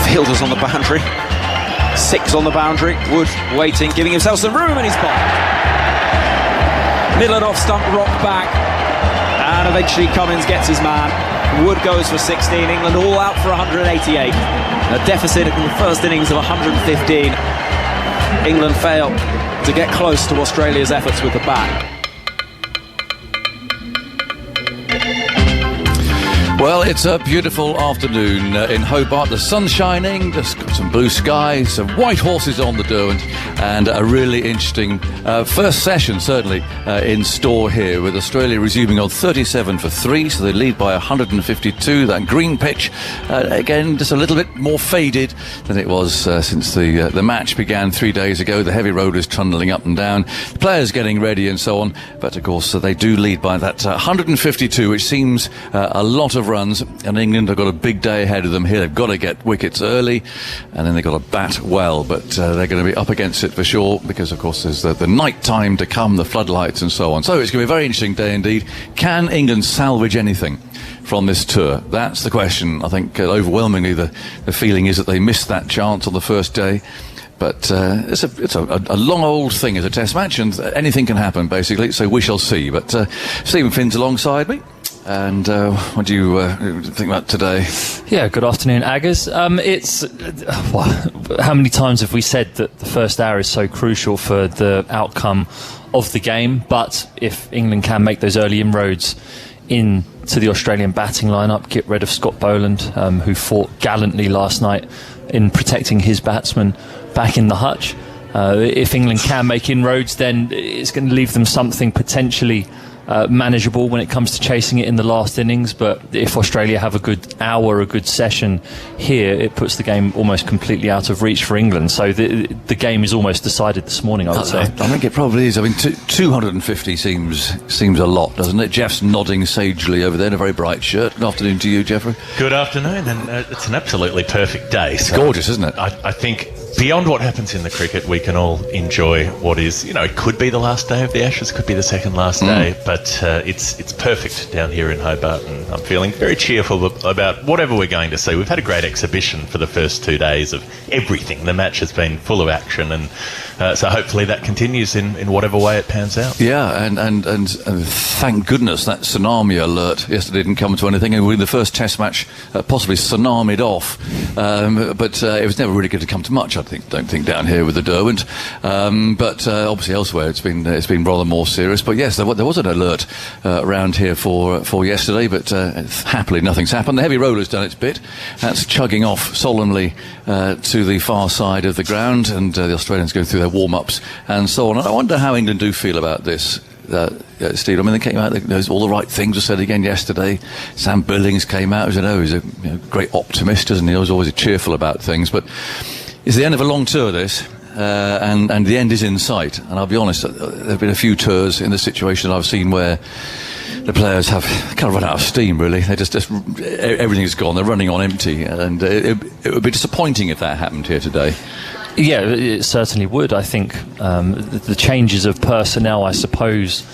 Fielders on the boundary. 6 on the boundary. Wood waiting, giving himself some room, and he's bowled. Middleton off stump, rock back, and eventually Cummins gets his man. Wood goes for 16. England all out for 188. A deficit in the first innings of 115. England fail to get close to Australia's efforts with the bat. Well, it's a beautiful afternoon in Hobart. The sun's shining, there's got some blue skies, some white horses on the Derwent, and a really interesting first session, certainly, in store here, with Australia resuming on 37 for 3, so they lead by 152. That green pitch, again, just a little bit more faded than it was since the match began 3 days ago. The heavy rollers trundling up and down, the players getting ready and so on, but of course they do lead by that 152, which seems a lot of runs, and England have got a big day ahead of them here. They've got to get wickets early, and then they've got to bat well, but they're going to be up against it for sure, because of course there's the night time to come, the floodlights and so on. So it's going to be a very interesting day indeed. Can England salvage anything from this tour? That's the question. I think overwhelmingly the feeling is that they missed that chance on the first day. But it's a long old thing as a test match, and anything can happen basically, so we shall see. But Stephen Finn's alongside me. And what do you think about today? Yeah, good afternoon, Aggers. How many times have we said that the first hour is so crucial for the outcome of the game? But if England can make those early inroads into the Australian batting lineup, get rid of Scott Boland, who fought gallantly last night in protecting his batsmen back in the hutch. If England can make inroads, then it's going to leave them something potentially manageable when it comes to chasing it in the last innings. But if Australia have a good hour, a good session here, it puts the game almost completely out of reach for England. So the game is almost decided this morning, I would say. I think it probably is. I mean, 250 seems a lot, doesn't it? Jeff's nodding sagely over there in a very bright shirt. Good afternoon to you, Jeffrey. Good afternoon, and it's an absolutely perfect day. It's gorgeous, isn't it? I think beyond what happens in the cricket, we can all enjoy what is, it could be the last day of the Ashes, could be the second last day, but it's perfect down here in Hobart, and I'm feeling very cheerful about whatever we're going to see. We've had a great exhibition for the first 2 days of everything. The match has been full of action, and so hopefully that continues in whatever way it pans out. Yeah, and thank goodness that tsunami alert yesterday didn't come to anything, and we the first test match possibly tsunamied off, but it was never really going to come to much, don't think down here with the Derwent, but obviously elsewhere it's been rather more serious. But yes, there was an alert around here for yesterday, but happily nothing's happened. The heavy roller's done its bit. That's chugging off solemnly to the far side of the ground, and the Australians going through their warm-ups and so on. And I wonder how England do feel about this. Steve, I mean, they came out, all the right things were said again yesterday. Sam Billings came out, as you know, he's a great optimist, isn't he? He's always cheerful about things, but it's the end of a long tour, this, and the end is in sight. And I'll be honest, there have been a few tours in this situation I've seen where the players have kind of run out of steam, really. They just everything's gone, they're running on empty, and it would be disappointing if that happened here today. Yeah, it certainly would. I think the changes of personnel, I suppose,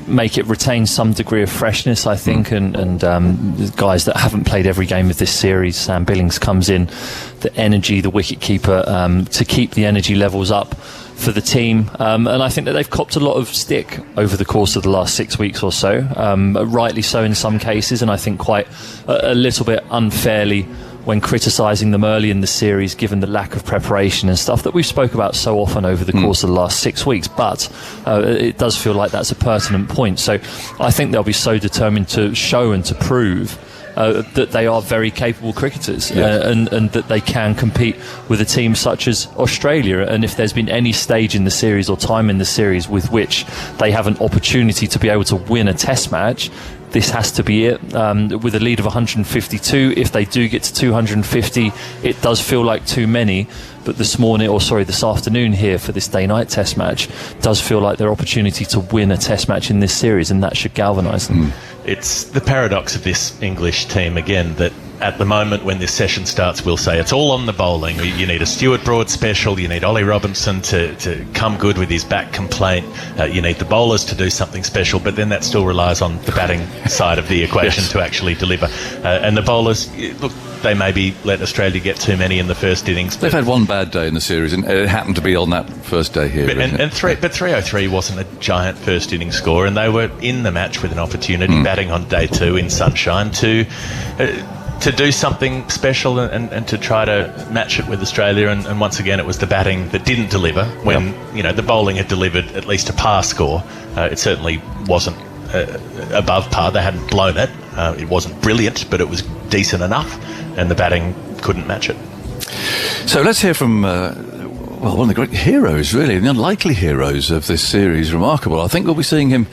make it retain some degree of freshness, I think, and guys that haven't played every game of this series. Sam Billings comes in, the energy, the wicket-keeper, to keep the energy levels up for the team, and I think that they've copped a lot of stick over the course of the last 6 weeks or so, rightly so in some cases, and I think quite a little bit unfairly when criticising them early in the series, given the lack of preparation and stuff that we've spoke about so often over the course of the last 6 weeks. But it does feel like that's a pertinent point. So I think they'll be so determined to show and to prove that they are very capable cricketers, and that they can compete with a team such as Australia. And if there's been any stage in the series or time in the series with which they have an opportunity to be able to win a test match, this has to be it. With a lead of 152, if they do get to 250, it does feel like too many. But this afternoon here for this day-night test match does feel like their opportunity to win a test match in this series, and that should galvanise them. It's the paradox of this English team, again, that at the moment when this session starts, we'll say it's all on the bowling. You need a Stuart Broad special, you need Ollie Robinson to come good with his back complaint, you need the bowlers to do something special, but then that still relies on the batting side of the equation to actually deliver. And the bowlers, look, they maybe let Australia get too many in the first innings. They've had one bad day in the series, and it happened to be on that first day here. But 303 wasn't a giant first innings score, and they were in the match with an opportunity, batting on day 2 in sunshine to do something special and to try to match it with Australia. And once again, it was the batting that didn't deliver when the bowling had delivered at least a par score. It certainly wasn't above par. They hadn't blown it. It wasn't brilliant, but it was decent enough, and the batting couldn't match it. So let's hear from one of the great heroes, really, the unlikely heroes of this series. Remarkable. I think we'll be seeing him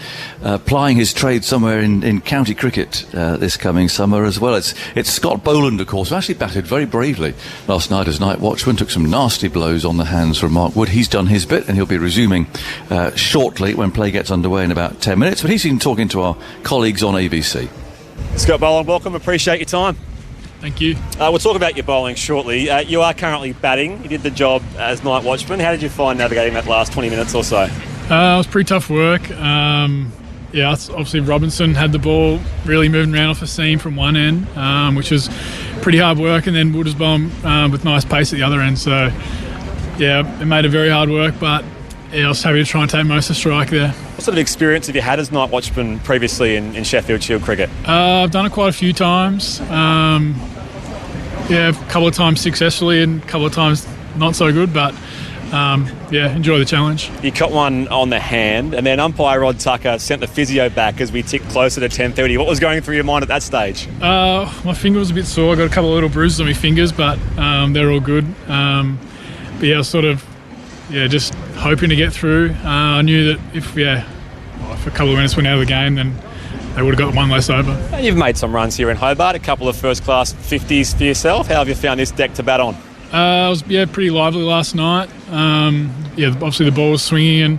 plying his trade somewhere in county cricket this coming summer as well. It's Scott Boland, of course, who actually batted very bravely last night as night watchman, took some nasty blows on the hands from Mark Wood. He's done his bit, and he'll be resuming shortly when play gets underway in about 10 minutes. But he's been talking to our colleagues on ABC. Scott Boland, welcome. Appreciate your time. Thank you. We'll talk about your bowling shortly. You are currently batting. You did the job as night watchman. How did you find navigating that last 20 minutes or so? It was pretty tough work. Obviously Robinson had the ball really moving around off the seam from one end, which was pretty hard work, and then Wood was bowling with nice pace at the other end. So, it made it very hard work, but I was happy to try and take most of the strike there. What sort of experience have you had as night watchman previously in Sheffield Shield cricket? I've done it quite a few times. A couple of times successfully and a couple of times not so good, but enjoy the challenge. You caught one on the hand, and then umpire Rod Tucker sent the physio back as we ticked closer to 10:30. What was going through your mind at that stage? My finger was a bit sore. I got a couple of little bruises on my fingers, but they're all good. I was sort of just hoping to get through. I knew that if a couple of minutes went out of the game, then they would have got one less over. You've made some runs here in Hobart, a couple of first-class 50s for yourself. How have you found this deck to bat on? It was pretty lively last night. Obviously the ball was swinging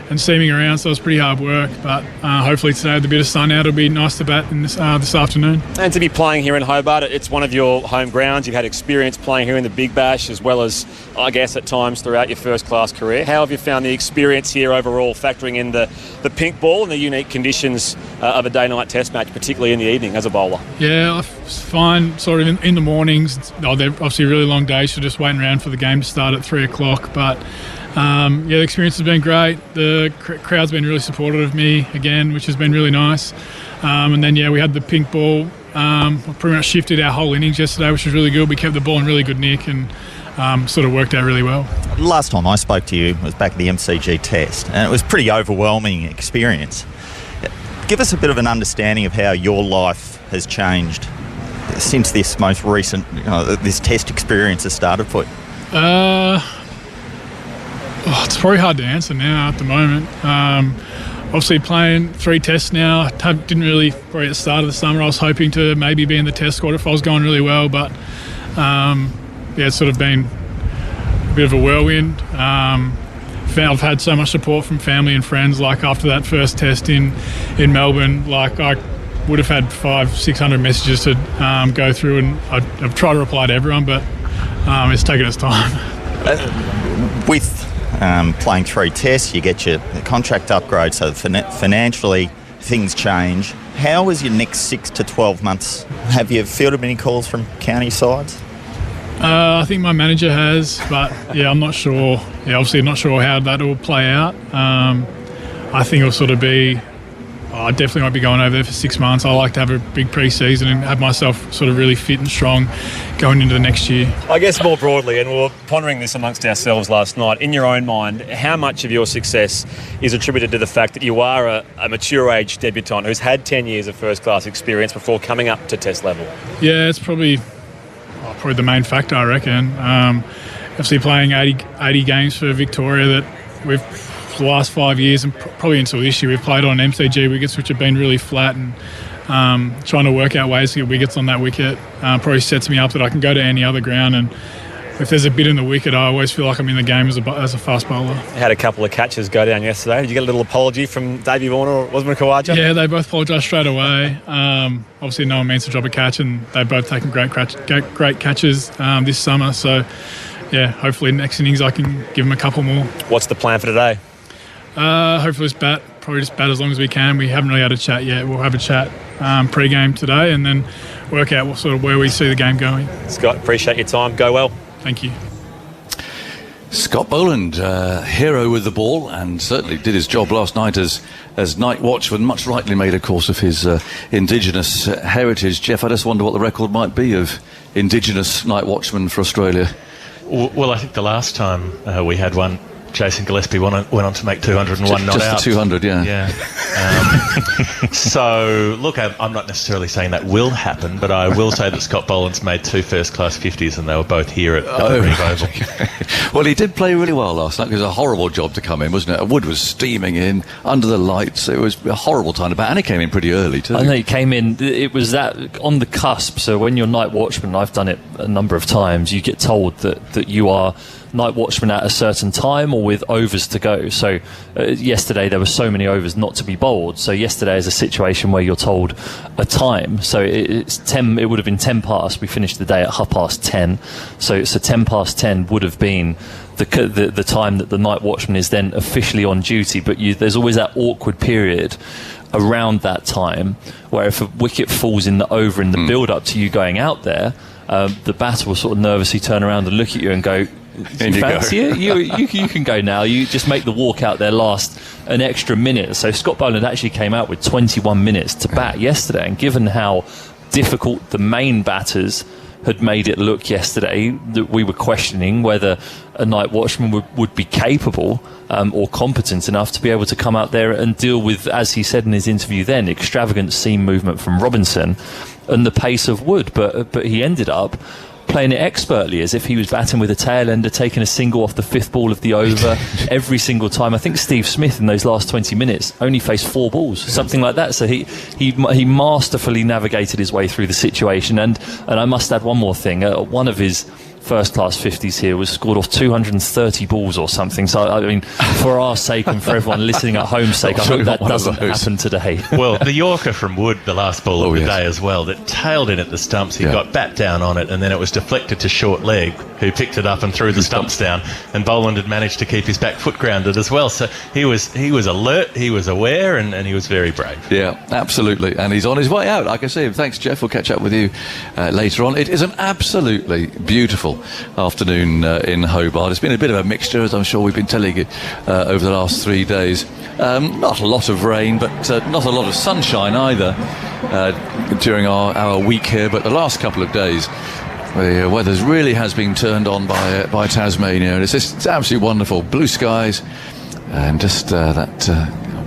and seaming around, so it was pretty hard work. But hopefully today, with a bit of sun out, it'll be nice to bat in this afternoon. And to be playing here in Hobart, it's one of your home grounds. You've had experience playing here in the Big Bash, as well as, I guess, at times throughout your first-class career. How have you found the experience here overall, factoring in the pink ball and the unique conditions of a day-night test match, particularly in the evening as a bowler? Yeah, I find sort of in the mornings, they're obviously really long days, so just waiting around for the game to start at 3 o'clock. But the experience has been great. The crowd's been really supportive of me again, which has been really nice. And then we had the pink ball. We pretty much shifted our whole innings yesterday, which was really good. We kept the ball in really good nick and sort of worked out really well. Last time I spoke to you was back at the MCG test, and it was a pretty overwhelming experience. Give us a bit of an understanding of how your life has changed since this most recent, this test experience has started for you. It's probably hard to answer now at the moment. Obviously playing 3 tests now, didn't really, probably at the start of the summer, I was hoping to maybe be in the test squad if I was going really well, but it's sort of been a bit of a whirlwind. I've had so much support from family and friends, like after that first test in Melbourne, like I would have had 500-600 messages to go through, and I've tried to reply to everyone, but it's taken its time. With playing 3 tests, you get your contract upgrade, so financially things change. How is your next 6 to 12 months? Have you fielded many calls from county sides? I think my manager has, but I'm not sure. Obviously I'm not sure how that will play out. I think it'll sort of be, I definitely might be going over there for 6 months. I like to have a big pre-season and have myself sort of really fit and strong going into the next year. I guess more broadly, and we were pondering this amongst ourselves last night, in your own mind, how much of your success is attributed to the fact that you are a mature age debutant who's had 10 years of first-class experience before coming up to test level? Yeah, it's probably the main factor, I reckon. Obviously playing 80 games for Victoria that we've, for the last 5 years and probably until this year, we've played on MCG wickets which have been really flat, and trying to work out ways to get wickets on that wicket probably sets me up that I can go to any other ground, and if there's a bit in the wicket, I always feel like I'm in the game as a fast bowler. Had a couple of catches go down yesterday. Did you get a little apology from Davey Warner or Osman Khawaja? Yeah, they both apologised straight away. Obviously no one means to drop a catch, and they've both taken great catches this summer, so hopefully next innings I can give them a couple more. What's the plan for today? Hopefully probably just bat as long as we can. We haven't really had a chat yet. We'll have a chat pre-game today, and then work out sort of where we see the game going. Scott, appreciate your time. Go well. Thank you. Scott Boland, hero with the ball, and certainly did his job last night as night watchman, much rightly made, of course, of his Indigenous heritage. Jeff, I just wonder what the record might be of Indigenous night watchman for Australia. Well, I think the last time we had one, Jason Gillespie went on to make 201 not out. Just the 200, yeah. Yeah. So, look, I'm not necessarily saying that will happen, but I will say that Scott Boland's made 2 first-class 50s, and they were both here at the Reeve Oval. Well, he did play really well last night. It was a horrible job to come in, wasn't it? Wood was steaming in, under the lights. It was a horrible time to bat, and he came in pretty early, too. I know he came in, it was that on the cusp, so when you're night watchman, I've done it a number of times, you get told that you are night watchman at a certain time or with overs to go. So yesterday there were so many overs not to be bowled, so yesterday is a situation where you're told a time. So it's 10, it would have been 10 past. We finished the day at 10:30, so 10 past 10 would have been the time that the night watchman is then officially on duty. But there's always that awkward period around that time where if a wicket falls in the over in the build up to you going out there, the batter will sort of nervously turn around and look at you and go, you fancy it? You can go now. You just make the walk out there last an extra minute. So Scott Boland actually came out with 21 minutes to bat yesterday, and given how difficult the main batters had made it look yesterday, that we were questioning whether a night watchman would be capable or competent enough to be able to come out there and deal with, as he said in his interview then, extravagant seam movement from Robinson and the pace of Wood. But he ended up playing it expertly, as if he was batting with a tail ender, taking a single off the 5th ball of the over every single time. I think Steve Smith in those last 20 minutes only faced 4 balls, something like that. So he masterfully navigated his way through the situation. And I must add one more thing. One of his first-class 50s here was scored off 230 balls or something. So, I mean, for our sake and for everyone listening at home's sake, I hope that doesn't happen today. Well, the Yorker from Wood, the last ball of the day as well, that tailed in at the stumps. He got bat down on it, and then it was deflected to short leg, who picked it up and threw the stumps down. And Boland had managed to keep his back foot grounded as well. So he was alert, he was aware, and he was very brave. Yeah, absolutely. And he's on his way out. I can see him. Thanks, Jeff. We'll catch up with you later on. It is an absolutely beautiful afternoon in Hobart. It's been a bit of a mixture, as I'm sure we've been telling you over the last 3 days. Not a lot of rain, but not a lot of sunshine either during our week here. But the last couple of days, the weather really has been turned on by Tasmania, and it's absolutely wonderful. Blue skies and just that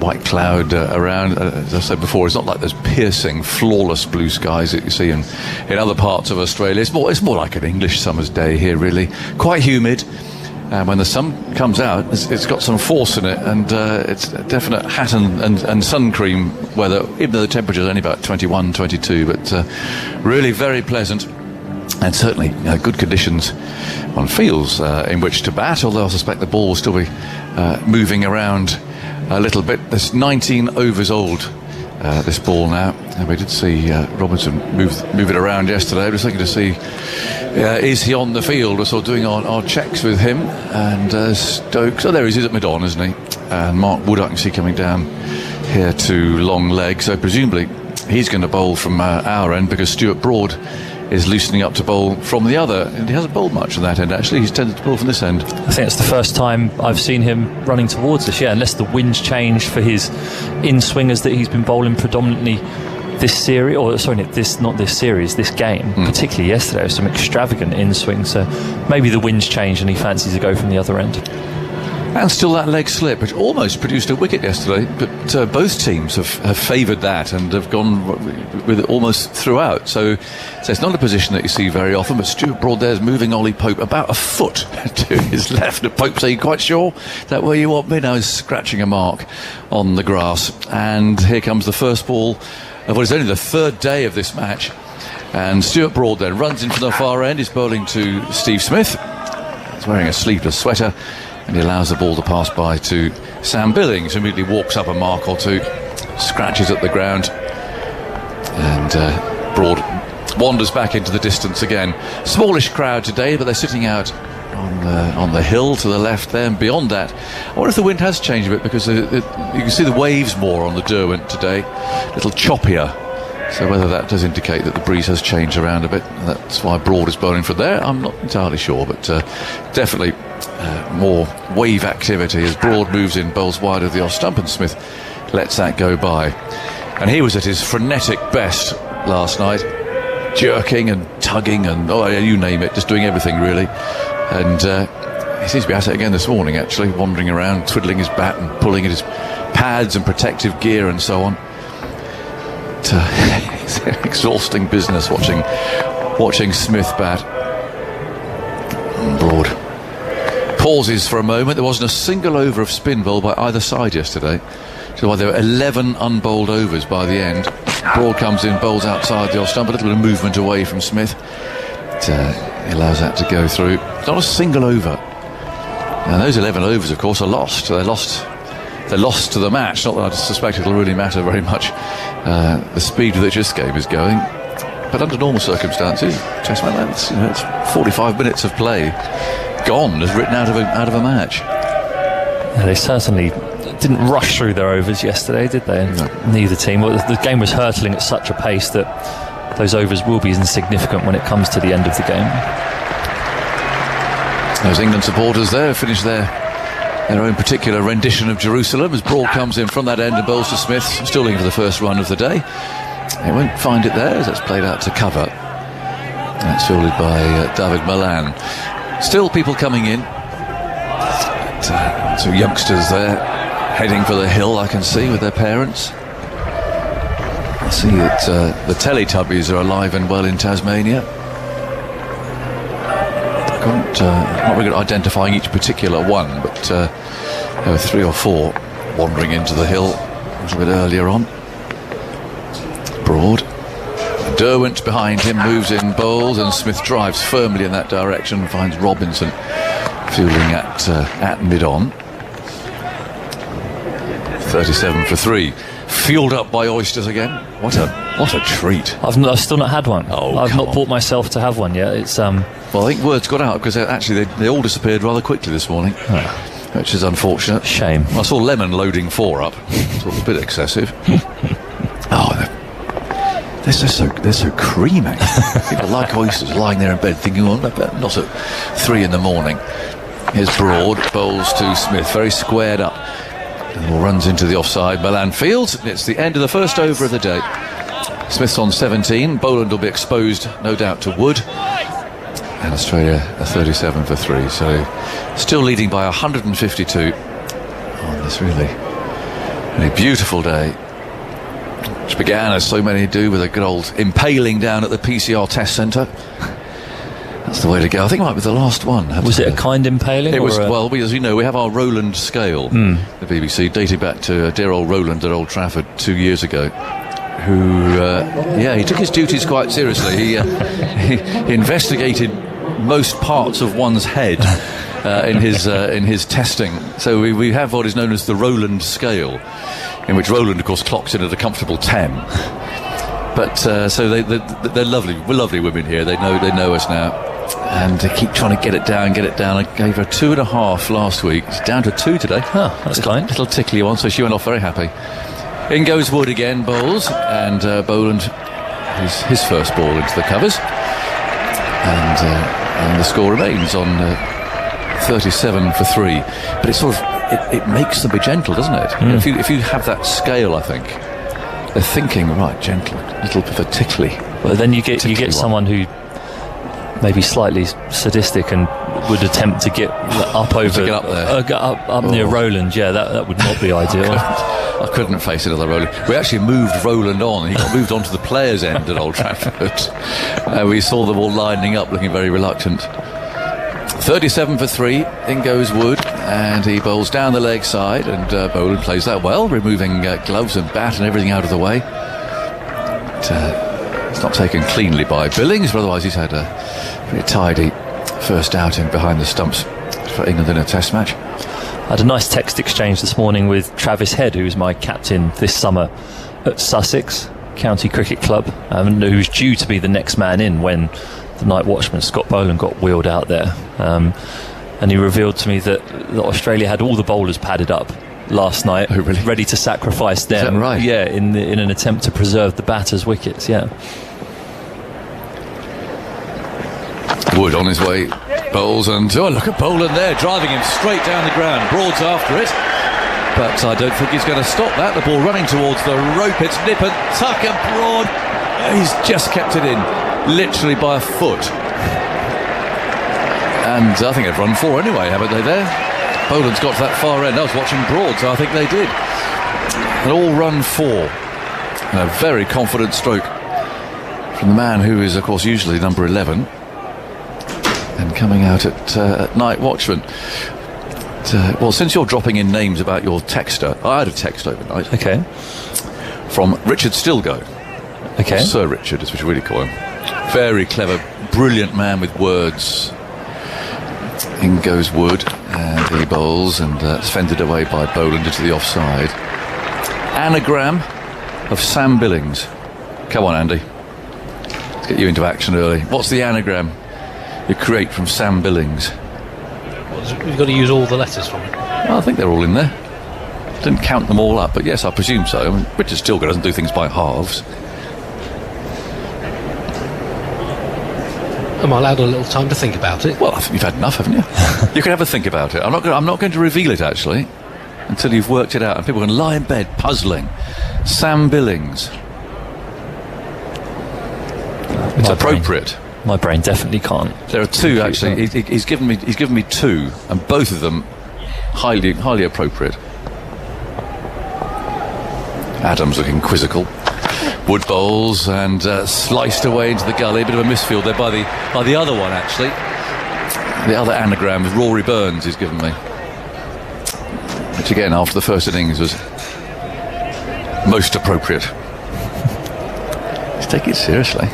white cloud around. As I said before, it's not like those piercing, flawless blue skies that you see in other parts of Australia. It's more like an English summer's day here, really. Quite humid. When the sun comes out, it's got some force in it, and it's a definite hat and sun cream weather, even though the temperature's only about 21, 22, but really very pleasant. And certainly good conditions on fields in which to bat, although I suspect the ball will still be moving around a little bit. There's 19 overs old, this ball now. And we did see Robinson move it around yesterday. I was looking to see, is he on the field? We're sort of doing our checks with him. And Stokes, there he is at mid-on, isn't he? And Mark Wood I can see coming down here to long leg. So presumably he's going to bowl from our end, because Stuart Broad is loosening up to bowl from the other, and he hasn't bowled much on that end actually. He's tended to bowl from this end. I think it's the first time I've seen him running towards us, unless the wind's changed for his in-swingers that he's been bowling predominantly this series, or sorry, this game, particularly yesterday, some extravagant in-swing, so maybe the wind's changed and he fancies to go from the other end. And still that leg slip, which almost produced a wicket yesterday, but both teams have favoured that and have gone with it almost throughout. So it's not a position that you see very often, but Stuart Broad there's moving Ollie Pope about a foot to his left. And Pope saying, quite sure that where you want me? Now he's scratching a mark on the grass. And here comes the first ball of what is only the 3rd day of this match. And Stuart Broad then runs in from the far end. He's bowling to Steve Smith. He's wearing a sleeveless sweater, and he allows the ball to pass by to Sam Billings, who immediately walks up a mark or two, scratches at the ground, and Broad wanders back into the distance again. Smallish crowd today, but they're sitting out on the hill to the left there, and beyond that I wonder if the wind has changed a bit, because you can see the waves more on the Derwent today, a little choppier. So whether that does indicate that the breeze has changed around a bit, that's why Broad is bowling from there, I'm not entirely sure, but definitely more wave activity as Broad moves in, bowls wide of the off stump, and Smith lets that go by. And he was at his frenetic best last night, jerking and tugging and you name it, just doing everything really. And he seems to be at it again this morning, actually, wandering around, twiddling his bat and pulling at his pads and protective gear and so on. It's exhausting business watching Smith bat. Broad pauses for a moment. There wasn't a single over of spin bowl by either side yesterday, so while there were 11 unbowled overs by the end. Broad comes in, bowls outside the off stump, a little bit of movement away from Smith. He allows that to go through. Not a single over. Now those 11 overs, of course, are lost. They're lost to the match. Not that I suspect it'll really matter very much the speed with which this game is going, but under normal circumstances, Test match, it's 45 minutes of play gone, as written out of a match. Yeah, they certainly didn't rush through their overs yesterday, did they? No. Neither team. Well, the game was hurtling at such a pace that those overs will be insignificant when it comes to the end of the game. Those England supporters there finish their own particular rendition of Jerusalem as Broad comes in from that end and bowls to Smith, still looking for the first run of the day. They won't find it there as it's played out to cover. That's fielded by David Malan. Still people coming in. Two youngsters there heading for the hill, I can see, with their parents. I see that the Teletubbies are alive and well in Tasmania. Not really good at identifying each particular one, but there were 3 or 4 wandering into the hill a little bit earlier on. Broad. Derwent behind him moves in, bowls, and Smith drives firmly in that direction and finds Robinson fielding at mid-on. 37 for 3. Fueled up by oysters again. What a treat. I've still not had one. I've not on. brought myself to have one yet. It's Well, I think word's got out because actually they all disappeared rather quickly this morning, which is unfortunate. Shame. I saw Lemon loading 4 up. It was a bit excessive. They're so creamy. People like oysters, lying there in bed thinking, well, not at 3 in the morning. Here's Broad, bowls to Smith, very squared up. The ball runs into the offside. Milan fields. It's the end of the first over of the day. Smith's on 17. Boland will be exposed, no doubt, to Wood. And Australia a 37 for 3. So still leading by 152 on this really beautiful day, which began, as so many do, with a good old impaling down at the PCR Test Centre. That's the way to go. I think it might be the last one. Was it a kind impaling? It was, well, as you know, we have our Roland scale, the BBC, dated back to dear old Roland at Old Trafford 2 years ago, who, he took his duties quite seriously. He investigated most parts of one's head in his testing. So we have what is known as the Roland scale, in which Roland, of course, clocks in at a comfortable 10. But so they're lovely. We're lovely women here. They know us now. And they keep trying to get it down. I gave her 2.5 last week. It's down to 2 today. Oh, that's kind. Little tickly one, so she went off very happy. In goes Wood again, bowls, and Boland, his first ball into the covers. And the score remains on 37 for 3. But it's sort of, it makes them be gentle, doesn't it? If you have that scale, I think, they're thinking, right, gentle, a little bit of a tickly. Well, then you get someone who maybe slightly sadistic and would attempt to get up over, to get up there, up near Roland. Yeah, that would not be ideal. I couldn't face another Roland. We actually moved Roland on. He got moved on to the players' end at Old Trafford. We saw them all lining up, looking very reluctant. 37 for 3. In goes Wood, and he bowls down the leg side, and Boland plays that well, removing gloves and bat and everything out of the way. It's not taken cleanly by Billings, but otherwise he's had a pretty tidy first outing behind the stumps for England in a Test match. I had a nice text exchange this morning with Travis Head, who is my captain this summer at Sussex County Cricket Club, who's due to be the next man in when the night watchman Scott Boland got wheeled out there. And he revealed to me that Australia had all the bowlers padded up last night, Oh, really? ready to sacrifice them. Is that right? Yeah, in an attempt to preserve the batter's wickets. Yeah. Wood on his way, bowls, and look at Boland there, driving him straight down the ground. Broad's after it, but I don't think he's going to stop that. The ball running towards the rope. It's nip and tuck, and Broad, he's just kept it in, literally by a foot. And I think they've run 4 anyway, haven't they there? Boland's got to that far end. I was watching Broad, so I think they did. An all run 4. And a very confident stroke from the man who is, of course, usually number 11. And coming out at night, watchman. Well, since you're dropping in names about your texter, I had a text overnight. Okay. From Richard Stilgo. Okay. Sir Richard, as we should really call him. Very clever, brilliant man with words. In goes Wood, and he bowls, and it's fended away by Boland into the offside. Anagram of Sam Billings. Come on, Andy. Let's get you into action early. What's the anagram you create from Sam Billings? You've got to use all the letters from it. Well, I think they're all in there. Didn't count them all up, but yes, I presume so. I mean, Richard Stilgo doesn't do things by halves. Am I allowed a little time to think about it? Well, I think you've had enough, haven't you? You can have a think about it. I'm not going to reveal it, actually, until you've worked it out, and people can lie in bed puzzling. Sam Billings. It's appropriate. My brain definitely can't. There are 2 actually. He's given me 2, and both of them highly appropriate. Adams looking quizzical. Wood bowls and sliced away into the gully. A bit of a misfield there by the other one, actually. The other anagram is Rory Burns he's given me, which again after the first innings was most appropriate. Let's take it seriously.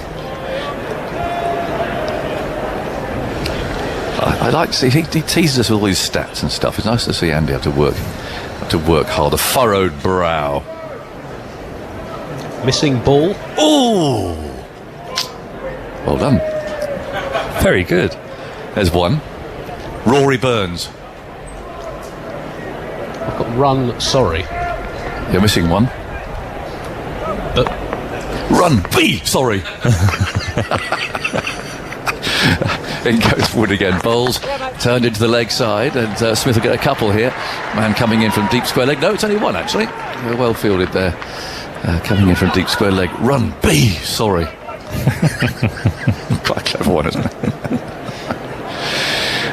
I like to see he teases us with all these stats and stuff. It's nice to see Andy have to work hard. A furrowed brow. Missing ball. Oh, well done. Very good. There's one. Rory Burns. I've got run, sorry. You're missing one. But Run, B, sorry. In goes Wood again. Bowls turned into the leg side, and Smith will get a couple here. Man coming in from deep square leg. No, it's only one actually. Well fielded there. Coming in from deep square leg. Run, B, sorry. Quite a clever one, isn't it?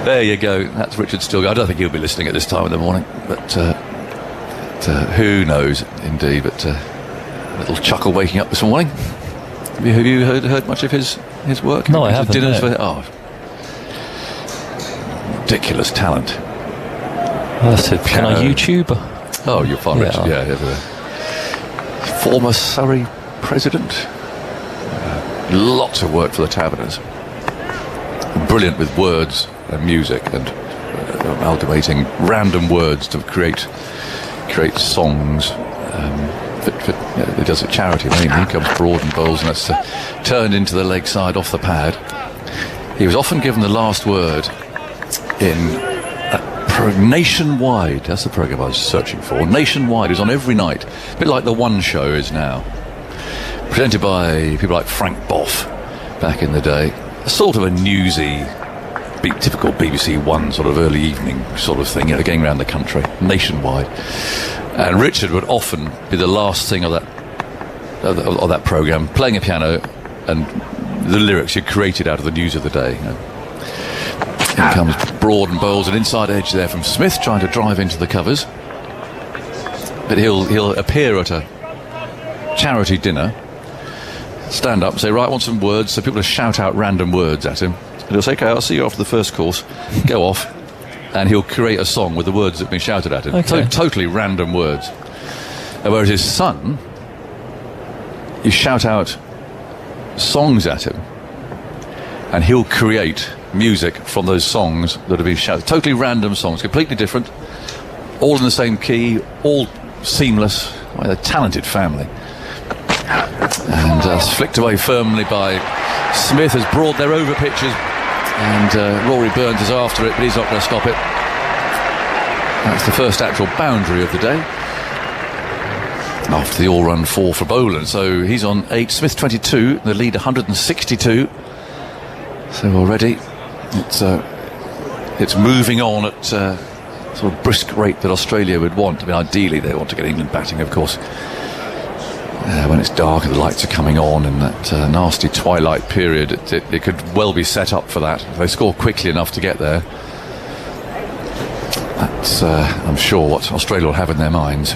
There you go. That's Richard Stilgo. I don't think he'll be listening at this time in the morning, but who knows, indeed. But a little chuckle waking up this morning. Have you heard much of his work? No, I haven't. Dinners No. for ridiculous talent. That's it. Can I YouTube? Oh, you're fine, Yeah. Richard. Yeah, former Surrey president. Lots of work for the Taverners. Brilliant with words and music and amalgamating random words to create songs. He does it charity mainly. He comes Broad and bowls, and that's turned into the leg side off the pad. He was often given the last word in Nationwide. That's the programme I was searching for. Nationwide is on every night, a bit like the One Show is now. Presented by people like Frank Boff back in the day. Sort of a newsy, typical BBC One sort of early evening sort of thing, going around the country, Nationwide. And Richard would often be the last thing of that programme, playing a piano and the lyrics you created out of the news of the day. Here comes Broad and bowls an inside edge there from Smith, trying to drive into the covers. But he'll appear at a charity dinner, stand up and say, right, I want some words, so people will shout out random words at him. And he'll say, okay, I'll see you after the first course. Go off. And he'll create a song with the words that have been shouted at him. Okay. Totally random words. Whereas his son, you shout out songs at him, and he'll create music from those songs that have been shouted. Totally random songs, completely different, all in the same key, all seamless. A talented family. And flicked away firmly by Smith as Broad. They're over pitches, and Rory Burns is after it, but he's not going to stop it. That's the first actual boundary of the day. After the all-run 4 for Boland. So he's on 8, Smith 22, the lead 162. So already it's moving on at sort of brisk rate that Australia would want. I mean, ideally they want to get England batting, of course. When it's dark and the lights are coming on in that nasty twilight period, it could well be set up for that. If they score quickly enough to get there, that's, I'm sure, what Australia will have in their minds.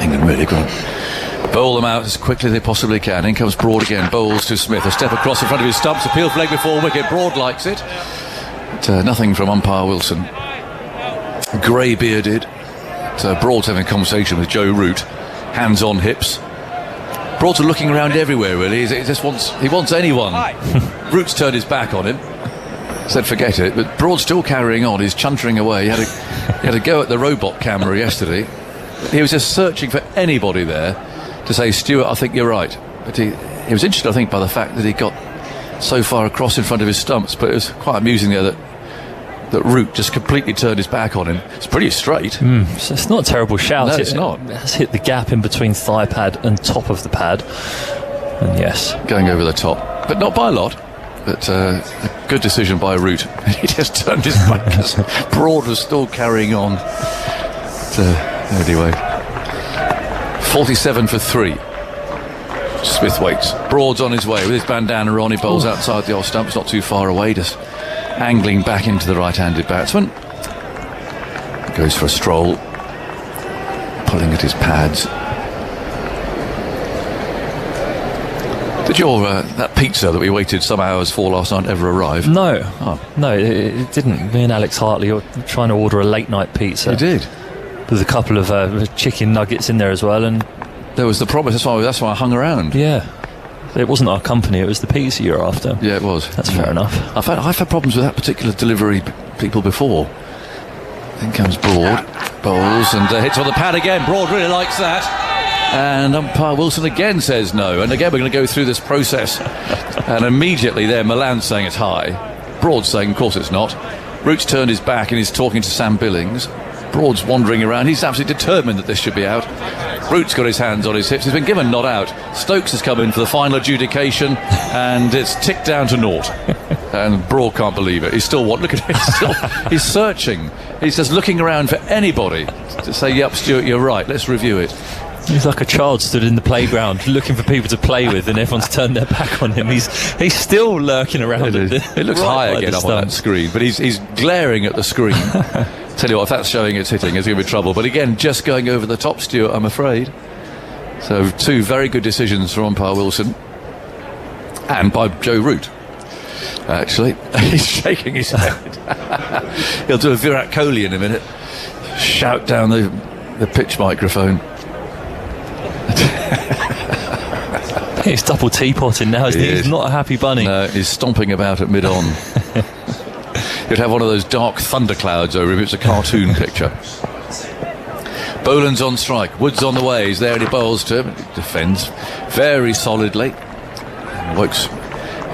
England really got to bowl them out as quickly as they possibly can. In comes Broad again, bowls to Smith, a step across in front of his stumps, appeal for leg before wicket. Broad likes it, but nothing from umpire Wilson. Grey-bearded. Broad's having a conversation with Joe Root, hands on hips. Broad's looking around everywhere, really. He wants anyone. Root's turned his back on him, said forget it, but Broad's still carrying on. He's chuntering away. He had a go at the robot camera yesterday. He was just searching for anybody there to say, Stuart, I think you're right. But he was interested, I think, by the fact that he got so far across in front of his stumps. But it was quite amusing there that Root just completely turned his back on him. It's pretty straight. So it's not a terrible shout. No, it's not. It has hit the gap in between thigh pad and top of the pad. And yes, going over the top, but not by a lot. But a good decision by Root. He just turned his back as Broad was still carrying on. Anyway, 47 for 3. Smith waits. Broad's on his way with his bandana on. He bowls outside the off stumps, not too far away, just angling back into the right-handed batsman. Goes for a stroll, pulling at his pads. Did your that pizza that we waited some hours for last night ever arrive? No, no, it didn't. Me and Alex Hartley were trying to order a late-night pizza. You did. With a couple of chicken nuggets in there as well, and there was the promise. That's why I hung around. Yeah, it wasn't our company; it was the pizza you're after. Yeah, it was. That's fair enough. I've had problems with that particular delivery people before. In comes Broad, bowls and hits on the pad again. Broad really likes that, and umpire Wilson again says no. And again, we're going to go through this process. And immediately there, Milan's saying it's high. Broad's saying, of course it's not. Root's turned his back and he's talking to Sam Billings. Broad's wandering around. He's absolutely determined that this should be out. Root's got his hands on his hips. He's been given not out. Stokes has come in for the final adjudication, and it's ticked down to naught. And Broad can't believe it. He's still look at him. He's searching. He's just looking around for anybody to say, "Yep, Stuart, you're right. Let's review it." He's like a child stood in the playground looking for people to play with, and everyone's turned their back on him. He's still lurking around. It looks high again up on that screen, but he's glaring at the screen. Tell you what, if that's showing it's hitting, it's going to be trouble. But again, just going over the top, Stuart, I'm afraid. So 2 very good decisions from umpire Wilson, and by Joe Root. Actually, he's shaking his head. He'll do a Virat Kohli in a minute. Shout down the pitch microphone. He's double teapotting now, isn't he? He's not a happy bunny. No, he's stomping about at mid-on. He'd have one of those dark thunderclouds over him. It's a cartoon picture. Boland's on strike. Wood's on the way. He's there and he bowls to him. He defends very solidly. Wokes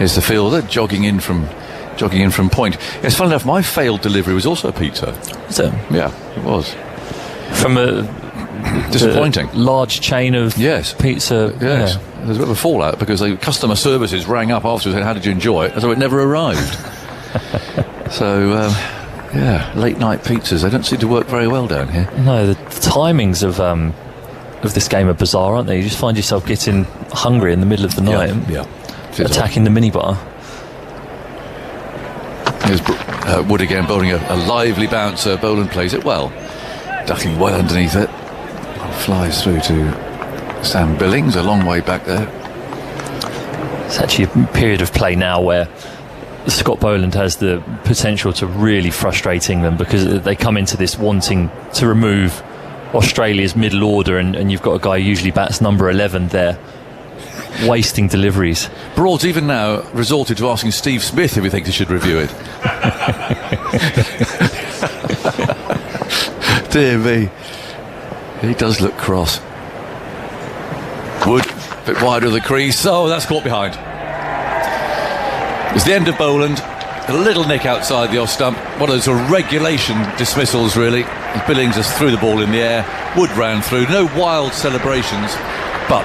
is the fielder jogging in from point. It's funny enough, my failed delivery was also a pizza. Is it? Yeah, it was. From a disappointing large chain of pizza. Yes. Yeah. There was a bit of a fallout because the customer services rang up afterwards and said, "How did you enjoy it?" As though it never arrived. So late night pizzas, they don't seem to work very well down here. No, the timings of this game are bizarre, aren't they? You just find yourself getting hungry in the middle of the night, attacking the minibar. Here's Wood again bowling a lively bouncer. Boland plays it well, ducking well underneath it. Flies through to Sam Billings, a long way back there. It's actually a period of play now where Scott Boland has the potential to really frustrate England, because they come into this wanting to remove Australia's middle order, and you've got a guy who usually bats number 11 there, wasting deliveries. Broad's even now resorted to asking Steve Smith if he thinks he should review it. Dear me, he does look cross. Wood, a bit wide of the crease. Oh, that's caught behind. It's the end of Boland. A little nick outside the off stump. One of those sort of regulation dismissals, really. Billings just threw the ball in the air. Wood ran through. No wild celebrations, but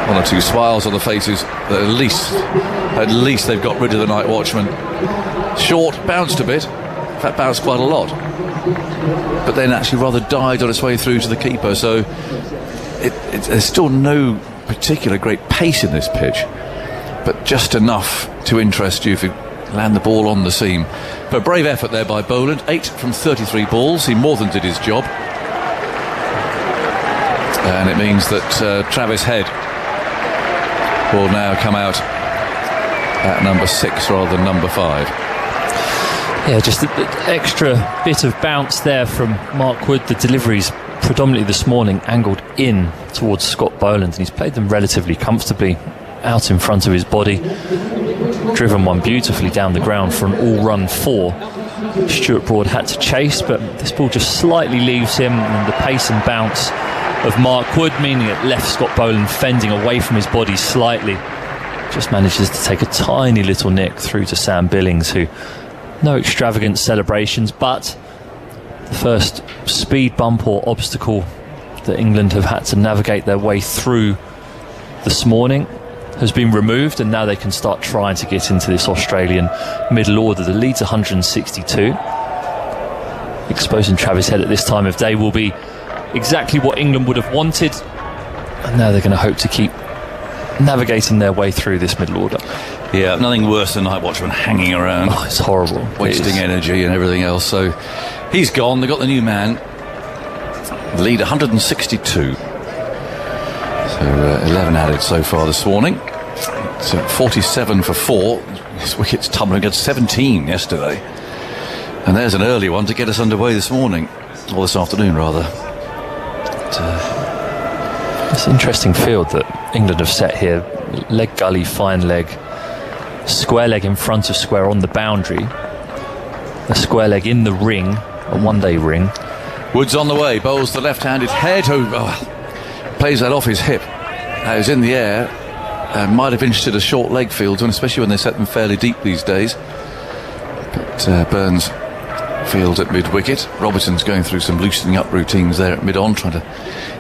one or two smiles on the faces. At least they've got rid of the night watchman. Short, bounced a bit. In fact, bounced quite a lot. But then actually rather died on its way through to the keeper. So there's still no particular great pace in this pitch, but just enough to interest you if you land the ball on the seam. But a brave effort there by Boland. 8 from 33 balls. He more than did his job. And it means that Travis Head will now come out at number 6 rather than number 5. Yeah, just an extra bit of bounce there from Mark Wood. The deliveries predominantly this morning angled in towards Scott Boland, and he's played them relatively comfortably out in front of his body. Driven one beautifully down the ground for an all-run 4. Stuart Broad had to chase, but this ball just slightly leaves him, and the pace and bounce of Mark Wood, meaning it left Scott Boland fending away from his body slightly. Just manages to take a tiny little nick through to Sam Billings, who no extravagant celebrations, but the first speed bump or obstacle that England have had to navigate their way through this morning has been removed, and now they can start trying to get into this Australian middle order. The lead's 162. Exposing Travis Head at this time of day will be exactly what England would have wanted, and now they're going to hope to keep navigating their way through this middle order. Yeah, nothing worse than night watchman hanging around. Oh, it's horrible. Wasting energy and everything else. So he's gone. They've got the new man. The lead 162. So 11 added so far this morning. It's 47 for 4. His wicket's tumbling against 17 yesterday. And there's an early one to get us underway this morning. Or this afternoon, rather. It's an interesting field that England have set here. Leg gully, fine leg. Square leg in front of square on the boundary. A square leg in the ring. A one-day ring. Wood's on the way. Bowls the left-handed head. Plays that off his hip. Is in the air. Might have interested a short leg field, and especially when they set them fairly deep these days. But Burns field at mid-wicket. Robertson's going through some loosening up routines there at mid-on, trying to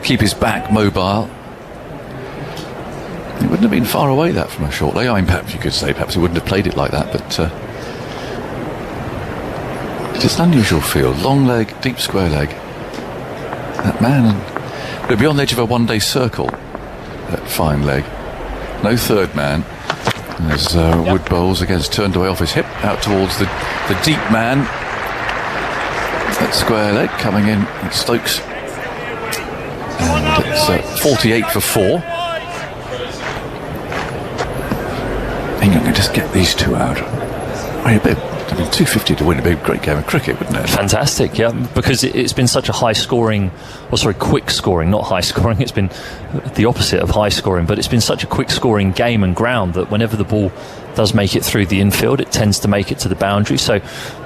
keep his back mobile. He wouldn't have been far away, that, from a short leg. I mean, perhaps you could say perhaps he wouldn't have played it like that, but it's an unusual field. Long leg, deep square leg. That man will be on the edge of a one-day circle. That fine leg. No third man. As Wood bowls against turned away off his hip, out towards the deep man. That square leg coming in at Stokes. And it's 48 for 4. England can just get these two out. I mean, 250 to win a big, great game of cricket, wouldn't it? Fantastic, yeah, because it's been such a quick scoring, not high scoring. It's been the opposite of high scoring, but it's been such a quick scoring game and ground that whenever the ball does make it through the infield, it tends to make it to the boundary. So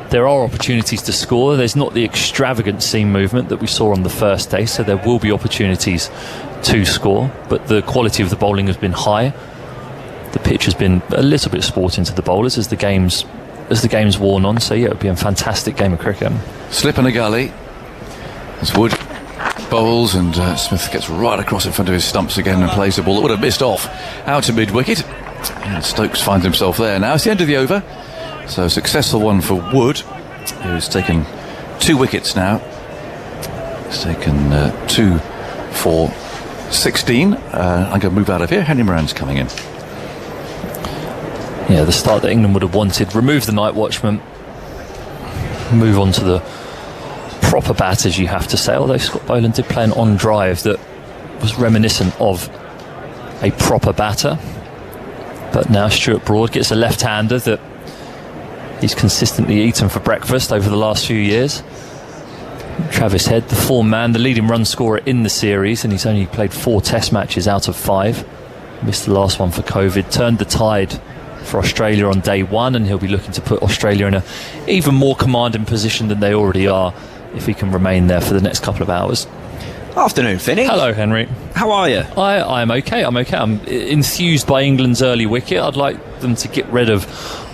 there are opportunities to score. There's not the extravagant seam movement that we saw on the first day, so there will be opportunities to score, but the quality of the bowling has been high. The pitch has been a little bit sporting to the bowlers as the game's worn on. So yeah, it would be a fantastic game of cricket. Slip in a gully as Wood bowls, and Smith gets right across in front of his stumps again and plays the ball that would have missed off out to mid-wicket, and Stokes finds himself there. Now it's the end of the over, so a successful one for Wood, who's taken 2 wickets now. He's taken 2 for 16. I'm going to move out of here. Henry Moran's coming in. Yeah, the start that England would have wanted. Remove the night watchman, move on to the proper batters, you have to say, although Scott Boland did play an on drive that was reminiscent of a proper batter. But now Stuart Broad gets a left-hander that he's consistently eaten for breakfast over the last few years. Travis Head, the form man, the leading run scorer in the series, and he's only played 4 test matches out of 5. Missed the last one for COVID. Turned the tide for Australia on day 1, and he'll be looking to put Australia in an even more commanding position than they already are if he can remain there for the next couple of hours. Afternoon, Finny. Hello, Henry. How are you? I'm okay. I'm enthused by England's early wicket. I'd like them to get rid of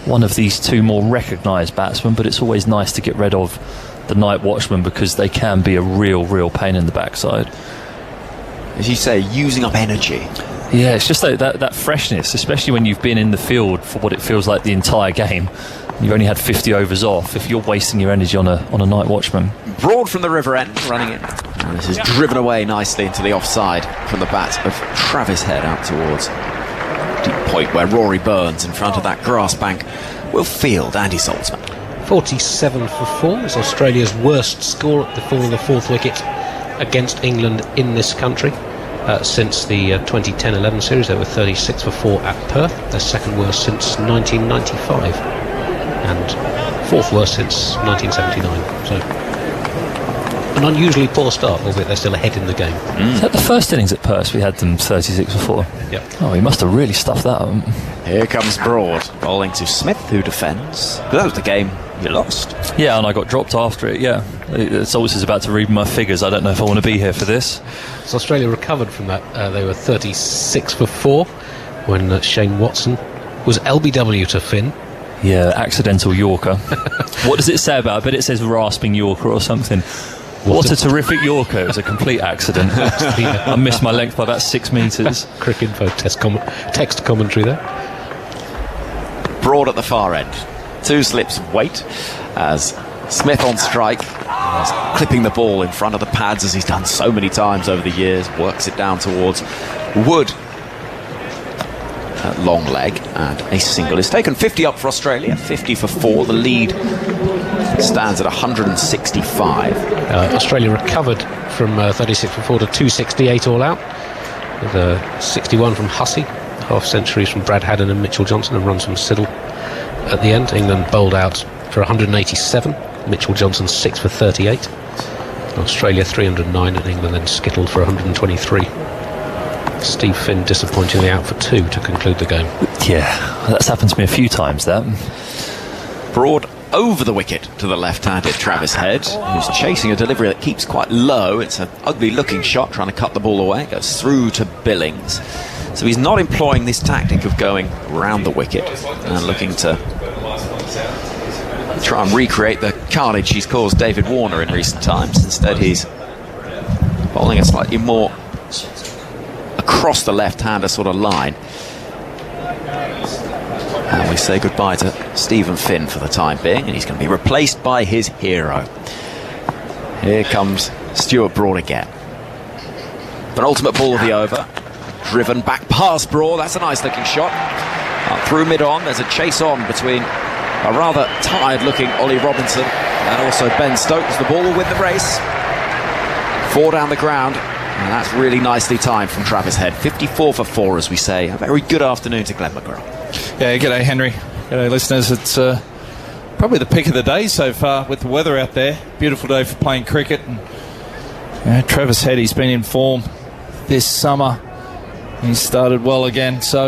one of these two more recognised batsmen, but it's always nice to get rid of the night watchman because they can be a real pain in the backside. As you say, using up energy. Yeah, it's just that freshness, especially when you've been in the field for what it feels like the entire game. You've only had 50 overs off. If you're wasting your energy on a night watchman. Broad from the river end, running in. And this is driven away nicely into the offside from the bat of Travis Head out towards deep point where Rory Burns in front of that grass bank will field Andy Saltzman. 47 for 4 is Australia's worst score at the fall of the fourth wicket against England in this country. Since the 2010-11 series, they were 36 for 4 at Perth, their second worst since 1995, and fourth worst since 1979. So an unusually poor start, albeit they're still ahead in the game. Is that the first innings at Perth we had them 36 for 4? Yep. Oh, he must have really stuffed that up. Here comes Broad, bowling to Smith, who defends. That was the game you lost. Yeah, and I got dropped after it, yeah. Saltz is about to read my figures. I don't know if I want to be here for this. So Australia recovered from that. They were 36 for 4 when Shane Watson was LBW to Finn. Yeah, accidental Yorker. What does it say about it? I bet it says rasping Yorker or something. What a terrific Yorker. It was a complete accident. I missed my length by about 6 metres. Cricinfo text commentary there. Broad at the far end. 2 slips of weight as Smith on strike, clipping the ball in front of the pads as he's done so many times over the years, works it down towards Wood. Long leg, and a single is taken. 50 up for Australia, 50 for 4. The lead stands at 165. Australia recovered from 36 for 4 to 268 all out, with a 61 from Hussey, half centuries from Brad Haddon and Mitchell Johnson, and runs from Siddle at the end. England bowled out for 187, Mitchell Johnson 6 for 38, Australia 309, and England then skittled for 123. Steve Finn disappointingly out for 2 to conclude the game. Yeah, that's happened to me a few times, that. Broad over the wicket to the left-handed Travis Head, who's chasing a delivery that keeps quite low. It's an ugly-looking shot, trying to cut the ball away. It goes through to Billings. So he's not employing this tactic of going round the wicket and looking to try and recreate the carnage he's caused David Warner in recent times. Instead, he's bowling a slightly more across the left-hander sort of line. And we say goodbye to Stephen Finn for the time being, and he's going to be replaced by his hero. Here comes Stuart Broad again. Penultimate ball of the over. Driven back past Broad. That's a nice looking shot. Through mid-on, there's a chase on between a rather tired-looking Ollie Robinson and also Ben Stokes. The ball will win the race. 4 down the ground. And that's really nicely timed from Travis Head. 54 for 4, as we say. A very good afternoon to Glenn McGrath. Yeah, g'day Henry. G'day listeners. It's probably the pick of the day so far with the weather out there. Beautiful day for playing cricket. And Travis Head, he's been in form this summer. He's started well again. So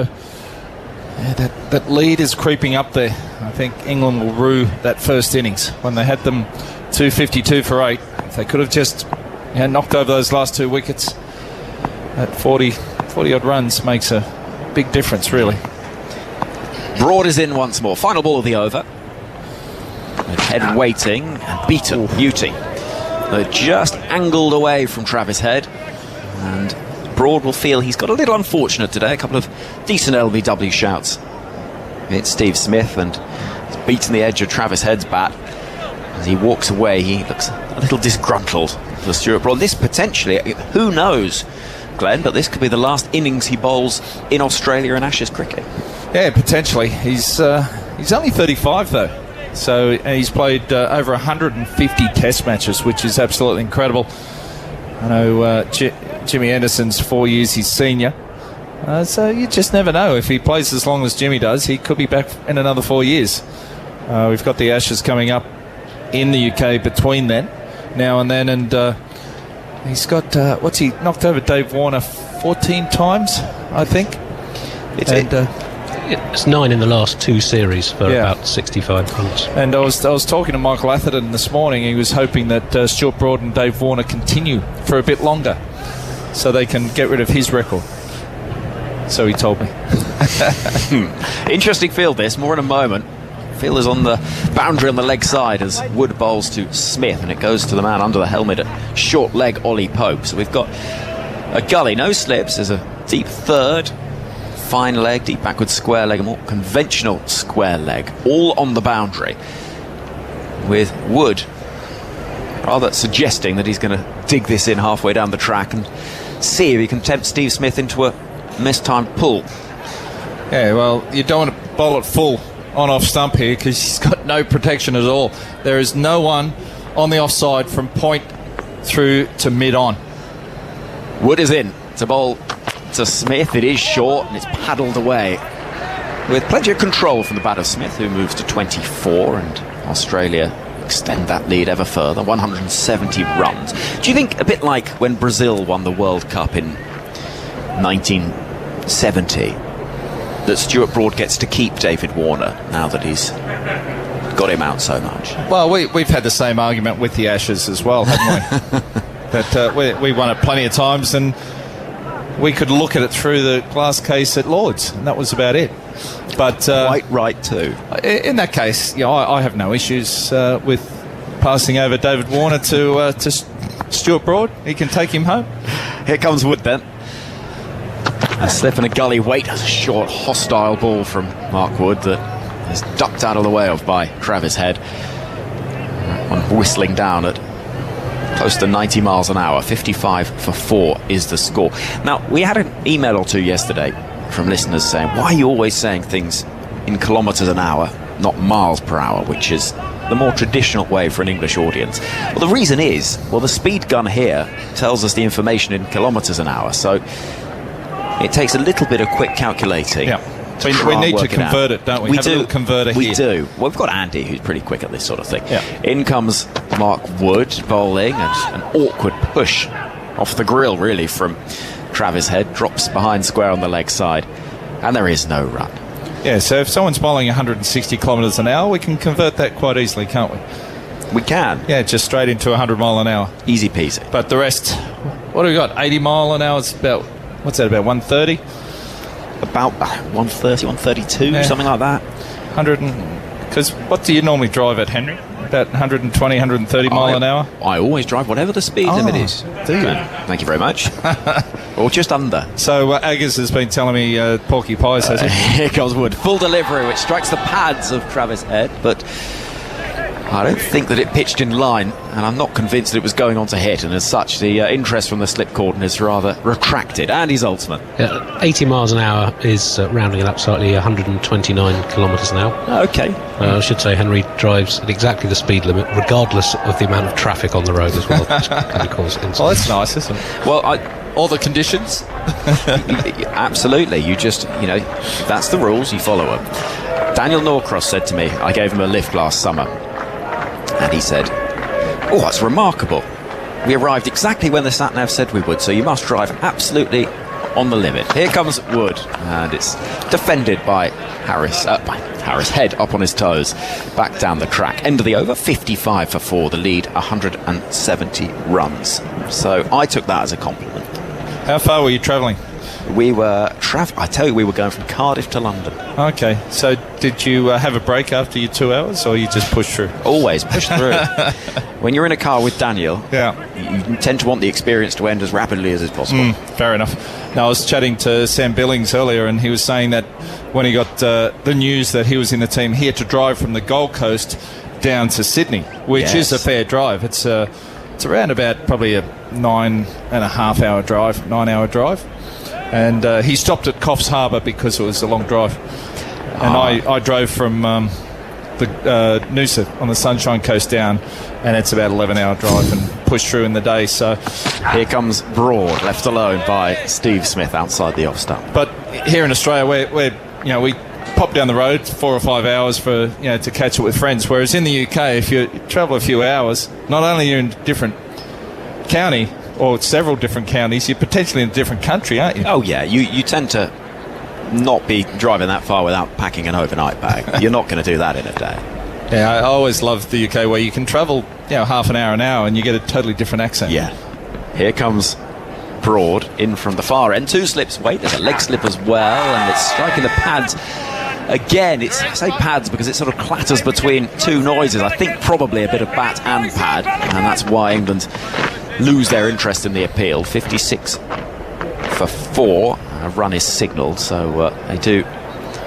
yeah, that lead is creeping up there. I think England will rue that first innings when they had them 252 for 8. If they could have just knocked over those last 2 wickets, at 40 odd runs makes a big difference, really. Broad is in once more. Final ball of the over. With Head waiting and beaten. Beauty. They're just angled away from Travis Head, and Broad will feel he's got a little unfortunate today. A couple of decent LBW shouts. It's Steve Smith, and he's beaten the edge of Travis Head's bat. As he walks away, he looks a little disgruntled for Stuart Broad. This potentially, who knows, Glenn, but this could be the last innings he bowls in Australia and Ashes cricket. Yeah, potentially. He's only 35 though, so he's played over 150 test matches, which is absolutely incredible. I know Jimmy Anderson's 4 years his senior, so you just never know. If he plays as long as Jimmy does, he could be back in another 4 years. We've got the Ashes coming up in the UK between now and then, and he's got what's he knocked over Dave Warner 14 times, I think. It's 9 in the last 2 series for about 65 runs. And I was talking to Michael Atherton this morning. He was hoping that Stuart Broad and Dave Warner continue for a bit longer. so they can get rid of his record. So he told me. Interesting field this, more in a moment. Field is on the boundary on the leg side as Wood bowls to Smith, and it goes to the man under the helmet at short leg Ollie Pope. So we've got a gully, no slips. There's a deep third, fine leg, deep backward square leg, a more conventional square leg, all on the boundary, with Wood rather suggesting that he's going to dig this in halfway down the track and see if he can tempt Steve Smith into a mistimed pull. Yeah, well, you don't want to bowl it full on off stump here because he's got no protection at all. There is no one on the offside from point through to mid on. Wood is in to bowl to Smith. It is short and it's paddled away with plenty of control from the bat of Smith, who moves to 24, and Australia extend that lead ever further, 170 runs. Do you think, a bit like when Brazil won the World Cup in 1970, that Stuart Broad gets to keep David Warner now that he's got him out so much? Well, we've had the same argument with the Ashes as well, haven't we? That we won it plenty of times, and we could look at it through the glass case at Lord's, and that was about it. But quite right too. In that case, I have no issues with passing over David Warner to Stuart Broad. He can take him home. Here comes Wood then. A slip and a gully wait as a short, hostile ball from Mark Wood that is ducked out of the way of by Travis Head. One whistling down at close to 90 miles an hour. 55 for 4 is the score. Now, we had an email or two yesterday from listeners saying, why are you always saying things in kilometres an hour, not miles per hour, which is the more traditional way for an English audience? Well, the reason is, the speed gun here tells us the information in kilometres an hour, so it takes a little bit of quick calculating. Yeah. We need to convert it, don't we? We have do. A little converter here. We do. Well, we've got Andy, who's pretty quick at this sort of thing. Yeah. In comes Mark Wood bowling, and an awkward push off the grill, really, from Travis Head. Drops behind square on the leg side, and there is no run. Yeah, so if someone's bowling 160 kilometres an hour, we can convert that quite easily, can't we? We can. Yeah, just straight into 100 mile an hour. Easy peasy. But the rest, what do we got? 80 mile an hour is about, what's that, about 130? About 130, 132, yeah. Something like that. 100, because what do you normally drive at, Henry? About 120, 130 mile an hour? I always drive whatever the speed limit is. Do you? Thank you very much. Or just under. So Aggers has been telling me Porky Pies, has he? Here comes Wood. Full delivery, which strikes the pads of Travis Head, but I don't think that it pitched in line, and I'm not convinced that it was going on to hit, and as such, the interest from the slip cordon is rather retracted. Andy's ultimate. 80 miles an hour is, rounding it up slightly, 129 kilometres an hour. Okay. I should say Henry drives at exactly the speed limit, regardless of the amount of traffic on the road as well, which can cause incidents. Well, that's nice, isn't it? Well, all the conditions? Absolutely. You just, that's the rules, you follow them. Daniel Norcross said to me, I gave him a lift last summer, and he said, oh, that's remarkable. We arrived exactly when the sat-nav said we would, so you must drive absolutely on the limit. Here comes Wood, and it's defended by Harris Head up on his toes, back down the track. End of the over, 55 for 4, the lead 170 runs. So I took that as a compliment. How far were you travelling? We were I tell you, we were going from Cardiff to London. Okay, so did you have a break after your 2 hours, or you just pushed through? Always push through. When you're in a car with Daniel, yeah, you tend to want the experience to end as rapidly as is possible. Fair enough. Now, I was chatting to Sam Billings earlier, and he was saying that when he got the news that he was in the team, he had to drive from the Gold Coast down to Sydney, which is a fair drive. It's around about probably a 9.5 hour drive, 9 hour drive. And he stopped at Coffs Harbour because it was a long drive. And I drove from the Noosa on the Sunshine Coast down, and it's about 11 hour drive and pushed through in the day. So here comes Broad, left alone by Steve Smith outside the off stump. But here in Australia, we pop down the road 4 or 5 hours for to catch it with friends. Whereas in the UK, if you travel a few hours, not only you're in a different county or several different counties, you're potentially in a different country, aren't you? Oh yeah, you tend to not be driving that far without packing an overnight bag. You're not going to do that in a day. Yeah, I always love the UK where you can travel half an hour and you get a totally different accent. Yeah. Here comes Broad in from the far end. 2 slips. Wait, there's a leg slip as well, and it's striking the pads. Again, I say pads because it sort of clatters between 2 noises. I think probably a bit of bat and pad, and that's why England lose their interest in the appeal. 56 for 4. A run is signalled, so they do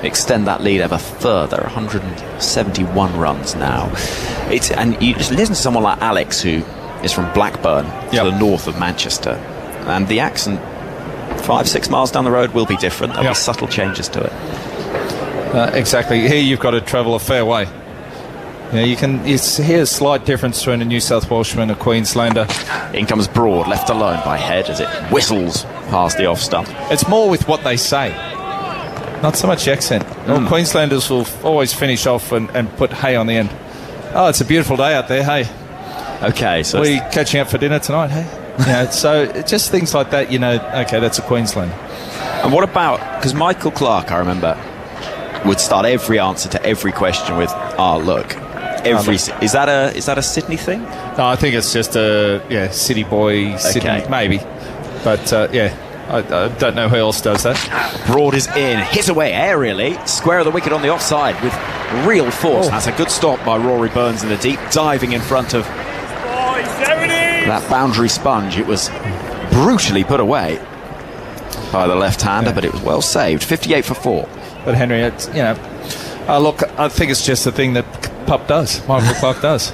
extend that lead ever further. 171 runs now. And you just listen to someone like Alex, who is from Blackburn, to the north of Manchester, and the accent 5-6 miles down the road will be different. There'll be subtle changes to it. Exactly. Here you've got to travel a fair way. You hear a slight difference between a New South Welshman and a Queenslander. In comes Broad, left alone by Head as it whistles past the off stump. It's more with what they say, not so much the accent. All Queenslanders will always finish off and put hey on the end. Oh, it's a beautiful day out there, hey. Okay, so... Are we catching up for dinner tonight, hey? So just things like that, okay, that's a Queenslander. And what about... Because Michael Clark, I remember, would start every answer to every question with, look. Is that a Sydney thing? No, I think it's just a city boy, Sydney, maybe. But I don't know who else does that. Broad is in, hit away aerially, square of the wicket on the offside with real force. That's a good stop by Rory Burns in the deep, diving in front of that boundary sponge. It was brutally put away by the left-hander, but it was well saved. 58 for 4. But Henry, it's, look, I think it's just a thing that Pup does. Michael Clark does.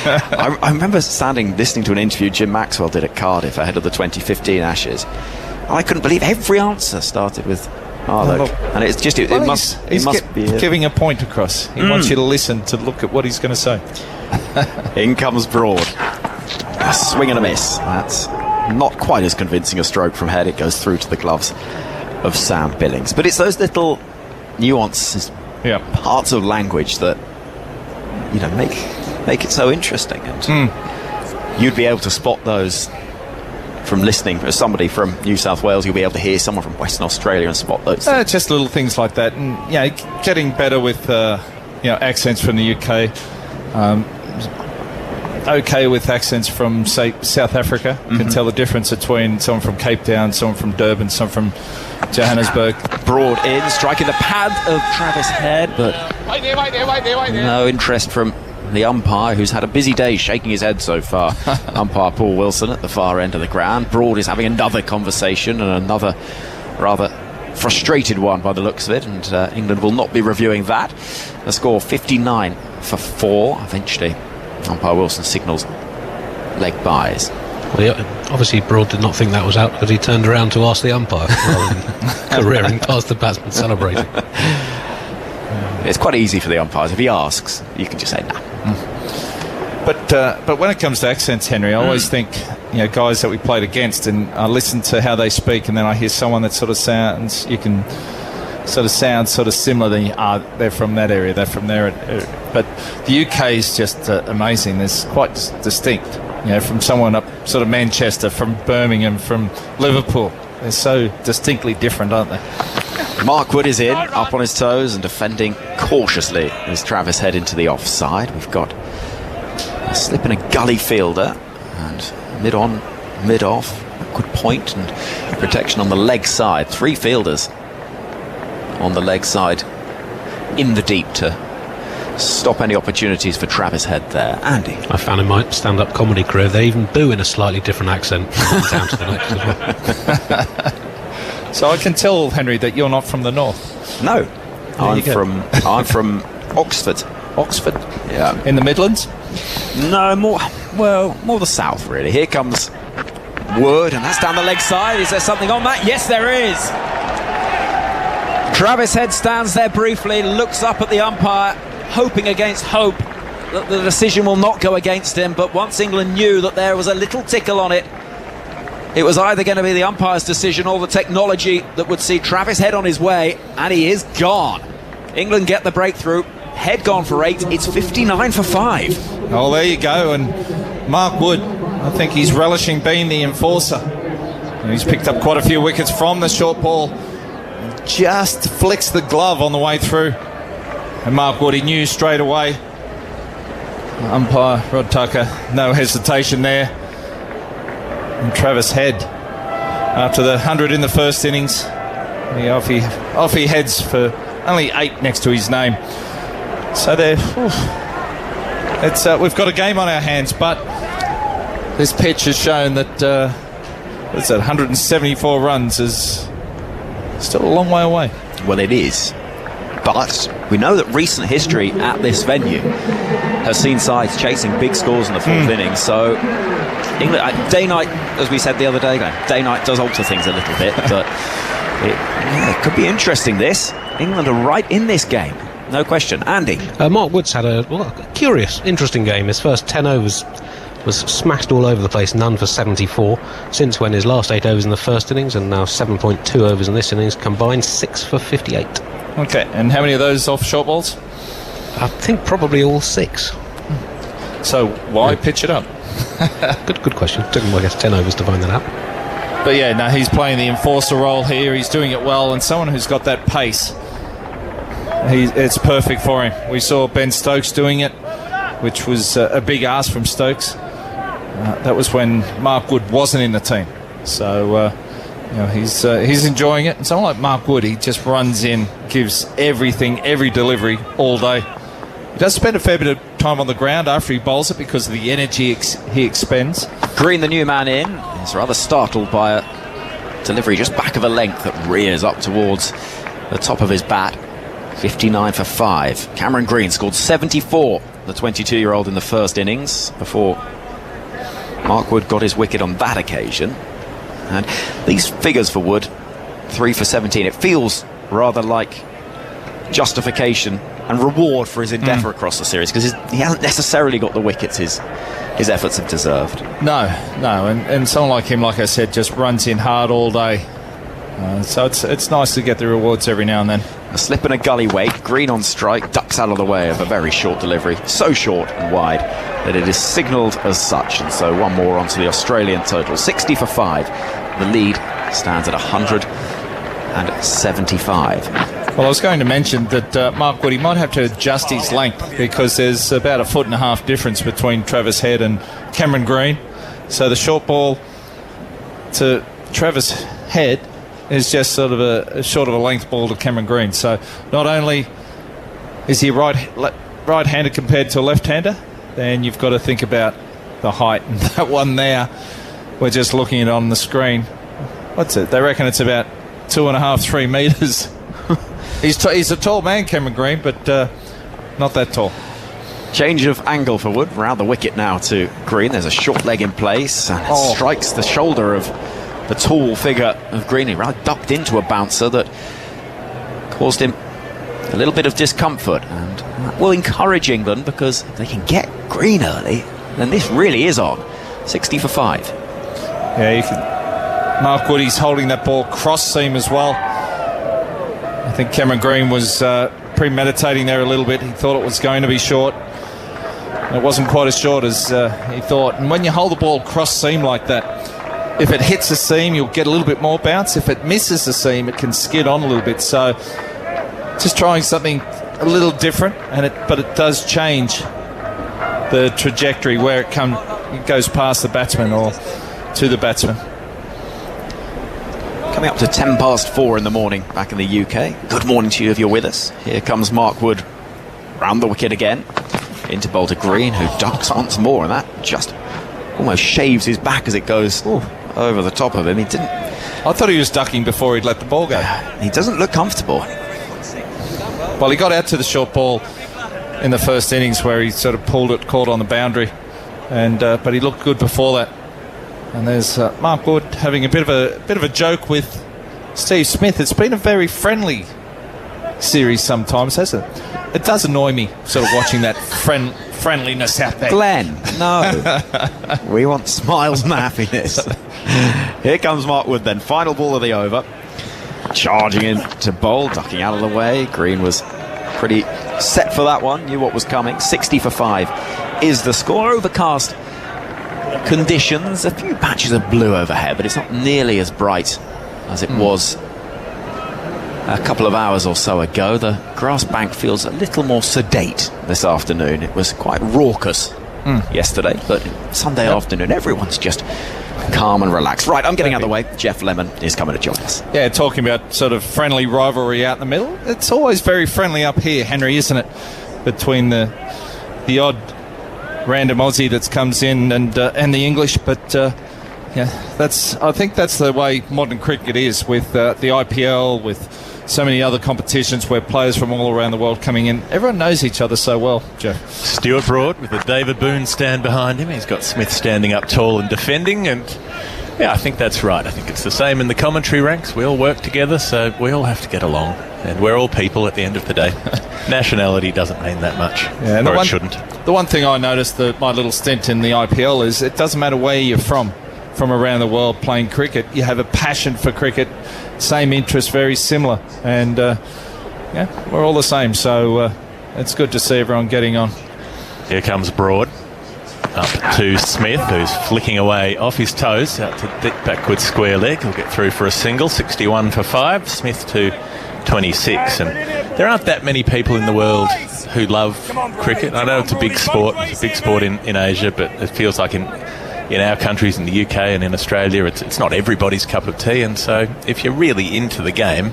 I remember listening to an interview Jim Maxwell did at Cardiff ahead of the 2015 Ashes. I couldn't believe every answer started with look. And it's just, it must be giving a point across. He wants you to listen to look at what he's going to say. In comes Broad. A swing and a miss. That's not quite as convincing a stroke from Head. It goes through to the gloves of Sam Billings. But it's those little nuances, parts of language that make it so interesting, and you'd be able to spot those from listening. As somebody from New South Wales, you'll be able to hear someone from Western Australia and spot those just little things like that, and getting better with accents from the UK. Okay with accents from, say, South Africa. Can tell the difference between someone from Cape Town, someone from Durban, someone from Johannesburg. Broad in, striking the pad of Travis Head, but no interest from the umpire, who's had a busy day shaking his head so far. Umpire Paul Wilson at the far end of the ground. Broad is having another conversation, and another rather frustrated one by the looks of it, and England will not be reviewing that. The score 59 for 4. Eventually umpire Wilson signals leg byes. Well, obviously Broad did not think that was out because he turned around to ask the umpire rather than careering past the batsman celebrating. It's quite easy for the umpires. If he asks, you can just say nah. But when it comes to accents, Henry, I always think guys that we played against, and I listen to how they speak, and then I hear someone that sort of sounds, you can sort of sound sort of similar. They're from that area, they're from there. But the UK is just amazing. There's quite distinct. From someone up sort of Manchester, from Birmingham, from Liverpool. They're so distinctly different, aren't they? Mark Wood is in, up on his toes and defending cautiously as Travis Head into the offside. We've got a slip and a gully fielder, and mid-on, mid-off, good point, and protection on the leg side. 3 fielders on the leg side in the deep to stop any opportunities for Travis Head there. Andy? I found in my stand-up comedy career they even boo in a slightly different accent down to the next as well. So I can tell, Henry, that you're not from the north. No, I'm from Oxford. Oxford? Yeah. In the Midlands? No, more the south, really. Here comes Wood, and that's down the leg side. Is there something on that? Yes, there is. Travis Head stands there briefly, looks up at the umpire, hoping against hope that the decision will not go against him. But once England knew that there was a little tickle on it, it was either going to be the umpire's decision or the technology that would see Travis Head on his way, and he is gone. England get the breakthrough. Head gone for 8. It's 59 for 5. Oh, there you go. And Mark Wood, I think he's relishing being the enforcer. And he's picked up quite a few wickets from the short ball. Just flicks the glove on the way through. And Mark Wood, he knew straight away. Umpire Rod Tucker, no hesitation there. And Travis Head after the 100 in the first innings. Off he heads for only 8 next to his name. So we've got a game on our hands, but this pitch has shown that 174 runs is still a long way away. Well, it is. But we know that recent history at this venue has seen sides chasing big scores in the fourth inning. So, England, day-night, as we said the other day, day-night does alter things a little bit. But it could be interesting, this. England are right in this game. No question. Andy? Mark Wood's had a curious, interesting game. His first 10 overs was smashed all over the place, none for 74. Since when his last 8 overs in the first innings, and now 7.2 overs in this innings, combined 6 for 58. Okay, and how many of those off short balls? I think probably all 6. So why pitch it up? Good question. Took him, I guess, 10 overs to find that out. But yeah, no, he's playing the enforcer role here. He's doing it well, and someone who's got that pace, it's perfect for him. We saw Ben Stokes doing it, which was a big ask from Stokes. That was when Mark Wood wasn't in the team. So he's enjoying it. And someone like Mark Wood, he just runs in, gives everything, every delivery all day. He does spend a fair bit of time on the ground after he bowls it because of the energy he expends. Green, the new man in, is rather startled by a delivery just back of a length that rears up towards the top of his bat. 59 for 5. Cameron Green scored 74, the 22-year-old, in the first innings before Mark Wood got his wicket on that occasion. And these figures for Wood, 3 for 17, it feels rather like justification and reward for his endeavour across the series, because he hasn't necessarily got the wickets his efforts have deserved. No, and someone like him, like I said, just runs in hard all day. So it's nice to get the rewards every now and then. A slip and a gully wake, Green on strike, ducks out of the way of a very short delivery, so short and wide that it is signalled as such. And so one more onto the Australian total, 60 for 5. The lead stands at 175. Well, I was going to mention that Mark Wood, he might have to adjust his length because there's about a 1.5 foot difference between Travis Head and Cameron Green. So the short ball to Travis Head is just sort of a short of a length ball to Cameron Green. So not only is he right-handed compared to a left-hander, then you've got to think about the height. And that one there, we're just looking at it on the screen. What's it? They reckon it's about 2.5, 3 metres. He's a tall man, Cameron Green, but not that tall. Change of angle for Wood, round the wicket now to Green. There's a short leg in place, and it strikes the shoulder of the tall figure of Green. He rather ducked into a bouncer that caused him a little bit of discomfort, and that will encourage England, because if they can get Green early, then this really is on. 60 for 5. Yeah, you can. Mark Wood, he's holding that ball cross seam as well. I think Cameron Green was premeditating there a little bit. He thought it was going to be short. It wasn't quite as short as he thought. And when you hold the ball cross seam like that, if it hits the seam, you'll get a little bit more bounce. If it misses the seam, it can skid on a little bit. So just trying something a little different, but it does change the trajectory where it goes past the batsman or to the batsman. Coming up to 10 past 4 in the morning back in the UK. Good morning to you if you're with us. Here comes Mark Wood round the wicket again. Into bowl to Green, who ducks once more, and that just almost shaves his back as it goes over the top of him. I thought he was ducking before he'd let the ball go. He doesn't look comfortable. Well, he got out to the short ball in the first innings where he sort of pulled it, caught on the boundary, and but he looked good before that. And there's Mark Wood having a bit of a joke with Steve Smith. It's been a very friendly series sometimes, hasn't it? It does annoy me sort of watching that friendliness out there. Glenn, no. We want smiles and happiness. Here comes Mark Wood then. Final ball of the over. Charging in to bowl, ducking out of the way. Green was pretty set for that one, knew what was coming. 60 for 5 is the score. Overcast conditions, a few patches of blue overhead, but it's not nearly as bright as it was a couple of hours or so ago. The grass bank feels a little more sedate this afternoon. It was quite raucous yesterday, but Sunday afternoon everyone's just calm and relaxed. Right, I'm getting out of the way. Jeff Lemon is coming to join us. Yeah, talking about sort of friendly rivalry out in the middle. It's always very friendly up here, Henry, isn't it? Between the odd random Aussie that comes in and the English, but I think that's the way modern cricket is with the IPL, with so many other competitions where players from all around the world coming in. Everyone knows each other so well, Jeff. Stuart Broad with the David Boone stand behind him. He's got Smith standing up tall and defending, and I think that's right. I think it's the same in the commentary ranks. We all work together, so we all have to get along, and we're all people at the end of the day. Nationality doesn't mean that much, or it shouldn't. The one thing I noticed my little stint in the IPL is it doesn't matter where you're from around the world playing cricket. You have a passion for cricket, same interest, very similar, and we're all the same, so it's good to see everyone getting on. Here comes Broad up to Smith, who's flicking away off his toes out to deep backward square leg. He'll get through for a single. 61 for 5, Smith to 26, and there aren't that many people in the world who love cricket. I know it's a big sport. It's a big sport in Asia, but it feels like in our countries, in the UK and in Australia, it's not everybody's cup of tea. And so if you're really into the game,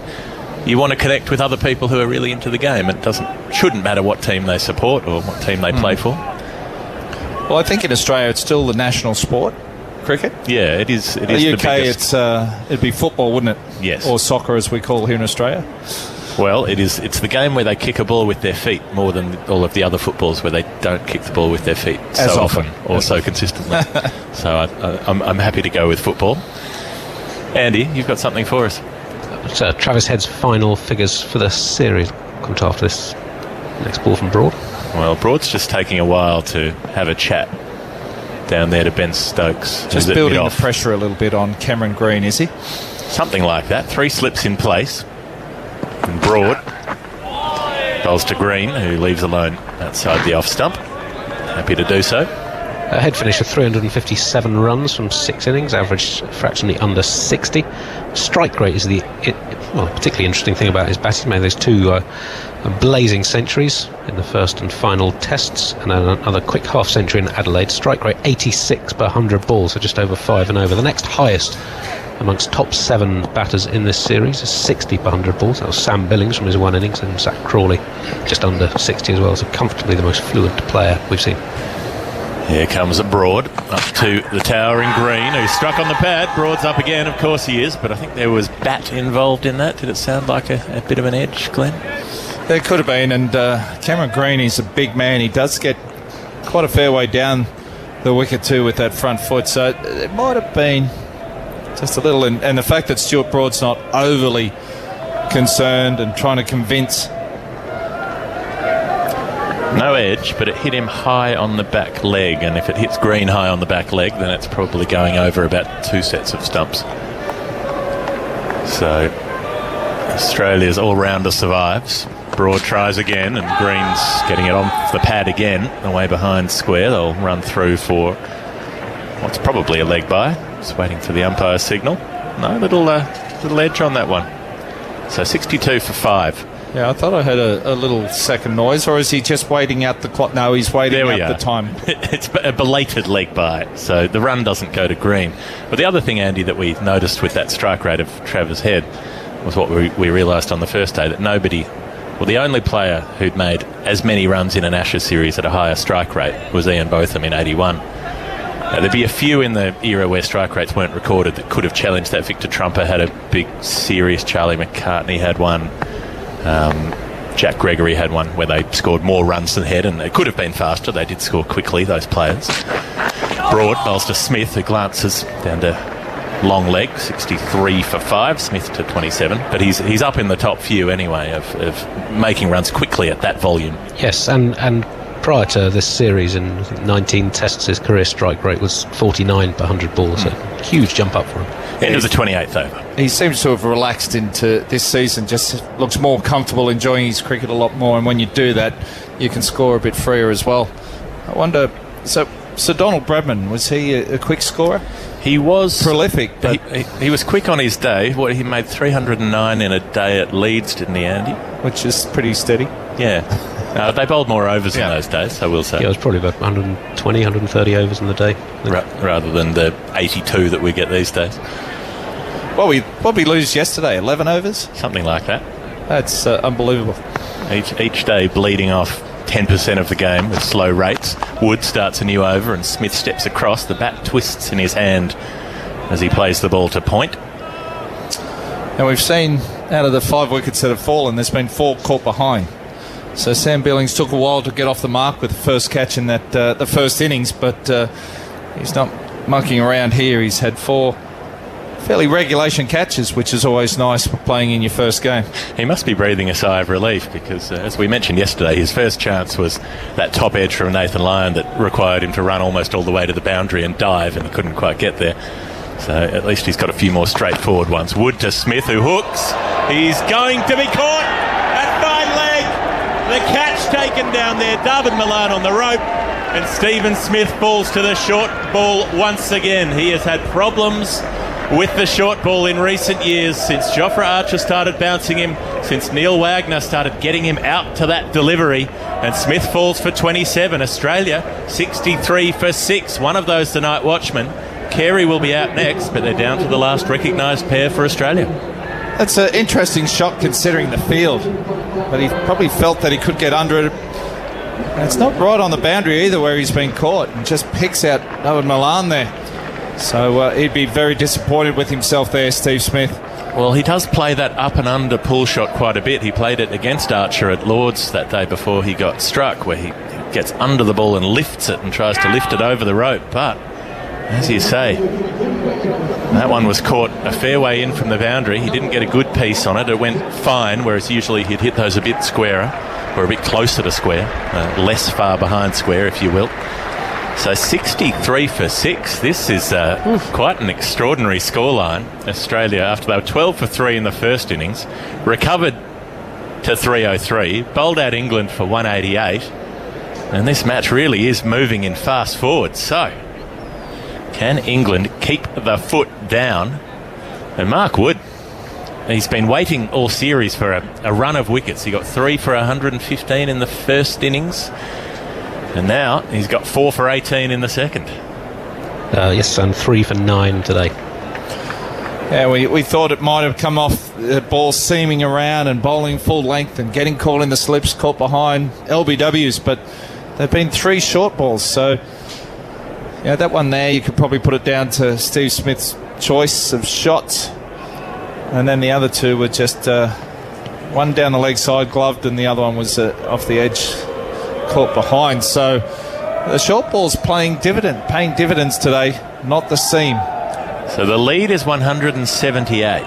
you want to connect with other people who are really into the game. It shouldn't matter what team they support or what team they play for. Well, I think in Australia it's still the national sport, cricket. Yeah, it is. It in is the UK, biggest. it'd be football, wouldn't it? Yes. Or soccer, as we call here in Australia. Well, it's the game where they kick a ball with their feet more than all of the other footballs where they don't kick the ball with their feet so often or so consistently. So I'm happy to go with football. Andy, you've got something for us. Travis Head's final figures for the series. Come to after this next ball from Broad. Well, Broad's just taking a while to have a chat down there to Ben Stokes. Just building the pressure a little bit on Cameron Green, is he? Something like that. 3 slips in place. And Broad bowls to Green, who leaves alone outside the off stump. Happy to do so. Head finished with 357 runs from 6 innings, averaged fractionally under 60. Strike rate is the particularly interesting thing about his batting. He made those 2 blazing centuries in the first and final tests, and another quick half century in Adelaide. Strike rate 86 per 100 balls, so just over 5 and over. The next highest amongst top 7 batters in this series is 60 per 100 balls. That was Sam Billings from his 1 innings, and Zach Crawley just under 60 as well. So comfortably the most fluent player we've seen. Here comes Broad up to the towering Green, who's struck on the pad. Broad's up again, of course he is, but I think there was bat involved in that. Did it sound like a bit of an edge, Glenn? There could have been, and Cameron Green is a big man. He does get quite a fair way down the wicket too with that front foot, so it might have been just a little, and the fact that Stuart Broad's not overly concerned and trying to convince. No edge, but it hit him high on the back leg, and if it hits Green high on the back leg, then it's probably going over about 2 sets of stumps. So Australia's all-rounder survives. Broad tries again, and Green's getting it off the pad again, away behind square. They'll run through for what's probably a leg by. Just waiting for the umpire's signal. No, little edge on that one. So 62 for 5. Yeah, I thought I heard a little second noise, or is he just waiting out the clock? No, he's waiting out the time. It's a belated leg by, so the run doesn't go to Green. But the other thing, Andy, that we noticed with that strike rate of Travis Head was what we realised on the first day, that the only player who'd made as many runs in an Ashes series at a higher strike rate was Ian Botham in 81. There'd be a few in the era where strike rates weren't recorded that could have challenged that. Victor Trumper had a big series, Charlie McCartney had one, Jack Gregory had one where they scored more runs than Head, and it could have been faster. They did score quickly, those players. Broad bowls to Smith, who glances down to long leg, 63 for 5, Smith to 27, but he's up in the top few anyway of making runs quickly at that volume. Yes, and prior to this series, in I think 19 tests, his career strike rate was 49 per 100 balls. A huge jump up for him. End of the 28th over. He seems to have relaxed into this season, just looks more comfortable, enjoying his cricket a lot more, and when you do that, you can score a bit freer as well. I wonder, so Donald Bradman, was he a quick scorer? He was prolific, but he was quick on his day. He made 309 in a day at Leeds, didn't he, Andy? Which is pretty steady. Yeah. They bowled more overs in those days, I will say. Yeah, it was probably about 120, 130 overs in the day. Rather than the 82 that we get these days. What we lose yesterday, 11 overs? Something like that. That's unbelievable. Each day bleeding off 10% of the game with slow rates. Wood starts a new over and Smith steps across. The bat twists in his hand as he plays the ball to point. And we've seen out of the 5 wickets that have fallen, there's been 4 caught behind. So Sam Billings took a while to get off the mark with the first catch in that the first innings, but he's not mucking around here. He's had 4 fairly regulation catches, which is always nice playing in your first game. He must be breathing a sigh of relief because, as we mentioned yesterday, his first chance was that top edge from Nathan Lyon that required him to run almost all the way to the boundary and dive, and he couldn't quite get there. So at least he's got a few more straightforward ones. Wood to Smith, who hooks. He's going to be caught at fine leg. The catch taken down there. David Milan on the rope. And Stephen Smith falls to the short ball once again. He has had problems with the short ball in recent years, since Jofra Archer started bouncing him, since Neil Wagner started getting him out to that delivery, and Smith falls for 27. Australia 63 for 6. One of those the night watchman. Carey will be out next, but they're down to the last recognised pair for Australia. That's an interesting shot considering the field, but he probably felt that he could get under it. And it's not right on the boundary either where he's been caught, and just picks out David Milan there. So he'd be very disappointed with himself there, Steve Smith. Well, he does play that up and under pull shot quite a bit. He played it against Archer at Lord's that day before he got struck, where he gets under the ball and lifts it and tries to lift it over the rope. But, as you say, that one was caught a fair way in from the boundary. He didn't get a good piece on it. It went fine, whereas usually he'd hit those a bit squarer, or a bit closer to square, less far behind square, if you will. So 63 for 6. This is quite an extraordinary scoreline. Australia, after they were 12 for 3 in the first innings, recovered to 303, bowled out England for 188, and this match really is moving in fast forward. So, can England keep the foot down? And Mark Wood, he's been waiting all series for a run of wickets. He got 3 for 115 in the first innings. And now he's got 4 for 18 in the second. Yes, and 3 for 9 today. Yeah, we thought it might have come off the ball seaming around and bowling full length and getting caught in the slips, caught behind LBWs, but they've been 3 short balls. So, yeah, that one there, you could probably put it down to Steve Smith's choice of shots. And then the other 2 were just one down the leg side, gloved, and the other one was off the edge, caught behind. So the short ball's paying dividends today, not the seam. So the lead is 178.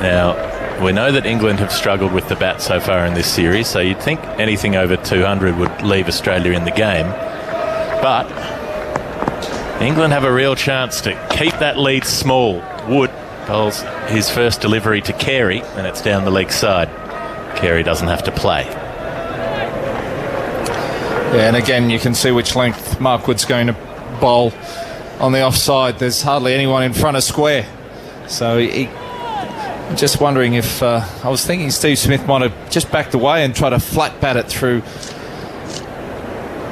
Now, we know that England have struggled with the bat so far in this series, so you'd think anything over 200 would leave Australia in the game. But England have a real chance to keep that lead small. Wood bowls his first delivery to Carey, and it's down the leg side. Carey doesn't have to play. Yeah, and again, you can see which length Mark Wood's going to bowl on the offside. There's hardly anyone in front of square. So I'm just wondering if... I was thinking Steve Smith might have just backed away and tried to flat bat it through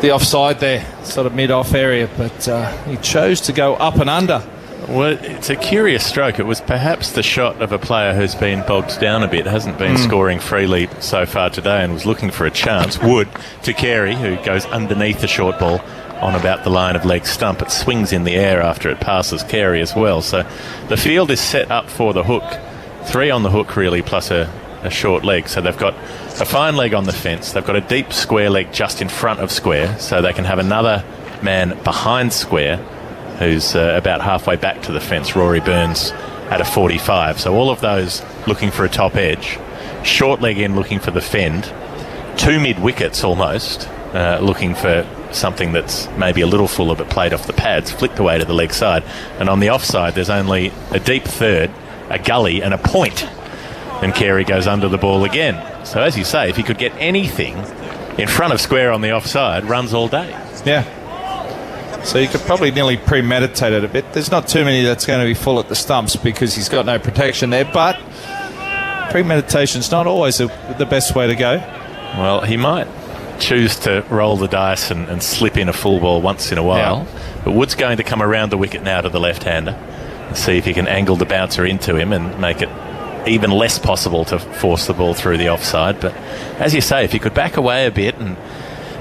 the offside there, sort of mid-off area, but he chose to go up and under. Well, it's a curious stroke. It was perhaps the shot of a player who's been bogged down a bit, hasn't been scoring freely so far today, and was looking for a chance. Wood to Carey, who goes underneath the short ball on about the line of leg stump. It swings in the air after it passes Carey as well. So the field is set up for the hook. 3 on the hook, really, plus a short leg. So they've got a fine leg on the fence. They've got a deep square leg just in front of square, so they can have another man behind square who's about halfway back to the fence. Rory Burns at a 45. So all of those looking for a top edge. Short leg in looking for the fend. 2 mid-wickets almost, looking for something that's maybe a little fuller but played off the pads, flicked away to the leg side. And on the offside, there's only a deep third, a gully and a point. And Carey goes under the ball again. So as you say, if he could get anything in front of square on the offside, runs all day. Yeah. So you could probably nearly premeditate it a bit. There's not too many that's going to be full at the stumps because he's got no protection there, but premeditation's not always the best way to go. Well, he might choose to roll the dice and slip in a full ball once in a while. Yeah. But Wood's going to come around the wicket now to the left-hander and see if he can angle the bouncer into him and make it even less possible to force the ball through the offside. But as you say, if he could back away a bit, and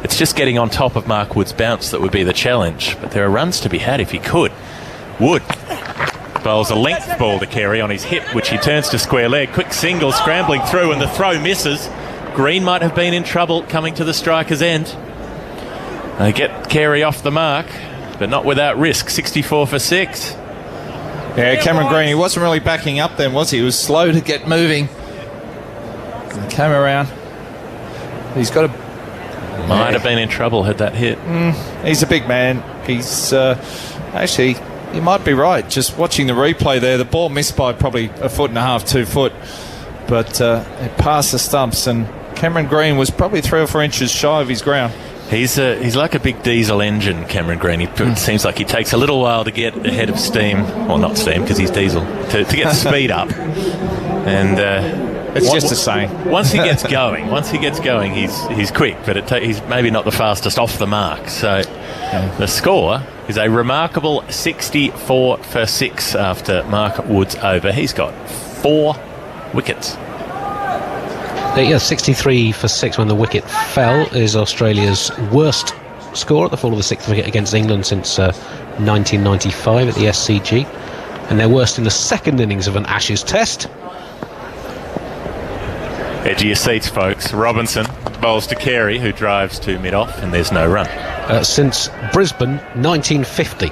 it's just getting on top of Mark Wood's bounce that would be the challenge. But there are runs to be had if he could. Wood bowls a length ball to Carey on his hip, which he turns to square leg. Quick single, scrambling through, and the throw misses. Green might have been in trouble coming to the striker's end. They get Carey off the mark, but not without risk. 64 for 6. Yeah, Cameron Green, he wasn't really backing up then, was he? He was slow to get moving. He came around. He's got a... Might have been in trouble had that hit. He's a big man. He's... actually, you might be right. Just watching the replay there, the ball missed by probably 1.5 foot, 2 foot. But it passed the stumps, and Cameron Green was probably 3 or 4 inches shy of his ground. He's like a big diesel engine, Cameron Green. It seems like he takes a little while to get ahead of steam. Well, not steam, because he's diesel. To get speed up. And it's just the same. Once he gets going, he's quick, but he's maybe not the fastest off the mark. So the score is a remarkable 64 for 6 after Mark Wood's over. He's got 4 wickets. 63 for 6 when the wicket fell is Australia's worst score at the fall of the 6th wicket against England since 1995 at the SCG, and they're worst in the second innings of an Ashes test. Edge of your seats, folks. Robinson bowls to Carey, who drives to mid-off, and there's no run. Since Brisbane 1950,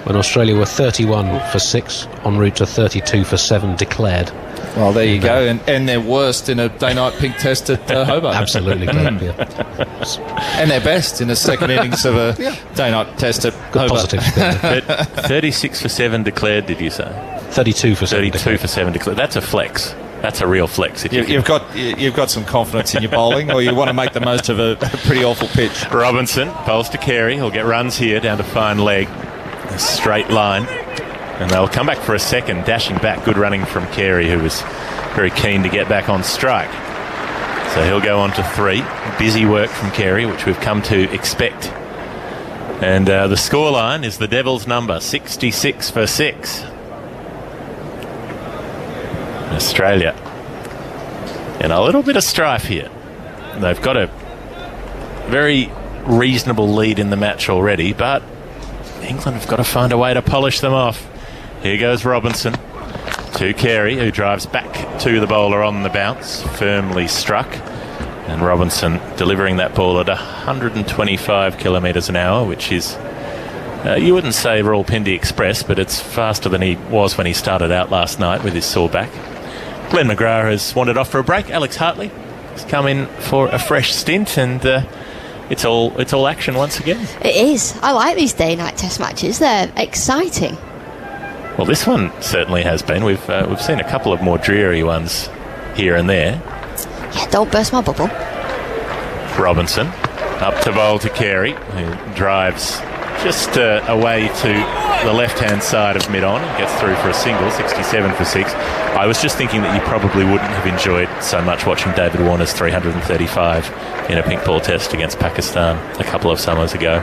when Australia were 31 for 6 en route to 32 for 7 declared. Well, there you go, and they're worst in a day-night pink test at Hobart. Absolutely. And they're best in the second innings of a day-night test at Hobart. Positive. 36 for 7 declared, did you say? 32 for 7 32 for 7 declared. That's a flex. That's a real flex. You've got some confidence in your bowling, or you want to make the most of a pretty awful pitch. Robinson bowls to Carey. He'll get runs here down to fine leg. A straight line. And they'll come back for a second, dashing back. Good running from Carey, who was very keen to get back on strike. So he'll go on to 3. Busy work from Carey, which we've come to expect. And the scoreline is the Devil's number, 66 for 6. Australia in a little bit of strife here. They've got a very reasonable lead in the match already, but England have got to find a way to polish them off. Here goes Robinson to Carey, who drives back to the bowler on the bounce, firmly struck. And Robinson delivering that ball at 125 kilometres an hour, which is, you wouldn't say Rawalpindi Express, but it's faster than he was when he started out last night with his sore back. Glenn McGrath has wandered off for a break. Alex Hartley has come in for a fresh stint, and it's all action once again. It is. I like these day-night test matches. They're exciting. Well, this one certainly has been. We've seen a couple of more dreary ones here and there. Yeah, don't burst my bubble. Robinson up to bowl to Carey, who drives just away to the left-hand side of mid-on and gets through for a single, 67 for 6. I was just thinking that you probably wouldn't have enjoyed so much watching David Warner's 335 in a pink ball test against Pakistan a couple of summers ago.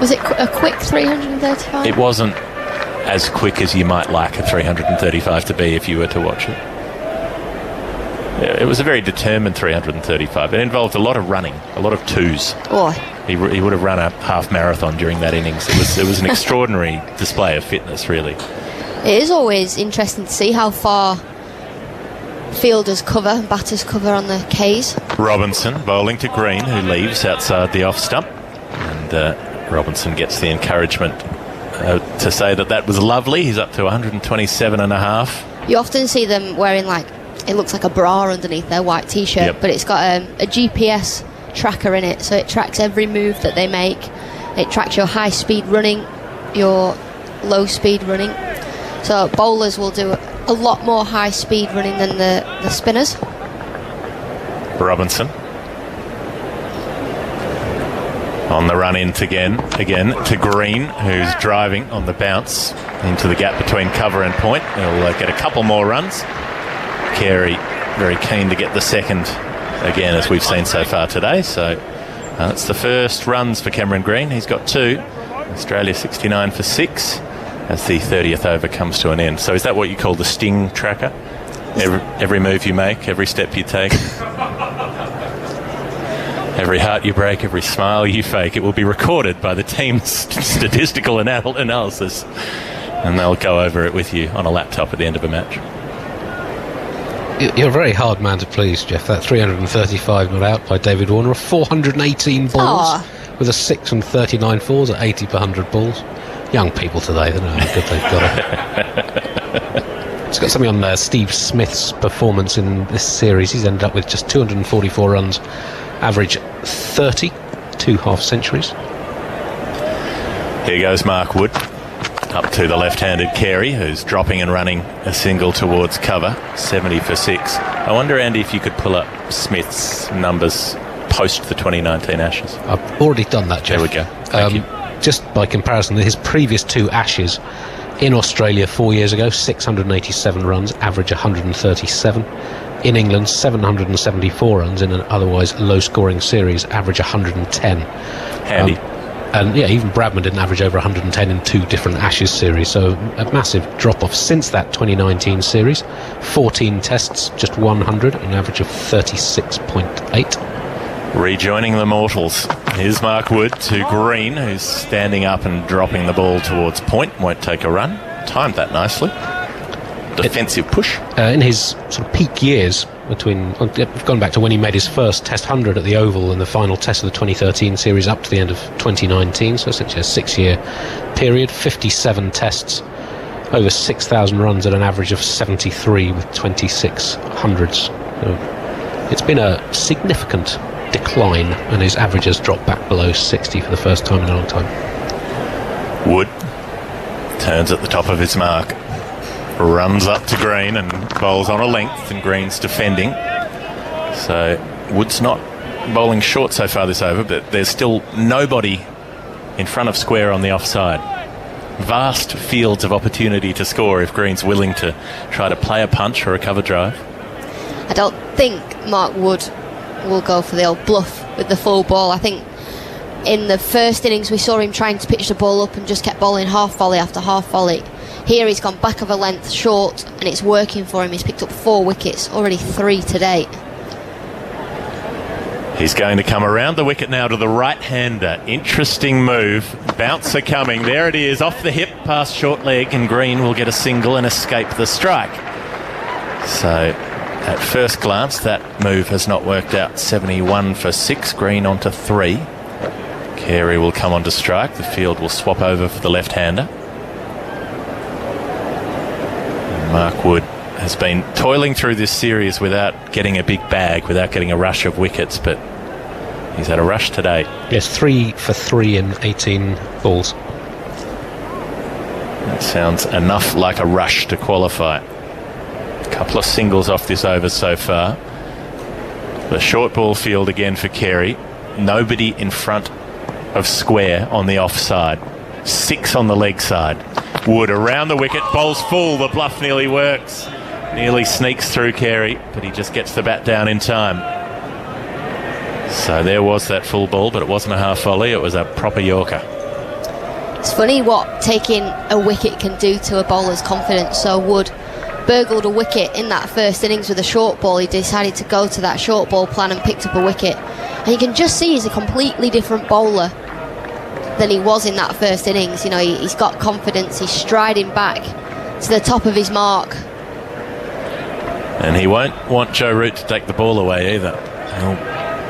Was it a quick 335? It wasn't as quick as you might like a 335 to be if you were to watch it. It was a very determined 335. It involved a lot of running, a lot of twos. Oh. He would have run a half marathon during that innings. It was an extraordinary display of fitness, really. It is always interesting to see how far fielders cover, batters cover on the Ks. Robinson bowling to Green, who leaves outside the off stump. And Robinson gets the encouragement to say that was lovely. He's up to 127.5. You often see them wearing, like, it looks like a bra underneath their white t-shirt, but it's got a GPS tracker in it, so it tracks every move that they make. It tracks your high speed running, your low speed running. So bowlers will do a lot more high speed running than the spinners. Robinson on the run in again to Green, who's driving on the bounce into the gap between cover and point. He'll get a couple more runs. Carey very keen to get the second again, as we've seen so far today. So it's the first runs for Cameron Green. He's got 2. Australia 69 for 6 as the 30th over comes to an end. So is that what you call the sting tracker? Every move you make, every step you take, every heart you break, every smile you fake, it will be recorded by the team's statistical analysis, and they'll go over it with you on a laptop at the end of a match. You're a very hard man to please, Jeff. That 335 not out by David Warner, 418 balls with a 6 and 39 fours at 80 per 100 balls. Young people today, they don't know how good they've got it. It's got something on Steve Smith's performance in this series. He's ended up with just 244 runs, average 30, 2 half-centuries. Here goes Mark Wood. Up to the left-handed Carey, who's dropping and running a single towards cover, 70 for 6. I wonder, Andy, if you could pull up Smith's numbers post the 2019 Ashes. I've already done that, Jeff. There we go. Thank you. Just by comparison, his previous 2 Ashes in Australia 4 years ago, 687 runs, average 137. In England, 774 runs in an otherwise low-scoring series, average 110. Handy. And yeah, even Bradman didn't average over 110 in 2 different Ashes series, so a massive drop-off since that 2019 series. 14 tests, just 100, an average of 36.8. Rejoining the mortals. Here's Mark Wood to Green, who's standing up and dropping the ball towards point. Won't take a run. Timed that nicely. Defensive push. In his sort of peak years, we've gone back to when he made his first Test 100 at the Oval and the final Test of the 2013 series up to the end of 2019, so essentially a 6-year period, 57 tests, over 6,000 runs at an average of 73 with 26 hundreds. So it's been a significant decline, and his average has dropped back below 60 for the first time in a long time. Wood turns at the top of his mark, runs up to Green and bowls on a length, and Green's defending. So Wood's not bowling short so far this over, but there's still nobody in front of square on the offside. Vast fields of opportunity to score if Green's willing to try to play a punch or a cover drive. I don't think Mark Wood will go for the old bluff with the full ball. I think in the first innings we saw him trying to pitch the ball up and just kept bowling half volley after half volley. Here he's gone back of a length short and it's working for him. He's picked up 4 wickets, already 3 to date. He's going to come around the wicket now to the right-hander. Interesting move. Bouncer coming. There it is, off the hip, past short leg, and Green will get a single and escape the strike. So at first glance, that move has not worked out. 71 for 6, Green onto 3. Carey will come on to strike. The field will swap over for the left-hander. Mark Wood has been toiling through this series without getting a big bag, without getting a rush of wickets, but he's had a rush today. Yes, 3 for 3 in 18 balls. That sounds enough like a rush to qualify. A couple of singles off this over so far. The short ball field again for Carey. Nobody in front of square on the offside. 6 on the leg side. Wood around the wicket, bowls full, the bluff nearly works. Nearly sneaks through Carey, but he just gets the bat down in time. So there was that full ball, but it wasn't a half volley, it was a proper Yorker. It's funny what taking a wicket can do to a bowler's confidence. So Wood burgled a wicket in that first innings with a short ball. He decided to go to that short ball plan and picked up a wicket. And you can just see he's a completely different bowler than he was in that first innings. You know, he's got confidence, he's striding back to the top of his mark. And he won't want Joe Root to take the ball away either. He'll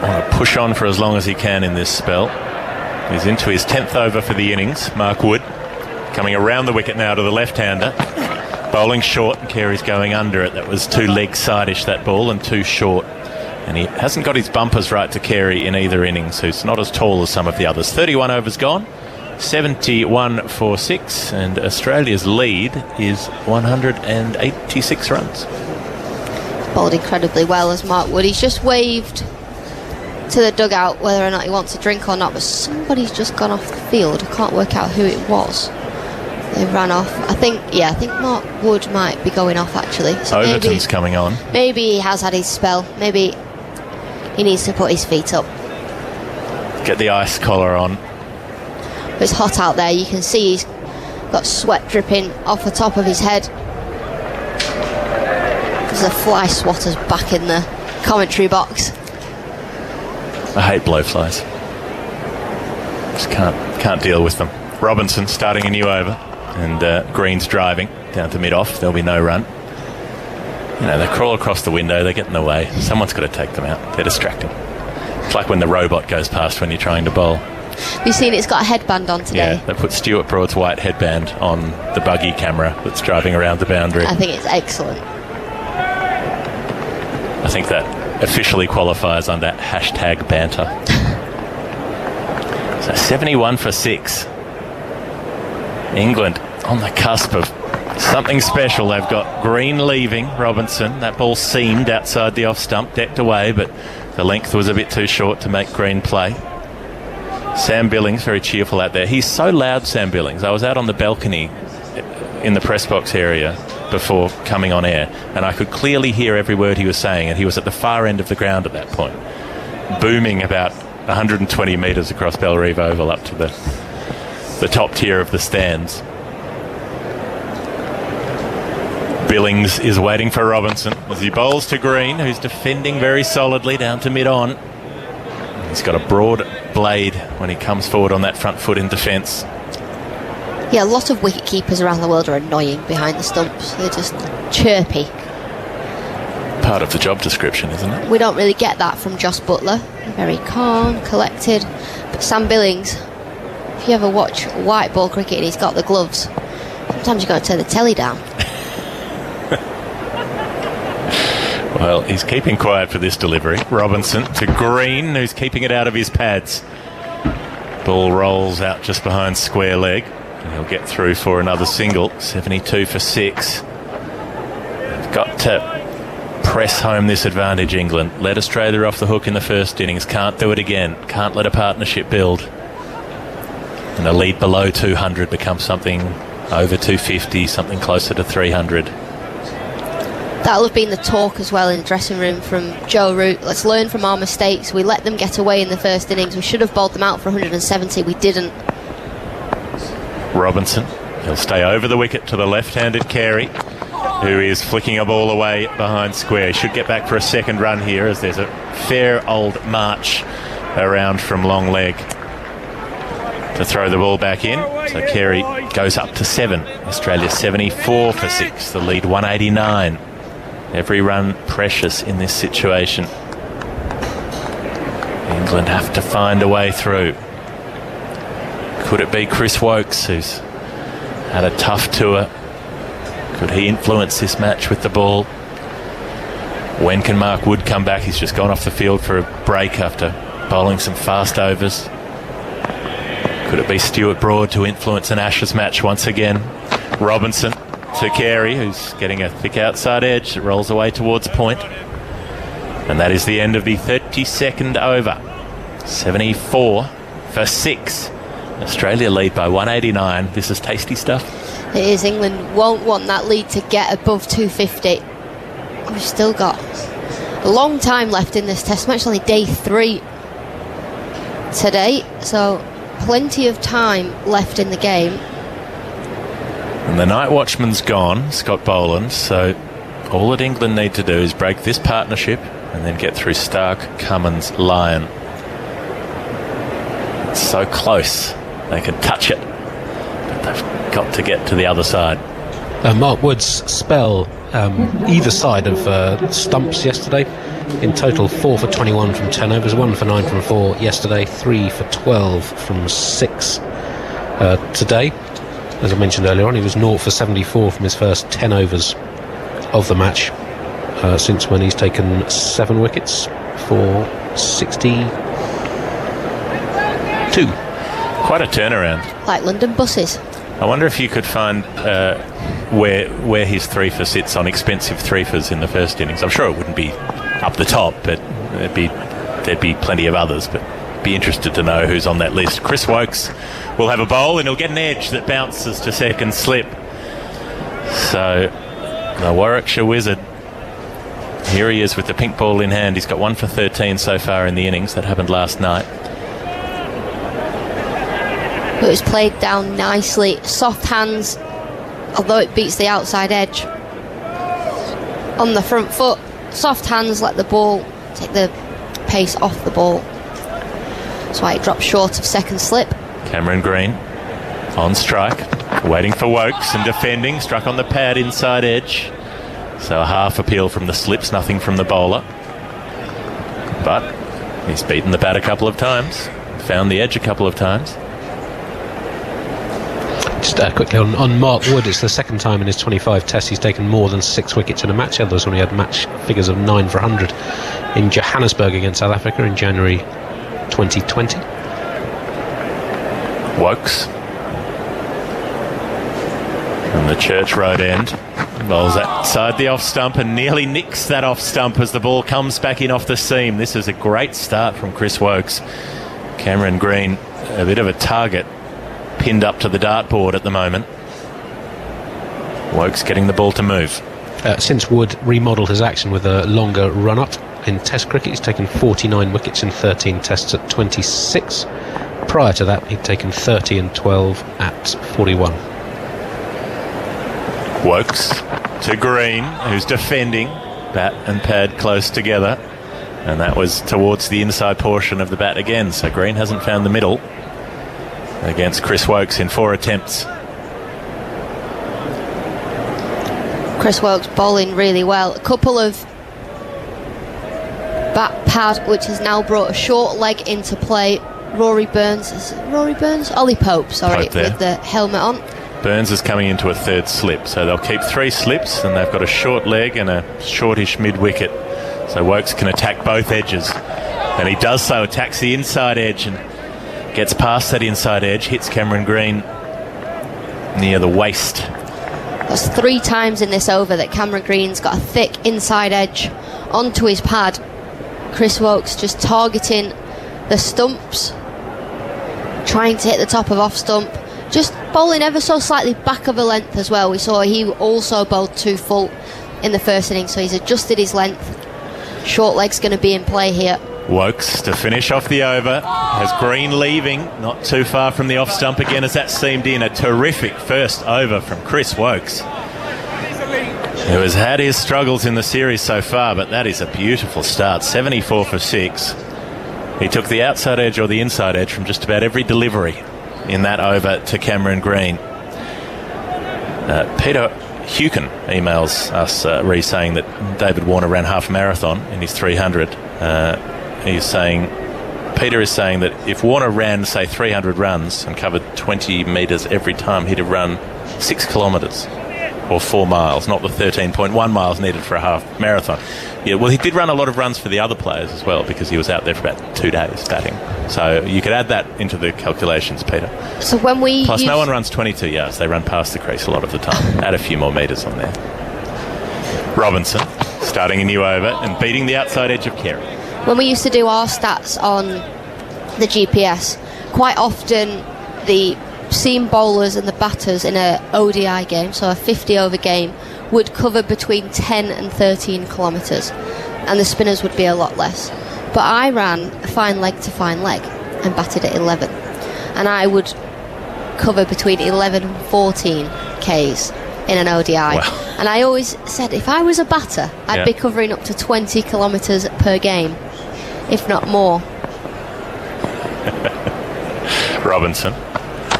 want to push on for as long as he can in this spell. He's into his 10th over for the innings. Mark Wood coming around the wicket now to the left-hander. Bowling short, and Carey's going under it. That was too leg-side-ish, that ball, and too short. And he hasn't got his bumpers right to Carey in either innings, who's not as tall as some of the others. 31 overs gone, 71 for 6, and Australia's lead is 186 runs. Bowled incredibly well as Mark Wood. He's just waved to the dugout whether or not he wants a drink or not, but somebody's just gone off the field. I can't work out who it was. They ran off. I think Mark Wood might be going off actually. So Overton's coming on. Maybe he has had his spell. Maybe he needs to put his feet up. Get the ice collar on. It's hot out there. You can see he's got sweat dripping off the top of his head. There's a fly swatters back in the commentary box. I hate blowflies. Just can't deal with them. Robinson starting a new over, and Green's driving down to mid-off. There'll be no run. You know, they crawl across the window, they get in the way. Someone's got to take them out. They're distracting. It's like when the robot goes past when you're trying to bowl. Have you seen it's got a headband on today? Yeah, they put Stuart Broad's white headband on the buggy camera that's driving around the boundary. I think it's excellent. I think that officially qualifies under hashtag banter. So 71 for 6. England on the cusp of something special. They've got Green leaving Robinson. That ball seamed outside the off stump, decked away, but the length was a bit too short to make Green play. Sam Billings, very cheerful out there. He's so loud, Sam Billings. I was out on the balcony in the press box area before coming on air, and I could clearly hear every word he was saying, and he was at the far end of the ground at that point, booming about 120 metres across Bellerive Oval up to the top tier of the stands. Billings is waiting for Robinson as he bowls to Green, who's defending very solidly down to mid-on. He's got a broad blade when he comes forward on that front foot in defence. Yeah, a lot of wicket keepers around the world are annoying behind the stumps. They're just chirpy. Part of the job description, isn't it? We don't really get that from Joss Butler. Very calm, collected. But Sam Billings, if you ever watch white ball cricket and he's got the gloves, sometimes you've got to turn the telly down. Well, he's keeping quiet for this delivery. Robinson to Green, who's keeping it out of his pads. Ball rolls out just behind square leg, and he'll get through for another single. 72 for 6. They've got to press home this advantage, England. Let Australia off the hook in the first innings. Can't do it again. Can't let a partnership build. And a lead below 200 becomes something over 250, something closer to 300. That'll have been the talk as well in the dressing room from Joe Root. Let's learn from our mistakes. We let them get away in the first innings. We should have bowled them out for 170. We didn't. Robinson, he'll stay over the wicket to the left-handed Carey, who is flicking a ball away behind square. He should get back for a second run here, as there's a fair old march around from long leg to throw the ball back in. So Carey goes up to 7. Australia 74 for 6. The lead 189. Every run precious in this situation. England have to find a way through. Could it be Chris Wokes, who's had a tough tour? Could he influence this match with the ball? When can Mark Wood come back? He's just gone off the field for a break after bowling some fast overs. Could it be Stuart Broad to influence an Ashes match once again? Robinson to Carey, who's getting a thick outside edge that rolls away towards point. And that is the end of the 32nd over. 74 for 6. Australia lead by 189. This is tasty stuff. It is. England won't want that lead to get above 250. We've still got a long time left in this test match, only day 3 today, so plenty of time left in the game. And the night watchman's gone, Scott Boland, so all that England need to do is break this partnership and then get through Stark, Cummins, Lyon. It's so close. They can touch it, but they've got to get to the other side. Mark Wood's spell either side of stumps yesterday. In total, 4 for 21 from 10 overs, 1 for 9 from 4 yesterday, 3 for 12 from 6 today. As I mentioned earlier on, he was 0 for 74 from his first 10 overs of the match since when he's taken 7 wickets for 62. Quite a turnaround. Like London buses. I wonder if you could find where his 3 for sits on expensive 3 fors in the first innings. I'm sure it wouldn't be up the top, but there'd be plenty of others, but be interested to know who's on that list. Chris Wokes will have a bowl and he'll get an edge that bounces to second slip. So the Warwickshire Wizard, Here he is with the pink ball in hand. He's got 1 for 13 so far in the innings. That happened last night. It was played down nicely. Soft hands, although it beats the outside edge. On the front foot, soft hands, let the ball take the pace off the ball. That's why it dropped short of second slip. Cameron Green on strike, waiting for Wokes and defending. Struck on the pad inside edge. So a half appeal from the slips, nothing from the bowler. But he's beaten the bat a couple of times, found the edge a couple of times. Just quickly on Mark Wood, it's the second time in his 25 tests he's taken more than 6 wickets in a match. Others when he had match figures of 9 for 100 in Johannesburg against South Africa in January 2020. Wokes from the Church Road end, bowls outside the off stump and nearly nicks that off stump as the ball comes back in off the seam. This is a great start from Chris Wokes. Cameron Green, a bit of a target, pinned up to the dartboard at the moment. Wokes getting the ball to move. Since Wood remodelled his action with a longer run-up in Test cricket, he's taken 49 wickets in 13 tests at 26. Prior to that, he'd taken 30 and 12 at 41. Wokes to Green, who's defending. Bat and pad close together. And that was towards the inside portion of the bat again. So Green hasn't found the middle against Chris Wokes in 4 attempts. Chris Wokes bowling really well. A couple of bat pad, which has now brought a short leg into play. Rory Burns, is it Rory Burns? Ollie Pope, sorry, with the helmet on. Burns is coming into a third slip, so they'll keep 3 slips, and they've got a short leg and a shortish mid-wicket. So Wokes can attack both edges, and he does so, attacks the inside edge and gets past that inside edge, hits Cameron Green near the waist. That's 3 times in this over that Cameron Green's got a thick inside edge onto his pad. Chris Wokes just targeting the stumps, trying to hit the top of off stump, just bowling ever so slightly back of a length as well. We saw he also bowled 2 full in the first inning, so he's adjusted his length. Short leg's going to be in play here. Wokes to finish off the over, has Green leaving, not too far from the off stump again as that seamed in. A terrific first over from Chris Wokes, who has had his struggles in the series so far, but that is a beautiful start. 74 for 6. He took the outside edge or the inside edge from just about every delivery in that over to Cameron Green. Peter Hukin emails us saying that David Warner ran half marathon in his 300. Peter is saying that if Warner ran, say, 300 runs and covered 20 metres every time, he'd have run 6 kilometres or 4 miles, not the 13.1 miles needed for a half marathon. Yeah, well, he did run a lot of runs for the other players as well, because he was out there for about 2 days batting. So you could add that into the calculations, Peter. So when we Plus, no one runs 22 yards. They run past the crease a lot of the time. Add a few more metres on there. Robinson starting a new over and beating the outside edge of Carey. When we used to do our stats on the GPS, quite often the seam bowlers and the batters in a ODI game, so a 50 over game, would cover between 10 and 13 kilometres, and the spinners would be a lot less. But I ran fine leg to fine leg and batted at 11, and I would cover between 11 and 14 Ks in an ODI. Wow. And I always said if I was a batter, I'd be covering up to 20 kilometres per game, if not more. Robinson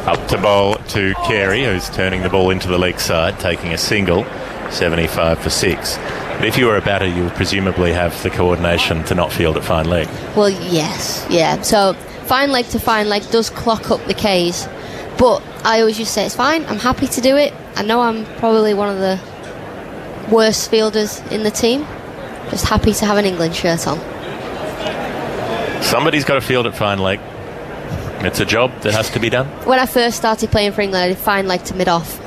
up to bowl to Carey, who's turning the ball into the leg side, taking a single. 75 for 6. But if you were a batter, you would presumably have the coordination to not field at fine leg. Well, yes, yeah. So fine leg to fine leg does clock up the Ks, but I always just say it's fine, I'm happy to do it. I know I'm probably one of the worst fielders in the team, just happy to have an England shirt on. Somebody's got to field at fine leg. It's a job that has to be done. When I first started playing for England, I did fine leg to mid-off,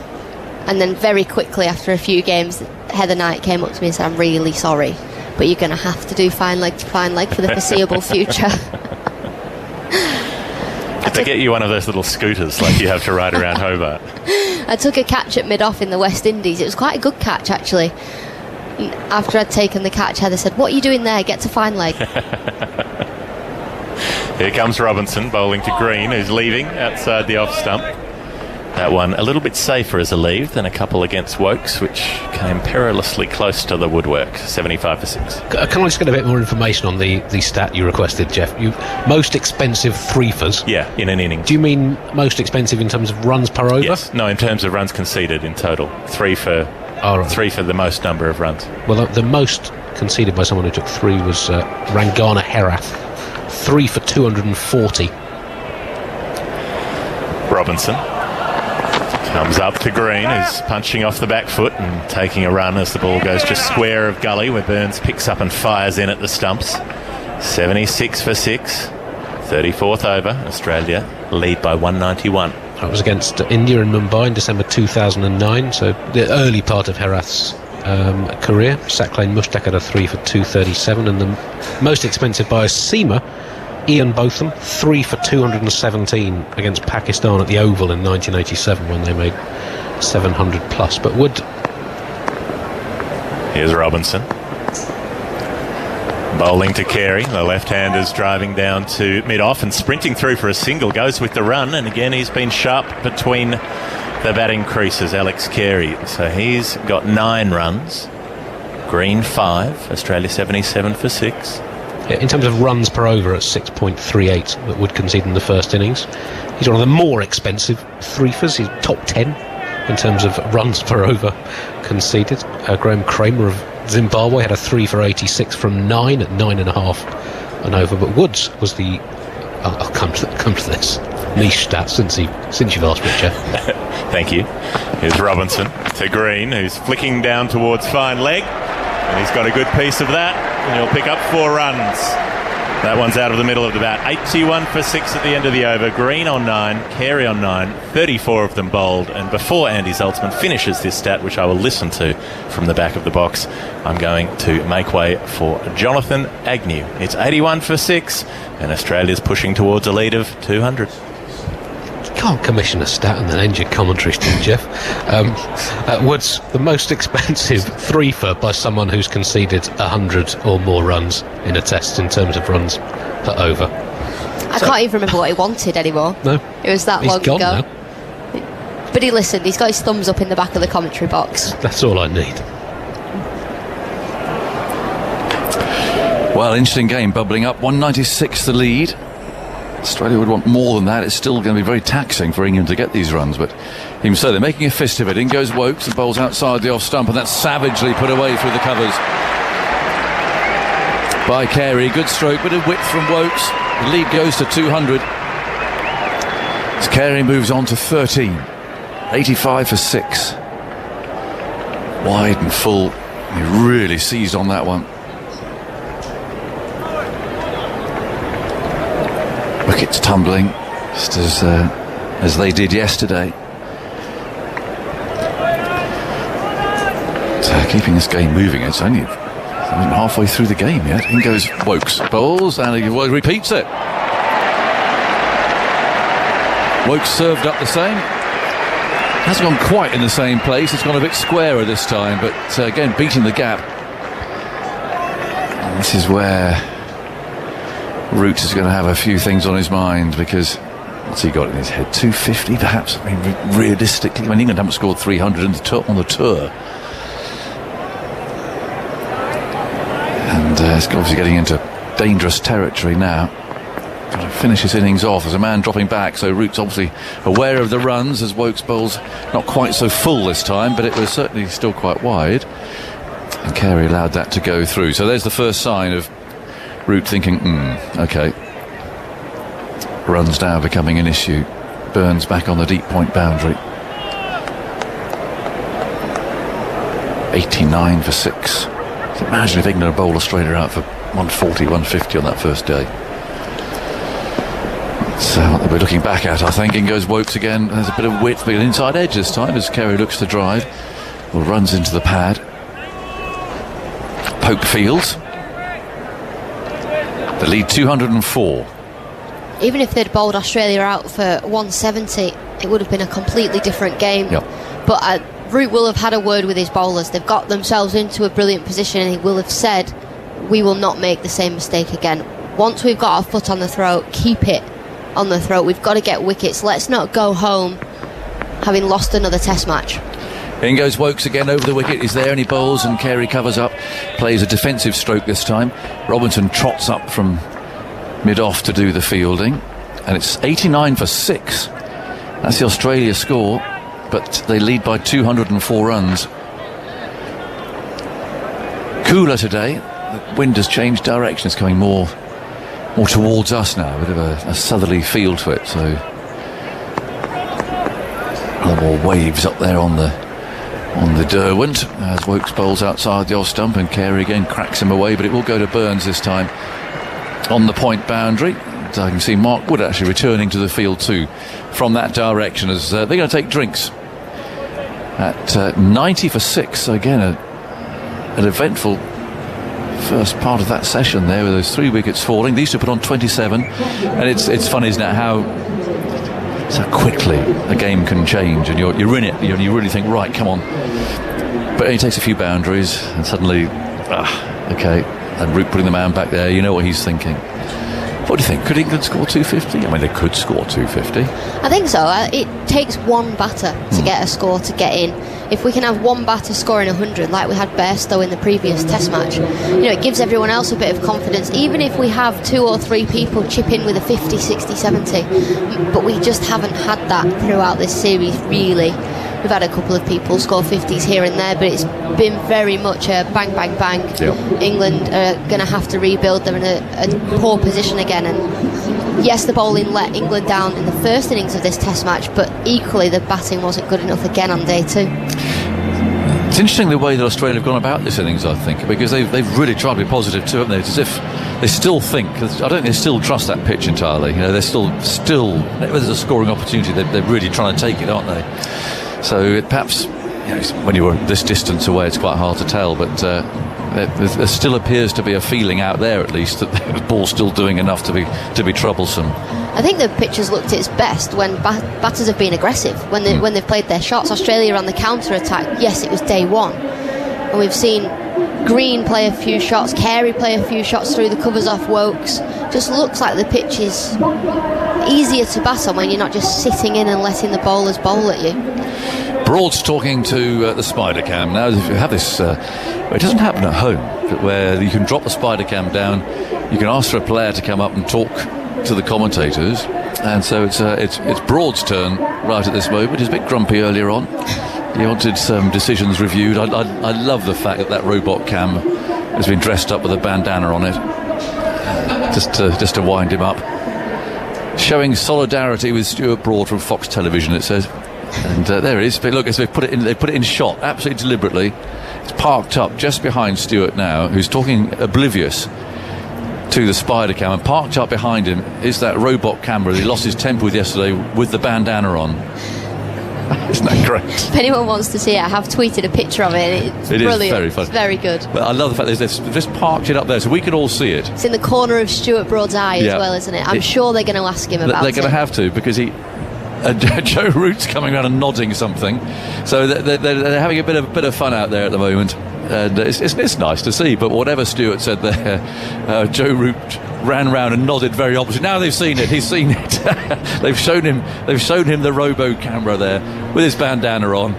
and then very quickly after a few games, Heather Knight came up to me and said, I'm really sorry, but you're going to have to do fine leg to fine leg for the foreseeable future. Did they get you one of those little scooters like you have to ride around Hobart? I took a catch at mid-off in the West Indies. It was quite a good catch, actually. And after I'd taken the catch, Heather said, "What are you doing there? Get to fine leg." Here comes Robinson bowling to Green, who's leaving outside the off stump. That one a little bit safer as a leave than a couple against Wokes, which came perilously close to the woodwork. 75 for 6. Can I just get a bit more information on the stat you requested, Jeff? Most expensive threefers. Yeah, in an innings. Do you mean most expensive in terms of runs per over? Yes. No, in terms of runs conceded in total. Three for the most number of runs. Well, the most conceded by someone who took 3 was Rangana Herath. 3 for 240. Robinson comes up to Green, who's punching off the back foot and taking a run as the ball goes just square of gully, where Burns picks up and fires in at the stumps. 76 for 6. 34th over. Australia lead by 191. That was against India in Mumbai in December 2009, so the early part of Herath's career. Saqlain Mushtaq had a 3 for 237, and the most expensive by a seamer, Ian Botham, 3 for 217 against Pakistan at the Oval in 1987 when they made 700 plus. But here's Robinson bowling to Carey. The left-hander's driving down to mid-off and sprinting through for a single, goes with the run, and again he's been sharp between the batting creases, Alex Carey. So he's got 9 runs. Green 5. Australia 77 for 6. In terms of runs per over at 6.38 that Wood conceded in the first innings, he's one of the more expensive threefers. He's top 10 in terms of runs per over conceded. Graham Kramer of Zimbabwe had a 3 for 86 from 9 at 9.5 and over. But Woods was the... I'll come to this niche stat since you've asked me, Jeff. Thank you. Here's Robinson to Green, who's flicking down towards fine leg, and he's got a good piece of that, and he'll pick up 4 runs. That one's out of the middle of the bat. 81 for 6 at the end of the over. Green on 9, Carey on 9, 34 of them bowled. And before Andy Zaltzman finishes this stat, which I will listen to from the back of the box, I'm going to make way for Jonathan Agnew. It's 81 for 6, and Australia's pushing towards a lead of 200. You can't commission a stat and then end your commentary, Steve, Jeff. Woods, the most expensive threefer by someone who's conceded 100 or more runs in a test in terms of runs per over. I can't even remember what he wanted anymore. No. It was that long gone ago. Now. But he listened, he's got his thumbs up in the back of the commentary box. That's all I need. Well, interesting game bubbling up. 196 the lead. Australia would want more than that. It's still going to be very taxing for England to get these runs, but even so, they're making a fist of it. In goes Wokes and bowls outside the off stump, and that's savagely put away through the covers by Carey. Good stroke, bit of width from Wokes. The lead goes to 200 as Carey moves on to 13. 85 for 6. Wide and full. He really seized on that one. Wicket's tumbling just as they did yesterday. So keeping this game moving. It's only halfway through the game yet. In goes Wokes, bowls, and he repeats it. Wokes served up the same. Hasn't gone quite in the same place. It's gone a bit squarer this time, but again beating the gap. And this is where Root is going to have a few things on his mind, because what's he got in his head? 250 perhaps? I mean, realistically, when England haven't scored 300 on the tour. And it's obviously getting into dangerous territory now. Got to finish his innings off as a man dropping back, so Root's obviously aware of the runs as Wokes bowls not quite so full this time, but it was certainly still quite wide, and Carey allowed that to go through. So there's the first sign of Root thinking, okay, runs now becoming an issue. Burns back on the deep point boundary. 89 for 6. Imagine if England bowled Australia out for 140, 150 on that first day. So what they'll be looking back at, I think. In goes Wokes again. There's a bit of width, but an inside edge this time as Carey looks to drive. Well, runs into the pad. Pope fields. The lead 204. Even if they'd bowled Australia out for 170, it would have been a completely different game. Yep. But Root will have had a word with his bowlers. They've got themselves into a brilliant position, and he will have said, we will not make the same mistake again. Once we've got our foot on the throat, keep it on the throat. We've got to get wickets. Let's not go home having lost another test match. In goes Wokes again over the wicket. Is there any bowls? And Carey covers up, plays a defensive stroke this time. Robinson trots up from mid-off to do the fielding, and it's 89 for 6. That's the Australia score, but they lead by 204 runs. Cooler today. The wind has changed direction. It's coming more towards us now. A bit of a southerly feel to it. So a lot more waves up there on the Derwent as Wokes bowls outside the off stump, and Carey again cracks him away, but it will go to Burns this time on the point boundary. So I can see Mark Wood actually returning to the field too from that direction as they're going to take drinks at 90 for 6. So again, an eventful first part of that session there with those 3 wickets falling. These two put on 27, and it's funny, isn't it, how quickly a game can change, and you're in it. You really think, right, come on. But he takes a few boundaries, and suddenly, okay, and Root putting the man back there. You know what he's thinking. What do you think? Could England score 250? I mean, they could score 250. I think so. It takes one batter to get a score to get in. If we can have one batter scoring 100, like we had Bairstow in the previous Test match, it gives everyone else a bit of confidence. Even if we have 2 or 3 people chip in with a 50, 60, 70, but we just haven't had that throughout this series, really. We've had a couple of people score 50s here and there, but it's been very much a bang, bang, bang. Yep. England are going to have to rebuild. They're in a poor position again. And yes, the bowling let England down in the first innings of this Test match, but equally the batting wasn't good enough again on day 2. It's interesting the way that Australia have gone about this innings, I think, because they've really tried to be positive too, haven't they? It's as if they still think, I don't think they still trust that pitch entirely. They're still there's a scoring opportunity, they're really trying to take it, aren't they? So perhaps when you're this distance away, it's quite hard to tell, but there still appears to be a feeling out there, at least, that the ball's still doing enough to be troublesome. I think the pitch has looked its best when batters have been aggressive, when they've played their shots. Australia on the counter-attack, yes, it was day 1, and we've seen Green play a few shots, Carey play a few shots through the covers off Wokes. Just looks like the pitch is easier to bat on when you're not just sitting in and letting the bowlers bowl at you. Broad's talking to the spider cam. Now, if you have this, it doesn't happen at home, where you can drop the spider cam down, you can ask for a player to come up and talk to the commentators, and so it's Broad's turn right at this moment. He's a bit grumpy earlier on. He wanted some decisions reviewed. I love the fact that robot cam has been dressed up with a bandana on it, just to wind him up, showing solidarity with Stuart Broad from Fox Television, it says. And there it is. But look, as they put it in shot, absolutely deliberately. It's parked up just behind Stuart now, who's talking oblivious to the spider cam, and parked up behind him is that robot camera that he lost his temper with yesterday with the bandana on. Isn't that great? If anyone wants to see it, I have tweeted a picture of it. It's brilliant. Is very funny. It's very good. But I love the fact that they've just parked it up there so we can all see it. It's in the corner of Stuart Broad's eye as well, isn't it? I'm sure they're going to ask him about it. They're going to have to, because Joe Root's coming around and nodding something, so they're having a bit of fun out there at the moment, and it's nice to see. But whatever Stuart said there, Joe Root ran round and nodded very opposite. Now they've seen it. He's seen it. They've shown him the robo camera there with his bandana on.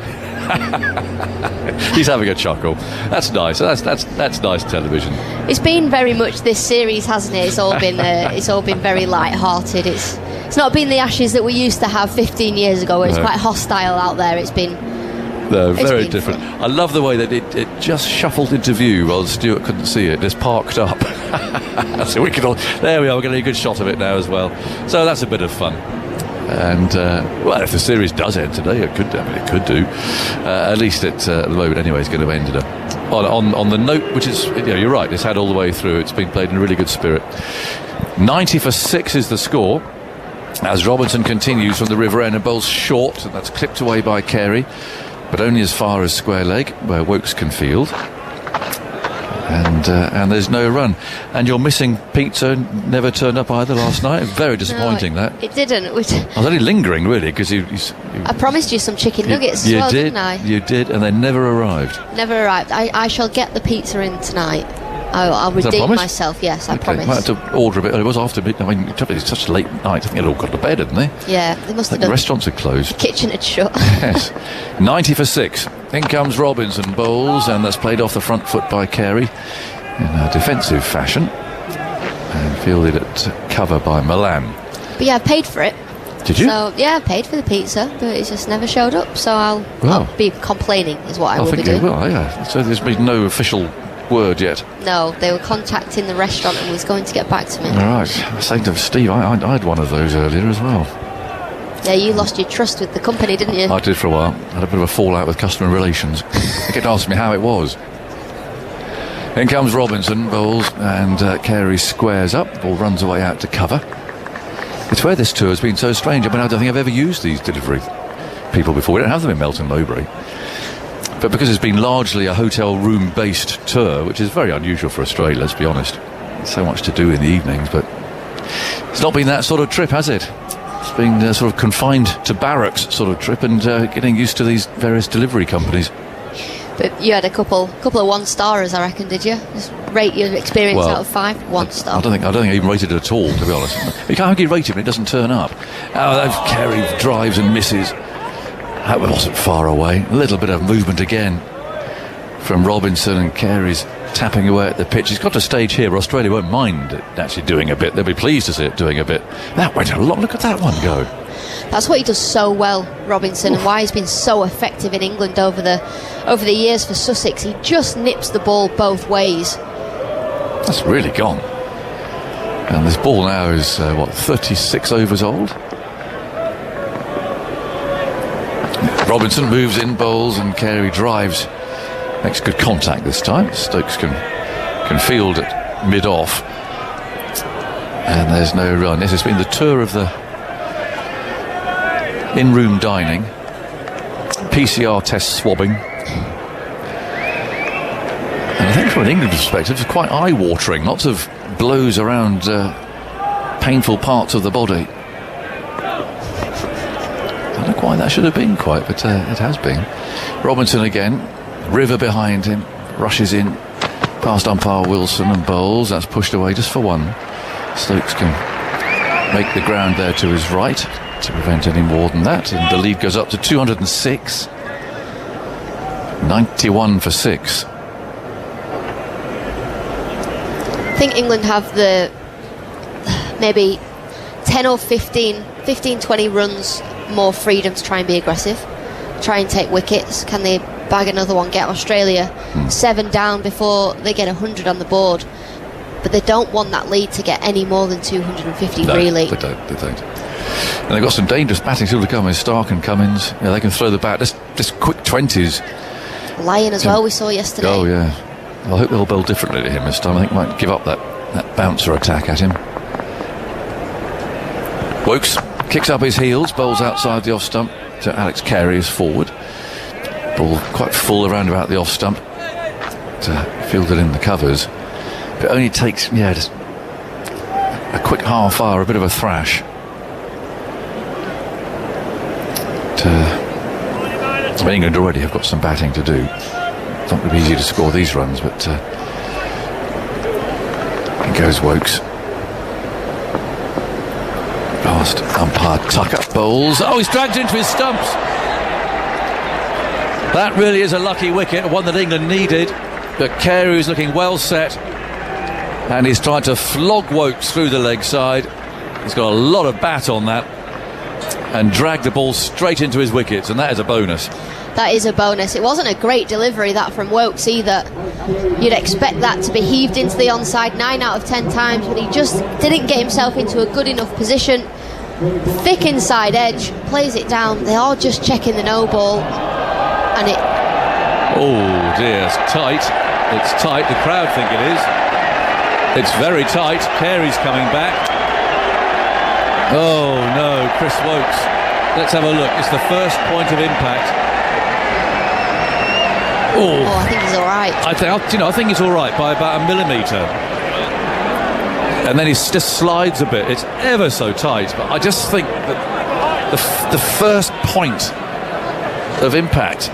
He's having a chuckle. That's nice. That's nice television. It's been very much this series, hasn't it? It's all been very light-hearted. It's not been the Ashes that we used to have 15 years ago, where it's quite hostile out there. It's been very different. Fun. I love the way that it just shuffled into view while Stuart couldn't see it. Just parked up. So we could all. There we are. We're getting a good shot of it now as well. So that's a bit of fun. And well, if the series does end today, it could do. At least at the moment, anyway, it's going to end on the note, which is, you're right. It's had all the way through. It's been played in a really good spirit. 90 for 6 is the score, as Robinson continues from the river end and bowls short, and that's clipped away by Carey, but only as far as square leg, where Wokes can field. And there's no run. And your missing pizza never turned up either last night. Very disappointing, No, that. It didn't. I was only lingering, really, because I promised you some chicken nuggets as well, didn't I? You did, and they never arrived. Never arrived. I shall get the pizza in tonight. I'll redeem myself, yes, I promise. I had to order a bit. It was after midnight. I mean, it's such a late night. I think they'd all got to bed, hadn't they? Yeah, they must have The done. restaurants had closed. The kitchen had shut. Yes. 90 for 6. In comes Robinson, bowls, and that's played off the front foot by Carey in a defensive fashion. And fielded at cover by Milan. But yeah, I paid for it. Did you? So, yeah, I paid for the pizza, but it just never showed up. So I'll be complaining, is what I will be think doing. they will, yeah. So there's been no official word yet. No, they were contacting the restaurant and was going to get back to me. All right. I was saying to Steve, I had one of those earlier as well. Yeah, you lost your trust with the company, didn't you? I did for a while. I had a bit of a fallout with customer relations. They kept asking me how it was. In comes Robinson, bowls, and Carey squares up. Ball runs away out to cover. It's where this tour has been so strange. I mean, I don't think I've ever used these delivery people before. We don't have them in Melton Mowbray. But because it's been largely a hotel room-based tour, which is very unusual for Australia, let's be honest. So much to do in the evenings, but it's not been that sort of trip, has it? It's been sort of confined to barracks sort of trip and getting used to these various delivery companies. But you had a couple of one-starers, I reckon, did you? Just rate your experience out of 5, 1 star. I don't think I even rated it at all, to be honest. You can't get rated when it doesn't turn up. Oh, Carey drives and misses. That wasn't far away. A little bit of movement again from Robinson, and Carey's tapping away at the pitch. He's got a stage here where Australia won't mind it actually doing a bit. They'll be pleased to see it doing a bit. That went a lot. Look at that one go. That's what he does so well, Robinson, and why he's been so effective in England over the years for Sussex. He just nips the ball both ways. That's really gone. And this ball now is 36 overs old. Robinson moves in, bowls, and Carey drives. Makes good contact this time. Stokes can field it mid-off. And there's no run. This has been the tour of the in-room dining. PCR test swabbing. And I think from an England perspective, it's quite eye-watering. Lots of blows around painful parts of the body. I don't know why that should have been quite, but it has been. Robinson again. River behind him. Rushes in. Past umpire Wilson and bowls. That's pushed away just for 1. Stokes can make the ground there to his right to prevent any more than that. And the lead goes up to 206. 91 for 6. I think England have the maybe 10 or 15, 20 runs more freedom to try and be aggressive, try and take wickets. Can they bag another one, get Australia 7 down before they get 100 on the board? But they don't want that lead to get any more than 250, really. They don't. And they've got some dangerous batting still to come in. Stark and Cummins, they can throw the bat. Just quick 20s. Lyon as well, we saw yesterday. Oh, yeah. I hope they'll bowl differently to him this time. I think might give up that bouncer attack at him. Wokes kicks up his heels, bowls outside the off stump to Alex Carey is forward. Ball quite full around about the off stump to field it in the covers. But it only takes, just a quick half hour, a bit of a thrash. England already have got some batting to do. It's not going to be easy to score these runs, but in goes Wokes. Past umpire Tucker, bowls. Oh, he's dragged into his stumps. That really is a lucky wicket, one that England needed. But Carey is looking well set, and he's trying to flog Wokes through the leg side. He's got a lot of bat on that, and drag the ball straight into his wickets, and that is a bonus. That is a bonus. It wasn't a great delivery, that from Wokes either. You'd expect that to be heaved into the onside 9 out of 10 times, but he just didn't get himself into a good enough position. Thick inside edge, plays it down. They are just checking the no ball, and it... Oh dear, it's tight. It's tight. The crowd think it is. It's very tight. Carey's coming back. Oh no, Chris Wokes. Let's have a look. It's the first point of impact. Oh, I think he's all right. I think he's all right by about a millimetre. And then he just slides a bit. It's ever so tight, but I just think that the first point of impact.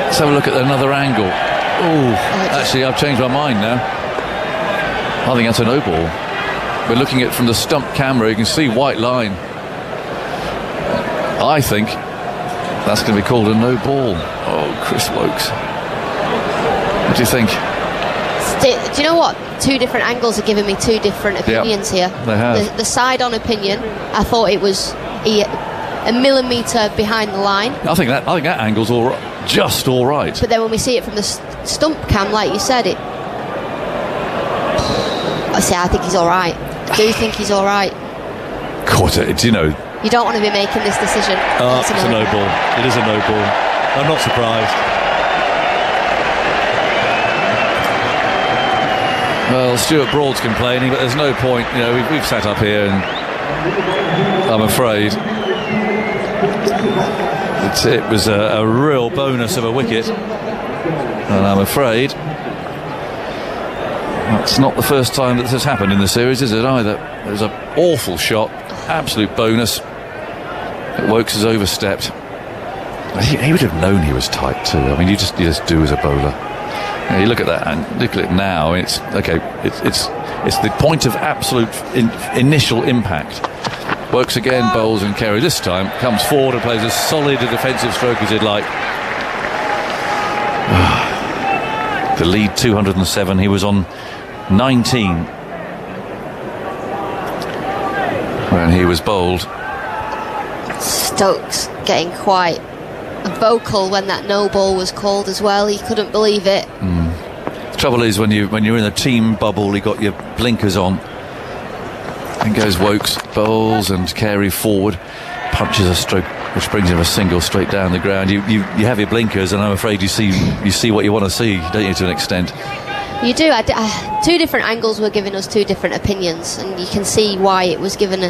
Let's have a look at another angle. Oh, actually, I've changed my mind now. I think that's a no ball. We're looking at it from the stump camera. You can see white line. I think that's going to be called a no ball. Oh, Chris Wokes. What do you think? Do you know what? Two different angles are giving me two different opinions here. They have. The side-on opinion, I thought it was a millimetre behind the line. I think that angle's just all right. But then when we see it from the stump cam, like you said, I think he's all right. I do think he's all right. You don't want to be making this decision. It's a no ball. It is a no ball. I'm not surprised. Well, Stuart Broad's complaining, but there's no point. We've sat up here, and I'm afraid it was a real bonus of a wicket, and I'm afraid that's not the first time that this has happened in the series, is it either? It was an awful shot, absolute bonus. Wokes has overstepped. He would have known he was tight too. I mean, you just do as a bowler. You look at that and look at it now. It's okay. It's the point of absolute initial impact. Wokes again, bowls and Carey this time comes forward and plays as solid a defensive stroke as he'd like. The lead 207. He was on 19 when he was bowled. Stokes getting quite vocal when that no ball was called as well. He couldn't believe it. The trouble is when you're in a team bubble, you got your blinkers on. And goes Wokes, bowls and Carey forward, punches a stroke which brings him a single straight down the ground. You have your blinkers, and I'm afraid you see what you want to see, don't you, to an extent? You do. Two different angles were giving us two different opinions, and you can see why it was given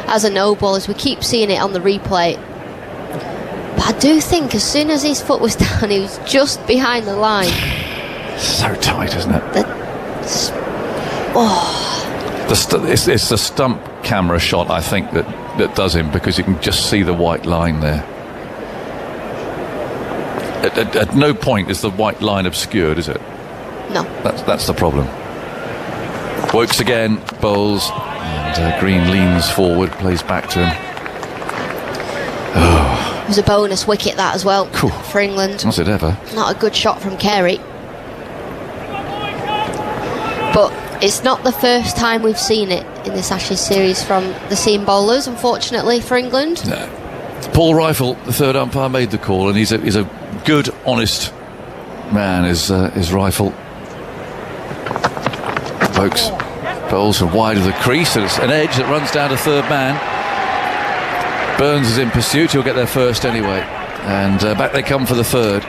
as a no ball, as we keep seeing it on the replay. But I do think as soon as his foot was down, he was just behind the line. So tight, isn't it? It's the stump camera shot, I think, that does him, because you can just see the white line there. At no point is the white line obscured, is it? No. That's the problem. Wokes again, bowls, and Green leans forward, plays back to him. It was a bonus wicket, that as well, for England. Was it ever? Not a good shot from Carey. But it's not the first time we've seen it in this Ashes series from the seam bowlers, unfortunately, for England. No. Paul Rifle, the third umpire, made the call, and he's a good, honest man, is Rifle. Wokes bowls from wide of the crease, and it's an edge that runs down to third man. Burns is in pursuit. He'll get there first anyway, and back they come for the third.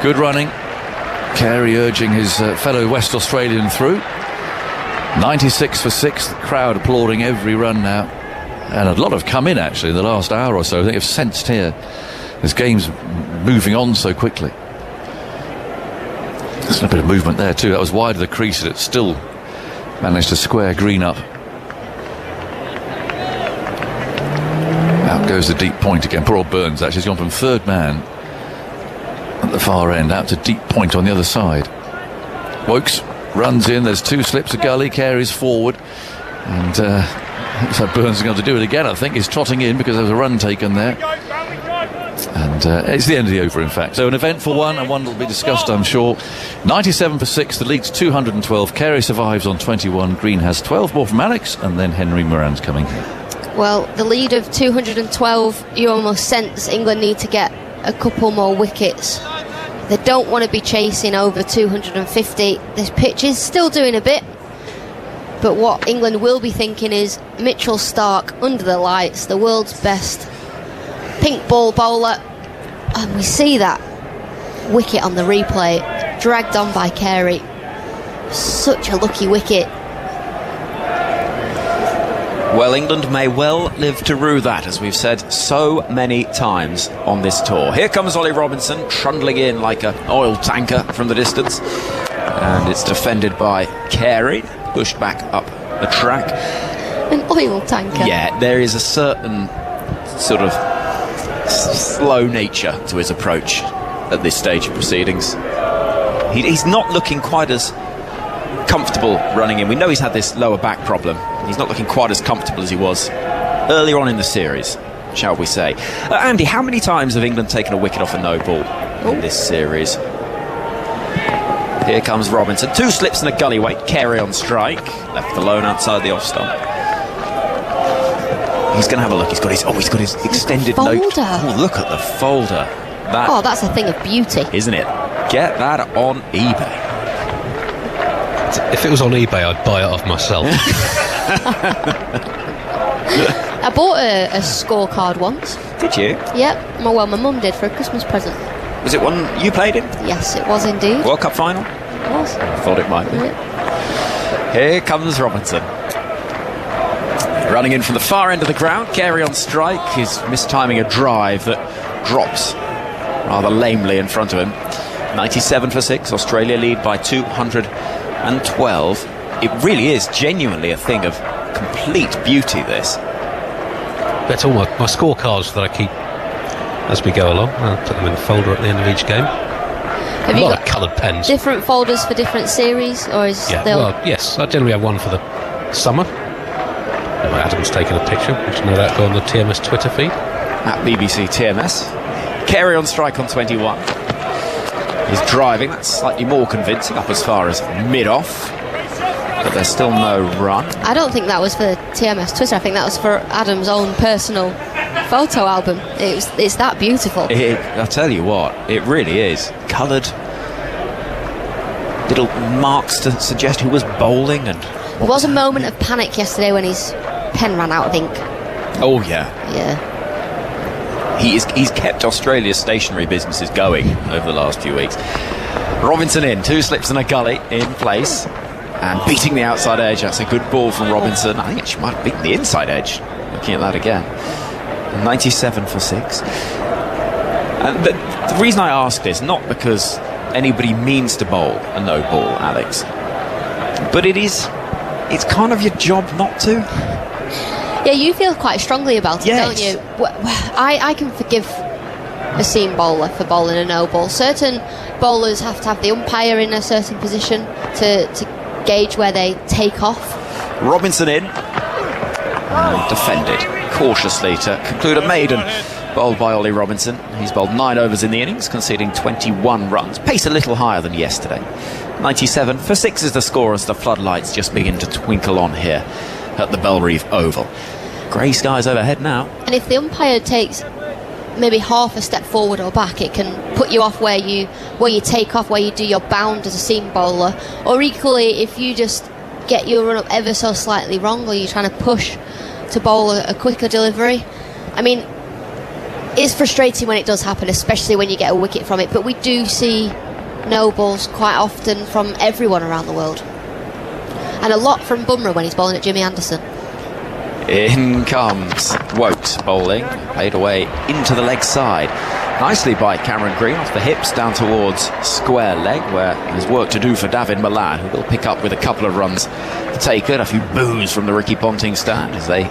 Good running. Carey urging his fellow West Australian through. 96 for 6. The crowd applauding every run now, and a lot have come in actually in the last hour or so. I think I've sensed here this game's moving on so quickly. There's a bit of movement there too. That was wide of the crease, and it still managed to square Green up. Out goes the deep point again. Poor old Burns actually has gone from third man at the far end out to deep point on the other side. Wokes runs in. There's two slips of gully. Carey's forward, and so Burns is going to do it again. I think he's trotting in because there was a run taken there, and it's the end of the over, in fact. So an eventful one, and one that will be discussed, I'm sure. 97 for 6. The lead's 212. Carey survives on 21. Green has 12 more from Alex, and then Henry Moran's coming. Well, the lead of 212, you almost sense England need to get a couple more wickets. They don't want to be chasing over 250. This pitch is still doing a bit, but what England will be thinking is Mitchell Starc under the lights, the world's best pink ball bowler, and we see that wicket on the replay, dragged on by Carey. Such a lucky wicket. Well, England may well live to rue that, as we've said so many times on this tour. Here comes Ollie Robinson, trundling in like an oil tanker from the distance. And it's defended by Carey, pushed back up the track. An oil tanker? Yeah, there is a certain sort of slow nature to his approach at this stage of proceedings. He's not looking quite as comfortable running in. We know he's had this lower back problem. He's not looking quite as comfortable as he was earlier on in the series, shall we say. Andy, how many times have England taken a wicket off a no ball in this series? Here comes Robinson. 2 slips and a gully weight. Carey on strike. Left alone outside the off stump. He's going to have a look. He's got his extended note. Oh, look at the folder. That's a thing of beauty, isn't it? Get that on eBay. If it was on eBay, I'd buy it off myself. I bought a scorecard once. Did you? Yep. My mum did for a Christmas present. Was it one you played in? Yes, it was indeed. World Cup final? It was. I thought it might be. Yeah. Here comes Robinson. Running in from the far end of the ground. Carey on strike. He's mistiming a drive that drops rather lamely in front of him. 97 for 6. Australia lead by 212. It really is genuinely a thing of complete beauty, this. That's all my scorecards that I keep as we go along. I'll put them in a folder at the end of each game. Have a you lot got of coloured pens. Different folders for different series, or is yes. I generally have one for the summer. Adam's taken a picture, which no doubt go on the TMS Twitter feed. At BBC TMS. Carey on strike on 21. He's driving. That's slightly more convincing, up as far as mid-off. But there's still no run. I don't think that was for TMS Twitter. I think that was for Adam's own personal photo album. It's that beautiful. I'll tell you what, it really is. Coloured little marks to suggest who was bowling. And there was a moment of panic yesterday when his pen ran out of ink. Oh, yeah. Yeah. He's kept Australia's stationary businesses going over the last few weeks. Robinson in, 2 slips and a gully in place. And beating the outside edge. That's a good ball from Robinson. I think she might have beaten the inside edge. Looking at that again. 97 for 6. And the reason I ask this, not because anybody means to bowl a no ball, Alex, but it's kind of your job not to. Yeah, you feel quite strongly about it, yes. don't you? I can forgive a seam bowler for bowling a no ball. Certain bowlers have to have the umpire in a certain position to gauge where they take off. Robinson in. And defended cautiously to conclude a maiden. Bowled by Ollie Robinson. He's bowled 9 overs in the innings, conceding 21 runs. Pace a little higher than yesterday. 97 for 6 is the score as the floodlights just begin to twinkle on here at the Belrive Oval. Grey skies overhead now. And if the umpire takes maybe half a step forward or back, it can put you off where you take off, where you do your bound as a seam bowler. Or equally, if you just get your run up ever so slightly wrong, or you're trying to push to bowl a quicker delivery. I mean, it's frustrating when it does happen, especially when you get a wicket from it, but we do see no balls quite often from everyone around the world. And a lot from Bumrah when he's bowling at Jimmy Anderson. In comes Wokes bowling, played away into the leg side. Nicely by Cameron Green, off the hips down towards square leg, where there's work to do for David Malan, who will pick up with a couple of runs to take it. A few boos from the Ricky Ponting stand as they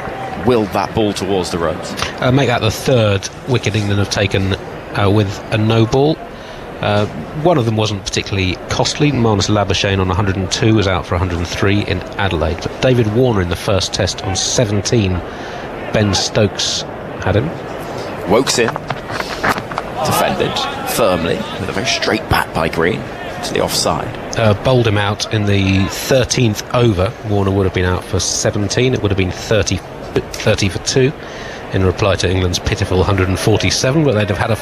willed that ball towards the ropes. Make that the 3rd wicket England have taken with a no ball. One of them wasn't particularly costly. Marnus Labuschagne on 102 was out for 103 in Adelaide. But David Warner in the first test on 17, Ben Stokes had him. Wokes in, defended firmly with a very straight bat by Green to the offside. Bowled him out in the 13th over. Warner would have been out for 17. It would have been 30 for 2 in reply to England's pitiful 147, but they'd have had a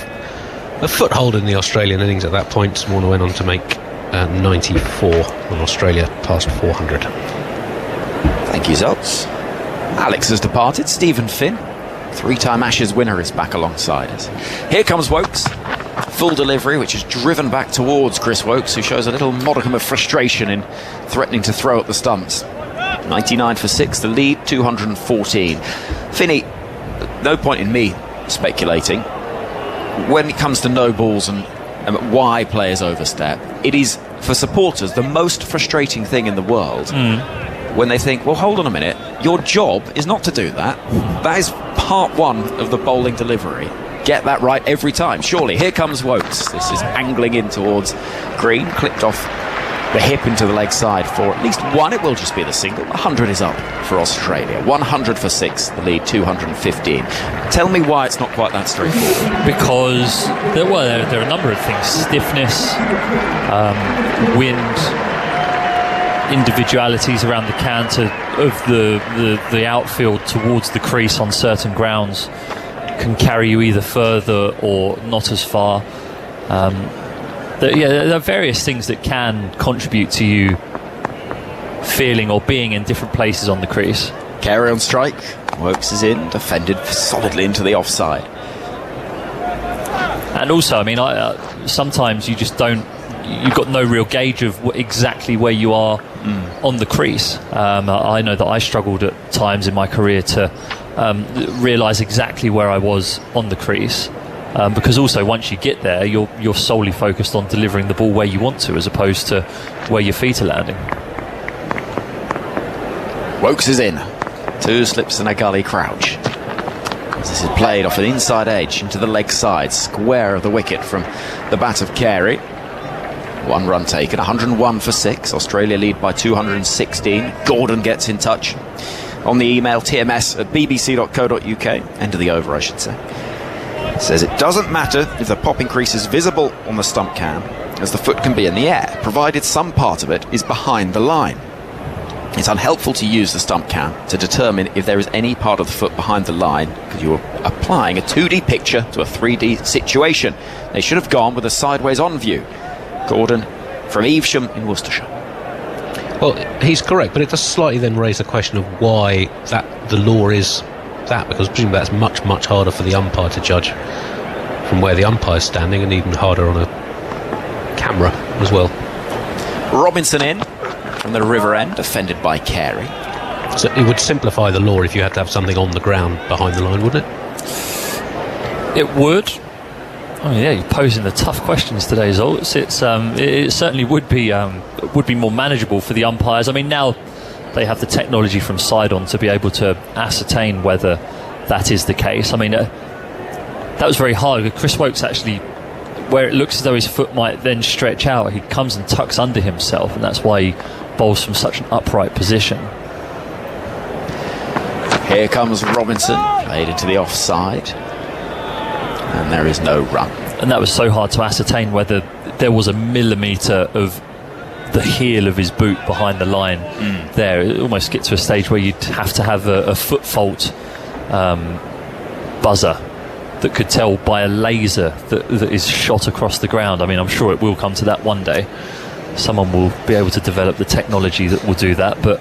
foothold in the Australian innings at that point. Warner went on to make 94 when Australia passed 400. Thank you, Zots. Alex has departed. Stephen Finn, 3-time Ashes winner, is back alongside us. Here comes Wokes. Full delivery, which is driven back towards Chris Wokes, who shows a little modicum of frustration in threatening to throw at the stumps. 99 for 6, the lead 214. Finney, no point in me speculating. When it comes to no balls and why players overstep, it is, for supporters, the most frustrating thing in the world when they think, well, hold on a minute, your job is not to do that. That is part one of the bowling delivery. Get that right every time. Surely. Here comes Wokes. This is angling in towards green, clipped off the hip into the leg side for at least one. It will just be the single. 100 is up for Australia. 100 for 6, the lead 215. Tell me why it's not quite that straightforward. Because there are a number of things: stiffness, wind, individualities around the canter of the outfield towards the crease on certain grounds can carry you either further or not as far. There are various things that can contribute to you feeling or being in different places on the crease. Carey on strike. Wokes is in, defended solidly into the offside. And also, I mean, sometimes you just don't. You've got no real gauge of exactly where you are on the crease. I know that I struggled at times in my career to realise exactly where I was on the crease. Because also once you get there, you're solely focused on delivering the ball where you want to, as opposed to where your feet are landing. Wokes is in. 2 slips and a gully crouch. This is played off an inside edge into the leg side, square of the wicket from the bat of Carey. 1 run taken, 101 for 6. Australia lead by 216. Gordon gets in touch on the email tms@bbc.co.uk. End of the over, I should say. Says it doesn't matter if the popping crease is visible on the stump cam, as the foot can be in the air, provided some part of it is behind the line. It's unhelpful to use the stump cam to determine if there is any part of the foot behind the line, because you're applying a 2D picture to a 3D situation. They should have gone with a sideways on view. Gordon from Evesham in Worcestershire. Well, he's correct, but it does slightly then raise the question of why the law is that, because presumably that's much, much harder for the umpire to judge from where the umpire's standing, and even harder on a camera as well. Robinson in from the river end, defended by Carey. So it would simplify the law if you had to have something on the ground behind the line, wouldn't it? It would. Oh yeah, you're posing the tough questions today, Zol. It certainly would be more manageable for the umpires. I mean, now they have the technology from side-on to be able to ascertain whether that is the case. I mean, that was very hard. Chris Wokes actually, where it looks as though his foot might then stretch out, he comes and tucks under himself, and that's why he bowls from such an upright position. Here comes Robinson, played into the offside, and there is no run. And that was so hard to ascertain whether there was a millimetre of the heel of his boot behind the line there. It almost gets to a stage where you'd have to have a foot fault buzzer that could tell by a laser that is shot across the ground. I mean, I'm sure it will come to that one day. Someone will be able to develop the technology that will do that, but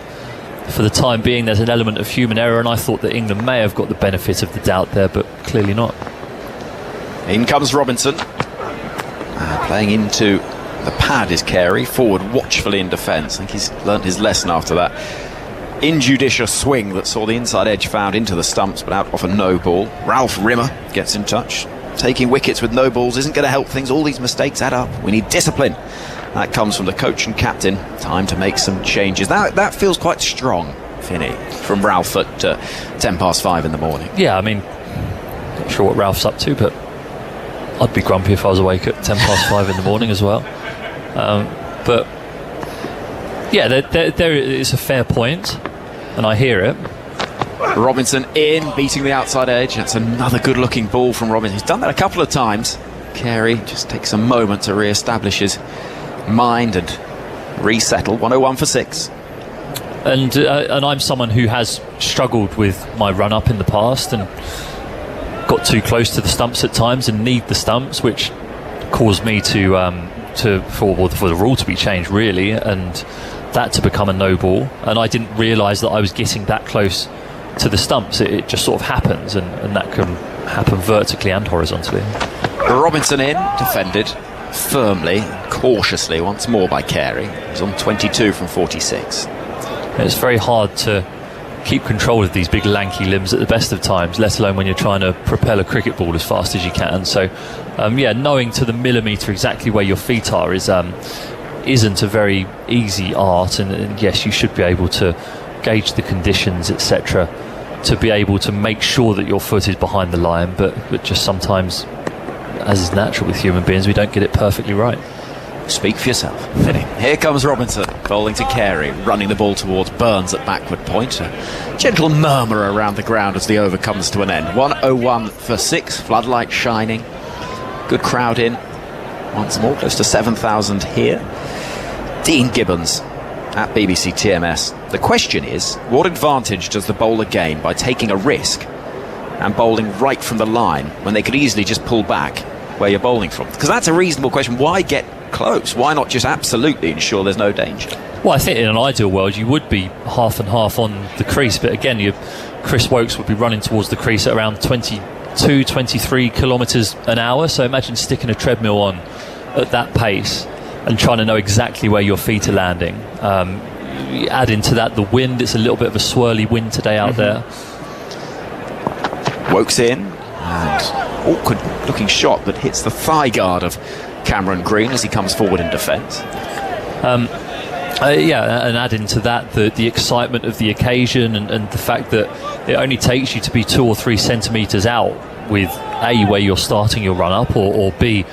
for the time being there's an element of human error, and I thought that England may have got the benefit of the doubt there, but clearly not. In comes Robinson, playing into the pad is Carey, forward watchfully in defence. I think he's learnt his lesson after that injudicious swing that saw the inside edge found into the stumps but out off a no ball. Ralph Rimmer gets in touch. Taking wickets with no balls isn't going to help things. All these mistakes add up. We need discipline. That comes from the coach and captain. Time to make some changes. That feels quite strong, Finney, from Ralph at 5:10 in the morning. Yeah, I mean, not sure what Ralph's up to, but I'd be grumpy if I was awake at 5:10 in the morning as well. But yeah, there is a fair point, and I hear it. Robinson in, beating the outside edge. That's another good-looking ball from Robinson. He's done that a couple of times. Carey just takes a moment to re-establish his mind and resettle. 101 for 6. And I'm someone who has struggled with my run-up in the past and got too close to the stumps at times and need the stumps, which caused me for the rule to be changed, really, and that to become a no ball. And I didn't realise that I was getting that close to the stumps. It just sort of happens, and that can happen vertically and horizontally. Robinson in, defended firmly, cautiously once more by Carey. He's on 22 from 46. It's very hard to keep control of these big lanky limbs at the best of times, let alone when you're trying to propel a cricket ball as fast as you can. So knowing to the millimetre exactly where your feet are isn't a very easy art, and yes, you should be able to gauge the conditions, etc., to be able to make sure that your foot is behind the line, but just sometimes, as is natural with human beings, we don't get it perfectly right. Speak for yourself. Here comes Robinson, bowling to Carey, running the ball towards Burns at backward point. A gentle murmur around the ground as the over comes to an end. 101 for 6, floodlight shining. Good crowd in. Once more, close to 7,000 here. Dean Gibbons at BBC TMS. The question is, what advantage does the bowler gain by taking a risk and bowling right from the line when they could easily just pull back where you're bowling from? Because that's a reasonable question. Why get close? Why not just absolutely ensure there's no danger? Well, I think in an ideal world you would be half and half on the crease, but again, Chris Woakes would be running towards the crease at around 22, 23 kilometres an hour. So imagine sticking a treadmill on at that pace and trying to know exactly where your feet are landing. You add into that the wind. It's a little bit of a swirly wind today out there. Woakes in, and awkward looking shot that hits the thigh guard of Cameron Green as he comes forward in defence. And add into that the excitement of the occasion and the fact that it only takes you to be 2 or 3 centimetres out with A, where you're starting your run up, or B,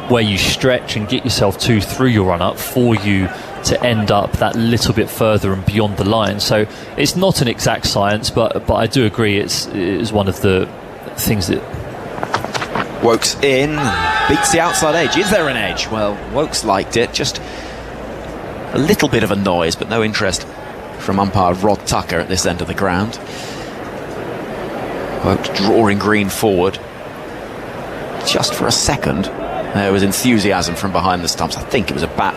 where you stretch and get yourself through your run up for you to end up that little bit further and beyond the line. So it's not an exact science, but I do agree it's one of the things that... Woakes in, beats the outside edge. Is there an edge? Well, Woakes liked it. Just a little bit of a noise, but no interest from umpire Rod Tucker at this end of the ground. Woakes drawing Green forward. Just for a second, there was enthusiasm from behind the stumps. I think it was a bat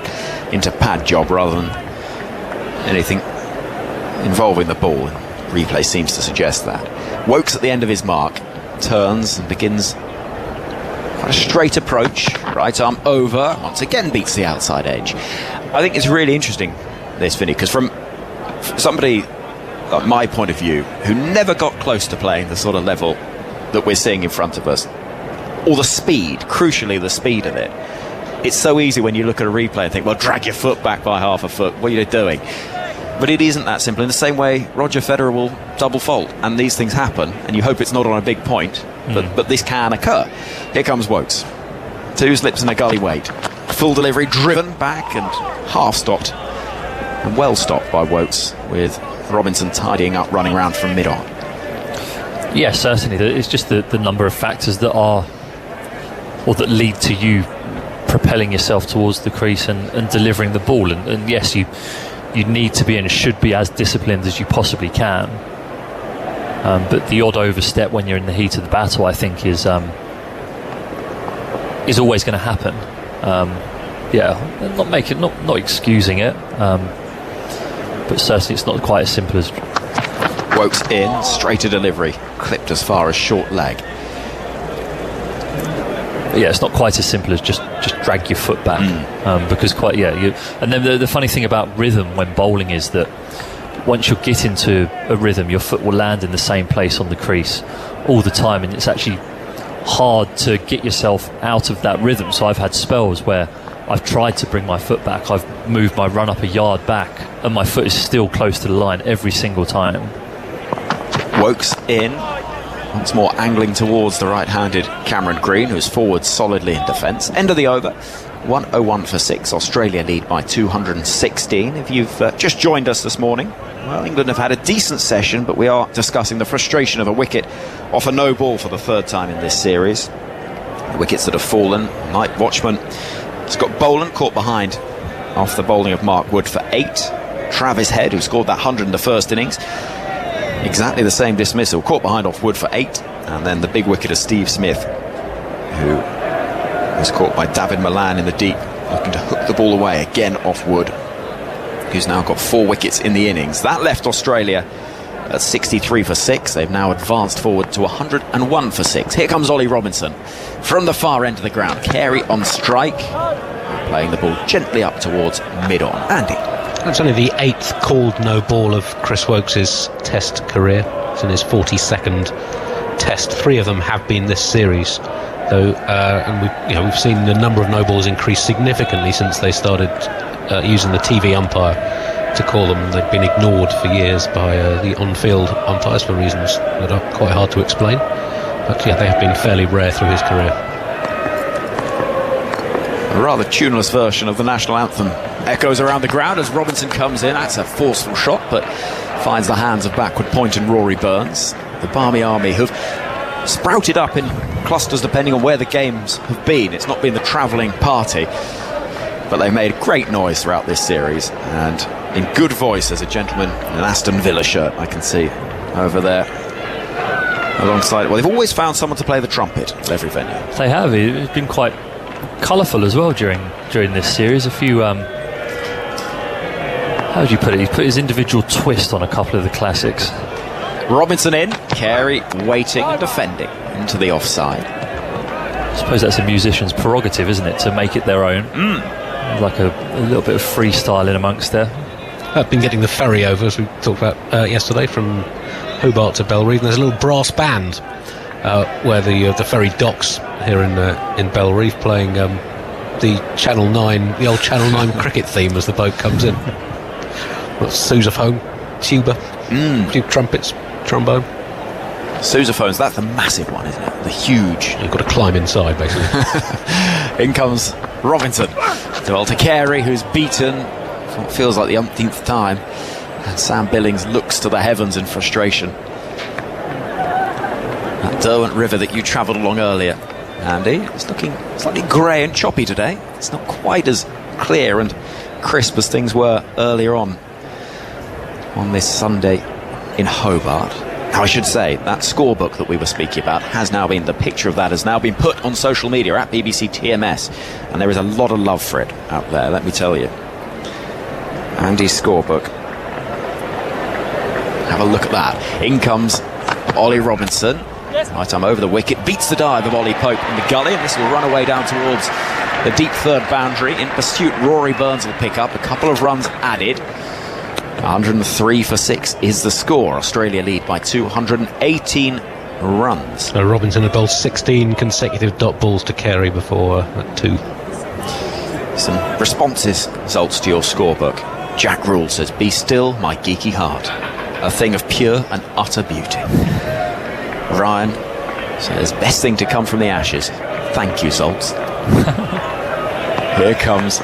into pad job rather than anything involving the ball. Replay seems to suggest that. Woakes at the end of his mark turns and begins quite a straight approach. Right arm over, once again beats the outside edge. I think it's really interesting, this, Vinny, because from somebody like my point of view, who never got close to playing the sort of level that we're seeing in front of us, or the speed, crucially the speed of it, it's so easy when you look at a replay and think, well, drag your foot back by half a foot, what are you doing? But it isn't that simple. In the same way, Roger Federer will double fault, and these things happen, and you hope it's not on a big point, but this can occur. Here comes Woakes. 2 slips and a gully weight. Full delivery, driven back and half stopped, and well stopped by Woakes, with Robinson tidying up, running around from mid-on. Yeah, certainly. It's just the number of factors that are, or that lead to you propelling yourself towards the crease and delivering the ball. And yes, you need to be and should be as disciplined as you possibly can. But the odd overstep when you're in the heat of the battle, I think, is always going to happen. Not excusing it, but certainly it's not quite as simple as... Woakes in, straighter delivery, clipped as far as short leg. Yeah, it's not quite as simple as just drag your foot back, because and then the funny thing about rhythm when bowling is that once you get into a rhythm, your foot will land in the same place on the crease all the time, and it's actually hard to get yourself out of that rhythm. So I've had spells where I've tried to bring my foot back, I've moved my run up a yard back, and my foot is still close to the line every single time. Woakes in, once more angling towards the right-handed Cameron Green, who's forward solidly in defence. End of the over, 101 for 6. Australia lead by 216. If you've just joined us this morning, well, England have had a decent session, but we are discussing the frustration of a wicket off a no ball for the 3rd time in this series. The wickets that have fallen, night watchman Scott Boland caught behind off the bowling of Mark Wood for 8. Travis Head, who scored that 100 in the first innings, exactly the same dismissal, caught behind off Wood for 8. And then the big wicket of Steve Smith, who was caught by David Milan in the deep, looking to hook the ball away again off Wood, who's now got 4 wickets in the innings. That left Australia at 63 for 6. They've now advanced forward to 101 for 6. Here comes Ollie Robinson from the far end of the ground. Carey on strike, playing the ball gently up towards mid-on. Andy. That's only the 8th called no ball of Chris Wokes' Test career. It's in his 42nd Test. 3 of them have been this series, though, and we've seen the number of no balls increase significantly since they started using the TV umpire to call them. They've been ignored for years by the on-field umpires for reasons that are quite hard to explain. But yeah, they have been fairly rare through his career. A rather tuneless version of the national anthem echoes around the ground as Robinson comes in. That's a forceful shot, but finds the hands of backward point and Rory Burns. The Barmy Army have sprouted up in clusters depending on where the games have been. It's not been the travelling party, but they've made great noise throughout this series, and in good voice. There's a gentleman in an Aston Villa shirt I can see over there alongside. Well, they've always found someone to play the trumpet at every venue. They have. It's been quite colourful as well during this series. A few how would you put it? He's put his individual twist on a couple of the classics. Robinson in, Carey waiting and defending into the offside. I suppose that's a musician's prerogative, isn't it, to make it their own? Like a little bit of freestyle in amongst there. I've been getting the ferry over, as we talked about yesterday, from Hobart to Belrive, and there's a little brass band where the ferry docks here in Belrive, playing the Channel 9, the old Channel 9 cricket theme as the boat comes in. Sousaphone, tuba, few trumpets, trombone. Sousaphones, that's the massive one, isn't it? The huge. You've got to climb inside, basically. In comes Robinson. To Carey, who's beaten for what feels like the umpteenth time. And Sam Billings looks to the heavens in frustration. That Derwent River that you travelled along earlier, Andy, it's looking slightly grey and choppy today. It's not quite as clear and crisp as things were earlier on this Sunday in Hobart. Now, I should say, that scorebook that we were speaking about has now been, the picture of that has now been put on social media at BBC TMS, and there is a lot of love for it out there, let me tell you. Andy's scorebook. Have a look at that. In comes Ollie Robinson. Right time over the wicket, beats the dive of Ollie Pope in the gully, and this will run away down towards the deep third boundary. In pursuit, Rory Burns will pick up a couple of runs added. 103 for 6 is the score. Australia lead by 218 runs. Robinson had bowled 16 consecutive dot balls to Carey before at 2. Some responses, results to your scorebook. Jack Rule says, "Be still, my geeky heart. A thing of pure and utter beauty." Ryan says, "Best thing to come from the Ashes. Thank you, Salts." Here comes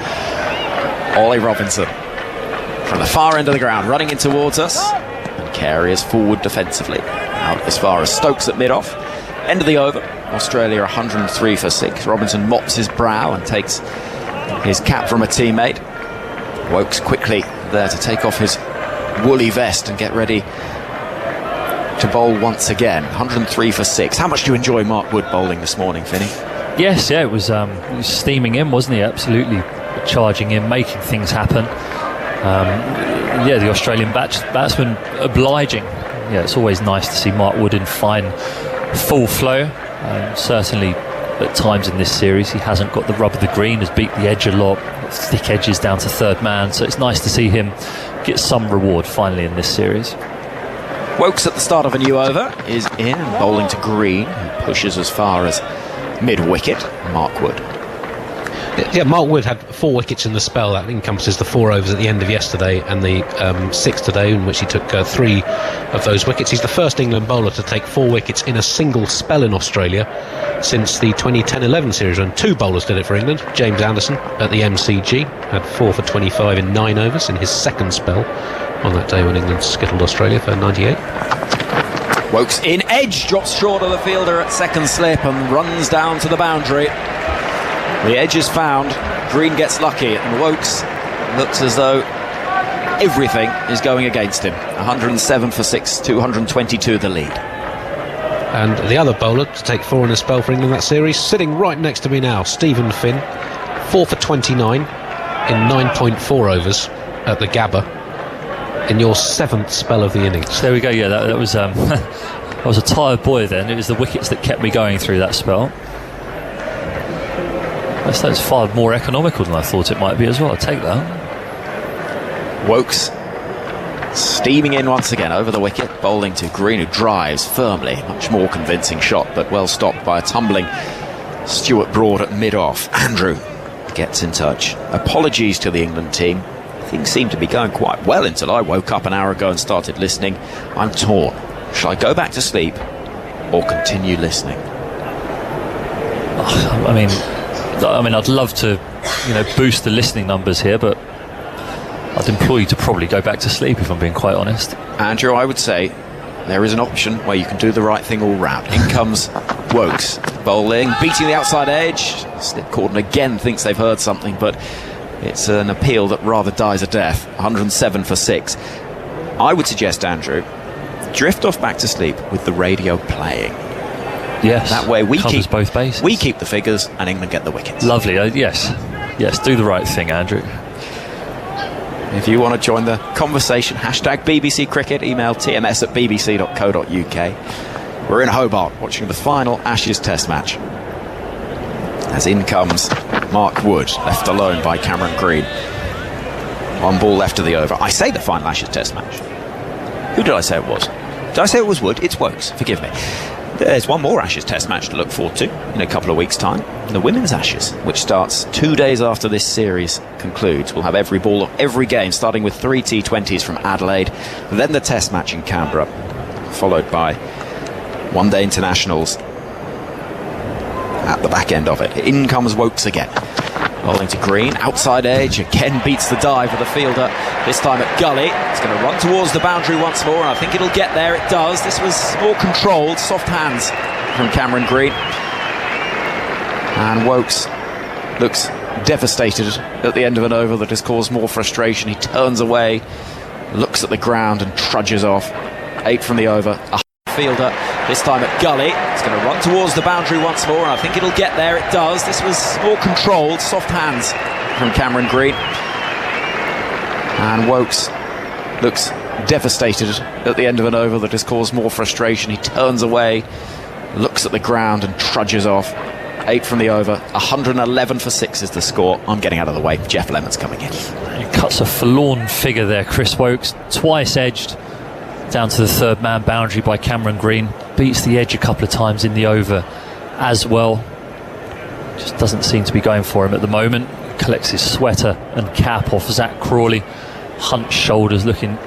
Ollie Robinson from the far end of the ground, running in towards us, and Carey is forward defensively, out as far as Stokes at mid-off. End of the over, Australia 103 for 6. Robinson mops his brow and takes his cap from a teammate. Wokes quickly there to take off his woolly vest and get ready to bowl once again. 103 for 6. How much do you enjoy Mark Wood bowling this morning, Finney? Yes, yeah, it was steaming in, wasn't he? Absolutely charging in, making things happen. The Australian batsman obliging. Yeah, it's always nice to see Mark Wood in fine full flow. Certainly at times in this series he hasn't got the rub of the green, has beat the edge a lot, thick edges down to third man, so it's nice to see him get some reward finally in this series. Wokes at the start of a new over is in, bowling to Green, who pushes as far as mid-wicket. Mark Wood. Yeah, Mark Wood had 4 wickets in the spell. That encompasses the 4 overs at the end of yesterday and the 6 today, in which he took 3 of those wickets. He's the first England bowler to take 4 wickets in a single spell in Australia since the 2010-11 series, when 2 bowlers did it for England. James Anderson at the MCG had 4 for 25 in 9 overs in his second spell on that day when England skittled Australia for 98. Wokes in, edge, drops short of the fielder at second slip and runs down to the boundary. The edge is found, Green gets lucky, and Wokes looks as though everything is going against him. 107 for 6, 222 the lead. And the other bowler to take 4 in a spell for England that series, sitting right next to me now, Stephen Finn, 4 for 29 in 9.4 overs at the Gabba in your 7th spell of the innings. There we go. Yeah, that was I was a tired boy then. It was the wickets that kept me going through that spell. That's far more economical than I thought it might be as well. I'll take that. Wokes steaming in once again over the wicket, bowling to Green, who drives firmly. Much more convincing shot, but well stopped by a tumbling Stuart Broad at mid-off. Andrew gets in touch. Apologies to the England team. Things seemed to be going quite well until I woke up an hour ago and started listening. I'm torn. Shall I go back to sleep or continue listening? I mean, I'd love to, boost the listening numbers here, but I'd implore you to probably go back to sleep, if I'm being quite honest. Andrew, I would say there is an option where you can do the right thing all round. In comes Wokes, bowling, beating the outside edge. Slip Corden again thinks they've heard something, but it's an appeal that rather dies a death. 107 for 6. I would suggest, Andrew, drift off back to sleep with the radio playing. Yes, that way we covers keep both bases. We keep the figures and England get the wickets. Lovely. Yes, do the right thing, Andrew. If you want to join the conversation, hashtag BBC Cricket, email tms@bbc.co.uk. We're in Hobart watching the final Ashes Test match, as in comes Mark Wood, left alone by Cameron Green. One ball left of the over. I say the final Ashes Test match. Who did I say it was? Did I say it was Wood? It's Wokes, forgive me. There's one more Ashes Test match to look forward to in a couple of weeks' time. The Women's Ashes, which starts 2 days after this series concludes. We'll have every ball of every game, starting with 3 T20s from Adelaide, then the Test match in Canberra, followed by one-day internationals at the back end of it. In comes Wokes again. Bowling to Green, outside edge, again beats the dive of the fielder, this time at gully. It's going to run towards the boundary once more, and I think it'll get there. It does. This was more controlled, soft hands from Cameron Green. And Wokes looks devastated at the end of an over that has caused more frustration. He turns away, looks at the ground and trudges off. 8 from the over. A fielder, this time at gully. It's going to run towards the boundary once more, and I think it'll get there. It does. This was more controlled, soft hands from Cameron Green. And Wokes looks devastated at the end of an over that has caused more frustration. He turns away, looks at the ground and trudges off. 8 from the over. 111 for 6 is the score. I'm getting out of the way. Jeff Lemon's coming in. He cuts a forlorn figure there, Chris Wokes. Twice edged down to the third man boundary by Cameron Green. Beats the edge a couple of times in the over as well. Just doesn't seem to be going for him at the moment. Collects his sweater and cap off Zach Crawley. Hunched shoulders, looking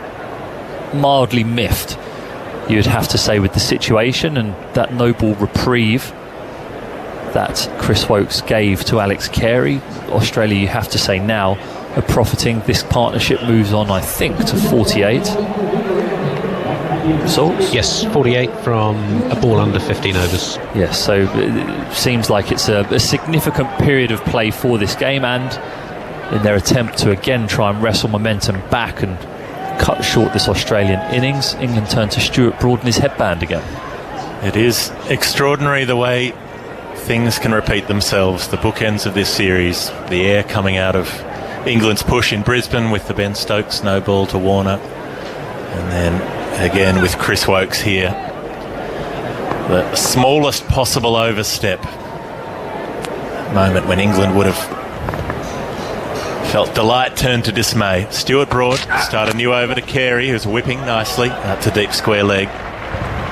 mildly miffed, you'd have to say, with the situation, and that noble reprieve that Chris Wokes gave to Alex Carey. Australia, you have to say now, are profiting. This partnership moves on, I think, to 48. Results? Yes, 48 from a ball under 15 overs. Yes, so it seems like it's a significant period of play for this game, and in their attempt to again try and wrestle momentum back and cut short this Australian innings, England turn to Stuart Broad and his headband again. It is extraordinary the way things can repeat themselves. The bookends of this series, the air coming out of England's push in Brisbane with the Ben Stokes no ball to Warner, and then again with Chris Wokes here, the smallest possible overstep moment when England would have felt delight turned to dismay. Stuart Broad start a new over to Carey, who's whipping nicely out to deep square leg.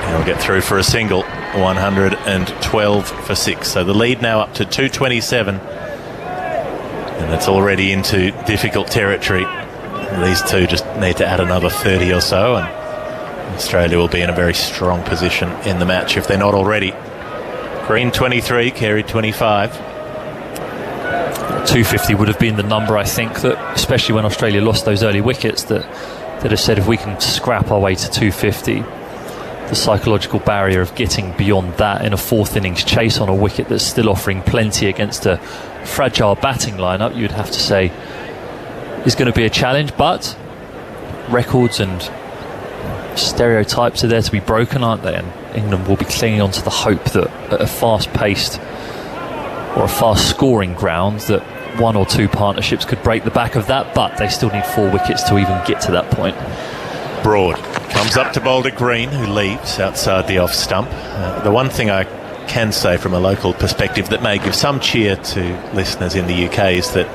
He'll get through for a single. 112 for 6. So the lead now up to 227, and it's already into difficult territory. These two just need to add another 30 or so, and Australia will be in a very strong position in the match if they're not already. Green 23, Carey 25. 250 would have been the number, I think, that especially when Australia lost those early wickets, that have said if we can scrap our way to 250, the psychological barrier of getting beyond that in a fourth innings chase on a wicket that's still offering plenty against a fragile batting lineup, you'd have to say is going to be a challenge. But records and stereotypes are there to be broken, aren't they? And England will be clinging on to the hope that at a fast-paced or a fast-scoring ground that one or two partnerships could break the back of that, but they still need 4 wickets to even get to that point. Broad comes up to bowl to Green, who leaves outside the off stump. The one thing I can say from a local perspective that may give some cheer to listeners in the UK is that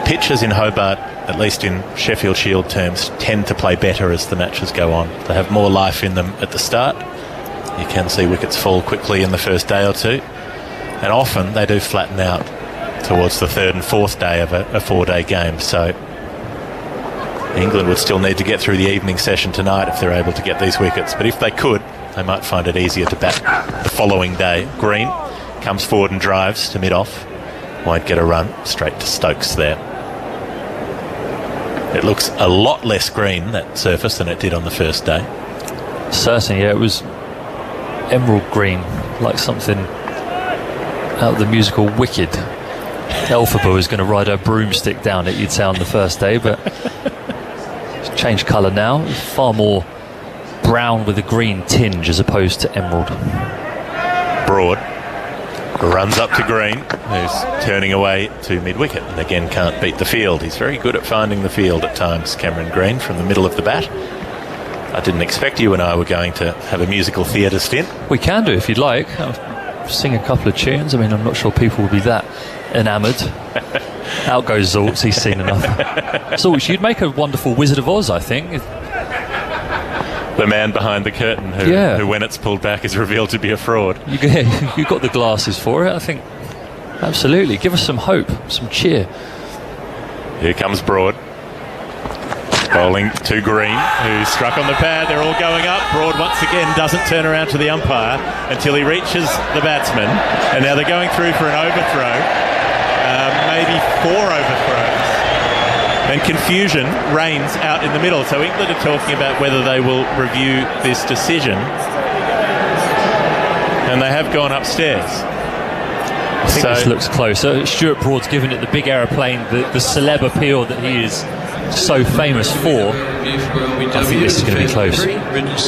pitchers in Hobart, at least in Sheffield Shield terms, tend to play better as the matches go on. They have more life in them at the start. You can see wickets fall quickly in the first day or two, and often they do flatten out towards the third and fourth day of a 4-day game. So England would still need to get through the evening session tonight if they're able to get these wickets, but if they could, they might find it easier to bat the following day. Green comes forward and drives to mid-off, won't get a run, straight to Stokes there. It looks a lot less green, that surface, than it did on the first day. Certainly, yeah, it was emerald green, like something out of the musical Wicket. Elphaba was going to ride her broomstick down it, you'd say, on the first day, but it's changed colour now. It's far more brown with a green tinge as opposed to emerald. Broad runs up to Green, who's turning away to mid-wicket and again can't beat the field. He's very good at finding the field at times, Cameron Green, from the middle of the bat. I didn't expect you and I were going to have a musical theatre stint. We can do if you'd like. I'll sing a couple of tunes. I mean, I'm not sure people will be that enamoured. Out goes Zoltz, he's seen enough. Zoltz, you'd make a wonderful Wizard of Oz, I think. The man behind the curtain who, when it's pulled back, is revealed to be a fraud. You've got the glasses for it, I think. Absolutely. Give us some hope, some cheer. Here comes Broad. Bowling to Green, who struck on the pad. They're all going up. Broad once again doesn't turn around to the umpire until he reaches the batsman. And now they're going through for an overthrow. Maybe 4 overthrows. And confusion reigns out in the middle. So England are talking about whether they will review this decision. And they have gone upstairs. I think this looks close. Stuart Broad's given it the big aeroplane, the celeb appeal that he is so famous for. I think this is going to be close.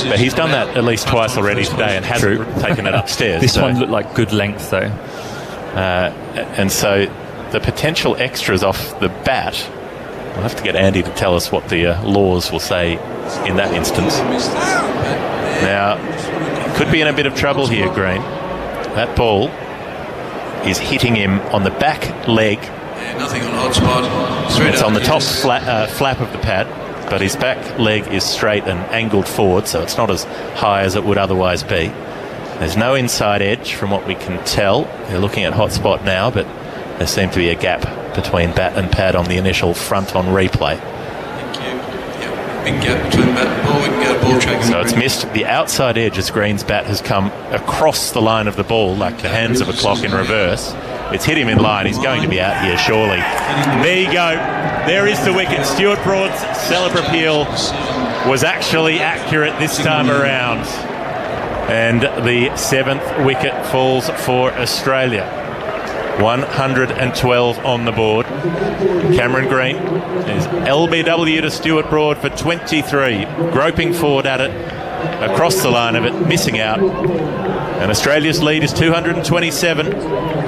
But he's done that at least twice already today and hasn't taken it upstairs. This one looked like good length, though. And so the potential extras off the bat, we'll have to get Andy to tell us what the laws will say in that instance. Now, could be in a bit of trouble here, Green. That ball is hitting him on the back leg. Nothing on hot spot. It's on the top flap of the pad, but his back leg is straight and angled forward, so it's not as high as it would otherwise be. There's no inside edge from what we can tell. They're looking at hot spot now, but there seemed to be a gap between bat and pad on the initial front on replay. Thank you. Yep. Big gap between bat and ball. We can get a ball track. So it's missed the outside edge as Green's bat has come across the line of the ball like the hands of a clock in reverse. It's hit him in line. He's going to be out here, surely. There you go. There is the wicket. Stuart Broad's celeb appeal was actually accurate this time around. And the 7th wicket falls for Australia. 112 on the board. Cameron Green is LBW to Stuart Broad for 23. Groping forward at it, across the line of it, missing out. And Australia's lead is 227,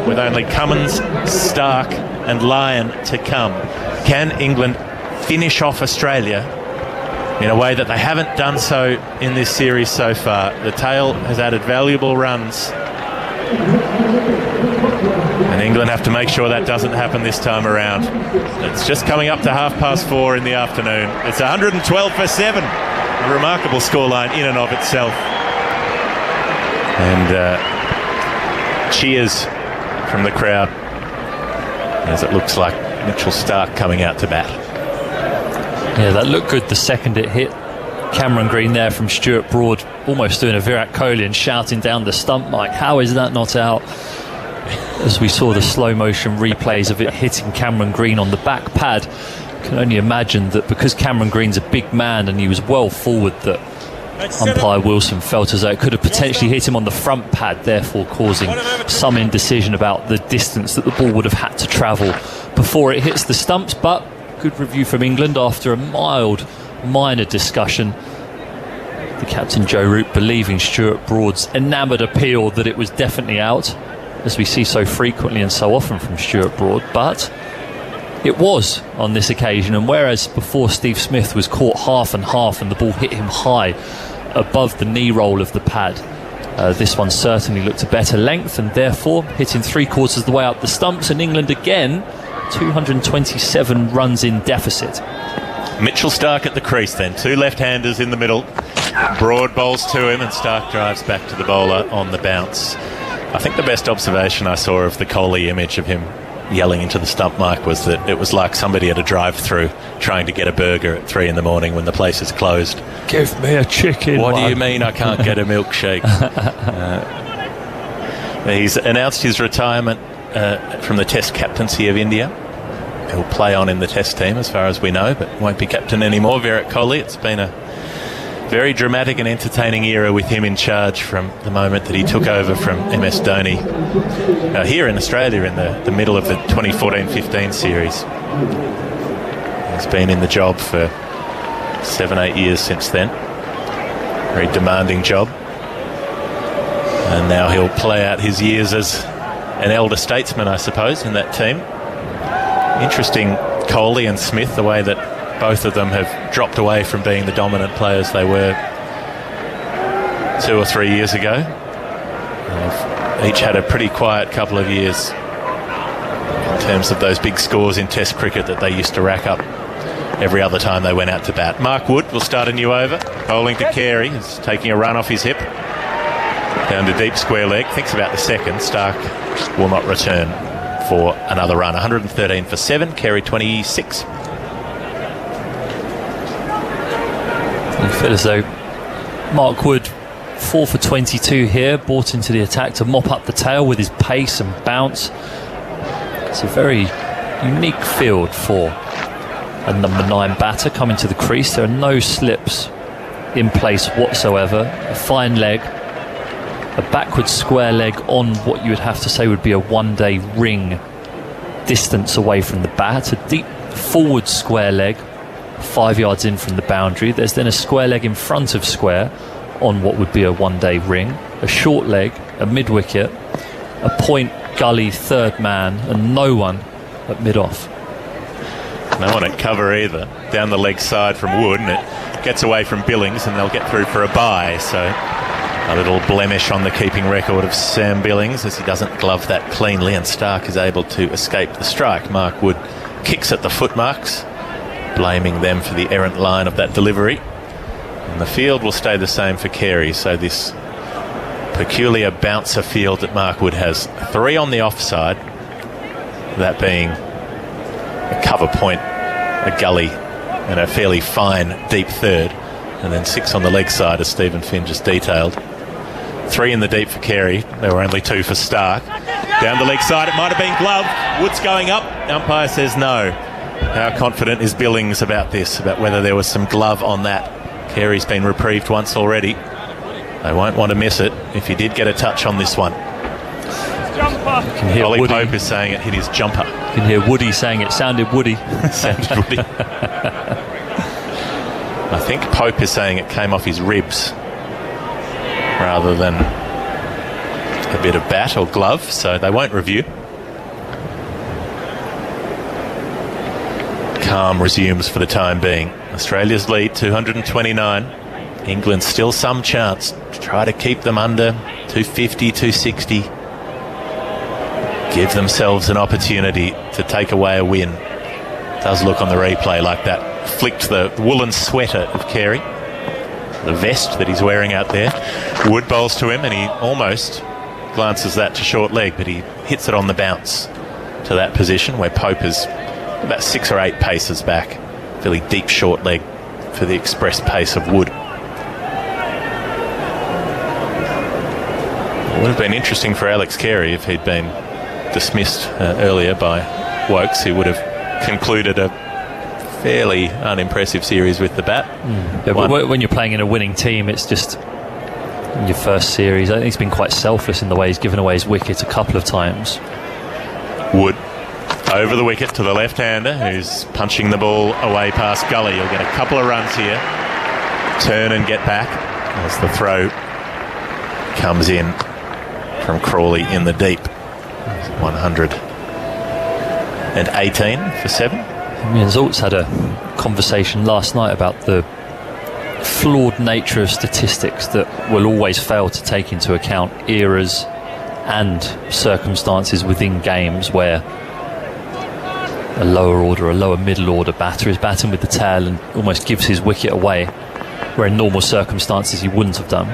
with only Cummins, Stark and Lyon to come. Can England finish off Australia in a way that they haven't done so in this series so far? The tail has added valuable runs, and England have to make sure that doesn't happen this time around. It's just coming up to 4:30 in the afternoon. It's 112 for 7. A remarkable scoreline in and of itself. And cheers from the crowd as it looks like Mitchell Stark coming out to bat. Yeah, that looked good the second it hit. Cameron Green there from Stuart Broad, almost doing a Virat Kohli and shouting down the stump, Mike, how is that not out? As we saw the slow motion replays of it hitting Cameron Green on the back pad, you can only imagine that because Cameron Green's a big man and he was well forward, that umpire Wilson felt as though it could have potentially hit him on the front pad, therefore causing some indecision about the distance that the ball would have had to travel before it hits the stumps. But good review from England after a minor discussion. The captain Joe Root believing Stuart Broad's enamoured appeal that it was definitely out, as we see so frequently and so often from Stuart Broad, but it was on this occasion. And whereas before Steve Smith was caught half and half and the ball hit him high above the knee roll of the pad, this one certainly looked a better length and therefore hitting 3/4 of the way up the stumps. And England again 227 runs in deficit. Mitchell Stark at the crease then. 2 left-handers in the middle. Broad bowls to him, and Stark drives back to the bowler on the bounce. I think the best observation I saw of the Kohli image of him yelling into the stump mic was that it was like somebody at a drive-through trying to get a burger at 3 a.m. when the place is closed. Give me a chicken. What do you mean I can't get a milkshake? He's announced his retirement from the Test captaincy of India. He'll play on in the Test team as far as we know, but won't be captain anymore. Virat Kohli, it's been a very dramatic and entertaining era with him in charge from the moment that he took over from MS Dhoni here in Australia in the middle of the 2014-15 series. He's been in the job for 7-8 years since then. Very demanding job. And now he'll play out his years as an elder statesman, I suppose, in that team. Interesting, Kohli and Smith, the way that both of them have dropped away from being the dominant players they were 2 or 3 years ago. They've each had a pretty quiet couple of years in terms of those big scores in Test cricket that they used to rack up every other time they went out to bat. Mark Wood will start a new over. Bowling to Carey. He's taking a run off his hip. Down to deep square leg. Thinks about the second. Stark will not return for another run. 113 for 7. Carey 26. You feel as though Mark Wood 4 for 22 here, brought into the attack to mop up the tail with his pace and bounce. It's a very unique field for a number 9 batter coming to the crease. There are no slips in place whatsoever. A fine leg, a backward square leg on what you would have to say would be a one-day ring distance away from the bat. A deep forward square leg 5 yards in from the boundary. There's then a square leg in front of square on what would be a one-day ring, a short leg, a mid-wicket, a point gully third man, and no one at mid-off. No one at cover either. Down the leg side from Wood, and it gets away from Billings, and they'll get through for a bye. So a little blemish on the keeping record of Sam Billings, as he doesn't glove that cleanly, and Stark is able to escape the strike. Mark Wood kicks at the footmarks, blaming them for the errant line of that delivery. And the field will stay the same for Carey. So this peculiar bouncer field that Mark Wood has. 3 on the offside, that being a cover point, a gully, and a fairly fine deep third. And then 6 on the leg side, as Stephen Finn just detailed. 3 in the deep for Carey. There were only 2 for Stark. Down the leg side, it might have been glove. Wood's going up. Umpire says no. How confident is Billings about this, about whether there was some glove on that? Carey's been reprieved once already. They won't want to miss it if he did get a touch on this one. Ollie Woody. Pope is saying it hit his jumper. You can hear Woody saying it sounded Woody. Sounded Woody. I think Pope is saying it came off his ribs rather than a bit of bat or glove, so they won't review. Calm resumes for the time being. Australia's lead 229. England still some chance to try to keep them under 250, 260. Give themselves an opportunity to take away a win. It does look on the replay like that flicked the woolen sweater of Carey, the vest that he's wearing out there. Wood bowls to him, and he almost glances that to short leg, but he hits it on the bounce to that position where Pope is about 6 or 8 paces back. Fairly deep short leg for the express pace of Wood. It would have been interesting for Alex Carey if he'd been dismissed earlier by Wokes, who would have concluded a fairly unimpressive series with the bat. Yeah, but when you're playing in a winning team, it's just in your first series. I think he's been quite selfless in the way he's given away his wicket a couple of times. Wood over the wicket to the left-hander, who's punching the ball away past gully. He'll get a couple of runs here, turn and get back as the throw comes in from Crawley in the deep. 118 for 7. Me and Zoltz had a conversation last night about the flawed nature of statistics that will always fail to take into account eras and circumstances within games where a lower order, a lower middle order batter is batting with the tail and almost gives his wicket away, where in normal circumstances he wouldn't have done.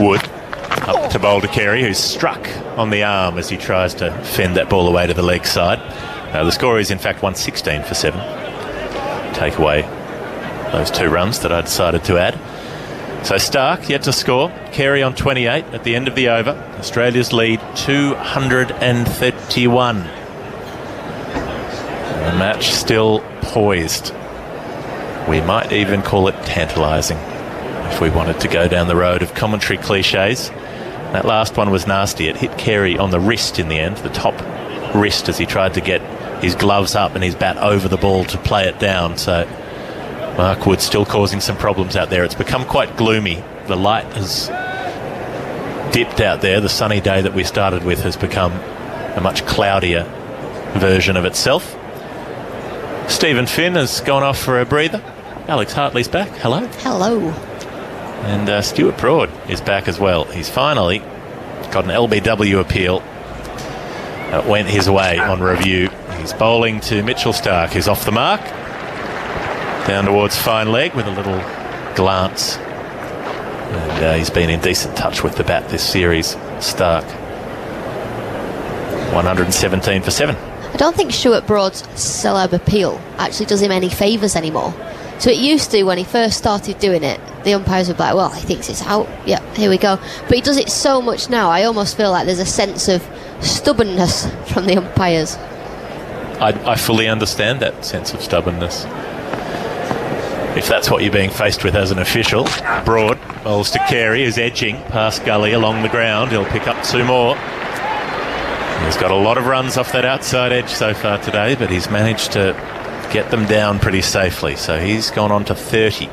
Wood up to bowl to Carey, who's struck on the arm as he tries to fend that ball away to the leg side. The score is in fact 116 for 7. Take away those 2 runs that I decided to add. So Stark yet to score. Carey on 28 at the end of the over. Australia's lead 231. The match still poised. We might even call it tantalising if we wanted to go down the road of commentary cliches. That last one was nasty. It hit Carey on the wrist in the end, the top wrist, as he tried to get his gloves up and his bat over the ball to play it down. So Mark Wood still causing some problems out there. It's become quite gloomy. The light has dipped out there. The sunny day that we started with has become a much cloudier version of itself. Stephen Finn has gone off for a breather. Alex Hartley's back. Hello. Hello. And Stuart Broad is back as well. He's finally got an LBW appeal that went his way on review. He's bowling to Mitchell Stark, who's off the mark. Down towards fine leg with a little glance. And he's been in decent touch with the bat this series, Stark. 117 for 7. I don't think Stuart Broad's celeb appeal actually does him any favours anymore. So it used to, when he first started doing it, the umpires would be like, well, he thinks it's out. Yep, here we go. But he does it so much now, I almost feel like there's a sense of stubbornness from the umpires. I fully understand that sense of stubbornness. If that's what you're being faced with as an official. Broad bowls to Carey, who's edging past Gully along the ground. He'll pick up 2 more. He's got a lot of runs off that outside edge so far today, but he's managed to get them down pretty safely. So he's gone on to 30.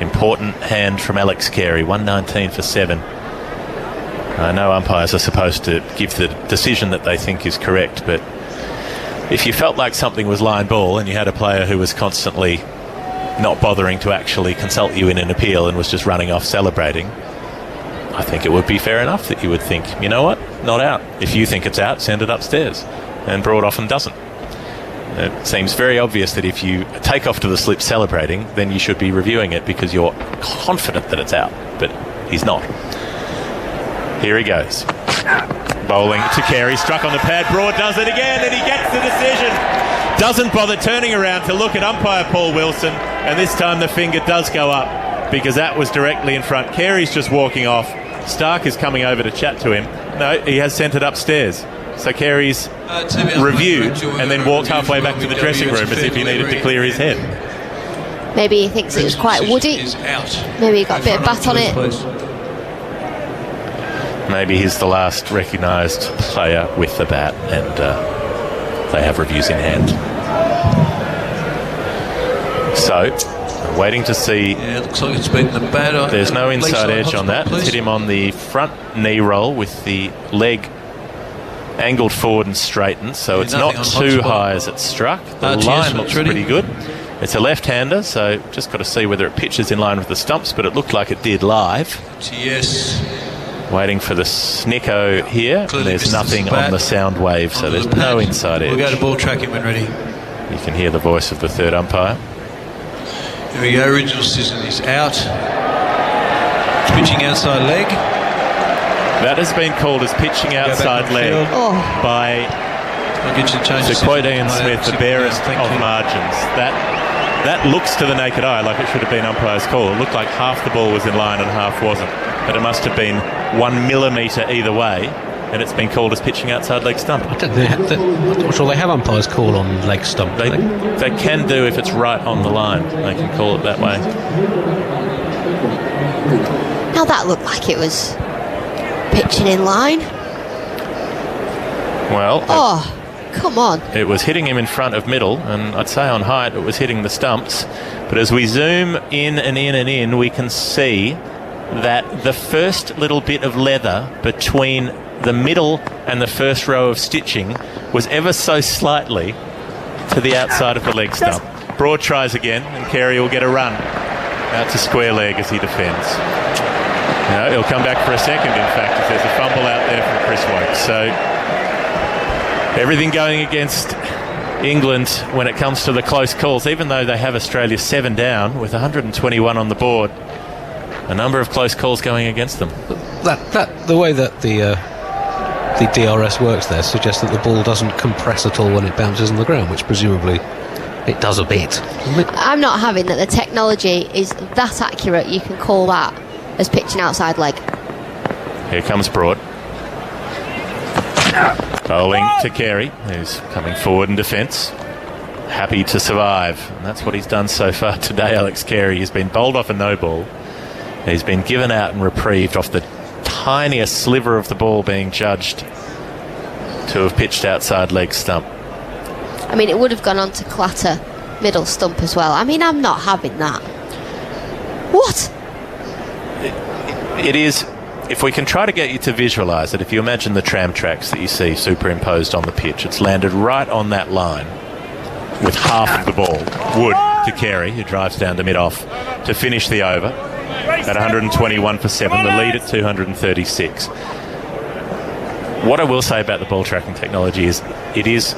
Important hand from Alex Carey, 119 for 7. I know umpires are supposed to give the decision that they think is correct, but if you felt like something was line ball and you had a player who was constantly not bothering to actually consult you in an appeal and was just running off celebrating, I think it would be fair enough that you would think, you know what, not out. If you think it's out, send it upstairs. And Broad often doesn't. It seems very obvious that if you take off to the slip celebrating, then you should be reviewing it because you're confident that it's out. But he's not. Here he goes. Bowling to Carey, struck on the pad. Broad does it again and he gets the decision. Doesn't bother turning around to look at umpire Paul Wilson, and this time the finger does go up because that was directly in front. Carey's just walking off. Stark is coming over to chat to him. No, he has sent it upstairs. So Carey's reviewed and then walked halfway back to the dressing room as if he needed to clear his head. Maybe he thinks it was quite woody. Maybe he got a bit of bat on it. Maybe he's the last recognised player with the bat, and they have reviews in hand. So, waiting to see. Yeah, it looks like it's been the bat. There's no inside edge on that. It's hit him on the front knee roll with the leg angled forward and straightened, so it's not too high as it struck. The line looks pretty good. It's a left-hander, so just got to see whether it pitches in line with the stumps, but it looked like it did live. Yes. Waiting for the snicko here. There's nothing on the sound wave, so there's no inside edge. We'll go to ball tracking when ready. You can hear the voice of the third umpire. Here we go, original season is out. Pitching outside leg. That has been called as pitching outside leg by, to quote Ian Smith, the barest of margins. That looks to the naked eye like it should have been umpire's call. It looked like half the ball was in line and half wasn't. But it must have been 1 millimetre either way, and it's been called as pitching outside leg stump. I'm not sure they have umpires call on leg stump. They can do if it's right on the line. They can call it that way. Now that looked like it was pitching in line. Well, come on. It was hitting him in front of middle, and I'd say on height it was hitting the stumps. But as we zoom in and in and in, we can see that the first little bit of leather between the middle and the first row of stitching was ever so slightly to the outside of the leg stump. Broad tries again, and Carey will get a run out to square leg as he defends. No, he'll come back for a second, in fact, if there's a fumble out there from Chris Wokes. So everything going against England, when it comes to the close calls, even though they have Australia 7 down with 121 on the board, a number of close calls going against them. The way that the DRS works there suggests that the ball doesn't compress at all when it bounces on the ground, which presumably it does a bit. I'm not having that the technology is that accurate you can call that as pitching outside leg. Here comes Broad. Bowling to Carey, who's coming forward in defence. Happy to survive. And that's what he's done so far today, Alex Carey. He's been bowled off a no ball. He's been given out and reprieved off the tiniest sliver of the ball being judged to have pitched outside leg stump. I mean, it would have gone on to clatter middle stump as well. I mean, I'm not having that. What? It is, if we can try to get you to visualise it, if you imagine the tram tracks that you see superimposed on the pitch, it's landed right on that line with half of the ball. Wood to Carey, who drives down to mid-off to finish the over at 121 for 7, the lead at 236. What I will say about the ball tracking technology is it is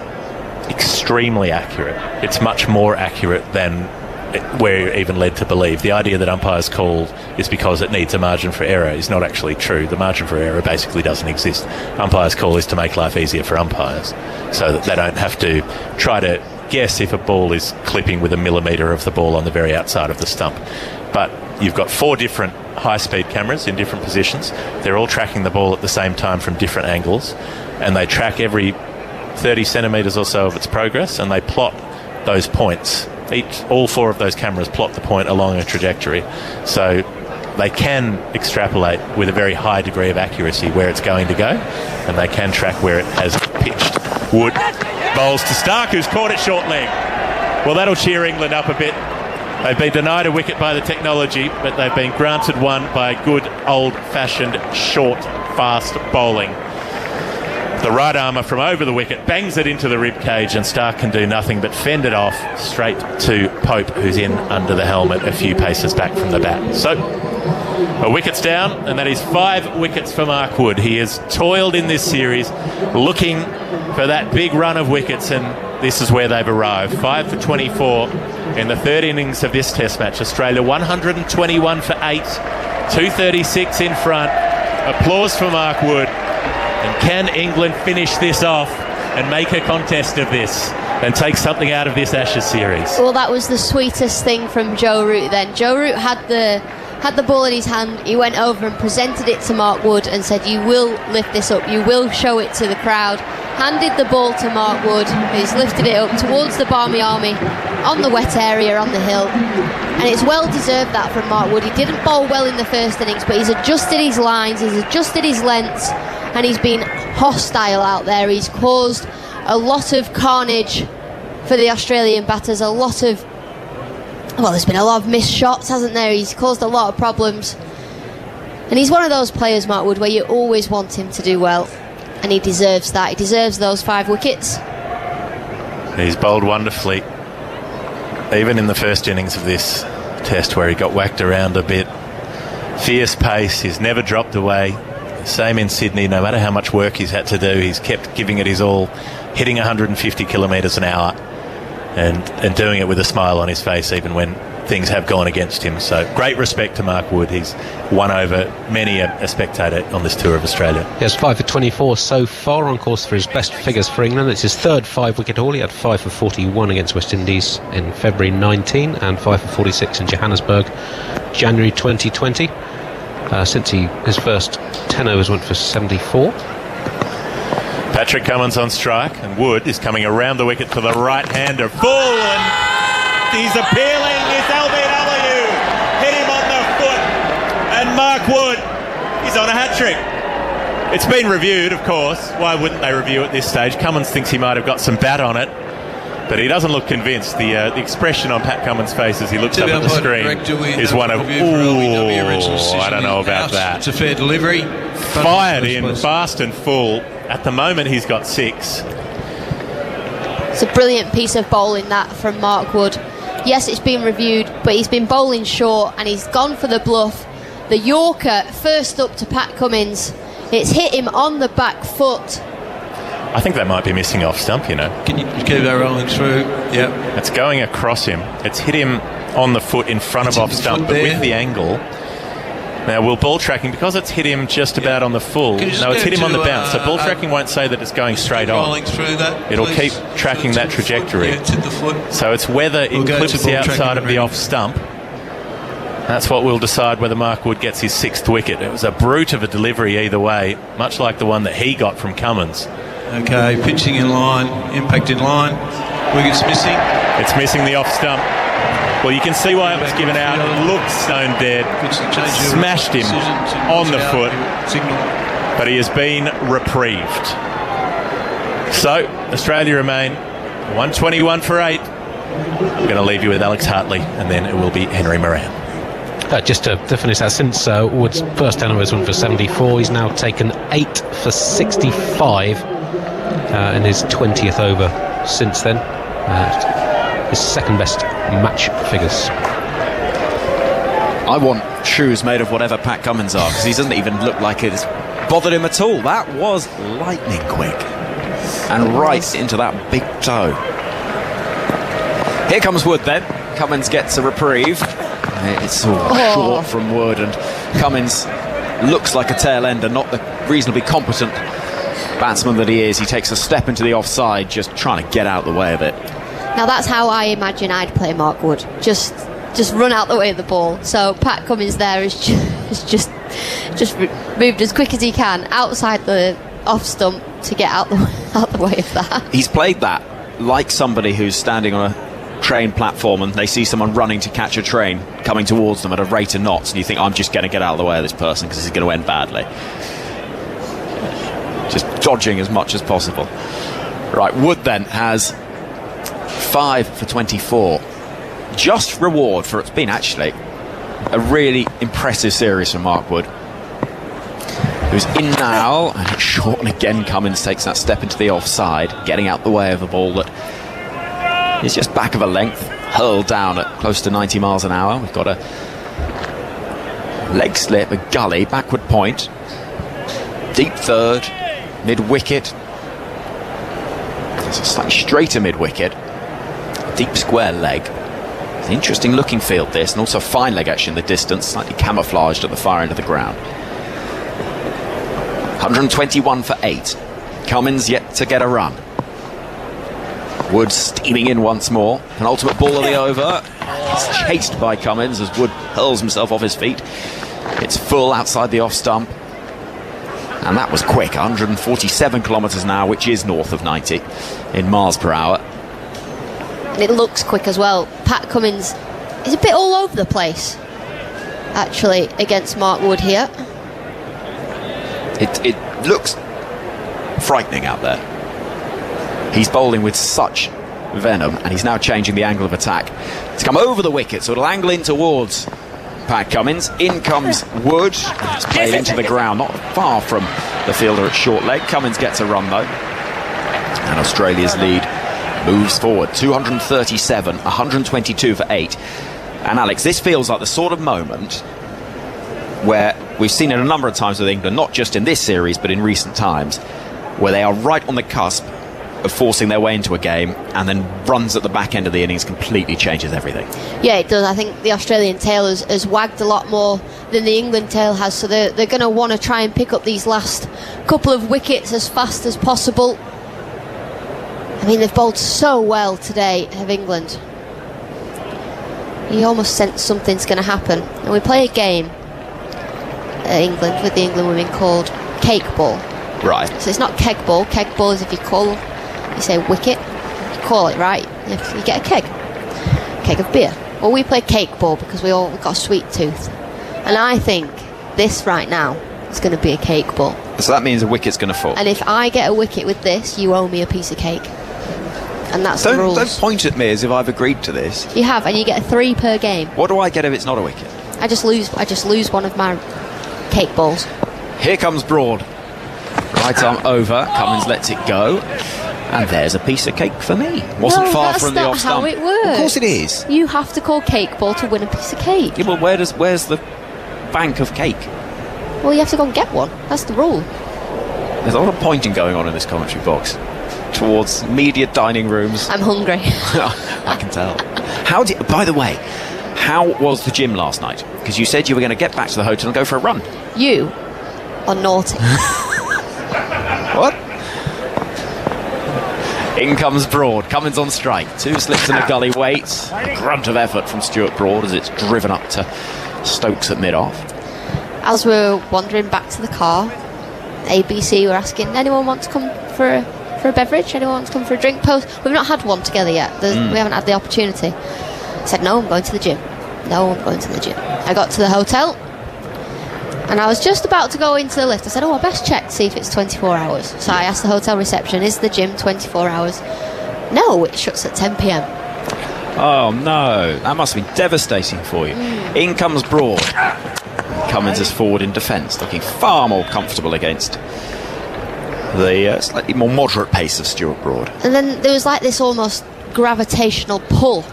extremely accurate. It's much more accurate than we're even led to believe. The idea that umpires call is because it needs a margin for error is not actually true. The margin for error basically doesn't exist. Umpires call is to make life easier for umpires so that they don't have to try to guess if a ball is clipping with a millimetre of the ball on the very outside of the stump. But you've got 4 different high-speed cameras in different positions. They're all tracking the ball at the same time from different angles, and they track every 30 centimetres or so of its progress, and they plot those points. All 4 of those cameras plot the point along a trajectory, so they can extrapolate with a very high degree of accuracy where it's going to go, and they can track where it has pitched. Wood bowls to Stark, who's caught it short leg. Well, that'll cheer England up a bit. They've been denied a wicket by the technology, but they've been granted one by good old-fashioned short, fast bowling. The right armour from over the wicket bangs it into the rib cage, and Stark can do nothing but fend it off straight to Pope, who's in under the helmet a few paces back from the bat. So a wicket's down, and that is 5 wickets for Mark Wood. He has toiled in this series looking for that big run of wickets, and this is where they've arrived. 5 for 24 in the third innings of this Test match. Australia 121 for 8, 236 in front. Applause for Mark Wood. And can England finish this off and make a contest of this and take something out of this Ashes series? Well, that was the sweetest thing from Joe Root then. Joe Root had the ball in his hand. He went over and presented it to Mark Wood and said, you will lift this up, you will show it to the crowd. Handed the ball to Mark Wood, who's lifted it up towards the Barmy Army on the wet area on the hill. And it's well deserved that from Mark Wood. He didn't bowl well in the first innings, but he's adjusted his lines, he's adjusted his lengths, and he's been hostile out there. He's caused a lot of carnage for the Australian batters, there's been a lot of missed shots, hasn't there? He's caused a lot of problems. And he's one of those players, Mark Wood, where you always want him to do well. And he deserves that. He deserves those 5 wickets. He's bowled wonderfully. Even in the first innings of this Test where he got whacked around a bit. Fierce pace, he's never dropped away. Same in Sydney, no matter how much work he's had to do, he's kept giving it his all, hitting 150 kilometres an hour and doing it with a smile on his face even when things have gone against him. So great respect to Mark Wood. He's won over many a spectator on this tour of Australia. He has 5 for 24 so far, on course for his best figures for England. It's his third 5-wicket haul. He had 5 for 41 against West Indies in February 19 and 5 for 46 in Johannesburg January 2020. Since his first 10 overs went for 74. Patrick Cummins on strike, and Wood is coming around the wicket to the right-hander. Full, and he's appealing. It's LBW. Hit him on the foot. And Mark Wood is on a hat-trick. It's been reviewed, of course. Why wouldn't they review at this stage? Cummins thinks he might have got some bat on it, but he doesn't look convinced. The expression on Pat Cummins' face as he looks up at the screen is one of, I don't know about that. It's a fair delivery. Fired in fast and full. At the moment, he's got 6. It's a brilliant piece of bowling, that, from Mark Wood. Yes, it's been reviewed, but he's been bowling short and he's gone for the bluff. The Yorker first up to Pat Cummins. It's hit him on the back foot. I think that might be missing off stump, you know. Can you keep that rolling through? Yeah. It's going across him. It's hit him on the foot in front of off stump, but with the angle. Now, will ball tracking, because it's hit him just about on the full, no, it's hit him on the bounce, so ball tracking won't say that it's going straight on. Rolling through that, it'll keep tracking that trajectory. Yeah, it's hit the foot. So it's whether it clips the outside of the off stump. That's what will decide whether Mark Wood gets his 6th wicket. It was a brute of a delivery either way, much like the one that he got from Cummins. Okay, pitching in line, impact in line. Wicket's missing. It's missing the off stump. Well, you can see why it was given out. It looked stone dead. Smashed him on the foot. But he has been reprieved. So, Australia remain 121 for 8. I'm going to leave you with Alex Hartley, and then it will be Henry Moran. Just to finish that, since Wood's first 10 overs went for 74, he's now taken 8 for 65 in his 20th over since then. His second best match figures. I want shoes made of whatever Pat Cummins are, because he doesn't even look like it's bothered him at all. That was lightning quick. And right into that big toe. Here comes Wood then. Cummins gets a reprieve. It's all short from Wood, and Cummins looks like a tail ender, not the reasonably competent batsman that he is. He takes a step into the offside, just trying to get out the way of it. Now that's how I imagine I'd play Mark Wood. Just run out the way of the ball. So Pat Cummins there is just moved as quick as he can outside the off stump to get out the way of that. He's played that like somebody who's standing on a train platform and they see someone running to catch a train coming towards them at a rate of knots, and you think, I'm just going to get out of the way of this person because this is going to end badly. Just dodging as much as possible. Right, Wood then has 5 for 24. Just reward for it's been actually a really impressive series from Mark Wood, who's in now, and it's short, and again Cummins takes that step into the offside, getting out the way of a ball that is just back of a length, hurled down at close to 90 miles an hour. We've got a leg slip, a gully, backward point, deep third, mid-wicket. It's a slightly straighter mid-wicket, deep square leg. It's an interesting looking field this, and also fine leg action in the distance, slightly camouflaged at the far end of the ground. 121 for 8. Cummins yet to get a run. Wood steaming in once more. Penultimate ball of the over. It's chased by Cummins as Wood hurls himself off his feet. It's full outside the off stump. And that was quick, 147 kilometres an hour, which is north of 90 in miles per hour. And it looks quick as well. Pat Cummins is a bit all over the place, actually, against Mark Wood here. It looks frightening out there. He's bowling with such venom, and he's now changing the angle of attack to come over the wicket, so it'll angle in towards Pat Cummins. In comes Wood. It's played into the ground, not far from the fielder at short leg. Cummins gets a run though, and Australia's lead moves forward. 237, 122 for 8. And Alex, this feels like the sort of moment where we've seen it a number of times with England, not just in this series but in recent times, where they are right on the cusp of forcing their way into a game, and then runs at the back end of the innings completely changes everything. Yeah, it does. I think the Australian tail has wagged a lot more than the England tail has, so they're going to want to try and pick up these last couple of wickets as fast as possible. I mean, they've bowled so well today of England. You almost sense something's going to happen. And we play a game at England with the England women called cake ball. Right. So it's not keg ball. Keg ball is if you say wicket, you call it right, you get a keg of beer. Well, we play cake ball because we've got a sweet tooth. And I think this right now is going to be a cake ball. So that means a wicket's going to fall. And if I get a wicket with this, you owe me a piece of cake. And that's the rules. Don't point at me as if I've agreed to this. You have, and you get a 3 per game. What do I get if it's not a wicket? I just lose one of my cake balls. Here comes Broad. Right arm over. Cummins lets it go. And there's a piece of cake for me. Wasn't far from the off stump. That's not how it works. Of course it is. You have to call cake ball to win a piece of cake. Yeah, well, where's the bank of cake? Well, you have to go and get one. That's the rule. There's a lot of pointing going on in this commentary box towards media dining rooms. I'm hungry. I can tell. By the way, how was the gym last night? Because you said you were going to get back to the hotel and go for a run. You are naughty. What? In comes Broad. Cummins on strike. 2 slips and a gully waits. A grunt of effort from Stuart Broad as it's driven up to Stokes at mid-off. As we're wandering back to the car, ABC were asking, anyone want to come for a beverage? Anyone want to come for a drink? We've not had one together yet. We haven't had the opportunity. I said, no, I'm going to the gym. No, I'm going to the gym. I got to the hotel, and I was just about to go into the lift. I said, I best check to see if it's 24 hours. So I asked the hotel reception, is the gym 24 hours? No, it shuts at 10 p.m. Oh, no. That must be devastating for you. In comes Broad. Cummins is forward in defence, looking far more comfortable against the slightly more moderate pace of Stuart Broad. And then there was like this almost gravitational pull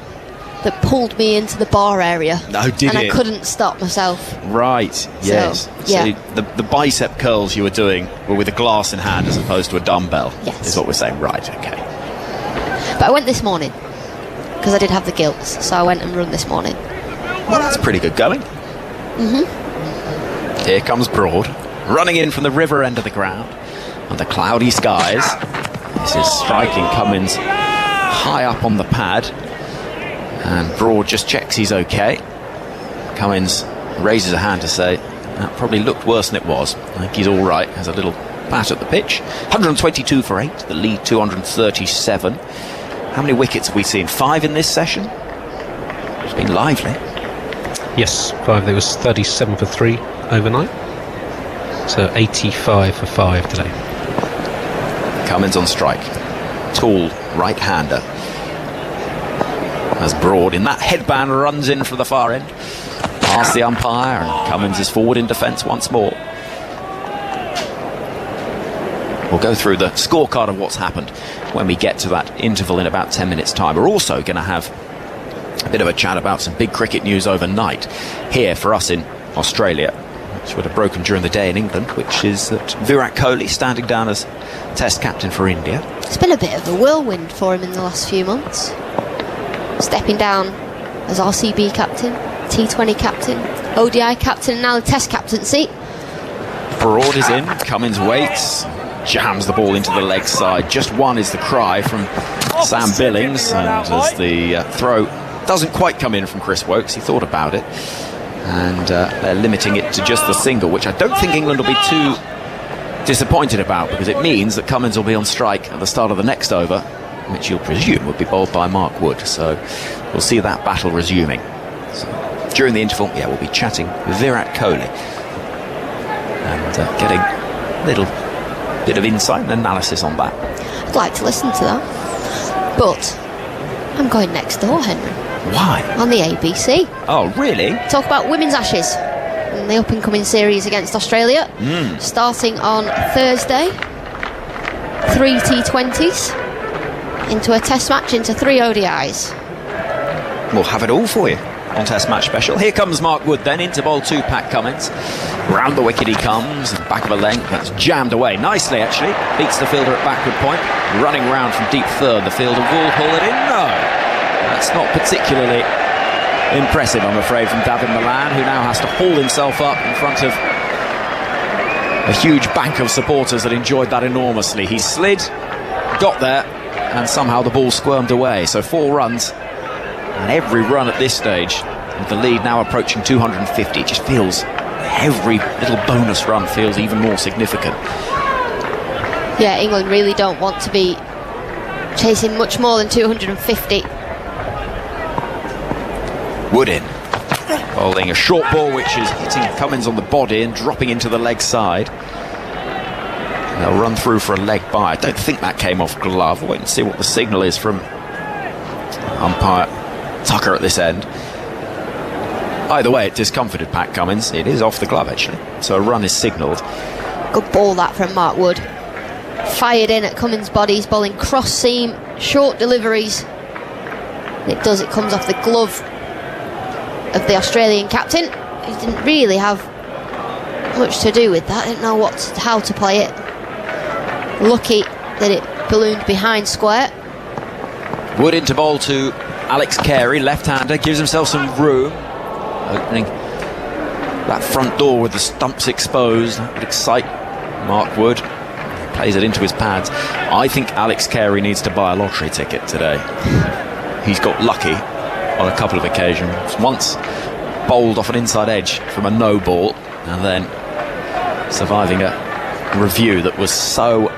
that pulled me into the bar area. Oh, did and it? I couldn't stop myself. Right, yes. Yeah. So the bicep curls you were doing were with a glass in hand as opposed to a dumbbell. Yes. Is what we're saying. Right, okay. But I went this morning because I did have the guilt, so I went and run this morning. Well, that's pretty good going. Here comes Broad, running in from the river end of the ground under cloudy skies. This is striking Cummins high up on the pad, and Broad just checks he's okay. Cummins raises a hand to say that probably looked worse than it was. I think he's all right. Has a little pat at the pitch. 122 for 8, the lead 237. How many wickets have we seen? 5 in this session? It's been lively. Yes, 5. There was 37 for 3 overnight. So 85 for 5 today. Cummins on strike. Tall right-hander. As Broad in that headband runs in from the far end. Past the umpire, and Cummins is forward in defence once more. We'll go through the scorecard of what's happened when we get to that interval in about 10 minutes' time. We're also going to have a bit of a chat about some big cricket news overnight here for us in Australia, which would have broken during the day in England, which is that Virat Kohli standing down as Test captain for India. It's been a bit of a whirlwind for him in the last few months. Stepping down as RCB captain, T20 captain, ODI captain, and now the Test captaincy. Broad is in, Cummins waits, jams the ball into the leg side. Just one is the cry from Sam Billings, and as the throw doesn't quite come in from Chris Wokes, he thought about it, and they're limiting it to just the single, which I don't think England will be too disappointed about, because it means that Cummins will be on strike at the start of the next over, which you'll presume would be bowled by Mark Wood. So we'll see that battle resuming. So during the interval, we'll be chatting with Virat Kohli and getting a little bit of insight and analysis on that. I'd like to listen to that, but I'm going next door, Henry. Why? On the ABC. Oh, really? Talk about Women's Ashes in the up-and-coming series against Australia, starting on Thursday. 3 T20s into a Test match, into 3 ODIs. We'll have it all for you on Test Match Special. Here comes Mark Wood then into bowl 2, Pat Cummins. Round the wicket he comes, back of a length, that's jammed away nicely actually. Beats the fielder at backward point, running round from deep third. The fielder will pull it in. No, that's not particularly impressive, I'm afraid, from David Milan, who now has to haul himself up in front of a huge bank of supporters that enjoyed that enormously. He slid, got there, and somehow the ball squirmed away. So 4 runs, and every run at this stage, with the lead now approaching 250, it just feels, every little bonus run feels even more significant. Yeah, England really don't want to be chasing much more than 250. Wood in, bowling a short ball which is hitting Cummins on the body and dropping into the leg side. They'll run through for a leg bye. I don't think that came off glove. We'll wait and see what the signal is from umpire Tucker at this end. Either way, it discomforted Pat Cummins. It is off the glove actually, so a run is signalled. Good ball that from Mark Wood. Fired in at Cummins' body. He's bowling cross seam, short deliveries. And it comes off the glove of the Australian captain. He didn't really have much to do with that. Didn't know how to play it. Lucky that it ballooned behind square. Wood into bowl to Alex Carey, left-hander, gives himself some room, opening that front door with the stumps exposed. That would excite Mark Wood. Plays it into his pads. I think Alex Carey needs to buy a lottery ticket today. He's got lucky on a couple of occasions. Once bowled off an inside edge from a no ball, and then surviving a review that was so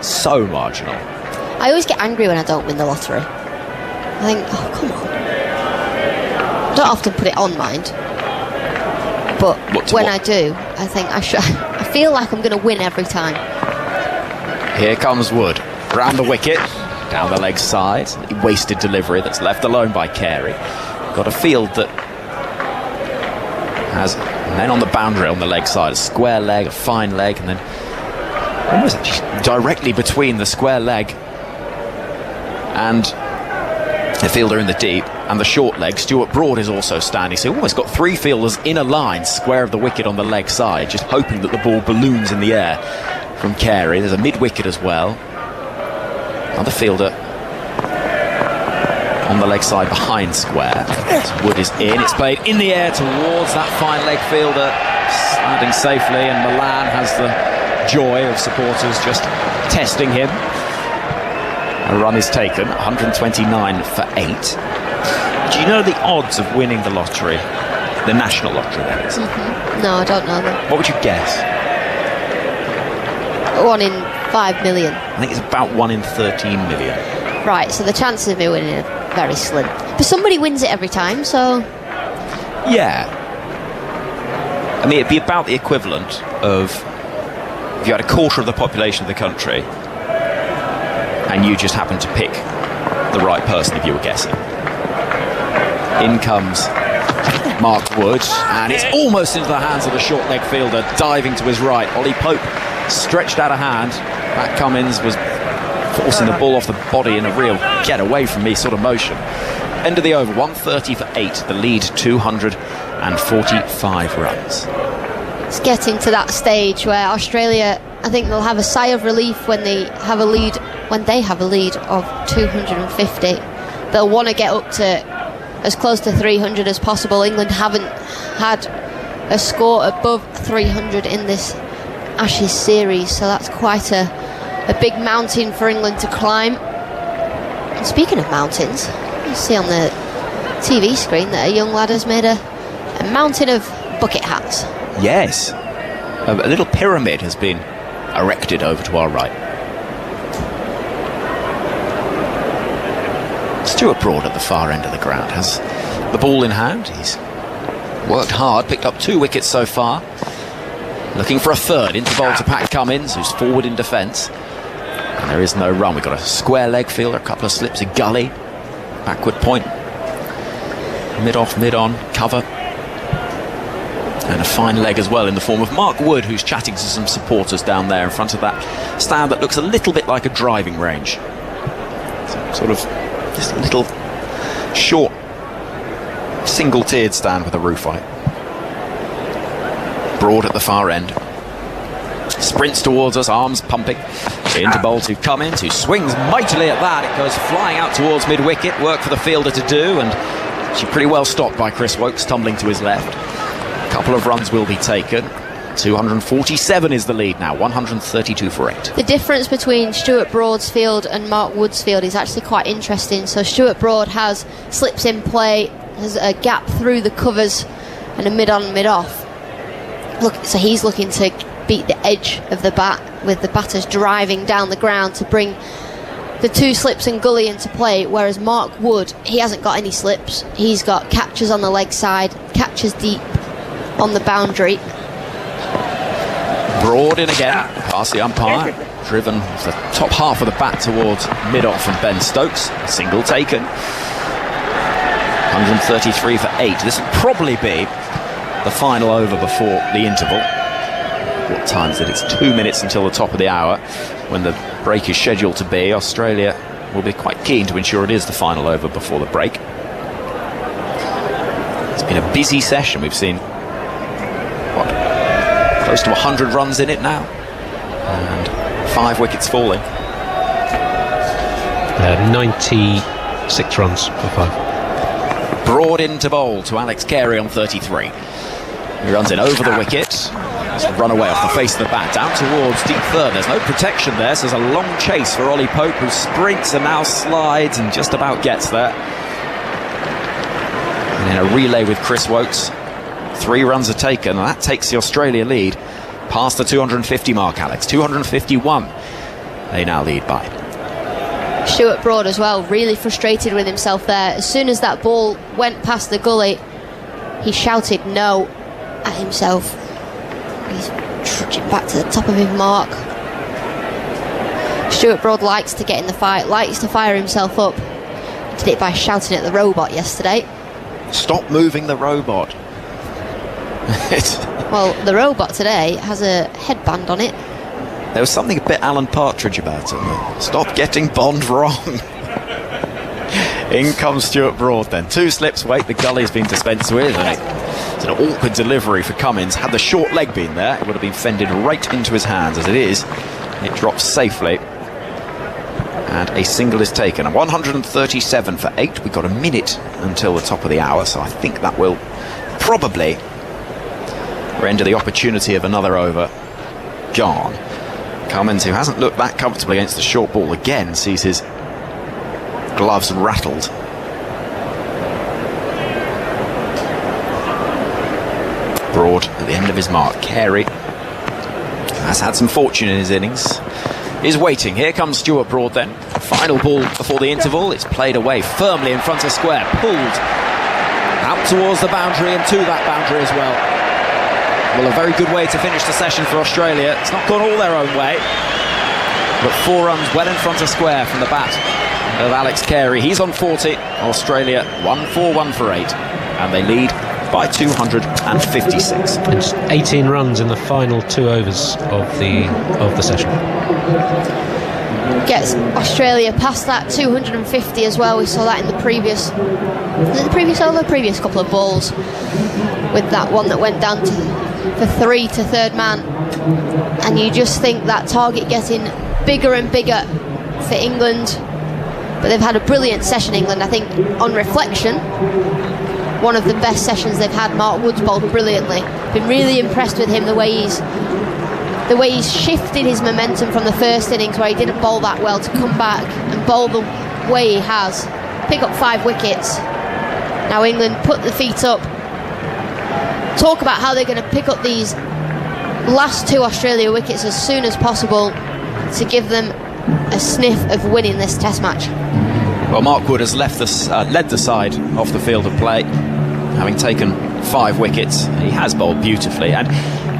marginal. I always get angry when I don't win the lottery. I think, oh, come on. I don't often put it on, mind. But when I do, I think I feel like I'm going to win every time. Here comes Wood. Round the wicket, down the leg side. Wasted delivery that's left alone by Carey. Got a field that has men on the boundary on the leg side. A square leg, a fine leg, and then almost actually directly between the square leg and the fielder in the deep and the short leg. Stuart Broad is also standing, so almost got three fielders in a line square of the wicket on the leg side, just hoping that the ball balloons in the air from Carey. There's a mid-wicket as well. Another fielder on the leg side behind square. Wood is in. It's played in the air towards that fine leg fielder, landing safely, and Milan has the joy of supporters just testing him. A run is taken, 129 for 8. Do you know the odds of winning the lottery? The national lottery, that is. No, I don't know them. What would you guess? 1 in 5 million. I think it's about 1 in 13 million. Right, so the chances of me winning are very slim. But somebody wins it every time, so... Yeah. I mean, it'd be about the equivalent of if you had a quarter of the population of the country and you just happened to pick the right person if you were guessing. In comes Mark Wood, and it's almost into the hands of the short leg fielder, diving to his right. Ollie Pope stretched out a hand. Pat Cummins was forcing the ball off the body in a real get away from me sort of motion. End of the over, 130 for 8. The lead 245 runs. It's getting to that stage where Australia, I think they'll have a sigh of relief when they have a lead. When they have a lead of 250, they'll want to get up to as close to 300 as possible. England haven't had a score above 300 in this Ashes series, so that's quite a big mountain for England to climb. And speaking of mountains, you see on the TV screen that a young lad has made a mountain of bucket hats. Yes, a little pyramid has been erected over to our right. Stuart Broad at the far end of the ground has the ball in hand. He's worked hard, picked up 2 wickets so far. Looking for a third, into bowl to Pat Cummins, who's forward in defence. And there is no run. We've got a square leg fielder, a couple of slips, a gully, backward point, mid-off, mid-on, cover. And a fine leg as well in the form of Mark Wood, who's chatting to some supporters down there in front of that stand that looks a little bit like a driving range. Sort of just a little short, single-tiered stand with a roof on it. Broad at the far end. Sprints towards us, arms pumping. Into bowl to Cummins, who swings mightily at that. It goes flying out towards mid-wicket. Work for the fielder to do, and she's pretty well stopped by Chris Wokes, tumbling to his left. A couple of runs will be taken. 247 is the lead now, 132 for 8. The difference between Stuart Broad's field and Mark Wood's field is actually quite interesting. So Stuart Broad has slips in play, has a gap through the covers and a mid-on, mid-off. So he's looking to beat the edge of the bat with the batters driving down the ground to bring the 2 slips and gully into play, whereas Mark Wood, he hasn't got any slips. He's got catches on the leg side, catches deep on the boundary. Broad in again, past the umpire, driven the top half of the bat towards mid-off from Ben Stokes. Single taken. 133 for 8. This will probably be the final over before the interval. What time is it? It's 2 minutes until the top of the hour when the break is scheduled to be. Australia will be quite keen to ensure it is the final over before the break. It's been a busy session. We've seen close to 100 runs in it now, and 5 wickets falling. 96 runs for 5. Broad into bowl to Alex Carey on 33. He runs it over the wicket. It's run away off the face of the bat, down towards deep third. There's no protection there, so there's a long chase for Ollie Pope, who sprints and now slides and just about gets there. And in a relay with Chris Wokes, 3 runs are taken, and that takes the Australia lead past the 250 mark, Alex. 251 they now lead by. Stuart Broad as well, really frustrated with himself there. As soon as that ball went past the gully, he shouted no at himself. He's trudging back to the top of his mark. Stuart Broad likes to get in the fight, likes to fire himself up. He did it by shouting at the robot yesterday. Stop moving the robot. Well, the robot today has a headband on it. There was something a bit Alan Partridge about it. Stop getting Bond wrong. In comes Stuart Broad then. 2 slips weight, the gully's been dispensed with, and it's an awkward delivery for Cummins. Had the short leg been there, it would have been fended right into his hands. As it is, it drops safely, and a single is taken. 137 for 8. We've got a minute until the top of the hour, so I think that will probably render the opportunity of another over gone. Cummins, who hasn't looked that comfortable against the short ball again, sees his gloves rattled. Broad at the end of his mark. Carey has had some fortune in his innings. Is waiting. Here comes Stuart Broad then. Final ball before the interval. It's played away firmly in front of square. Pulled out towards the boundary and to that boundary as well. Well, a very good way to finish the session for Australia. It's not gone all their own way, but 4 runs well in front of square from the bat of Alex Carey. He's on 40. Australia 1-4-1 for 8, and they lead by 256. And 18 runs in the final 2 overs of the session. Gets Australia past that 250 as well. We saw that in the previous couple of balls, with that one that went down for 3 to third man. And you just think that target getting bigger and bigger for England. But they've had a brilliant session, England. I think on reflection, one of the best sessions they've had. Mark Wood's bowled brilliantly. Been really impressed with him, the way he's shifted his momentum from the first innings, where he didn't bowl that well, to come back and bowl the way he has. Pick up 5 wickets. Now England put the feet up. Talk about how they're going to pick up these last 2 Australia wickets as soon as possible to give them a sniff of winning this Test match. Well, Mark Wood has led the side off the field of play, having taken 5 wickets. He has bowled beautifully, and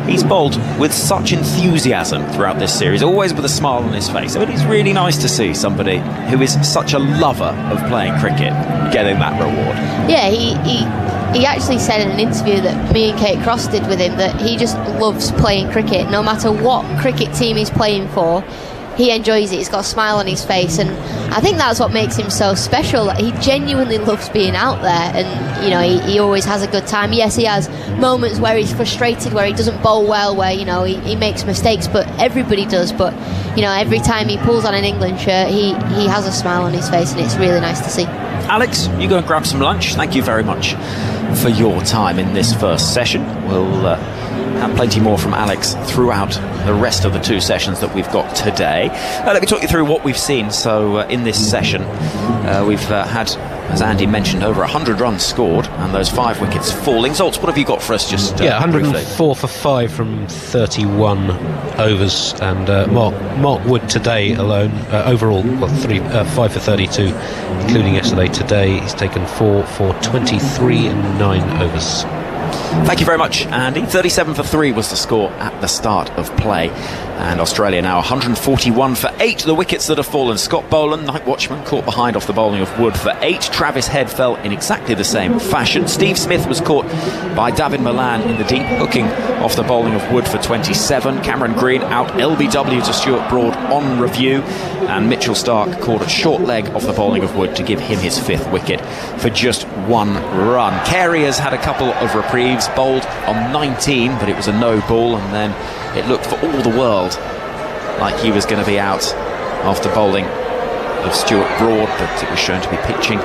he's bowled with such enthusiasm throughout this series, always with a smile on his face. I mean, it's really nice to see somebody who is such a lover of playing cricket getting that reward. Yeah, he actually said in an interview that me and Kate Cross did with him that he just loves playing cricket. No matter what cricket team he's playing for, he enjoys it. He's got a smile on his face, and I think that's what makes him so special. He genuinely loves being out there, and you know, he always has a good time. Yes, he has moments where he's frustrated, where he doesn't bowl well, where you know he makes mistakes, but everybody does. But you know, every time he pulls on an England shirt, he has a smile on his face, and it's really nice to see. Alex, you go and grab some lunch. Thank you very much for your time in this first session. We'll have plenty more from Alex throughout the rest of the 2 sessions that we've got today. Let me talk you through what we've seen. So in this session, we've had, as Andy mentioned, over 100 runs scored and those 5 wickets falling. Zoltz, what have you got for us? Just 104 briefly? for 5 from 31 overs, and Mark Wood today alone, overall, 5 for 32, including yesterday. Today he's taken 4 for 23 and 9 overs. Thank you very much, Andy. 37 for 3 was the score at the start of play. And Australia now 141 for 8. The wickets that have fallen. Scott Boland, night watchman, caught behind off the bowling of Wood for 8. Travis Head fell in exactly the same fashion. Steve Smith was caught by David Milan in the deep, hooking off the bowling of Wood for 27. Cameron Green out LBW to Stuart Broad on review. And Mitchell Stark caught a short leg off the bowling of Wood to give him his 5th wicket for just 1 run. Carey has had a couple of reprieves, bowled on 19, but it was a no ball, and then it looked for all the world like he was going to be out after bowling of Stuart Broad, but it was shown to be pitching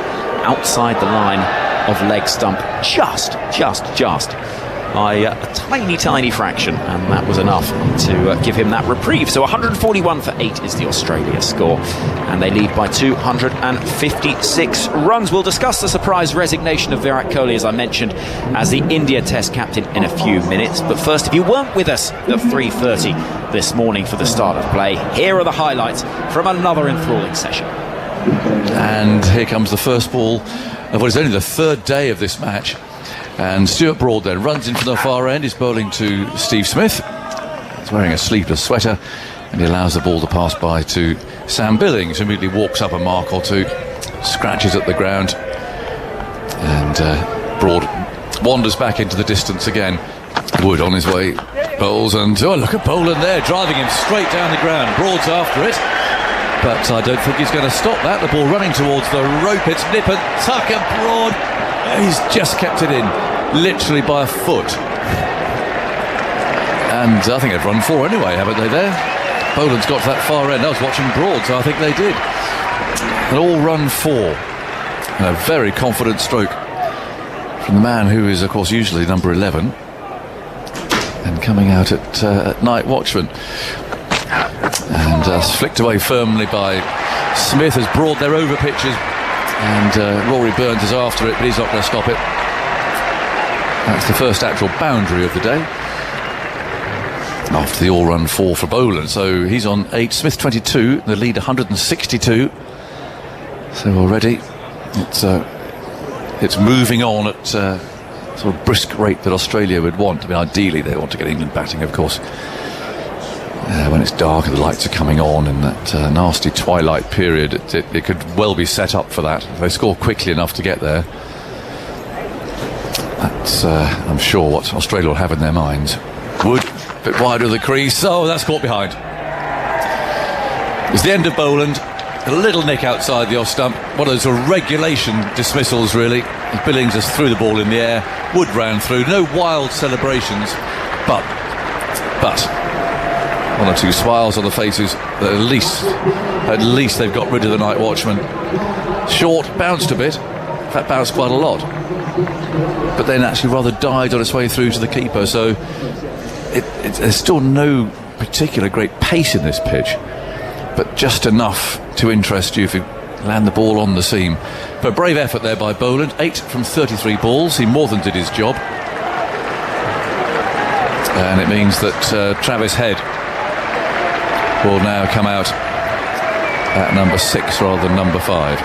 outside the line of leg stump, just by a tiny fraction, and that was enough to give him that reprieve. So 141 for 8 is the Australia score, and they lead by 256 runs. We'll discuss the surprise resignation of Virat Kohli, as I mentioned, as the India Test captain in a few minutes. But first, if you weren't with us at 3:30 this morning for the start of play, here are the highlights from another enthralling session. And here comes the first ball of what is only the third day of this match. And Stuart Broad then runs in from the far end. He's bowling to Steve Smith. He's wearing a sleeveless sweater, and he allows the ball to pass by to Sam Billings, who immediately walks up a mark or two, scratches at the ground, and Broad wanders back into the distance again. Wood on his way, bowls, and look at Boland there, driving him straight down the ground. Broad's after it, but I don't think he's going to stop that. The ball running towards the rope. It's nip and tuck, and Broad, he's just kept it in, literally by a foot. And I think they've run 4 anyway, haven't they there? Boland's got to that far end. I was watching Broad, so I think they did. An all-run 4. And a very confident stroke from the man who is, of course, usually number 11. And coming out at night watchman. And flicked away firmly by Smith as Broad, they're over pitches. And Rory Burns is after it, but he's not going to stop it. That's the first actual boundary of the day, after the all-run 4 for Boland. So he's on 8, Smith 22, the lead 162. So already it's moving on at sort of brisk rate that Australia would want. I mean, ideally they want to get England batting, of course, when it's dark and the lights are coming on in that nasty twilight period. It could well be set up for that if they score quickly enough to get there. That's I'm sure what Australia will have in their minds. Wood a bit wide of the crease. Oh, that's caught behind. It's the end of Boland. A little nick outside the off stump. One of those regulation dismissals, really. Billings just threw the ball in the air. Wood ran through. No wild celebrations, but one or two smiles on the faces. At least they've got rid of the night watchman. Short, bounced a bit. In fact, bounced quite a lot, but then actually rather died on its way through to the keeper. So there's still no particular great pace in this pitch, but just enough to interest you if you land the ball on the seam. But a brave effort there by Boland. 8 from 33 balls. He more than did his job, and it means that Travis Head will now come out at number 6 rather than number 5.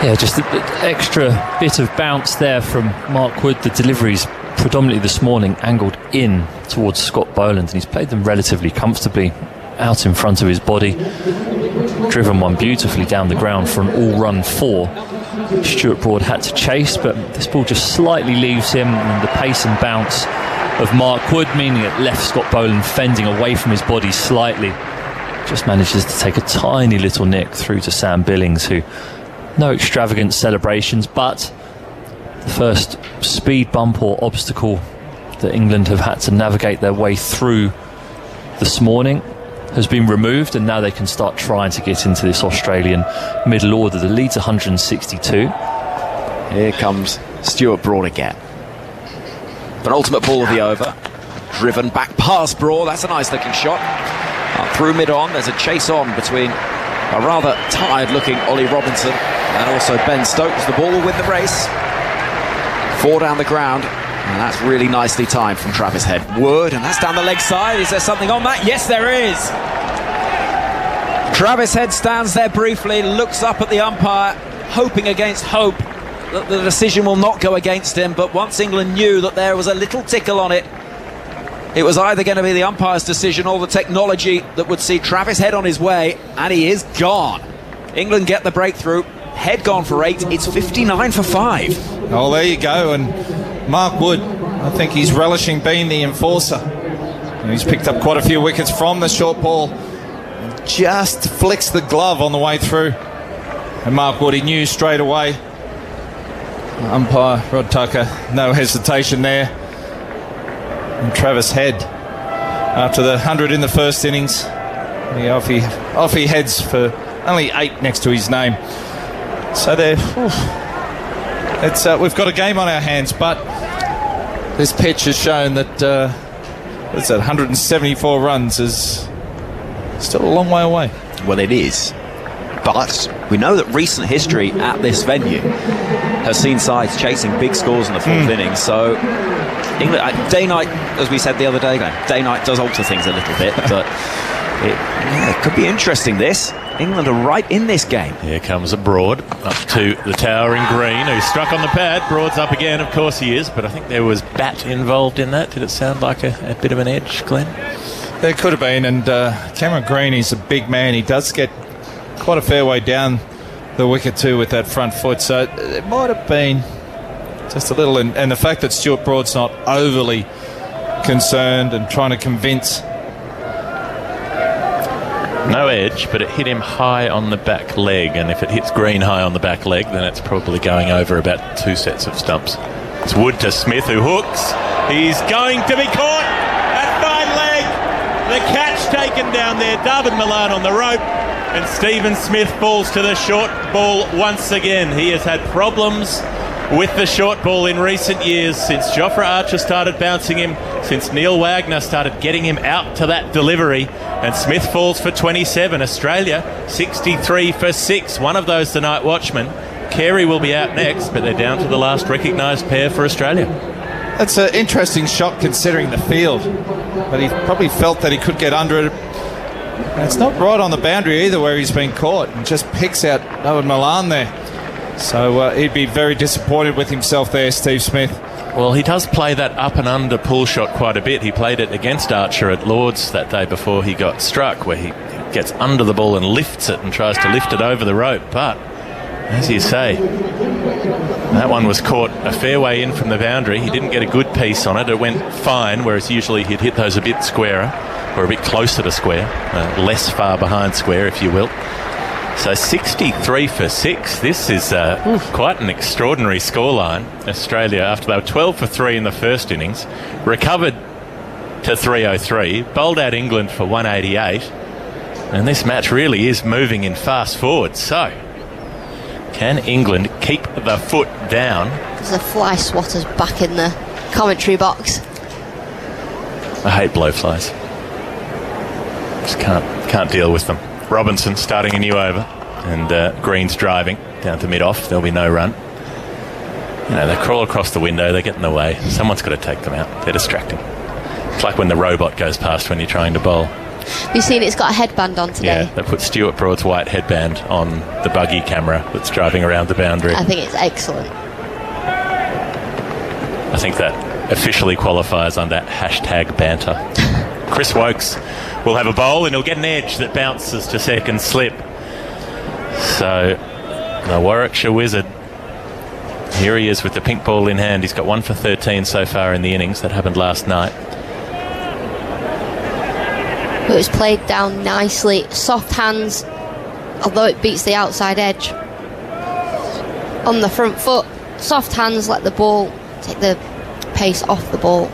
Yeah, just an extra bit of bounce there from Mark Wood. The deliveries predominantly this morning angled in towards Scott Boland, and he's played them relatively comfortably out in front of his body. Driven one beautifully down the ground for an all-run 4. Stuart Broad had to chase, but this ball just slightly leaves him, and the pace and bounce of Mark Wood, meaning it left Scott Boland fending away from his body slightly. Just manages to take a tiny little nick through to Sam Billings, who, no extravagant celebrations, but the first speed bump or obstacle that England have had to navigate their way through this morning has been removed, and now they can start trying to get into this Australian middle order. The lead's 162. Here comes Stuart Broad again. Penultimate ball of the over. Driven back past Broad. That's a nice looking shot. Through mid-on, there's a chase on between a rather tired-looking Ollie Robinson and also Ben Stokes. The ball will win the race. 4 down the ground, and that's really nicely timed from Travis Head. Wood, and that's down the leg side. Is there something on that? Yes, there is. Travis Head stands there briefly, looks up at the umpire, hoping against hope that the decision will not go against him. But once England knew that there was a little tickle on it, it was either going to be the umpire's decision or the technology that would see Travis Head on his way, and he is gone. England get the breakthrough. Head gone for 8. It's 59 for 5. Oh, there you go. And Mark Wood, I think he's relishing being the enforcer. And he's picked up quite a few wickets from the short ball. Just flicks the glove on the way through. And Mark Wood, he knew straight away. Umpire Rod Tucker, no hesitation there. And Travis Head, after the 100 in the first innings, off he heads for only 8 next to his name. So we've got a game on our hands, but this pitch has shown that 174 runs is still a long way away. Well, it is. But we know that recent history at this venue has seen sides chasing big scores in the fourth inning. So England, day night, as we said the other day, day night does alter things a little bit, but it could be interesting, this. England are right in this game. Here comes a Broad up to the towering Green, who's struck on the pad. Broad's up again, of course he is, but I think there was bat involved in that. Did it sound like a bit of an edge, Glenn? There could have been, and Cameron Green is a big man. He does get quite a fair way down the wicket too with that front foot, so it might have been just a little, and the fact that Stuart Broad's not overly concerned and trying to convince. No edge, but it hit him high on the back leg, and if it hits Green high on the back leg, then it's probably going over about 2 sets of stumps. It's Wood to Smith, who hooks. He's going to be caught at fine leg. The catch taken down there. David Milan on the rope, and Stephen Smith falls to the short ball once again. He has had problems with the short ball in recent years, since Jofra Archer started bouncing him, since Neil Wagner started getting him out to that delivery, and Smith falls for 27. Australia 63 for 6. One of those the night watchman. Carey will be out next, but they're down to the last recognised pair for Australia. That's an interesting shot considering the field, but he probably felt that he could get under it. And it's not right on the boundary either where he's been caught, and just picks out David Milan there. So he'd be very disappointed with himself there, Steve Smith. Well, he does play that up and under pull shot quite a bit. He played it against Archer at Lord's that day before he got struck, where he gets under the ball and lifts it and tries to lift it over the rope. But, as you say, that one was caught a fair way in from the boundary. He didn't get a good piece on it. It went fine, whereas usually he'd hit those a bit squarer, or a bit closer to square, less far behind square, if you will. So 63 for 6. This is quite an extraordinary scoreline. Australia, after they were 12 for 3 in the first innings, recovered to 303, bowled out England for 188, and this match really is moving in fast forward. So, can England keep the foot down? There's a fly swatters back in the commentary box. I hate blowflies. Just can't deal with them. Robinson starting a new over, and Green's driving down to mid-off. There'll be no run. You know, they crawl across the window, they get in the way. Someone's got to take them out. They're distracting. It's like when the robot goes past when you're trying to bowl. Have you seen it's got a headband on today? Yeah, they put Stuart Broad's white headband on the buggy camera that's driving around the boundary. I think it's excellent. I think that officially qualifies under hashtag banter. Chris Wokes will have a bowl, and he'll get an edge that bounces to second slip. So the Warwickshire Wizard, here he is with the pink ball in hand. He's got 1 for 13 so far in the innings. That happened last night. It was played down nicely. Soft hands, although it beats the outside edge. On the front foot, soft hands, let the ball take the pace off the ball.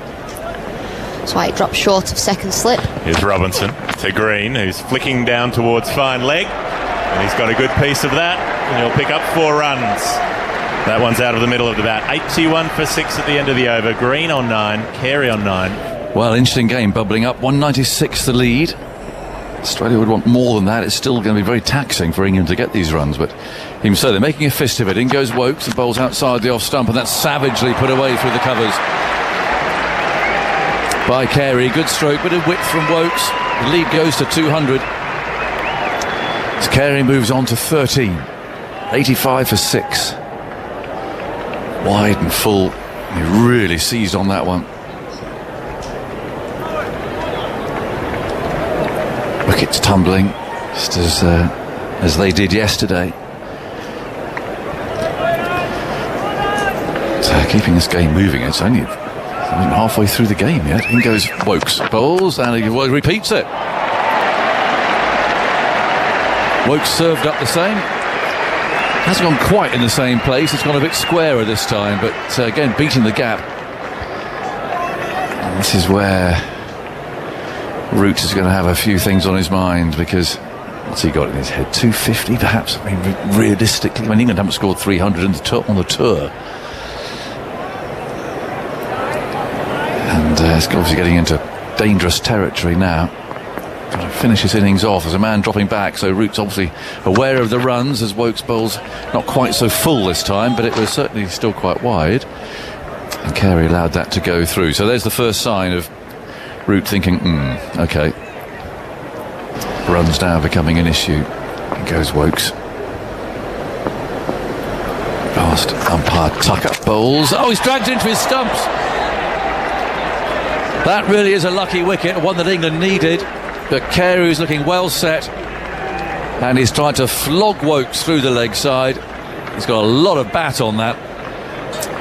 That's why it drops short of second slip. Here's Robinson to Green, who's flicking down towards fine leg, and he's got a good piece of that, and he'll pick up 4 runs. That one's out of the middle of the bat. 81 for 6 at the end of the over. Green on 9, Carey on 9. Well, interesting game bubbling up. 196 the lead. Australia would want more than that. It's still going to be very taxing for England to get these runs, but even so, they're making a fist of it. In goes Wokes and bowls outside the off stump, and that's savagely put away through the covers by Carey. Good stroke, bit of width from Wokes. The lead goes to 200 as Carey moves on to 13. 85 for 6. Wide and full. He really seized on that one. Wicket's tumbling just as they did yesterday. So keeping this game moving. It's only halfway through the game yet. In goes Wokes, bowls, and he repeats it. Wokes served up the same. Hasn't gone quite in the same place. It's gone a bit squarer this time, but again beating the gap. And this is where Root is going to have a few things on his mind, because What's he got in his head? 250 perhaps? I mean, realistically, I mean, England haven't scored 300 on the tour. And it's obviously getting into dangerous territory now. Trying to finish his innings off as a man dropping back, so Root's obviously aware of the runs as Woakes bowls not quite so full this time, but it was certainly still quite wide, and Carey allowed that to go through. So there's the first sign of Root thinking, okay, runs now becoming an issue. In goes Woakes. Past umpire Tucker bowls. Oh, he's dragged into his stumps. That really is a lucky wicket, one that England needed. But Carey is looking well set, and he's trying to flog Woakes through the leg side. He's got a lot of bat on that,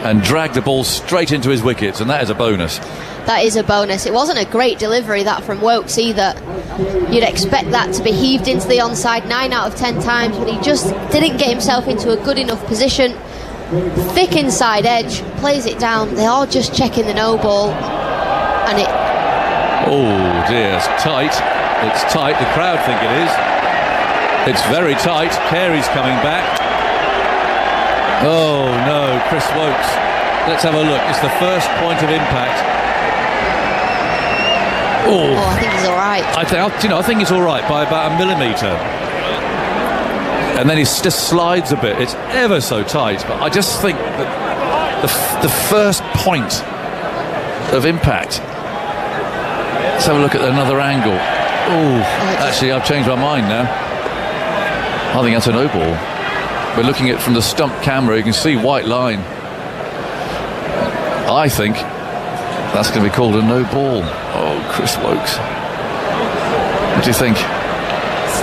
and drag the ball straight into his wickets, and that is a bonus. That is a bonus. It wasn't a great delivery, that, from Woakes either. You'd expect that to be heaved into the onside 9 out of 10 times, but he just didn't get himself into a good enough position. Thick inside edge, plays it down. They are just checking the no ball, and it... Oh dear, it's tight. It's tight. The crowd think it is. It's very tight. Carey's coming back. Oh no, Chris Woakes. Let's have a look. It's the first point of impact. Oh, I think he's all right. I think he's all right by about a millimetre. And then he just slides a bit. It's ever so tight. But I just think that the first point of impact. Let's have a look at another angle. Oh, actually, I've changed my mind now. I think that's a no ball. We're looking at it from the stump camera. You can see white line. I think that's going to be called a no ball. Oh, Chris Woakes. What do you think?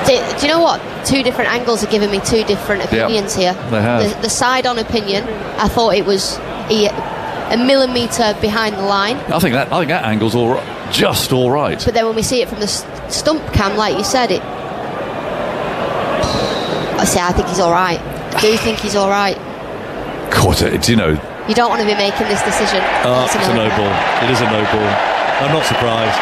Do you know what? Two different angles are giving me two different opinions here. They have. The side-on opinion, I thought it was a millimetre behind the line. I think that angle's all right. Just all right. But then when we see it from the stump cam, like you said, I think he's all right. I do think he's all right. You don't want to be making this decision. It's a no ball. It is a no ball. I'm not surprised.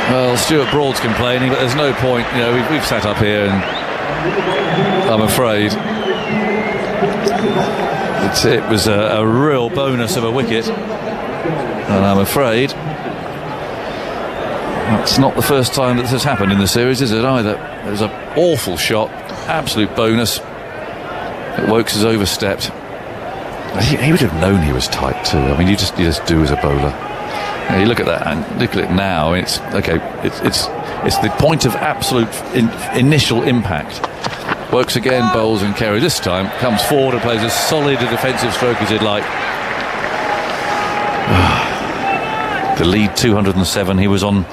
Well, Stuart Broad's complaining, but there's no point. We've sat up here, and I'm afraid it was a real bonus of a wicket, and I'm afraid that's not the first time that this has happened in the series, is it either? It was an awful shot, absolute bonus. Woakes has overstepped. He would have known he was tight too. I mean, you just do as a bowler. You look at that and look at it now. It's okay. It's the point of absolute initial impact. Woakes again, bowls, and Carey this time comes forward and plays as solid a defensive stroke as he'd like. The lead 207. He was on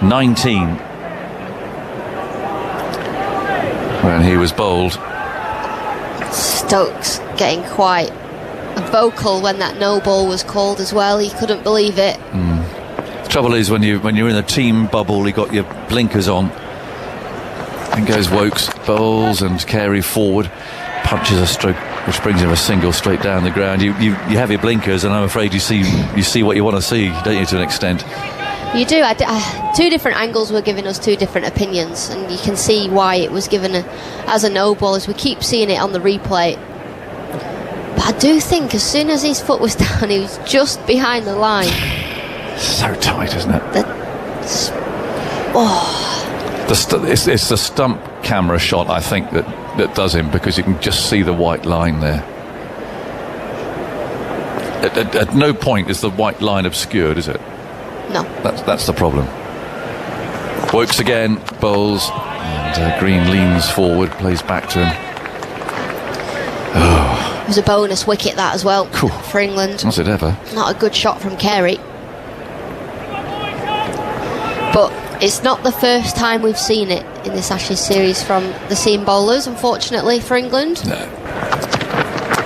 19 when he was bowled. Stokes getting quite vocal when that no ball was called as well. He couldn't believe it. The trouble is when you're in a team bubble, you got your blinkers on. And goes Woakes, bowls, and Carey forward, punches a stroke which brings him a single straight down the ground. You have your blinkers, and I'm afraid you see what you want to see, don't you, to an extent? You do. Two different angles were giving us two different opinions, and you can see why it was given as a no ball, as we keep seeing it on the replay. But I do think as soon as his foot was down, he was just behind the line. So tight, isn't it? It's the stump camera shot, I think, that does him, because you can just see the white line there. At no point is the white line obscured, is it? No. That's the problem. Woakes again, bowls, and Green leans forward, plays back to him. It was a bonus wicket, that as well, for England. Was it ever? Not a good shot from Carey. But it's not the first time we've seen it in this Ashes series from the seam bowlers, unfortunately, for England. No.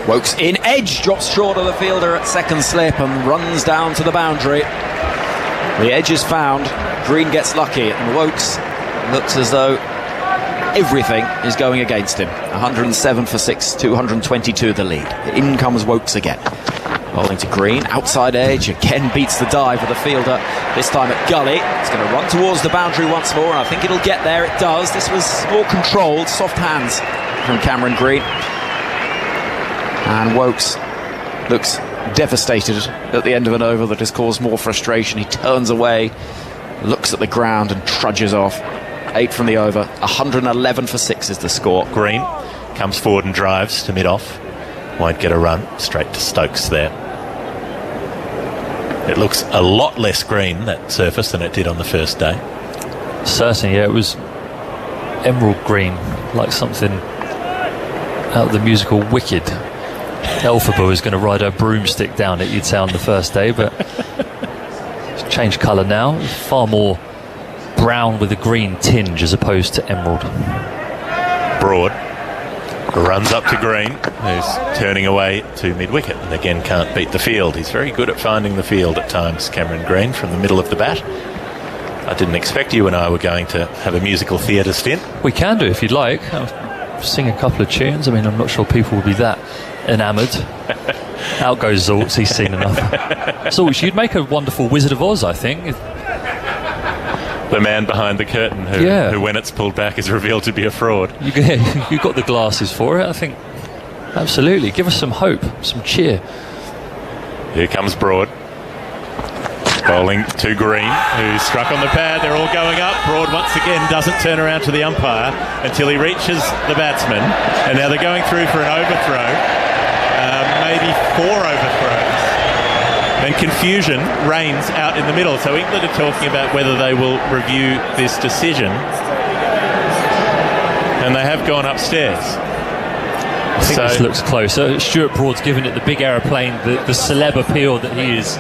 Woakes in edge, drops short of the fielder at second slip and runs down to the boundary. The edge is found, Green gets lucky, and Woakes looks as though everything is going against him. 107 for 6, 222 the lead. In comes Woakes again. Bowling to Green, outside edge, again beats the dive of the fielder, this time at gully. It's going to run towards the boundary once more, and I think it'll get there. It does. This was more controlled, soft hands from Cameron Green. And Wokes looks devastated at the end of an over that has caused more frustration. He turns away, looks at the ground and trudges off. 8 from the over, 111 for 6 is the score. Green comes forward and drives to mid-off. Won't get a run, straight to Stokes there. It looks a lot less green, that surface, than it did on the first day. Certainly, yeah, it was emerald green, like something out of the musical Wicket. Elphaba was going to ride her broomstick down it, you'd say, on the first day, but it's changed colour now. It's far more brown with a green tinge as opposed to emerald. Broad runs up to Green, who's turning away to mid-wicket and again can't beat the field. He's very good at finding the field at times, Cameron Green, from the middle of the bat. I didn't expect you and I were going to have a musical theatre stint. We can do if you'd like. I'll sing a couple of tunes. I mean, I'm not sure people will be that enamoured. Out goes Zoltz, he's seen enough. Zoltz, you'd make a wonderful Wizard of Oz, I think. The man behind the curtain who, when it's pulled back, is revealed to be a fraud. You've got the glasses for it, I think. Absolutely. Give us some hope, some cheer. Here comes Broad. Bowling to Green, who struck on the pad. They're all going up. Broad once again doesn't turn around to the umpire until he reaches the batsman. And now they're going through for an overthrow. Maybe 4 overthrows. And confusion reigns out in the middle. So England are talking about whether they will review this decision. And they have gone upstairs. I think this looks close. Stuart Broad's given it the big aeroplane, the celeb appeal that he is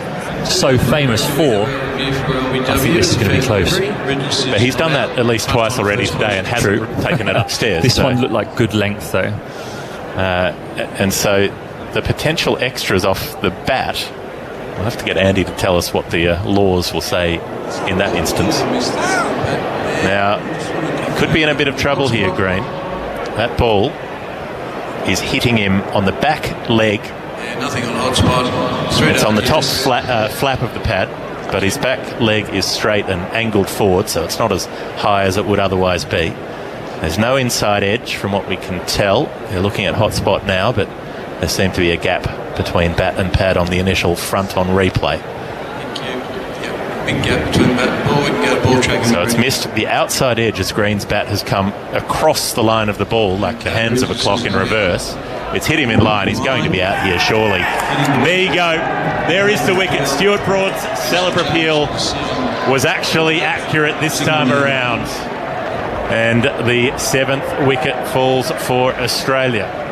so famous for. I think this is going to be close. But he's done that at least twice already today and hasn't taken it upstairs. This one looked like good length, though. And so the potential extras off the bat, we'll have to get Andy to tell us what the laws will say in that instance. Now, could be in a bit of trouble here, Green. That ball is hitting him on the back leg. Nothing on hot spot. It's on the top flap of the pad, but his back leg is straight and angled forward, so it's not as high as it would otherwise be. There's no inside edge from what we can tell. They're looking at hot spot now, but there seemed to be a gap between bat and pad on the initial front on replay. Thank you. Yep. Big gap between bat and ball. We can get a ball track. So it's missed the outside edge as Green's bat has come across the line of the ball like the hands of a clock in reverse. It's hit him in line. He's going to be out here, surely. There you go. There is the wicket. Stuart Broad's celeb appeal was actually accurate this time around. And the 7th wicket falls for Australia.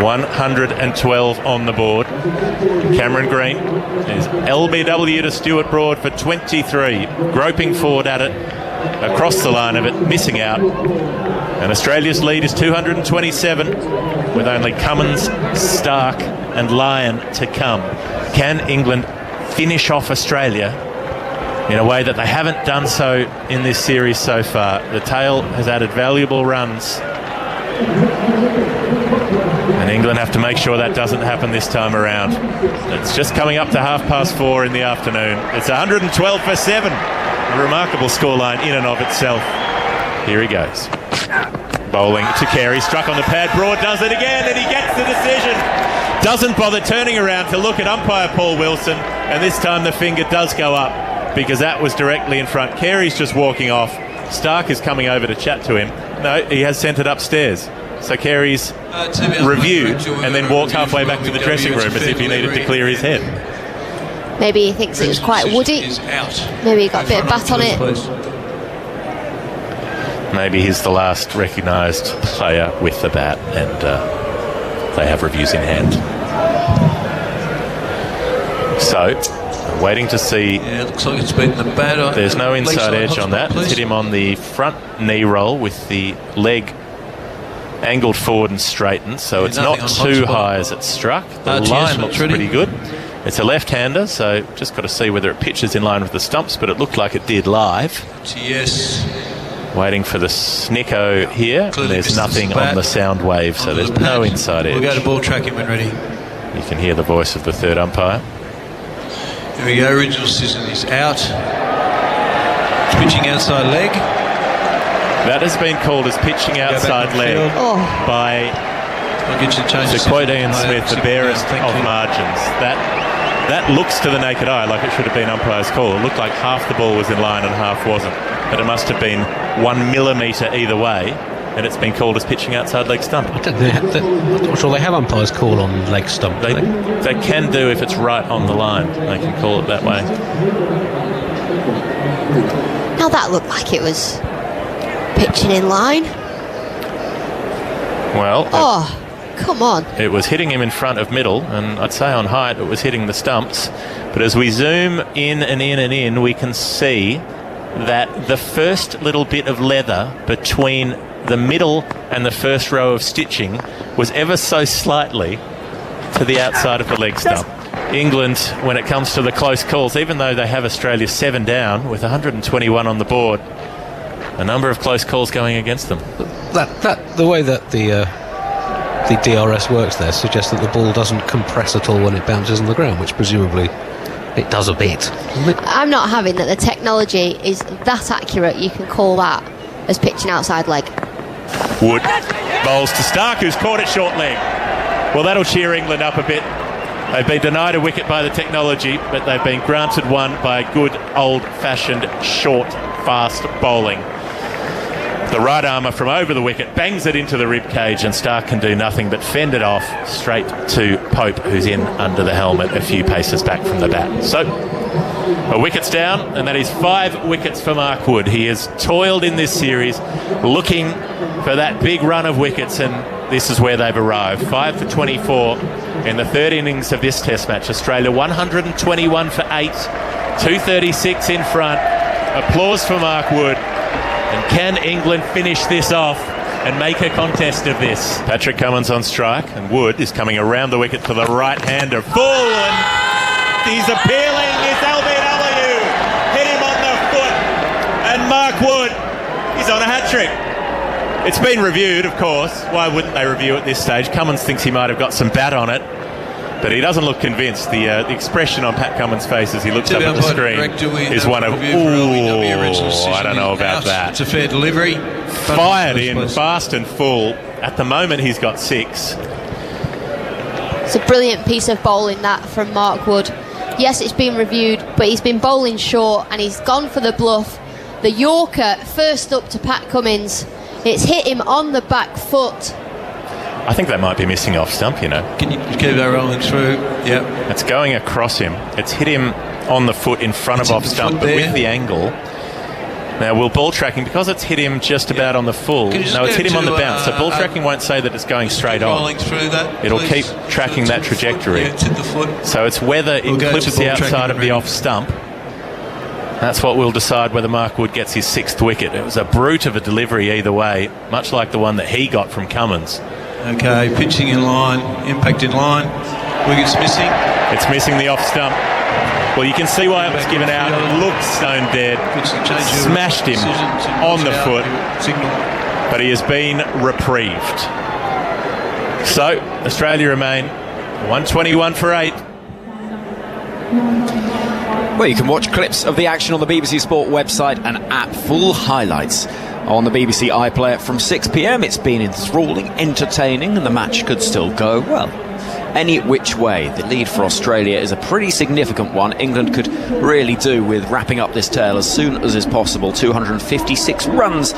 112 on the board. Cameron Green is LBW to Stuart Broad for 23. Groping forward at it, across the line of it, missing out. And Australia's lead is 227, with only Cummins, Stark and Lyon to come. Can England finish off Australia in a way that they haven't done so in this series so far? The tail has added valuable runs, and England have to make sure that doesn't happen this time around. It's just coming up to 4:30 in the afternoon. It's 112 for 7. A remarkable scoreline in and of itself. Here he goes. Bowling to Carey, struck on the pad. Broad does it again, and he gets the decision. Doesn't bother turning around to look at umpire Paul Wilson, and this time the finger does go up because that was directly in front. Carey's just walking off. Stark is coming over to chat to him. No, he has sent it upstairs. So Carey's reviewed and then walked halfway back to the dressing room as if he needed to clear his head. Maybe he thinks it was quite woody. Maybe he got a bit of bat on it. Maybe he's the last recognised player with the bat, and they have reviews in hand. So, waiting to see. Yeah, it looks like it's been the bat. There's no inside edge on that. It's hit him on the front knee roll with the leg angled forward and straightened, so it's not too high as it struck. The line looks pretty good. It's a left-hander, so just got to see whether it pitches in line with the stumps, but it looked like it did live. Yes. Waiting for the snicko here. There's nothing on the sound wave, so there's no inside edge. We'll go to ball tracking when ready. You can hear the voice of the third umpire. Here we go, original decision is out. Pitching outside leg. That has been called as pitching outside leg by Sir Quote Ian Smith, the barest of margins. That looks to the naked eye like it should have been umpire's call. It looked like half the ball was in line and half wasn't. But it must have been 1 millimetre either way, and it's been called as pitching outside leg stump. I'm not sure they have umpires call on leg stump. They can do if it's right on the line. They can call it that way. Now that looked like it was pitching in line. Well, come on. It was hitting him in front of middle, and I'd say on height it was hitting the stumps. But as we zoom in and in and in, we can see that the first little bit of leather between the middle and the first row of stitching was ever so slightly to the outside of the leg stump. England, when it comes to the close calls, even though they have Australia 7 down with 121 on the board, a number of close calls going against them. The way that the DRS works there suggests that the ball doesn't compress at all when it bounces on the ground, which presumably it does a bit. I'm not having that the technology is that accurate. You can call that as pitching outside leg. Wood bowls to Stark, who's caught it short leg. Well, that'll cheer England up a bit. They've been denied a wicket by the technology, but they've been granted one by good old-fashioned short, fast bowling. The right armour from over the wicket bangs it into the rib cage, and Stark can do nothing but fend it off straight to Pope, who's in under the helmet a few paces back from the bat. So a wicket's down, and that is 5 wickets for Mark Wood. He has toiled in this series looking for that big run of wickets, and this is where they've arrived. 5 for 24 in the third innings of this Test match. Australia 121 for 8, 236 in front. Applause for Mark Wood. And can England finish this off and make a contest of this? Patrick Cummins on strike, and Wood is coming around the wicket to the right-hander. Full, and he's appealing. It's LBW. Hit him on the foot. And Mark Wood is on a hat-trick. It's been reviewed, of course. Why wouldn't they review at this stage? Cummins thinks he might have got some bat on it, but he doesn't look convinced. The expression on Pat Cummins' face as he looks up at the screen is one of, I don't know about that. It's a fair delivery. Fired in, fast and full. At the moment, he's got 6. It's a brilliant piece of bowling, that, from Mark Wood. Yes, it's been reviewed, but he's been bowling short, and he's gone for the bluff. The Yorker first up to Pat Cummins. It's hit him on the back foot. I think that might be missing off stump, you know. Can you keep that rolling through? Yeah. It's going across him. It's hit him on the foot in front of off stump, but with the angle. Now, will ball tracking, because it's hit him just about on the full. No, it's hit him on the bounce. So ball tracking won't say that it's going straight on. Through that, it'll keep tracking that trajectory. Yeah, it's hit the foot. So it's whether it clips the outside of the off stump. That's what will decide whether Mark Wood gets his 6th wicket. It was a brute of a delivery either way, much like the one that he got from Cummins. Okay, pitching in line, impact in line. Wicket's missing. It's missing the off stump. Well, you can see why it was given out. It looked stone dead. Smashed him on the foot. But he has been reprieved. So, Australia remain 121 for 8. Well, you can watch clips of the action on the BBC Sport website and app. Full highlights on the BBC iPlayer from 6 p.m. It's been enthralling, entertaining, and the match could still go, well, any which way. The lead for Australia is a pretty significant one. England could really do with wrapping up this tale as soon as is possible. 256 runs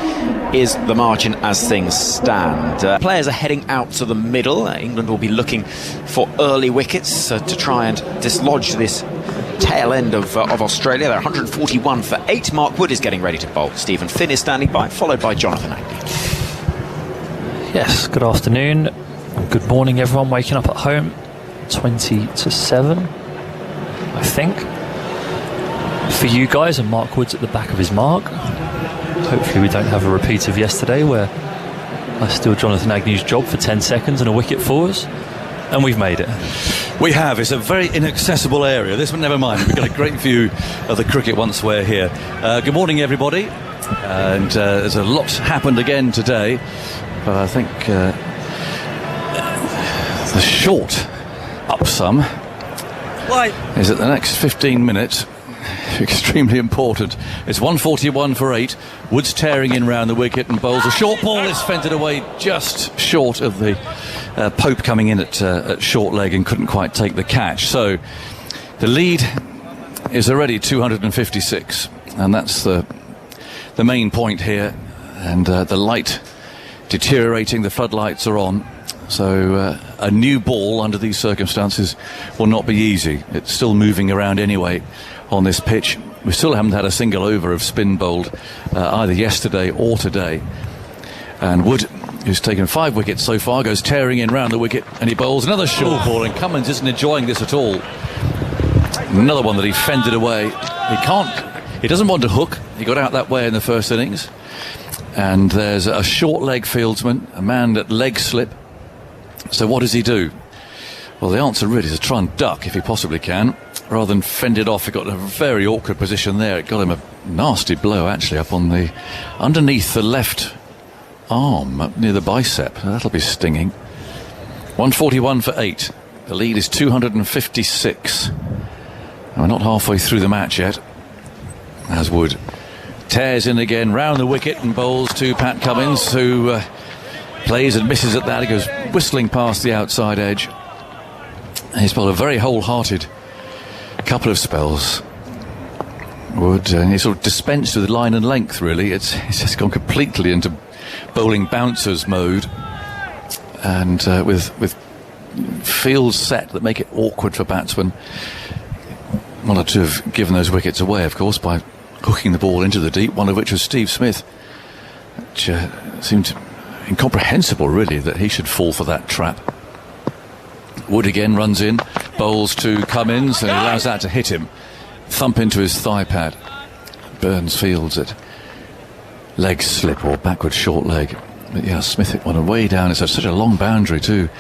is the margin as things stand. Players are heading out to the middle. England will be looking for early wickets to try and dislodge this tail end of Australia. They're 141 for 8. Mark Wood is getting ready to bowl. Stephen Finn is standing by, followed by Jonathan Agnew. Yes, good afternoon. Good morning, everyone waking up at home. 20 to 7, I think. For you guys, and Mark Wood's at the back of his mark. Hopefully we don't have a repeat of yesterday where I steal Jonathan Agnew's job for 10 seconds and a wicket for us. And we've made it. We have. It's a very inaccessible area. This one, never mind. We've got a great view of the cricket once we're here. Good morning, everybody. And there's a lot happened again today. But I think the short up some is that the next 15 minutes extremely important. It's 141 for 8. Wood's tearing in round the wicket and bowls a short ball. Is fended away just short of the Pope coming in at short leg and couldn't quite take the catch. So the lead is already 256, and that's the main point here. And the light deteriorating, the floodlights are on. So a new ball under these circumstances will not be easy. It's still moving around anyway on this pitch. We still haven't had a single over of spin bowled either yesterday or today. And Wood, who's taken 5 wickets so far, goes tearing in round the wicket, and he bowls another short ball, and Cummins isn't enjoying this at all. Another one that he fended away. He doesn't want to hook. He got out that way in the first innings. And there's a short leg fieldsman, a man at leg slip. So what does he do? Well, the answer really is to try and duck if he possibly can, rather than fend it off. He got in a very awkward position there. It got him a nasty blow, actually, up on underneath the left arm, up near the bicep. That'll be stinging. 141 for 8. The lead is 256. And we're not halfway through the match yet. As Wood tears in again round the wicket and bowls to Pat Cummins, who plays and misses at that. He goes whistling past the outside edge. He's bowled a very wholehearted couple of spells, Wood, and he sort of dispensed with line and length, really. He's just gone completely into bowling bouncers mode, and with fields set that make it awkward for batsmen. One or two have given those wickets away, of course, by hooking the ball into the deep, one of which was Steve Smith, which seemed incomprehensible, really, that he should fall for that trap. Wood again runs in, bowls to Cummins, and he allows that to hit him, thump into his thigh pad. Burns fields it. Leg slip or backward short leg. But yeah, Smith hit one way down. It's such a long boundary too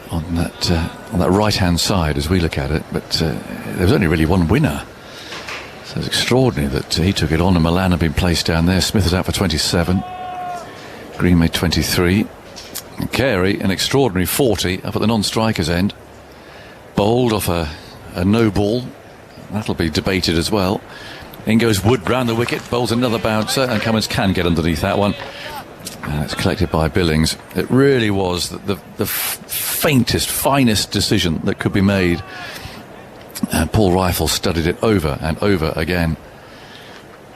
on that right hand side as we look at it. But there was only really one winner. So it's extraordinary that he took it on, and Milan had been placed down there. Smith is out for 27. Green made 23. And Carey, an extraordinary 40 up at the non-striker's end. Bowled off a no ball. That'll be debated as well. In goes Wood round the wicket, bowls another bouncer, and Cummins can get underneath that one. And it's collected by Billings. It really was the faintest, finest decision that could be made. And Paul Rifle studied it over and over again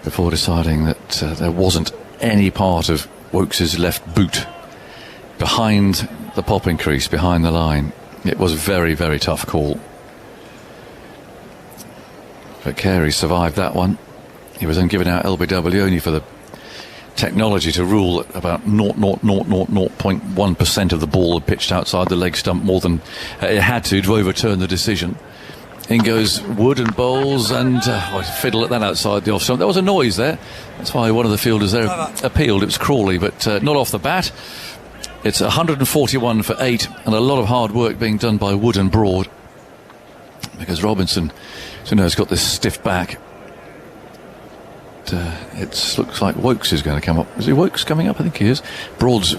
before deciding that there wasn't any part of Wokes' left boot behind the popping crease, behind the line. It was a very, very tough call. But Carey survived that one. He was then given out LBW only for the technology to rule that about 0.1% of the ball had pitched outside the leg stump more than it had to overturn the decision. In goes Wood and bowls, and fiddle at that outside the off stump. There was a noise there. That's why one of the fielders there appealed. It was Crawley, but not off the bat. It's 141 for 8, and a lot of hard work being done by Wood and Broad, because Robinson, has got this stiff back. It looks like Wokes is going to come up. Is it Wokes coming up? I think he is. Broad's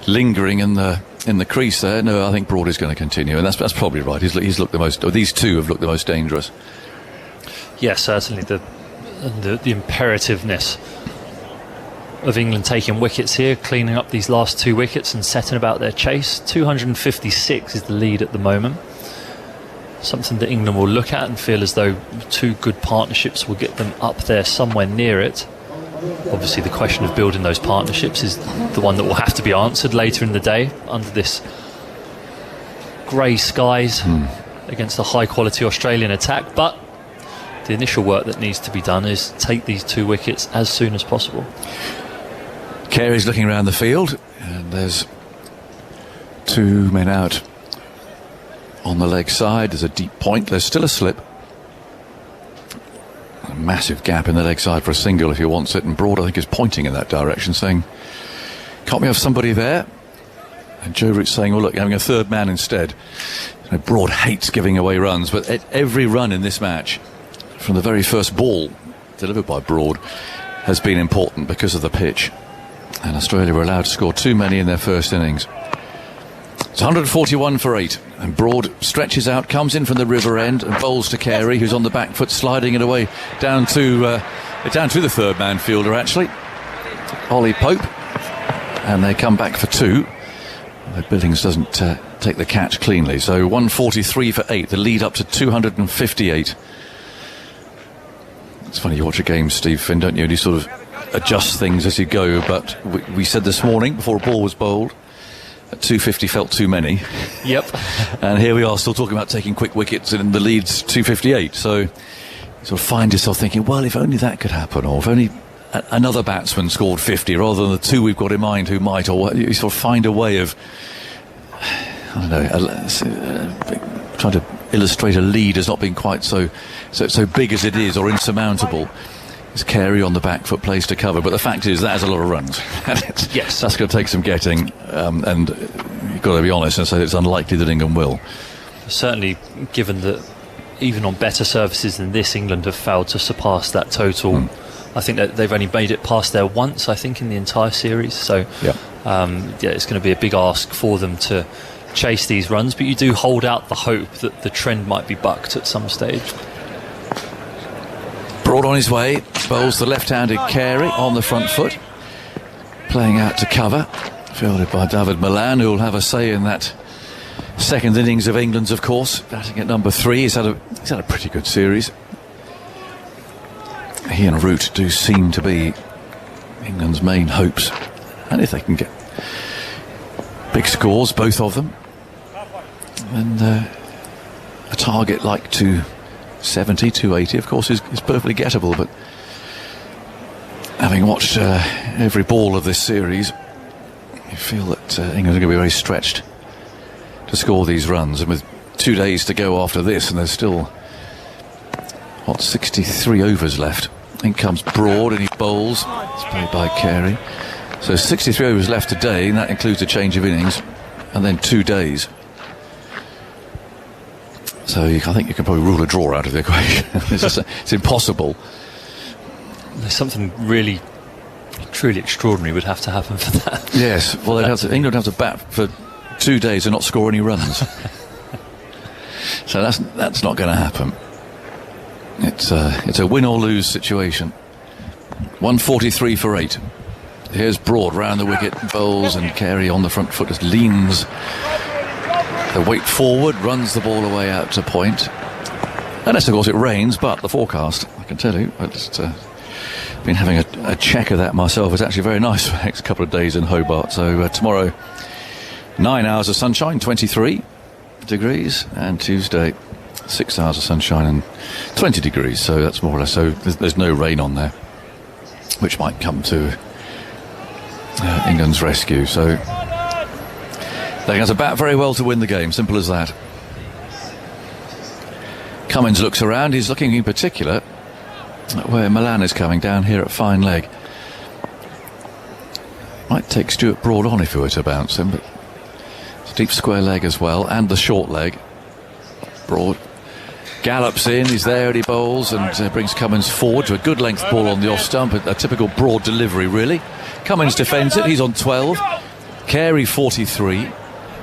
lingering in the crease there. No, I think Broad is going to continue, and that's probably right. He's looked the most. Or these two have looked the most dangerous. Yes, certainly the imperativeness of England taking wickets here, cleaning up these last 2 wickets and setting about their chase. 256 is the lead at the moment. Something that England will look at and feel as though 2 good partnerships will get them up there somewhere near it. Obviously the question of building those partnerships is the one that will have to be answered later in the day under this grey skies against the high quality Australian attack. But the initial work that needs to be done is take these 2 wickets as soon as possible. Carey's looking around the field, and there's 2 men out on the leg side. There's a deep point. There's still a slip. A massive gap in the leg side for a single if he wants it. And Broad, I think, is pointing in that direction, saying, can't we have somebody there? And Joe Root's saying, well, look, you're having a 3rd man instead. Broad hates giving away runs, but every run in this match, from the very first ball delivered by Broad, has been important because of the pitch. And Australia were allowed to score too many in their first innings. It's 141 for 8, and Broad stretches out, comes in from the river end and bowls to Carey, who's on the back foot, sliding it away down to the third man fielder, actually, Ollie Pope, and they come back for 2. Billings doesn't take the catch cleanly, so 143 for 8, the lead up to 258. It's funny, you watch a game, Steve Finn, don't you, and you sort of adjust things as you go, but we said this morning, before a ball was bowled, at 250 felt too many. Yep. And here we are still talking about taking quick wickets, and the lead's 258. So you sort of find yourself thinking, well, if only that could happen, or if only another batsman scored 50 rather than the 2 we've got in mind who might, or you sort of find a way of, I don't know, trying to illustrate a lead as not being quite so big as it is, or insurmountable. It's Carey on the back foot, plays to cover, but the fact is that is a lot of runs. Yes, that's going to take some getting, and you've got to be honest and say it's unlikely that England will. Certainly, given that even on better surfaces than this, England have failed to surpass that total. I think that they've only made it past there once, I think, in the entire series. So it's going to be a big ask for them to chase these runs, but you do hold out the hope that the trend might be bucked at some stage. Broad on his way, bowls the left-handed Carey on the front foot, playing out to cover, fielded by David Milan, who will have a say in that second innings of England's, of course, batting at number 3. He's had a pretty good series. He and Root do seem to be England's main hopes, and if they can get big scores, both of them, and a target like 270, 280, of course, is perfectly gettable. But having watched every ball of this series, you feel that England are going to be very stretched to score these runs, and with 2 days to go after this, and there's still 63 overs left. In comes Broad, and he bowls. It's played by Carey. So 63 overs left today, and that includes a change of innings, and then 2 days. So I think you can probably rule a draw out of the equation. It's impossible. There's something really, truly extraordinary would have to happen for that. Yes, well, England would have to bat for 2 days and not score any runs. So that's not going to happen. It's a win or lose situation. 143 for 8. Here's Broad round the wicket, bowls, and Carey on the front foot just leans the weight forward, runs the ball away out to point. Unless, of course, it rains, but the forecast, I can tell you, I've just been having a check of that myself. It's actually very nice for the next couple of days in Hobart. So tomorrow, 9 hours of sunshine, 23 degrees, and Tuesday, 6 hours of sunshine and 20 degrees. So that's more or less, so there's no rain on there, which might come to England's rescue. So they're going to bat very well to win the game, simple as that. Cummins looks around, he's looking in particular at where Milan is coming down here at fine leg. Might take Stuart Broad on if he were to bounce him, but it's a deep square leg as well, and the short leg. Broad gallops in, he's there and he bowls, and brings Cummins forward to a good length ball on the off stump, a typical Broad delivery really. Cummins defends it, he's on 12. Carey 43.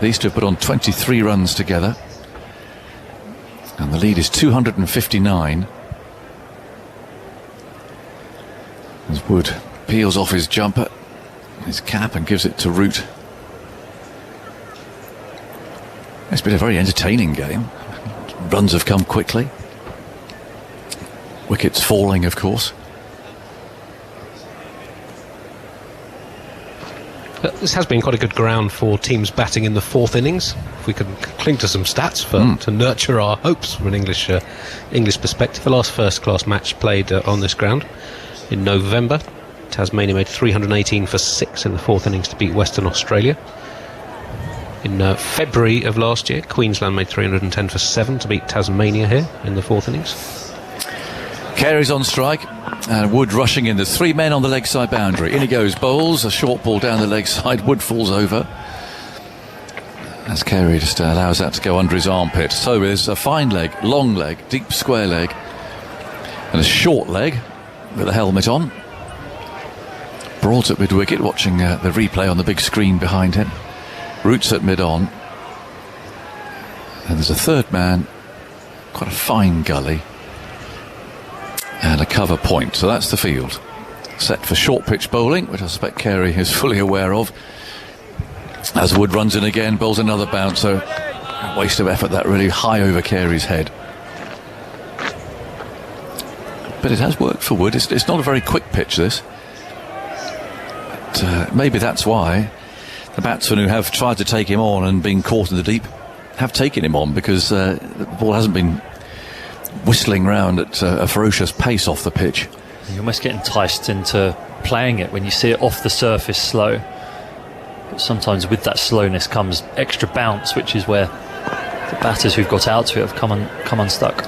These two have put on 23 runs together, and the lead is 259. As Wood peels off his jumper, his cap, and gives it to Root. It's been a very entertaining game. Runs have come quickly. Wickets falling, of course. This has been quite a good ground for teams batting in the fourth innings. If we can cling to some stats to nurture our hopes from an English perspective. The last first-class match played on this ground in November. Tasmania made 318 for 6 in the fourth innings to beat Western Australia. In February of last year, Queensland made 310 for 7 to beat Tasmania here in the fourth innings. Carey's on strike, and Wood rushing in. There's 3 men on the leg side boundary. In he goes, bowls, a short ball down the leg side. Wood falls over as Carey just allows that to go under his armpit. So there's a fine leg, long leg, deep square leg, and a short leg with a helmet on. Broad's at mid-wicket, watching the replay on the big screen behind him. Root's at mid-on. And there's a third man, quite a fine gully, and a cover point. So that's the field. Set for short pitch bowling, which I suspect Carey is fully aware of. As Wood runs in again, bowls another bouncer. A waste of effort, that really, high over Carey's head. But it has worked for Wood. It's not a very quick pitch, this. But maybe that's why the batsmen who have tried to take him on and been caught in the deep have taken him on, because the ball hasn't been whistling round at a ferocious pace off the pitch. You almost get enticed into playing it when you see it off the surface slow. But sometimes with that slowness comes extra bounce, which is where the batters who've got out to it have come unstuck.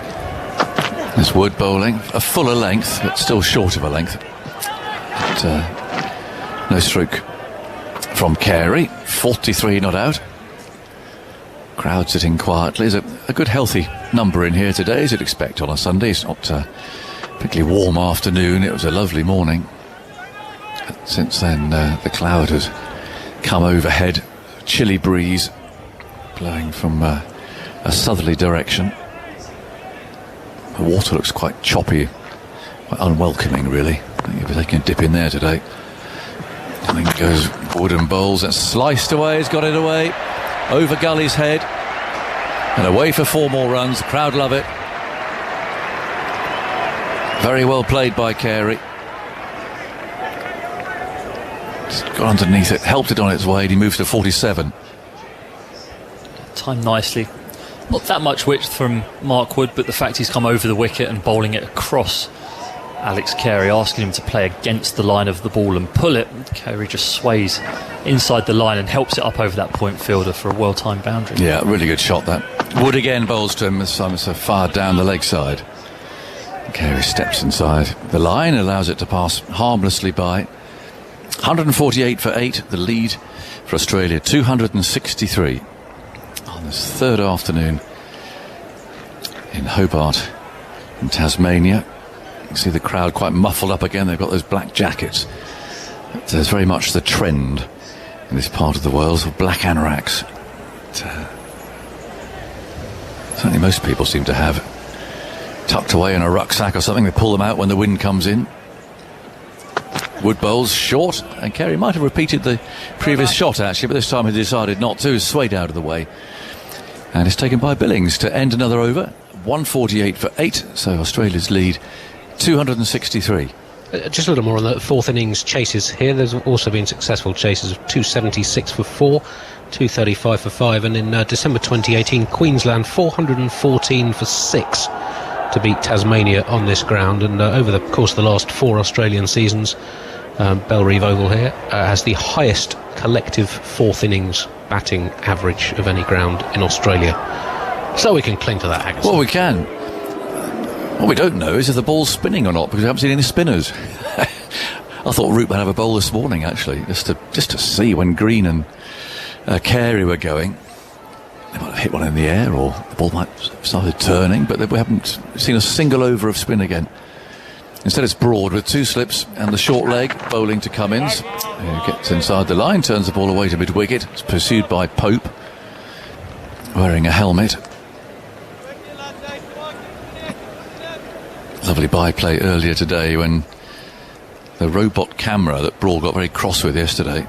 There's Wood bowling a fuller length, but still short of a length. But, no stroke from Carey. 43 not out. Crowd sitting quietly. There's a good healthy number in here today, as you'd expect on a Sunday. It's not a particularly warm afternoon. It was a lovely morning. But since then, the cloud has come overhead. Chilly breeze blowing from a southerly direction. The water looks quite choppy, quite unwelcoming, really. I think you'll be taking a dip in there today. And then goes Wood and bowls. That's sliced away. He's got it away. Over Gully's head. And away for 4 more runs. The crowd love it. Very well played by Carey. Just got underneath it, helped it on its way, and he moves to 47. Timed nicely. Not that much width from Mark Wood, but the fact he's come over the wicket and bowling it across Alex Carey, asking him to play against the line of the ball and pull it. Carey just sways inside the line and helps it up over that point fielder for a well-timed boundary. Yeah, really good shot, that. Wood again bowls to him, this time it's far down the leg side. Carey steps inside the line, allows it to pass harmlessly by. 148 for 8, the lead for Australia, 263 on this third afternoon in Hobart in Tasmania. You can see the crowd quite muffled up again. They've got those black jackets. There's very much the trend in this part of the world of black anoraks. Certainly most people seem to have tucked away in a rucksack or something. They pull them out when the wind comes in. Wood bowls short, and Carey might have repeated the previous shot actually, but this time he decided not to. He's swayed out of the way, and it's taken by Billings to end another over. 148 for 8, so Australia's lead 263. Just a little more on the fourth innings chases here. There's also been successful chases of 276 for 4, 235 for 5, and in December 2018 Queensland 414 for 6 to beat Tasmania on this ground. And over the course of the last 4 Australian seasons, Bellerive Oval here has the highest collective fourth innings batting average of any ground in Australia. So we can cling to that, Haggis. Well, we can. What we don't know is if the ball's spinning or not, because we haven't seen any spinners. I thought Root might have a bowl this morning, actually, just to see when Green and Carey were going. They might have hit one in the air, or the ball might have started turning, but we haven't seen a single over of spin again. Instead it's Broad with 2 slips and the short leg bowling to Cummins, who gets inside the line, turns the ball away to mid-wicket. It's pursued by Pope, wearing a helmet. Lovely byplay earlier today when the robot camera that Broad got very cross with yesterday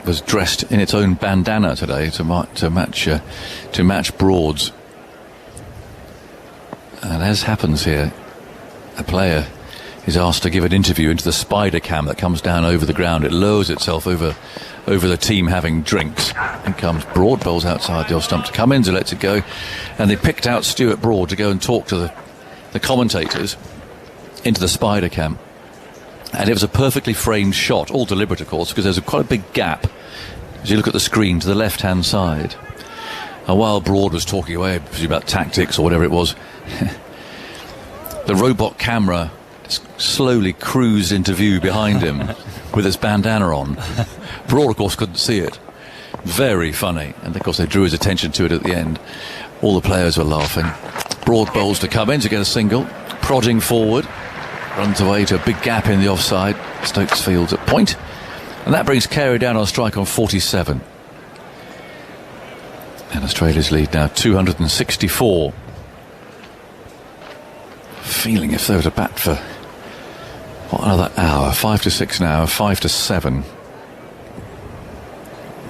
was dressed in its own bandana today to match Broad's. And as happens here, a player is asked to give an interview into the spider cam that comes down over the ground. It lowers itself over the team having drinks, and comes Broad, bowls outside the off stump to Cummins, who lets it go, and they picked out Stuart Broad to go and talk to the commentators into the spider cam. And it was a perfectly framed shot, all deliberate of course, because there's quite a big gap as you look at the screen to the left hand side. And while Broad was talking away about tactics or whatever it was, the robot camera slowly cruised into view behind him with its bandana on. Broad of course couldn't see it. Very funny, and of course they drew his attention to it at the end. All the players were laughing. Broad bowls to Cummins to get a single, prodding forward, runs away to a big gap in the offside. Stokes fields at point, and that brings Carey down on strike on 47. And Australia's lead now 264. Feeling if they were to bat for another hour, 5 to 6 now, 5 to 7.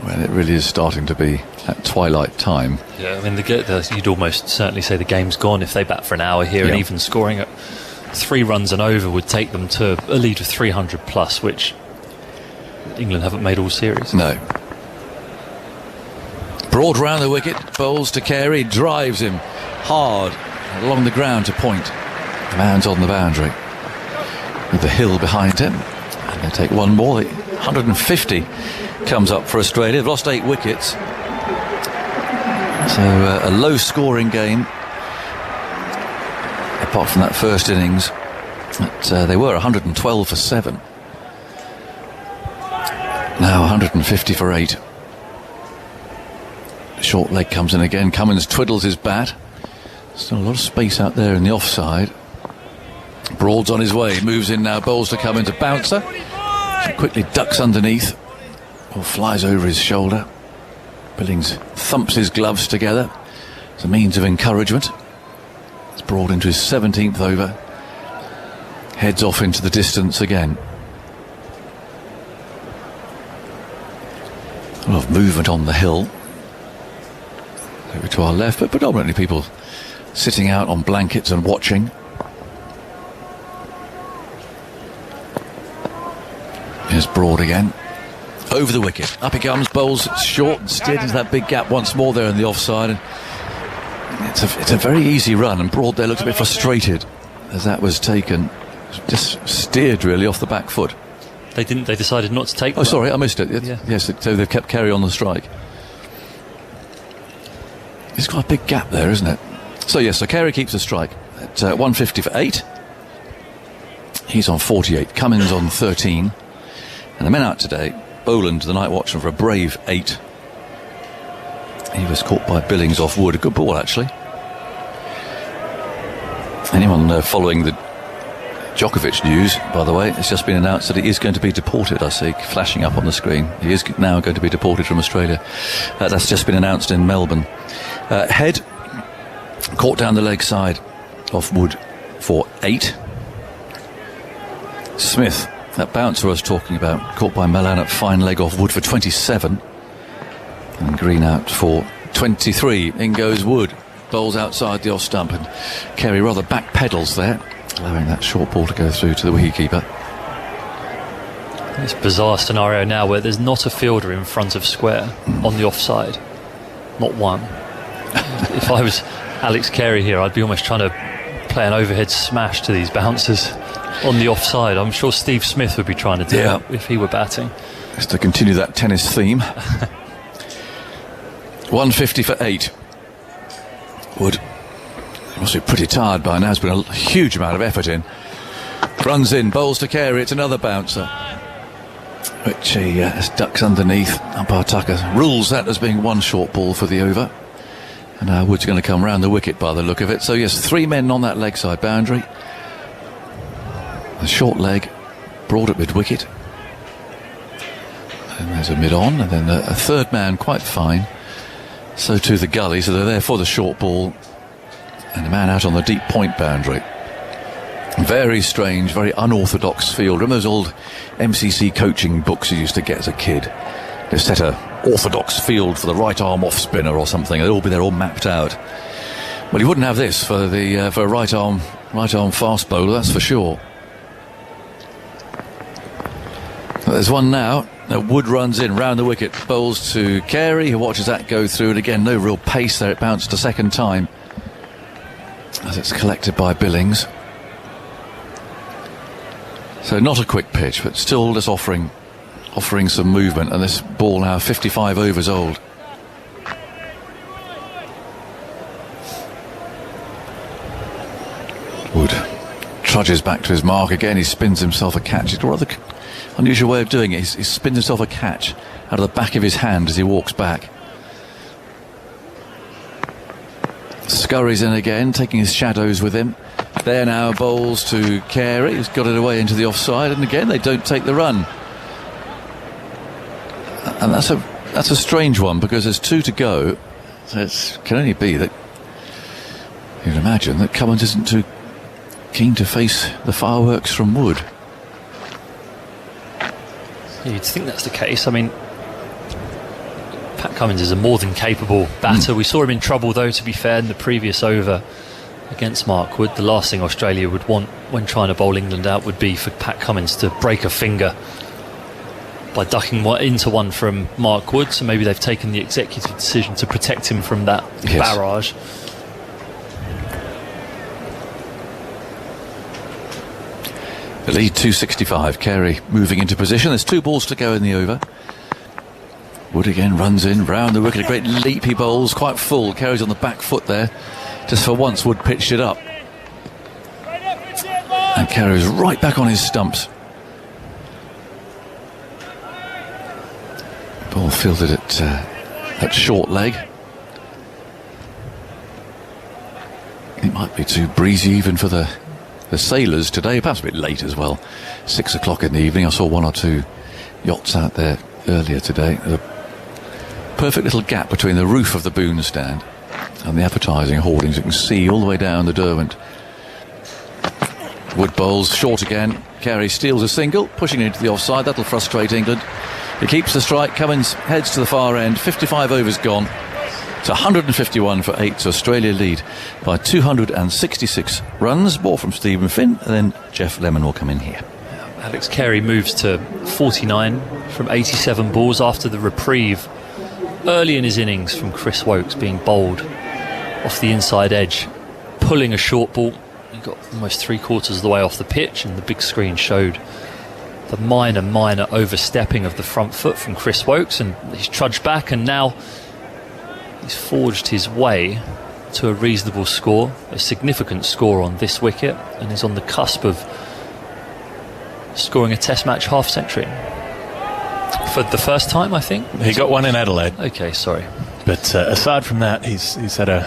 Well, it really is starting to be at twilight time. Yeah, I mean, you'd almost certainly say the game's gone if they bat for an hour here, and even scoring at 3 runs and over would take them to a lead of 300 plus, which England haven't made all series. No. Broad round the wicket, bowls to Carey, drives him hard along the ground to point. The man's on the boundary with the hill behind him, and they take one more. 150 comes up for Australia. They've lost 8 wickets, so a low scoring game apart from that first innings. But they were 112 for 7, now 150 for 8. Short leg comes in again. Cummins twiddles his bat. Still a lot of space out there in the offside. Broad's on his way, moves in now, bowls to Cummins, a bouncer. She quickly ducks underneath or flies over his shoulder. Billings thumps his gloves together as a means of encouragement. It's Broad into his 17th over. Heads off into the distance again. A lot of movement on the hill. Over to our left, but predominantly people sitting out on blankets and watching. Here's Broad again. Over the wicket. Up he comes, bowls short and steered into that big gap once more there in the offside. And it's a very easy run, and Broad there looks a bit frustrated as that was taken. Just steered really off the back foot. They decided not to take. Oh, sorry, I missed it. Yeah. Yes, so they've kept Carey on the strike. It's got a big gap there, isn't it? So yes, so Carey keeps the strike at 150 for 8. He's on 48. Cummins on 13. And the men out today, Boland, the night watchman, for a brave 8. He was caught by Billings off wood. A good ball, actually. Anyone following the Djokovic news, by the way, it's just been announced that he is going to be deported. I see flashing up on the screen. He is now going to be deported from Australia. That's just been announced in Melbourne. Head caught down the leg side off wood for 8. Smith, that bouncer I was talking about, caught by Malan at fine leg off wood for 27. And Green out for 23. In goes Wood. Bowls outside the off stump, and Carey rather back pedals there, allowing that short ball to go through to the wicketkeeper. This bizarre scenario now where there's not a fielder in front of square on the offside. Not one. If I was Alex Carey here, I'd be almost trying to play an overhead smash to these bouncers on the offside. I'm sure Steve Smith would be trying to do that if he were batting. Just to continue that tennis theme. 150 for 8. Wood must be pretty tired by now. There's been a huge amount of effort in. Runs in, bowls to Carey. It's another bouncer, which he ducks underneath. Umpire Tucker rules that as being one short ball for the over. And now Wood's going to come round the wicket by the look of it. So yes, 3 men on that leg side boundary. A short leg, Broad at mid-wicket. And there's a mid-on, and then a third man quite fine. So too the gully, so they're there for the short ball. And a man out on the deep point boundary. Very strange, very unorthodox field. Remember those old MCC coaching books you used to get as a kid? They set a orthodox field for the right arm off spinner or something. They'd all be there, all mapped out. Well, you wouldn't have this for the for a right arm fast bowler, that's for sure. Well, there's one now. Wood runs in round the wicket, bowls to Carey, who watches that go through, and again no real pace there. It bounced a second time as it's collected by Billings. So not a quick pitch, but still just offering some movement, and this ball now 55 overs old. Wood trudges back to his mark again. He spins himself a catch. It's a rather unusual way of doing it. He spins himself a catch out of the back of his hand as he walks back. Scurries in again, taking his shadows with him. There now, bowls to Carey. He's got it away into the offside, and again they don't take the run. And that's a strange one, because there's 2 to go, So it can only be that you'd imagine that Cummins isn't too keen to face the fireworks from Wood. You'd think that's the case. I mean, Pat Cummins is a more than capable batter. We saw him in trouble, though, to be fair, in the previous over against Mark Wood. The last thing Australia would want when trying to bowl England out would be for Pat Cummins to break a finger by ducking into one from Mark Wood. So maybe they've taken the executive decision to protect him from that barrage. The lead 265. Carey moving into position. There's 2 balls to go in the over. Wood again runs in round the wicket. A great leap he bowls, quite full. Carey's on the back foot there. Just for once, Wood pitched it up. And Carey's right back on his stumps. Ball fielded at short leg. It might be too breezy even for the sailors today, perhaps a bit late as well. 6 o'clock in the evening. I saw 1 or 2 yachts out there earlier today. There's a perfect little gap between the roof of the Boone stand and the advertising hoardings. You can see all the way down the Derwent. Wood bowls short again. Carey steals a single, pushing into the offside. That'll frustrate England. He keeps the strike. Cummins heads to the far end. 55 overs gone. It's 151 for 8. So Australia lead by 266 runs. More from Stephen Finn, and then Jeff Lemon will come in here. Alex Carey moves to 49 from 87 balls after the reprieve early in his innings from Chris Woakes being bowled off the inside edge, pulling a short ball. He got almost 3/4 of the way off the pitch, and the big screen showed the minor overstepping of the front foot from Chris Woakes, and he's trudged back, and now he's forged his way to a reasonable score, a significant score on this wicket, and is on the cusp of scoring a Test match half-century for the first time, I think. He got one in Adelaide. Okay, sorry. But aside from that, he's had a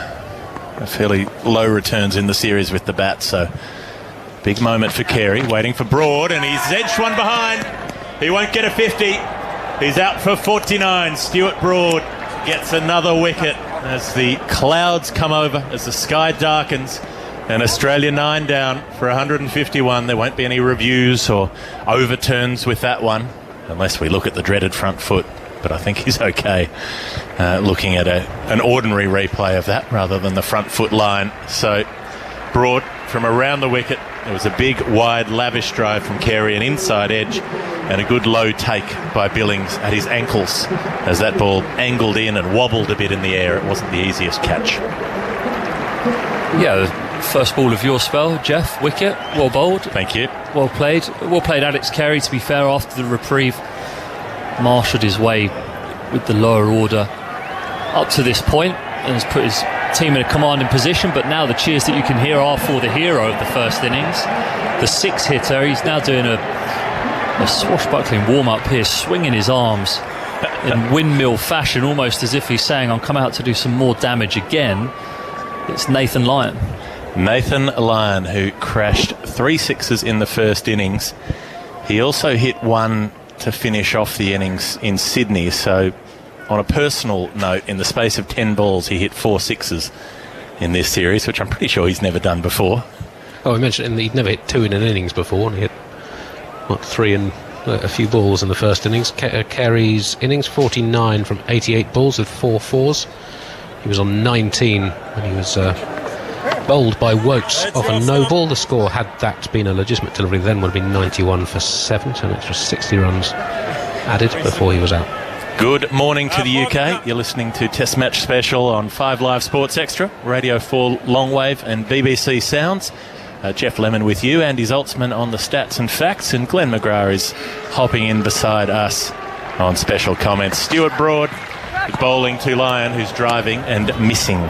fairly low returns in the series with the bat, so big moment for Carey, waiting for Broad, and he's edged one behind. He won't get a 50. He's out for 49. Stuart Broad gets another wicket as the clouds come over, as the sky darkens, and Australia 9 down for 151. There won't be any reviews or overturns with that one, unless we look at the dreaded front foot. But I think he's okay looking at an ordinary replay of that rather than the front foot line. So Broad from around the wicket. It was a big, wide, lavish drive from Carey, an inside edge, and a good low take by Billings at his ankles as that ball angled in and wobbled a bit in the air. It wasn't the easiest catch. Yeah, the first ball of your spell, Jeff. Wicket, well bowled. Thank you. Well played. Well played, Alex Carey, to be fair, after the reprieve. Marshalled his way with the lower order up to this point and has put his team in a commanding position, but now the cheers that you can hear are for the hero of the first innings, the 6-hitter. He's now doing a swashbuckling warm-up here, swinging his arms in windmill fashion, almost as if he's saying, I'll come out to do some more damage again. It's Nathan Lyon. Nathan Lyon, who crashed 3 sixes in the first innings. He also hit one to finish off the innings in Sydney. So on a personal note, in the space of 10 balls, he hit 4 sixes in this series, which I'm pretty sure he's never done before. Oh, we mentioned he'd never hit 2 in an innings before, and he hit 3 and a few balls in the first innings. Carey's innings, 49 from 88 balls with 4 fours. He was on 19 when he was bowled by Woakes off a no ball. The score, had that been a legitimate delivery, then would have been 91 for 7, so an extra 60 runs added before he was out. Good morning to the UK. You're listening to Test Match Special on 5 Live Sports Extra, Radio 4 Longwave and BBC Sounds. Jeff Lemon with you, Andy Zoltzman on the stats and facts, and Glenn McGrath is hopping in beside us on special comments. Stuart Broad is bowling to Lyon, who's driving and missing.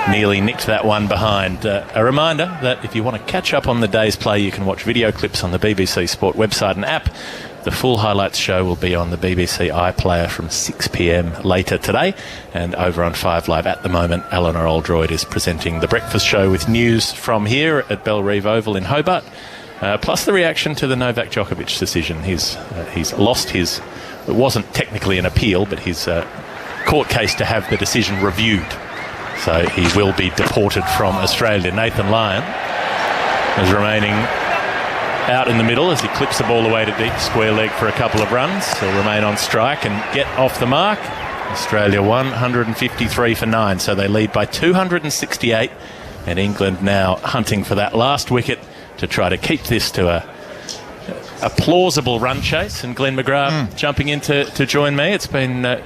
Nearly nicked that one behind. A reminder that if you want to catch up on the day's play, you can watch video clips on the BBC Sport website and app. The full highlights show will be on the BBC iPlayer from 6 p.m. later today. And over on 5 Live at the moment, Eleanor Oldroyd is presenting the breakfast show with news from here at Bellerive Oval in Hobart. Plus the reaction to the Novak Djokovic decision. He's lost it wasn't technically an appeal, but his court case to have the decision reviewed So he will be deported from Australia. Nathan Lyon is remaining out in the middle as he clips the ball away to deep square leg for a couple of runs. He'll remain on strike and get off the mark. Australia 153 for 9, so they lead by 268, and England now hunting for that last wicket to try to keep this to a plausible run chase. And Glenn McGrath jumping in to join me. It's been a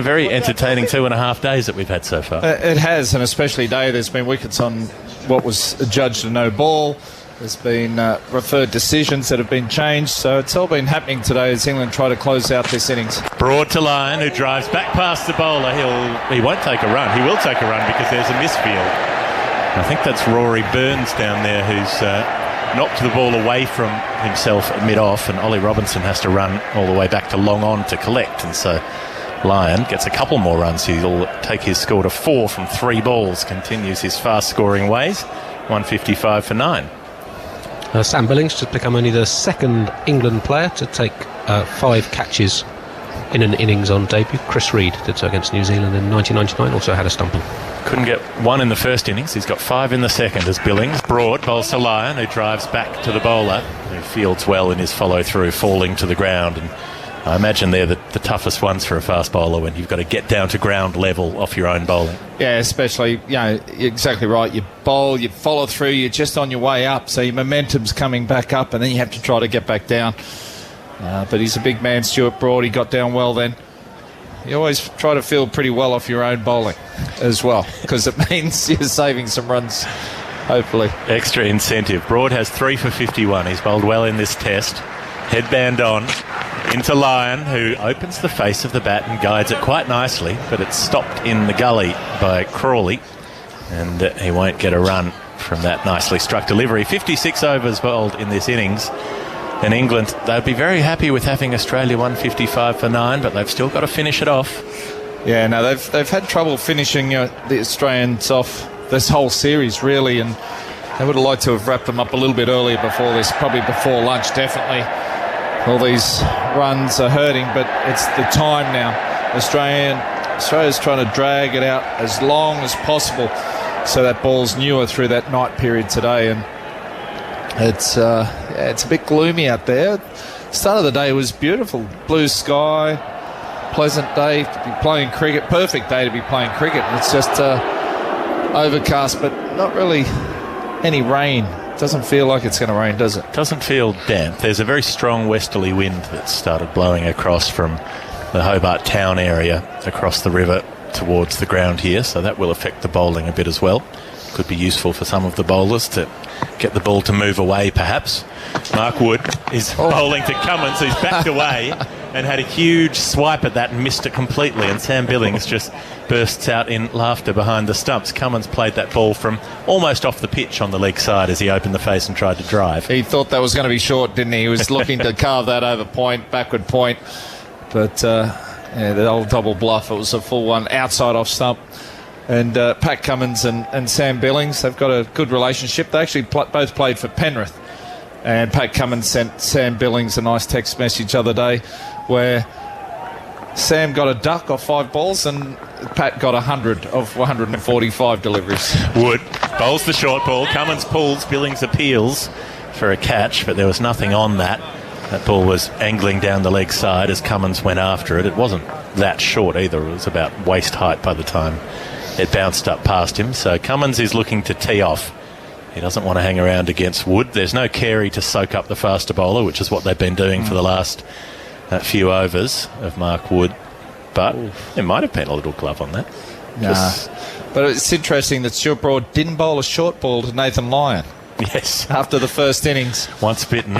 very entertaining 2.5 days that we've had so far. It has, and especially today there's been wickets on what was adjudged a no ball. There's been referred decisions that have been changed, so it's all been happening today as England try to close out this innings. Broad to Lyon, who drives back past the bowler. He won't take a run. He will take a run because there's a misfield. I think that's Rory Burns down there who's knocked the ball away from himself mid-off, and Ollie Robinson has to run all the way back to long on to collect, and so Lyon gets a couple more runs. He'll take his score to 4 from 3 balls, continues his fast scoring ways. 155 for 9. Sam Billings has become only the second England player to take 5 catches in an innings on debut. Chris Reed did so against New Zealand in 1999, also had a stumping. Couldn't get 1 in the first innings. He's got 5 in the second as Billings. Broad bowls to Lyon, who drives back to the bowler, who fields well in his follow-through, falling to the ground. And I imagine they're the toughest ones for a fast bowler when you've got to get down to ground level off your own bowling. Yeah, especially, you're exactly right. You bowl, you follow through, you're just on your way up, so your momentum's coming back up, and then you have to try to get back down. But he's a big man, Stuart Broad. He got down well then. You always try to feel pretty well off your own bowling as well, because it means you're saving some runs, hopefully. Extra incentive. Broad has 3 for 51. He's bowled well in this test. Headband on. Into Lyon, who opens the face of the bat and guides it quite nicely, but it's stopped in the gully by Crawley, and he won't get a run from that nicely struck delivery. 56 overs bowled in this innings, and England, they'd be very happy with having Australia 155 for 9, but they've still got to finish it off. Yeah, no, they've had trouble finishing the Australians off this whole series, really, and they would have liked to have wrapped them up a little bit earlier before this, probably before lunch, definitely. All these runs are hurting, but it's the time now. Australia's trying to drag it out as long as possible so that ball's newer through that night period today, and it's a bit gloomy out there. Start of the day was beautiful, blue sky, pleasant day to be playing cricket, perfect day to be playing cricket. It's just overcast, but not really any rain. Doesn't feel like it's going to rain, does it? Doesn't feel damp. There's a very strong westerly wind that's started blowing across from the Hobart town area across the river towards the ground here, so that will affect the bowling a bit as well. Could be useful for some of the bowlers to get the ball to move away, perhaps. Mark Wood is bowling to Cummins, who's backed away and had a huge swipe at that and missed it completely, and Sam Billings just bursts out in laughter behind the stumps. Cummins played that ball from almost off the pitch on the leg side as he opened the face and tried to drive. He thought that was going to be short, didn't he? He was looking to carve that over point, backward point, but the old double bluff, it was a full one outside off stump. And Pat Cummins and Sam Billings, they've got a good relationship. They actually both played for Penrith, and Pat Cummins sent Sam Billings a nice text message the other day where Sam got a duck off 5 balls and Pat got 100 of 145 deliveries. Wood bowls the short ball. Cummins pulls. Billings appeals for a catch, but there was nothing on that. That ball was angling down the leg side as Cummins went after it. It wasn't that short either. It was about waist height by the time it bounced up past him. So Cummins is looking to tee off. He doesn't want to hang around against Wood. There's no Carey to soak up the faster bowler, which is what they've been doing for the last few overs of Mark Wood. But there might have been a little glove on that. Nah. But it's interesting that Stuart Broad didn't bowl a short ball to Nathan Lyon. Yes. After the first innings. Once bitten.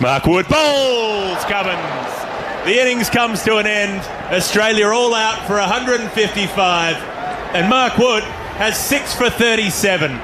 Mark Wood bowls Cummins. The innings comes to an end. Australia all out for 155. And Mark Wood has 6 for 37.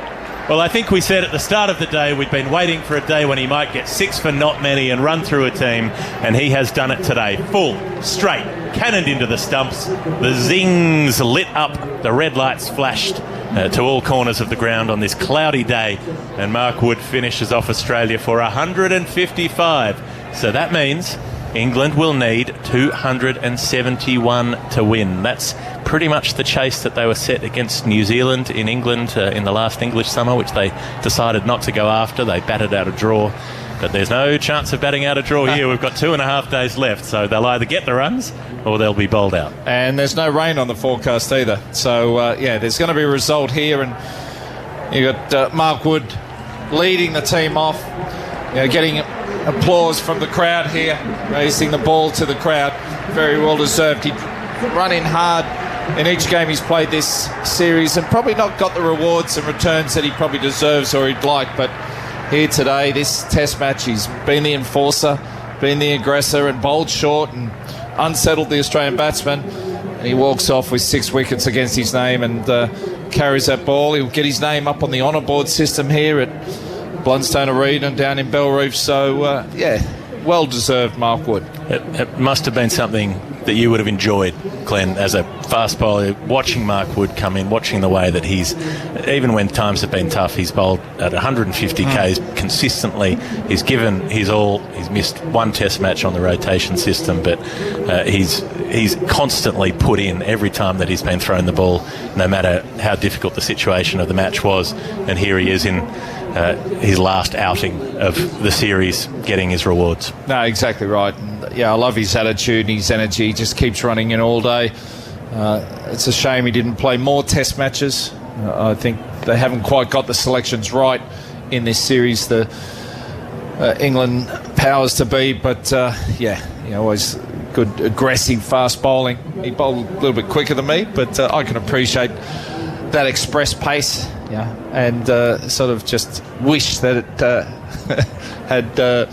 Well, I think we said at the start of the day we'd been waiting for a day when he might get 6 for not many and run through a team, and he has done it today. Full, straight, cannoned into the stumps. The zings lit up, the red lights flashed to all corners of the ground on this cloudy day, and Mark Wood finishes off Australia for 155. So that means England will need 271 to win. That's pretty much the chase that they were set against New Zealand in England in the last English summer, which they decided not to go after. They batted out a draw. But there's no chance of batting out a draw here. We've got 2.5 days left, so they'll either get the runs or they'll be bowled out. And there's no rain on the forecast either. So, there's going to be a result here. And you've got Mark Wood leading the team off, getting applause from the crowd here, raising the ball to the crowd. Very well deserved. He'd run in hard in each game he's played this series and probably not got the rewards and returns that he probably deserves or he'd like, but here today, this test match, he's been the enforcer, been the aggressor and bowled short and unsettled the Australian batsman. And he walks off with 6 wickets against his name and carries that ball. He'll get his name up on the honour board system here at Blundstone Arena down in Belrive. So, well-deserved Mark Wood. It must have been something that you would have enjoyed, Glenn, as a fast bowler, watching Mark Wood come in, watching the way that he's, even when times have been tough, he's bowled at 150 Ks consistently. He's given his all. He's missed one test match on the rotation system, but he's constantly put in every time that he's been thrown the ball, no matter how difficult the situation of the match was. And here he is in his last outing of the series, getting his rewards. No, exactly right. And, I love his attitude and his energy. He just keeps running in all day. It's a shame he didn't play more test matches. I think they haven't quite got the selections right in this series, the England powers to be, but always good aggressive fast bowling. He bowled a little bit quicker than me, but I can appreciate that express pace, and sort of just wish that it had the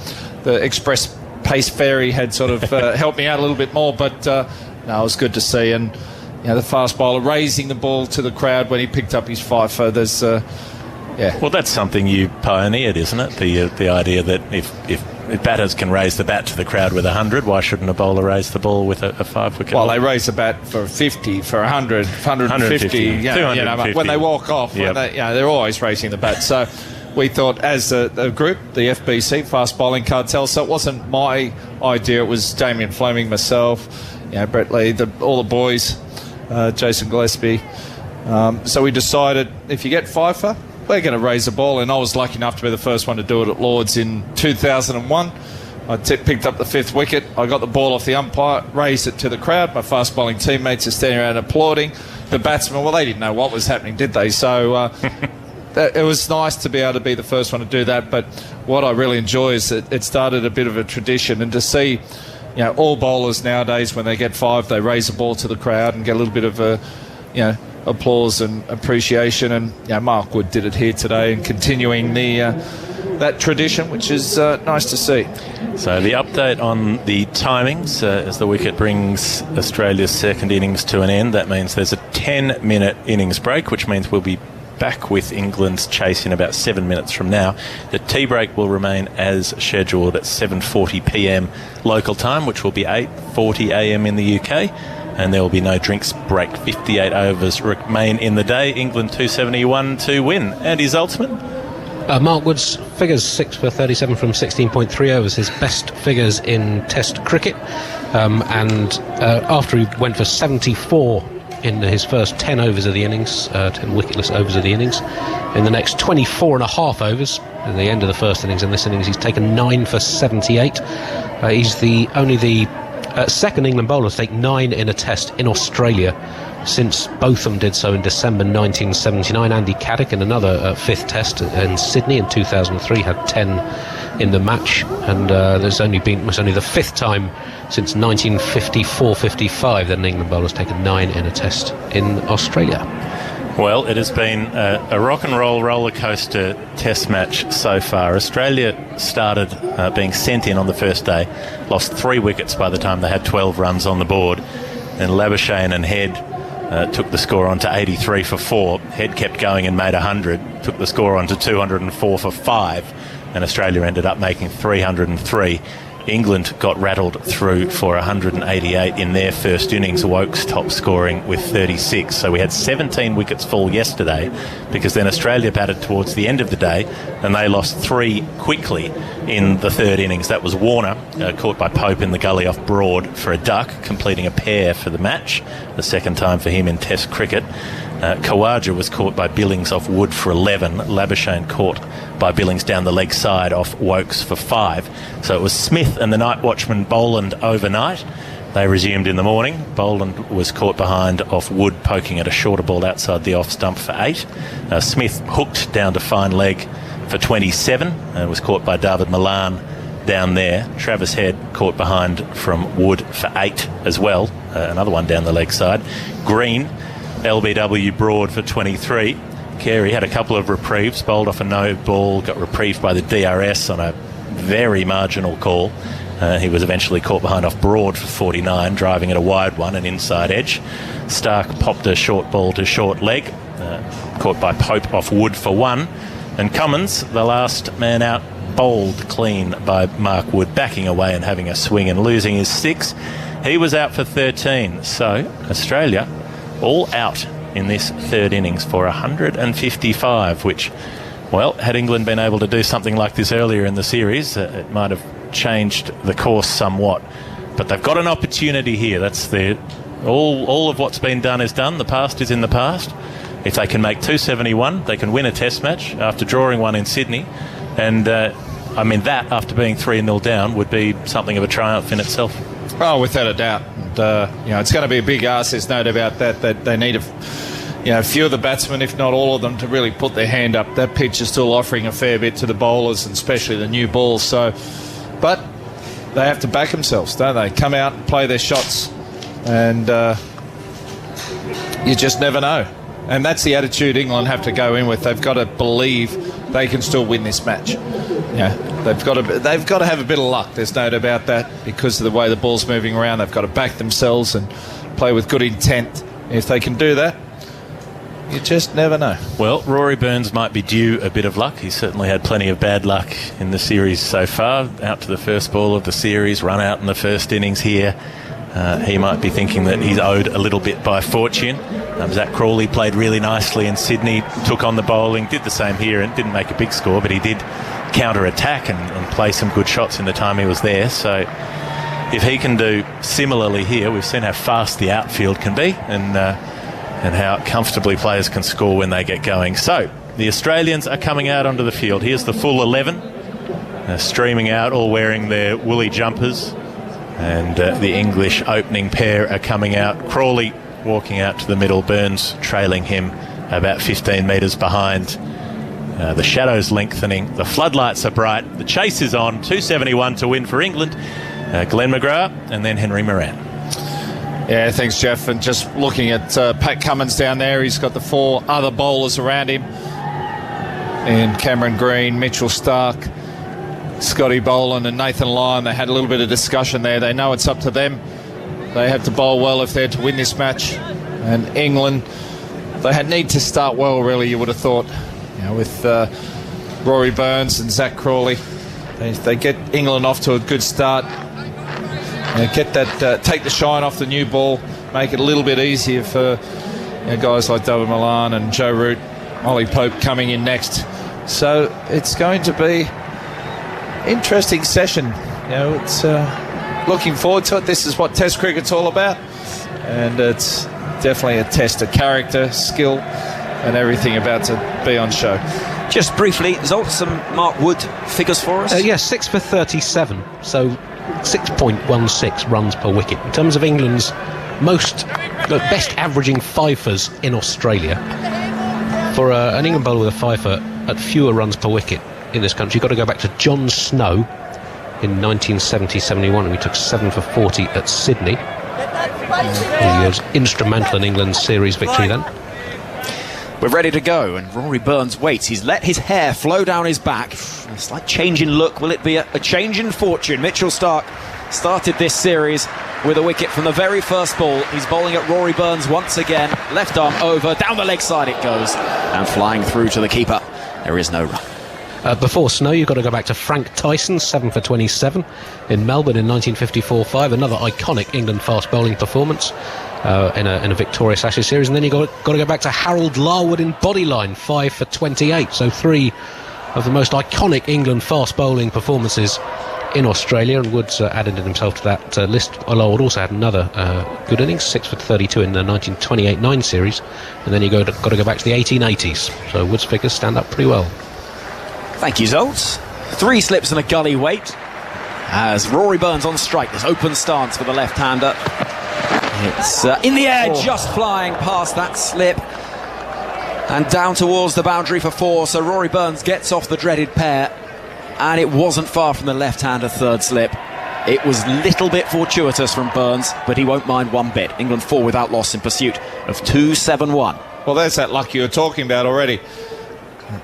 express pace fairy had sort of helped me out a little bit more, but no, it was good to see. And the fast bowler raising the ball to the crowd when he picked up his fifer. There's well, that's something you pioneered, isn't it? The idea that if batters can raise the bat to the crowd with 100, why shouldn't a bowler raise the ball with a 5-wicket? Well, they raise the bat for 50, for 100, 150, 250. When they walk off, they're always raising the bat. So we thought, as a group, the FBC, Fast Bowling Cartel, so it wasn't my idea, it was Damien Fleming, myself, Brett Lee, all the boys, Jason Gillespie. So we decided, if you get fifer, we're going to raise the ball, and I was lucky enough to be the first one to do it at Lords in 2001. I picked up the 5th wicket. I got the ball off the umpire, raised it to the crowd. My fast bowling teammates are standing around applauding. The batsmen, well, they didn't know what was happening, did they? So it was nice to be able to be the first one to do that. But what I really enjoy is that it started a bit of a tradition, and to see all bowlers nowadays, when they get 5, they raise the ball to the crowd and get a little bit of a applause and appreciation. And Mark Wood did it here today, and continuing that tradition, which is nice to see. So the update on the timings as the wicket brings Australia's second innings to an end. That means there's a 10-minute innings break, which means we'll be back with England's chase in about 7 minutes from now. The tea break will remain as scheduled at 7:40 p.m. local time, which will be 8:40 a.m. in the UK. And there will be no drinks break. 58 overs remain in the day. England 271 to win. Andy Zaltzman? Mark Wood's figures 6 for 37 from 16.3 overs, his best figures in Test cricket. And after he went for 74 in his first 10 overs of the innings, 10 wicketless overs of the innings, in the next 24 and a half overs, at the end of the first innings, in this innings, he's taken 9 for 78. He's only the second England bowler to take 9 in a test in Australia since Botham did so in December 1979. Andy Caddick in another 5th test in Sydney in 2003 had 10 in the match, and it was only the 5th time since 1954-55 that an England bowler has taken 9 in a test in Australia. Well, it has been a rock and roll roller coaster test match so far. Australia started being sent in on the first day, lost 3 wickets by the time they had 12 runs on the board, and Labuschagne and Head took the score on to 83 for 4. Head kept going and made 100, took the score on to 204 for 5, and Australia ended up making 303. England got rattled through for 188 in their first innings. Woakes top scoring with 36. So we had 17 wickets fall yesterday, because then Australia batted towards the end of the day and they lost 3 quickly in the third innings. That was Warner, caught by Pope in the gully off Broad for a duck, completing a pair for the match, the second time for him in Test cricket. Khawaja was caught by Billings off Wood for 11. Labuschagne caught by Billings down the leg side off Woakes for 5. So it was Smith and the night watchman Boland overnight. They resumed in the morning. Boland was caught behind off Wood, poking at a shorter ball outside the off stump for 8. Smith hooked down to fine leg for 27 and was caught by David Milan down there. Travis Head caught behind from Wood for 8 as well. Another one down the leg side. Green, LBW Broad for 23. Carey had a couple of reprieves, bowled off a no ball, got reprieved by the DRS on a very marginal call. He was eventually caught behind off Broad for 49, driving at a wide one, an inside edge. Stark popped a short ball to short leg, caught by Pope off Wood for 1. And Cummins, the last man out, bowled clean by Mark Wood, backing away and having a swing and losing his 6. He was out for 13. So Australia all out in this third innings for 155, which, well, had England been able to do something like this earlier in the series, it might have changed the course somewhat. But they've got an opportunity here. That's all of what's been done is done. The past is in the past. If they can make 271, they can win a test match after drawing one in Sydney. And, I mean, that, after being 3-0 down, would be something of a triumph in itself. Oh, without a doubt. And, it's going to be a big ask. There's no doubt about that. They need a few of the batsmen, if not all of them, to really put their hand up. That pitch is still offering a fair bit to the bowlers, and especially the new balls. So, but they have to back themselves, don't they? Come out and play their shots, and you just never know. And that's the attitude England have to go in with. They've got to believe they can still win this match. They've got to have a bit of luck. There's no doubt about that, because of the way the ball's moving around. They've got to back themselves and play with good intent. If they can do that, you just never know. Well, Rory Burns might be due a bit of luck. He's certainly had plenty of bad luck in the series so far. Out to the first ball of the series, run out in the first innings here. He might be thinking that he's owed a little bit by fortune. Zach Crawley played really nicely in Sydney, took on the bowling, did the same here and didn't make a big score, but he did counter-attack and play some good shots in the time he was there. So if he can do similarly here, we've seen how fast the outfield can be and how comfortably players can score when they get going. So the Australians are coming out onto the field. Here's the full 11, streaming out, all wearing their woolly jumpers. And the English opening pair are coming out. Crawley walking out to the middle, Burns trailing him about 15 metres behind. The shadows lengthening, the floodlights are bright, the chase is on. 271 to win for England. Glenn McGrath and then Henry Moran. Yeah, thanks, Jeff. And just looking at Pat Cummins down there, he's got the 4 other bowlers around him, and Cameron Green, Mitchell Stark, Scotty Boland and Nathan Lyon. They had a little bit of discussion there. They know it's up to them. They have to bowl well if they're to win this match. And England, they need to start well, really, you would have thought. With Rory Burns and Zach Crawley, they get England off to a good start. Get that, take the shine off the new ball, make it a little bit easier for guys like David Milan and Joe Root, Ollie Pope coming in next. So it's going to be interesting session. It's looking forward to it. This is what Test cricket's all about, and it's definitely a test of character, skill, and everything about to be on show. Just briefly, Zolt, some Mark Wood figures for us? 6 for 37, so 6.16 runs per wicket. In terms of England's best averaging fifers in Australia, for an England bowler with a fifer at fewer runs per wicket in this country, you've got to go back to John Snow in 1970-71, and we took 7 for 40 at Sydney. He was instrumental in England's series victory then. We're ready to go, and Rory Burns waits. He's let his hair flow down his back. A slight change in look. Will it be a change in fortune? Mitchell Stark started this series with a wicket from the very first ball. He's bowling at Rory Burns once again. Left arm over, down the leg side it goes, and flying through to the keeper. There is no run. Before Snow, you've got to go back to Frank Tyson, 7 for 27 in Melbourne in 1954-5, another iconic England fast bowling performance in a victorious Ashes series. And then you've got to go back to Harold Larwood in Bodyline, 5 for 28. So 3 of the most iconic England fast bowling performances in Australia, and Woods added himself to that list. Larwood also had another good innings, 6 for 32 in the 1928-9 series, and then you got to go back to the 1880s. So Woods' figures stand up pretty well. Thank you, Zoltz. 3 slips and a gully weight as Rory Burns on strike. This open stance for the left-hander. It's in the air, just flying past that slip and down towards the boundary for 4. So Rory Burns gets off the dreaded pair, and it wasn't far from the left-hander third slip. It was a little bit fortuitous from Burns, but he won't mind one bit. England 4 without loss in pursuit of 271. Well, there's that luck you were talking about already.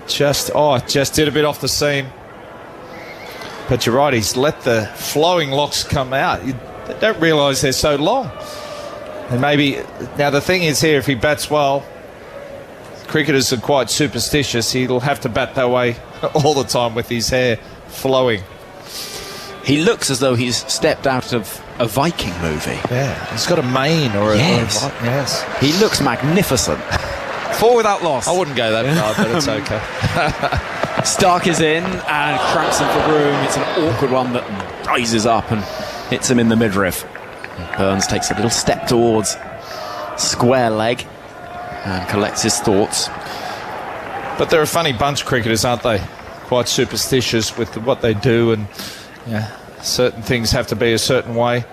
Just did a bit off the seam. But you're right, he's let the flowing locks come out. You don't realise they're so long. And maybe, now the thing is here, if he bats well, cricketers are quite superstitious. He'll have to bat that way all the time with his hair flowing. He looks as though he's stepped out of a Viking movie. Yeah, he's got a mane or yes. Yes. He looks magnificent. 4 without loss. I wouldn't go that far, but it's okay. Stark is in and cramps him for room. It's an awkward one that rises up and hits him in the midriff. Burns takes a little step towards square leg and collects his thoughts. But they're a funny bunch, cricketers, aren't they? Quite superstitious with what they do, and certain things have to be a certain way.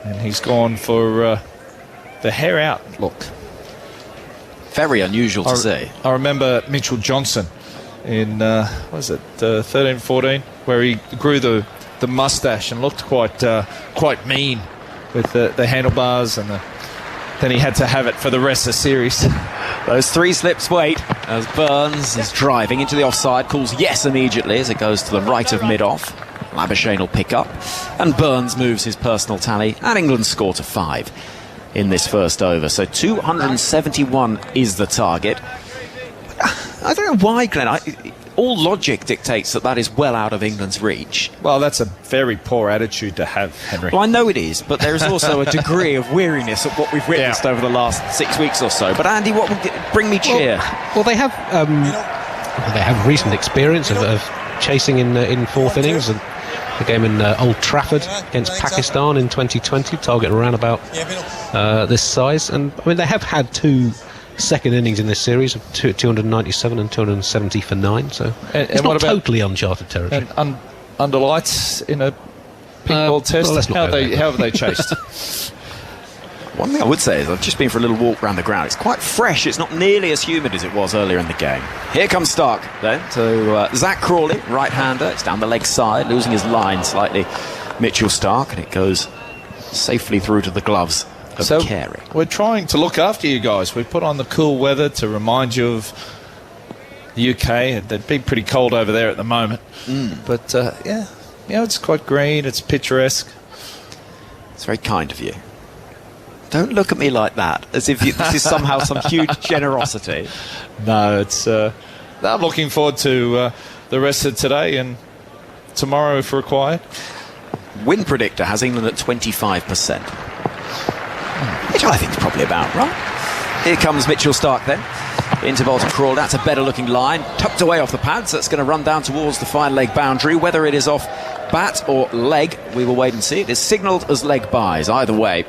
And he's gone for the hair out look. Very unusual to see. I remember Mitchell Johnson in 13-14, where he grew the moustache and looked quite mean with the handlebars, and then he had to have it for the rest of the series. Those 3 slips wait as Burns is driving into the offside, calls yes immediately as it goes to the right of mid-off. Labuschagne will pick up, and Burns moves his personal tally, and England score to 5 in this first over. So 271 is the target. I don't know why, Glenn. All logic dictates that is well out of England's reach. Well, that's a very poor attitude to have, Henry. Well, I know it is, but there is also a degree of weariness of what we've witnessed over the last 6 weeks or so. But Andy, what would bring me cheer? Well, they have recent experience of chasing in fourth innings, and the game in Old Trafford against Pakistan in 2020, target around about this size. And I mean, they have had 2 second innings in this series of 297 and 270 for 9, so it's not totally uncharted territory. And under lights in a pink ball test, well, how have they chased? One thing I would say is I've just been for a little walk around the ground. It's quite fresh. It's not nearly as humid as it was earlier in the game. Here comes Stark then to Zach Crawley, right-hander. It's down the leg side, losing his line slightly. Mitchell Stark, and it goes safely through to the gloves of Carey. We're trying to look after you guys. We put on the cool weather to remind you of the UK. It'd be pretty cold over there at the moment. But it's quite green. It's picturesque. It's very kind of you. Don't look at me like that, as if this is somehow some huge generosity. No, it's. I'm looking forward to the rest of today and tomorrow if required. Win predictor has England at 25%, which I think is probably about right. Here comes Mitchell Stark then. Into Bolton Crawl. That's a better looking line. Tucked away off the pads. That's going to run down towards the fine leg boundary. Whether it is off bat or leg, we will wait and see. It is signalled as leg byes. Either way,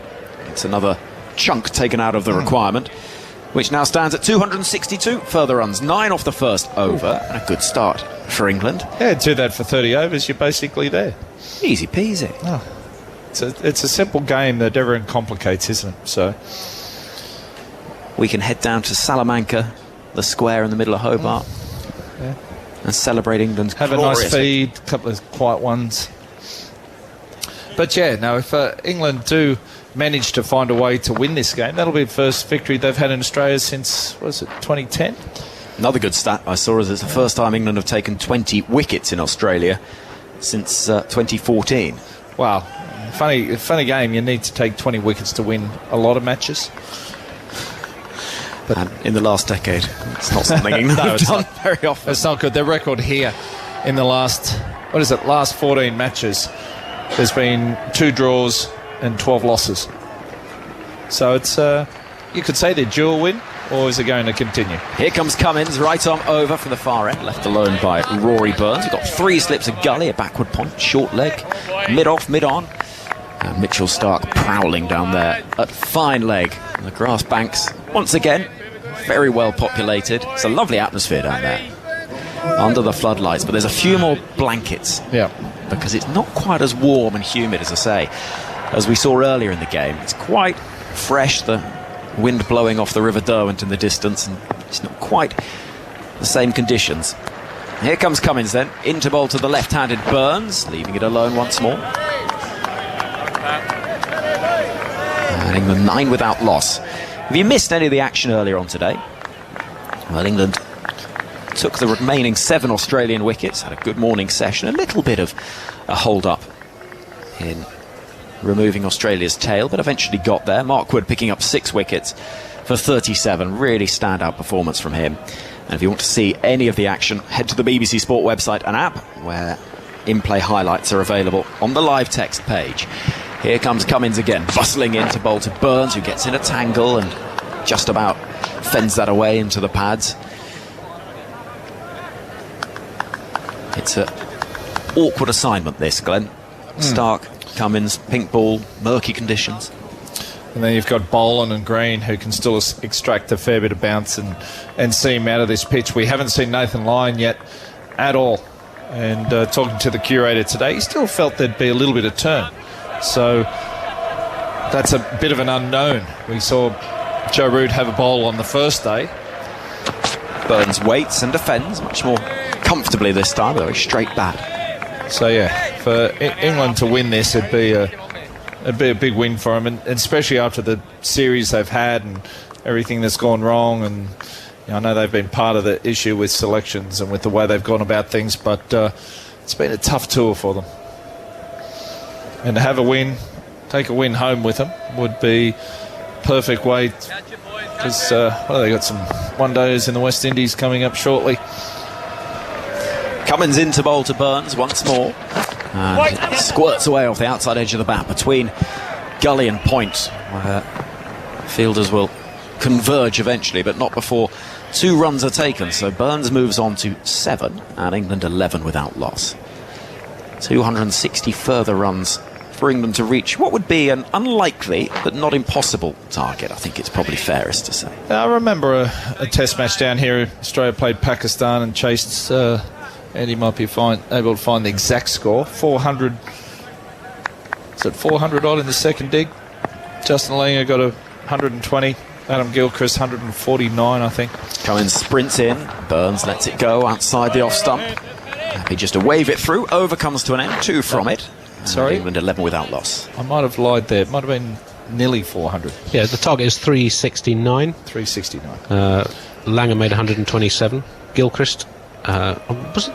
it's another chunk taken out of the requirement, which now stands at 262 further runs. 9 off the first over. And a good start for England. Yeah, do that for 30 overs. You're basically there. Easy peasy. Oh. It's a simple game that everyone complicates, isn't it? So we can head down to Salamanca, the square in the middle of Hobart, and celebrate England's have a nice feed, a couple of quiet ones. But if England do manage to find a way to win this game, that'll be the first victory they've had in Australia since, 2010? Another good stat I saw is it's the first time England have taken 20 wickets in Australia since 2014. Wow. Funny game. You need to take 20 wickets to win a lot of matches. But in the last decade, it's not something England have done very often. It's not good. Their record here in the last 14 matches, there's been 2 draws and 12 losses. So it's, you could say they're dual win, or is it going to continue? Here comes Cummins, right arm over from the far end, left alone by Rory Burns. He's got 3 slips of gully, a backward point, short leg, mid-off, mid-on. And Mitchell Stark prowling down there at fine leg. The grass banks, once again, very well populated. It's a lovely atmosphere down there under the floodlights, but there's a few more blankets. Yeah. Because it's not quite as warm and humid, as I say, as we saw earlier in the game. It's quite fresh, the wind blowing off the River Derwent in the distance, and it's not quite the same conditions. Here comes Cummins then, into bowl to the left-handed Burns, leaving it alone once more. And England 9 without loss. Have you missed any of the action earlier on today? Well, England took the remaining 7 Australian wickets, had a good morning session, a little bit of a hold-up in removing Australia's tail, but eventually got there. Mark Wood picking up 6 wickets for 37. Really standout performance from him. And if you want to see any of the action, head to the BBC Sport website and app, where in-play highlights are available on the live text page. Here comes Cummins again, bustling in to bowl to Burns, who gets in a tangle and just about fends that away into the pads. It's an awkward assignment, this, Glenn. Stark, Cummins, pink ball, murky conditions. And then you've got Boland and Green, who can still extract a fair bit of bounce and see him out of this pitch. We haven't seen Nathan Lyon yet at all. And talking to the curator today, he still felt there'd be a little bit of turn. So that's a bit of an unknown. We saw Joe Root have a bowl on the first day. Burns waits and defends much more comfortably this time, though, a straight bat. So yeah, for England to win this, it'd be a big win for them, and especially after the series they've had and everything that's gone wrong. And I know they've been part of the issue with selections and with the way they've gone about things, but it's been a tough tour for them. And to have a win, take a win home with them, would be perfect way, because they got some one-days in the West Indies coming up shortly. Cummins into bowl to Burns once more, and it squirts away off the outside edge of the bat between gully and point, where fielders will converge eventually, but not before 2 runs are taken. So Burns moves on to 7 and England 11 without loss. 260 further runs for England to reach what would be an unlikely but not impossible target. I think it's probably fairest to say. I remember a test match down here. Australia played Pakistan and chased, Andy might be able to find the exact score, 400. Is it 400 odd in the second dig? Justin Langer got 120. Adam Gilchrist 149, I think. Cummins sprints in, Burns lets it go outside the off stump. Happy just to wave it through. Over comes to an end, 2 from it. Sorry? England 11 without loss. I might have lied there. It might have been nearly 400. Yeah, the target is 369. 369. Langer made 127. Gilchrist was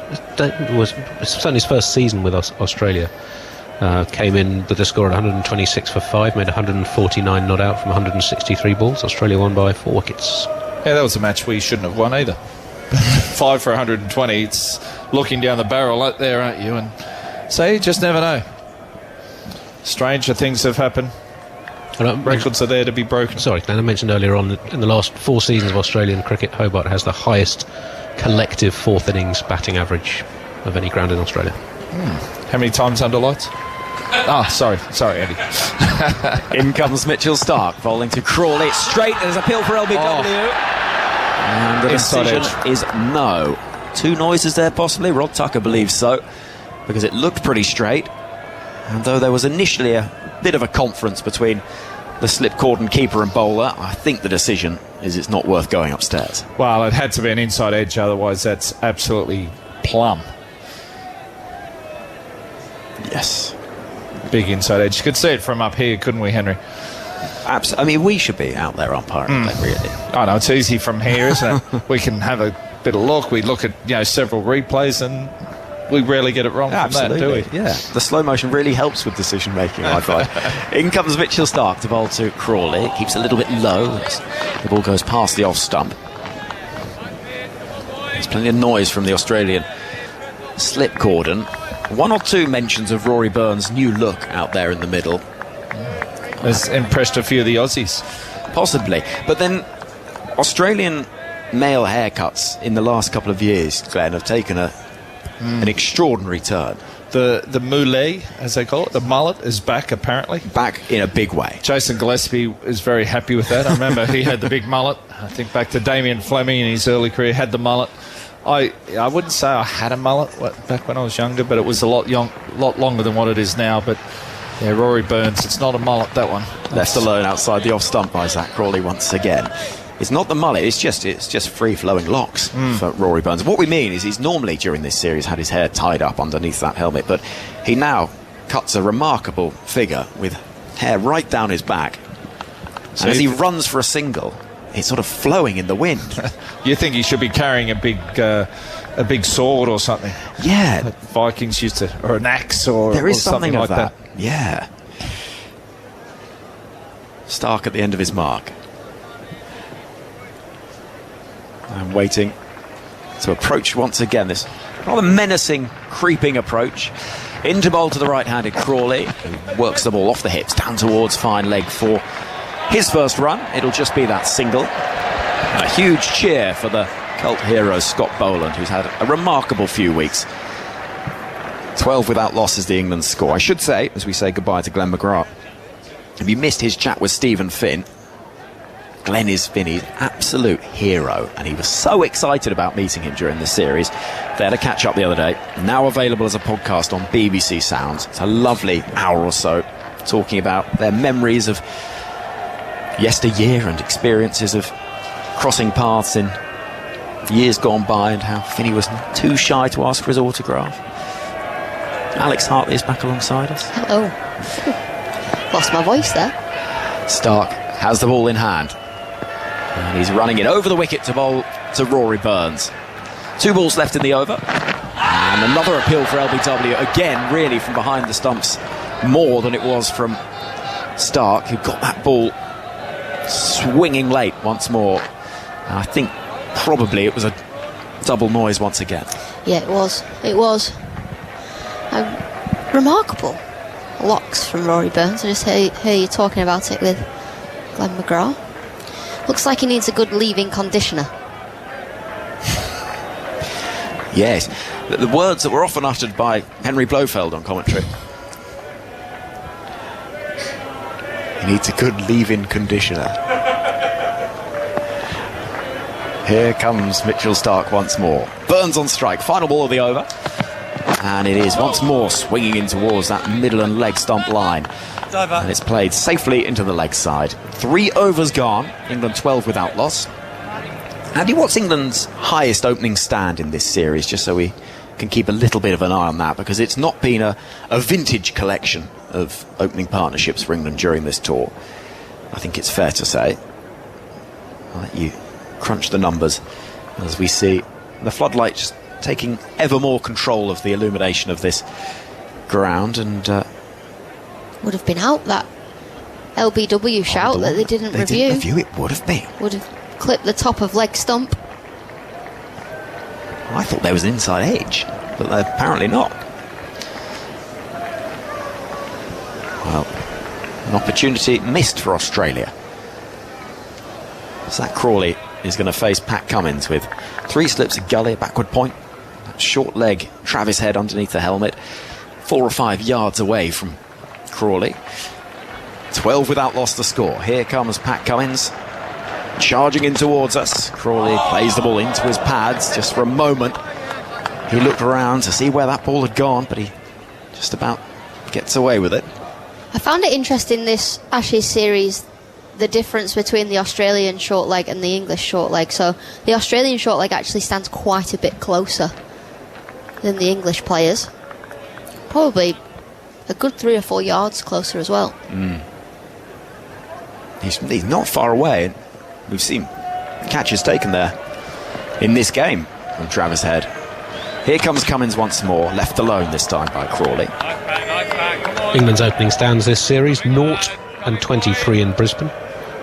certainly his first season with Australia. Came in with a score at 126 for 5, made 149 not out from 163 balls. Australia won by 4 wickets. Yeah, that was a match we shouldn't have won either. 5 for 120. It's looking down the barrel out there, aren't you? And so you just never know. Stranger things have happened. Records are there to be broken. Sorry, Glenn, I mentioned earlier on that in the last 4 seasons of Australian cricket, Hobart has the highest collective 4th innings batting average of any ground in Australia. How many times under lights? Sorry, Andy. In comes Mitchell Stark, bowling to Crawley. Straight, there's a appeal for LBW. And the decision is no. 2 noises there possibly. Rod Tucker believes so, because it looked pretty straight. And though there was initially a bit of a conference between the slip cordon keeper and bowler, I think the decision is it's not worth going upstairs. Well, it had to be an inside edge, otherwise that's absolutely plumb. Yes. Big inside edge. You could see it from up here, couldn't we, Henry? Absolutely. I mean, we should be out there umpiring that, really. I know, it's easy from here, isn't it? We can have a bit of look. We look at several replays and we rarely get it wrong from that, do we? Yeah. The slow motion really helps with decision making, I find. In comes Mitchell Stark to bowl to Crawley. It keeps a little bit low as the ball goes past the off stump. There's plenty of noise from the Australian slip cordon. One or two mentions of Rory Burns' new look out there in the middle. Has impressed a few of the Aussies. Possibly. But then Australian male haircuts in the last couple of years, Glenn, have taken an extraordinary turn. The moulet, as they call it, the mullet, is back apparently. Back in a big way. Jason Gillespie is very happy with that. I remember he had the big mullet. I think back to Damien Fleming in his early career had the mullet. I wouldn't say I had a mullet back when I was younger, but it was a lot longer than what it is now. But yeah, Rory Burns, it's not a mullet, that one. Left alone outside the off stump by Zach Crawley once again. It's not the mullet, it's just free-flowing locks for Rory Burns. What we mean is he's normally, during this series, had his hair tied up underneath that helmet, but he now cuts a remarkable figure with hair right down his back. So and as he runs for a single, it's sort of flowing in the wind. You think he should be carrying a big sword or something? Yeah. Like Vikings used to, or an axe or there is or something of like that. Yeah. Stark at the end of his mark. And waiting to approach once again. This rather menacing, creeping approach. Into bowl to the right-handed Crawley, who works the ball off the hips, down towards fine leg for his first run. It'll just be that single. A huge cheer for the cult hero Scott Boland, who's had a remarkable few weeks. 12 without loss is the England score. I should say, as we say goodbye to Glenn McGrath, if you missed his chat with Stephen Finn, Glenn is Finney's absolute hero, and he was so excited about meeting him during this series. They had a catch-up the other day, now available as a podcast on BBC Sounds. It's a lovely hour or so talking about their memories of yesteryear and experiences of crossing paths in years gone by, and how Finney was too shy to ask for his autograph. Alex Hartley is back alongside us. Hello. Lost my voice there. Stark has the ball in hand. And he's running it over the wicket to bowl to Rory Burns. 2 balls left in the over. And another appeal for LBW. Again, really from behind the stumps, more than it was from Stark, who got that ball swinging late once more. And I think probably it was a double noise once again. Yeah, it was. It was. Remarkable locks from Rory Burns. I just hear you talking about it with Glenn McGrath. Looks like he needs a good leave-in conditioner. Yes, the words that were often uttered by Henry Blofeld on commentary. He needs a good leave-in conditioner. Here comes Mitchell Stark once more. Burns on strike, final ball of the over. And it is once more swinging in towards that middle and leg stump line. And it's played safely into the leg side. 3 overs gone, England 12 without loss. Andy, what's England's highest opening stand in this series, just so we can keep a little bit of an eye on that, because it's not been a vintage collection of opening partnerships for England during this tour. I think it's fair to say. I'll let you crunch the numbers as we see the floodlights taking ever more control of the illumination of this ground, and would have been out, that LBW shout that they didn't review. It would have been. Would have clipped the top of leg stump. I thought there was an inside edge, but apparently not. Well, an opportunity missed for Australia. Zach Crawley is going to face Pat Cummins with 3 slips of gully, a backward point, that short leg Travis head underneath the helmet, 4 or 5 yards away from Crawley. 12 without loss to score. Here comes Pat Cummins charging in towards us. Crawley plays the ball into his pads just for a moment. He looked around to see where that ball had gone, but he just about gets away with it. I found it interesting, this Ashes series, the difference between the Australian short leg and the English short leg. So the Australian short leg actually stands quite a bit closer than the English players. Probably a good 3 or 4 yards closer as well. He's not far away. We've seen catches taken there in this game from Travis Head. Here comes Cummins once more, left alone this time by Crawley. England's opening stands this series: 0-23 in Brisbane,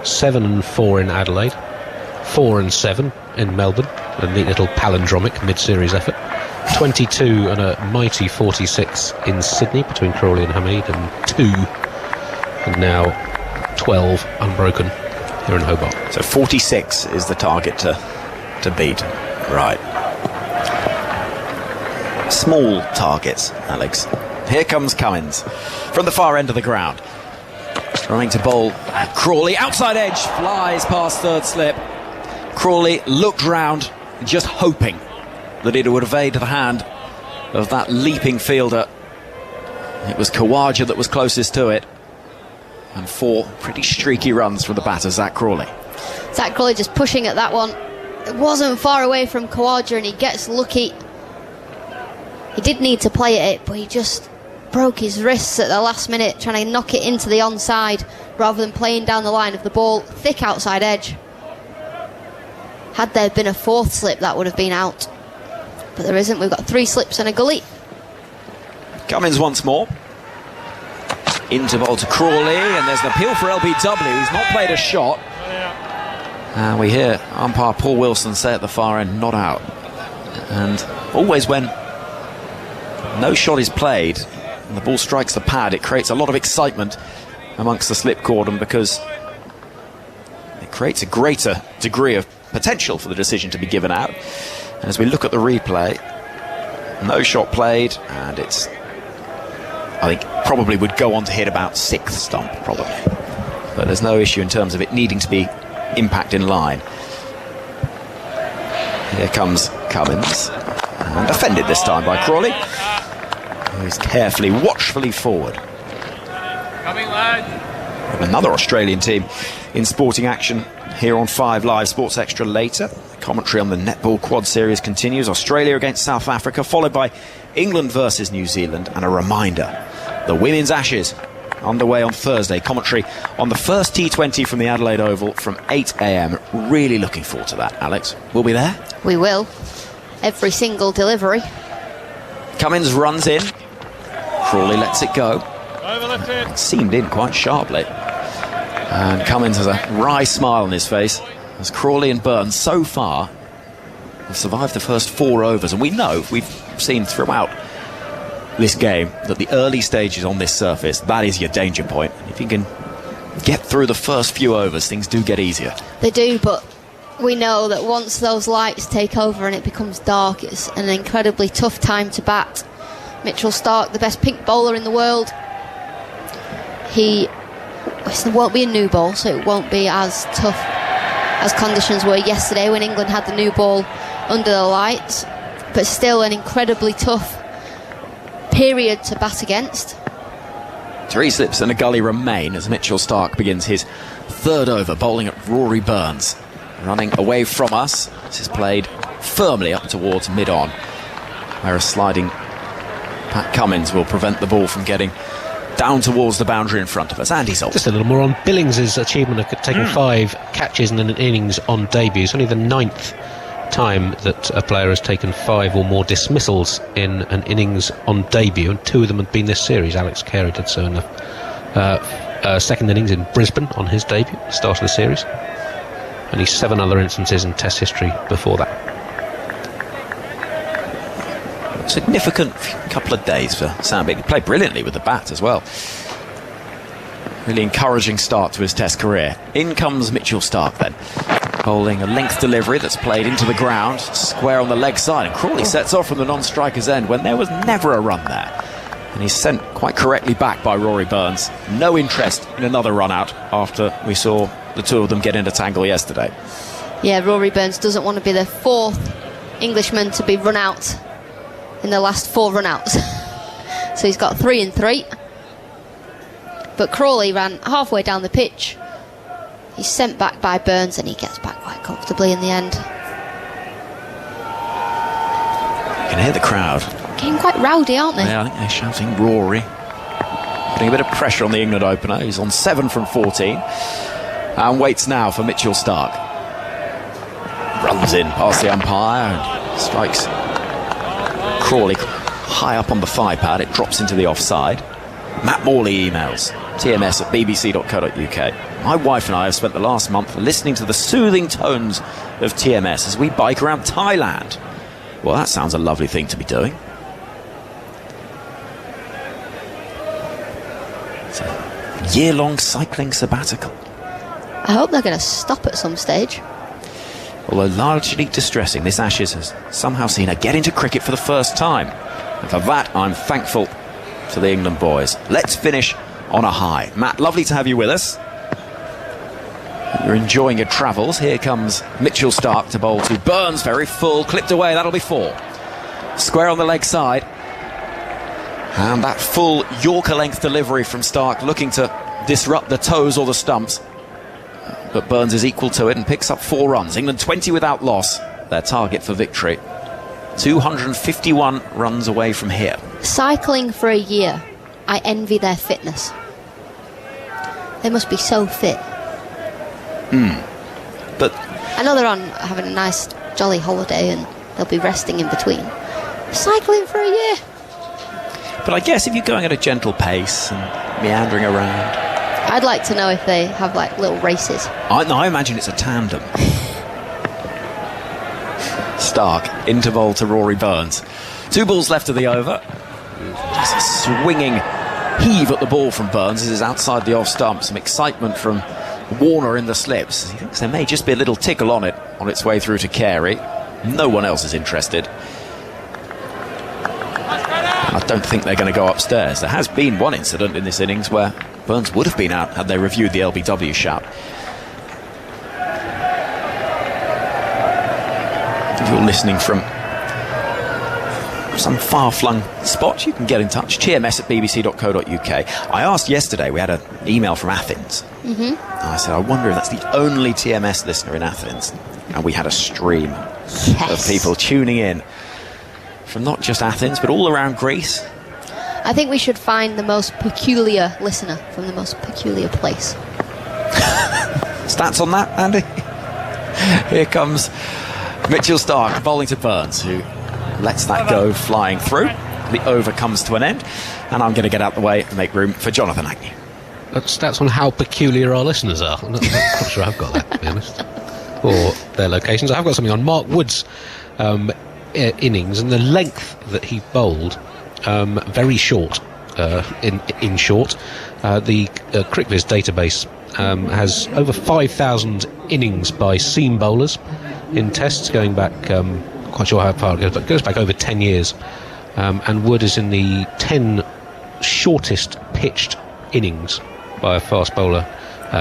7-4 in Adelaide, 4-7 in Melbourne. A neat little palindromic mid-series effort. 22 and a mighty 46 in Sydney between Crawley and Hamid, and 2 and now 12 unbroken here in Hobart. So 46 is the target to beat. Right. Small targets, Alex. Here comes Cummins from the far end of the ground, trying to bowl at Crawley. Outside edge, flies past third slip. Crawley looked round, just hoping that it would evade the hand of that leaping fielder. It was Khawaja that was closest to it, and 4 pretty streaky runs from the batter, Zach Crawley. Zach Crawley just pushing at that one. It wasn't far away from Khawaja, and he gets lucky. He did need to play at it, but he just broke his wrists at the last minute trying to knock it into the onside rather than playing down the line of the ball. Thick outside edge. Had there been a 4th slip, that would have been out, but there isn't. We've got 3 slips and a gully. Cummins once more. Into bowl to Crawley, and there's an appeal for LBW. He's not played a shot. And we hear umpire Paul Wilson say at the far end, not out. And always when no shot is played and the ball strikes the pad, it creates a lot of excitement amongst the slip cordon, because it creates a greater degree of potential for the decision to be given out. And as we look at the replay, no shot played, and it's, I think, probably would go on to hit about 6th stump, probably. But there's no issue in terms of it needing to be impact in line. Here comes Cummins, and offended this time by Crawley, who's carefully, watchfully forward. Coming, lad. Another Australian team in sporting action here on 5 Live Sports Extra later. Commentary on the netball quad series continues. Australia against South Africa, followed by England versus New Zealand, and a reminder, the Women's Ashes underway on Thursday. Commentary on the first T20 from the Adelaide Oval from 8 a.m. Really looking forward to that, Alex. We'll be there? We will. Every single delivery. Cummins runs in. Crawley lets it go. It seamed in quite sharply. And Cummins has a wry smile on his face as Crawley and Burns so far have survived the first 4 overs. And we know, we've seen throughout this game, that the early stages on this surface, that is your danger point. If you can get through the first few overs, things do get easier. They do, but we know that once those lights take over and it becomes dark, it's an incredibly tough time to bat. Mitchell Starc, the best pink bowler in the world, it won't be a new ball, so it won't be as tough as conditions were yesterday when England had the new ball under the lights, but still an incredibly tough period to bat against. 3 slips and a gully remain as Mitchell Starc begins his 3rd over, bowling at Rory Burns. Running away from us, this is played firmly up towards mid-on, where a sliding Pat Cummins will prevent the ball from getting down towards the boundary in front of us. Andy Zolt. Just a little more on Billings' achievement of taking 5 catches in an innings on debut. It's only the 9th time that a player has taken 5 or more dismissals in an innings on debut, and 2 of them have been this series. Alex Carey did so in the 2nd innings in Brisbane on his debut, start of the series. Only 7 other instances in Test history before that. Significant couple of days for Sam Bigg. He played brilliantly with the bat as well. Really encouraging start to his Test career. In comes Mitchell Starc then, bowling a length delivery that's played into the ground, square on the leg side, and Crawley sets off from the non-striker's end when there was never a run there, and he's sent quite correctly back by Rory Burns. No interest in another run out after we saw the 2 of them get into tangle yesterday. Yeah, Rory Burns doesn't want to be the 4th Englishman to be run out in the last 4 run-outs. So he's got 3 and 3. But Crawley ran halfway down the pitch. He's sent back by Burns, and he gets back quite comfortably in the end. You can hear the crowd Getting quite rowdy, aren't they? Yeah, I think they're shouting Rory, putting a bit of pressure on the England opener. He's on 7 from 14 and waits now for Mitchell Starc. Runs in past the umpire and strikes Crawley high up on the thigh pad. It drops into the offside. Matt Morley emails tms@bbc.co.uk. My wife and I have spent the last month listening to the soothing tones of TMS as we bike around Thailand. Well, that sounds a lovely thing to be doing. It's a year-long cycling sabbatical. I hope they're going to stop at some stage. Although largely distressing, this Ashes has somehow seen her get into cricket for the first time. And for that, I'm thankful to the England boys. Let's finish on a high. Matt, lovely to have you with us. You're enjoying your travels. Here comes Mitchell Starc to bowl to Burns, very full, clipped away, that'll be 4. Square on the leg side. And that full Yorker length delivery from Starc, looking to disrupt the toes or the stumps. But Burns is equal to it and picks up 4 runs. England 20 without loss, their target for victory. 251 runs away from here. Cycling for a year. I envy their fitness. They must be so fit. But I know they're on having a nice jolly holiday and they'll be resting in between. Cycling for a year. But I guess if you're going at a gentle pace and meandering around... I'd like to know if they have like little races. I imagine it's a tandem. Starc, into bowl to Rory Burns. 2 balls left of the over. Just a swinging heave at the ball from Burns. This is outside the off stump. Some excitement from Warner in the slips. He thinks there may just be a little tickle on it on its way through to Carey. No one else is interested. I don't think they're going to go upstairs. There has been one incident in this innings where Burns would have been out had they reviewed the LBW shout. If you're listening from some far-flung spot, you can get in touch. tms@bbc.co.uk. I asked yesterday, we had an email from Athens. I said, I wonder if that's the only TMS listener in Athens. And we had a stream of people tuning in from not just Athens, but all around Greece. I think we should find the most peculiar listener from the most peculiar place. Stats on that, Andy? Here comes Mitchell Starc bowling to Burns, who lets that go flying through. The over comes to an end, and I'm going to get out the way and make room for Jonathan Agnew. Stats on how peculiar our listeners are. I'm not sure I've got that, to be honest. Or their locations. I've got something on Mark Wood's innings and the length that he bowled. Very short. In short, the CricViz database has over 5,000 innings by seam bowlers in tests going back. Quite sure how far it goes, but it goes back over 10 years. And Wood is in the 10 shortest pitched innings by a fast bowler,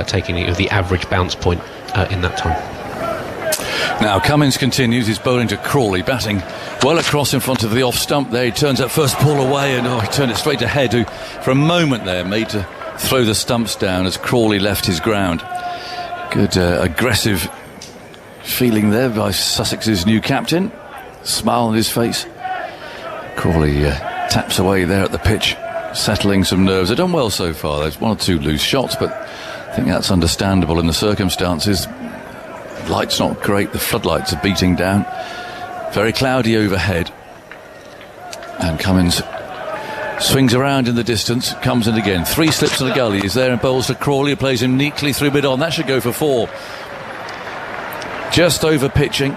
taking the average bounce point in that time. Now Cummins continues his bowling to Crawley, batting well across in front of the off stump there. He turns that first ball away and he turned it straight ahead, who for a moment there made to throw the stumps down as Crawley left his ground. Good aggressive feeling there by Sussex's new captain. Smile on his face. Crawley taps away there at the pitch, settling some nerves. They've done well so far. There's 1 or 2 loose shots, but I think that's understandable in the circumstances. Light's not great, the floodlights are beating down. Very cloudy overhead. And Cummins swings around in the distance, comes in again. 3 slips and a gully. He's there and bowls to Crawley, who plays him neatly through mid-on. That should go for 4. Just over pitching.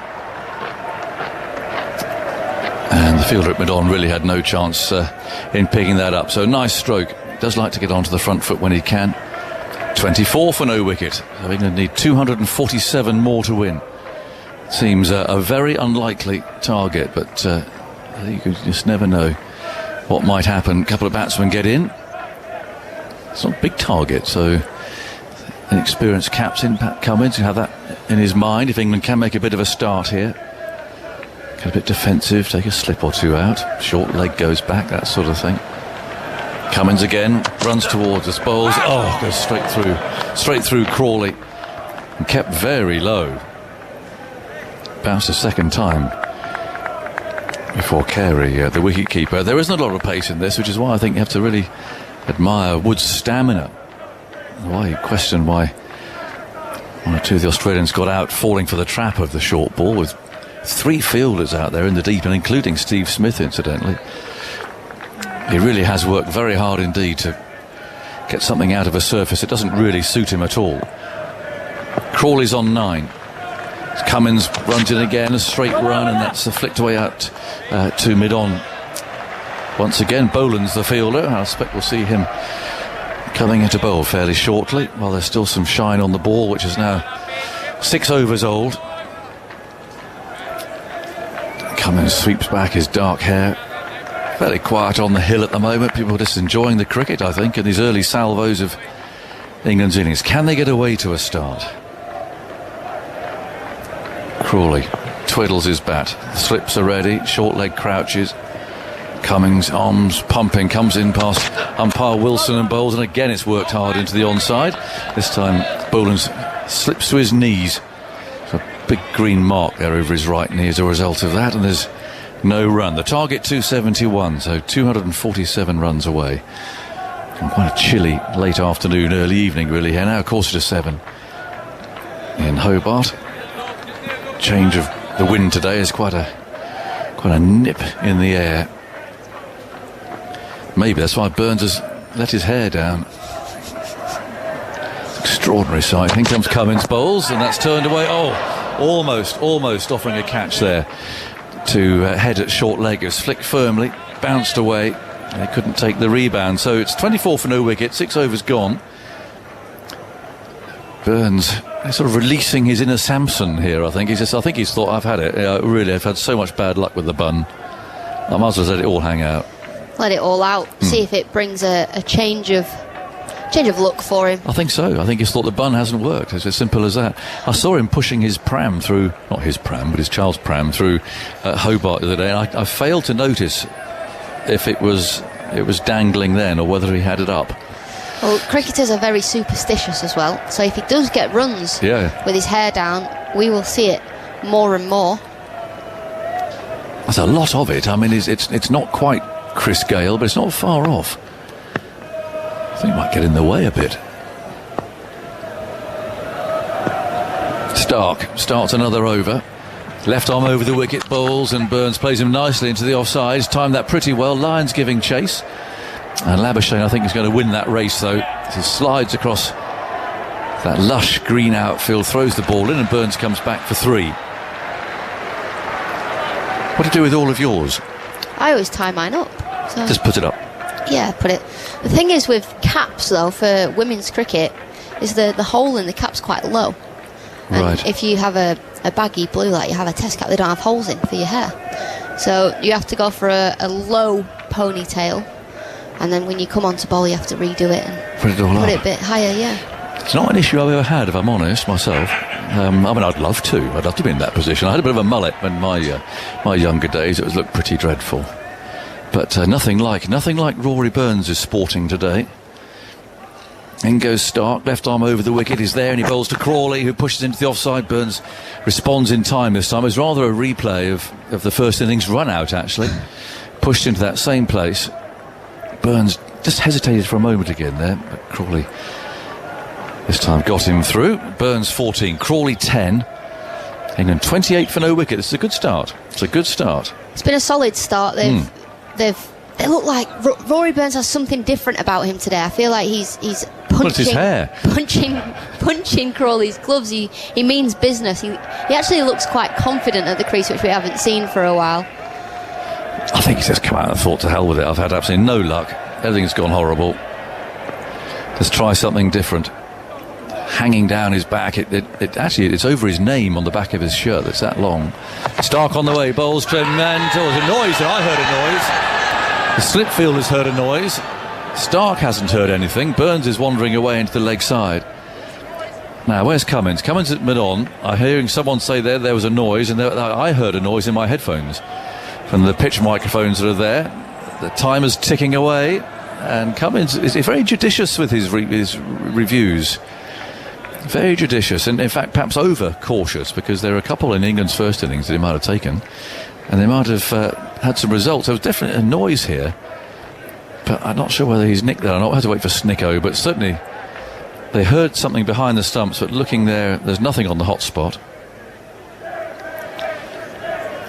And the fielder at mid-on really had no chance in picking that up. So nice stroke. Does like to get onto the front foot when he can. 24 for no wicket. So England need 247 more to win. Seems a very unlikely target, but you just never know what might happen. A couple of batsmen get in. It's not a big target, so an experienced captain, Pat Cummins, can have that in his mind if England can make a bit of a start here. Get a bit defensive, take a slip or 2 out. Short leg goes back, that sort of thing. Cummins again, runs towards us, bowls, goes straight through Crawley, and kept very low. Bounced a second time before Carey, the wicket-keeper. There isn't a lot of pace in this, which is why I think you have to really admire Wood's stamina. Why you question why 1 or 2 of the Australians got out falling for the trap of the short ball, with 3 fielders out there in the deep, and including Steve Smith, incidentally. He really has worked very hard indeed to get something out of a surface that doesn't really suit him at all. Crawley's on 9. Cummins runs in again, a straight run, and that's flicked away out to mid-on. Once again, Boland's the fielder. I expect we'll see him coming into bowl fairly shortly. While there's still some shine on the ball, which is now 6 overs old. Cummins sweeps back his dark hair. Fairly quiet on the hill at the moment. People are just enjoying the cricket, I think, in these early salvos of England's innings. Can they get away to a start? Crawley twiddles his bat. The slips are ready. Short leg crouches. Cummings, arms pumping, comes in past umpire Wilson and bowls, and again it's worked hard into the onside. This time Boland slips to his knees. There's a big green mark there over his right knee as a result of that, and there's no run. The target 271, so 247 runs away. And quite a chilly late afternoon, early evening really here now, 6:45 in Hobart. Change of the wind today is quite a nip in the air. Maybe that's why Burns has let his hair down. Extraordinary sight. In comes Cummins, bowls, and that's turned away. Oh, almost offering a catch there to head at short leg. It was flicked firmly, bounced away. They couldn't take the rebound. So it's 24 for no wicket, 6 overs gone. Burns sort of releasing his inner Samson here, I think. I think he's thought, I've had it. Really, I've had so much bad luck with the bun. I might as well let it all hang out. Let it all out. See if it brings a change of look for him. I think so. I think he's thought the bun hasn't worked. It's as simple as that. I saw him pushing his pram through, not his pram, but his child's pram through Hobart the other day, and I failed to notice if it was dangling then or whether he had it up. Well, cricketers are very superstitious as well, so if he does get runs with his hair down, we will see it more and more. There's a lot of it. I mean, it's not quite Chris Gale, but it's not far off. I think it might get in the way a bit. Stark starts another over. Left arm over the wicket, bowls, and Burns plays him nicely into the offside. Timed that pretty well. Lyons giving chase. And Labuschagne, I think, is going to win that race, though. As he slides across that lush green outfield, throws the ball in, and Burns comes back for 3. What do you do with all of yours? I always tie mine up. So just put it up. Yeah, put it. The thing is with caps, though, for women's cricket, is the hole in the cap's quite low. And right. If you have a baggy blue, like you have a test cap, they don't have holes in for your hair. So you have to go for a low ponytail, and then when you come onto bowl, you have to redo it and put it a bit higher. Yeah. It's not an issue I've ever had, if I'm honest, myself. I mean, I'd love to be in that position. I had a bit of a mullet in my younger days. It looked pretty dreadful. But nothing like Rory Burns is sporting today. In goes Stark, left arm over the wicket, is there, and he bowls to Crawley, who pushes into the offside. Burns responds in time this time. It was rather a replay of the first innings run out, actually. Pushed into that same place. Burns just hesitated for a moment again there, but Crawley this time got him through. Burns 14, Crawley 10. England 28 for no wicket. This is a good start. It's a good start. It's been a solid start. They look like Rory Burns has something different about him today. I feel like he's punching his hair. punching Crawley's gloves. He means business. He actually looks quite confident at the crease, which we haven't seen for a while. I think he's just come out and thought, to hell with it. I've had absolutely no luck. Everything's gone horrible. Let's try something different. Hanging down his back, it's over his name on the back of his shirt. It's that long. Stark on the way, bowls tremendous. There was a noise, and I heard a noise. The slip fielder's heard a noise. Stark hasn't heard anything. Burns is wandering away into the leg side. Now, where's Cummins? Cummins at mid-on. I'm hearing someone say there was a noise, and I heard a noise in my headphones from the pitch microphones that are there. The timer's ticking away, and Cummins is very judicious with his reviews. Very judicious, and in fact perhaps over cautious, because there are a couple in England's first innings that he might have taken, and they might have had some results. There was definitely a noise here, but I'm not sure whether he's nicked that or not. I had to wait for Snicko, but certainly they heard something behind the stumps, but looking there's nothing on the hot spot.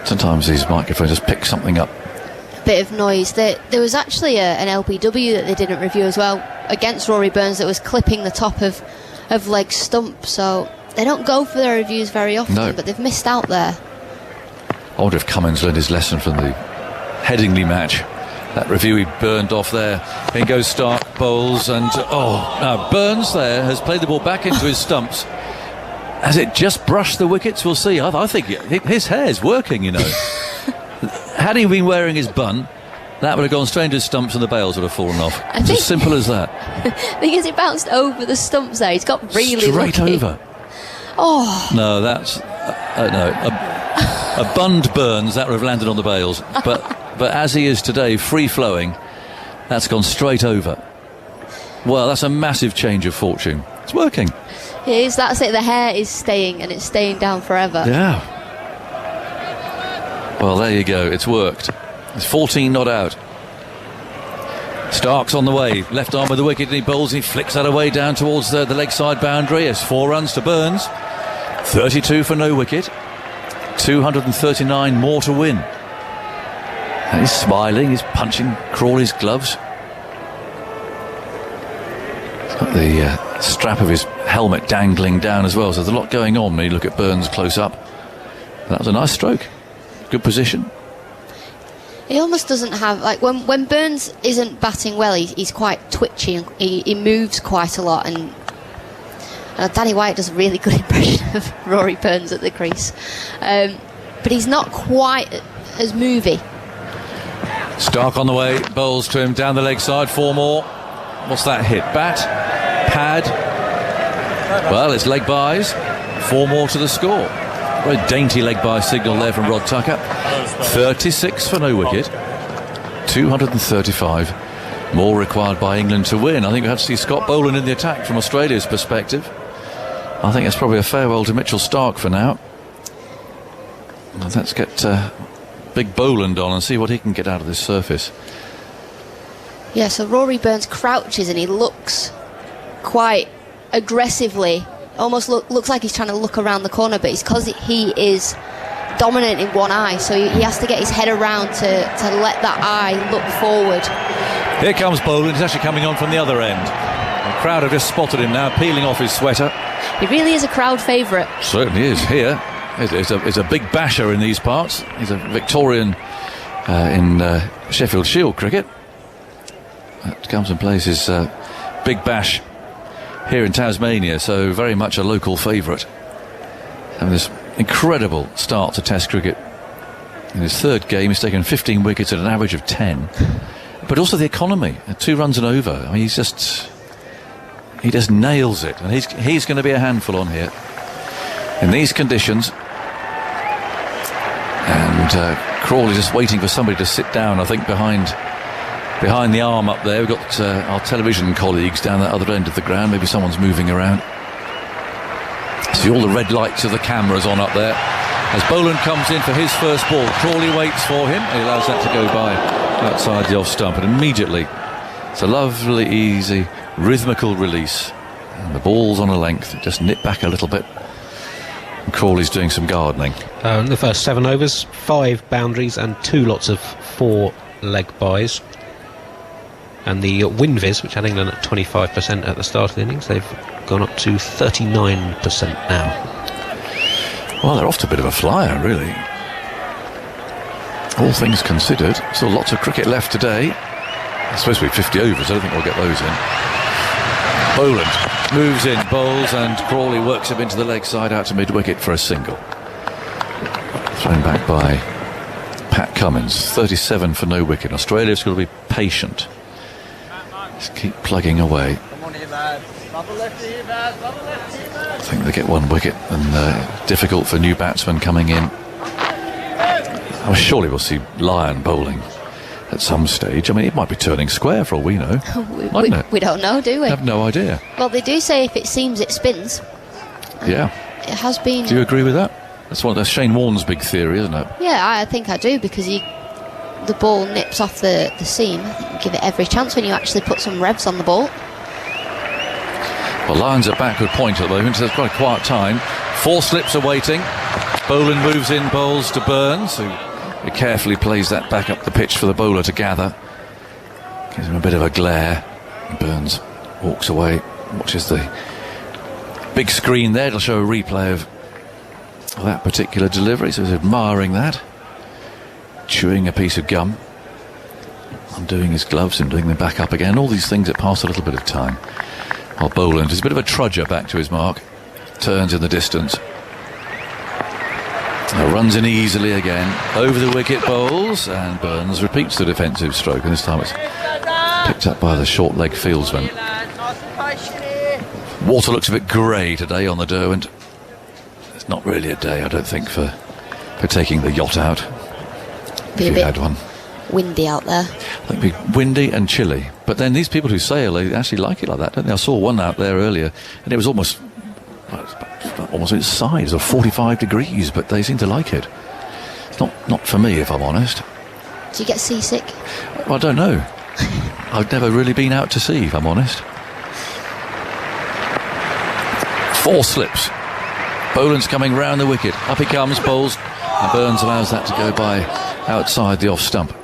Sometimes these microphones just pick something up. A bit of noise. There was actually an LBW that they didn't review as well against Rory Burns that was clipping the top of leg stump, so they don't go for their reviews very often, No. but they've missed out there. I wonder if Cummins learned his lesson from the Headingley match. That review he burned off there. In goes Stark, bowls, and now Burns there has played the ball back into his stumps. Has it just brushed the wickets? We'll see. I think his hair's working, you know. Had he been wearing his bun, that would have gone straight into his stumps and the bails would have fallen off. It's as simple as that. Because it bounced over the stumps there. He's got really Straight lucky. over. Oh. No, that's... no, a bunned Burns, that would have landed on the bails. But as he is today, free-flowing, that's gone straight over. Well, that's a massive change of fortune. It's working. It is, that's it. The hair is staying, and it's staying down forever. Yeah. Well, there you go. It's worked. It's 14 not out. Stark's on the way. Left arm with the wicket, and he bowls. He flicks that away down towards the leg side boundary. It's 4 runs to Burns. 32 for no wicket. 239 more to win. And he's smiling. He's punching Crawley's gloves. He's got the strap of his helmet dangling down as well, so there's a lot going on when you look at Burns close up. That was a nice stroke. Good position. He almost doesn't have, like, when Burns isn't batting well, he's quite twitchy, and he moves quite a lot, and Danny White does a really good impression of Rory Burns at the crease, but he's not quite as movie. Stark on the way, bowls to him down the leg side, 4 more. What's that hit? Bat? Pad? Well, it's leg buys. 4 more to the score. Very dainty leg by signal there from Rod Tucker. 36 for no wicket. 235 more required by England to win. I think we have to see Scott Boland in the attack from Australia's perspective. I think it's probably a farewell to Mitchell Stark for now. Let's get big Boland on and see what he can get out of this surface. Yeah, so Rory Burns crouches and he looks quite aggressively, almost looks like he's trying to look around the corner, but it's because he is dominant in one eye, so he has to get his head around to let that eye look forward. Here comes Boland. He's actually coming on from the other end. The crowd have just spotted him now, peeling off his sweater. He really is a crowd favourite. Certainly is. Here is a big basher in these parts. He's a Victorian in Sheffield Shield cricket. That comes and plays his big bash here in Tasmania, so very much a local favourite. And this incredible start to Test cricket. In his 3rd game, he's taken 15 wickets at an average of 10. But also the economy, 2 runs and over. I mean, he just nails it, and he's going to be a handful on here in these conditions. And Crawley just waiting for somebody to sit down, I think, behind the arm up there. We've got our television colleagues down that other end of the ground. Maybe someone's moving around. See all the red lights of the cameras on up there. As Boland comes in for his first ball, Crawley waits for him. He allows that to go by outside the off stump, and immediately it's a lovely, easy, rhythmical release. And the ball's on a length. Just nip back a little bit. And Crawley's doing some gardening. The first 7 overs, 5 boundaries and 2 lots of 4 leg buys. And the Winvis, which had England at 25% at the start of the innings, they've gone up to 39% now. Well, they're off to a bit of a flyer, really. All things considered, still lots of cricket left today. It's supposed to be 50 overs, I don't think we'll get those in. Boland moves in, bowls, and Crawley works him into the leg side out to mid-wicket for a single. Thrown back by Pat Cummins. 37 for no wicket. Australia's got to be patient. Just keep plugging away. I think they get 1 wicket, and difficult for new batsmen coming in. Oh, surely we'll see Lyon bowling at some stage. I mean, it might be turning square for all we know. We don't know, do we? I have no idea. Well, they do say if it seems, it spins. Yeah. It has been. Do you agree with that? That's Shane Warne's big theory, isn't it? Yeah, I think I do, because the ball nips off the seam. I think you give it every chance when you actually put some revs on the ball. Well, Lyon's at backward point at the moment, so it's quite a quiet time. 4 slips are waiting. Boland moves in, bowls to Burns, who carefully plays that back up the pitch for the bowler to gather. Gives him a bit of a glare. Burns walks away, watches the big screen there. It'll show a replay of that particular delivery. So he's admiring that, chewing a piece of gum, undoing his gloves and doing them back up again. All these things that pass a little bit of time. While Boland is a bit of a trudger back to his mark, turns in the distance. Runs in easily again, over the wicket, bowls, and Burns repeats the defensive stroke, and this time it's picked up by the short leg fieldsman. Water looks a bit grey today on the Derwent. It's not really a day, I don't think, for taking the yacht out. Be if a you bit had one. windy out there. I think it'd be windy and chilly. But then these people who sail, they actually like it like that, don't they? I saw one out there earlier, and it was almost its size of 45 degrees, but they seem to like it. It's not for me, if I'm honest. Do you get seasick? Well, I don't know. I've never really been out to sea, if I'm honest. 4 slips. Boland's coming round the wicket. Up he comes, bowls, and Burns allows that to go by outside the off stump.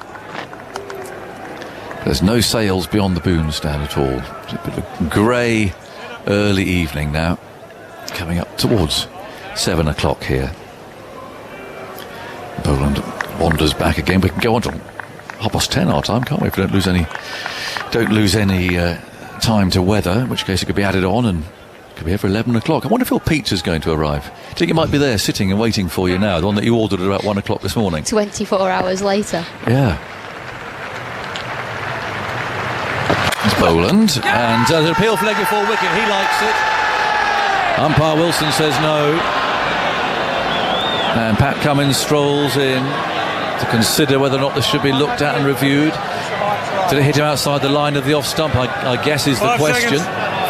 There's no sails beyond the boom stand at all. It's a bit of a grey early evening now, coming up towards 7 o'clock here. Boland wanders back again. We can go on to 10:30 our time, can't we? If we don't lose any time to weather, in which case it could be added on and could be here for 11 o'clock. I wonder if your pizza's going to arrive. Do you think it might be there sitting and waiting for you now, the one that you ordered at about 1 o'clock this morning? 24 hours later. Yeah. It's Boland, and an appeal for leg before wicket. He likes it. Umpire Wilson says no. And Pat Cummins strolls in to consider whether or not this should be looked at and reviewed. Did it hit him outside the line of the off stump, I guess is the question.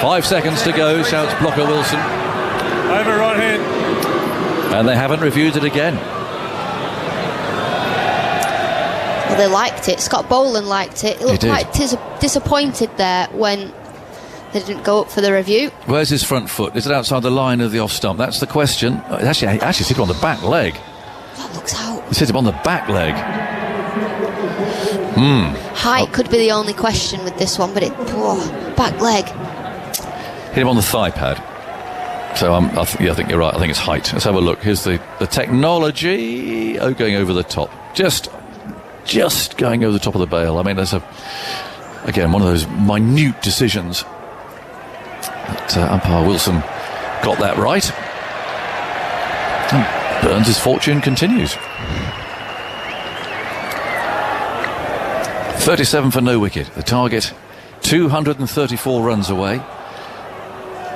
5 seconds to go, shouts blocker Wilson. Over right hand. And they haven't reviewed it again. Well, they liked it. Scott Boland liked it. He looked quite disappointed there when they didn't go up for the review. Where's his front foot? Is it outside the line of the off stump? That's the question. It actually hit him on the back leg. That looks out. It's hit him on the back leg. Height could be the only question with this one, but back leg. Hit him on the thigh pad. So I think you're right. I think it's height. Let's have a look. Here's the technology. Oh, going over the top. Just going over the top of the bail. I mean, there's again one of those minute decisions. But umpire Wilson got that right. And Burns' fortune continues. 37 for no wicket. The target, 234 runs away.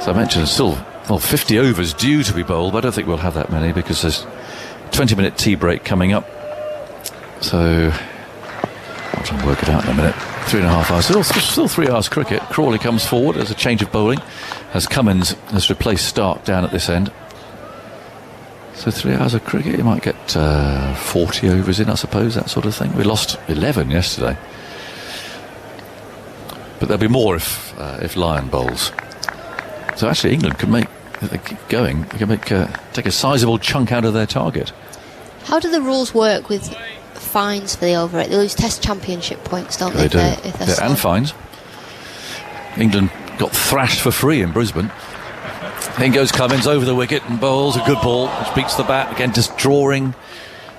So I mentioned still 50 overs due to be bowled, but I don't think we'll have that many because there's a 20-minute tea break coming up. So I'll try and work it out in a minute. 3.5 hours. Still 3 hours cricket. Crawley comes forward as a change of bowling, as Cummins has replaced Stark down at this end. So 3 hours of cricket, you might get 40 overs in, I suppose, that sort of thing. We lost 11 yesterday. But there'll be more if Lyon bowls. So actually England can make, if they keep going, they can take a sizable chunk out of their target. How do the rules work with fines for the over it? They lose Test Championship points, don't they? If they're slow. And fines. England got thrashed for free in Brisbane. In goes Cummins over the wicket and bowls a good ball, which beats the bat. Again, just drawing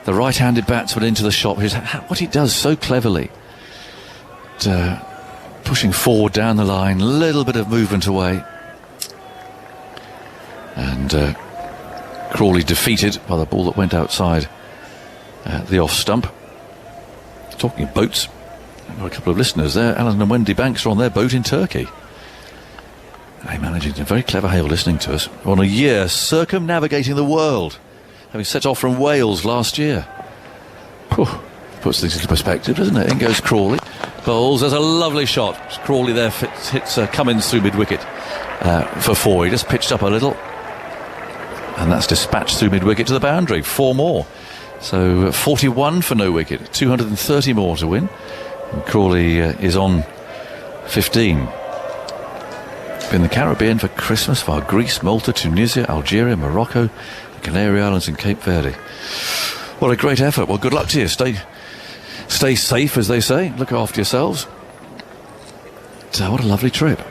the right-handed batsman into the shot. What he does so cleverly. Pushing forward down the line, a little bit of movement away. And Crawley defeated by the ball that went outside the off stump. Talking of boats, I've got a couple of listeners there. Alan and Wendy Banks are on their boat in Turkey. They're managing to, very clever Hale listening to us, on a year circumnavigating the world, having set off from Wales last year. Whew. Puts things into perspective, doesn't it? In goes Crawley. Bowls, there's a lovely shot. Crawley there hits Cummins through mid-wicket for 4. He just pitched up a little. And that's dispatched through mid-wicket to the boundary. 4 more. So 41 for no wicket. 230 more to win. And Crawley is on 15. In the Caribbean for Christmas via Greece, Malta, Tunisia, Algeria, Morocco, the Canary Islands and Cape Verde. What a great effort. Well, good luck to you. Stay safe, as they say. Look after yourselves. So what a lovely trip.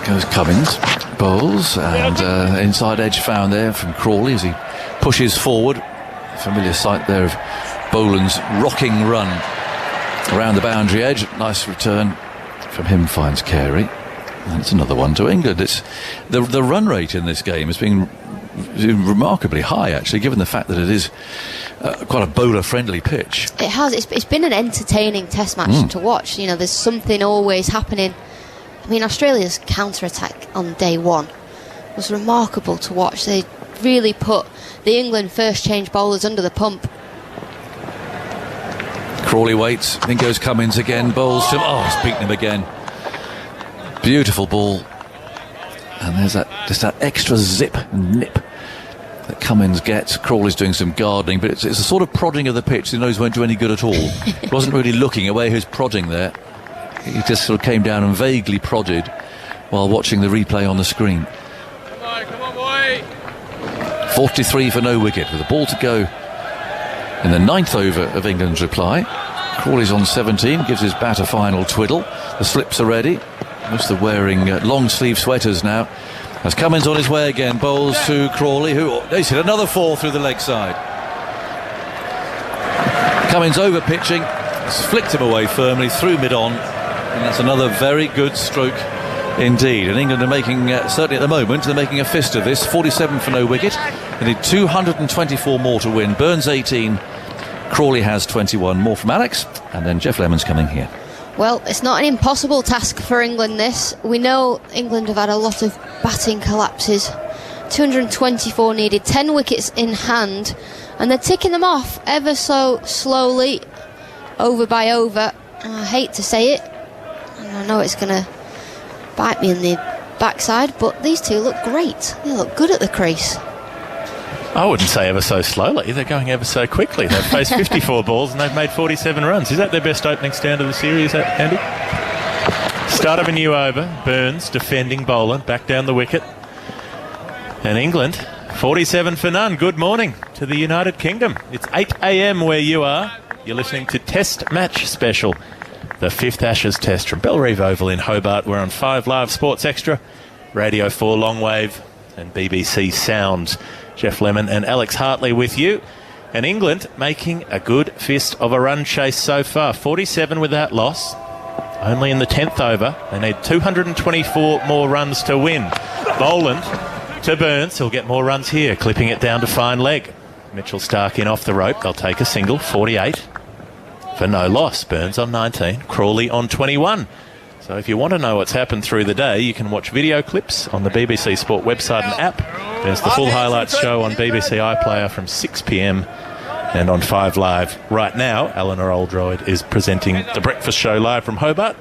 Goes Cummins. bowls, and inside edge found there from Crawley as he pushes forward. Familiar sight there of Boland's rocking run around the boundary edge. Nice return from him, finds Carey. And it's another one to England. It's the run rate in this game has been remarkably high, actually, given the fact that it is quite a bowler-friendly pitch. It has. It's been an entertaining test match to watch. You know, there's something always happening. I mean, Australia's counter-attack on day one was remarkable to watch. They really put the England first change bowlers under the pump. Crawley waits, then goes Cummins again, bowls to him. Oh, it's beaten him again. Beautiful ball. And there's that extra zip and nip that Cummins gets. Crawley's doing some gardening, but it's a sort of prodding of the pitch he knows won't do any good at all. He wasn't really looking at where he was prodding there. He just sort of came down and vaguely prodded while watching the replay on the screen. Come on, boy. 43 for no wicket with a ball to go in the 9th over of England's reply. Crawley's on 17, gives his bat a final twiddle. The slips are ready. Most of wearing long sleeve sweaters now. As Cummins on his way again, bowls to Crawley, who he's hit another 4 through the leg side. Cummins over pitching, has flicked him away firmly through mid-on, and that's another very good stroke indeed. And England are making, certainly at the moment, they're making a fist of this. 47 for no wicket. They need 224 more to win. Burns 18, Crawley has 21. More from Alex, and then Jeff Lemon's coming here. Well, it's not an impossible task for England, this. We know England have had a lot of batting collapses. 224 needed, 10 wickets in hand, and they're ticking them off ever so slowly, over by over. I hate to say it, and I know it's going to bite me in the backside, but these two look great. They look good at the crease. I wouldn't say ever so slowly. They're going ever so quickly. They've faced 54 balls and they've made 47 runs. Is that their best opening stand of the series, Andy? Start of a new over. Burns defending Boland back down the wicket. And England, 47 for none. Good morning to the United Kingdom. It's 8 a.m. where you are. You're listening to Test Match Special, the 5th Ashes Test from Bellerive Oval in Hobart. We're on 5 Live Sports Extra, Radio 4 Longwave and BBC Sounds. Jeff Lemon and Alex Hartley with you. And England making a good fist of a run chase so far. 47 without loss. Only in the 10th over. They need 224 more runs to win. Boland to Burns. He'll get more runs here, clipping it down to fine leg. Mitchell Stark in off the rope. They'll take a single. 48 for no loss. Burns on 19. Crawley on 21. So if you want to know what's happened through the day, you can watch video clips on the BBC Sport website and app. There's the full highlights show on BBC iPlayer from 6 p.m. and on 5 Live. Right now, Eleanor Oldroyd is presenting the breakfast show live from Hobart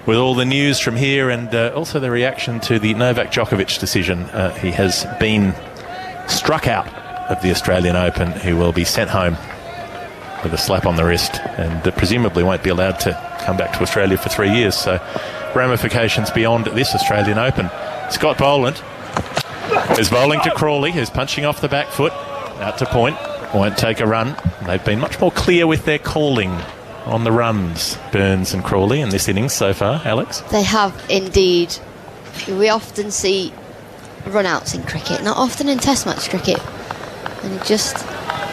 with all the news from here and also the reaction to the Novak Djokovic decision. He has been struck out of the Australian Open. He will be sent home with a slap on the wrist and presumably won't be allowed to come back to Australia for 3 years. So ramifications beyond this Australian Open. Scott Boland is bowling to Crawley, who's punching off the back foot. Out to point. Won't take a run. They've been much more clear with their calling on the runs, Burns and Crawley, in this innings so far, Alex. They have indeed. We often see run-outs in cricket, not often in test match cricket. And you just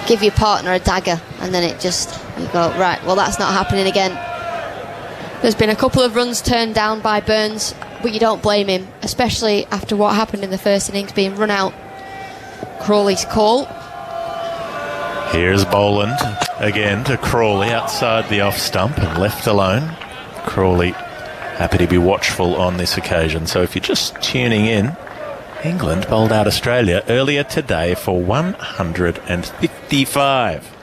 give your partner a dagger and then you go, right, well, that's not happening again. There's been a couple of runs turned down by Burns, but you don't blame him, especially after what happened in the first innings, being run out. Crawley's call. Here's Boland again to Crawley outside the off stump and left alone. Crawley happy to be watchful on this occasion. So if you're just tuning in, England bowled out Australia earlier today for 155.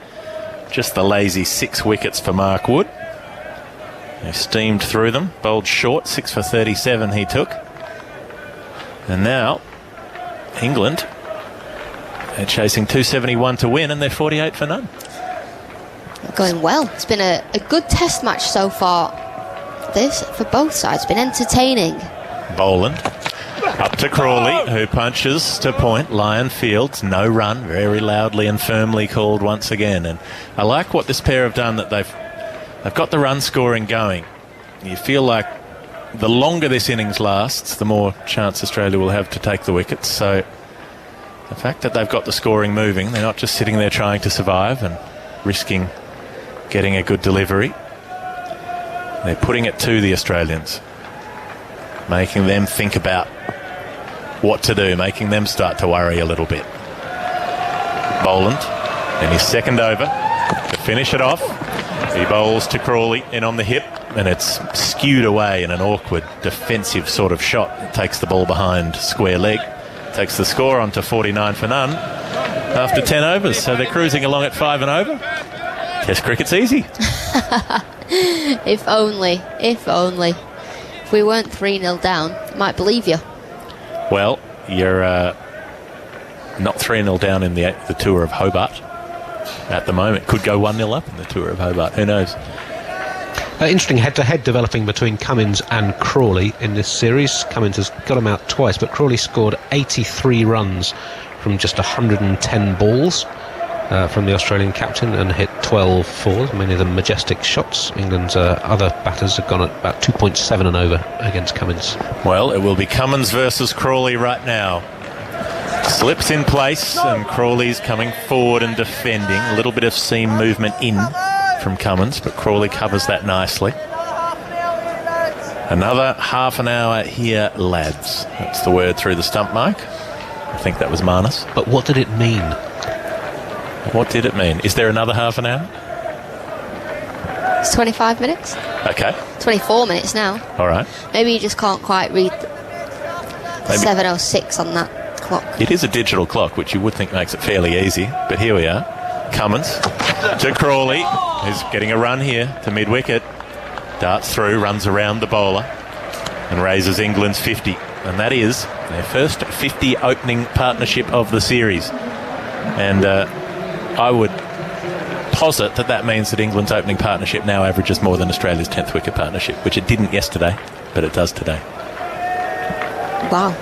Just the lazy 6 wickets for Mark Wood. He steamed through them, bowled short, 6 for 37 he took. And now, England, they're chasing 271 to win and they're 48 for none. Going well. It's been a good test match so far. This, for both sides, been entertaining. Boland up to Crawley, who punches to point. Lyon Fields, no run, very loudly and firmly called once again. And I like what this pair have done, that they've got the run scoring going. You feel like the longer this innings lasts, the more chance Australia will have to take the wickets. So the fact that they've got the scoring moving, they're not just sitting there trying to survive and risking getting a good delivery. They're putting it to the Australians, making them think about what to do, making them start to worry a little bit. Boland, in his second over, to finish it off. He bowls to Crawley in on the hip, and it's skewed away in an awkward defensive sort of shot. It takes the ball behind square leg, takes the score on to 49 for none after 10 overs. So they're cruising along at 5 and over. Test cricket's easy. If only. If we weren't 3-0 down, I might believe you. Well, you're not 3-0 down in the tour of Hobart at the moment. Could go 1-0 up in the tour of Hobart. Who knows? Interesting head-to-head developing between Cummins and Crawley in this series. Cummins has got him out twice, but Crawley scored 83 runs from just 110 balls from the Australian captain and hit 12 fours, many of them majestic shots. England's other batters have gone at about 2.7 and over against Cummins. Well, it will be Cummins versus Crawley right now. Slips in place and Crawley's coming forward and defending. A little bit of seam movement in from Cummins, but Crawley covers that nicely. Another half an hour here, lads. That's the word through the stump mic. I think that was Marnus. But what did it mean? What did it mean? Is there another half an hour? It's 25 minutes. Okay. 24 minutes now. All right. Maybe you just can't quite read 7:06 on that clock. It is a digital clock, which you would think makes it fairly easy, but here we are. Cummins to Crawley, who's getting a run here to mid-wicket. Darts through, runs around the bowler and raises England's 50. And that is their first 50 opening partnership of the series. And I would posit that means that England's opening partnership now averages more than Australia's 10th wicket partnership, which it didn't yesterday, but it does today. Wow.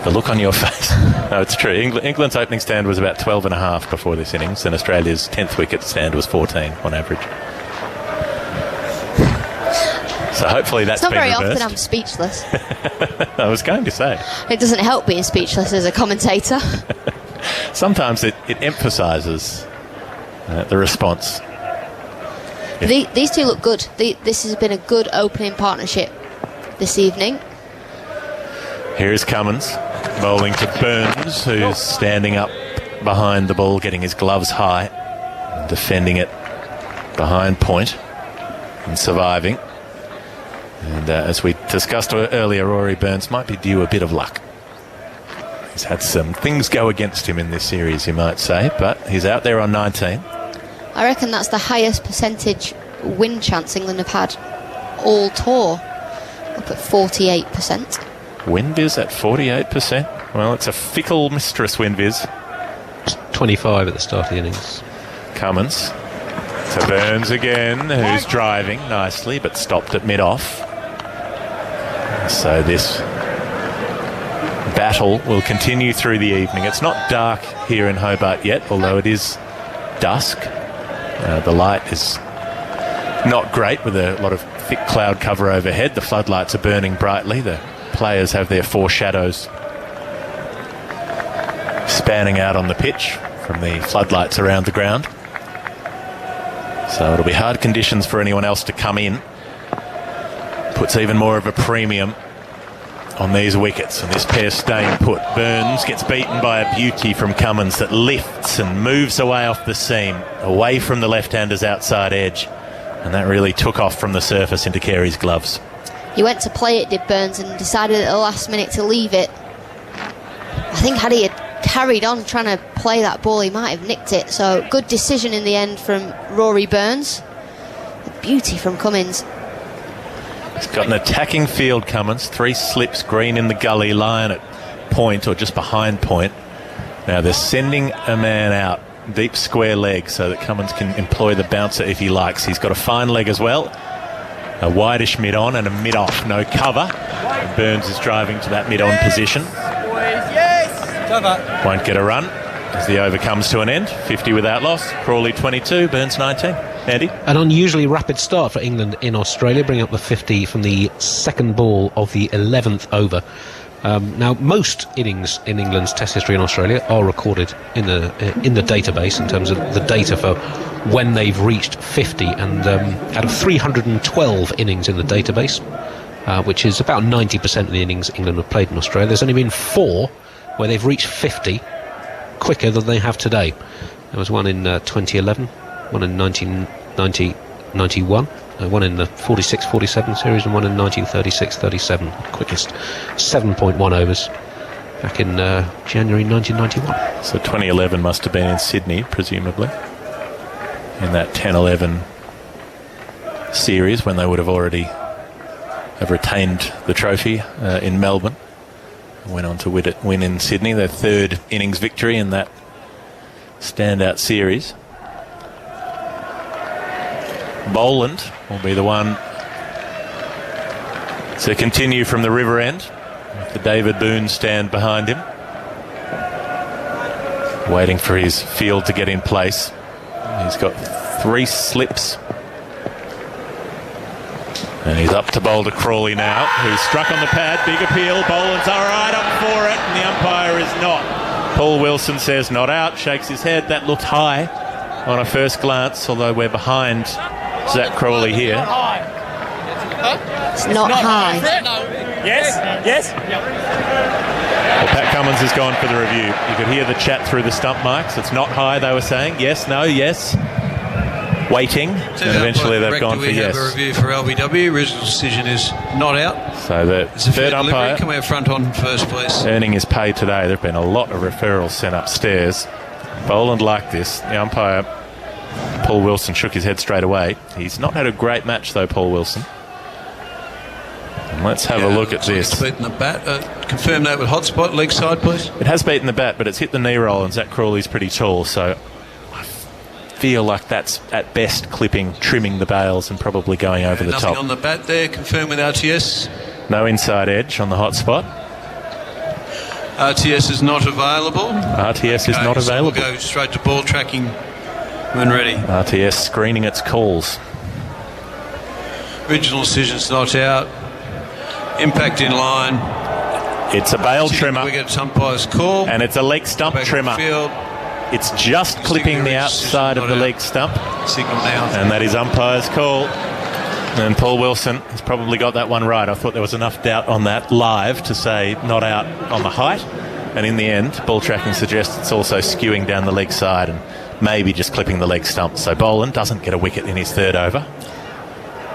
The look on your face. No, it's true. England's opening stand was about 12.5 before this innings, and Australia's 10th wicket stand was 14 on average. So hopefully that's been reversed. It's not very often I'm speechless. I was going to say. It doesn't help being speechless as a commentator. Sometimes it emphasises the response. These two look good. This has been a good opening partnership this evening. Here's Cummins bowling to Burns, who's standing up behind the ball, getting his gloves high, and defending it behind point and surviving. And as we discussed earlier, Rory Burns might be due a bit of luck. He's had some things go against him in this series, you might say, but he's out there on 19. I reckon that's the highest percentage win chance England have had all tour, up at 48%. WinViz at 48%. Well, it's a fickle mistress, WinViz. 25 at the start of the innings. Cummins to Burns again, who's driving nicely, but stopped at mid-off. So this battle will continue through the evening. It's not dark here in Hobart yet, although it is dusk. The light is not great with a lot of thick cloud cover overhead. The floodlights are burning brightly. The players have their foreshadows spanning out on the pitch from the floodlights around the ground. So it'll be hard conditions for anyone else to come in. Puts even more of a premium on these wickets, and this pair staying put. Burns gets beaten by a beauty from Cummins that lifts and moves away off the seam, away from the left-hander's outside edge, and that really took off from the surface into Carey's gloves. He went to play it, did Burns, and decided at the last minute to leave it. I think had he had carried on trying to play that ball, he might have nicked it. So good decision in the end from Rory Burns. A beauty from Cummins. He's got an attacking field, Cummins. 3 slips, green in the gully, line at point or just behind point. Now they're sending a man out, deep square leg, so that Cummins can employ the bouncer if he likes. He's got a fine leg as well. A wideish mid-on and a mid-off, no cover. And Burns is driving to that mid-on position. Won't get a run as the over comes to an end. 50 without loss. Crawley 22, Burns 19. Andy? An unusually rapid start for England in Australia, bringing up the 50 from the second ball of the 11th over. Now, most innings in England's Test history in Australia are recorded in the database in terms of the data for when they've reached 50, and out of 312 innings in the database, which is about 90% of the innings England have played in Australia, there's only been 4 where they've reached 50 quicker than they have today. There was one in 2011, one in 1991, one in the 46-47 series, and one in 1936-37, quickest 7.1 overs back in January 1991. So 2011 must have been in Sydney, presumably, in that 10-11 series when they would have already have retained the trophy in Melbourne. Went on to win in Sydney, their 3rd innings victory in that standout series. Boland will be the one to continue from the river end, with the David Boone stand behind him, waiting for his field to get in place. He's got 3 slips, and he's up to bowl to Crawley now, who's struck on the pad. Big appeal. Boland's all right up for it, and the umpire is not. Paul Wilson says not out, shakes his head. That looked high on a first glance, although we're behind Zach Crawley here. It's not high. Yes? Yes? Well, Pat Cummins has gone for the review. You could hear the chat through the stump mics. It's not high, they were saying. Yes, no, yes. Waiting. And eventually they've gone for yes. We have a review for LBW. Original decision is not out. So the third umpire, come out front on first, please. Earning his pay today. There have been a lot of referrals sent upstairs. Boland liked this. The umpire, Paul Wilson, shook his head straight away. He's not had a great match though, Paul Wilson. And let's have a look at this. It's beaten the bat. Confirm that with hot spot, leg side, please. It has beaten the bat, but it's hit the knee roll, and Zach Crawley's pretty tall, so I feel like that's at best trimming the bails and probably going over the top. Nothing on the bat there. Confirm with RTS. No inside edge on the hot spot. RTS is not available. RTS is not available. So we'll go straight to ball tracking when ready. RTS screening its calls. Original decision's not out. Impact in line. It's a bail trimmer. We get umpire's call. And it's a leg stump trimmer. It's just clipping the outside of the leg stump. Signal now. And that is umpire's call. And Paul Wilson has probably got that one right. I thought there was enough doubt on that live to say not out on the height. And in the end, ball tracking suggests it's also skewing down the leg side and maybe just clipping the leg stump. So Boland doesn't get a wicket in his 3rd over.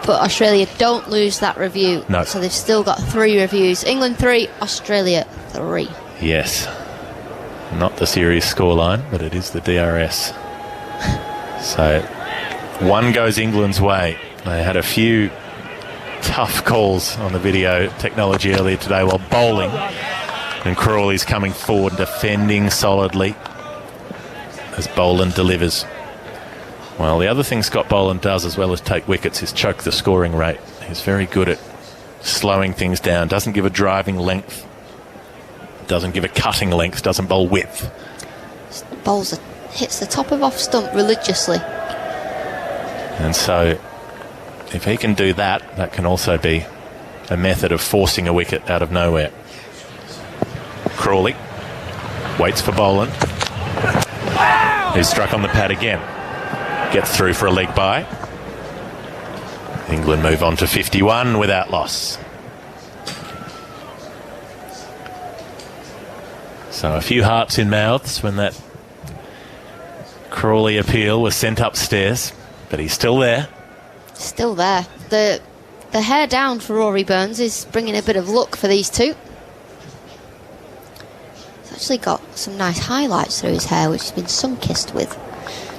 But Australia don't lose that review. No. So they've still got 3 reviews. England 3, Australia 3. Yes. Not the series scoreline, but it is the DRS. So 1 goes England's way. They had a few tough calls on the video technology earlier today while bowling. And Crawley's coming forward, defending solidly as Boland delivers. Well, the other thing Scott Boland does, as well as take wickets, is choke the scoring rate. He's very good at slowing things down. Doesn't give a driving length. Doesn't give a cutting length. Doesn't bowl width. Hits the top of off stump religiously. And so if he can do that, that can also be a method of forcing a wicket out of nowhere. Crawley waits for Boland, who's struck on the pad again. Gets through for a leg bye. England move on to 51 without loss. So a few hearts in mouths when that Crawley appeal was sent upstairs, but he's still there. Still there. The hair down for Rory Burns is bringing a bit of luck for these two. He's actually got some nice highlights through his hair, which he's been sun-kissed with.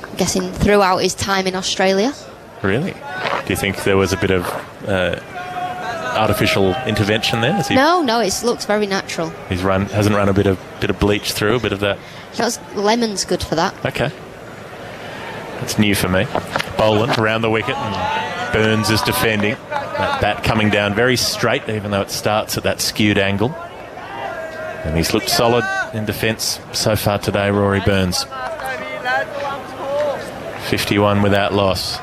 I'm guessing throughout his time in Australia. Really? Do you think there was a bit of artificial intervention there? No, it looks very natural. Hasn't run a bit of bleach through, a bit of that. Lemon's good for that. Okay. That's new for me. Boland around the wicket and Burns is defending. That bat coming down very straight, even though it starts at that skewed angle. And he's looked solid in defence so far today, Rory Burns. 51 without loss.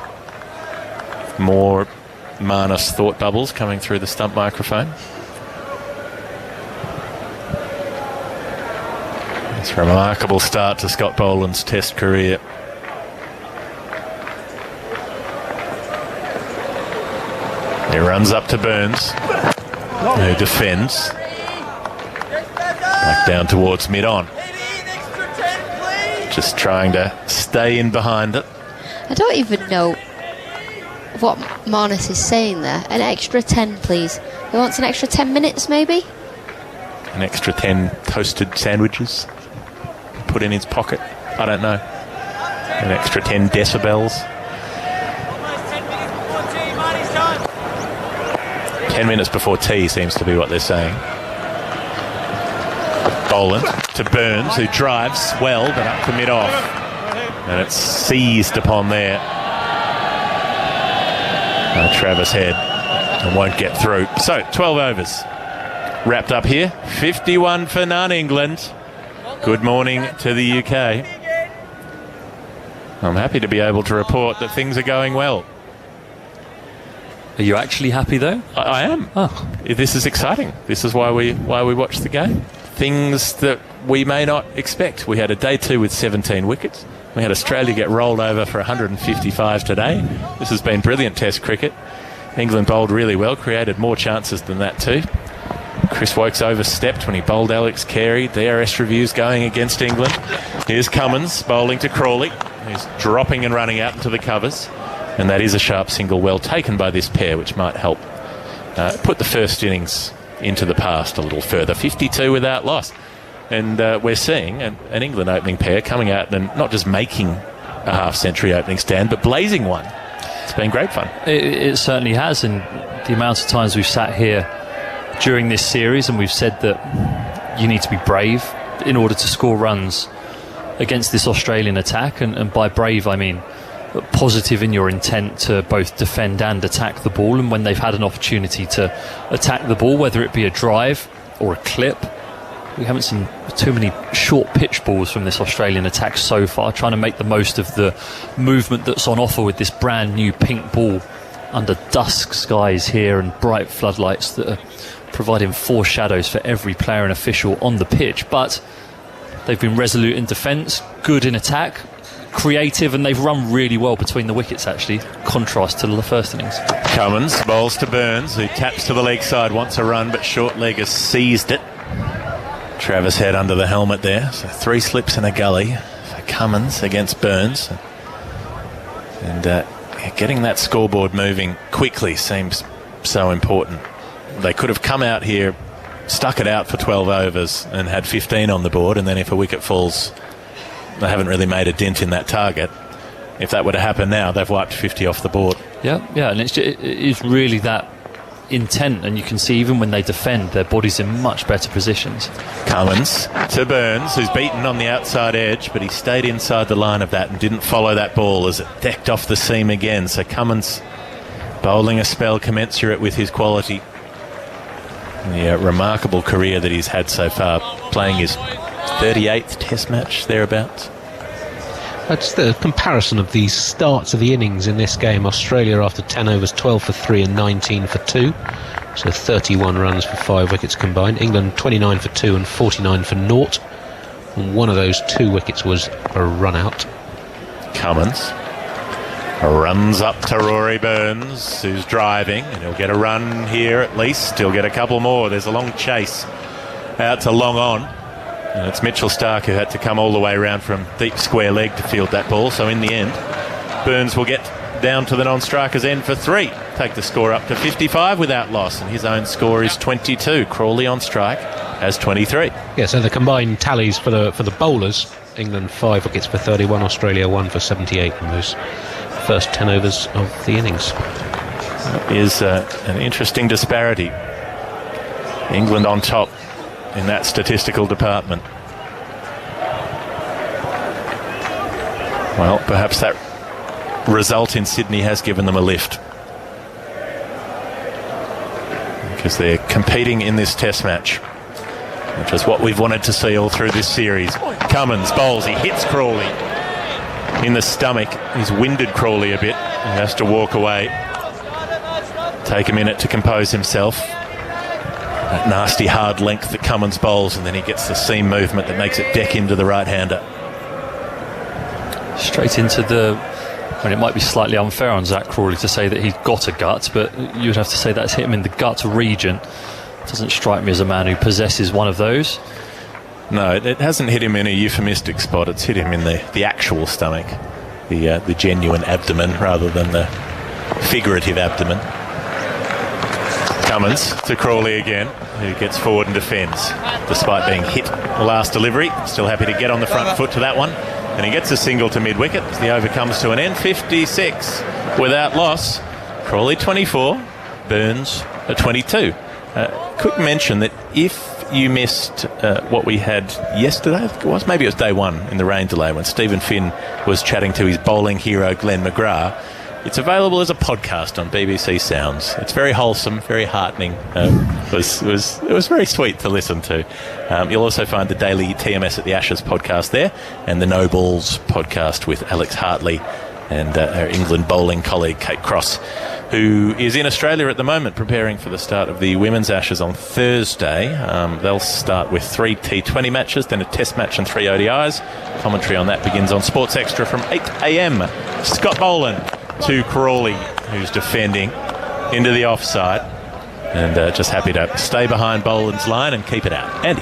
More Marnus thought bubbles coming through the stump microphone. It's a remarkable start to Scott Boland's Test career. He runs up to Burns, who defends. Back down towards mid-on. Just trying to stay in behind it. I don't even know what Marnus is saying there. An extra 10, please. He wants an extra 10 minutes, maybe? An extra 10 toasted sandwiches put in his pocket. I don't know. An extra 10 decibels. 10 minutes before tea seems to be what they're saying. Boland to Burns, who drives well, but up to mid-off. And it's seized upon there. Travis Head and won't get through. So, 12 overs. Wrapped up here. 51 for none, England. Good morning to the UK. I'm happy to be able to report that things are going well. Are you actually happy, though? I am. Oh. This is exciting. This is why we watch the game. Things that we may not expect. We had a day 2 with 17 wickets. We had Australia get rolled over for 155 today. This has been brilliant Test cricket. England bowled really well, created more chances than that too. Chris Wokes overstepped when he bowled Alex Carey. DRS reviews going against England. Here's Cummins bowling to Crawley. He's dropping and running out into the covers. And that is a sharp single well taken by this pair, which might help put the first innings into the past a little further. 52 without loss. And we're seeing an England opening pair coming out and not just making a half-century opening stand, but blazing one. It's been great fun. It certainly has, and the amount of times we've sat here during this series and we've said that you need to be brave in order to score runs against this Australian attack, and by brave I mean positive in your intent to both defend and attack the ball. And when they've had an opportunity to attack the ball, whether it be a drive or a clip, we haven't seen too many short pitch balls from this Australian attack so far, trying to make the most of the movement that's on offer with this brand new pink ball under dusk skies here and bright floodlights that are providing foreshadows for every player and official on the pitch. But they've been resolute in defence, good in attack, creative, and they've run really well between the wickets, actually, contrast to the first innings. Cummins bowls to Burns, who taps to the leg side, wants a run, but short leg has seized it. Travis Head under the helmet there, so 3 slips in a gully for Cummins against Burns. And getting that scoreboard moving quickly seems so important. They could have come out here, stuck it out for 12 overs and had 15 on the board, and then if a wicket falls, they haven't really made a dent in that target. If that were to happen now, they've wiped 50 off the board. Yeah, and it is really that intent, and you can see even when they defend, their body's in much better positions. Cummins to Burns, who's beaten on the outside edge, but he stayed inside the line of that and didn't follow that ball as it decked off the seam again. So Cummins bowling a spell commensurate with his quality. The remarkable career that he's had so far, playing his 38th Test match, thereabouts. That's the comparison of the starts of the innings in this game. Australia after 10 overs, 12 for 3 and 19 for 2. So 31 runs for 5 wickets combined. England 29 for 2 and 49 for 0. And one of those 2 wickets was a run out. Cummins runs up to Rory Burns, who's driving, and he'll get a run here at least. He'll get a couple more. There's a long chase out to long on. And it's Mitchell Stark who had to come all the way around from deep square leg to field that ball. So in the end, Burns will get down to the non-striker's end for 3. Take the score up to 55 without loss. And his own score is 22. Crawley on strike has 23. Yeah, so the combined tallies for the bowlers, England 5 wickets for 31, Australia 1 for 78 in those first 10 overs of the innings. That is an interesting disparity. England on top in that statistical department. Well, perhaps that result in Sydney has given them a lift, because they're competing in this Test match, which is what we've wanted to see all through this series. Cummins bowls, he hits Crawley in the stomach. He's winded Crawley a bit. He has to walk away. take a minute to compose himself. That nasty hard length that Cummins bowls, and then he gets the seam movement that makes it deck into the right-hander. Straight into the... I mean, it might be slightly unfair on Zach Crawley to say that he's got a gut, but you would have to say that's hit him in the gut region. Doesn't strike me as a man who possesses one of those. No, it hasn't hit him in a euphemistic spot. It's hit him in the actual stomach, the genuine abdomen rather than the figurative abdomen. Cummins to Crawley again, who gets forward and defends despite being hit the last delivery. Still happy to get on the front foot to that one, and he gets a single to mid-wicket as the over comes to an end. 56 without loss. Crawley 24, Burns at 22. Quick mention that if you missed what we had yesterday, I think it was, maybe it was day one in the rain delay when Stephen Finn was chatting to his bowling hero Glenn McGrath. It's available as a podcast on BBC Sounds. It's very wholesome, very heartening. It was very sweet to listen to. You'll also find the daily TMS at the Ashes podcast there, and the No Balls podcast with Alex Hartley and our England bowling colleague Kate Cross, who is in Australia at the moment preparing for the start of the Women's Ashes on Thursday. They'll start with 3 T20 matches, then a Test match and 3 ODIs. Commentary on that begins on Sports Extra from 8 a.m. Scott Boland to Crawley, who's defending into the offside, and just happy to stay behind Boland's line and keep it out. Andy.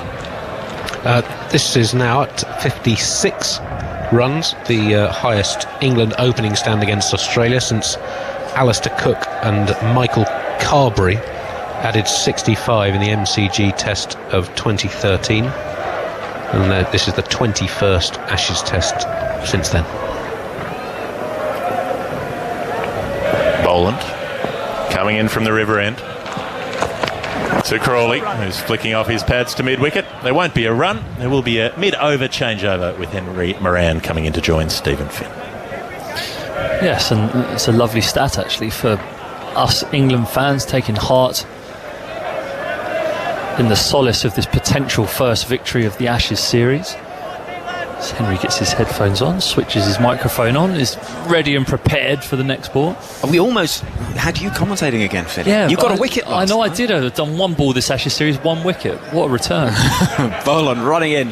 This is now at 56 runs, the highest England opening stand against Australia since Alistair Cook and Michael Carberry added 65 in the MCG Test of 2013, and this is the 21st Ashes Test since then. Boland coming in from the river end to Crawley, who's flicking off his pads to mid-wicket. There won't be a run. There will be a mid-over changeover with Henry Moran coming in to join Stephen Finn. Yes, and it's a lovely stat actually for us England fans, taking heart in the solace of this potential first victory of the Ashes series. As Henry gets his headphones on, switches his microphone on, is ready and prepared for the next ball. We almost had you commentating again, Phil. Yeah, you got a wicket last I know time. I did. I've done one ball this Ashes series, 1 wicket. What a return. Boland running in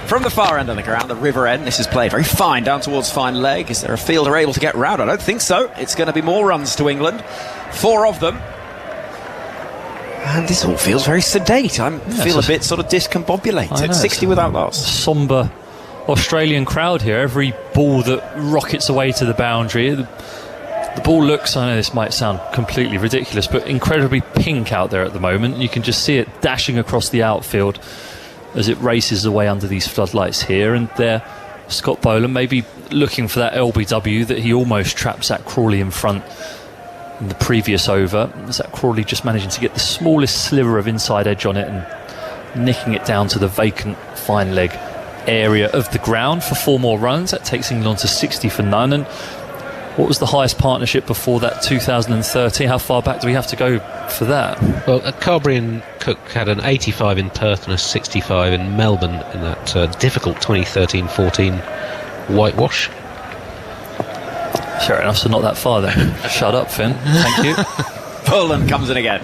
from the far end of the ground, the river end. This is played very fine down towards fine leg. Is there a fielder able to get round? I don't think so. It's going to be more runs to England, 4 of them. And this all feels very sedate. I feel a bit sort of discombobulated. 60 without loss. Sombre Australian crowd here. Every ball that rockets away to the boundary, the ball looks, I know this might sound completely ridiculous, but incredibly pink out there at the moment. You can just see it dashing across the outfield as it races away under these floodlights here. And there, Scott Boland maybe looking for that LBW that he almost trapped Zach Crawley in front in the previous over. Zach Crawley just managing to get the smallest sliver of inside edge on it and nicking it down to the vacant fine leg area of the ground for 4 more runs. That takes England on to 60 for none. And what was the highest partnership before that, 2013? How far back do we have to go for that? Well, Carberry and Cook had an 85 in Perth and a 65 in Melbourne in that difficult 2013-14 whitewash. Fair enough, so not that far then. Shut up, Finn. Thank you. Boland comes in again.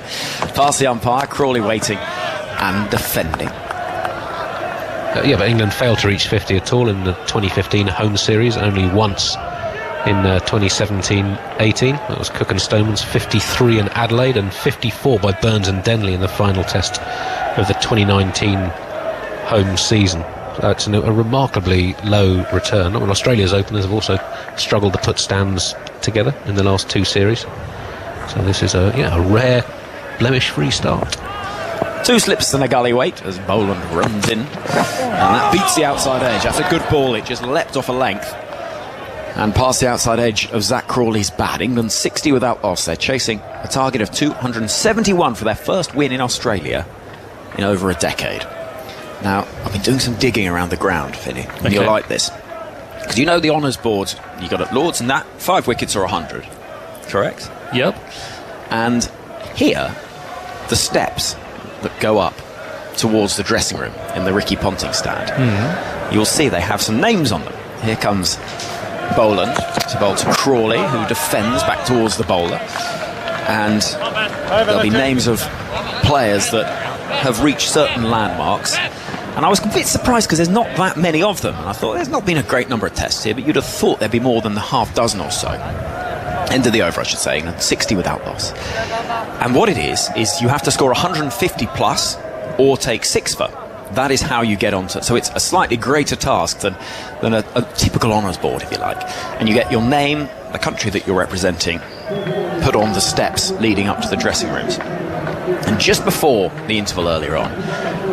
Past the umpire, Crawley waiting and defending. Yeah, but England failed to reach 50 at all in the 2015 home series, only once in 2017-18. That was Cook and Stoneman's 53 in Adelaide and 54 by Burns and Denley in the final test of the 2019 home season. So it's a remarkably low return. I mean, Australia's openers have also struggled to put stands together in the last 2 series. So this is a rare blemish-free start. 2 slips and a gully weight as Boland runs in, and that beats the outside edge. That's a good ball. It just leapt off a length and past the outside edge of Zach Crawley's bat. England 60 without loss. They're chasing a target of 271 for their first win in Australia in over a decade. Now, I've been doing some digging around the ground, Finney, and you'll like this, because you know the honours board you got at Lords, and that 5 wickets or 100, correct? Yep. And here, the steps that go up towards the dressing room in the Ricky Ponting stand, you'll see they have some names on them. Here comes Boland to bowl to Crawley, who defends back towards the bowler, and there'll be names of players that have reached certain landmarks. And I was a bit surprised because there's not that many of them. And I thought there's not been a great number of tests here, but you'd have thought there'd be more than the half dozen or so. End of the over, I should say, and 60 without loss. And what it is you have to score 150 plus or take 6 for. That is how you get onto. So it's a slightly greater task than a typical honours board, if you like. And you get your name, the country that you're representing, put on the steps leading up to the dressing rooms. And just before the interval earlier on,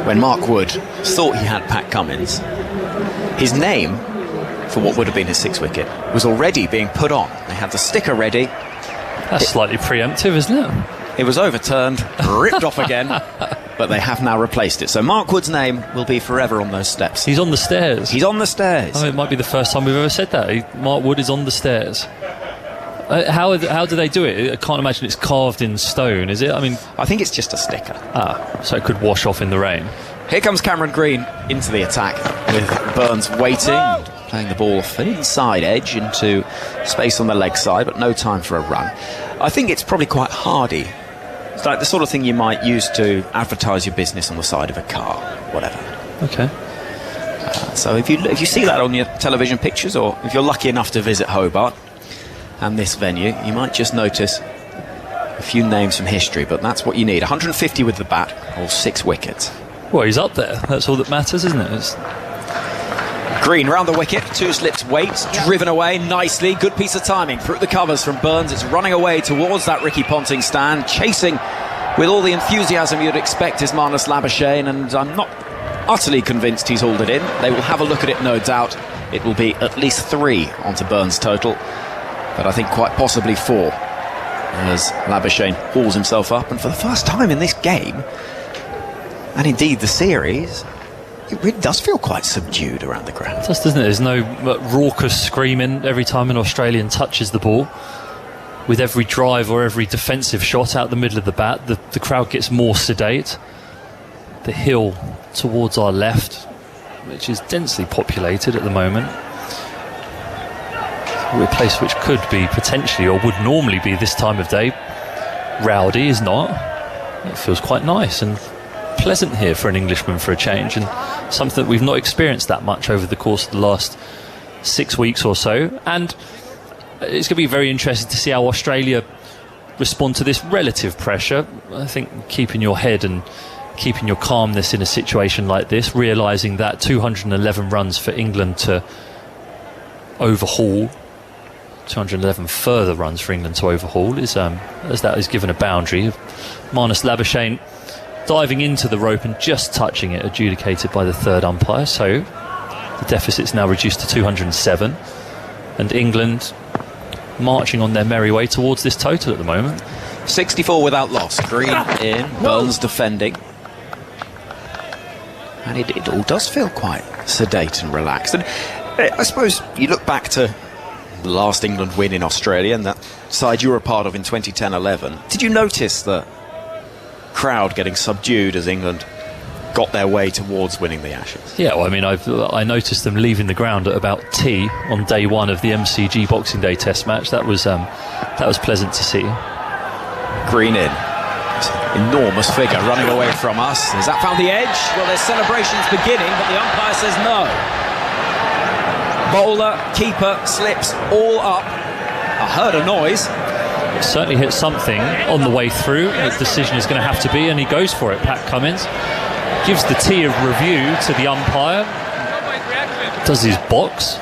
when Mark Wood thought he had Pat Cummins, his name for what would have been his 6th wicket was already being put on. They had the sticker ready. That's slightly preemptive, isn't it? It was overturned, ripped off again, but they have now replaced it. So Mark Wood's name will be forever on those steps. He's on the stairs. He's on the stairs. Oh, it might be the first time we've ever said that. Mark Wood is on the stairs. How do they do it? I can't imagine it's carved in stone, is it? I mean, I think it's just a sticker. So it could wash off in the rain. Here comes Cameron Green into the attack with Burns waiting, playing the ball off an inside edge into space on the leg side, but no time for a run. I think it's probably quite hardy. It's like the sort of thing you might use to advertise your business on the side of a car, whatever. Okay. So if you see that on your television pictures, or if you're lucky enough to visit Hobart and this venue, you might just notice a few names from history, but that's what you need. 150 with the bat, or 6 wickets. Well, he's up there. That's all that matters, isn't it? Green round the wicket, 2 slips waits, driven away nicely, good piece of timing through the covers from Burns. It's running away towards that Ricky Ponting stand, chasing with all the enthusiasm you'd expect is Marnus Labuschagne, and I'm not utterly convinced he's hauled it in. They will have a look at it, no doubt. It will be at least 3 onto Burns' total, but I think quite possibly 4, as Labuschagne hauls himself up, and for the first time in this game, and indeed the series, it really does feel quite subdued around the ground. It does, doesn't it? There's no raucous screaming every time an Australian touches the ball. With every drive or every defensive shot out the middle of the bat, the crowd gets more sedate. The hill towards our left, which is densely populated at the moment, a place which could be potentially, or would normally be this time of day, rowdy, is not. It feels quite nice and pleasant here for an Englishman for a change, and something that we've not experienced that much over the course of the last 6 weeks or so. And it's going to be very interesting to see how Australia respond to this relative pressure. I think keeping your head and keeping your calmness in a situation like this, realising that 211 runs for England to overhaul, 211 further runs for England to overhaul, is as that is given a boundary. Marnus Labuschagne diving into the rope and just touching it, adjudicated by the 3rd umpire. So the deficit's now reduced to 207, and England marching on their merry way towards this total at the moment. 64 without loss. Green in, Burns defending, and it all does feel quite sedate and relaxed. And I suppose you look back to the last England win in Australia and that side you were a part of in 2010-11. Did you notice the crowd getting subdued as England got their way towards winning the Ashes? Yeah, well, I mean, I noticed them leaving the ground at about tea on day 1 of the MCG Boxing Day Test match. That was pleasant to see. Green in, enormous figure running away from us. Has that found the edge? Well, there's celebrations beginning, but the umpire says no. Bowler, keeper, slips all up. I heard a noise. It certainly hit something on the way through. The decision is going to have to be, and he goes for it. Pat Cummins gives the tee of review to the umpire, does his box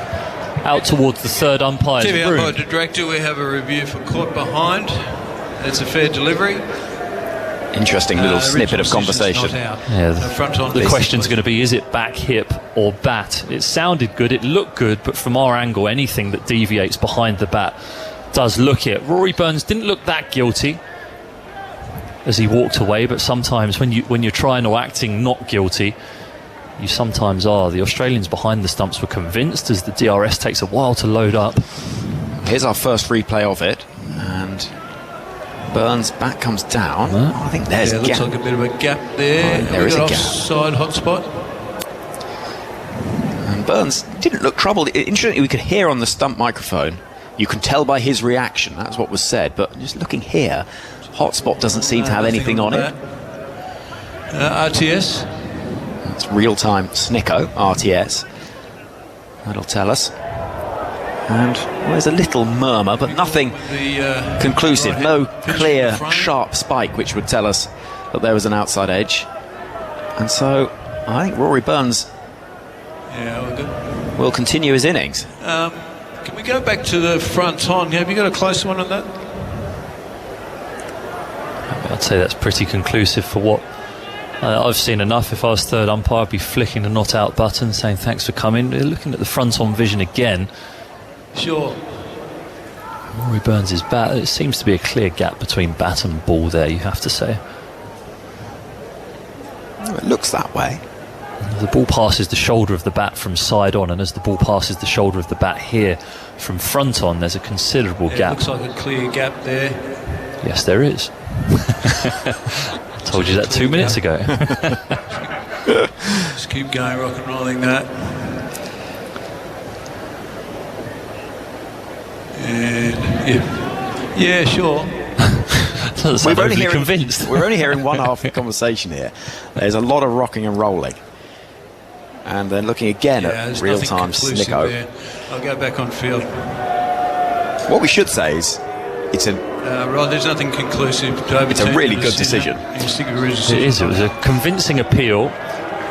out towards the 3rd umpire's TV room. umpire director, we have a review for caught behind. It's a fair delivery. Interesting little snippet of conversation. Yeah, the question's going to be, is it back, hip or bat? It sounded good, it looked good, but from our angle, anything that deviates behind the bat does look it. Rory Burns didn't look that guilty as he walked away, but sometimes when you're trying or acting not guilty, you sometimes are. The Australians behind the stumps were convinced, as the DRS takes a while to load up. Here's our first replay of it, and Burns' bat comes down. I think there's a gap. Looks like a bit of a gap there. There is a gap. Offside hotspot. And Burns didn't look troubled. Interestingly, we could hear on the stump microphone, you can tell by his reaction, that's what was said, but just looking here, Hotspot doesn't seem to have anything on it. RTS. It's real-time Snicko, RTS. That'll tell us. And there's a little murmur, but nothing conclusive. No clear, sharp spike which would tell us that there was an outside edge. And so I think Rory Burns will continue his innings. Can we go back to the front on? Have you got a closer one on that? I'd say that's pretty conclusive for what I've seen enough. If I was third umpire, I'd be flicking the not out button saying thanks for coming. Looking at the front on vision again. Sure. Rory Burns' bat, it seems to be a clear gap between bat and ball there, you have to say. It looks that way. The ball passes the shoulder of the bat from side on, and as the ball passes the shoulder of the bat here from front on, there's a considerable gap. Looks like a clear gap there. Yes, there is. Told you that 2 minutes ago. Just keep going, rock and rolling that. And yeah, sure. We're only convinced. We're only hearing one half of the conversation here. There's a lot of rocking and rolling. And then looking again at real-time Snicko. There. I'll go back on field. What we should say is it's a Rod, there's nothing conclusive. It's a really good decision. It is. It was a convincing appeal.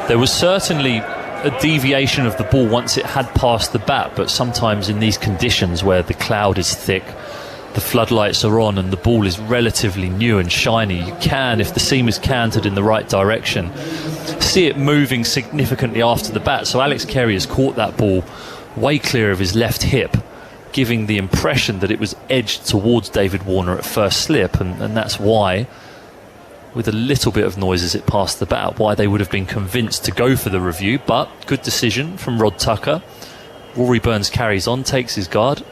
There was certainly a deviation of the ball once it had passed the bat, but sometimes in these conditions where the cloud is thick, the floodlights are on and the ball is relatively new and shiny, you can, if the seam is canted in the right direction, see it moving significantly after the bat. So Alex Carey has caught that ball way clear of his left hip, giving the impression that it was edged towards David Warner at first slip, and that's why, with a little bit of noise as it passed the bat, why they would have been convinced to go for the review. But good decision from Rod Tucker. Rory Burns carries on, takes his guard.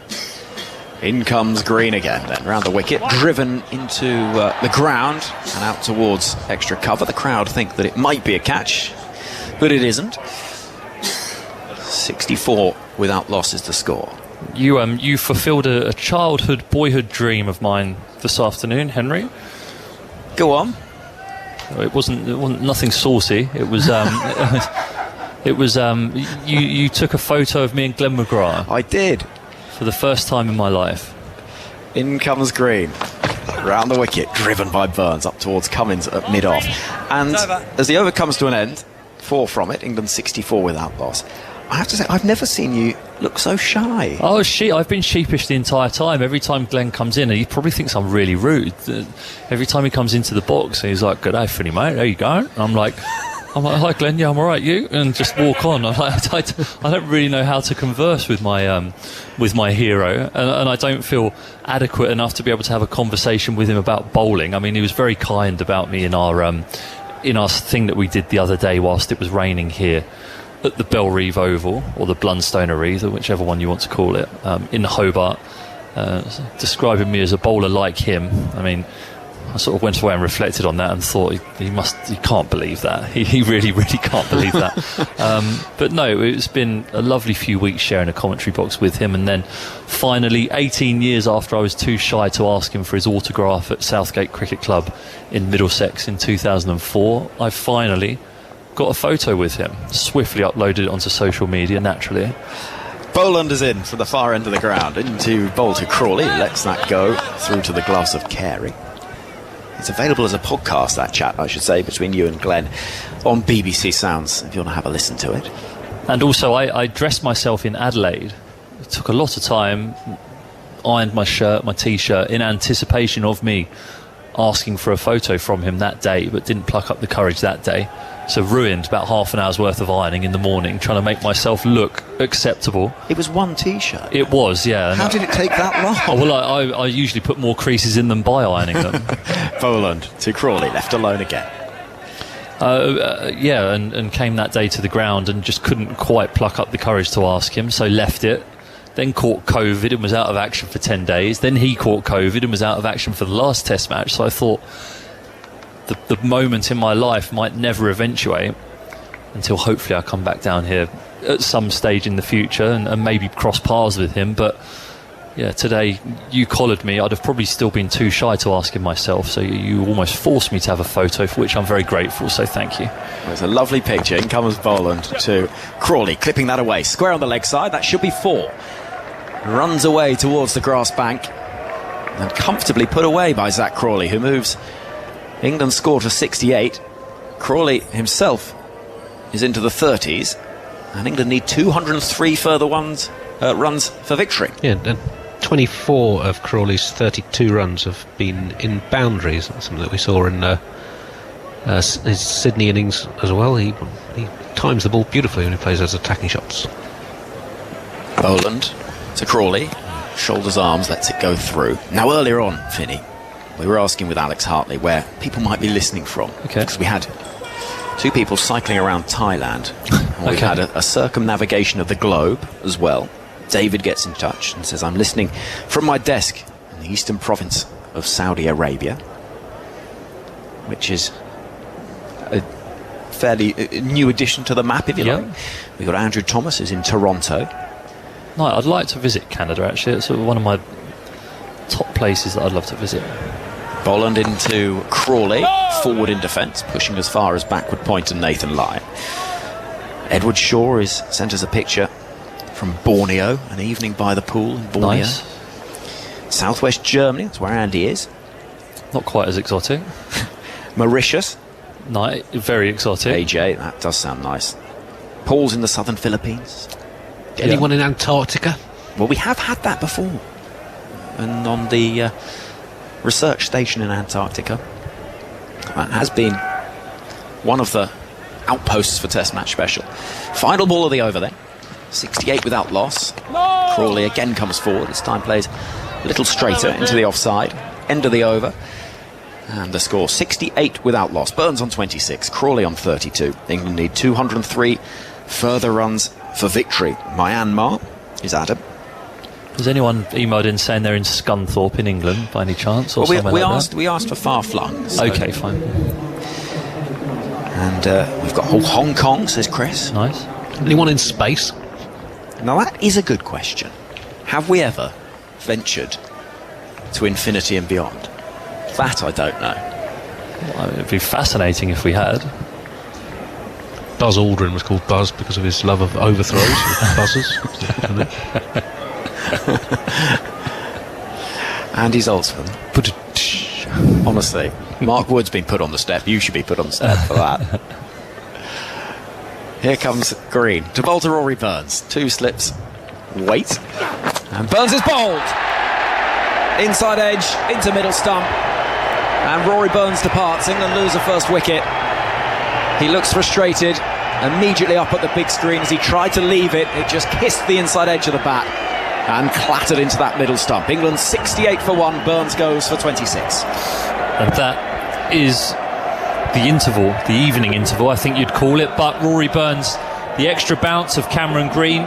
In comes Green again, then round the wicket, driven into the ground and out towards extra cover. The crowd think that it might be a catch, but it isn't. 64 without loss is the score. You fulfilled a boyhood dream of mine this afternoon, Henry. Go on. It wasn't nothing saucy. It was you took a photo of me and Glenn McGrath. I did. For the first time in my life. In comes Green, round the wicket, driven by Burns up towards Cummins at mid-off. And as the over comes to an end, 4 from it, England 64 without loss. I have to say, I've never seen you look so shy. Oh, I've been sheepish the entire time. Every time Glenn comes in, and he probably thinks I'm really rude. Every time he comes into the box, he's like, "Good day, Finny, mate. There you go." And I'm like, "Hi, Glenn. Yeah, I'm all right. You?" And just walk on. I'm like, I don't really know how to converse with my hero, and I don't feel adequate enough to be able to have a conversation with him about bowling. I mean, he was very kind about me in our thing that we did the other day whilst it was raining here at the Belrive Oval, or the Blundstone Arena, whichever one you want to call it, in Hobart, describing me as a bowler like him. I mean, I sort of went away and reflected on that and thought he can't believe that. He really, really can't believe that. But no, it's been a lovely few weeks sharing a commentary box with him, and then finally, 18 years after I was too shy to ask him for his autograph at Southgate Cricket Club in Middlesex in 2004, I finally got a photo with him, swiftly uploaded it onto social media, naturally. Boland is in from the far end of the ground, into bowl to Crawley, lets that go through to the gloves of Carey. It's available as a podcast, that chat, I should say, between you and Glenn on BBC Sounds, if you want to have a listen to it. And also, I dressed myself in Adelaide. It took a lot of time, ironed my shirt, my T-shirt, in anticipation of me asking for a photo from him that day, but didn't pluck up the courage that day. So ruined about half an hour's worth of ironing in the morning, trying to make myself look acceptable. It was one T-shirt? It was, yeah. How did it take that long? Oh, well, I usually put more creases in them by ironing them. Boland to Crawley, left alone again. Yeah, and came that day to the ground and just couldn't quite pluck up the courage to ask him, so left it. Then caught COVID and was out of action for 10 days. Then he caught COVID and was out of action for the last Test match. So I thought the moment in my life might never eventuate until hopefully I come back down here at some stage in the future and maybe cross paths with him. But Yeah, today you collared me. I'd have probably still been too shy to ask him myself, so you almost forced me to have a photo, for which I'm very grateful, so thank you. Well, it's a lovely picture. In comes Boland to Crawley, clipping that away. Square on the leg side, that should be 4. Runs away towards the grass bank and comfortably put away by Zach Crawley, who moves England's score to 68. Crawley himself is into the 30s, and England need 203 further runs for victory. Yeah, and 24 of Crawley's 32 runs have been in boundaries. That's something that we saw in his Sydney innings as well. He times the ball beautifully when he plays those attacking shots. Boland to Crawley, shoulders, arms, lets it go through. Now earlier on, Finney, we were asking with Alex Hartley where people might be listening from. Okay. Because we had 2 people cycling around Thailand. And we've had a circumnavigation of the globe as well. David gets in touch and says, I'm listening from my desk in the eastern province of Saudi Arabia, which is a fairly new addition to the map, if you like. We've got Andrew Thomas, who's in Toronto. No, I'd like to visit Canada, actually. It's one of my top places that I'd love to visit. Boland into Crawley, forward in defence, pushing as far as backward point and Nathan Lyon. Edward Shaw is sent us a picture from Borneo, an evening by the pool in Borneo. Nice. Southwest Germany, that's where Andy is. Not quite as exotic. Mauritius. No, very exotic. AJ, that does sound nice. Paul's in the southern Philippines. Anyone in Antarctica? Well, we have had that before. And on the research station in Antarctica. That has been one of the outposts for Test Match Special. Final ball of the over then. 68 without loss. Crawley again comes forward. This time plays a little straighter into the offside. End of the over. And the score 68 without loss. Burns on 26. Crawley on 32. England need 203 further runs for victory. Myanmar is Adam. Has anyone emailed in saying they're in Scunthorpe in England by any chance? Or Well, we asked for far flung. So. Okay, fine. And we've got Hong Kong, says Chris. Nice. Anyone in space? Now that is a good question. Have we ever ventured to infinity and beyond? That I don't know. Well, it'd be fascinating if we had. Buzz Aldrin was called Buzz because of his love of overthrows with buzzers. Andy Zoltzman. Honestly, Mark Wood's been put on the step. You should be put on the step for that. Here comes Green. To bowl to Rory Burns. 2 slips. Wait. And Burns is bowled. Inside edge, into middle stump. And Rory Burns departs. England lose the first wicket. He looks frustrated. Immediately up at the big screen as he tried to leave it. It just kissed the inside edge of the bat and clattered into that middle stump. England 68 for 1. Burns goes for 26. And that is the interval, the evening interval, I think you'd call it. But Rory Burns, the extra bounce of Cameron Green,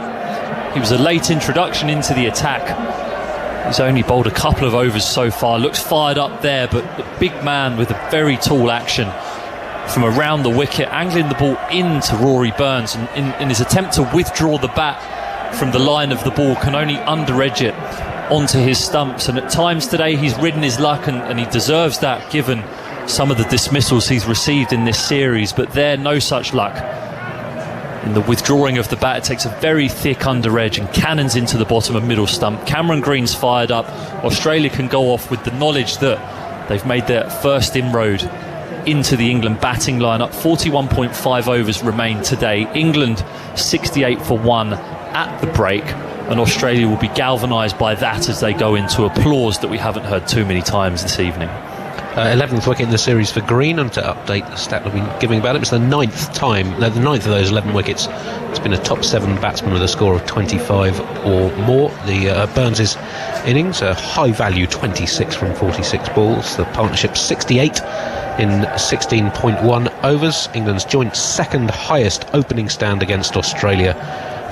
he was a late introduction into the attack. He's only bowled a couple of overs so far. Looks fired up there, but the big man with a very tall action from around the wicket, angling the ball into Rory Burns, and in his attempt to withdraw the bat from the line of the ball, can only under-edge it onto his stumps. And at times today he's ridden his luck, and he deserves that given some of the dismissals he's received in this series, but there no such luck. In the withdrawing of the bat, it takes a very thick under-edge and cannons into the bottom of middle stump. Cameron Green's fired up. Australia can go off with the knowledge that they've made their first inroad into the England batting lineup. 41.5 overs remain today. England 68 for 1 at the break, and Australia will be galvanised by that as they go into applause that we haven't heard too many times this evening. 11th wicket in the series for Green, and to update the stat that we've been giving about it, it's the 9th of those 11 wickets. It's been a top 7 batsman with a score of 25 or more. The Burns' innings, a high value 26 from 46 balls. The partnership 68 in 16.1 overs. England's joint second highest opening stand against Australia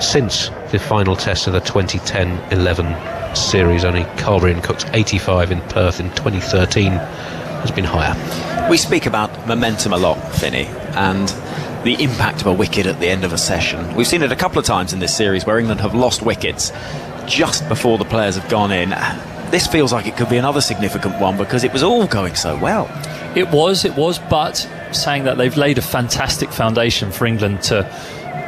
since the final test of the 2010-11 series. Only Carberry and Cook's 85 in Perth in 2013 has been higher. We speak about momentum a lot, Finney, and the impact of a wicket at the end of a session. We've seen it a couple of times in this series where England have lost wickets just before the players have gone in. This feels like it could be another significant one because it was all going so well. It was, but saying that, they've laid a fantastic foundation for England to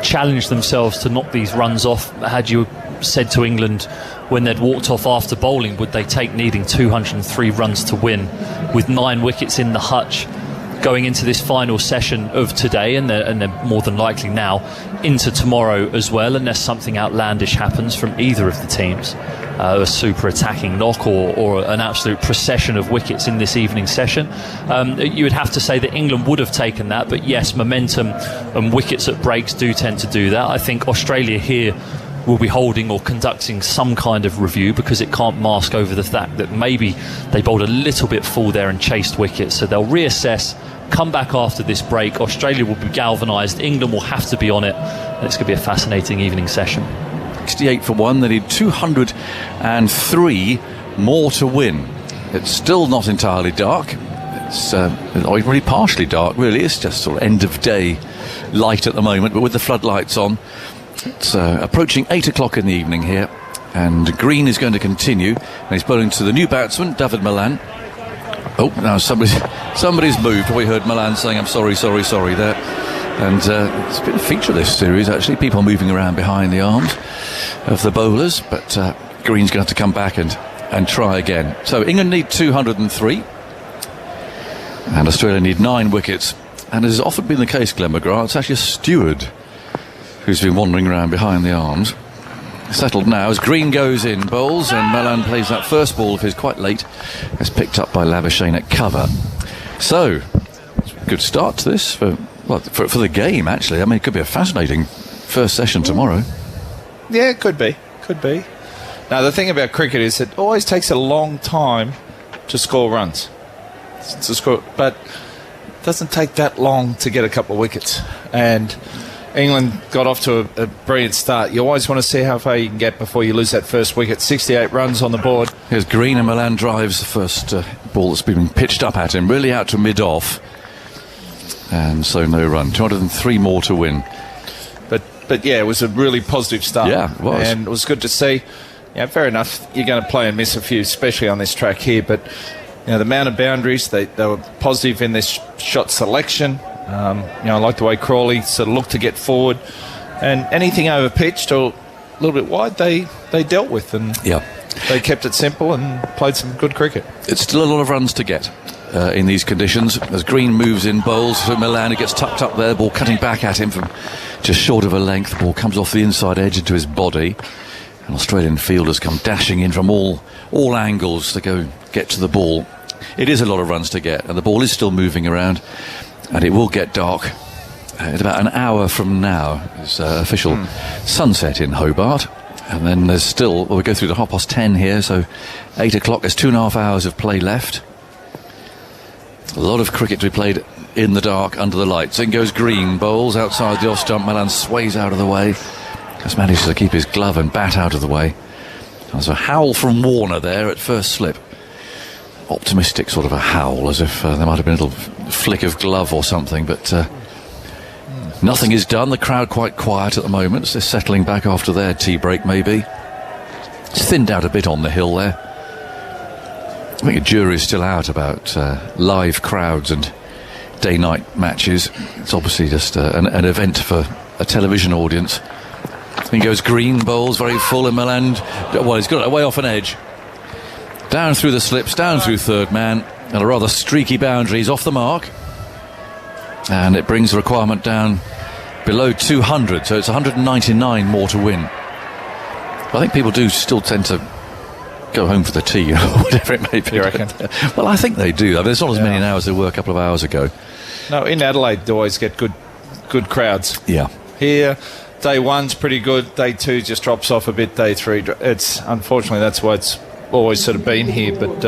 challenge themselves to knock these runs off. Had you said to England when they'd walked off after bowling, would they take needing 203 runs to win with 9 wickets in the hutch going into this final session of today, and they're more than likely now into tomorrow as well, unless something outlandish happens from either of the teams, a super attacking knock or an absolute procession of wickets in this evening session, you would have to say that England would have taken that. But yes, momentum and wickets at breaks do tend to do that. I think Australia here will be holding or conducting some kind of review, because it can't mask over the fact that maybe they bowled a little bit full there and chased wickets. So they'll reassess, come back after this break. Australia will be galvanised, England will have to be on it, and it's going to be a fascinating evening session. 68 for 1, they need 203 more to win. It's still not entirely dark. It's really partially dark, really. It's just sort of end of day light at the moment, but with the floodlights on. It's approaching 8 o'clock in the evening here, and Green is going to continue, and he's bowling to the new batsman, David Malan. Oh, now somebody's moved. We heard Malan saying, "I'm sorry there." And it's been a feature of this series, actually, people moving around behind the arms of the bowlers, but Green's going to have to come back and try again. So England need 203, and Australia need 9 wickets. And as has often been the case, Glenn McGrath, it's actually a steward who's been wandering around behind the arms. Settled now as Green goes in, bowls, and Malan plays that first ball of his quite late. It's picked up by Labuschagne at cover. So, good start to this for the game, actually. I mean, it could be a fascinating first session tomorrow. Yeah, it could be. Now, the thing about cricket is it always takes a long time to score runs. But it doesn't take that long to get a couple of wickets. And England got off to a brilliant start. You always want to see how far you can get before you lose that first wicket. 68 runs on the board. Here's Green, and Malan drives the first ball that's been pitched up at him, really out to mid-off. And so no run. 203 more to win. But yeah, it was a really positive start. Yeah, it was. And it was good to see. Yeah, fair enough. You're going to play and miss a few, especially on this track here. But the amount of boundaries, they were positive in this shot selection. I like the way Crawley sort of looked to get forward, and anything over pitched or a little bit wide, they dealt with, and they kept it simple and played some good cricket. It's still a lot of runs to get in these conditions as Green moves in, bowls for Malan, who gets tucked up there, ball cutting back at him from just short of a length. The ball comes off the inside edge into his body, and Australian fielders come dashing in from all angles to go get to the ball. It is a lot of runs to get, and the ball is still moving around. And it will get dark at about an hour from now. It's official sunset in Hobart. And then there's still, we go through the 10:30 here, so 8 o'clock, there's 2.5 hours of play left. A lot of cricket to be played in the dark under the lights. In goes Green, bowls outside the off stump. Malan sways out of the way. Just manages to keep his glove and bat out of the way. There's a howl from Warner there at first slip. Optimistic sort of a howl, as if there might have been a little flick of glove or something, but nothing is done. The crowd quite quiet at the moment. They're settling back after their tea break, maybe. It's thinned out a bit on the hill there. I think a jury's still out about live crowds and day-night matches. It's obviously just an event for a television audience. He goes Green, bowls very full, and Malan, well, he's got it way off an edge. Down through the slips, down through third man, and a rather streaky boundary. He's off the mark, and it brings the requirement down below 200, so it's 199 more to win. But I think people do still tend to go home for the tea or whatever it may be. You reckon? Well, I think they do. I mean, there's not as many now as there were a couple of hours ago. No, in Adelaide they always get good crowds. Yeah. Here, day one's pretty good, day two just drops off a bit, day three it's unfortunately that's why it's always sort of been here, but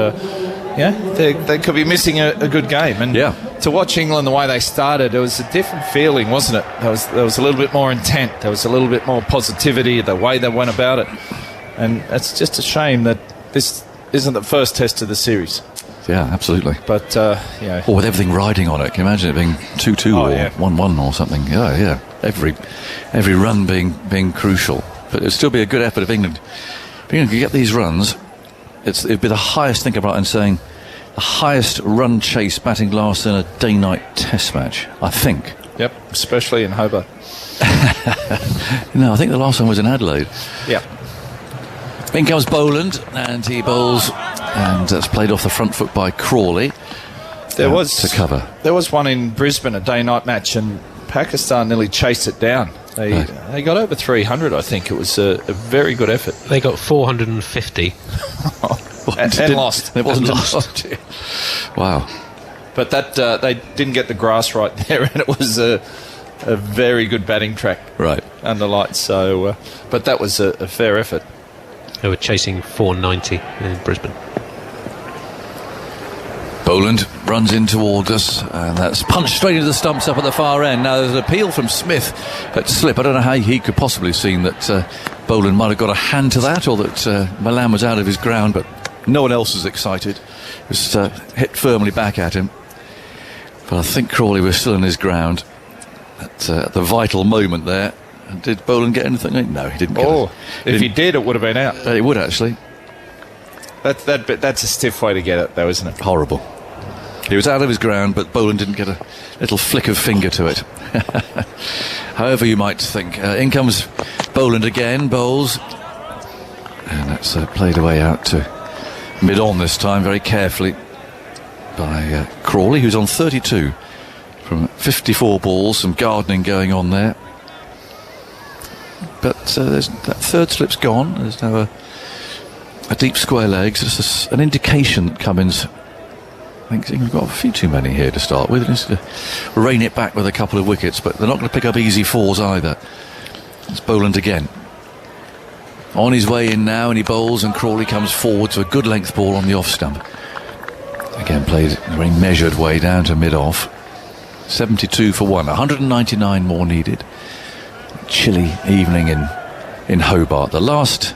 they could be missing a good game. And to watch England the way they started, it was a different feeling, wasn't it? There was a little bit more intent, there was a little bit more positivity, the way they went about it, and it's just a shame that this isn't the first test of the series. Yeah, absolutely. But or with everything riding on it, can you imagine it being 2-2 or 1-1 or something? Every run being crucial, but it'd still be a good effort if England If you get these runs, it'd be the highest, think about it, and saying the highest run chase batting last in a day-night test match, I think. Yep, especially in Hobart. No, I think the last one was in Adelaide. Yep. In comes Boland, and he bowls, and that's played off the front foot by Crawley. There was to cover. There was one in Brisbane, a day-night match, and Pakistan nearly chased it down. They got over 300, I think. It was a very good effort. They got 450. and lost. It wasn't lost. Wow. But that they didn't get the grass right there, and it was a very good batting track right under lights. So, but that was a fair effort. They were chasing 490 in Brisbane. Boland runs in towards us, and that's punched straight into the stumps up at the far end. Now there's an appeal from Smith at slip. I don't know how he could possibly have seen that Boland might have got a hand to that, or that Milan was out of his ground, but no one else was excited. It was hit firmly back at him. But I think Crawley was still in his ground at the vital moment there. And did Boland get anything? No, he didn't get it. If he did, it would have been out. It would, actually. That's a stiff way to get it, though, isn't it? Horrible. He was out of his ground, but Boland didn't get a little flick of finger to it. However you might think. In comes Boland again, bowls. And that's played away out to mid-on this time, very carefully, by Crawley, who's on 32 from 54 balls. Some gardening going on there. But there's that third slip's gone. There's now a deep square leg. So it's an indication that Cummins... I think we've got a few too many here to start with. Let's rein it back with a couple of wickets, but they're not going to pick up easy fours either. It's Boland again. On his way in now, and he bowls, and Crawley comes forward to a good length ball on the off stump. Again, played in a very measured way down to mid-off. 72 for 1, 199 more needed. Chilly evening in Hobart. The last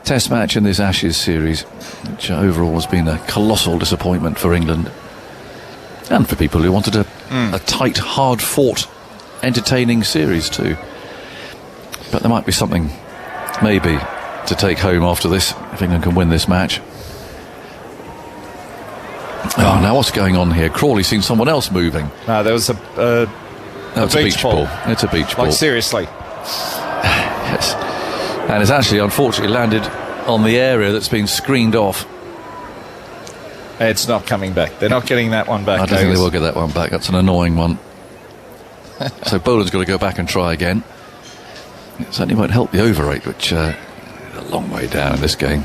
test match in this Ashes series, which overall has been a colossal disappointment for England and for people who wanted a tight, hard-fought, entertaining series too. But there might be something maybe to take home after this if England can win this match. Oh, now what's going on here? Crawley's seen someone else moving. No, there was a beach ball. It's a beach ball. Like, seriously. Yes. And it's actually unfortunately landed on the area that's been screened off. It's not coming back. They're not getting that one back. I don't think they will get that one back. That's an annoying one. So Boland's got to go back and try again. It certainly won't help the over rate, which is a long way down in this game.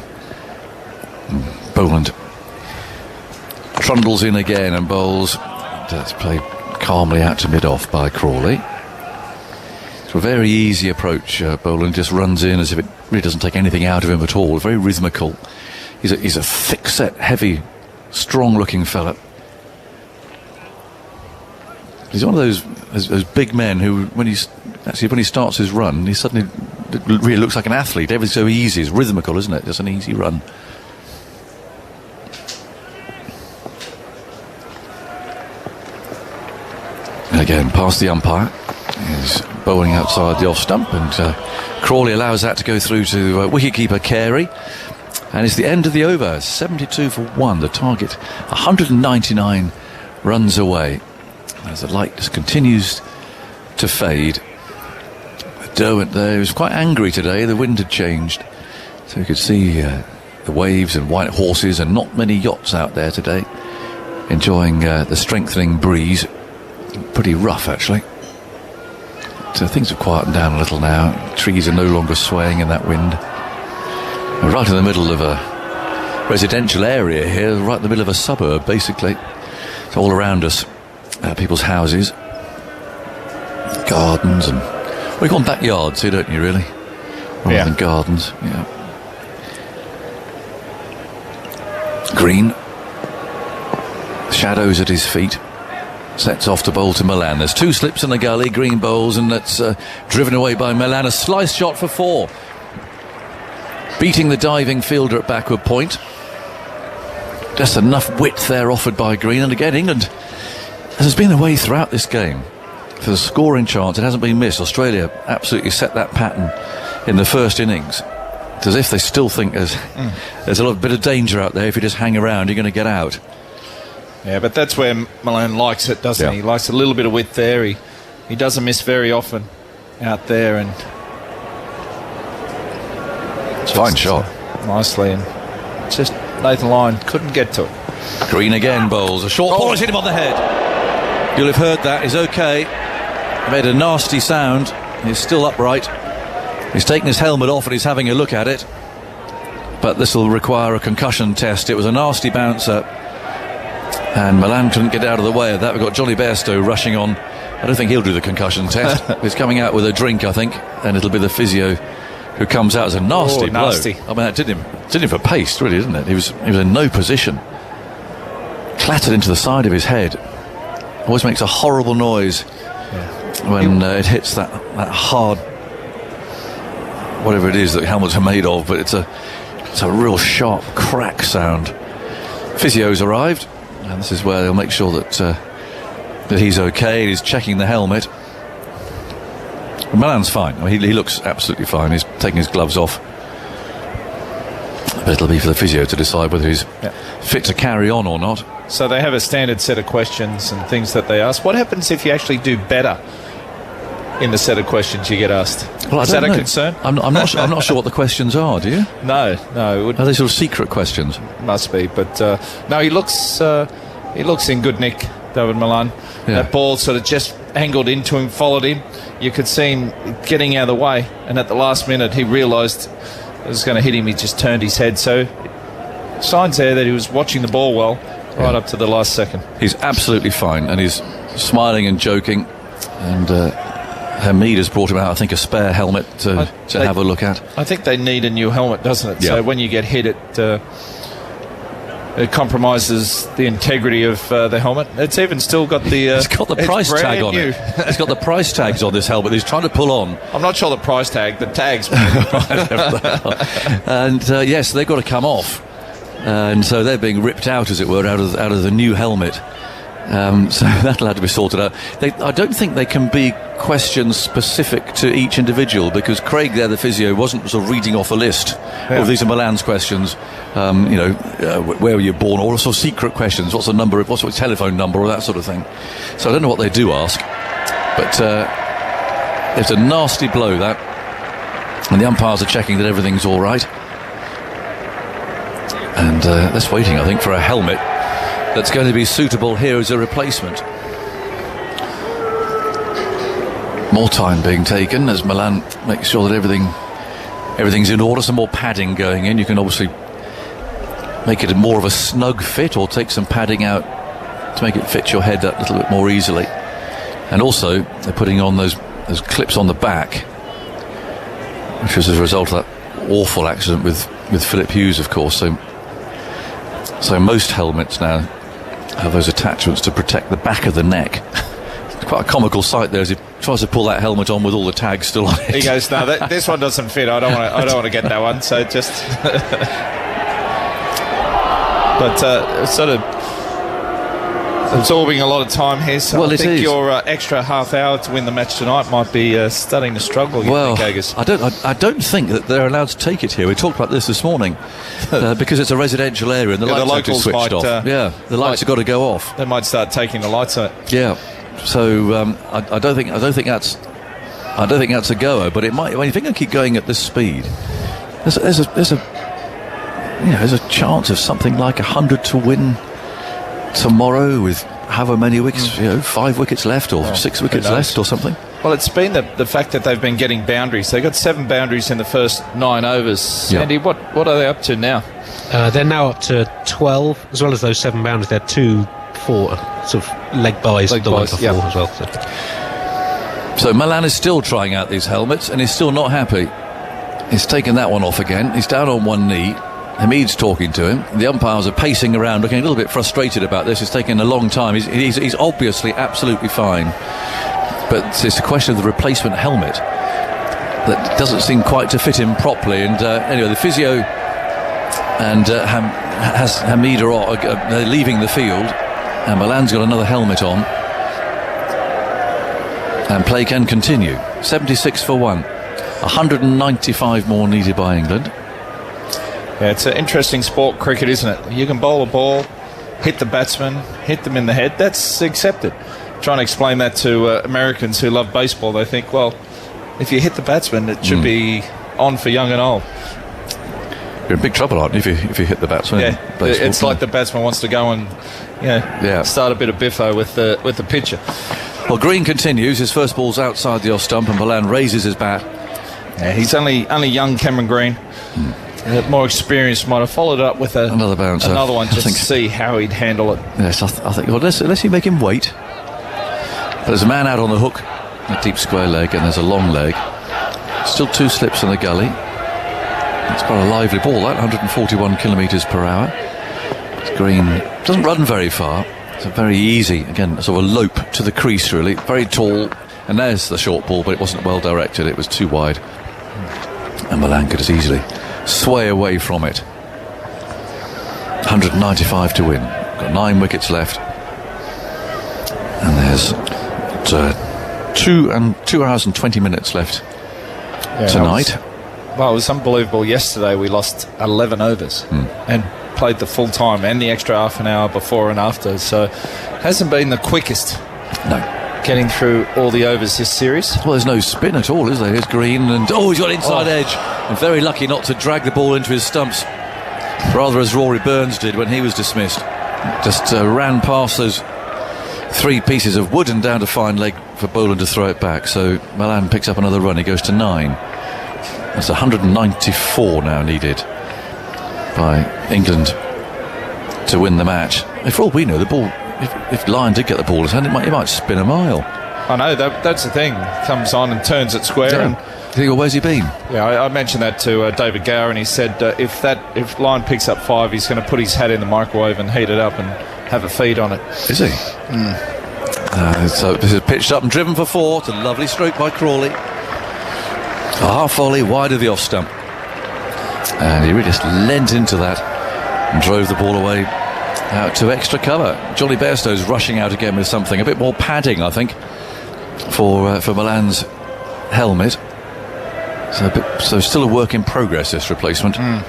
Boland trundles in again and bowls. That's played calmly out to mid-off by Crawley. It's a very easy approach. Boland just runs in as if it really doesn't take anything out of him at all. Very rhythmical. He's a thick-set, heavy, strong-looking fella. He's one of those big men who, when he starts his run, he suddenly really looks like an athlete. Everything's so easy. It's rhythmical, isn't it? Just an easy run. And again, past the umpire. He's bowling outside the off stump, and Crawley allows that to go through to wicketkeeper Carey. And it's the end of the over. 72 for 1. The target 199 runs away. As the light just continues to fade. Derwent there was quite angry today. The wind had changed, so you could see the waves and white horses, and not many yachts out there today enjoying the strengthening breeze. Pretty rough, actually. So things have quietened down a little now. Trees are no longer swaying in that wind. We're right in the middle of a residential area here, right in the middle of a suburb, basically. It's all around us. People's houses, gardens, and we call them backyards here, don't you, really? Rather than gardens. Yeah. Green, shadows at his feet, sets off to bowl to Milan. There's two slips in the gully. Green bowls, and that's driven away by Milan. A slice shot for 4, beating the diving fielder at backward point. Just enough width there offered by Green, and again England has been the way throughout this game. For the scoring chance, it hasn't been missed. Australia absolutely set that pattern in the first innings. It's as if they still think there's a lot bit of danger out there. If you just hang around, you're going to get out. Yeah, but that's where Malone likes it, doesn't he? He likes a little bit of width there. He doesn't miss very often out there, and fine shot. Nicely, and just Nathan Lyon couldn't get to it. Green again bowls. A short ball has hit him on the head. You'll have heard that. He's okay. Made a nasty sound. He's still upright. He's taken his helmet off and he's having a look at it. But this will require a concussion test. It was a nasty bouncer, and Milan couldn't get out of the way of that. We've got Johnny Bairstow rushing on. I don't think he'll do the concussion test. He's coming out with a drink, I think, and it'll be the physio who comes out as a nasty blow. Nasty. I mean, that did him for pace, really, didn't it? He was in no position. Clattered into the side of his head. Always makes a horrible noise when it hits that hard, whatever it is that helmets are made of, but it's a real sharp crack sound. Physio's arrived, and this is where they'll make sure that he's okay. He's checking the helmet. Milan's fine. I mean, he looks absolutely fine. He's taking his gloves off. But it'll be for the physio to decide whether he's fit to carry on or not. So they have a standard set of questions and things that they ask. What happens if you actually do better in the set of questions you get asked? Well, is that a concern? I'm not sure what the questions are. Do you? No. Are they sort of secret questions? Must be, but no. He looks in good nick, David Milan. Yeah. That ball sort of just angled into him, followed him. You could see him getting out of the way, and at the last minute he realised it was going to hit him. He just turned his head. So signs there that he was watching the ball well right up to the last second. He's absolutely fine, and he's smiling and joking. And Hamid has brought him out, I think, a spare helmet to have a look at. I think they need a new helmet, doesn't it? Yeah. So when you get hit, it compromises the integrity of the helmet. It's even still got the... it's got the price tag on it. It's got the price tags on this helmet he's trying to pull on. I'm not sure the price tag, the tags. And yes, they've got to come off. And so they're being ripped out, as it were, out of the new helmet. So that'll have to be sorted out. I don't think they can be questions specific to each individual, because Craig there, the physio, wasn't sort of reading off a list of these are Milan's questions. Where were you born, or sort of secret questions. What's the number? What's your telephone number, or that sort of thing. So I don't know what they do ask, but it's a nasty blow, that, and the umpires are checking that everything's all right. And that's waiting, I think, for a helmet that's going to be suitable here as a replacement. More time being taken as Milan makes sure that everything's in order. Some more padding going in. You can obviously make it more of a snug fit, or take some padding out to make it fit your head that little bit more easily. And also they're putting on those clips on the back, which was as a result of that awful accident with Philip Hughes, of course. So most helmets now have those attachments to protect the back of the neck. It's quite a comical sight there as he tries to pull that helmet on with all the tags still on it. He goes, no, this one doesn't fit. I don't want to get that one. So just, but sort of absorbing a lot of time here. So I think your extra half hour to win the match tonight might be starting to struggle. Well, I don't think that they're allowed to take it here. We talked about this morning because it's a residential area and the lights have to be switched off. The lights have got to go off. They might start taking the lights out. Yeah. So I don't think that's a goer. But it might. When you think I keep going at this speed, there's a chance of something like 100 to win tomorrow with however many wickets, 5 wickets left or 6 wickets left or something. Well, it's been the fact that they've been getting boundaries. They got 7 boundaries in the first 9 overs. Yeah. Andy, what are they up to now? They're now up to 12, as well as those 7 boundaries. They're 2 4 sort of leg byes, the one for 4 as well. So Milan is still trying out these helmets and he's still not happy. He's taken that one off again. He's down on one knee. Hamid's talking to him. The umpires are pacing around, looking a little bit frustrated about this. It's taken a long time. He's obviously absolutely fine. But it's a question of the replacement helmet that doesn't seem quite to fit him properly. And anyway, the physio and Hamid are leaving the field. And Milan's got another helmet on. And play can continue. 76 for 1. 195 more needed by England. Yeah, it's an interesting sport, cricket, isn't it? You can bowl a ball, hit the batsman, hit them in the head. That's accepted. Trying to explain that to Americans who love baseball, they think, well, if you hit the batsman, it should be on for young and old. You're in big trouble, aren't you, if you hit the batsman? Yeah, it's like the batsman wants to go and start a bit of biffo with the pitcher. Well, Green continues. His first ball's outside the off stump, and Boland raises his bat. Yeah, he's only young, Cameron Green. More experienced, might have followed it up with another bouncer. Another one, just to see how he'd handle it. Yes, I think. Well, let's make him wait. There's a man out on the hook, a deep square leg, and there's a long leg. Still 2 slips in the gully. It's quite a lively ball, that 141 kilometres per hour. Green doesn't run very far. It's a very easy, again, sort of a lope to the crease, really. Very tall. And there's the short ball, but it wasn't well directed. It was too wide. And Boland could as easily sway away from it. 195 to win. Got 9 wickets left. And there's 2 hours and 20 minutes left tonight. It was unbelievable. Yesterday we lost 11 overs and played the full time and the extra half an hour before and after. So hasn't been the quickest. No. Getting through all the overs this series. Well, there's no spin at all, is there? Here's Green, and he's got inside edge. And very lucky not to drag the ball into his stumps. Rather as Rory Burns did when he was dismissed. Just ran past those 3 pieces of wood and down to fine leg for Boland to throw it back. So Boland picks up another run. He goes to 9. That's 194 now needed by England to win the match. For all we know, the ball, if Lyon did get the ball in his hand, he might spin a mile. I know, that's the thing. Comes on and turns it square. Yeah. And you think, well, where's he been? Yeah, I mentioned that to David Gower, and he said if Lyon picks up 5, he's going to put his hat in the microwave and heat it up and have a feed on it. Is he? So this is pitched up and driven for 4. It's a lovely stroke by Crawley. A half volley wide of the off stump, and he really just leant into that and drove the ball away out to extra cover. Johnny Bairstow's rushing out again with something a bit more padding, I think, for Boland's helmet. So still a work in progress, this replacement. And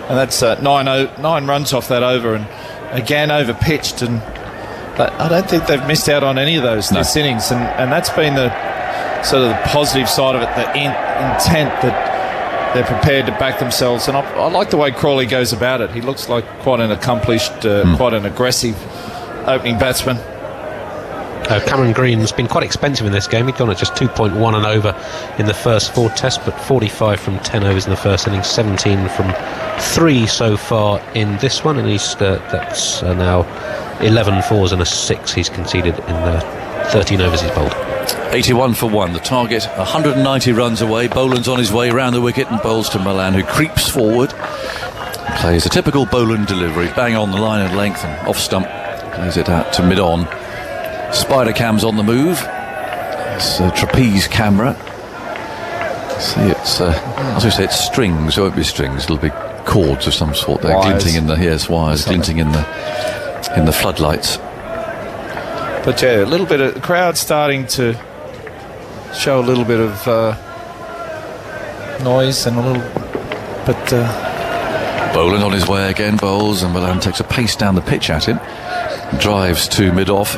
that's 9 runs off that over, and again over pitched, and I don't think they've missed out on any of those this innings, and that's been the sort of the positive side of it, the intent that they're prepared to back themselves. And I like the way Crawley goes about it. He looks like quite an accomplished, quite an aggressive opening batsman. Cameron Green's been quite expensive in this game. He'd gone at just 2.1 and over in the first 4 tests, but 45 from 10 overs in the first innings, 17 from 3 so far in this one, and that's now 11 fours and a 6 he's conceded in the 13 overs he's bowled. 81 for 1. The target 190 runs away. Boland's on his way round the wicket and bowls to Boland, who creeps forward. Plays a typical Boland delivery, bang on the line of length and off stump. Plays it out to mid-on. Spider cam's on the move. It's a trapeze camera. See, it's as we say, it's strings. It won't be strings. It'll be cords of some sort. They're glinting in the wires glinting in the floodlights. But yeah, a little bit of the crowd starting to show a little bit of noise and a little. But Boland on his way again, bowls, and Boland takes a pace down the pitch at him. Drives to mid-off.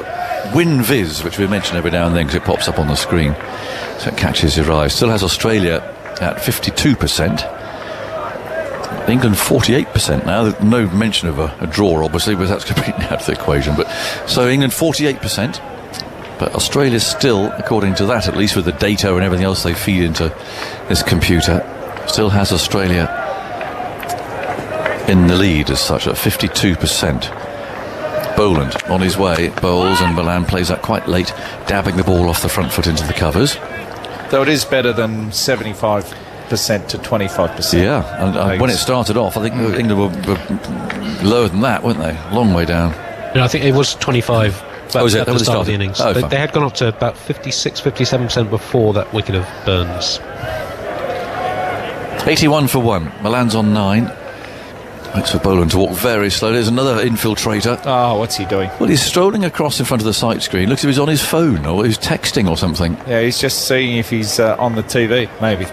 Win Viz, which we mention every now and then because it pops up on the screen, so it catches your eye. Still has Australia at 52%. England 48% now. No mention of a draw, obviously, but that's completely out of the equation. But so England 48%, but Australia still, according to that, at least with the data and everything else they feed into this computer, still has Australia in the lead as such at 52%. Boland on his way, bowls, and Boland plays that quite late, dabbing the ball off the front foot into the covers. Though it is better than 75% to 25%. Yeah, and when it started off, I think England were lower than that, weren't they? Long way down. Yeah, I think it was 25 at the start of the innings. Oh, they had gone up to about 56, 57% before that wicket of Burns. 81 for 1. Boland's on 9. Waits for Boland to walk very slowly. There's another infiltrator. Oh, what's he doing? Well, he's strolling across in front of the sight screen. Looks as if he's on his phone or he's texting or something. Yeah, he's just seeing if he's on the TV, maybe.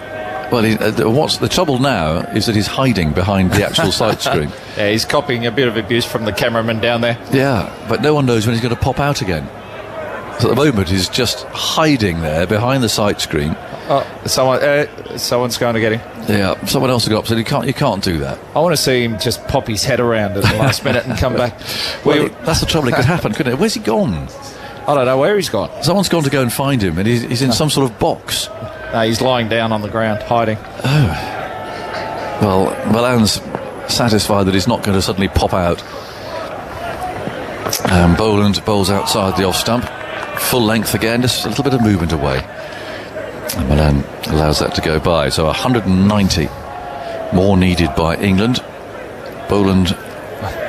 Well, what's the trouble now is that he's hiding behind the actual sight screen. Yeah, he's copying a bit of abuse from the cameraman down there. Yeah, but no one knows when he's going to pop out again. So at the moment, he's just hiding there behind the sight screen. Oh, someone's going to get him. Yeah, someone else will go up. So you can't do that. I want to see him just pop his head around at the last minute and come back. Well, that's the trouble. It could happen, couldn't it? Where's he gone? I don't know where he's gone. Someone's gone to go and find him, and he's in some sort of box. No, he's lying down on the ground, hiding. Oh. Well, Milan's satisfied that he's not going to suddenly pop out. Boland bowls outside the off stump. Full length again, just a little bit of movement away. And Milan allows that to go by. So 190 more needed by England. Boland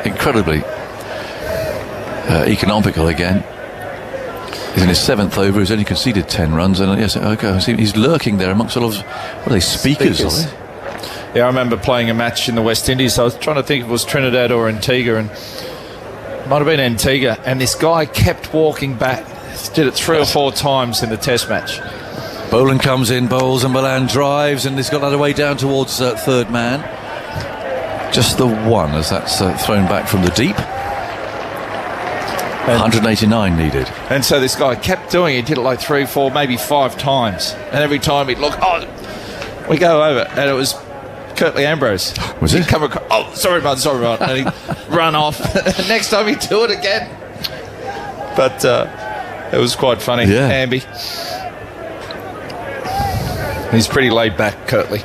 incredibly economical again. He's in his 7th over. He's only conceded 10 runs, and yes, okay, he's lurking there amongst sort of, what are they, speakers? Are they? Yeah, I remember playing a match in the West Indies. I was trying to think if it was Trinidad or Antigua, and it might have been Antigua. And this guy kept walking back. Did it 3 or 4 times in the Test match. Boland comes in, bowls, and Milan drives, and he's got that away down towards third man. Just the one as that's thrown back from the deep. 189 needed. And so this guy kept doing it. He did it like 3, 4, maybe 5 times. And every time he'd look, we go over. And it was Curtly Ambrose. Was he'd it? come across, sorry, bud. And he'd run off. Next time he'd do it again. But it was quite funny. Yeah. Amby. He's pretty laid back, Curtly.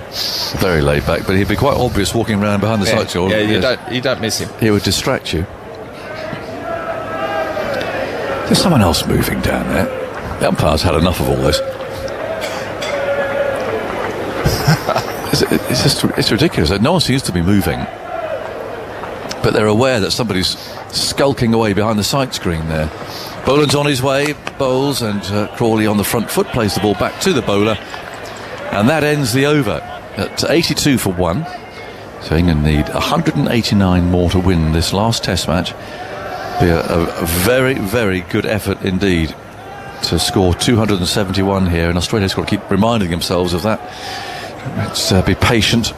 Very laid back, but he'd be quite obvious walking around behind the sight shore. Yeah, you don't miss him. He would distract you. There's someone else moving down there. The umpire's had enough of all this. It's ridiculous. No one seems to be moving, but they're aware that somebody's skulking away behind the sight screen there. Boland's on his way, bowls, and Crawley on the front foot plays the ball back to the bowler, and that ends the over at 82 for 1. So England need 189 more to win this last Test match. Be a very, very good effort indeed to score 271 here, and Australia's got to keep reminding themselves of that. Let's be patient.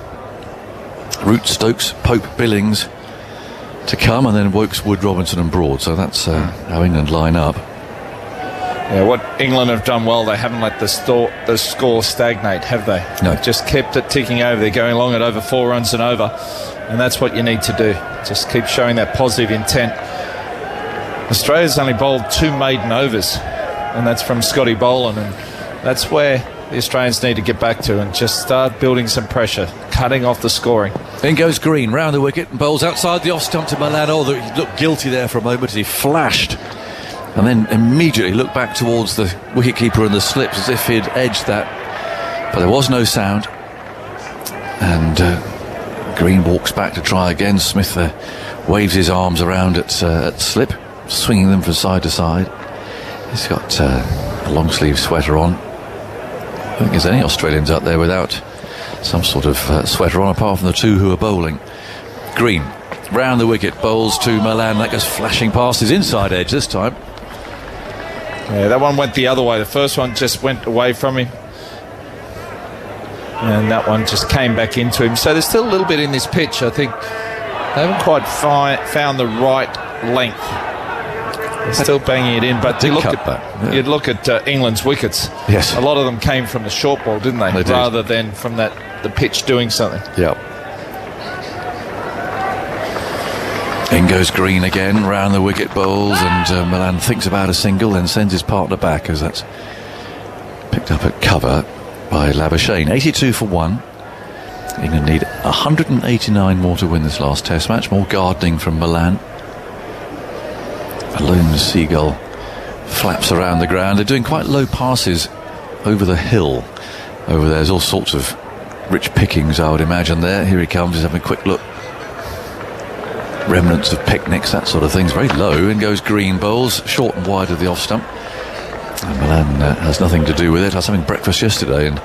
Root, Stokes, Pope, Billings to come, and then Wokes, Wood, Robinson and Broad. So that's how England line up. Yeah, what England have done well, they haven't let the score stagnate, have they? No. They've just kept it ticking over. They're going along at over 4 runs and over, and that's what you need to do. Just keep showing that positive intent. Australia's only bowled 2 maiden overs, and that's from Scotty Boland, and that's where the Australians need to get back to and just start building some pressure, cutting off the scoring. In goes Green, round the wicket, and bowls outside the off stump to Milan. Oh, he looked guilty there for a moment as he flashed, and then immediately looked back towards the wicketkeeper and the slips as if he'd edged that, but there was no sound. And Green walks back to try again. Smith waves his arms around at slip, swinging them from side to side. He's got a long sleeve sweater on. I don't think there's any Australians out there without some sort of sweater on, apart from the 2 who are bowling. Green, round the wicket, bowls to Milan. That goes flashing past his inside edge this time. Yeah, that one went the other way. The first one just went away from him, and that one just came back into him. So there's still a little bit in this pitch. I think they haven't quite found the right length. They're still banging it in, but you'd look at England's wickets. Yes. A lot of them came from the short ball, didn't they? Rather than from the pitch doing something. Yep. In goes Green again, round the wicket bowls, and Milan thinks about a single, then sends his partner back as that's picked up at cover by Labuschagne. 82 for 1. England need 189 more to win this last Test match. More gardening from Milan. A lone seagull flaps around the ground. They're doing quite low passes over the hill. Over there, there's all sorts of rich pickings, I would imagine there. Here he comes, he's having a quick look. Remnants of picnics, that sort of thing. It's very low. In goes Green, bowls short and wide of the off stump. And Milan has nothing to do with it. I was having breakfast yesterday, and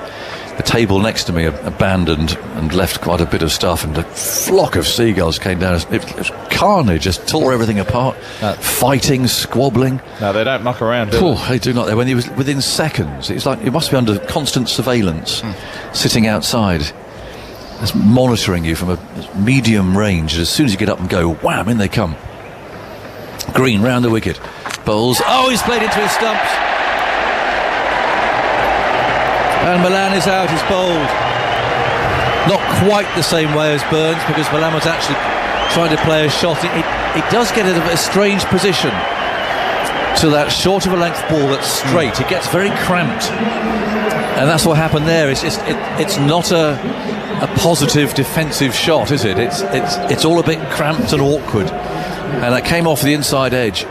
the table next to me abandoned and left quite a bit of stuff, and a flock of seagulls came down. It was carnage, just tore everything apart. Fighting, squabbling. No, they don't muck around, do they? They do not. When he was within seconds, it's like it must be under constant surveillance, sitting outside, just monitoring you from a medium range. And as soon as you get up and go, wham, in they come. Green round the wicket. Bowls. Oh, he's played into his stumps. And Milan is out, he's bowled. Not quite the same way as Burns, because Milan was actually trying to play a shot. It does get in a strange position to that short of a length ball that's straight. It gets very cramped. And that's what happened there. It's not a positive defensive shot, is it? It's all a bit cramped and awkward. And that came off the inside edge.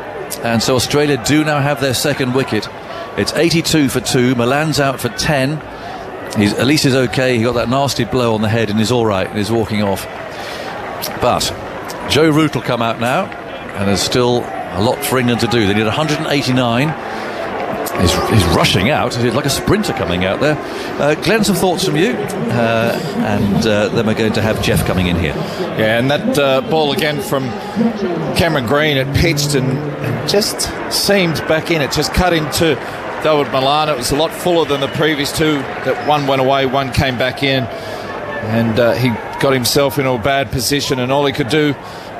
And so Australia do now have their second wicket. It's 82 for 2. Milan's out for 10. At least he's okay. He got that nasty blow on the head and he's all right and he's walking off. But Joe Root will come out now, and there's still a lot for England to do. They need 189. He's rushing out. He's like a sprinter coming out there. Glenn, some thoughts from you, and then we're going to have Jeff coming in here. Yeah, and that ball again from Cameron Green, it pitched and just seemed back in. It just cut into David Milan. It was a lot fuller than the previous two. That one went away, one came back in, and he got himself into a bad position, and all he could do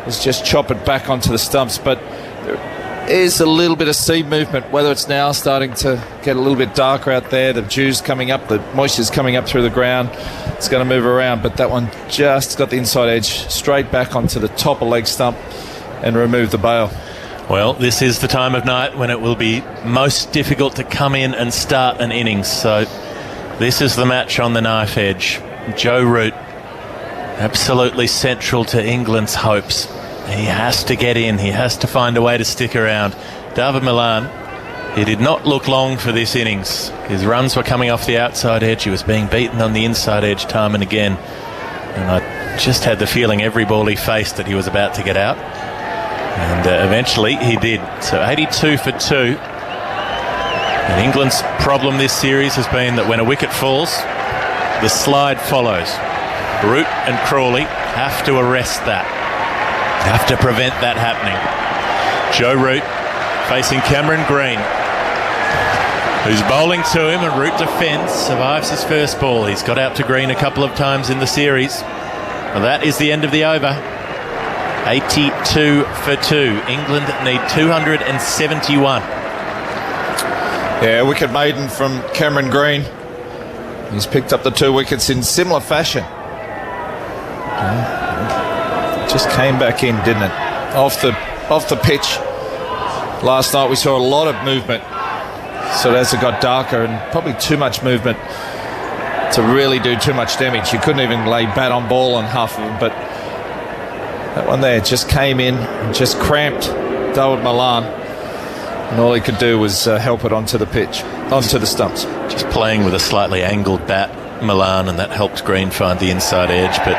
was just chop it back onto the stumps. But there is a little bit of seed movement, whether it's now starting to get a little bit darker out there, the dew's coming up, the moisture's coming up through the ground, it's going to move around, but that one just got the inside edge straight back onto the top of leg stump and removed the bail. Well, this is the time of night when it will be most difficult to come in and start an innings, so this is the match on the knife edge. Joe Root, absolutely central to England's hopes. He has to get in. He has to find a way to stick around. David Milan, he did not look long for this innings. His runs were coming off the outside edge. He was being beaten on the inside edge time and again. And I just had the feeling every ball he faced that he was about to get out. And eventually he did. So 82 for 2. And England's problem this series has been that when a wicket falls, the slide follows. Root and Crawley have to arrest that. Have to prevent that happening. Joe Root facing Cameron Green, who's bowling to him, and Root defends, survives his first ball. He's got out to Green a couple of times in the series. Well, that is the end of the over. 82 for 2. England need 271. Yeah, wicket maiden from Cameron Green. He's picked up the 2 wickets in similar fashion. Just came back in, didn't it? Off the pitch. Last night we saw a lot of movement. So as it got darker, and probably too much movement to really do too much damage. You couldn't even lay bat on ball on half of them, but that one there just came in and just cramped David Milan, and all he could do was help it onto the pitch, onto the stumps. Just playing with a slightly angled bat, Milan, and that helped Green find the inside edge, but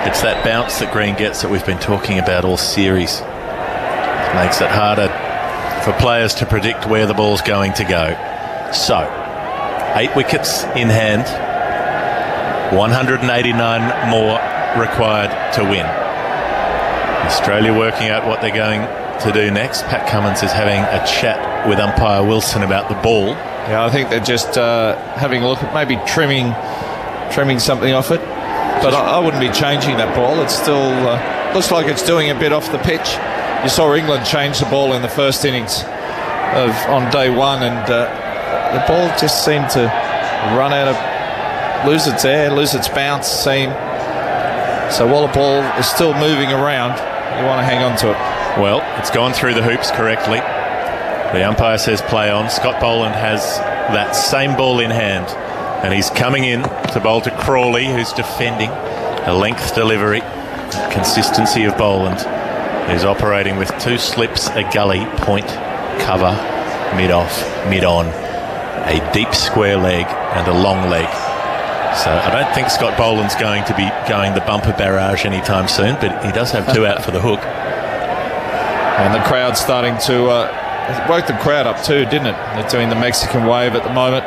it's that bounce that Green gets that we've been talking about all series. It makes it harder for players to predict where the ball's going to go. So, 8 wickets in hand, 189 more required to win. Australia working out what they're going to do next. Pat Cummins is having a chat with umpire Wilson about the ball. Yeah, I think they're just having a look at maybe trimming something off it. But I wouldn't be changing that ball. It still looks like it's doing a bit off the pitch. You saw England change the ball in the first innings on day one, and the ball just seemed to run out of, lose its air, lose its bounce seam. So while the ball is still moving around, you want to hang on to it. Well, it's gone through the hoops correctly. The umpire says play on. Scott Boland has that same ball in hand, and he's coming in to bowl to Crawley, who's defending. A length delivery. Consistency of Boland, who's operating with 2 slips, a gully, point, cover, mid-off, mid-on, a deep square leg and a long leg. So I don't think Scott Boland's going to be going the bumper barrage anytime soon, but he does have 2 out for the hook. And the crowd's starting to... it woke the crowd up too, didn't it? They're doing the Mexican wave at the moment.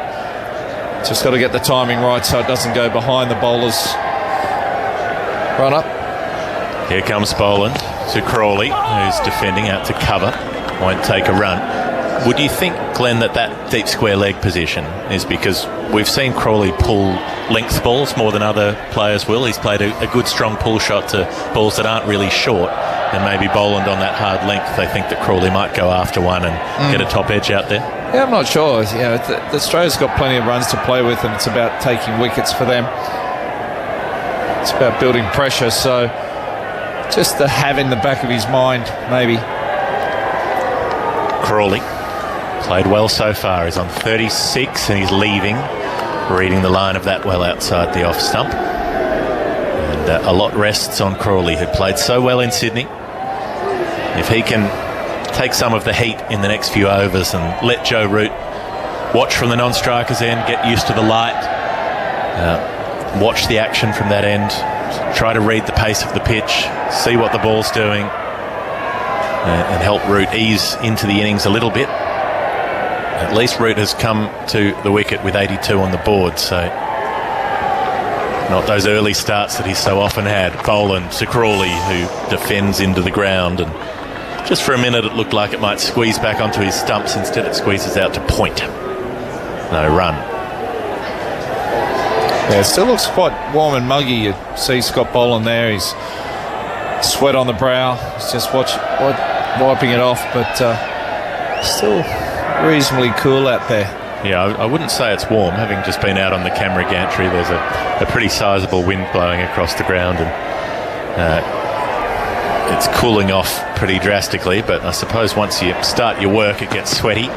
Just got to get the timing right so it doesn't go behind the bowler's run up. Here comes Boland to Crawley, who's defending out to cover. Won't take a run. Would you think, Glenn, that deep square leg position is because we've seen Crawley pull length balls more than other players will? He's played a good strong pull shot to balls that aren't really short, and maybe Boland on that hard length, they think that Crawley might go after one and get a top edge out there. Yeah, I'm not sure. Australia's got plenty of runs to play with, and it's about taking wickets for them. It's about building pressure, so just to have in the back of his mind, maybe. Crawley played well so far. He's on 36 and he's leaving, reading the line of that well outside the off stump. And a lot rests on Crawley, who played so well in Sydney. If he can take some of the heat in the next few overs and let Joe Root watch from the non-striker's end, get used to the light, watch the action from that end, try to read the pace of the pitch, see what the ball's doing, and help Root ease into the innings a little bit. At least Root has come to the wicket with 82 on the board, so not those early starts that he's so often had. Boland to Crawley, who defends into the ground, and just for a minute it looked like it might squeeze back onto his stumps. Instead it squeezes out to point. No run. Yeah, it still looks quite warm and muggy. You see Scott Boland there, he's sweat on the brow, he's just wiping it off, but still reasonably cool out there. Yeah, I wouldn't say it's warm. Having just been out on the camera gantry, there's a pretty sizable wind blowing across the ground, and it's cooling off pretty drastically, but I suppose once you start your work it gets sweaty.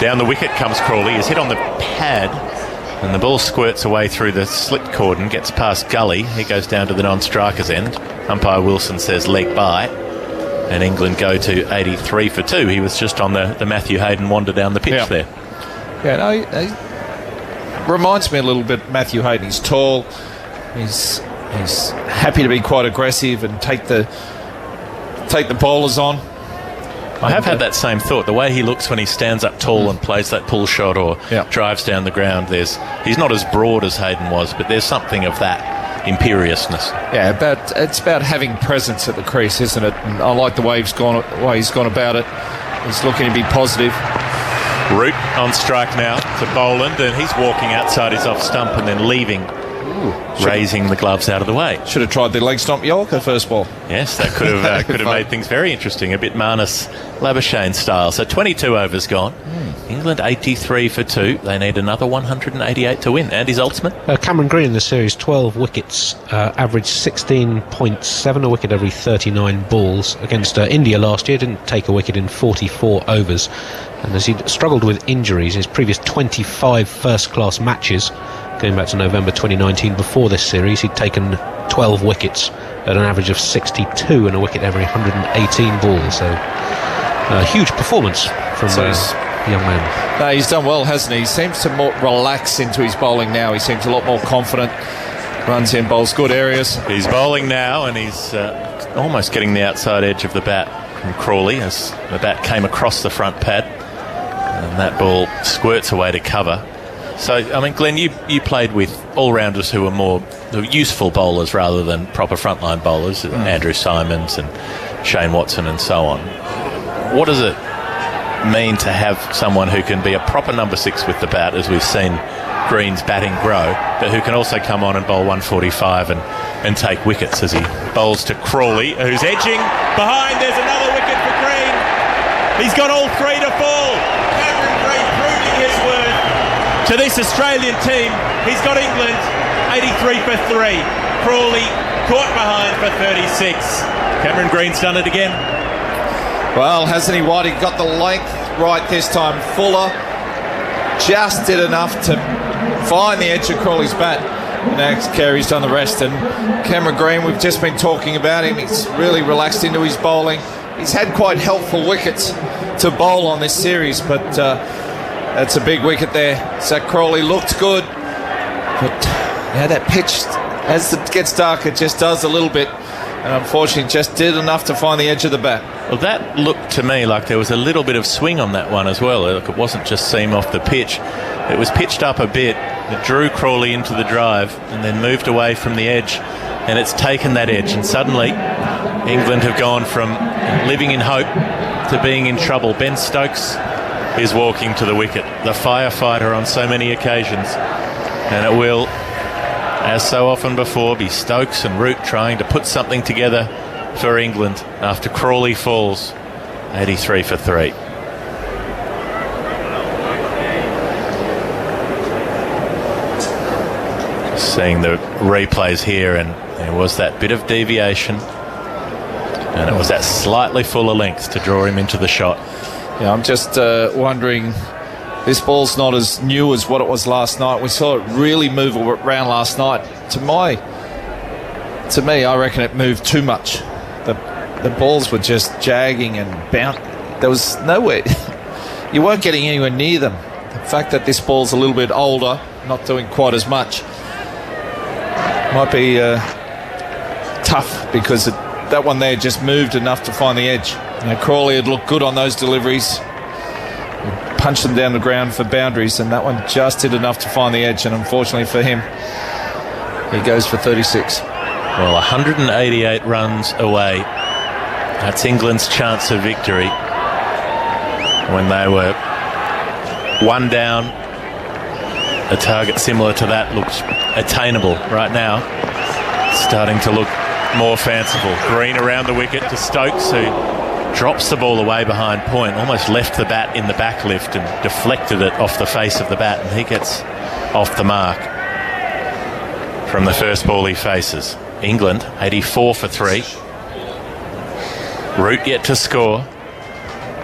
Down the wicket comes Crawley. He's hit on the pad and the ball squirts away through the slit cordon, gets past Gully. He goes down to the non-striker's end. Umpire Wilson says leg by, and England go to 83 for 2. He was just on the Matthew Hayden wander down the pitch there. Yeah, no, he reminds me a little bit of Matthew Hayden. He's tall, he's happy to be quite aggressive and take the bowlers on. I have had that same thought. The way he looks when he stands up tall and plays that pull shot or drives down the ground, he's not as broad as Hayden was, but there's something of that imperiousness. Yeah, it's about having presence at the crease, isn't it? And I like the way he's gone about it. He's looking to be positive. Root on strike now to Boland, and he's walking outside his off stump and then leaving. Raising the gloves out of the way. Should have tried the leg stomp Yorker first ball. Yes, that could have made things very interesting, a bit Marnus Labuschagne style. So 22 overs gone. England 83 for 2. They need another 188 to win. Andy Zaltzman? Cameron Green in the series, 12 wickets, averaged 16.7 a wicket every 39 balls. Against India last year, didn't take a wicket in 44 overs. And as he'd struggled with injuries, his previous 25 first-class matches, going back to November 2019, before this series, he'd taken 12 wickets at an average of 62 and a wicket every 118 balls. So a huge performance from the young man. No, he's done well, hasn't he? He seems to more relax into his bowling now. He seems a lot more confident. Runs in, bowls good areas. He's bowling now, and he's almost getting the outside edge of the bat from Crawley as the bat came across the front pad, and that ball squirts away to cover. So, I mean, Glenn, you played with all-rounders who were more useful bowlers rather than proper frontline bowlers, Andrew Simons and Shane Watson and so on. What does it mean to have someone who can be a proper number 6 with the bat, as we've seen Green's batting grow, but who can also come on and bowl 145 and take wickets as he bowls to Crawley, who's edging behind. There's another wicket for Green. He's got all 3 to fall. Cameron Green proving his worth to this Australian team. He's got England 83 for 3. Crawley caught behind for 36. Cameron Green's done it again. Well, hasn't he, White? He got the length right this time. Fuller just did enough to find the edge of Crawley's bat. Next, Carey's done the rest. And Cameron Green, we've just been talking about him. He's really relaxed into his bowling. He's had quite helpful wickets to bowl on this series, but that's a big wicket there. Zach Crawley looked good, but yeah, that pitch as it gets dark, it just does a little bit, and unfortunately just did enough to find the edge of the bat. Well, that looked to me like there was a little bit of swing on that one as well. Look, it wasn't just seam off the pitch. It was pitched up a bit. It drew Crawley into the drive and then moved away from the edge, and it's taken that edge, and suddenly England have gone from living in hope to being in trouble. Ben Stokes is walking to the wicket, the firefighter on so many occasions, and it will, as so often before, be Stokes and Root trying to put something together for England after Crawley falls. 83 for 3. Seeing the replays here, and there was that bit of deviation, and it was that slightly fuller length to draw him into the shot. Yeah, I'm just wondering, this ball's not as new as what it was last night. We saw it really move around last night. To me, I reckon it moved too much. The balls were just jagging and bouncing. There was nowhere. You weren't getting anywhere near them. The fact that this ball's a little bit older, not doing quite as much, might be tough, because that one there just moved enough to find the edge. Crawley had looked good on those deliveries, punched them down the ground for boundaries, and that one just did enough to find the edge, and unfortunately for him, he goes for 36. Well, 188 runs away. That's England's chance of victory. When they were one down, a target similar to that looked attainable. Right now, starting to look more fanciful. Green around the wicket to Stokes, who drops the ball away behind point, almost left the bat in the back lift and deflected it off the face of the bat, and he gets off the mark from the first ball he faces. England 84 for 3. Root yet to score.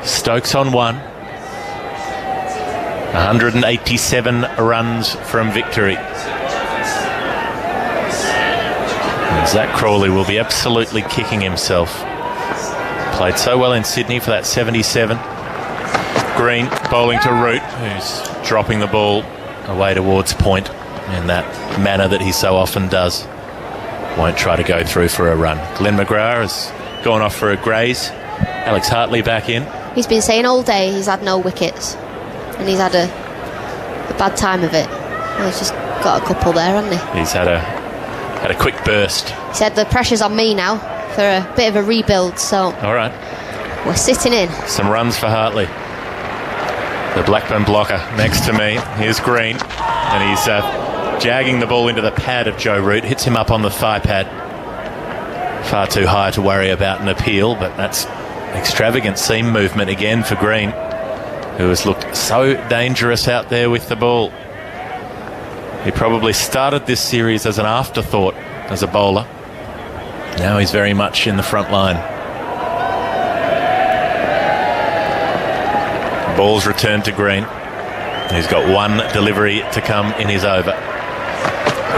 Stokes on 1. 187 runs from victory. And Zach Crawley will be absolutely kicking himself. Played so well in Sydney for that 77. Green bowling to Root, who's dropping the ball away towards point in that manner that he so often does. Won't try to go through for a run. Glenn McGrath has gone off for a graze. Alex Hartley back in. He's been saying all day he's had no wickets, and he's had a bad time of it. Well, he's just got a couple there, hasn't he? He's had a quick burst. He said the pressure's on me now for a bit of a rebuild, so all right, we're sitting in. Some runs for Hartley. The Blackburn blocker next to me. Here's Green, and he's jagging the ball into the pad of Joe Root. Hits him up on the thigh pad. Far too high to worry about an appeal, but that's extravagant seam movement again for Green, who has looked so dangerous out there with the ball. He probably started this series as an afterthought as a bowler. Now he's very much in the front line. Ball's returned to Green. He's got one delivery to come in his over.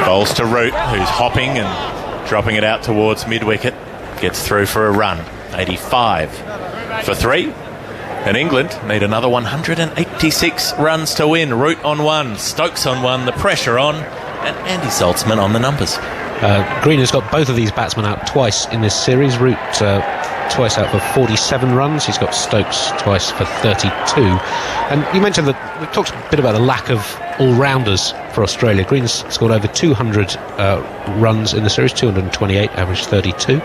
Bowls to Root, who's hopping and dropping it out towards mid-wicket. Gets through for a run. 85 for 3. And England need another 186 runs to win. Root on 1, Stokes on 1, the pressure on, and Andy Zaltzman on the numbers. Green has got both of these batsmen out twice in this series. Root twice out for 47 runs. He's got Stokes twice for 32. And you mentioned that we talked a bit about the lack of all-rounders for Australia. Green's scored over 200 runs in the series, 228, average 32.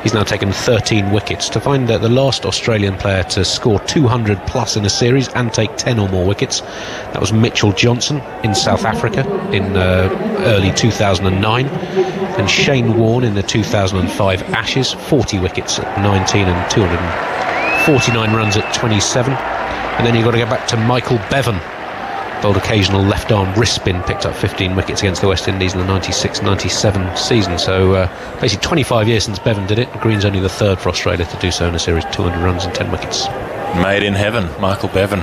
He's now taken 13 wickets. To find the last Australian player to score 200 plus in a series and take 10 or more wickets, that was Mitchell Johnson in South Africa in early 2009, and Shane Warne in the 2005 Ashes, 40 wickets at 19 and 249 runs at 27. And then you've got to go back to Michael Bevan, bowled occasional left-arm wrist spin, picked up 15 wickets against the West Indies in the 96-97 season. So basically 25 years since Bevan did it. Green's only the third for Australia to do so in a series, 200 runs and 10 wickets. Made in heaven, Michael Bevan.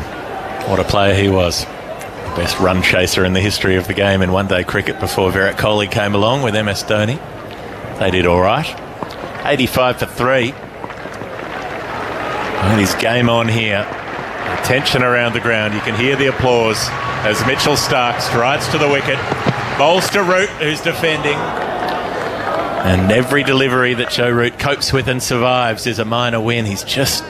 What a player he was. The best run chaser in the history of the game in one-day cricket before Virat Kohli came along with MS Dhoni. They did all right. 85 for 3. And his game on here. Tension around the ground. You can hear the applause as Mitchell Starc strides to the wicket. Bowls to Root, who's defending. And every delivery that Joe Root copes with and survives is a minor win. He's just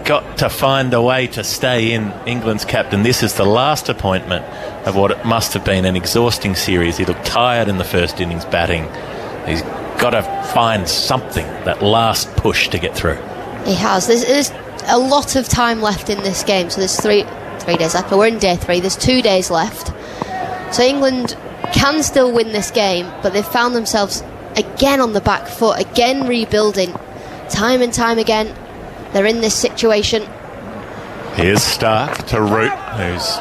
got to find a way to stay in England's captain. This is the last appointment of what it must have been an exhausting series. He looked tired in the first innings batting. He's got to find something, that last push to get through. He has. There's a lot of time left in this game, so there's three days left, but we're in day 3. There's 2 days left, so England can still win this game, but they've found themselves again on the back foot, again rebuilding, time and time again. They're in this situation. Here's Stark to Root, who's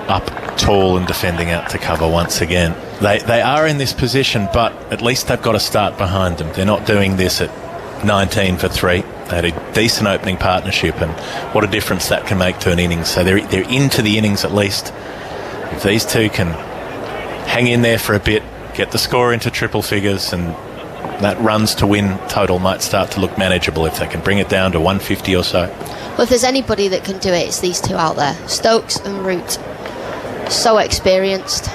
up tall and defending out to cover once again. They are in this position, but at least they've got a start behind them. They're not doing this at 19 for 3. They had a decent opening partnership, and what a difference that can make to an innings. So they're into the innings at least. If these two can hang in there for a bit, get the score into triple figures, and that runs to win total might start to look manageable if they can bring it down to 150 or so. Well, if there's anybody that can do it, it's these two out there, Stokes and Root. So experienced.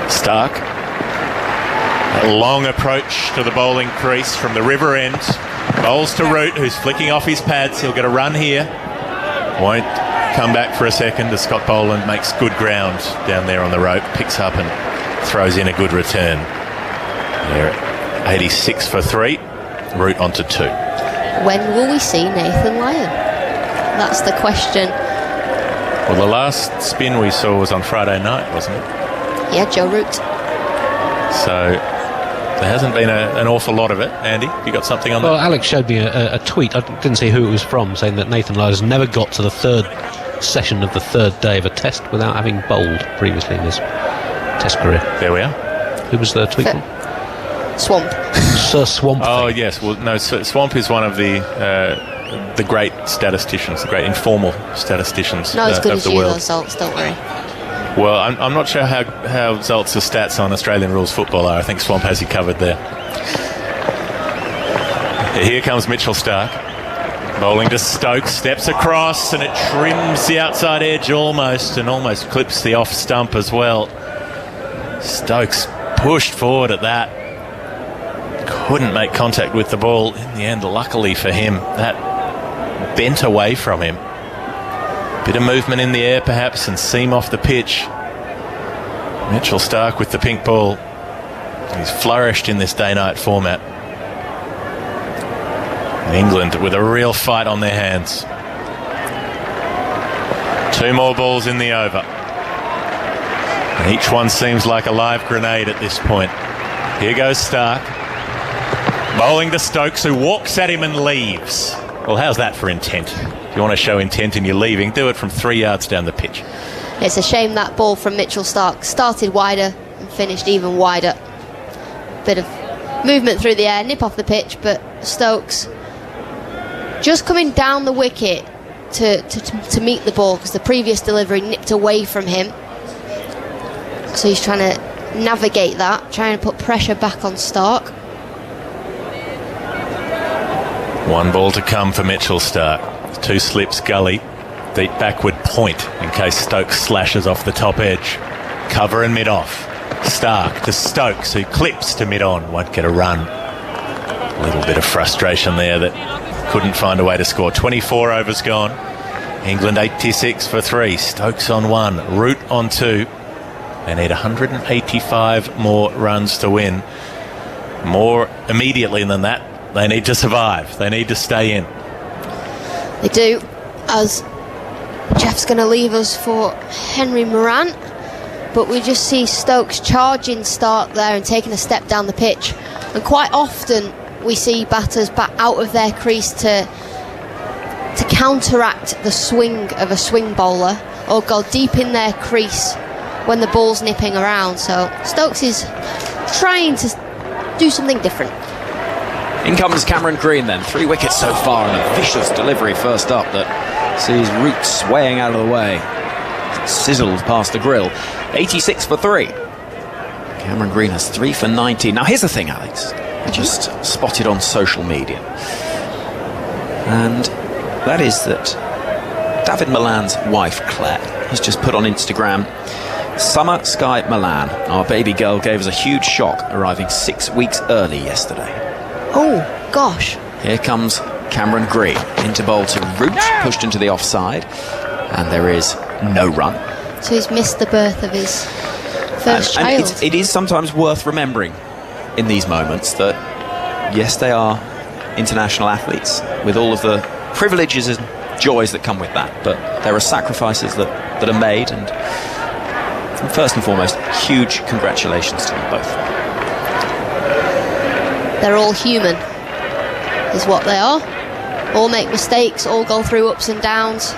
Stark, a long approach to the bowling crease from the river end. Bowls to Root, who's flicking off his pads. He'll get a run here. Won't come back for a second as Scott Boland makes good ground down there on the rope, picks up and throws in a good return. They're at 86 for 3. Root onto 2. When will we see Nathan Lyon? That's the question. Well, the last spin we saw was on Friday night, wasn't it? Yeah, Joe Root. So there hasn't been an awful lot of it. Andy, you got something on that? Well, Alex showed me a tweet, I didn't see who it was from, saying that Nathan Lyon has never got to the 3rd session of the 3rd day of a test without having bowled previously in his test career. There we are. Who was the tweet from? Swamp. Sir Swamp. Oh, yes. Well, no, Swamp is one of the great statisticians, the great informal statisticians Not as good of as the you, world. those results, don't worry. Well, I'm not sure how Zoltz's stats on Australian rules football are. I think Swamp has you covered there. Here comes Mitchell Stark. Bowling to Stokes, steps across, and it trims the outside edge almost, and almost clips the off stump as well. Stokes pushed forward at that. Couldn't make contact with the ball. In the end, luckily for him, that bent away from him. Bit of movement in the air perhaps, and seam off the pitch. Mitchell Stark with the pink ball. He's flourished in this day-night format. And England with a real fight on their hands. 2 more balls in the over. And each one seems like a live grenade at this point. Here goes Stark. Bowling to Stokes, who walks at him and leaves. Well, how's that for intent? If you want to show intent and you're leaving, do it from 3 yards down the pitch. It's a shame that ball from Mitchell Stark started wider and finished even wider. Bit of movement through the air, nip off the pitch, but Stokes just coming down the wicket to meet the ball, because the previous delivery nipped away from him. So he's trying to navigate that, trying to put pressure back on Stark. 1 ball to come for Mitchell Stark. 2 slips gully, deep backward point in case Stokes slashes off the top edge. Cover and mid-off. Stark to Stokes, who clips to mid-on. Won't get a run. A little bit of frustration there that couldn't find a way to score. 24 overs gone. England 86 for 3. Stokes on 1. Root on 2. They need 185 more runs to win. More immediately than that. They need to survive. They need to stay in. They do, as Jeff's going to leave us for Henry Moran, but we just see Stokes charging Stark there and taking a step down the pitch, and quite often we see batters back out of their crease to counteract the swing of a swing bowler or go deep in their crease when the ball's nipping around. So Stokes is trying to do something different. In comes Cameron Green then. 3 wickets so far, and a vicious delivery first up that sees Root swaying out of the way. Sizzled past the grill. 86 for 3. Cameron Green has 3 for 90. Now here's the thing, Alex. I just spotted on social media. And that is that David Milan's wife, Claire, has just put on Instagram Summer Sky Milan, our baby girl, gave us a huge shock, arriving 6 weeks early yesterday. Oh, gosh. Here comes Cameron Green into bowl to Root, pushed into the offside, and there is no run. So he's missed the birth of his first child. And it is sometimes worth remembering in these moments that, yes, they are international athletes with all of the privileges and joys that come with that, but there are sacrifices that are made, and first and foremost, huge congratulations to them both. They're all human, is what they are. All make mistakes, all go through ups and downs.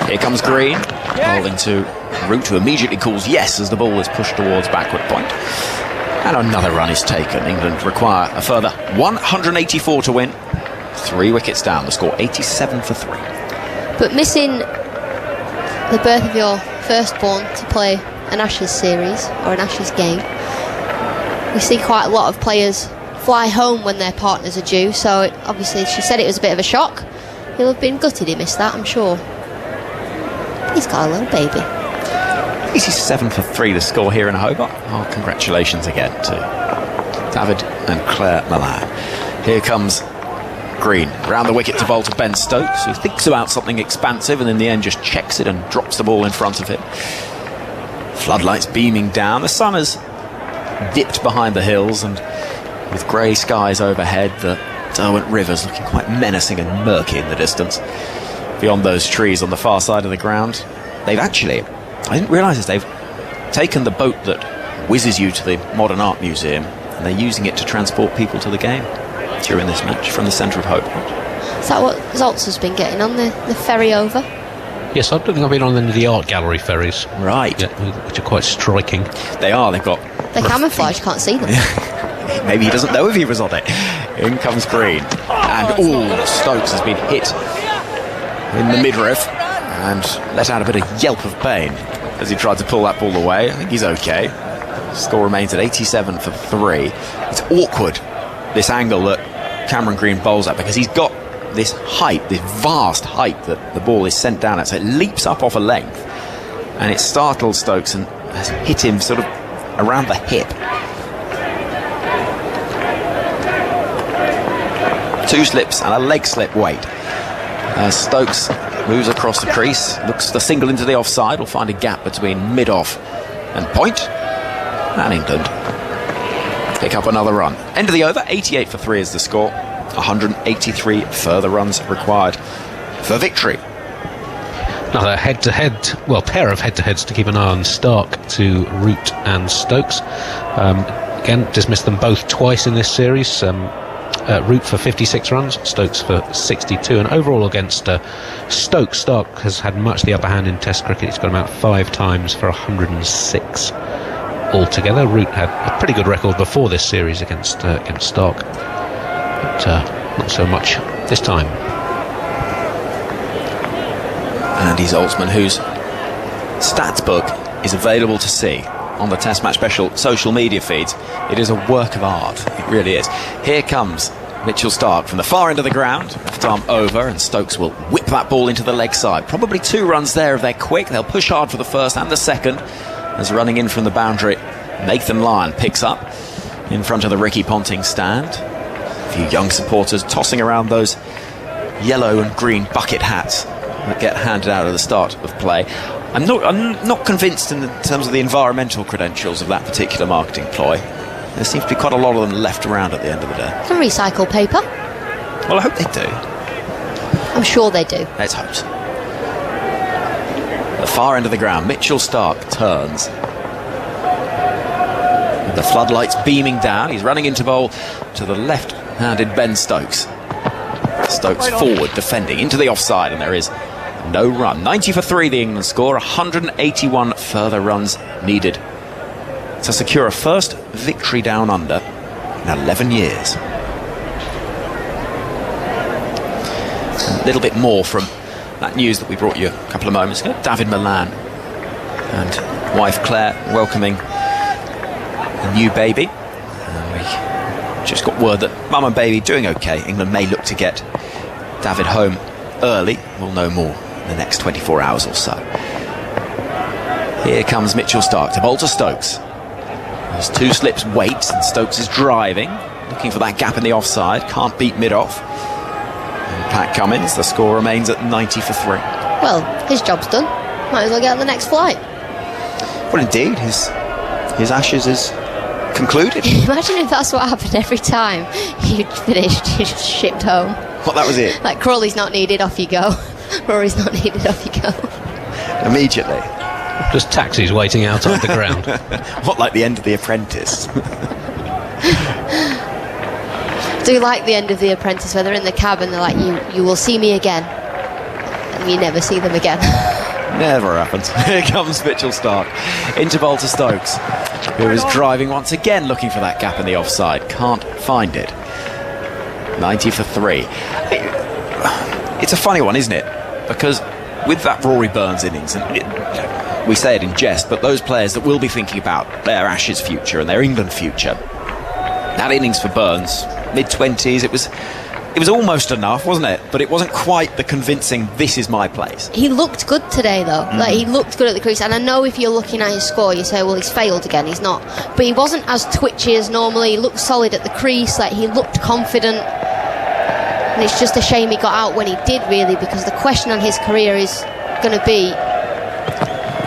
Here comes Green, bowling to Root, who immediately calls yes as the ball is pushed towards backward point. And another run is taken. England require a further 184 to win. 3 wickets down, the score 87 for 3. But missing the birth of your firstborn to play an Ashes series or an Ashes game, we see quite a lot of players fly home when their partners are due, so obviously she said it was a bit of a shock. He'll have been gutted he missed that, I'm sure. He's got a little baby. 87 for 3 the score here in Hobart. Oh, congratulations again to David and Claire Milan. Here comes Green round the wicket to bowl to Ben Stokes, who thinks about something expansive and in the end just checks it and drops the ball in front of him. Floodlights beaming down. The sun has dipped behind the hills, and with grey skies overhead, the Derwent River's looking quite menacing and murky in the distance. Beyond those trees on the far side of the ground, they've actually, I didn't realise this, they've taken the boat that whizzes you to the Modern Art Museum, and they're using it to transport people to the game during this match from the centre of Hobart. Is that what Zoltz has been getting on, the ferry over? Yes, I don't think I've been on any of the art gallery ferries. Right. Yeah, which are quite striking. They are, they've got... They're camouflage, can't see them. Maybe he doesn't know if he was on it. In comes Green. And, Stokes has been hit in the midriff and let out a bit of yelp of pain as he tried to pull that ball away. I think he's okay. Score remains at 87 for 3. It's awkward, this angle that Cameron Green bowls at, because he's got this height, this vast height that the ball is sent down at, so it leaps up off a length and it startles Stokes and has hit him sort of around the hip. 2 slips and a leg slip wait. Stokes moves across the crease, looks to single into the offside, will find a gap between mid-off and point, and England pick up another run. End of the over, 88 for 3 is the score. 183 further runs required for victory. Another head-to-head, well, pair of head-to-heads to keep an eye on. Stark to Root and Stokes. Again, dismissed them both twice in this series. Root for 56 runs, Stokes for 62, and overall against Stokes, Stark has had much the upper hand in Test cricket. He's got him out 5 times for 106 altogether. Root had a pretty good record before this series against Stark, but not so much this time. Andy Zoltzman, whose stats book is available to see on the Test Match Special social media feeds. It is a work of art, it really is. Here comes Mitchell Stark from the far end of the ground, left arm over, and Stokes will whip that ball into the leg side. Probably 2 runs there if they're quick. They'll push hard for the first and the second, as running in from the boundary, Nathan Lyon picks up in front of the Ricky Ponting stand. A few young supporters tossing around those yellow and green bucket hats that get handed out at the start of play. I'm not convinced in terms of the environmental credentials of that particular marketing ploy. There seems to be quite a lot of them left around at the end of the day. Can recycle paper. Well, I hope they do. I'm sure they do. Let's hope so. The far end of the ground, Mitchell Stark turns. With the floodlights beaming down, he's running into bowl to the left-handed Ben Stokes. Stokes forward, defending, into the offside, and there is no run. 90 for 3 the England score, 181 further runs needed to secure a first victory down under in 11 years. A little bit more from that news that we brought you a couple of moments ago. David Milan and wife Claire welcoming a new baby. We just got word that mum and baby doing okay. England may look to get David home early. We'll know more in the next 24 hours or so. Here comes Mitchell Stark to bowl to Stokes. There's 2 slips waits and Stokes is driving, looking for that gap in the offside. Can't beat mid-off. And Pat Cummins, the score remains at 90 for 3. Well, his job's done. Might as well get on the next flight. Well, indeed, his Ashes is concluded. Imagine if that's what happened every time you'd finished, you just shipped home. What, that was it? Like, Crawley's not needed, off you go. Rory's not needed, off you go. Immediately. Just taxis waiting outside the ground. What, like the end of The Apprentice? Do you like the end of The Apprentice, where they're in the cab and they're like, you will see me again, and you never see them again? Never happens. Here comes Mitchell Stark into bowl to Stokes, who is driving once again, looking for that gap in the offside. Can't find it. 90 for 3. It's a funny one, isn't it? Because with that Rory Burns innings, and we say it in jest, but those players that will be thinking about their Ashes future and their England future, that innings for Burns, mid-20s, it was almost enough, wasn't it? But it wasn't quite the convincing, this is my place. He looked good today, though. Like, he looked good at the crease. And I know if you're looking at his score, you say, well, he's failed again. He's not. But he wasn't as twitchy as normally. He looked solid at the crease. Like, he looked confident. And it's just a shame he got out when he did, really, because the question on his career is going to be...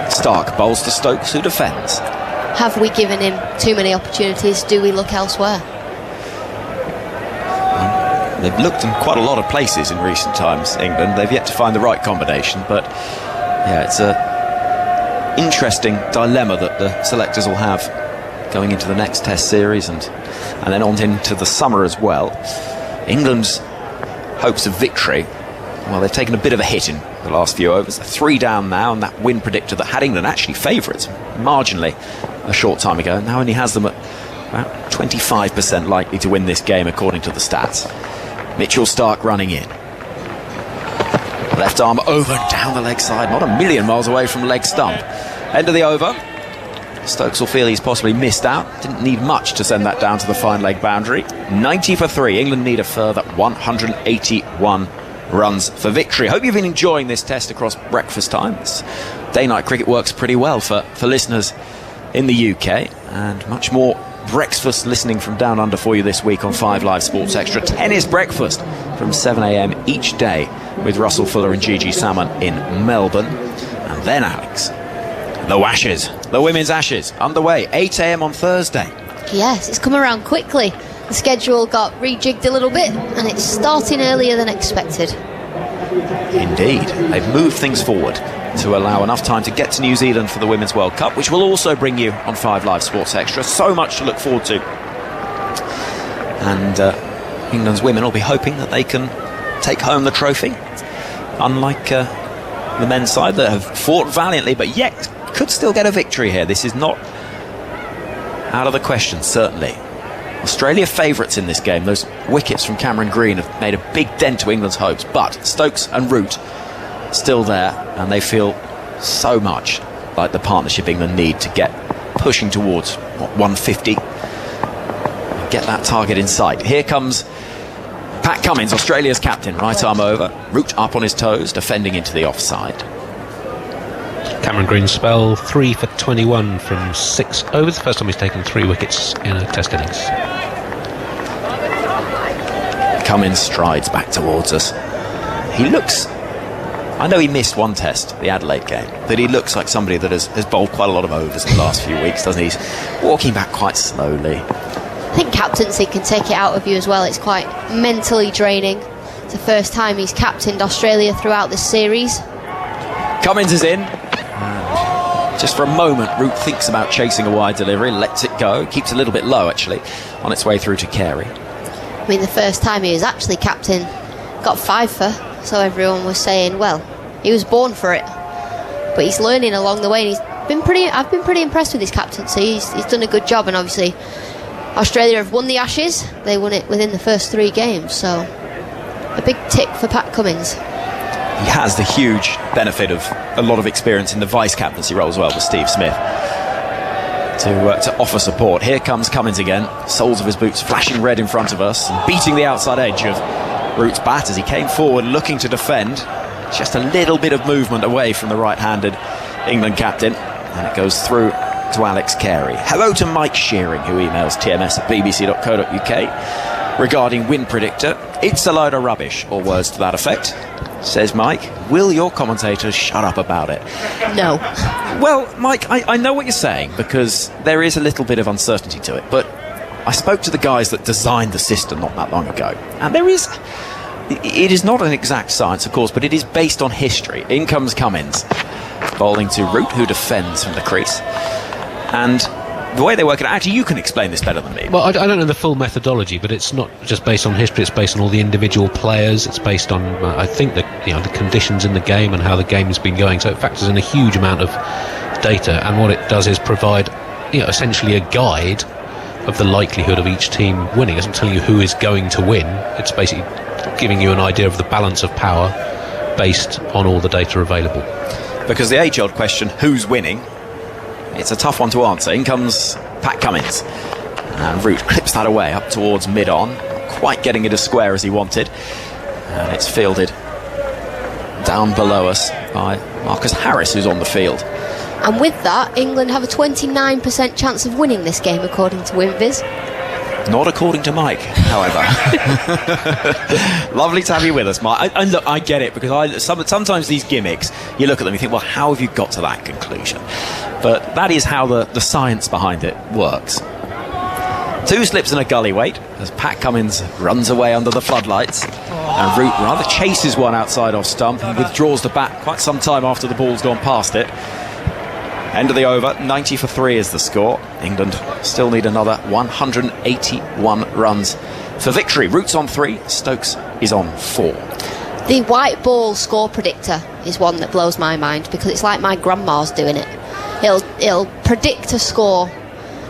Stark bowls to Stokes, who defends. Have we given him too many opportunities? Do we look elsewhere? They've looked in quite a lot of places in recent times, England. They've yet to find the right combination, but yeah, it's a interesting dilemma that the selectors will have going into the next Test series and then on into the summer as well. England's hopes of victory, well, they've taken a bit of a hit in the last few overs. They're 3 down now, and that win predictor that had England actually favourites marginally a short time ago now only has them at about 25% likely to win this game according to the stats. Mitchell Stark running in. Left arm over and down the leg side, not a million miles away from leg stump. End of the over. Stokes will feel he's possibly missed out. Didn't need much to send that down to the fine leg boundary. 90 for 3. England need a further 181 runs for victory. Hope you've been enjoying this test across breakfast time. This day-night cricket works pretty well for listeners in the UK, and much more breakfast listening from down under for you this week on 5 Live Sports Extra. Tennis breakfast from 7 a.m. each day with Russell Fuller and Gigi Salmon in Melbourne. And then, Alex, the Ashes, the Women's Ashes, underway 8 a.m. on Thursday. Yes, it's come around quickly. The schedule got rejigged a little bit, and it's starting earlier than expected. Indeed, they've moved things forward to allow enough time to get to New Zealand for the Women's World Cup, which will also bring you on 5 Live Sports Extra. So much to look forward to. And England's women will be hoping that they can take home the trophy, unlike the men's side that have fought valiantly but yet could still get a victory here. This is not out of the question, certainly. Australia favourites in this game. Those wickets from Cameron Green have made a big dent to England's hopes, but Stokes and Root still there, and they feel so much like the partnership England need to get pushing towards 150, get that target in sight. Here comes Pat Cummins, Australia's captain, right arm over, Root up on his toes, defending into the offside. Cameron Green's spell 3 for 21 from 6 overs. The first time he's taken 3 wickets in a Test innings. Cummins strides back towards us. He looks, I know he missed one Test, the Adelaide game, but he looks like somebody that has bowled quite a lot of overs in the last few weeks, doesn't he? He's walking back quite slowly. I think captaincy can take it out of you as well. It's quite mentally draining. It's the first time he's captained Australia throughout this series. Cummins is in. Just for a moment, Root thinks about chasing a wide delivery, lets it go, keeps a little bit low actually, on its way through to Carey. I mean, the first time he was actually captain, got 5 for, so everyone was saying, well, he was born for it. But he's learning along the way, and I've been pretty impressed with his captaincy. He's done a good job, and obviously Australia have won the Ashes. They won it within the first 3 games, so a big tick for Pat Cummins. He has the huge benefit of a lot of experience in the vice-captaincy role as well with Steve Smith to offer support. Here comes Cummins again, soles of his boots flashing red in front of us and beating the outside edge of Root's bat as he came forward looking to defend. Just a little bit of movement away from the right-handed England captain. and it goes through to Alex Carey. Hello to Mike Shearing, who emails tms@bbc.co.uk regarding wind predictor. It's a load of rubbish, or words to that effect. Says Mike, will your commentators shut up about it? No. Well, Mike, I know what you're saying, because there is a little bit of uncertainty to it, but I spoke to the guys that designed the system not that long ago, and it is not an exact science, of course, but it is based on history. In comes Cummins, bowling to Root, who defends from the crease. And the way they work it out, actually, you can explain this better than me. Well, I don't know the full methodology, but it's not just based on history. It's based on all the individual players. It's based on, I think, the conditions in the game and how the game has been going. So it factors in a huge amount of data. And what it does is provide, essentially a guide of the likelihood of each team winning. It doesn't tell you who is going to win. It's basically giving you an idea of the balance of power based on all the data available. Because the age-old question, who's winning? It's a tough one to answer. In comes Pat Cummins. And Root clips that away up towards mid-on. Not quite getting it as square as he wanted. And it's fielded down below us by Marcus Harris, who's on the field. And with that, England have a 29% chance of winning this game, according to WinViz. Not according to Mike, however. Lovely to have you with us, Mike. And look, I get it, because sometimes these gimmicks, you look at them and you think, well, how have you got to that conclusion? But that is how the science behind it works. 2 slips and a gully weight as Pat Cummins runs away under the floodlights. And Root rather chases one outside off stump and withdraws the bat quite some time after the ball's gone past it. End of the over, 90 for 3 is the score. England still need another 181 runs for victory. Root's on 3, Stokes is on 4. The white ball score predictor is one that blows my mind, because it's like my grandma's doing it. It'll predict a score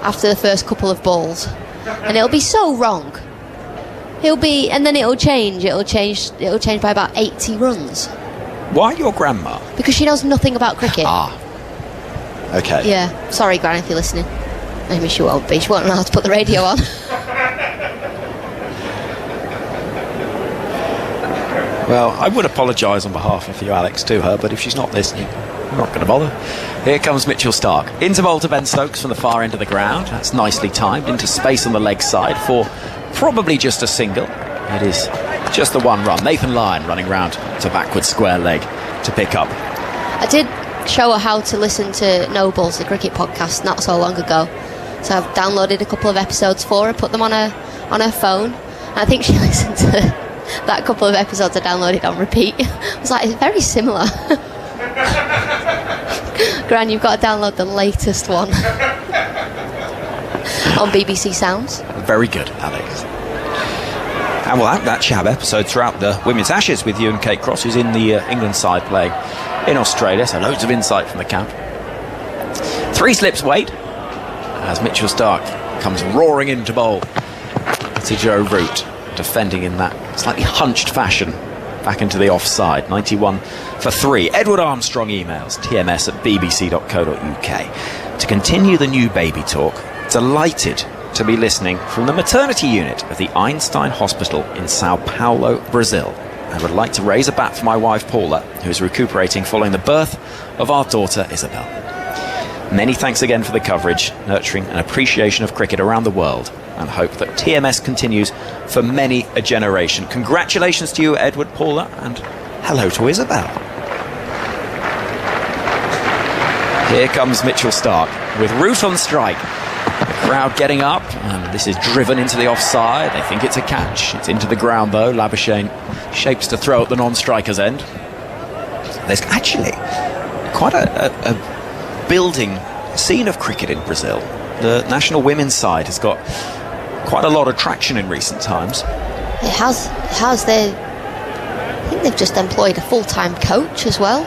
after the first couple of balls, and it'll be so wrong. And then it'll change by about 80 runs. Why your grandma? Because she knows nothing about cricket. Okay. Yeah, sorry, Gran, if you're listening. Maybe she won't be. She won't know how to put the radio on. Well, I would apologise on behalf of you, Alex, to her, but if she's not listening, I'm not going to bother. Here comes Mitchell Starc. Into bowl to Ben Stokes from the far end of the ground. That's nicely timed into space on the leg side for probably just a single. It is just the one run. Nathan Lyon running round to backward square leg to pick up. I did show her how to listen to Nobles, the cricket podcast, not so long ago. So I've downloaded a couple of episodes for her, put them on her phone. And I think she listened to that couple of episodes I downloaded on repeat. I was like, it's very similar. Gran, you've got to download the latest one on BBC Sounds. Very good, Alex. And we'll have that Shab episode throughout the Women's Ashes with you and Kate Cross, who's in the England side playing in Australia, so loads of insight from the camp. 3 slips weight as Mitchell Starc comes roaring into bowl to Joe Root, defending in that slightly hunched fashion back into the offside. 91 for 3. Edward Armstrong emails tms@bbc.co.uk. To continue the new baby talk, delighted to be listening from the maternity unit of the Einstein Hospital in Sao Paulo, Brazil. I would like to raise a bat for my wife Paula, who is recuperating following the birth of our daughter Isabel. Many thanks again for the coverage, nurturing an appreciation of cricket around the world, and hope that TMS continues for many a generation. Congratulations to you, Edward, Paula, and hello to Isabel. Here comes Mitchell Starc with Root on strike. The crowd getting up, and this is driven into the offside. They think it's a catch. It's into the ground though. Labuschagne shapes to throw at the non-striker's end. There's actually quite a building scene of cricket in Brazil. The national women's side has got quite a lot of traction in recent times. It has. I think they've just employed a full-time coach as well.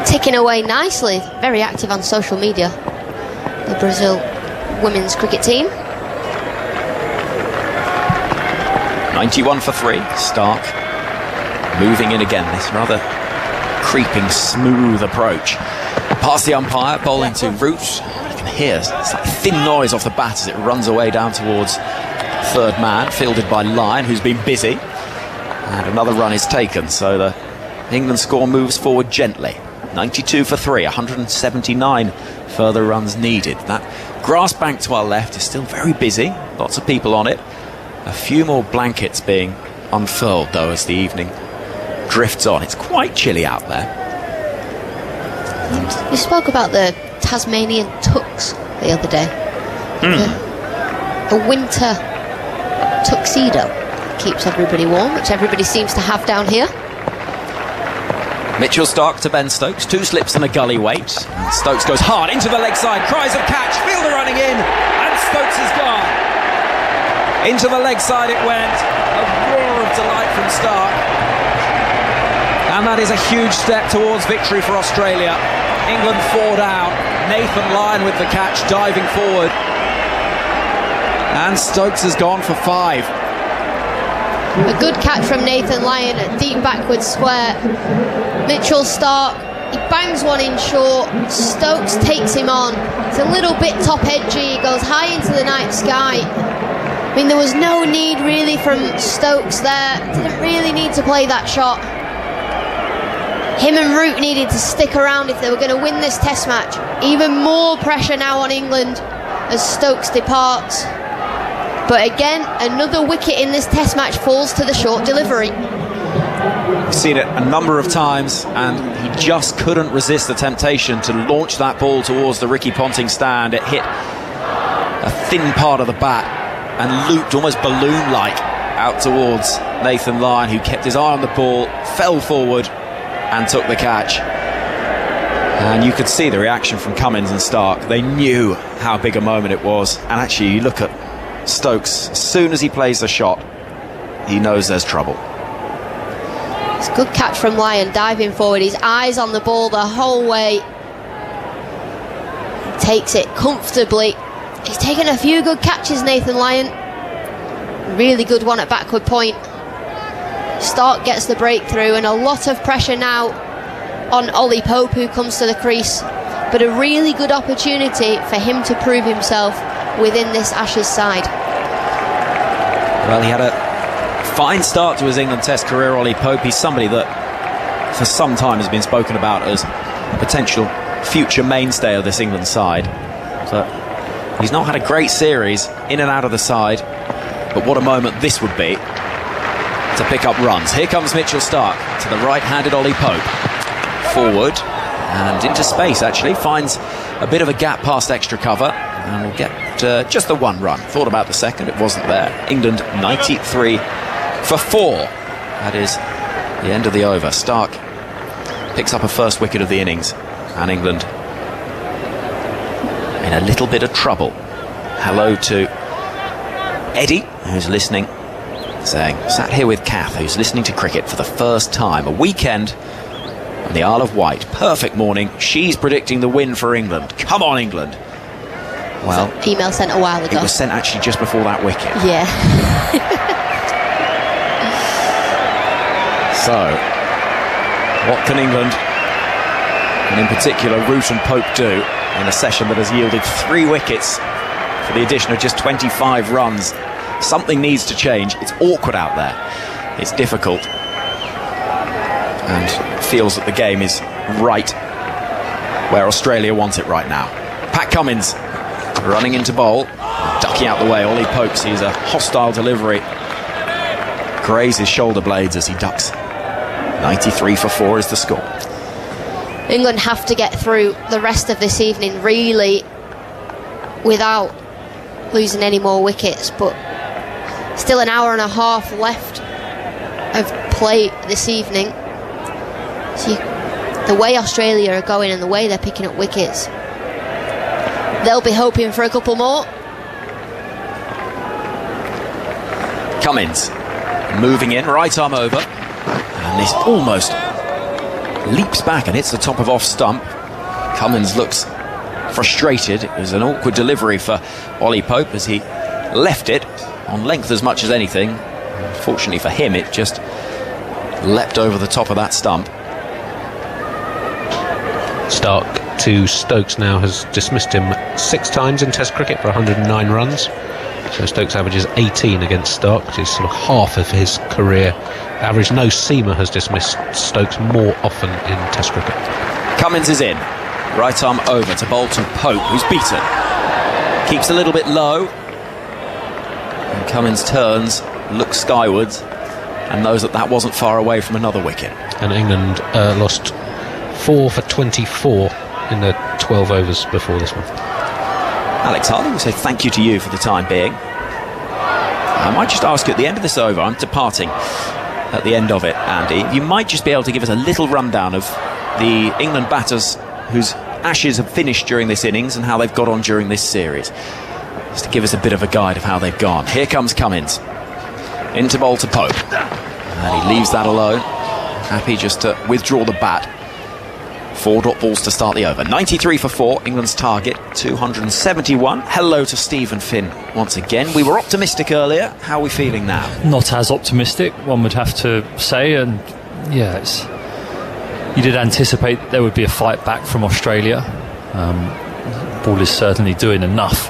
Ticking away nicely. Very active on social media. The Brazil women's cricket team. 91 for 3. Starc moving in again. This rather creeping, smooth approach. Past the umpire, bowling to Root. You can hear it's like thin noise off the bat as it runs away down towards third man, fielded by Lyon, who's been busy. And another run is taken, so the England score moves forward gently. 92 for 3, 179 further runs needed. That grass bank to our left is still very busy, lots of people on it. A few more blankets being unfurled though as the evening drifts on. It's quite chilly out there. We spoke about the Tasmanian tux the other day. A winter tuxedo keeps everybody warm, which everybody seems to have down here. Mitchell Starc to Ben Stokes, 2 slips and a gully weight. And Stokes goes hard into the leg side, cries of catch, fielder running in, and Stokes is gone. Into the leg side it went, a roar of delight from Starc. And that is a huge step towards victory for Australia. England 4 down, Nathan Lyon with the catch, diving forward. And Stokes has gone for 5. A good catch from Nathan Lyon at deep backward square. Mitchell Starc, he bangs one in short. Stokes takes him on. It's a little bit top edgy. He goes high into the night sky. I mean, there was no need really from Stokes there. Didn't really need to play that shot. Him and Root needed to stick around if they were going to win this test match. Even more pressure now on England as Stokes departs. But again, another wicket in this test match falls to the short delivery. We've seen it a number of times, and he just couldn't resist the temptation to launch that ball towards the Ricky Ponting stand. It hit a thin part of the bat and looped almost balloon-like out towards Nathan Lyon, who kept his eye on the ball, fell forward and took the catch. And you could see the reaction from Cummins and Starc. They knew how big a moment it was. And actually, you look at Stokes, as soon as he plays the shot, he knows there's trouble. It's a good catch from Lyon, diving forward, his eyes on the ball the whole way. He takes it comfortably. He's taken a few good catches, Nathan Lyon. Really good one at backward point. Starc gets the breakthrough, and a lot of pressure now on Ollie Pope, who comes to the crease. But a really good opportunity for him to prove himself within this Ashes side. Well, he had a fine start to his England Test career, Ollie Pope. He's somebody that for some time has been spoken about as a potential future mainstay of this England side. So he's not had a great series in and out of the side, but what a moment this would be to pick up runs. Here comes Mitchell Starc to the right-handed Ollie Pope. Forward and into space, actually. Finds a bit of a gap past extra cover and will get just the 1 run. Thought about the second, it wasn't there. England 93 for 4. That is the end of the over. Starc picks up a first wicket of the innings, and England in a little bit of trouble. Hello to Eddie, who's listening, saying, sat here with Kath, who's listening to cricket for the first time. A weekend on the Isle of Wight. Perfect morning. She's predicting the win for England. Come on, England. Well, email sent a while ago. It was sent actually just before that wicket. Yeah. So, what can England, and in particular Root and Pope, do in a session that has yielded 3 wickets for the addition of just 25 runs? Something needs to change. It's awkward out there. It's difficult. And feels that the game is right where Australia want it right now. Pat Cummins running into bowl, ducking out the way. Ollie Pope sees a hostile delivery, grazes shoulder blades as he ducks. 93 for 4 is the score. England have to get through the rest of this evening really without losing any more wickets, but still an hour and a half left of play this evening. So the way Australia are going and the way they're picking up wickets, they'll be hoping for a couple more. Cummins moving in, right arm over, and this almost leaps back and hits the top of off stump. Cummins looks frustrated. It was an awkward delivery for Ollie Pope as he left it on length as much as anything. Fortunately for him, it just leapt over the top of that stump. Starc to Stokes now has dismissed him 6 times in Test cricket for 109 runs. So Stokes averages 18 against Stark, which is sort of half of his career average. No seamer has dismissed Stokes more often in Test cricket. Cummins is in. Right arm over to bowl to Pope, who's beaten. Keeps a little bit low. And Cummins turns, looks skywards, and knows that wasn't far away from another wicket. And England lost 4 for 24 in the 12 overs before this one. Alex Harley will say thank you to you for the time being. I might just ask you at the end of this over, I'm departing at the end of it, Andy, you might just be able to give us a little rundown of the England batters whose ashes have finished during this innings and how they've got on during this series. Just to give us a bit of a guide of how they've gone. Here comes Cummins. Into bowl to Pope. And he leaves that alone. Happy just to withdraw the bat. 4 dot balls to start the over. 93 for 4, England's target, 271. Hello to Stephen Finn once again. We were optimistic earlier. How are we feeling now? Not as optimistic, one would have to say. And yeah, you did anticipate that there would be a fight back from Australia. Ball is certainly doing enough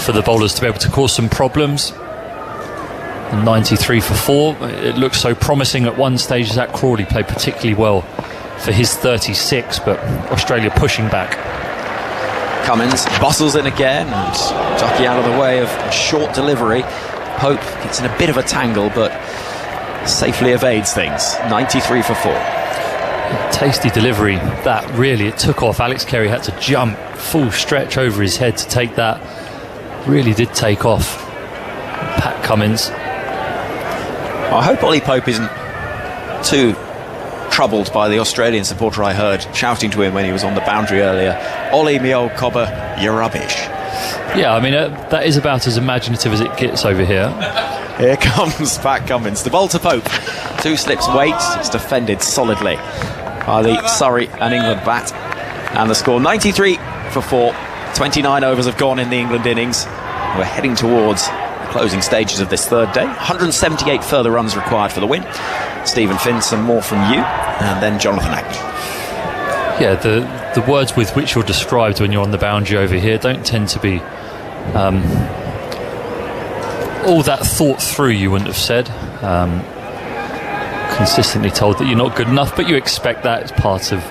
for the bowlers to be able to cause some problems. And 93 for 4, it looked so promising at one stage. Zach Crawley played particularly well for his 36, but Australia pushing back. Cummins bustles in again, and Ducky out of the way of a short delivery. Pope gets in a bit of a tangle, but safely evades things. 93 for 4. Tasty delivery. That really, it took off. Alex Carey had to jump full stretch over his head to take that. Really did take off. Pat Cummins. I hope Ollie Pope isn't too troubled by the Australian supporter I heard shouting to him when he was on the boundary earlier. Ollie, me old cobber, you're rubbish. Yeah, I mean, that is about as imaginative as it gets over here. Here comes Pat Cummins. The bowl to Pope. 2 slips waits. It's defended solidly by the Surrey and England bat. And the score 93 for 4. 29 overs have gone in the England innings. We're heading towards the closing stages of this third day. 178 further runs required for the win. Stephen Finn, some more from you, and then Jonathan Agnew. Yeah, the words with which you're described when you're on the boundary over here don't tend to be all that thought through, you wouldn't have said. Consistently told that you're not good enough, but you expect that as part of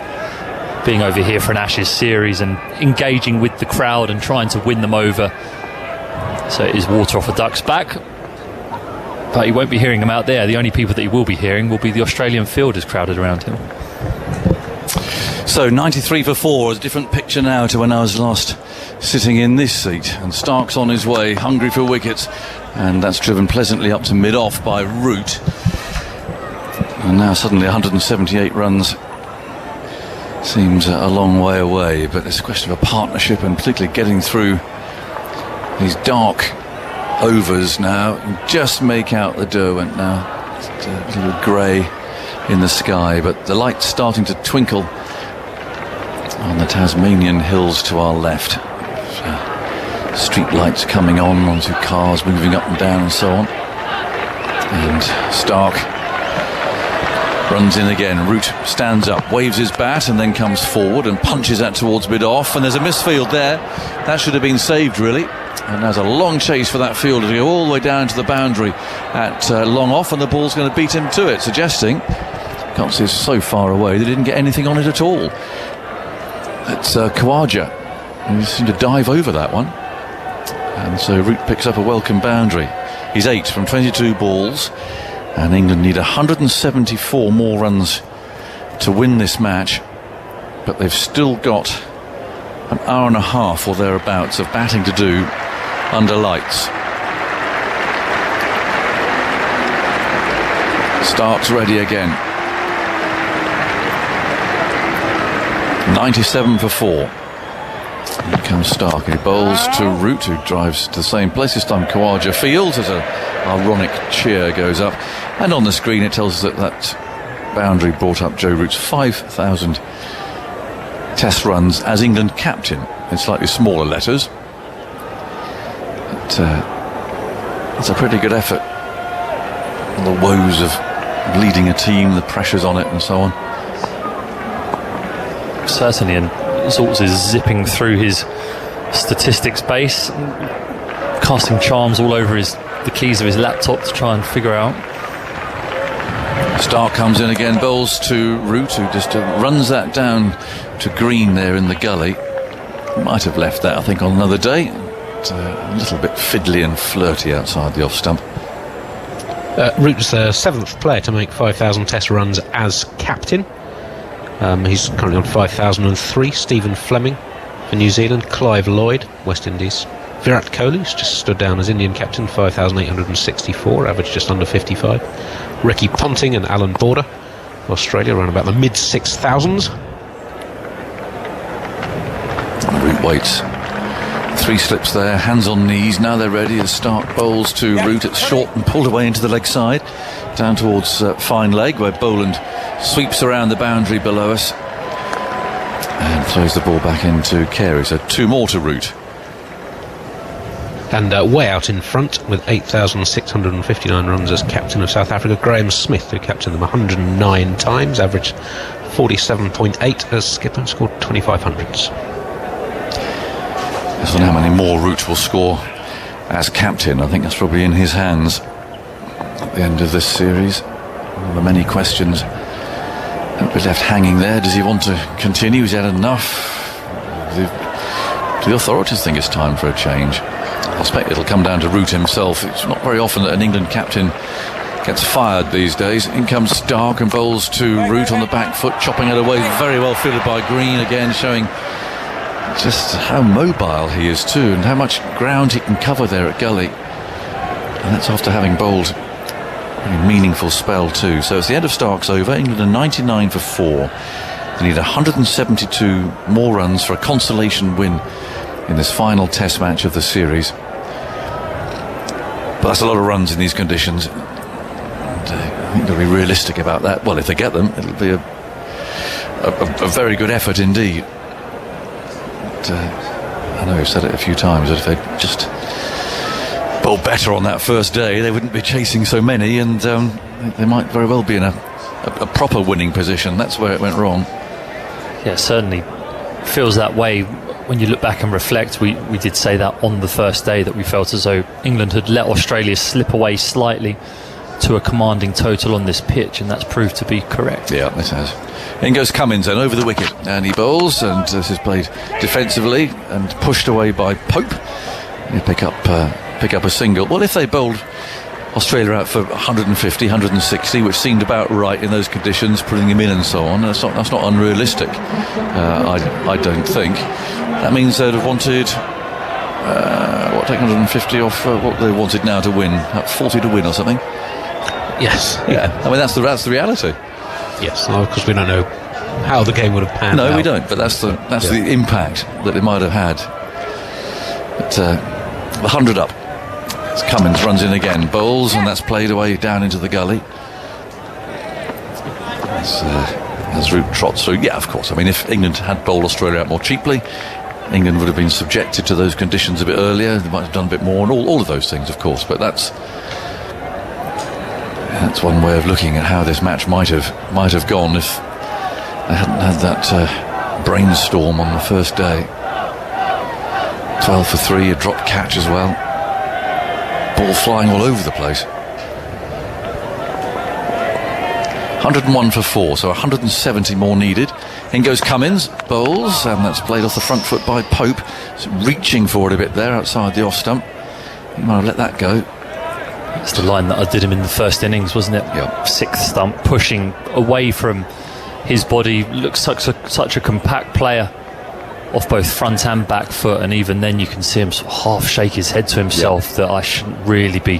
being over here for an Ashes series and engaging with the crowd and trying to win them over. So it is water off a duck's back. But you won't be hearing him out there. The only people that you will be hearing will be the Australian fielders crowded around him. So 93 for 4 is a different picture now to when I was last sitting in this seat. And Stark's on his way, hungry for wickets. And that's driven pleasantly up to mid-off by Root. And now suddenly 178 runs seems a long way away. But it's a question of a partnership and particularly getting through these dark overs now. You can just make out the Derwent now. It's a little grey in the sky, but the light's starting to twinkle on the Tasmanian hills to our left. Street lights coming on onto cars moving up and down and so on. And Stark runs in again. Root stands up, waves his bat and then comes forward and punches that towards mid-off, and there's a misfield there. That should have been saved, really. And there's a long chase for that fielder to go all the way down to the boundary at long off, and the ball's going to beat him to it, suggesting, can't see it's so far away, they didn't get anything on it at all. It's Khawaja, who seemed to dive over that one. And so Root picks up a welcome boundary. He's 8 from 22 balls, and England need 174 more runs to win this match, but they've still got an hour and a half or thereabouts of batting to do under lights. Stark's ready again. 97 for 4. Here comes Stark. He bowls to Root, who drives to the same place. This time Khawaja fields as an ironic cheer goes up. And on the screen it tells us that boundary brought up Joe Root's 5,000 Test runs as England captain in slightly smaller letters. But it's a pretty good effort. The woes of leading a team, the pressures on it and so on. Certainly, and Zaltz is zipping through his statistics base. Can't casting charms all over the keys of his laptop to try and figure out. Stark comes in again, bowls to Root, who just runs that down to Green there in the gully. Might have left that, I think, on another day. A little bit fiddly and flirty outside the off stump. Root's the 7th player to make 5,000 test runs as captain. He's currently on 5,003. Stephen Fleming for New Zealand, Clive Lloyd, West Indies. Virat Kohli's just stood down as Indian captain, 5,864, average just under 55. Ricky Ponting and Alan Border, Australia, around about the mid 6,000s. Root waits. 3 slips there, hands on knees. Now they're ready as Stark bowls to Root. It's short and pulled away into the leg side, down towards fine leg, where Boland sweeps around the boundary below us and throws the ball back into Carey. So 2 more to Root. And way out in front with 8,659 runs as captain of South Africa, Graham Smith, who captained them 109 times, average 47.8 as skipper, scored 2,500s. I don't know how many more Root will score as captain. I think that's probably in his hands at the end of this series. One of the many questions that be left hanging there. Does he want to continue? He's had enough. Do the authorities think it's time for a change? I suspect it'll come down to Root himself. It's not very often that an England captain gets fired these days. In comes Stark and bowls to Root on the back foot, chopping it away. Very well fielded by Green again, showing just how mobile he is too, and how much ground he can cover there at gully. And that's after having bowled a really meaningful spell too. So it's the end of Stark's over. England are 99 for 4. They need 172 more runs for a consolation win in this final test match of the series. But that's a lot of runs in these conditions. And, I think they'll be realistic about that. Well, if they get them, it'll be a very good effort indeed. I know we've said it a few times, that if they just bowled better on that first day, they wouldn't be chasing so many, and they might very well be in a proper winning position. That's where it went wrong. Yeah, certainly feels that way when you look back and reflect. We did say that on the first day, that we felt as though England had let Australia slip away slightly to a commanding total on this pitch, and that's proved to be correct. Yeah, it has. In goes Cummins then over the wicket, and he bowls, and this is played defensively and pushed away by Pope. He pick up a single. Well, if they bowled Australia out for 150, 160, which seemed about right in those conditions, putting him in and so on, that's not unrealistic. I don't think. That means they'd have wanted take 150 off what they wanted now to win, 40 to win or something. Yes. Yeah. I mean, that's the reality. Yes. Well, of course, we don't know how the game would have panned out. No, we don't. But that's the impact that it might have had. But the 100 up. As Cummins runs in again, bowls, and that's played away down into the gully. As Root trots through. Yeah, of course. I mean, if England had bowled Australia out more cheaply, England would have been subjected to those conditions a bit earlier. They might have done a bit more, and all of those things, of course. But that's one way of looking at how this match might have gone if they hadn't had that brainstorm on the first day. 12 for 3, a drop catch as well. Ball flying all over the place. 101 for 4, so 170 more needed. In goes Cummins, bowls, and that's played off the front foot by Pope. It's reaching for it a bit there outside the off stump. He might have let that go. That's the line that I did him in the first innings, wasn't it? Yep. Sixth stump, pushing away from his body. Looks such a compact player off both front and back foot, and even then you can see him sort of half shake his head to himself that I shouldn't really be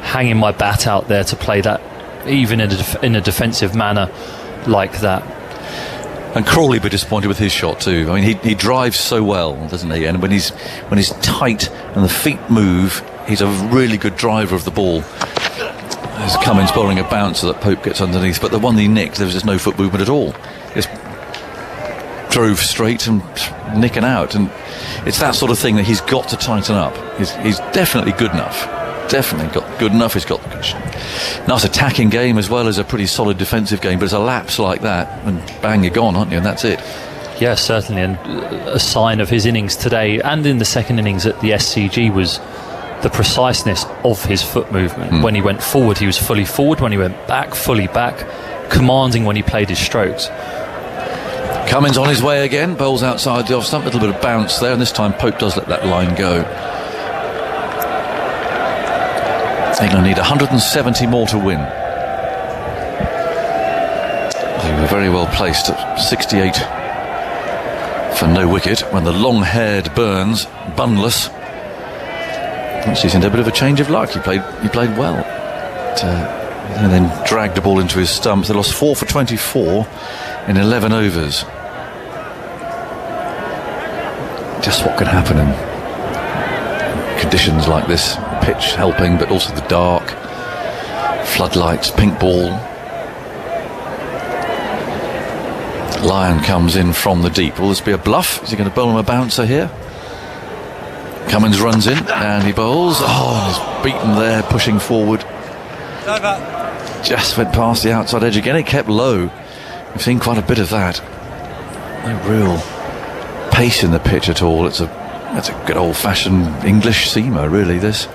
hanging my bat out there to play that even in a defensive manner like that. And Crawley be disappointed with his shot too. I mean, he drives so well, doesn't he? And when he's tight and the feet move, he's a really good driver of the ball. There's Cummins bowling a bouncer that Pope gets underneath, but the one he nicked, there was just no foot movement at all. Just drove straight and nicking out, and it's that sort of thing that he's got to tighten up. He's definitely good enough. Definitely got good enough. He's got a nice attacking game as well as a pretty solid defensive game, but it's a lapse like that and bang, you're gone, aren't you? And that's it. Yeah, certainly. And a sign of his innings today and in the second innings at the SCG was the preciseness of his foot movement. When he went forward, he was fully forward. When he went back, fully back, commanding when he played his strokes. Cummins on his way again, bowls outside the off stump, a little bit of bounce there, and this time Pope does let that line go. England need 170 more to win. They were very well placed at 68 for no wicket when the long-haired Burns, bunless, actually seemed a bit of a change of luck. He played well, and then dragged the ball into his stumps. They lost 4 for 24 in 11 overs. Just what can happen in conditions like this. Pitch helping, but also the dark, floodlights, pink ball. Lyon comes in from the deep. Will this be a bluff? Is he going to bowl him a bouncer here? Cummins runs in and he bowls. Oh, he's beaten there, pushing forward. Just went past the outside edge again. It kept low. We've seen quite a bit of that. No real pace in the pitch at all. That's a good old-fashioned English seamer, really, this.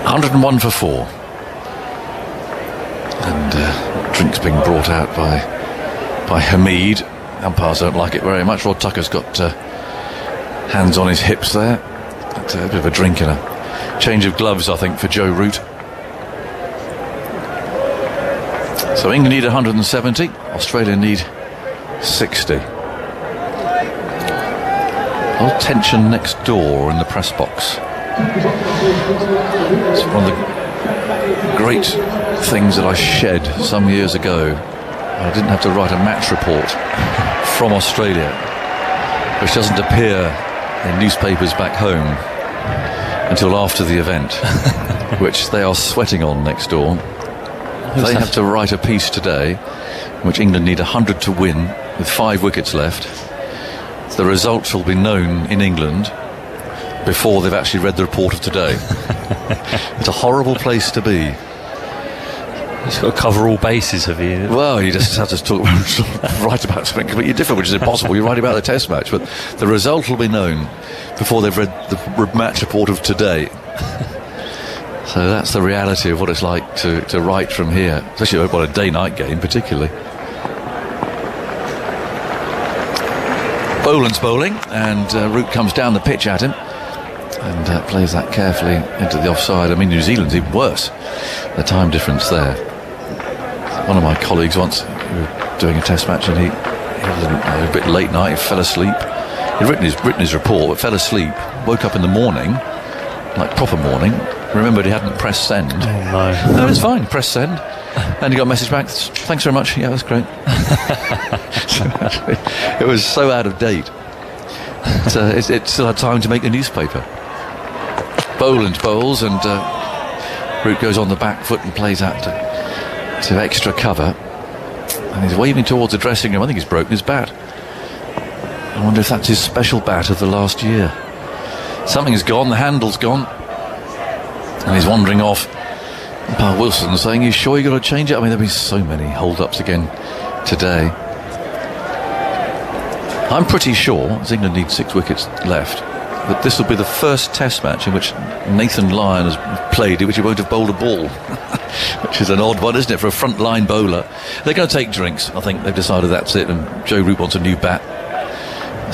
101 for 4. And drinks being brought out by Hamid. Umpires don't like it very much. Rod Tucker's got hands on his hips there. That's a bit of a drink and a change of gloves, I think, for Joe Root. So England need 170. Australia need 60. All tension next door in the press box. It's one of the great things that I shed some years ago. I didn't have to write a match report from Australia, which doesn't appear in newspapers back home until after the event, which they are sweating on next door. They have to write a piece today in which England need 100 to win with 5 wickets left. The results will be known in England before they've actually read the report of today. It's a horrible place to be. You've got to cover all bases, have you? Well, you just have to write about something completely different, which is impossible. You write about the Test match, but the result will be known before they've read the match report of today. So that's the reality of what it's like to write from here, especially about a day-night game, particularly. Boland's bowling, and Root comes down the pitch at him and plays that carefully into the offside. I mean, New Zealand's even worse. The time difference there. One of my colleagues once, we were doing a Test match, and he was a bit late night. He fell asleep. He'd written his report, but fell asleep. Woke up in the morning, like proper morning. Remembered he hadn't pressed send. Oh no! No, it's fine. Press send, and he got a message back. Thanks very much. Yeah, that's great. It was so out of date. It still had time to make the newspaper. Boland bowls, and Root goes on the back foot and plays out to extra cover. And he's waving towards the dressing room. I think he's broken his bat. I wonder if that's his special bat of the last year. Something's gone. The handle's gone. And he's wandering off. Umpire Wilson saying, "You sure you got to change it?" I mean, there'll be so many hold-ups again today. I'm pretty sure, as England need 6 wickets left, that this will be the first Test match in which Nathan Lyon has played in which he won't have bowled a ball. Which is an odd one, isn't it, for a front-line bowler? They're going to take drinks. I think they've decided that's it, and Joe Root wants a new bat.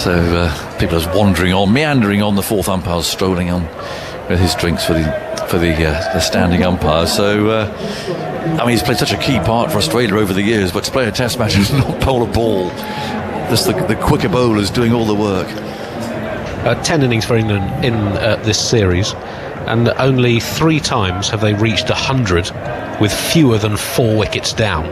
So people are wandering on, meandering on. The fourth umpire's strolling on with his drinks for the standing umpire. So I mean, he's played such a key part for Australia over the years, but to play a Test match and not bowl a ball, just the quicker bowlers doing all the work. 10 innings for England in this series, and only 3 times have they reached 100 with fewer than 4 wickets down.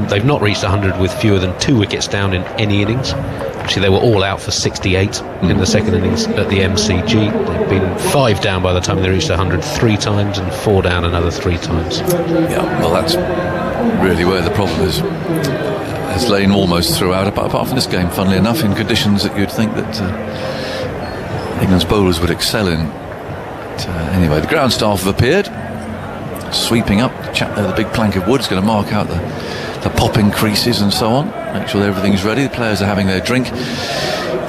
They've not reached 100 with fewer than 2 wickets down in any innings. Actually, they were all out for 68 in the second innings at the MCG. They've been 5 down by the time they reached 100 3 times, and 4 down another 3 times. Yeah, well, that's really where the problem is. Has lain almost throughout, apart from this game, funnily enough, in conditions that you'd think that England's bowlers would excel in. But, anyway, the ground staff have appeared, sweeping up. The big plank of wood is going to mark out the popping creases and so on, make sure everything's ready. The players are having their drink.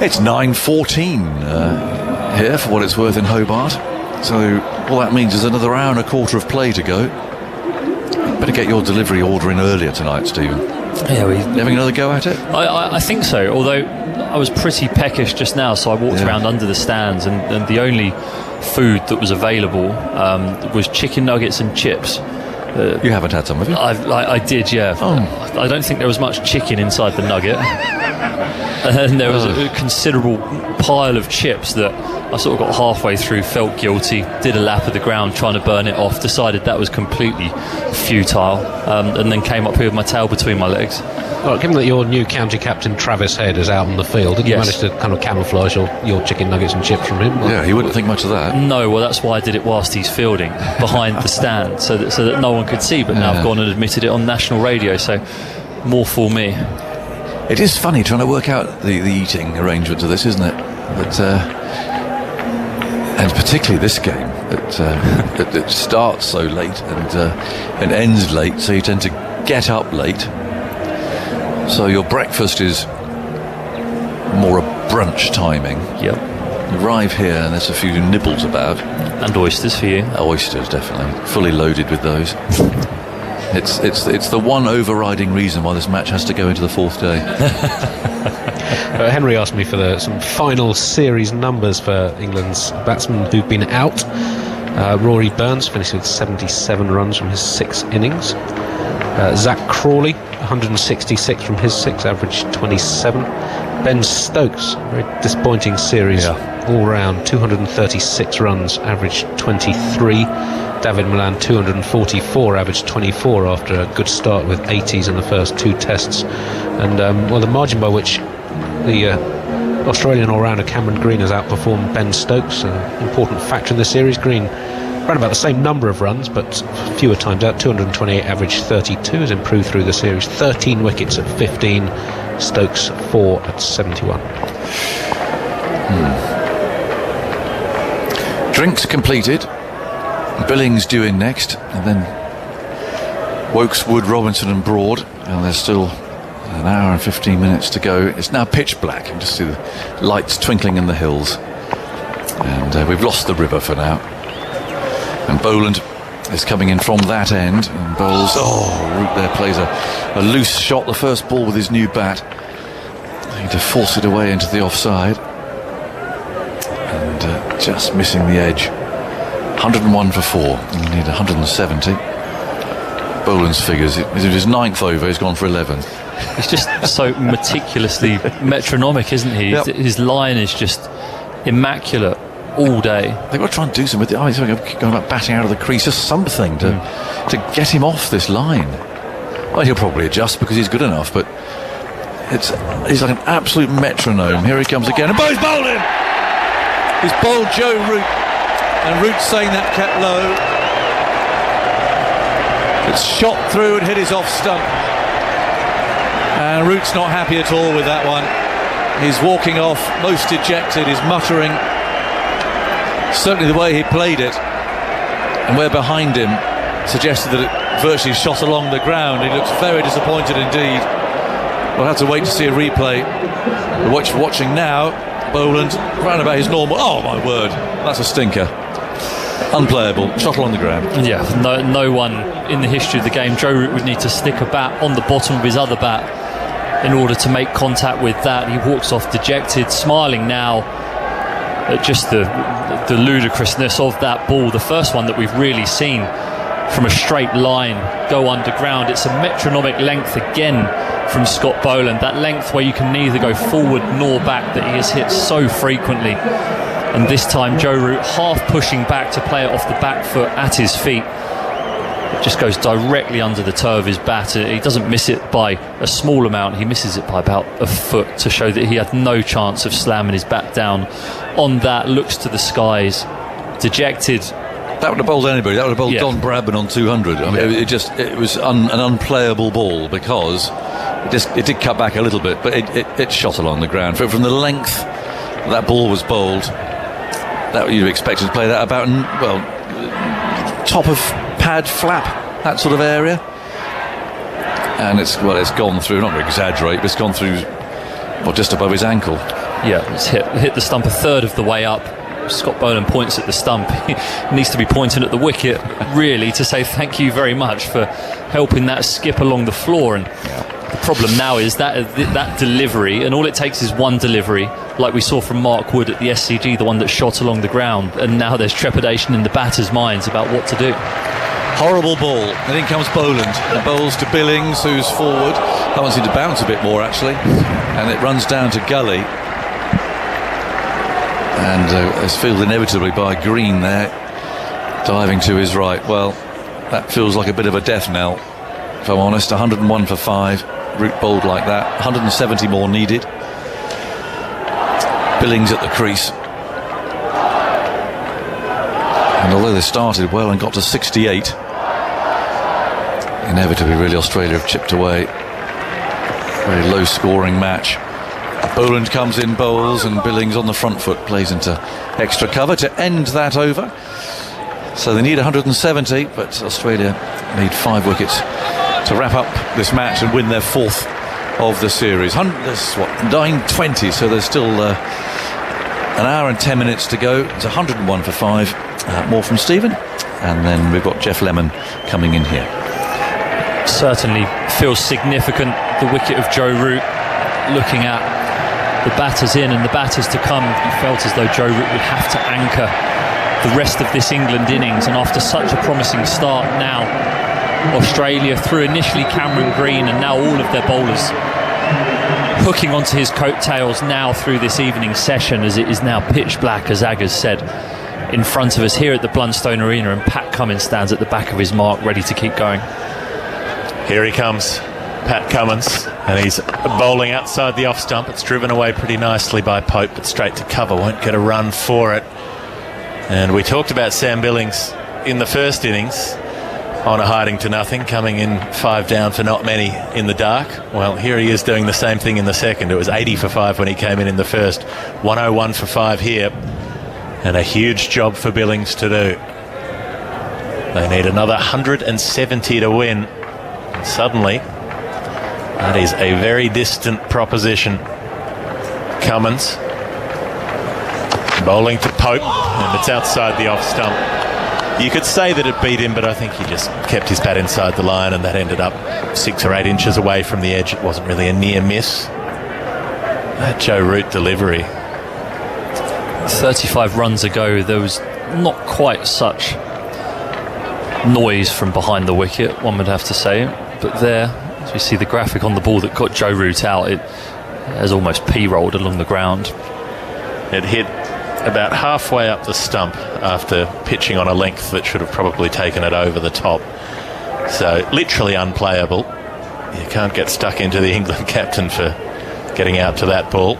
It's 9:14 here for what it's worth in Hobart. So all that means is another hour and a quarter of play to go. Better get your delivery order in earlier tonight, Stephen. Yeah, having another go at it? I think so, although I was pretty peckish just now, so I walked around under the stands, and the only food that was available was chicken nuggets and chips. You haven't had some, have you? I did, yeah. I don't think there was much chicken inside the nugget. And there was a considerable pile of chips that I sort of got halfway through, felt guilty, did a lap of the ground trying to burn it off, decided that was completely futile, and then came up here with my tail between my legs. Well, given that your new county captain Travis Head is out on the field, did you manage to kind of camouflage your chicken nuggets and chips from him? Yeah, he wouldn't think much of that. No, well, that's why I did it whilst he's fielding, behind the stand, so that no one could see, but now I've gone and admitted it on national radio, so more for me. It is funny trying to work out the eating arrangements of this, isn't it? But and particularly this game, it starts so late and ends late, so you tend to get up late. So your breakfast is more a brunch timing. Yep. You arrive here and there's a few nibbles about. And oysters for you. Oysters, definitely. Fully loaded with those. It's the one overriding reason why this match has to go into the fourth day. Henry asked me for some final series numbers for England's batsmen who've been out. Rory Burns finished with 77 runs from his 6 innings. Zach Crawley, 166 from his 6, average 27. Ben Stokes, very disappointing series all round, 236 runs, average 23. David Milan, 244, average 24 after a good start with 80s in the first 2 tests. And the margin by which the Australian all-rounder Cameron Green has outperformed Ben Stokes, an important factor in the series. Green ran about the same number of runs, but fewer times out, 228, average 32, has improved through the series. 13 wickets at 15, Stokes 4 at 71. Drinks completed. Billings due in next, and then Wokes, Wood, Robinson and Broad, and there's still an hour and 15 minutes to go. It's now pitch black. You can just see the lights twinkling in the hills, and we've lost the river for now. And Boland is coming in from that end and bowls. Root there plays a loose shot, the first ball with his new bat. Need to force it away into the offside, and just missing the edge. 101 for 4. You need 170. Boland's figures. It was his 9th over. He's gone for 11. He's just so meticulously metronomic, isn't he? Yep. His line is just immaculate all day. They've got to try and do something with it. He's going about batting out of the crease, just something to get him off this line. Well, he'll probably adjust because he's good enough, but he's like an absolute metronome. Here he comes again, and Bo's bowled him! He's bowled Joe Root. And Root saying that kept low. It's shot through and hit his off stump. And Root's not happy at all with that one. He's walking off, most dejected. He's muttering. Certainly the way he played it, and where behind him suggested that it virtually shot along the ground. He looks very disappointed indeed. We'll have to wait to see a replay. Watching now, Boland round about his normal. Oh my word, that's a stinker. Unplayable, shot along the ground. Yeah, no one in the history of the game. Joe Root would need to stick a bat on the bottom of his other bat in order to make contact with that. He walks off dejected, smiling now at just the ludicrousness of that ball. The first one that we've really seen from a straight line go underground. It's a metronomic length again from Scott Boland. That length where you can neither go forward nor back that he has hit so frequently. And this time Joe Root half pushing back to play it off the back foot at his feet. It just goes directly under the toe of his bat. He doesn't miss it by a small amount. He misses it by about a foot to show that he had no chance of slamming his bat down on that. Looks to the skies, dejected. That would have bowled anybody. That would have bowled Don Bradman on 200. I mean, it was an unplayable ball because it did cut back a little bit, but it shot along the ground. From the length that ball was bowled, that you'd expect to play that about, well, top of pad flap, that sort of area. And it's gone through, not to exaggerate, but it's gone through, well, just above his ankle. Yeah, it's hit the stump a third of the way up Scott Boland points at the stump. He needs to be pointing at the wicket, really, to say thank you very much for helping that skip along the floor. And the problem now is that delivery, and all it takes is one delivery, like we saw from Mark Wood at the SCG, the one that shot along the ground, and now there's trepidation in the batters' minds about what to do. Horrible ball, and in comes Boland, and bowls to Billings, who's forward. That one seemed to bounce a bit more, actually, and it runs down to Gully, and is fielded inevitably by Green there, diving to his right. Well, that feels like a bit of a death knell, if I'm honest. 101 for 5, root bowled like that, 170 more needed. Billings at the crease, and although they started well and got to 68, inevitably really Australia have chipped away. Very low scoring match. Boland comes in, bowls, and Billings on the front foot plays into extra cover to end that over. So they need 170, but Australia need 5 wickets to wrap up this match and win their 4th of the series. There's 9:20, so there's still an hour and 10 minutes to go. It's 101 for 5. More from Stephen, and then we've got Jeff Lemon coming in here. Certainly feels significant, the wicket of Joe Root. Looking at the batters in and the batters to come, you felt as though Joe Root would have to anchor the rest of this England innings, and after such a promising start now, Australia through initially Cameron Green and now all of their bowlers hooking onto his coattails now through this evening session, as it is now pitch black, as Agger's said, in front of us here at the Blundstone Arena, and Pat Cummins stands at the back of his mark ready to keep going. Here he comes, Pat Cummins, and he's bowling outside the off stump. It's driven away pretty nicely by Pope, but straight to cover, won't get a run for it. And we talked about Sam Billings in the first innings on a hiding to nothing, coming in 5 down for not many in the dark. Well, here he is doing the same thing in the second. It was 80 for 5 when he came in the first. 101 for 5 here, and a huge job for Billings to do. They need another 170 to win. And suddenly, that is a very distant proposition. Cummins bowling to Pope, and it's outside the off stump. You could say that it beat him, but I think he just kept his bat inside the line, and that ended up 6 or 8 inches away from the edge. It wasn't really a near miss. That Joe Root delivery. 35 runs ago, there was not quite such noise from behind the wicket, one would have to say. But there, as we see the graphic on the ball that got Joe Root out, it has almost P-rolled along the ground. It hit about halfway up the stump after pitching on a length that should have probably taken it over the top. So literally unplayable. You can't get stuck into the England captain for getting out to that ball.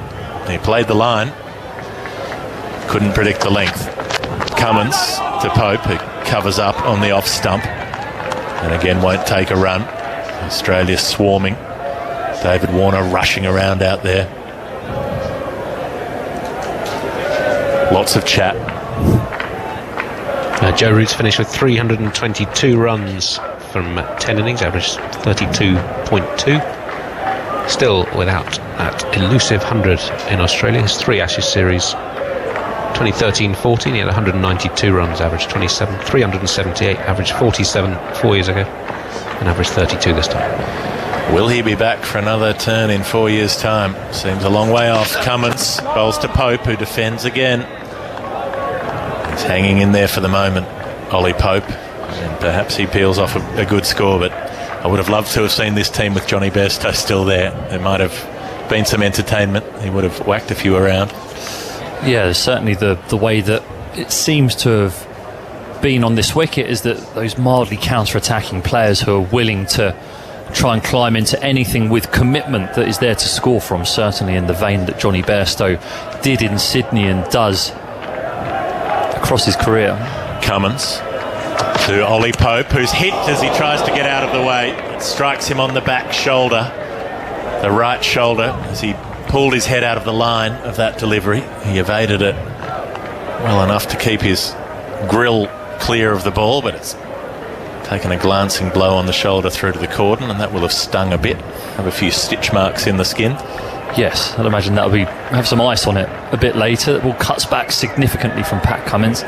He played the line, couldn't predict the length. Cummins to Pope, who covers up on the off stump and again won't take a run. Australia swarming. David Warner rushing around out there. Lots of chat. Joe Root's finished with 322 runs from 10 innings, average 32.2. Still without that elusive 100 in Australia. His 3 Ashes series, 2013-14, he had 192 runs, average 27, 378, average 47 4 years ago, and average 32 this time. Will he be back for another turn in 4 years' time? Seems a long way off. Cummins bowls to Pope, who defends again. He's hanging in there for the moment, Ollie Pope, and perhaps he peels off a good score, but I would have loved to have seen this team with Johnny Bairstow still there. There might have been some entertainment. He would have whacked a few around. Yeah, certainly the way that it seems to have been on this wicket is that those mildly counter-attacking players who are willing to try and climb into anything with commitment that is there to score from, certainly in the vein that Johnny Bairstow did in Sydney and does across his career. Cummins to Ollie Pope, who's hit as he tries to get out of the way. It strikes him on the back shoulder, the right shoulder, as he pulled his head out of the line of that delivery. He evaded it well enough to keep his grill clear of the ball, but it's taken a glancing blow on the shoulder through to the cordon, and that will have stung a bit. Have a few stitch marks in the skin. Yes, I'd imagine that'll have some ice on it a bit later. The ball cuts back significantly from Pat Cummins.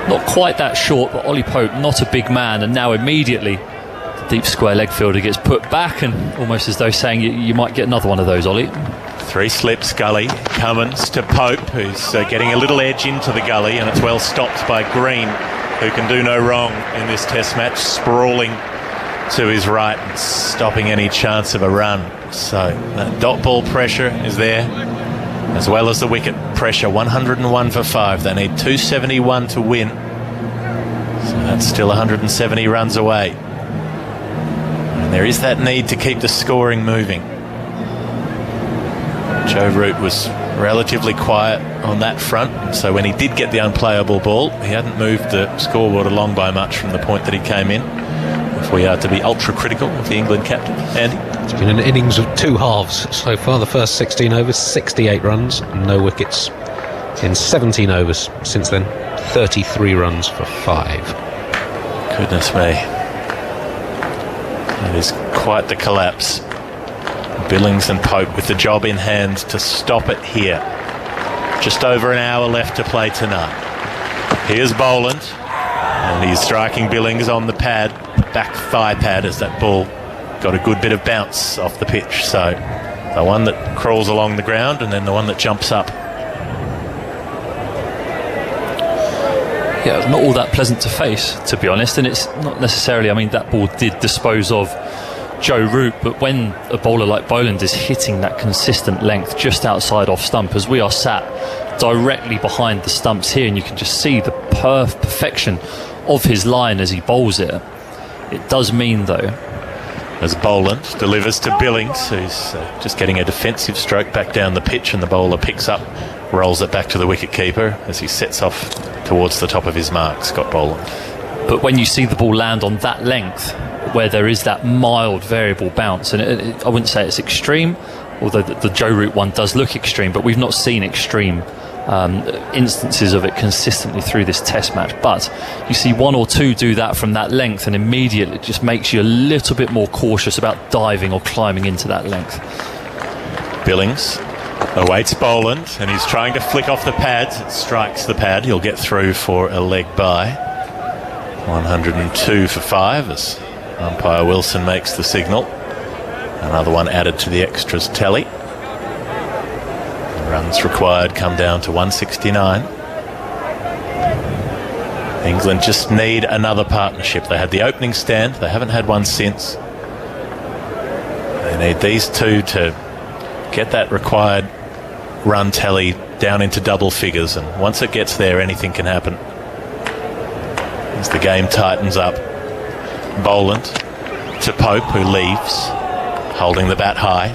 Not quite that short, but Ollie Pope, not a big man, and now immediately the deep square leg fielder gets put back, and almost as though saying you might get another one of those, Ollie. 3 slips, gully. Cummins to Pope, who's getting a little edge into the gully, and it's well stopped by Green, who can do no wrong in this test match, sprawling to his right and stopping any chance of a run. So that dot ball pressure is there, as well as the wicket pressure. 101 for 5. They need 271 to win, so that's still 170 runs away, and there is that need to keep the scoring moving. Joe Root was relatively quiet on that front, so when he did get the unplayable ball, he hadn't moved the scoreboard along by much from the point that he came in. If we are to be ultra critical of the England captain, Andy. It's been an innings of 2 halves so far. The first 16 overs, 68 runs, no wickets. In 17 overs since then, 33 runs for 5. Goodness me. It is quite the collapse. Billings and Pope with the job in hand to stop it here. Just over an hour left to play tonight. Here's Boland, and he's striking Billings on the pad, back thigh pad, as that ball got a good bit of bounce off the pitch. So the one that crawls along the ground and then the one that jumps up. Yeah, not all that pleasant to face, to be honest, and it's not necessarily, I mean, that ball did dispose of Joe Root, but when a bowler like Boland is hitting that consistent length just outside off stump, as we are sat directly behind the stumps here, and you can just see the perfection of his line as he bowls it, it does mean, though, as Boland delivers to Billings, who's just getting a defensive stroke back down the pitch, and the bowler picks up, rolls it back to the wicket keeper as he sets off towards the top of his mark, Scott Boland. But when you see the ball land on that length, where there is that mild variable bounce, and I wouldn't say it's extreme, although the Joe Root one does look extreme, but we've not seen extreme instances of it consistently through this test match. But you see 1 or 2 do that from that length, and immediately it just makes you a little bit more cautious about diving or climbing into that length. Billings awaits Boland, and he's trying to flick off the pads. It strikes the pad. He'll get through for a leg bye. 102 for 5 as umpire Wilson makes the signal. Another one added to the extras tally. The runs required come down to 169. England just need another partnership. They had the opening stand. They haven't had one since. They need these two to get that required run tally down into double figures, and once it gets there, anything can happen. As the game tightens up, Boland to Pope, who leaves, holding the bat high.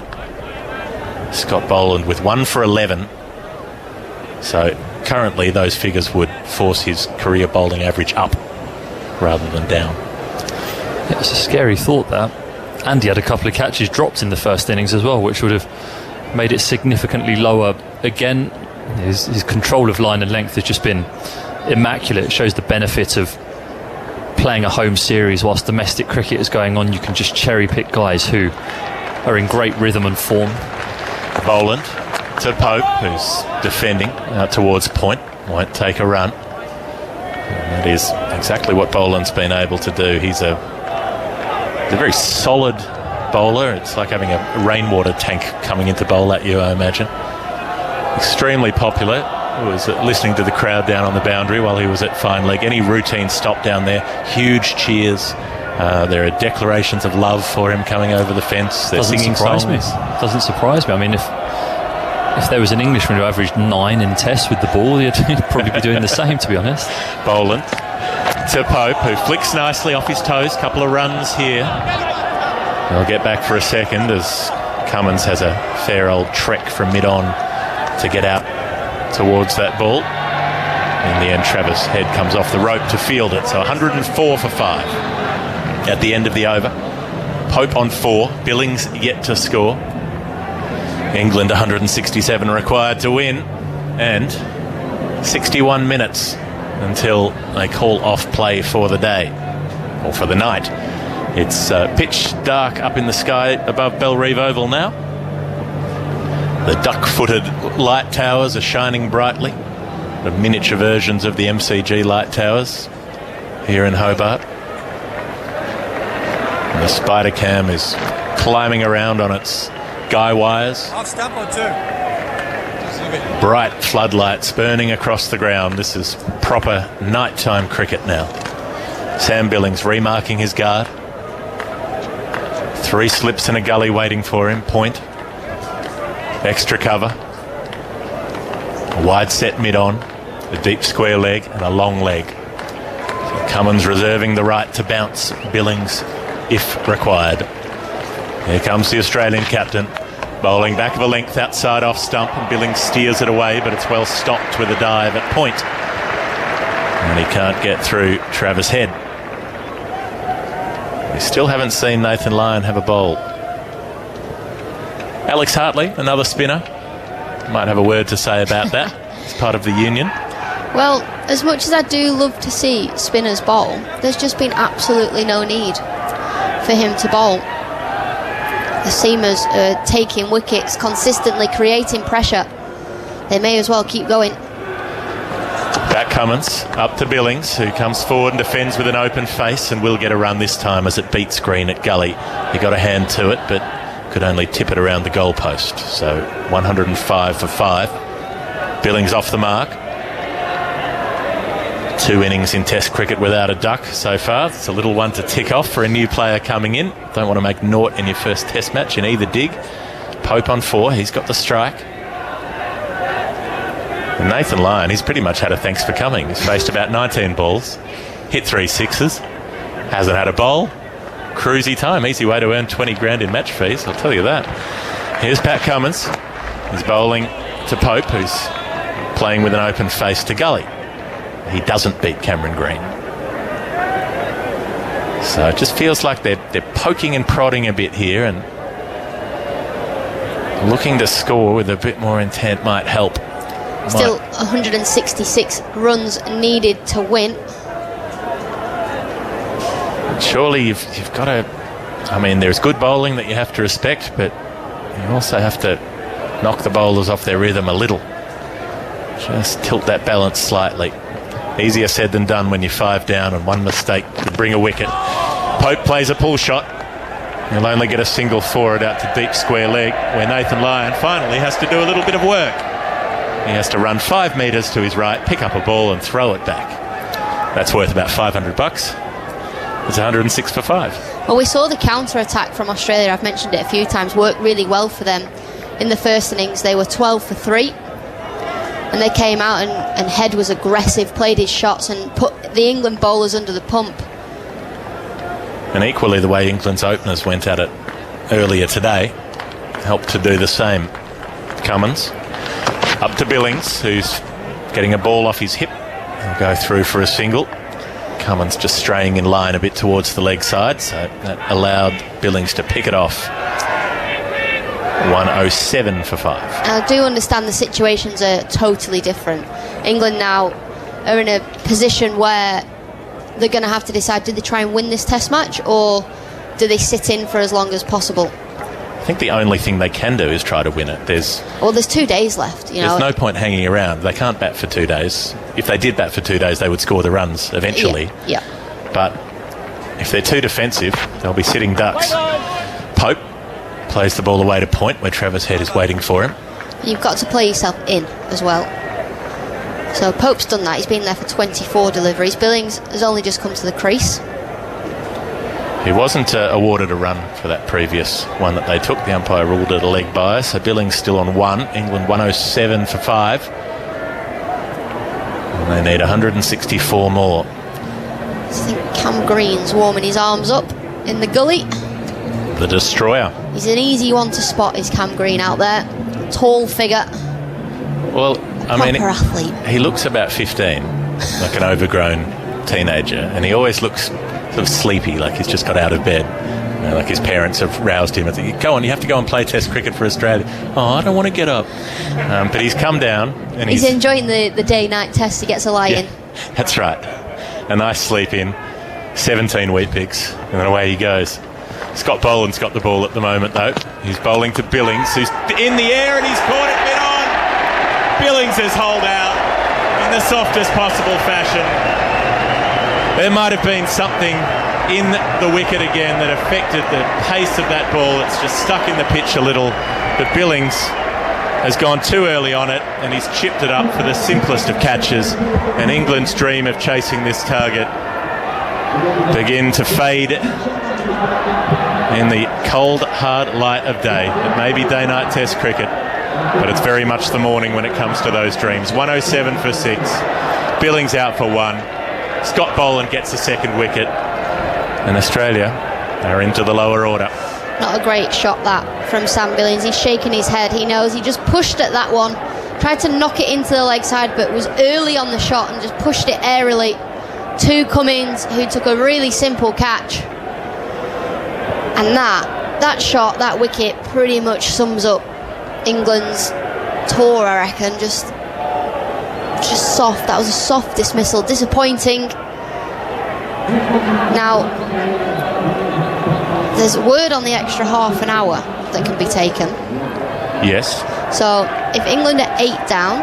Scott Boland with 1 for 11. So currently those figures would force his career bowling average up rather than down. Yeah, it's a scary thought, that. Andy had a couple of catches dropped in the first innings as well, which would have made it significantly lower. Again, his control of line and length has just been immaculate. It shows the benefit of playing a home series whilst domestic cricket is going on. You can just cherry pick guys who are in great rhythm and form. Boland to Pope, who's defending out towards point, won't take a run. And that is exactly what Boland's been able to do. He's a very solid bowler. It's like having a rainwater tank coming into bowl at you, I imagine. Extremely popular. I was listening to the crowd down on the boundary while he was at fine leg. Any routine stop down there, huge cheers. There are declarations of love for him coming over the fence. They're singing songs. Doesn't surprise me. I mean, if there was an Englishman who averaged 9 in tests with the ball, he'd probably be doing the same, to be honest. Boland to Pope, who flicks nicely off his toes. Couple of runs here. They'll get back for a second as Cummins has a fair old trek from mid-on to get out towards that ball. In the end, Travis Head comes off the rope to field it. So 104 for 5 at the end of the over. Pope on 4. Billings yet to score. England 167 required to win, and 61 minutes until they call off play for the day, or for the night. It's pitch dark up in the sky above Bellerive Oval now. The duck-footed light towers are shining brightly. The miniature versions of the MCG light towers here in Hobart. And the spider cam is climbing around on its guy wires. Half stump or two? Bright floodlights burning across the ground. This is proper nighttime cricket now. Sam Billings remarking his guard. 3 slips in a gully waiting for him. Point. Extra cover. A wide set mid-on. A deep square leg and a long leg. So Cummins reserving the right to bounce Billings if required. Here comes the Australian captain. Bowling back of a length outside off stump, and Billings steers it away, but it's well stopped with a dive at point. And he can't get through Travis Head. We still haven't seen Nathan Lyon have a bowl. Alex Hartley, another spinner. Might have a word to say about that. It's part of the union. Well, as much as I do love to see spinners bowl, there's just been absolutely no need for him to bowl. The seamers are taking wickets, consistently creating pressure. They may as well keep going. Back Cummins, up to Billings, who comes forward and defends with an open face and will get a run this time as it beats green at gully. He got a hand to it, but could only tip it around the goalpost. So 105 for 5. Billings off the mark. 2 innings in Test cricket without a duck so far. It's a little one to tick off for a new player coming in. Don't want to make naught in your first Test match in either dig. Pope on 4. He's got the strike. And Nathan Lyon, he's pretty much had a thanks for coming. He's faced about 19 balls. Hit 3 sixes. Hasn't had a bowl. Cruisy time. Easy way to earn 20 grand in match fees, I'll tell you that. Here's Pat Cummins. He's bowling to Pope, who's playing with an open face to gully. He doesn't beat Cameron Green. So it just feels like they're poking and prodding a bit here, and looking to score with a bit more intent might help. Still 166 runs needed to win. Surely you've got to... I mean, there's good bowling that you have to respect, but you also have to knock the bowlers off their rhythm a little. Just tilt that balance slightly. Easier said than done when you're 5 down, and one mistake could bring a wicket. Pope plays a pull shot. He'll only get a single for it out to deep square leg, where Nathan Lyon finally has to do a little bit of work. He has to run 5 metres to his right, pick up a ball and throw it back. That's worth about $500. It's 106 for 5. Well, we saw the counter-attack from Australia, I've mentioned it a few times, work really well for them. In the first innings, they were 12 for 3. And they came out and Head was aggressive, played his shots and put the England bowlers under the pump. And equally, the way England's openers went at it earlier today helped to do the same. Cummins up to Billings, who's getting a ball off his hip. He'll go through for a single. Cummins just straying in line a bit towards the leg side, so that allowed Billings to pick it off. 107 for 5. I do understand the situations are totally different. England now are in a position where they're going to have to decide, do they try and win this Test match, or do they sit in for as long as possible? I think the only thing they can do is try to win it. There's 2 days left. There's no point hanging around. They can't bat for 2 days. If they did bat for 2 days, they would score the runs eventually. Yeah. But if they're too defensive, they'll be sitting ducks. Pope plays the ball away to point, where Travis Head is waiting for him. You've got to play yourself in as well. So Pope's done that. He's been there for 24 deliveries. Billings has only just come to the crease. He wasn't awarded a run for that previous one that they took. The umpire ruled it a leg by, so Billings still on 1. England 107 for 5. And they need 164 more. I think Cam Green's warming his arms up in the gully. The destroyer. He's an easy one to spot, is Cam Green out there. Tall figure. Well, Proper athlete. He looks about 15, like an overgrown teenager, and he always looks sort of sleepy, like he's just got out of bed. You know, like his parents have roused him and think, go on, you have to go and play Test cricket for Australia. Oh, I don't want to get up. But he's come down. And he's enjoying the day-night test. He gets a lie in. That's right. A nice sleep in, 17 wheat picks, and then away he goes. Scott Boland's got the ball at the moment, though. He's bowling to Billings, who's in the air, and he's caught it mid-on. Billings has holed out in the softest possible fashion. There might have been something in the wicket again that affected the pace of that ball. It's just stuck in the pitch a little, but Billings has gone too early on it, and he's chipped it up for the simplest of catches, and England's dream of chasing this target begin to fade in the cold, hard light of day. It may be day-night test cricket, but it's very much the morning when it comes to those dreams. 107 for 6. Billings out for 1. Scott Boland gets the second wicket, and Australia are into the lower order. Not a great shot, that, from Sam Billings. He's shaking his head. He knows he just pushed at that one. Tried to knock it into the leg side, but was early on the shot and just pushed it airily to Cummins, who took a really simple catch. And that shot, that wicket, pretty much sums up England's tour, I reckon. Just soft. That was a soft dismissal. Disappointing. Now, there's word on the extra half an hour that can be taken. Yes. So, if England are 8 down,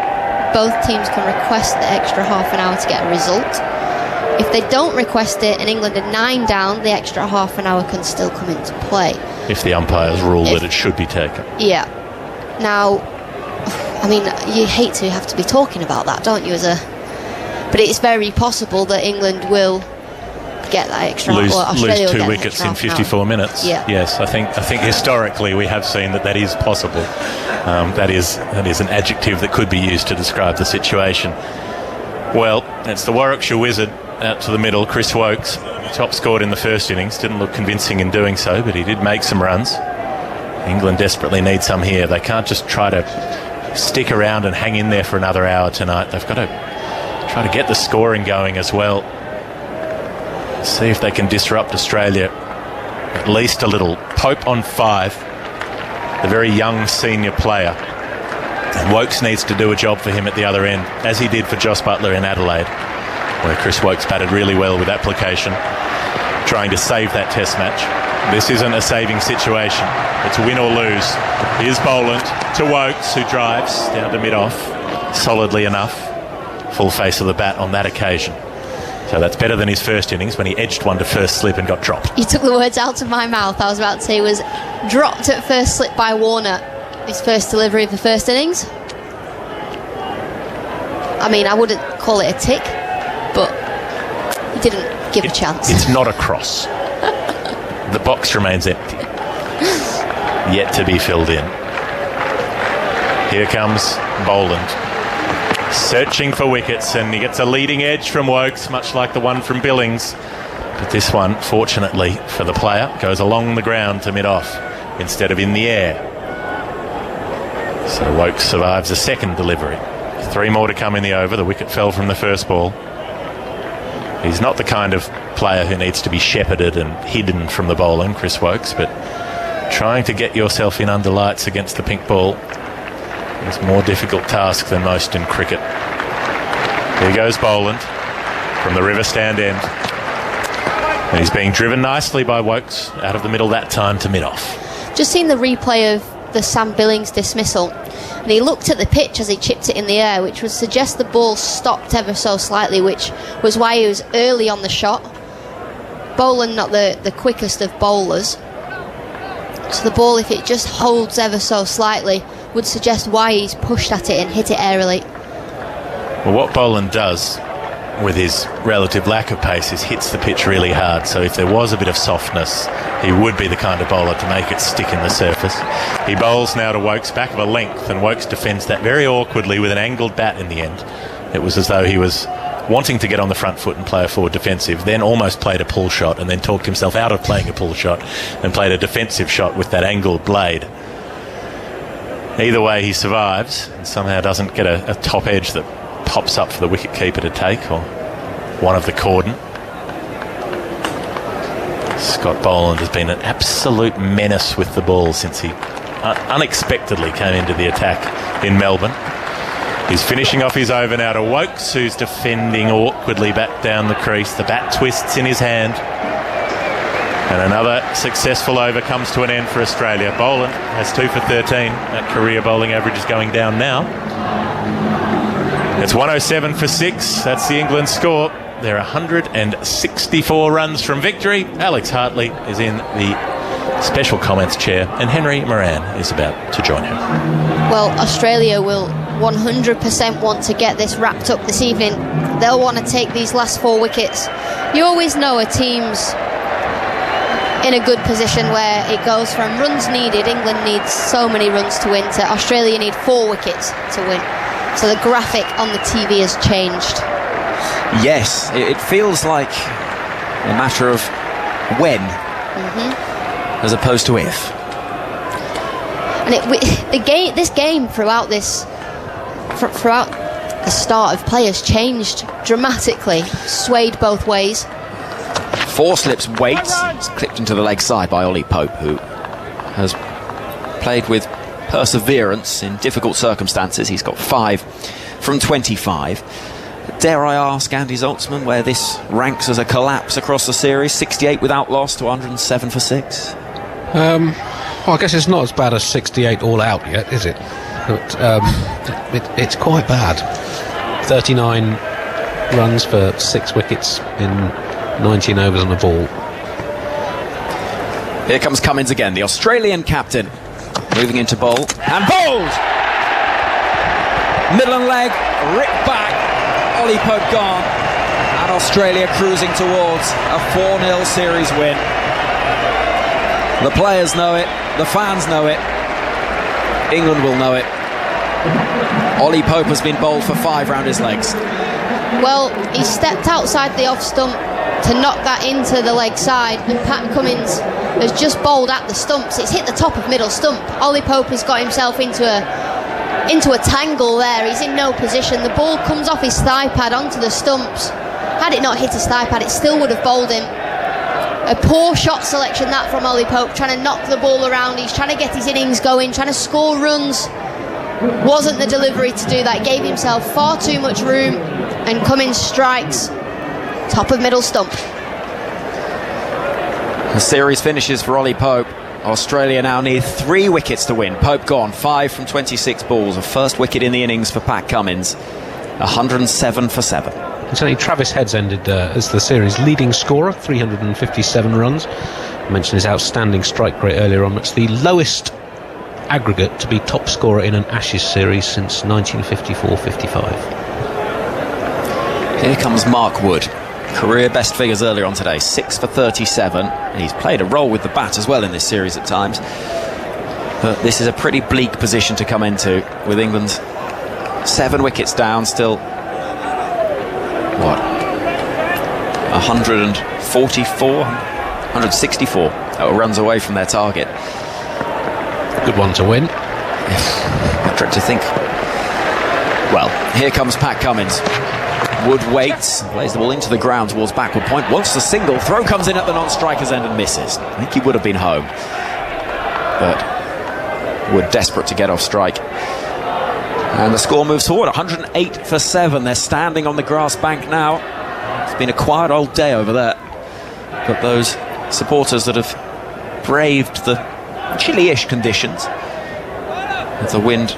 both teams can request the extra half an hour to get a result. If they don't request it and England are 9 down, the extra half an hour can still come into play. If the umpires rule that it should be taken. Yeah. Now, I mean, you hate to have to be talking about that, don't you? But it's very possible that England will get that extra lose Australia 2 wickets in 54 minutes. Yeah. Yes, I think historically we have seen that is possible. That is an adjective that could be used to describe the situation. Well, it's the Warwickshire Wizard out to the middle. Chris Woakes, top scored in the first innings, didn't look convincing in doing so, but he did make some runs. England desperately need some here. They can't just try to stick around and hang in there for another hour tonight. They've got to try to get the scoring going as well. See if they can disrupt Australia at least a little. Pope on 5, the very young senior player, and Woakes needs to do a job for him at the other end, as he did for Joss Buttler in Adelaide, where Chris Woakes batted really well with application, trying to save that test match. This isn't a saving situation, it's win or lose. Here's Boland to Woakes, who drives down to mid-off solidly enough. Full face of the bat on that occasion. So that's better than his first innings when he edged one to first slip and got dropped. You took the words out of my mouth. I was about to say was dropped at first slip by Warner, his first delivery of the first innings. I mean, I wouldn't call it a tick, but he didn't give a chance. It's not a cross. The box remains empty, yet to be filled in. Here comes Boland, searching for wickets, and he gets a leading edge from Woakes, much like the one from Billings. But this one, fortunately for the player, goes along the ground to mid-off instead of in the air. So Woakes survives a second delivery. 3 more to come in the over. The wicket fell from the first ball. He's not the kind of player who needs to be shepherded and hidden from the bowling, Chris Woakes, but trying to get yourself in under lights against the pink ball is a more difficult task than most in cricket. Here goes Boland from the river stand end. And he's being driven nicely by Woakes out of the middle that time to mid-off. Just seen the replay of the Sam Billings dismissal, and he looked at the pitch as he chipped it in the air, which would suggest the ball stopped ever so slightly, which was why he was early on the shot. Boland not the quickest of bowlers, so the ball, if it just holds ever so slightly, would suggest why he's pushed at it and hit it airily. Well, what Boland does with his relative lack of pace is hits the pitch really hard, so if there was a bit of softness, he would be the kind of bowler to make it stick in the surface. He bowls now to Woakes, back of a length, and Woakes defends that very awkwardly with an angled bat in the end. It was as though he was wanting to get on the front foot and play a forward defensive, then almost played a pull shot and then talked himself out of playing a pull shot and played a defensive shot with that angled blade. Either way, he survives and somehow doesn't get a top edge that pops up for the wicket keeper to take, or one of the cordon. Scott Boland has been an absolute menace with the ball since he unexpectedly came into the attack in Melbourne. He's finishing off his over now to Woakes, who's defending awkwardly back down the crease. The bat twists in his hand. And another successful over comes to an end for Australia. Boland has 2 for 13. That career bowling average is going down now. It's 107 for 6. That's the England score. They're 164 runs from victory. Alex Hartley is in the special comments chair, and Henry Moran is about to join him. Well, Australia will 100% want to get this wrapped up this evening. They'll want to take these last 4 wickets. You always know a team's in a good position where it goes from runs needed, England needs so many runs to win, to Australia need 4 wickets to win. So the graphic on the TV has changed. Yes, it feels like a matter of when, as opposed to if. And this game throughout the start of play has changed dramatically, swayed both ways. 4 slips waits. It's clipped into the leg side by Ollie Pope, who has played with perseverance in difficult circumstances. He's got 5 from 25. Dare I ask Andy Zaltzman where this ranks as a collapse across the series? 68 without loss to 107 for 6. Well, I guess it's not as bad as 68 all out yet, is it? But it's quite bad. 39 runs for 6 wickets in 19 overs on the ball. Here comes Cummins again, the Australian captain, moving into bowl and bowled. Middle and leg, ripped back. Ollie Pope gone, and Australia cruising towards a 4-0 series win. The players know it, the fans know it, England will know it. Ollie Pope has been bowled for 5 round his legs. Well, he stepped outside the off stump to knock that into the leg side, and Pat Cummins has just bowled at the stumps. It's hit the top of middle stump. Ollie Pope has got himself into a tangle there. He's in no position. The ball comes off his thigh pad onto the stumps. Had it not hit his thigh pad, it still would have bowled him. A poor shot selection that from Ollie Pope, trying to knock the ball around. He's trying to get his innings going, trying to score runs. Wasn't the delivery to do that. Gave himself far too much room, and Cummins strikes top of middle stump. The series finishes for Ollie Pope. Australia now need 3 wickets to win. Pope gone, 5 from 26 balls. A first wicket in the innings for Pat Cummins. 107 for 7. Certainly Travis Head's ended as the series' leading scorer, 357 runs. I mentioned his outstanding strike rate earlier on. It's the lowest aggregate to be top scorer in an Ashes series since 1954-55. Here comes Mark Wood. Career best figures earlier on today, 6 for 37. He's played a role with the bat as well in this series at times. But this is a pretty bleak position to come into, with England 7 wickets down, still 164 runs away from their target. Good one to win. I dread to think. Well, here comes Pat Cummins. Wood waits, plays the ball into the ground towards backward point, wants the single, throw comes in at the non-striker's end and misses. I think he would have been home, but Wood desperate to get off strike. And the score moves forward, 108 for 7. They're standing on the grass bank now. It's been a quiet old day over there, but those supporters that have braved the chilly-ish conditions with the wind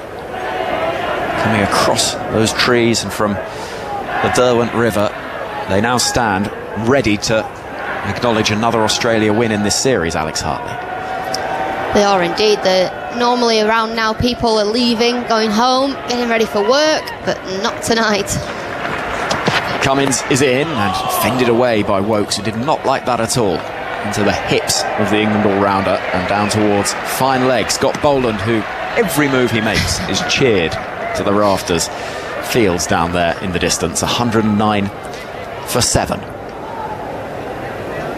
coming across those trees and from the Derwent River, they now stand ready to acknowledge another Australia win in this series, Alex Hartley. They are indeed. Normally around now people are leaving, going home, getting ready for work, but not tonight. Cummins is in and fended away by Wokes, who did not like that at all. Into the hips of the England all-rounder and down towards fine leg. Scott Boland, who every move he makes is cheered to the rafters. Fields down there in the distance, 109 for 7.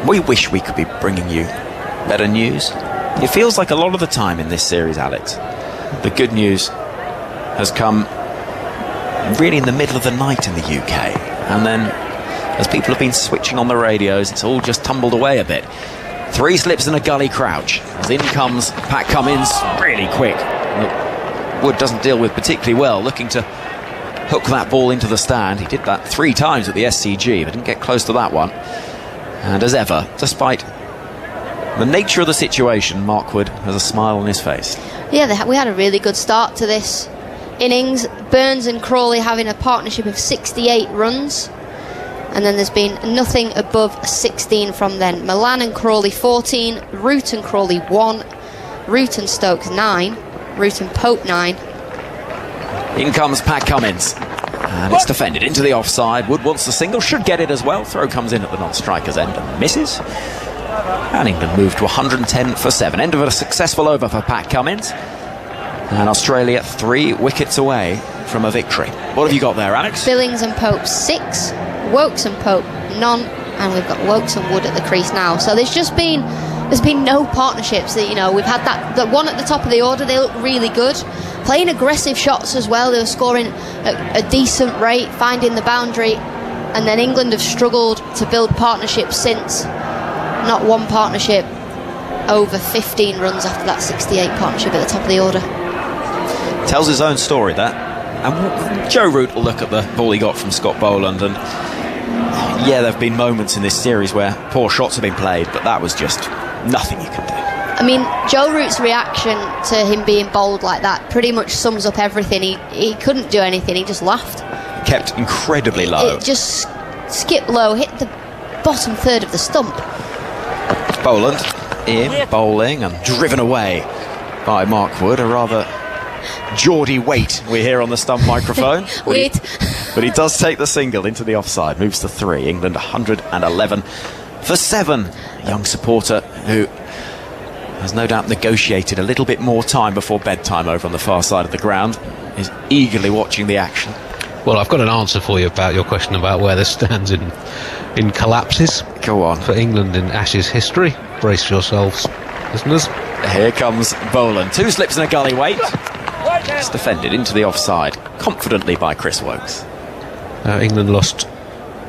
We wish we could be bringing you better news. It feels like a lot of the time in this series, Alex, the good news has come really in the middle of the night in the UK, and then as people have been switching on the radios, it's all just tumbled away a bit. 3 slips and a gully crouch as in comes Pat Cummins, really quick. Wood doesn't deal with particularly well, looking to hook that ball into the stand. He did that 3 times at the SCG, but didn't get close to that one. And as ever, despite The nature of the situation, Mark Wood has a smile on his face. Yeah, we had a really good start to this innings. Burns and Crawley having a partnership of 68 runs. And then there's been nothing above 16 from then. Milan and Crawley 14, Root and Crawley 1, Root and Stokes 9, Root and Pope 9. In comes Pat Cummins. And it's defended into the offside. Wood wants the single, should get it as well. Throw comes in at the non-striker's end and misses. And England moved to 110 for 7. End of a successful over for Pat Cummins. And Australia 3 wickets away from a victory. What have you got there, Alex? Billings and Pope 6, Wokes and Pope none, and we've got Wokes and Wood at the crease now. So there's been no partnerships. That, we've had that one at the top of the order. They look really good, playing aggressive shots as well. They were scoring at a decent rate, finding the boundary, and then England have struggled to build partnerships since. Not one partnership over 15 runs after that 68 partnership at the top of the order. Tells his own story, that. And Joe Root will look at the ball he got from Scott Boland, and yeah, there have been moments in this series where poor shots have been played, but that was just nothing you can do. I mean, Joe Root's reaction to him being bowled like that pretty much sums up everything. He couldn't do anything, he just laughed. Kept incredibly low. It just skipped low, hit the bottom third of the stump. Boland in, bowling, and driven away by Mark Wood, a rather Geordie wait we hear on the stump microphone. Wait. But he does take the single into the offside, moves to 3. England 111 for 7. A young supporter who has no doubt negotiated a little bit more time before bedtime over on the far side of the ground, is eagerly watching the action. Well, I've got an answer for you about your question about where this stands in collapses. Go on. For England in Ashes history. Brace yourselves, listeners. Here comes Boland. 2 slips and a gully wait. It's defended into the offside confidently by Chris Wokes. England lost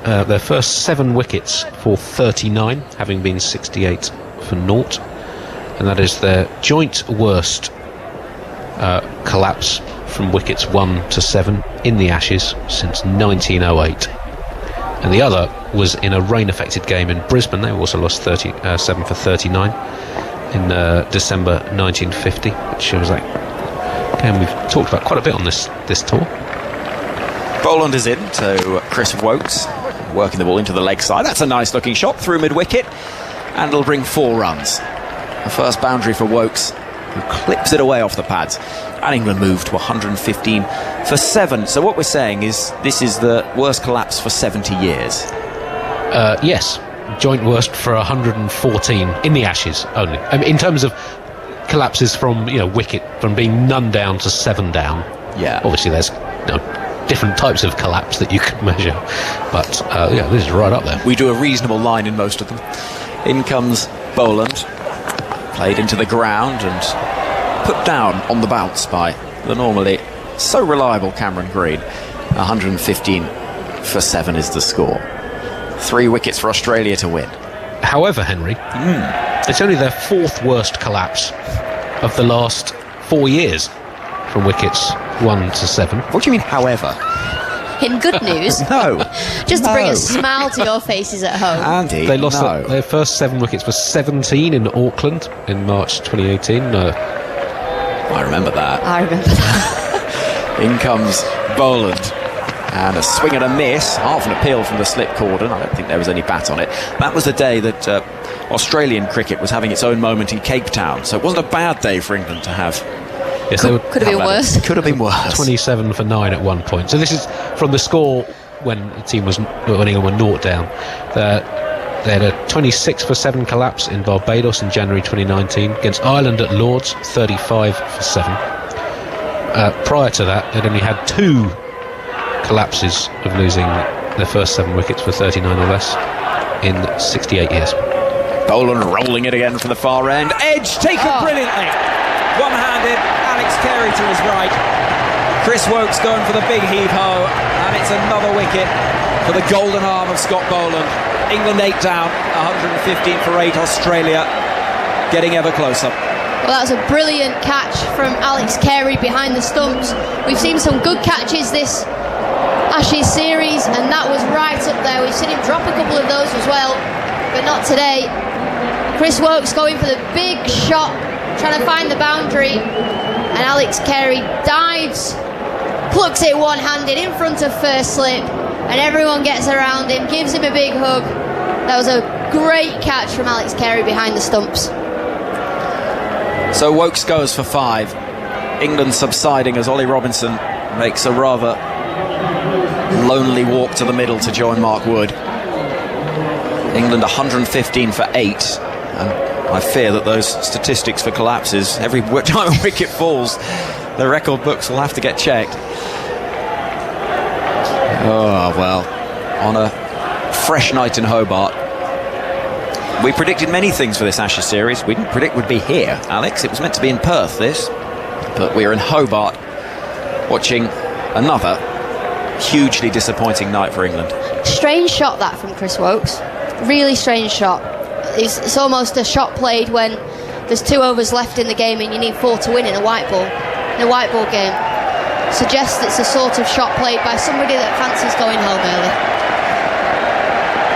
their first 7 wickets for 39, having been 68 for 0. And that is their joint worst collapse from wickets 1 to 7 in the Ashes since 1908. And the other was in a rain-affected game in Brisbane. They also lost 7 for 39 in December 1950, which was like, and we've talked about quite a bit on this tour. Boland is in to Chris Wokes, working the ball into the leg side. That's a nice looking shot through mid-wicket, and it'll bring 4 runs. The first boundary for Wokes, who clips it away off the pads. And England moved to 115 for 7. So what we're saying is this is the worst collapse for 70 years. Yes, joint worst for 114 in the Ashes only. I mean, in terms of collapses from wicket, from being none down to 7 down. Yeah. Obviously, there's different types of collapse that you can measure, but this is right up there. We do a reasonable line in most of them. In comes Boland, played into the ground and put down on the bounce by the normally so reliable Cameron Green. 115 for 7 is the score. 3 wickets for Australia to win. However, Henry, it's only their 4th worst collapse of the last 4 years from wickets 1 to 7. What do you mean, however? In good news. No. Just to bring a smile to your faces at home. Andy, they lost their first 7 wickets for 17 in Auckland in March 2018. I remember that. I remember that. In comes Boland. And a swing and a miss, half an appeal from the slip cordon. I don't think there was any bat on it. That was the day that Australian cricket was having its own moment in Cape Town. So it wasn't a bad day for England to have. Yes, could have been worse. Could have been worse. 27 for 9 at one point. So this is from the score when England were 0 down. They had a 26 for 7 collapse in Barbados in January 2019 against Ireland at Lord's, 35 for 7. Prior to that, they'd only had 2 collapses of losing their first 7 wickets for 39 or less in 68 years. Boland rolling it again from the far end. Edge taken brilliantly. One-handed, Alex Carey to his right. Chris Wokes going for the big heave-ho, and it's another wicket for the golden arm of Scott Boland. England 8 down, 115 for 8. Australia getting ever closer. Well, that was a brilliant catch from Alex Carey behind the stumps. We've seen some good catches this Ashes series, and that was right up there. We've seen him drop a couple of those as well, but not today. Chris Woakes going for the big shot, trying to find the boundary, and Alex Carey dives, plucks it one-handed in front of first slip, and everyone gets around him, gives him a big hug. That was a great catch from Alex Carey behind the stumps. So Woakes goes for 5. England subsiding as Ollie Robinson makes a rather lonely walk to the middle to join Mark Wood. England 115 for 8, and I fear that those statistics for collapses, every time a wicket falls, the record books will have to get checked. Oh well, on a fresh night in Hobart, we predicted many things for this Ashes series. We didn't predict we'd be here, Alex. It was meant to be in Perth, this, but we're in Hobart watching another hugely disappointing night for England. Strange shot that from Chris Woakes. Really strange shot. It's almost a shot played when there's 2 overs left in the game and you need 4 to win in a white ball. In a white ball game, suggests it's a sort of shot played by somebody that fancies going home early.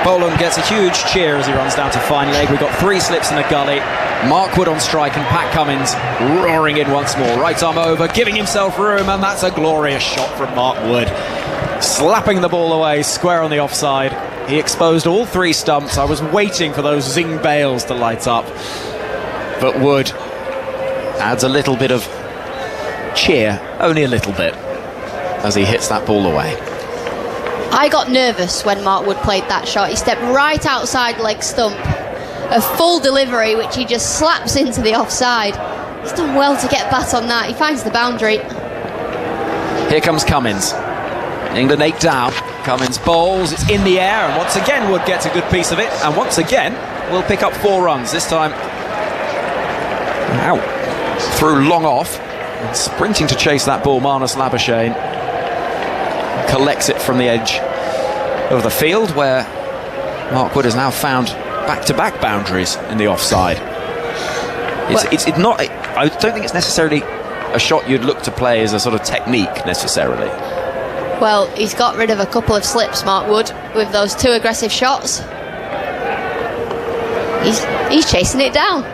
Boland gets a huge cheer as he runs down to fine leg. We've got 3 slips in a gully. Mark Wood on strike and Pat Cummins roaring in once more. Right arm over, giving himself room, and that's a glorious shot from Mark Wood. Slapping the ball away, square on the offside. He exposed all 3 stumps. I was waiting for those zing bails to light up. But Wood adds a little bit of cheer, only a little bit, as he hits that ball away. I got nervous when Mark Wood played that shot. He stepped right outside leg stump. A full delivery, which he just slaps into the offside. He's done well to get bat on that. He finds the boundary. Here comes Cummins. England 8 down. Cummins bowls, it's in the air, and once again Wood gets a good piece of it, and once again we'll pick up 4 runs, this time out through long off, and sprinting to chase that ball, Marnus Labuschagne collects it from the edge of the field, where Mark Wood has now found back-to-back boundaries in the offside. It's not, I don't think it's necessarily a shot you'd look to play as a sort of technique necessarily. Well, he's got rid of a couple of slips, Mark Wood, with those 2 aggressive shots. He's chasing it down.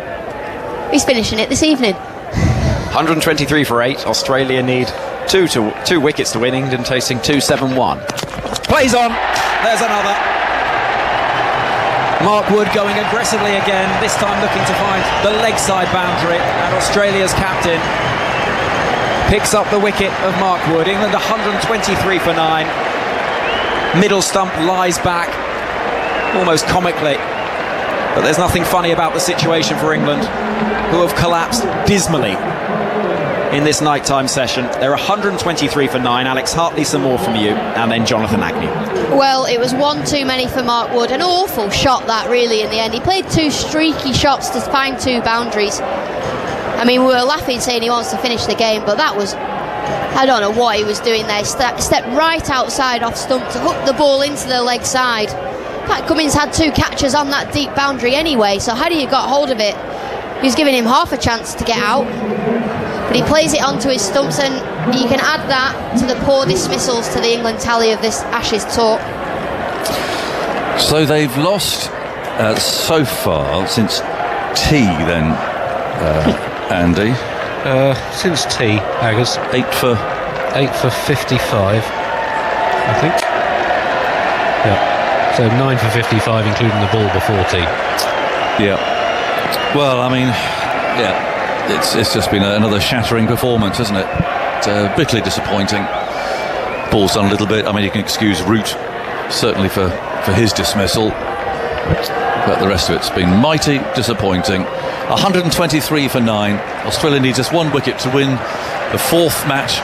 He's finishing it this evening. 123 for 8. Australia need 2 wickets to win. England chasing 2-7-1. Plays on. There's another. Mark Wood going aggressively again, this time looking to find the leg side boundary, and Australia's captain picks up the wicket of Mark Wood. England 123 for 9. Middle stump lies back, almost comically. But there's nothing funny about the situation for England, who have collapsed dismally in this nighttime session. They're 123 for 9. Alex Hartley, some more from you, and then Jonathan Agnew. Well, it was 1 too many for Mark Wood. An awful shot that, really, in the end. He played 2 streaky shots to find 2 boundaries. I mean, we were laughing saying he wants to finish the game, but that was, I don't know what he was doing there. Stepped right outside off stump to hook the ball into the leg side. Pat Cummins had 2 catches on that deep boundary anyway, so had he got hold of it, he was giving him half a chance to get out. But he plays it onto his stumps, and you can add that to the poor dismissals to the England tally of this Ashes tour. So they've lost so far since tea then, Andy. Since tea, Aggers. 8 for 55, I think. Yeah. So 9 for 55, including the ball before tea. Yeah. Well, I mean, yeah. It's just been another shattering performance, hasn't it? It's bitterly disappointing. Ball's done a little bit. I mean, you can excuse Root, certainly for his dismissal, but the rest of it's been mighty disappointing. 123 for 9. Australia needs just 1 wicket to win the 4th match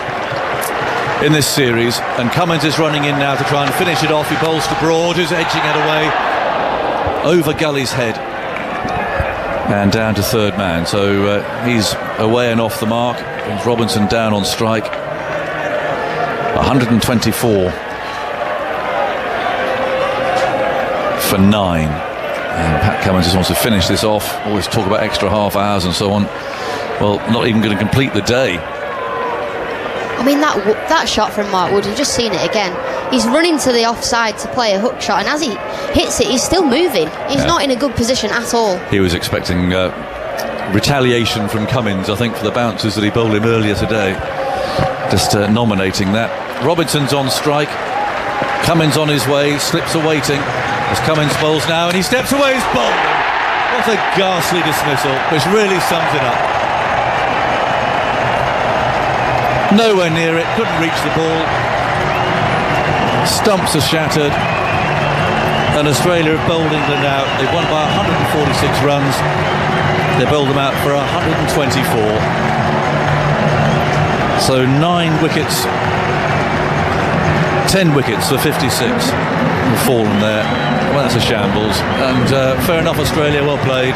in this series, and Cummins is running in now to try and finish it off. He bowls to Broad, who's edging it away over Gully's head and down to 3rd man. So he's away and off the mark. Brings Robinson down on strike. 124 for 9. And Pat Cummins just wants to finish this off. Always talk about extra half hours and so on. Well, not even going to complete the day. I mean, that shot from Mark Wood, you've just seen it again. he's running to the offside to play a hook shot, and as he hits it, he's still moving. He's not in a good position at all. He was expecting retaliation from Cummins, I think, for the bounces that he bowled him earlier today. Just nominating that. Robinson's on strike. Cummins on his way, slips a waiting as Cummins bowls now, and he steps away, he's bowled. What a ghastly dismissal, which really sums it up. Nowhere near it, couldn't reach the ball. Stumps are shattered, and Australia have bowled England out. They've won by 146 runs. They bowled them out for 124. So 9 wickets, 10 wickets for 56 have fallen there. Well, that's a shambles. And fair enough, Australia, well played.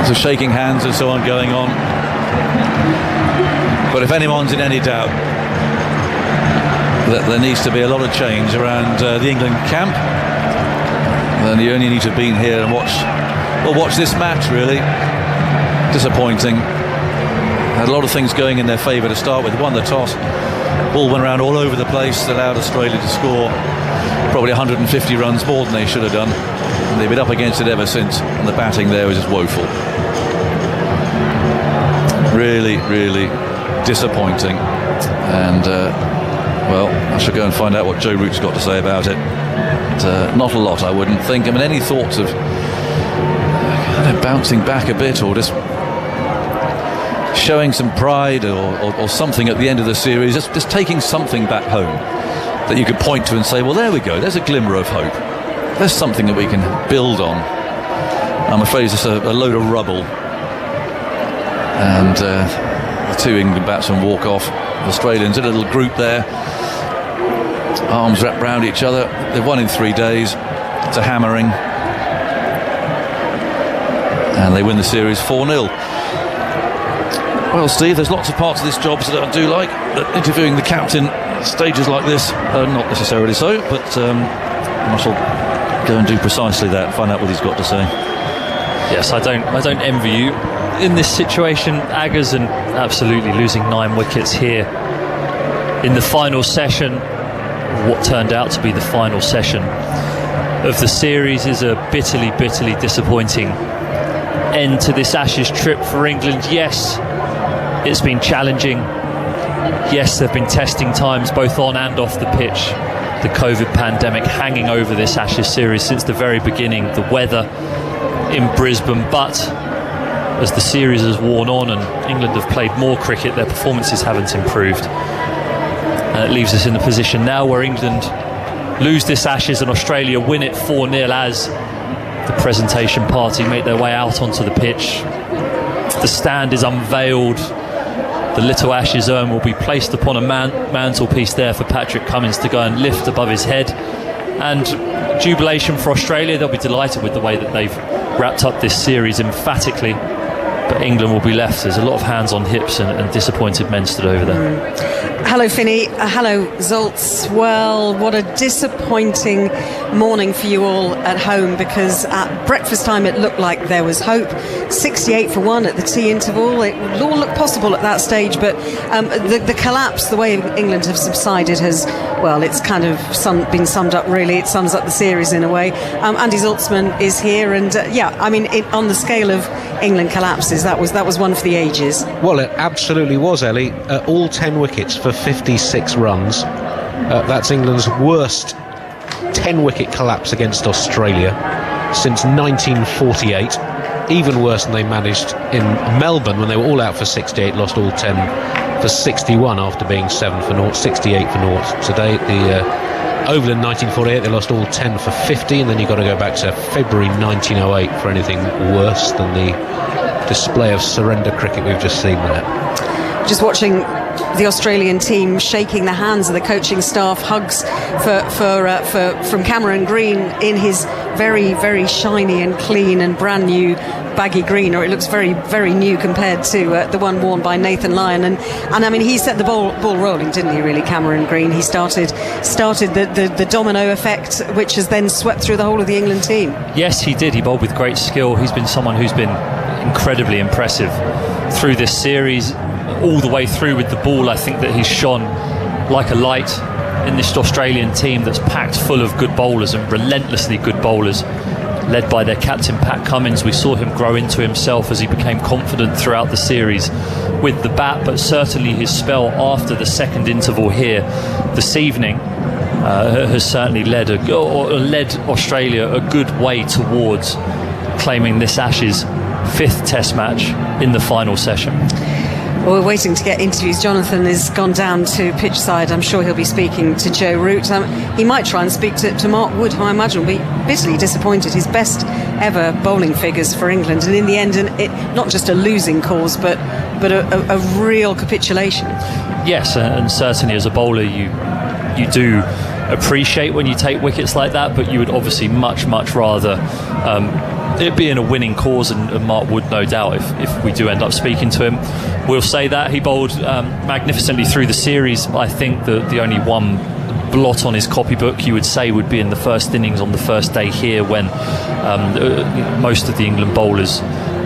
So shaking hands and so on going on. But if anyone's in any doubt that there needs to be a lot of change around the England camp, then you only need to have been here and watch this match, really. Disappointing. Had a lot of things going in their favour to start with. Won the toss. Ball went around all over the place, allowed Australia to score probably 150 runs more than they should have done. And they've been up against it ever since, and the batting there was just woeful. Really, really disappointing. And, well, I shall go and find out what Joe Root's got to say about it. But, not a lot, I wouldn't think. I mean, any thoughts of bouncing back a bit or just showing some pride or something at the end of the series, just taking something back home that you could point to and say, well, there we go, there's a glimmer of hope, there's something that we can build on. I'm afraid it's just a load of rubble. And the 2 England batsmen walk off. The Australians, a little group there, arms wrapped round each other. They've won in 3 days. It's a hammering, and they win the series 4-0. Well, Steve, there's lots of parts of this job that I do like. Interviewing the captain at stages like this, not necessarily so, but I shall go and do precisely that, find out what he's got to say. Yes, I don't envy you in this situation, Aggers, and absolutely losing 9 wickets here in the final session. What turned out to be the final session of the series is a bitterly disappointing end to this Ashes trip for England. Yes, it's been challenging. Yes, there have been testing times both on and off the pitch. The COVID pandemic hanging over this Ashes series since the very beginning. The weather in Brisbane, but as the series has worn on and England have played more cricket, their performances haven't improved. And it leaves us in the position now where England lose this Ashes and Australia win it 4-0 as the presentation party make their way out onto the pitch. The stand is unveiled. The little Ashes urn will be placed upon a mantelpiece there for Patrick Cummins to go and lift above his head. And jubilation for Australia. They'll be delighted with the way that they've wrapped up this series emphatically. But England will be left. There's a lot of hands on hips and disappointed men stood over there. Hello, Finney. Hello, Zoltz. Well, what a disappointing morning for you all at home, because at breakfast time it looked like there was hope. 68 for 1 at the tea interval. It all looked possible at that stage, but the collapse, the way England have subsided has, well, it's kind of been summed up really. It sums up the series in a way. Andy Zoltzman is here, and on the scale of England collapses, that was one for the ages. Well, it absolutely was, Ellie. All 10 wickets for 56 runs. That's England's worst 10-wicket collapse against Australia since 1948. Even worse than they managed in Melbourne when they were all out for 68, lost all 10 for 61 after being 7 for 0, 68 for 0. Today, the Oval in 1948, they lost all 10 for 50, and then you've got to go back to February 1908 for anything worse than the display of surrender cricket we've just seen there. Just watching the Australian team shaking the hands of the coaching staff, hugs from Cameron Green in his very, very shiny and clean and brand new baggy green, or it looks very, very new compared to the one worn by Nathan Lyon. And I mean, he set the ball rolling, didn't he, really, Cameron Green? He started the domino effect, which has then swept through the whole of the England team. Yes, he did. He bowled with great skill. He's been someone who's been incredibly impressive through this series, all the way through with the ball. I think that he's shone like a light in this Australian team that's packed full of good bowlers and relentlessly good bowlers, led by their captain Pat Cummins. We saw him grow into himself as he became confident throughout the series with the bat, but certainly his spell after the second interval here this evening has certainly led Australia a good way towards claiming this Ashes 5th Test match in the final session. Well, we're waiting to get interviews. Jonathan has gone down to pitch side. I'm sure he'll be speaking to Joe Root. He might try and speak to Mark Wood, who I imagine will be bitterly disappointed. His best ever bowling figures for England, and in the end, not just a losing cause, but a real capitulation. Yes, and certainly as a bowler, you do appreciate when you take wickets like that, but you would obviously much rather it being a winning cause, and Mark Wood, no doubt, if we do end up speaking to him, will say that. He bowled magnificently through the series. I think the only one blot on his copybook you would say would be in the first innings on the first day here, when most of the England bowlers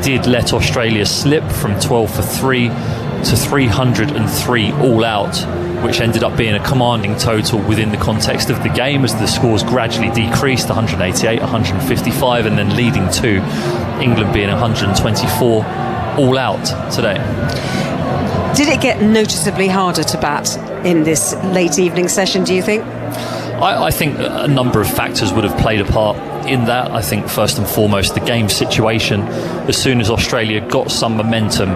did let Australia slip from 12 for 3 to 303 all out, which ended up being a commanding total within the context of the game as the scores gradually decreased, 188, 155, and then leading to England being 124 all out today. Did it get noticeably harder to bat in this late evening session, do you think? I think a number of factors would have played a part in that. I think first and foremost the game situation. As soon as Australia got some momentum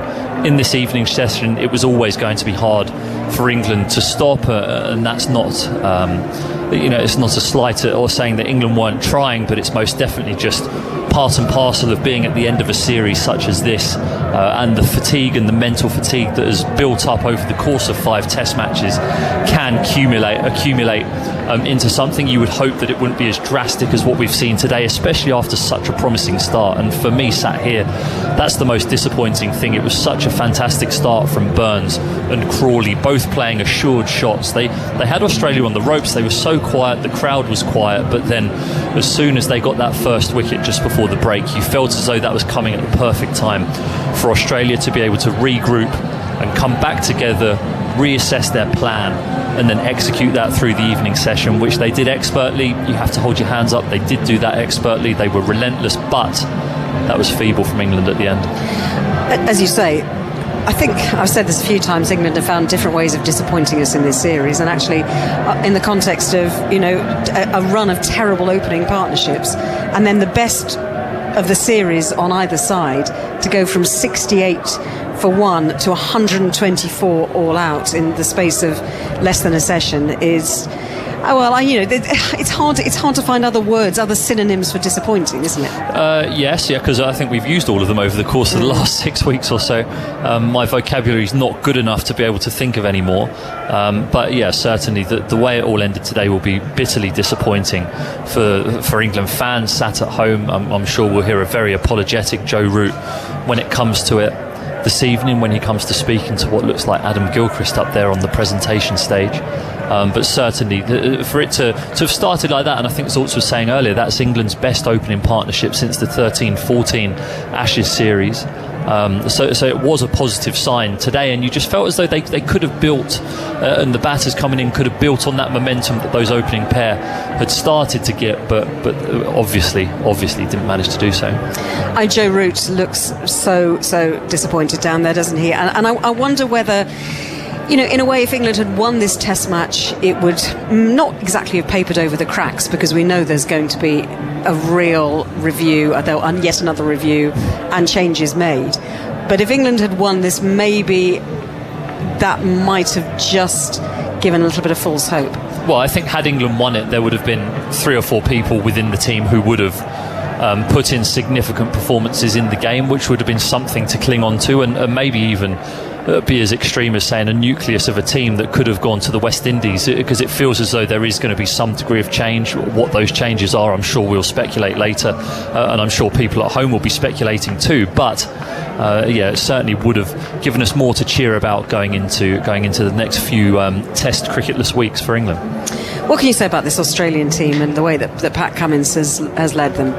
in this evening session, it was always going to be hard for England to stop, and that's not it's not a slight or saying that England weren't trying, but it's most definitely just part and parcel of being at the end of a series such as this, and the fatigue and the mental fatigue that has built up over the course of 5 test matches can accumulate into something. You would hope that it wouldn't be as drastic as what we've seen today, especially after such a promising start. And for me, sat here, that's the most disappointing thing. It was such a fantastic start from Burns and Crawley, both playing assured shots. They had Australia on the ropes. They were so quiet, the crowd was quiet, but then as soon as they got that first wicket just before the break, you felt as though that was coming at the perfect time for Australia to be able to regroup and come back together, reassess their plan, and then execute that through the evening session, which they did expertly. You have to hold your hands up. They did do that expertly. They were relentless, but that was feeble from England at the end. As you say, I think I've said this a few times, England have found different ways of disappointing us in this series, and actually in the context of a run of terrible opening partnerships, and then the best of the series on either side to go from 68 for 1 to 124 all out in the space of less than a session is, it's hard to find other words, other synonyms for disappointing, isn't it? Yes, because I think we've used all of them over the course of the last 6 weeks or so. My vocabulary is not good enough to be able to think of any more. But yeah, certainly the way it all ended today will be bitterly disappointing for England fans sat at home. I'm sure we'll hear a very apologetic Joe Root when it comes to it this evening, when he comes to speaking to what looks like Adam Gilchrist up there on the presentation stage. But certainly for it to have started like that, and I think Zoltz was saying earlier, that's England's best opening partnership since the 13-14 Ashes series. So it was a positive sign today, and you just felt as though they could have built, and the batters coming in could have built on that momentum that those opening pair had started to get, but obviously didn't manage to do so. Joe Root looks so disappointed down there, doesn't he? And I wonder whether, in a way, if England had won this test match, it would not exactly have papered over the cracks, because we know there's going to be a real review, and yet another review, and changes made. But if England had won this, maybe that might have just given a little bit of false hope. Well, I think had England won it, there would have been 3 or 4 people within the team who would have put in significant performances in the game, which would have been something to cling on to, and maybe even be as extreme as saying a nucleus of a team that could have gone to the West Indies, because it feels as though there is going to be some degree of change. What those changes are, I'm sure we'll speculate later, and I'm sure people at home will be speculating too, but it certainly would have given us more to cheer about going into the next few test cricketless weeks for England. What can you say about this Australian team and the way that Pat Cummins has led them?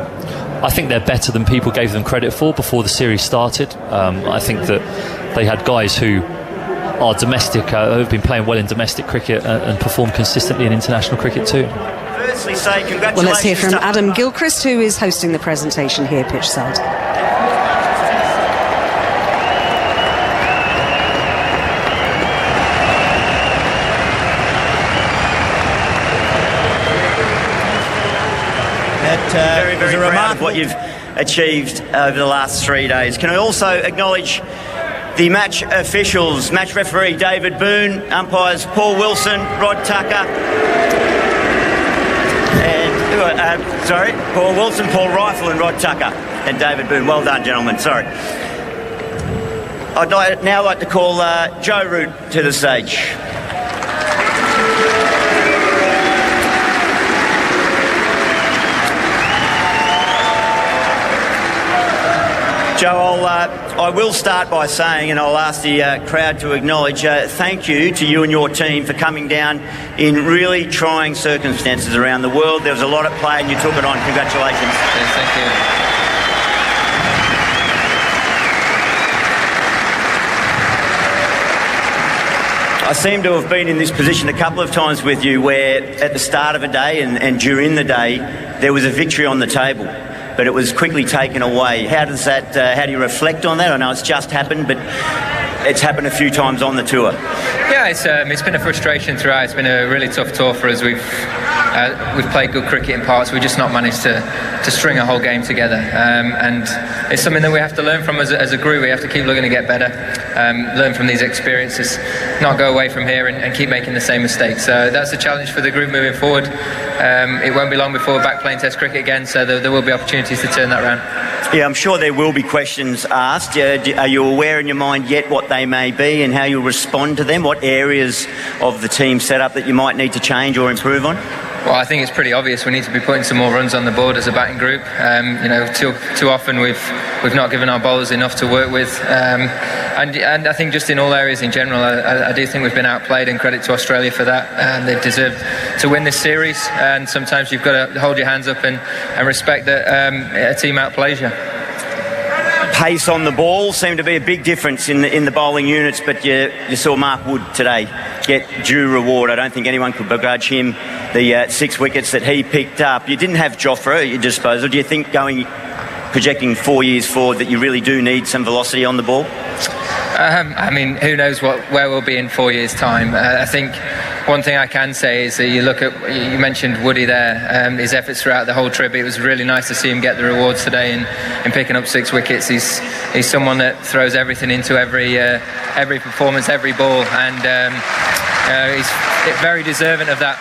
I think they're better than people gave them credit for before the series started. I think that they had guys who are domestic, who've been playing well in domestic cricket and perform consistently in international cricket too. Firstly, say congratulations. Well, let's hear from Adam Gilchrist, who is hosting the presentation here pitchside. Very, very proud of what you've achieved over the last 3 days. Can I also acknowledge the match officials, match referee David Boone, umpires Paul Wilson, Rod Tucker, and Paul Wilson, Paul Rifle and Rod Tucker, and David Boone. Well done, gentlemen. Sorry. I'd now like to call Joe Root to the stage. Joe, I will start by saying, and I'll ask the crowd to acknowledge, thank you to you and your team for coming down in really trying circumstances around the world. There was a lot at play and you took it on. Congratulations. Yes, thank you. I seem to have been in this position a couple of times with you where at the start of a day and during the day there was a victory on the table, but it was quickly taken away. How do you reflect on that? I know it's just happened, but it's happened a few times on the tour. Yeah, it's been a frustration throughout. It's been a really tough tour for us. We've played good cricket in parts. We've just not managed to string a whole game together. And it's something that we have to learn from as a group. We have to keep looking to get better, learn from these experiences, not go away from here and keep making the same mistakes. So that's a challenge for the group moving forward. It won't be long before we're back playing Test cricket again, so there will be opportunities to turn that around. Yeah, I'm sure there will be questions asked. Are you aware in your mind yet what they may be and how you'll respond to them? What areas of the team setup that you might need to change or improve on? Well, I think it's pretty obvious we need to be putting some more runs on the board as a batting group. Too often we've not given our bowlers enough to work with, and I think just in all areas in general, I do think we've been outplayed, and credit to Australia for that. They've deserved to win this series, and sometimes you've got to hold your hands up and respect that a team outplays you. Pace on the ball seemed to be a big difference in the bowling units, but you saw Mark Wood today get due reward. I don't think anyone could begrudge him the 6 wickets that he picked up. You didn't have Jofra at your disposal. Do you think projecting 4 years forward that you really do need some velocity on the ball? Who knows where we'll be in 4 years' time. I think one thing I can say is that you mentioned Woody there, his efforts throughout the whole trip. It was really nice to see him get the rewards today in picking up 6 wickets. He's someone that throws everything into every performance, every ball, and he's very deserving of that.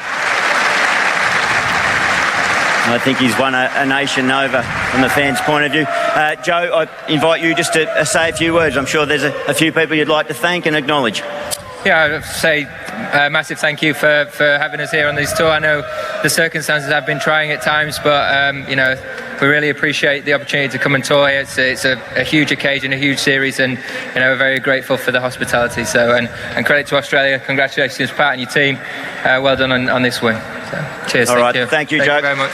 I think he's won a nation over from the fans' point of view. Joe, I invite you just to say a few words. I'm sure there's a few people you'd like to thank and acknowledge. Yeah, I'd say a massive thank you for having us here on this tour. I know the circumstances have been trying at times, but we really appreciate the opportunity to come and tour here. It's a huge occasion, a huge series, and we're very grateful for the hospitality. So and credit to Australia. Congratulations, Pat and your team. Well done on this win. So, cheers. All right, you. Thank you, Joe. Thank you very much.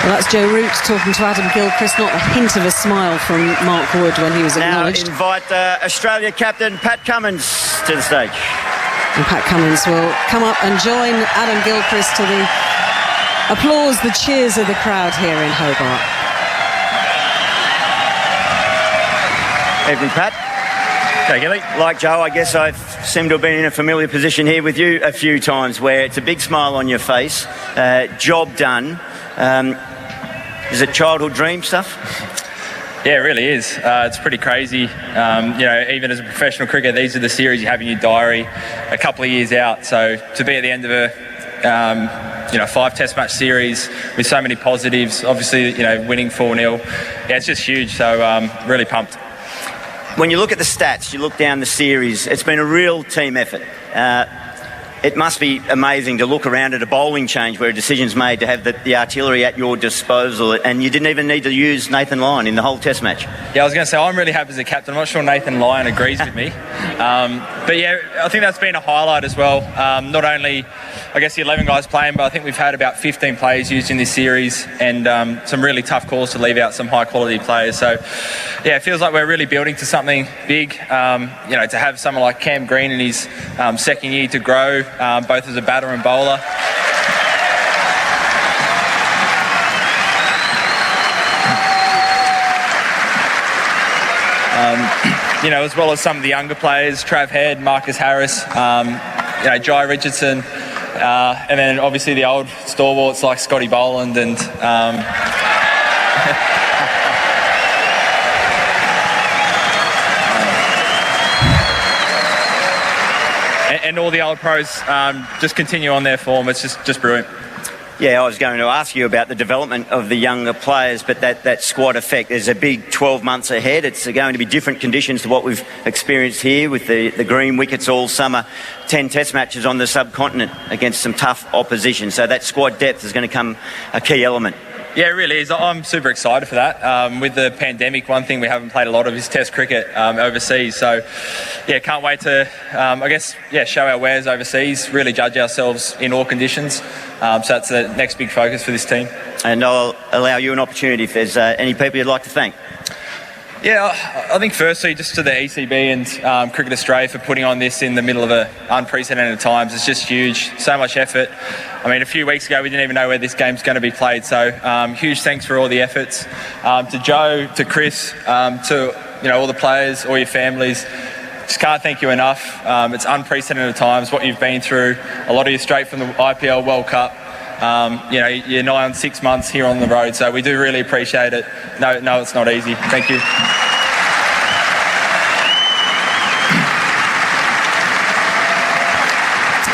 Well, that's Joe Root talking to Adam Gilchrist. Not a hint of a smile from Mark Wood when he was acknowledged. Now invite Australia captain Pat Cummins to the stage. And Pat Cummins will come up and join Adam Gilchrist to the applause, the cheers of the crowd here in Hobart. Evening, Pat. Hey, Gilly. Like Joe, I guess I seem to have been in a familiar position here with you a few times where it's a big smile on your face, job done. Is it childhood dream stuff? Yeah, it really is. It's pretty crazy. Even as a professional cricketer, these are the series you have in your diary a couple of years out. So to be at the end of a 5 test match series with so many positives, obviously, winning 4-0, it's just huge. So really pumped. When you look at the stats, you look down the series, it's been a real team effort. It must be amazing to look around at a bowling change where a decision's made to have the artillery at your disposal, and you didn't even need to use Nathan Lyon in the whole test match. Yeah, I was going to say, I'm really happy as a captain. I'm not sure Nathan Lyon agrees with me. But yeah, I think that's been a highlight as well. Not only I guess, the 11 guys playing, but I think we've had about 15 players used in this series, and some really tough calls to leave out some high-quality players. So, yeah, it feels like we're really building to something big. To have someone like Cam Green in his second year to grow, both as a batter and bowler. As well as some of the younger players, Trav Head, Marcus Harris, Jai Richardson, and then obviously the old stalwarts like Scotty Boland and and all the old pros just continue on their form. It's just brilliant. Yeah, I was going to ask you about the development of the younger players, but that squad effect, there's a big 12 months ahead. It's going to be different conditions to what we've experienced here with the green wickets all summer, 10 test matches on the subcontinent against some tough opposition. So that squad depth is going to become a key element. Yeah, it really is. I'm super excited for that. With the pandemic, one thing we haven't played a lot of is Test cricket overseas. So, yeah, can't wait to, show our wares overseas, really judge ourselves in all conditions. So that's the next big focus for this team. And I'll allow you an opportunity if there's any people you'd like to thank. Yeah, I think firstly just to the ECB and Cricket Australia for putting on this in the middle of unprecedented times. It's just huge, so much effort. I mean, a few weeks ago we didn't even know where this game's going to be played, so huge thanks for all the efforts. To Joe, to Chris, to all the players, all your families. Just can't thank you enough. It's unprecedented times, what you've been through. A lot of you straight from the IPL World Cup. You're nigh on 6 months here on the road, so we do really appreciate it. No, it's not easy. Thank you.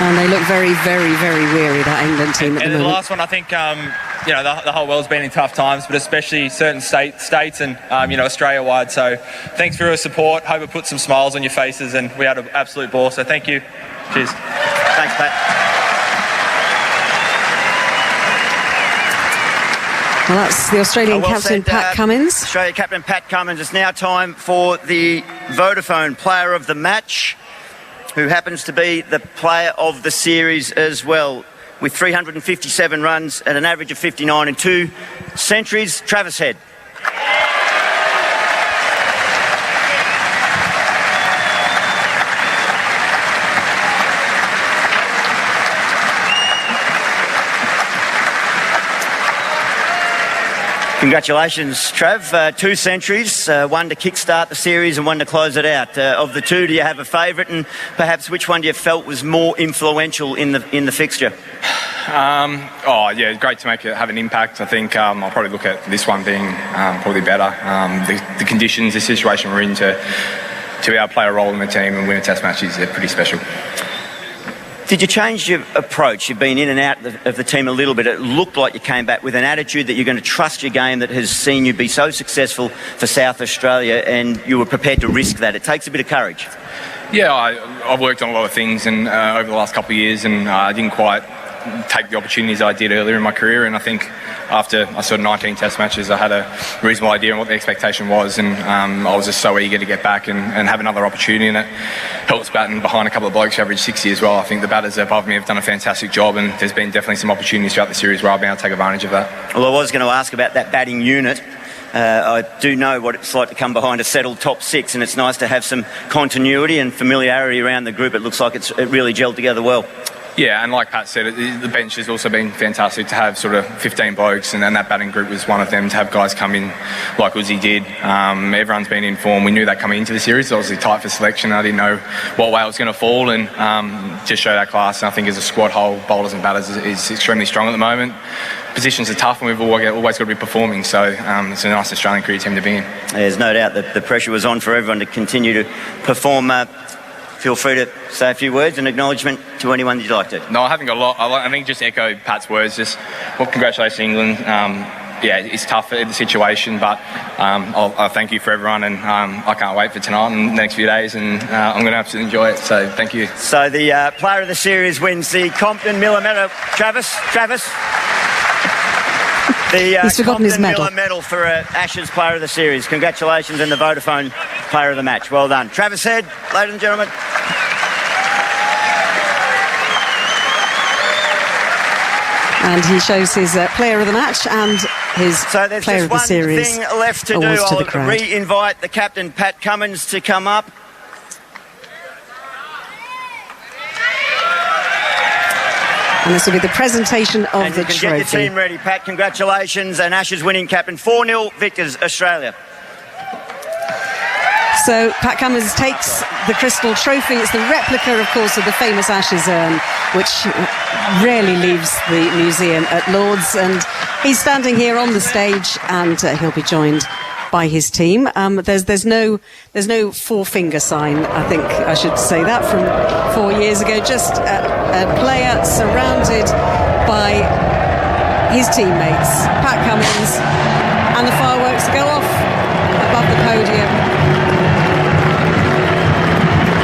And they look very, very, very weary, that England team at the moment. And the last one, I think, the whole world's been in tough times, but especially certain states and, Australia-wide. So thanks for your support. Hope it put some smiles on your faces, and we had an absolute ball. So thank you. Cheers. Thanks, Pat. Well, that's the Australian captain, Pat Cummins. Australia captain Pat Cummins. It's now time for the Vodafone Player of the Match, who happens to be the player of the series as well. With 357 runs at an average of 59 and 2 centuries, Travis Head. Congratulations, Trav. 2 centuries, one to kickstart the series and one to close it out. Of the two, do you have a favourite, and perhaps which one do you felt was more influential in the fixture? Great to have an impact. I think I'll probably look at this one being probably better. The conditions, the situation we're in to be able to play a role in the team and win a test match is pretty special. Did you change your approach? You've been in and out of the team a little bit. It looked like you came back with an attitude that you're going to trust your game that has seen you be so successful for South Australia, and you were prepared to risk that. It takes a bit of courage. Yeah, I've worked on a lot of things and over the last couple of years, and I didn't quite take the opportunities I did earlier in my career, and I think after I saw 19 test matches I had a reasonable idea on what the expectation was, and I was just so eager to get back and have another opportunity, and it helps batting behind a couple of blokes who average 60 as well. I think the batters above me have done a fantastic job, and there's been definitely some opportunities throughout the series where I've been able to take advantage of that. Well, I was going to ask about that batting unit. I do know what it's like to come behind a settled top 6, and it's nice to have some continuity and familiarity around the group. It looks like it really gelled together well. Yeah, and like Pat said, the bench has also been fantastic to have sort of 15 blokes, and that batting group was one of them, to have guys come in like Uzi did. Everyone's been in form. We knew that coming into the series. It was obviously tight for selection. I didn't know what way it was going to fall, and just show that class. And I think as a squad whole, bowlers and batters is extremely strong at the moment. Positions are tough, and we've always got to be performing, so it's a nice Australian cricket team to be in. There's no doubt that the pressure was on for everyone to continue to perform. Feel free to say a few words and acknowledgement to anyone that you'd like to. No, I haven't got a lot. I think just echo Pat's words. Congratulations, England. It's tough in the situation, but I'll thank you for everyone, and I can't wait for tonight and the next few days, and I'm going to absolutely enjoy it. So thank you. So the player of the series wins the Compton Miller Medal. Travis. He's forgotten his medal. Miller Medal for Ashes Player of the Series. Congratulations, and the Vodafone Player of the Match. Well done. Travis Head, ladies and gentlemen. And he shows his player of the match and his player of the series. So there's just one thing left to do. I'll re-invite the captain, Pat Cummins, to come up. And this will be the presentation of the trophy. Get your team ready, Pat. Congratulations. And Ashes winning captain. 4-0 victors, Australia. So Pat Cummins takes the crystal trophy. It's the replica, of course, of the famous Ashes urn, which rarely leaves the museum at Lord's. And he's standing here on the stage, and he'll be joined by his team. There's no four-finger sign. I think I should say that from 4 years ago. Just a player surrounded by his teammates, Pat Cummins, and the fireworks go off above the podium.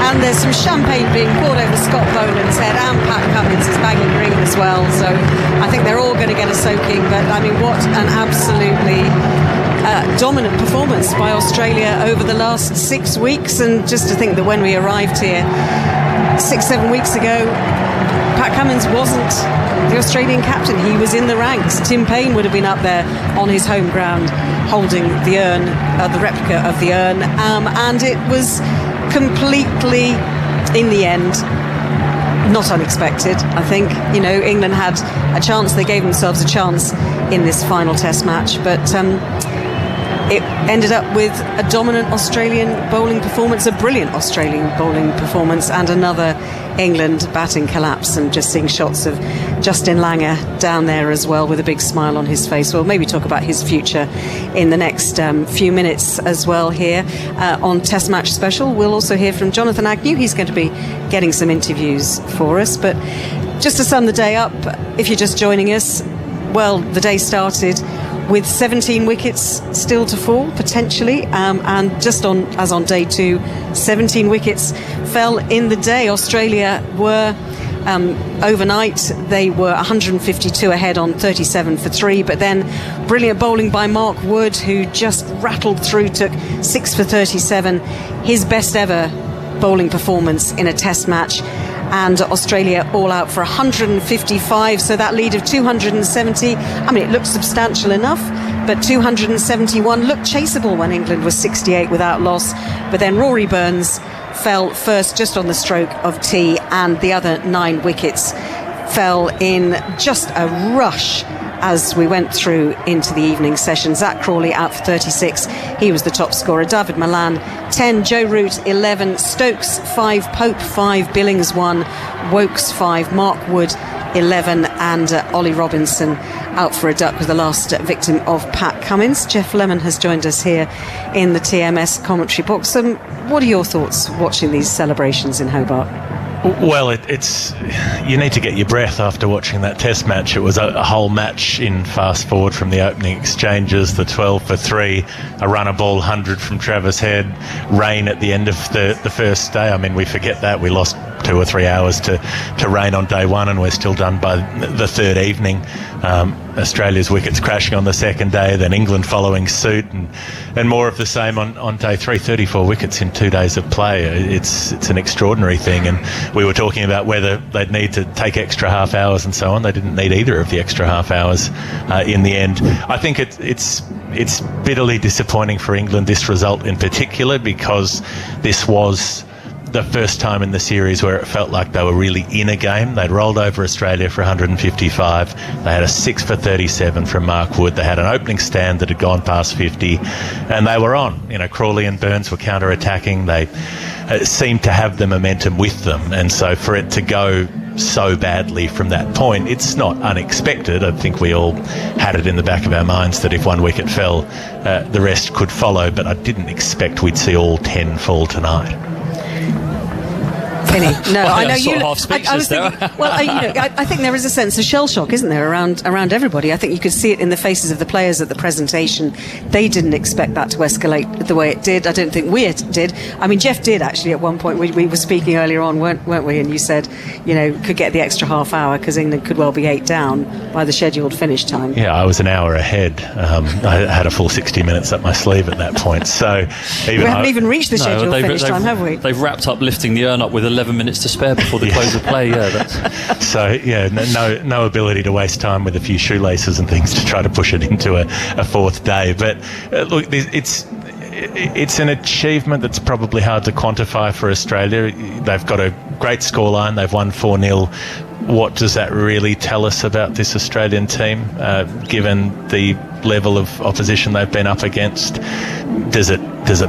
And there's some champagne being poured over Scott Boland's head, and Pat Cummins is bagging green as well. So I think they're all going to get a soaking. But I mean, what an absolutely dominant performance by Australia over the last 6 weeks. And just to think that when we arrived here 6-7 weeks ago, Pat Cummins wasn't the Australian captain. He was in the ranks. Tim Payne would have been up there on his home ground holding the urn, the replica of the urn, and it was completely, in the end, not unexpected. I think, England had a chance. They gave themselves a chance in this final test match, but it ended up with a dominant Australian bowling performance, a brilliant Australian bowling performance, and another England batting collapse. And just seeing shots of Justin Langer down there as well with a big smile on his face. We'll maybe talk about his future in the next few minutes as well here on Test Match Special. We'll also hear from Jonathan Agnew. He's going to be getting some interviews for us. But just to sum the day up, if you're just joining us, well, the day started with 17 wickets still to fall, potentially, and just as on day 2, 17 wickets fell in the day. Australia were, overnight, they were 152 ahead on 37 for 3, but then brilliant bowling by Mark Wood, who just rattled through, took 6 for 37, his best ever bowling performance in a test match. And Australia all out for 155, so that lead of 270, I mean, it looked substantial enough, but 271 looked chaseable when England was 68 without loss. But then Rory Burns fell first just on the stroke of tea, and the other 9 wickets fell in just a rush as we went through into the evening session. Zach Crawley out for 36. He was the top scorer. David Malan, 10. Joe Root, 11. Stokes, 5. Pope, 5. Billings, 1. Wokes, 5. Mark Wood, 11. And Ollie Robinson out for a duck, was the last victim of Pat Cummins. Jeff Lemon has joined us here in the TMS commentary box. What are your thoughts watching these celebrations in Hobart? Well, it's you need to get your breath after watching that test match. It was a whole match in fast forward from the opening exchanges, the 12 for 3, a runner ball 100 from Travis Head, rain at the end of the first day. I mean, we forget that. We lost 2 or 3 hours to rain on day 1, and we're still done by the third evening. Australia's wickets crashing on the second day, then England following suit, and more of the same on day 3. 34 wickets in 2 days of play. It's an extraordinary thing, and we were talking about whether they'd need to take extra half hours and so on. They didn't need either of the extra half hours in the end. I think it's bitterly disappointing for England, this result in particular, because this was the first time in the series where it felt like they were really in a game. They'd rolled over Australia for 155. They had a 6 for 37 from Mark Wood. They had an opening stand that had gone past 50, and they were on. Crawley and Burns were counter-attacking. They seemed to have the momentum with them, and so for it to go so badly from that point, it's not unexpected. I think we all had it in the back of our minds that if one wicket fell, the rest could follow, but I didn't expect we'd see all 10 fall tonight. Penny. No, well, I know you. I was thinking, well, I think there is a sense of shell shock, isn't there, around everybody? I think you could see it in the faces of the players at the presentation. They didn't expect that to escalate the way it did. I don't think we did. I mean, Jeff did actually at one point. We were speaking earlier on, weren't we? And you said, could get the extra half hour because England could well be 8 down by the scheduled finish time. Yeah, I was an hour ahead. I had a full 60 minutes up my sleeve at that point. So we haven't even reached the scheduled finish time, have we? They've wrapped up lifting the urn up with 11 11 minutes to spare before the close of play. Yeah, that's... So yeah, no ability to waste time with a few shoelaces and things to try to push it into a fourth day. But look, it's an achievement that's probably hard to quantify for Australia. They've got a great scoreline. They've won 4-0. What does that really tell us about this Australian team, given the level of opposition they've been up against? Does it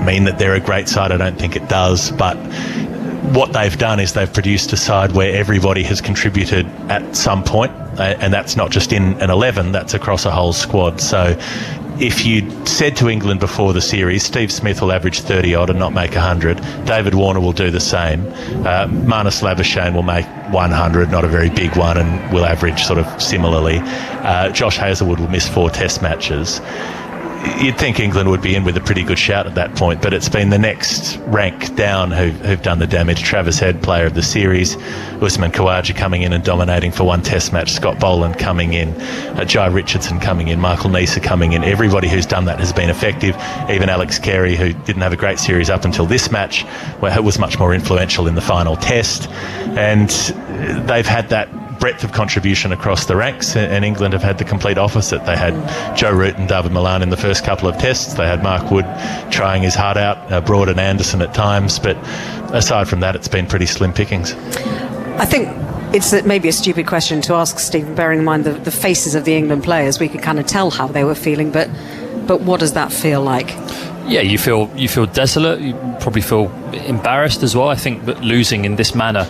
mean that they're a great side? I don't think it does. But what they've done is they've produced a side where everybody has contributed at some point, and that's not just in an 11, that's across a whole squad. So if you'd said to England before the series, Steve Smith will average 30-odd and not make 100, David Warner will do the same, Marnus Labuschagne will make 100, not a very big one, and will average sort of similarly. Josh Hazlewood will miss 4 test matches. You'd think England would be in with a pretty good shout at that point, but it's been the next rank down who've done the damage. Travis Head, player of the series, Usman Khawaja coming in and dominating for 1 test match, Scott Boland coming in, Jai Richardson coming in, Michael Neser coming in. Everybody who's done that has been effective. Even Alex Carey, who didn't have a great series up until this match, was much more influential in the final test. And they've had that breadth of contribution across the ranks, and England have had the complete opposite. They had Joe Root and David Milan in the first couple of tests. They had Mark Wood trying his heart out, Broad and Anderson at times, but aside from that, it's been pretty slim pickings. I think it's maybe a stupid question to ask, Stephen, bearing in mind the faces of the England players. We could kind of tell how they were feeling, but what does that feel like? Yeah, you feel desolate. You probably feel embarrassed as well. I think that losing in this manner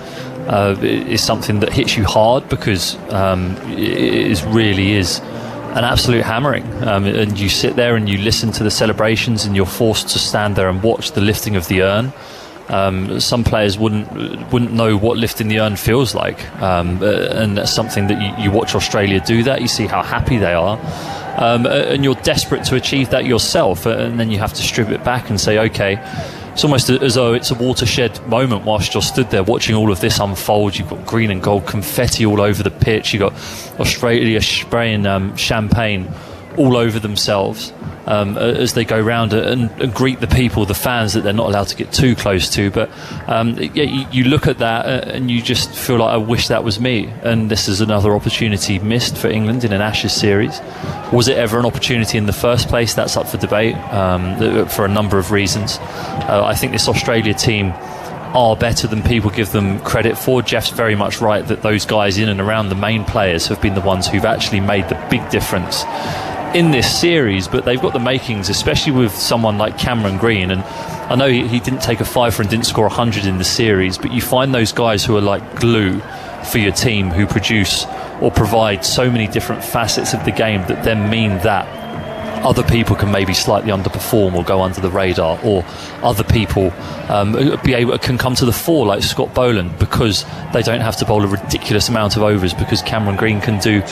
is something that hits you hard, because it really is an absolute hammering. And you sit there and you listen to the celebrations, and you're forced to stand there and watch the lifting of the urn. Some players wouldn't know what lifting the urn feels like, and that's something that you watch Australia do that. You see how happy they are. And you're desperate to achieve that yourself, and then you have to strip it back and say, okay, it's almost as though it's a watershed moment whilst you're stood there watching all of this unfold. You've got green and gold confetti all over the pitch. You've got Australia spraying champagne all over themselves as they go round and greet the people, the fans that they're not allowed to get too close to. But you look at that and you just feel like, I wish that was me. And this is another opportunity missed for England in an Ashes series. Was it ever an opportunity in the first place? That's up for debate for a number of reasons. I think this Australia team are better than people give them credit for. Jeff's very much right that those guys in and around the main players have been the ones who've actually made the big difference in this series, but they've got the makings, especially with someone like Cameron Green. And I know he didn't take a 5 and didn't score 100 in the series, but you find those guys who are like glue for your team, who produce or provide so many different facets of the game that then mean that other people can maybe slightly underperform or go under the radar, or other people can come to the fore, like Scott Boland, because they don't have to bowl a ridiculous amount of overs, because Cameron Green can do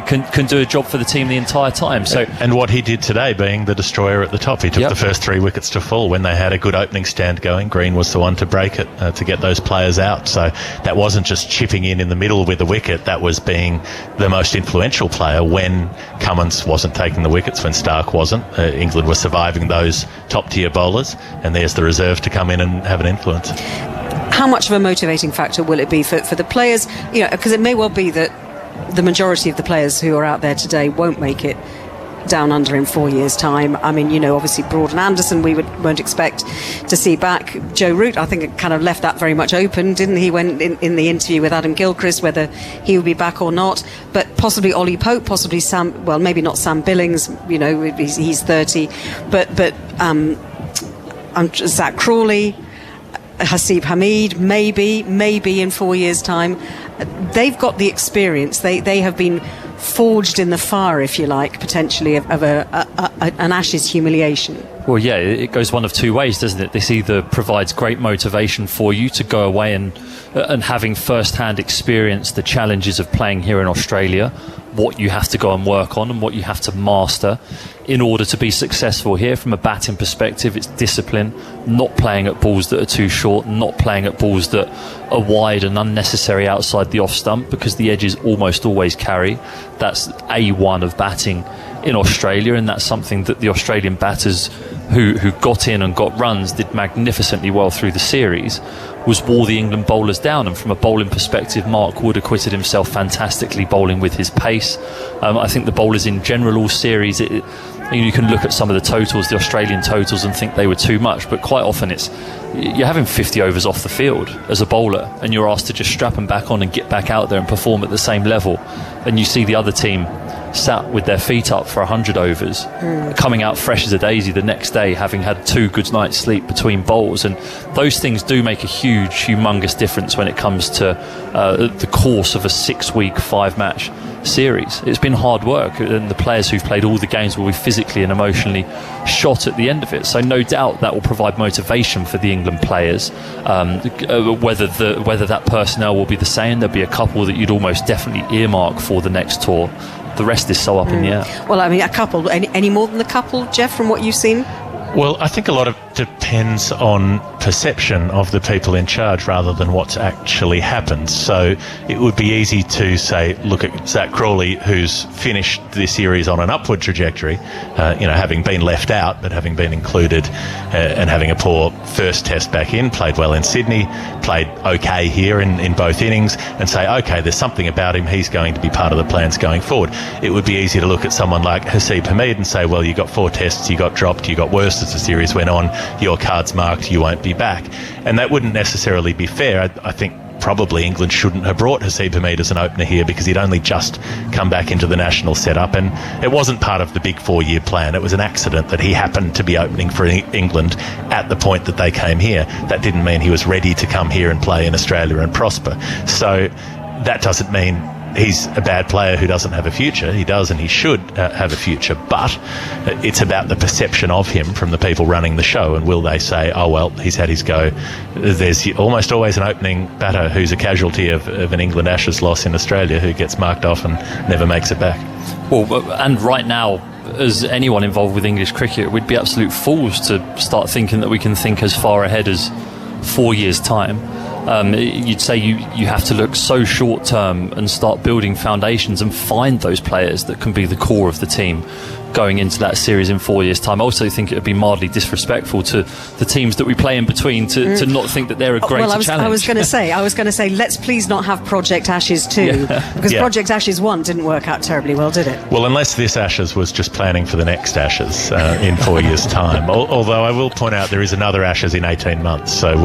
can do a job for the team the entire time. So, and what he did today, being the destroyer at the top, he took the first 3 wickets to fall when they had a good opening stand going. Green was the one to break it, to get those players out. So that wasn't just chipping in the middle with the wicket, that was being the most influential player when Cummins wasn't taking the wickets, when Stark wasn't. England was surviving those top tier bowlers, and there's the reserve to come in and have an influence. How much of a motivating factor will it be for the players? You know, because it may well be that the majority of the players who are out there today won't make it down under in 4 years' time. I mean, you know, obviously Broad and Anderson we won't expect to see back. Joe Root, I think, it kind of left that very much open, didn't he, when in the interview with Adam Gilchrist, whether he would be back or not. But possibly Ollie Pope, possibly Sam, well, maybe not Sam Billings, you know, he's 30, but Zach Crawley, Hasib Hamid, maybe in 4 years' time. They've got the experience. They have been forged in the fire, if you like, potentially of an Ashes humiliation. Well, yeah, it goes one of two ways, doesn't it? This either provides great motivation for you to go away and having first-hand experience the challenges of playing here in Australia, what you have to go and work on and what you have to master in order to be successful here. From a batting perspective, it's discipline, not playing at balls that are too short, not playing at balls that are wide and unnecessary outside the off stump, because the edges almost always carry. That's A1 of batting in Australia, and that's something that the Australian batters who got in and got runs did magnificently well through the series, was wore the England bowlers down. And from a bowling perspective, Mark Wood acquitted himself fantastically bowling with his pace. I think the bowlers in general all series, you can look at some of the totals, the Australian totals, and think they were too much, but quite often you're having 50 overs off the field as a bowler, and you're asked to just strap them back on and get back out there and perform at the same level. And you see the other team sat with their feet up for 100 overs, coming out fresh as a daisy the next day, having had 2 good nights sleep between bowls. And those things do make a huge, humongous difference when it comes to the course of a 6-week, 5-match series. It's been hard work, and the players who've played all the games will be physically and emotionally shot at the end of it. So no doubt that will provide motivation for the England players. Whether that personnel will be the same, there'll be a couple that you'd almost definitely earmark for the next tour. The rest is so up in the air. Well, I mean, a couple. Any more than a couple, Jeff, from what you've seen? Well, I think a lot of depends on perception of the people in charge rather than what's actually happened. So it would be easy to say, look at Zach Crawley, who's finished this series on an upward trajectory, having been left out but having been included and having a poor first test back in, played well in Sydney, played okay here in both innings, and say, okay, there's something about him, he's going to be part of the plans going forward. It would be easy to look at someone like Haseeb Hameed and say, well, you got 4 tests, you got dropped, you got worse as the series went on, your card's marked, you won't be back. And that wouldn't necessarily be fair. I think probably England shouldn't have brought Haseeb Hameed as an opener here because he'd only just come back into the national setup, and it wasn't part of the big 4-year plan. It was an accident that he happened to be opening for England at the point that they came here. That didn't mean he was ready to come here and play in Australia and prosper. So that doesn't mean he's a bad player who doesn't have a future. He does, and he should have a future, but it's about the perception of him from the people running the show. And will they say, oh well, he's had his go? There's almost always an opening batter who's a casualty of an England Ashes loss in Australia who gets marked off and never makes it back. Well, and right now, as anyone involved with English cricket, we'd be absolute fools to start thinking that we can think as far ahead as 4 years' time. You'd say you have to look so short term and start building foundations and find those players that can be the core of the team going into that series in 4 years' time. I also think it would be mildly disrespectful to the teams that we play in between to not think that they're a greater challenge. I was going to say, let's please not have Project Ashes 2, because Project Ashes 1 didn't work out terribly well, did it? Well, unless this Ashes was just planning for the next Ashes in 4 years' time. Although I will point out there is another Ashes in 18 months, so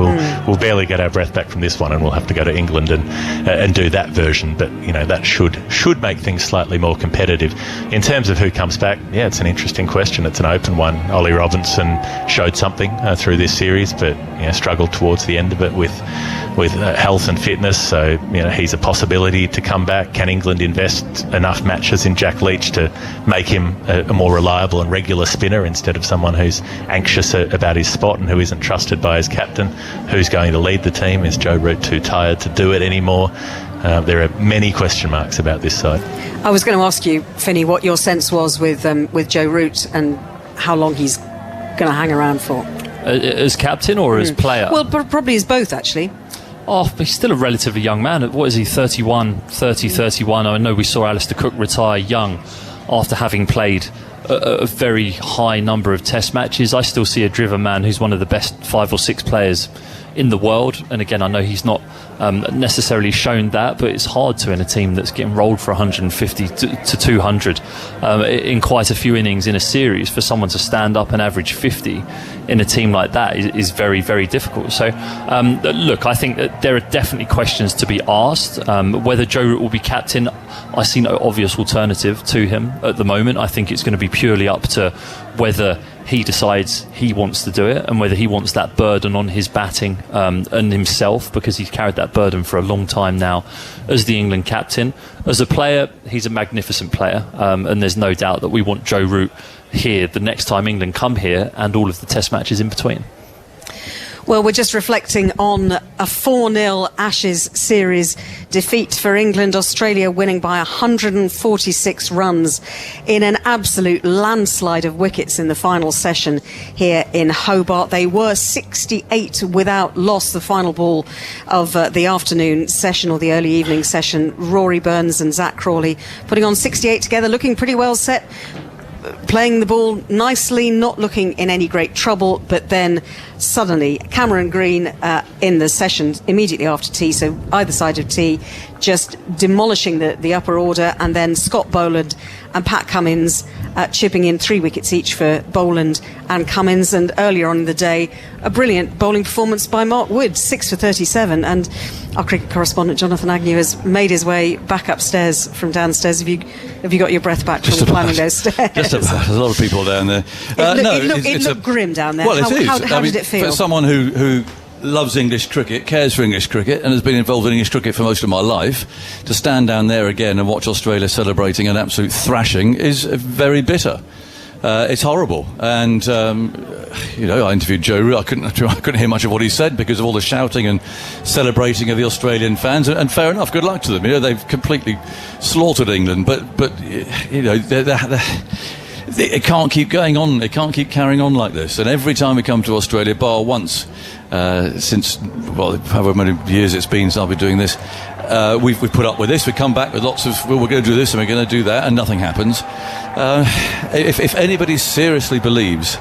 we'll barely get our breath back from this one, and we'll have to go to England and do that version. But that should make things slightly more competitive. In terms of who comes back, it's an interesting question. It's an open one. Ollie Robinson showed something through this series, but struggled towards the end of it with health and fitness. So he's a possibility to come back. Can England invest enough matches in Jack Leach to make him a more reliable and regular spinner instead of someone who's anxious about his spot and who isn't trusted by his captain? Who's going to lead the team? Is Joe Root too tired to do it anymore? There are many question marks about this side. I was going to ask you, Finney, what your sense was with Joe Root and how long he's going to hang around for. As captain or as player? Well, probably as both, actually. Oh, he's still a relatively young man. What is he, 31? I know we saw Alistair Cook retire young after having played a very high number of test matches. I still see a driven man who's one of the best 5 or 6 players in the world, and again, I know he's not necessarily shown that, but it's hard to, in a team that's getting rolled for 150 to 200 in quite a few innings in a series, for someone to stand up and average 50 in a team like that is very, very difficult. So look, I think that there are definitely questions to be asked. Whether Joe Root will be captain, I see no obvious alternative to him at the moment. I think it's going to be purely up to whether he decides he wants to do it and whether he wants that burden on his batting and himself, because he's carried that burden for a long time now as the England captain. As a player, he's a magnificent player, and there's no doubt that we want Joe Root here the next time England come here and all of the test matches in between. Well, we're just reflecting on a 4-0 Ashes series defeat for England. Australia winning by 146 runs in an absolute landslide of wickets in the final session here in Hobart. They were 68 without loss, the final ball of the afternoon session or the early evening session. Rory Burns and Zach Crawley putting on 68 together, looking pretty well set. playing the ball nicely, not looking in any great trouble, but then suddenly Cameron Green in the session immediately after tea, so either side of tea, just demolishing the upper order, and then Scott Boland and Pat Cummins chipping in 3 wickets each for Boland and Cummins. And earlier on in the day, a brilliant bowling performance by Mark Wood, 6 for 37. And our cricket correspondent Jonathan Agnew has made his way back upstairs from downstairs. Have you got your breath back from climbing those stairs? Just about. There's a lot of people down there. It looked grim down there. Well, How did it feel? For someone who loves English cricket, cares for English cricket, and has been involved in English cricket for most of my life, to stand down there again and watch Australia celebrating an absolute thrashing is very bitter. It's horrible. And I interviewed Joe Root. I couldn't hear much of what he said because of all the shouting and celebrating of the Australian fans, and fair enough, good luck to them. They've completely slaughtered England, but it can't keep going on. It can't keep carrying on like this. And every time we come to Australia, bar once, since, however many years it's been since I've been doing this, we've put up with this. We come back with lots of, we're going to do this and we're going to do that, and nothing happens. If anybody seriously believes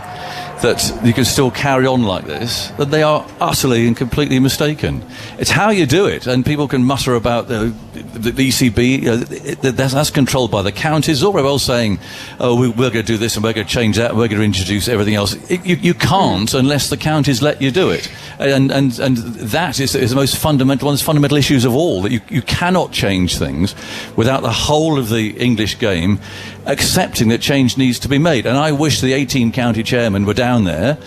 that you can still carry on like this, that they are utterly and completely mistaken. It's how you do it, and people can mutter about the ECB. That's controlled by the counties. All very well saying, we're going to do this and we're going to change that and we're going to introduce everything else. You can't unless the counties let you do it. And that is the most fundamental, one of the fundamental issues of all, that you cannot change things without the whole of the English game accepting that change needs to be made. And I wish the 18 county chairmen were down there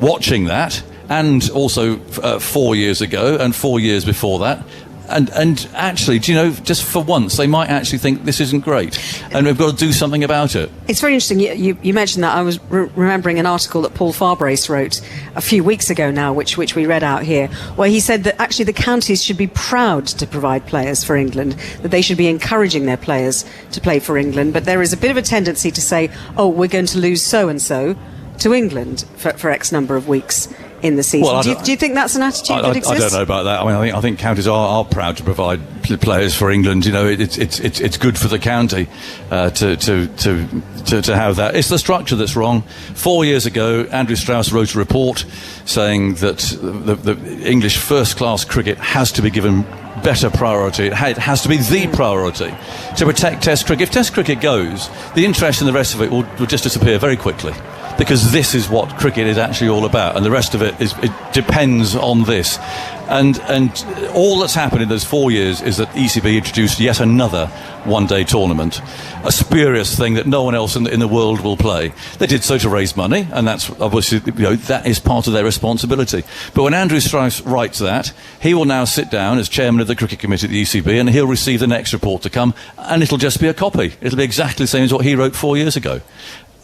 watching that, and also 4 years ago and 4 years before that. And actually, just for once, they might actually think this isn't great, and we've got to do something about it. It's very interesting. You mentioned that. I was remembering an article that Paul Farbrace wrote a few weeks ago now, which we read out here, where he said that actually the counties should be proud to provide players for England, that they should be encouraging their players to play for England. But there is a bit of a tendency to say, oh, we're going to lose so-and-so to England for X number of weeks in the season. Well, do you think that's an attitude that exists? I don't know about that. I think counties are proud to provide players for England. It's good for the county to have that. It's the structure that's wrong. 4 years ago, Andrew Strauss wrote a report saying that the English first-class cricket has to be given better priority. It has to be the priority to protect Test cricket. If Test cricket goes, the interest in the rest of it will just disappear very quickly, because this is what cricket is actually all about, and the rest of it depends on this. And all that's happened in those 4 years is that ECB introduced yet another one-day tournament, a spurious thing that no one else in the world will play. They did so to raise money, and that's obviously, that is part of their responsibility. But when Andrew Strauss writes that, he will now sit down as chairman of the cricket committee at the ECB, and he'll receive the next report to come, and it'll just be a copy. It'll be exactly the same as what he wrote 4 years ago.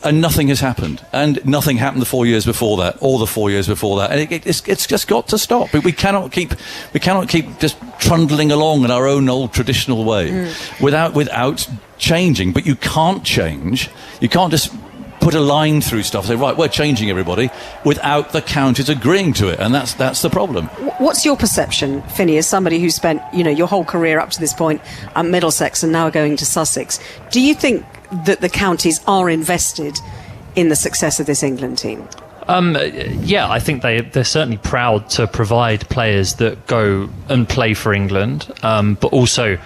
And nothing has happened, and nothing happened the 4 years before that, or the 4 years before that, and it's just got to stop. We cannot keep just trundling along in our own old traditional way without changing. But you can't change. You can't just put a line through stuff, say, right, we're changing everybody, without the counties agreeing to it, and that's the problem. What's your perception, Finney, as somebody who's spent your whole career up to this point at Middlesex and now going to Sussex? Do you think that the counties are invested in the success of this England team? Yeah, I think they're certainly proud to provide players that go and play for England, but also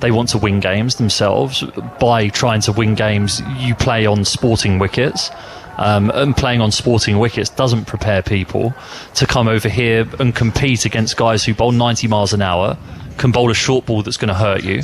they want to win games themselves. By trying to win games, you play on sporting wickets, and playing on sporting wickets doesn't prepare people to come over here and compete against guys who bowl 90 miles an hour, can bowl a short ball that's going to hurt you,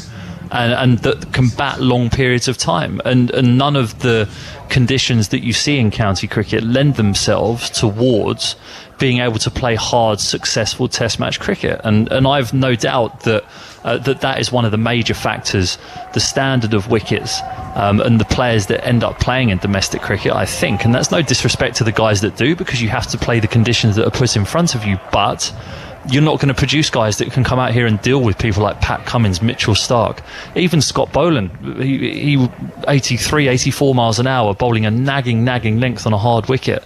and that can bat long periods of time. And none of the conditions that you see in county cricket lend themselves towards being able to play hard, successful Test match cricket. And I've no doubt that that is one of the major factors, the standard of wickets, and the players that end up playing in domestic cricket, I think. And that's no disrespect to the guys that do, because you have to play the conditions that are put in front of you. But you're not going to produce guys that can come out here and deal with people like Pat Cummins, Mitchell Stark, even Scott Boland. He 83, 84 miles an hour, bowling a nagging length on a hard wicket.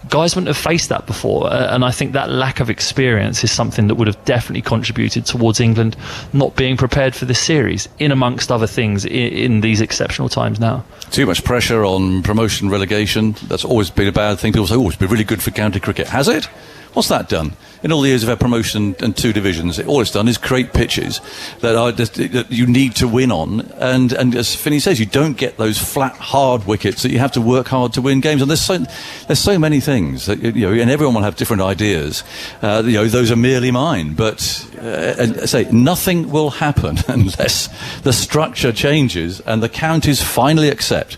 Guys wouldn't have faced that before, and I think that lack of experience is something that would have definitely contributed towards England not being prepared for this series, in amongst other things, in these exceptional times now. Too much pressure on promotion, relegation. That's always been a bad thing. People say, oh, it's been really good for county cricket. Has it? What's that done? In all the years of our promotion and 2 divisions, all it's done is create pitches that you need to win on. And as Finney says, you don't get those flat, hard wickets that you have to work hard to win games. And there's so many things that, and everyone will have different ideas. Those are merely mine. But I say nothing will happen unless the structure changes and the counties finally accept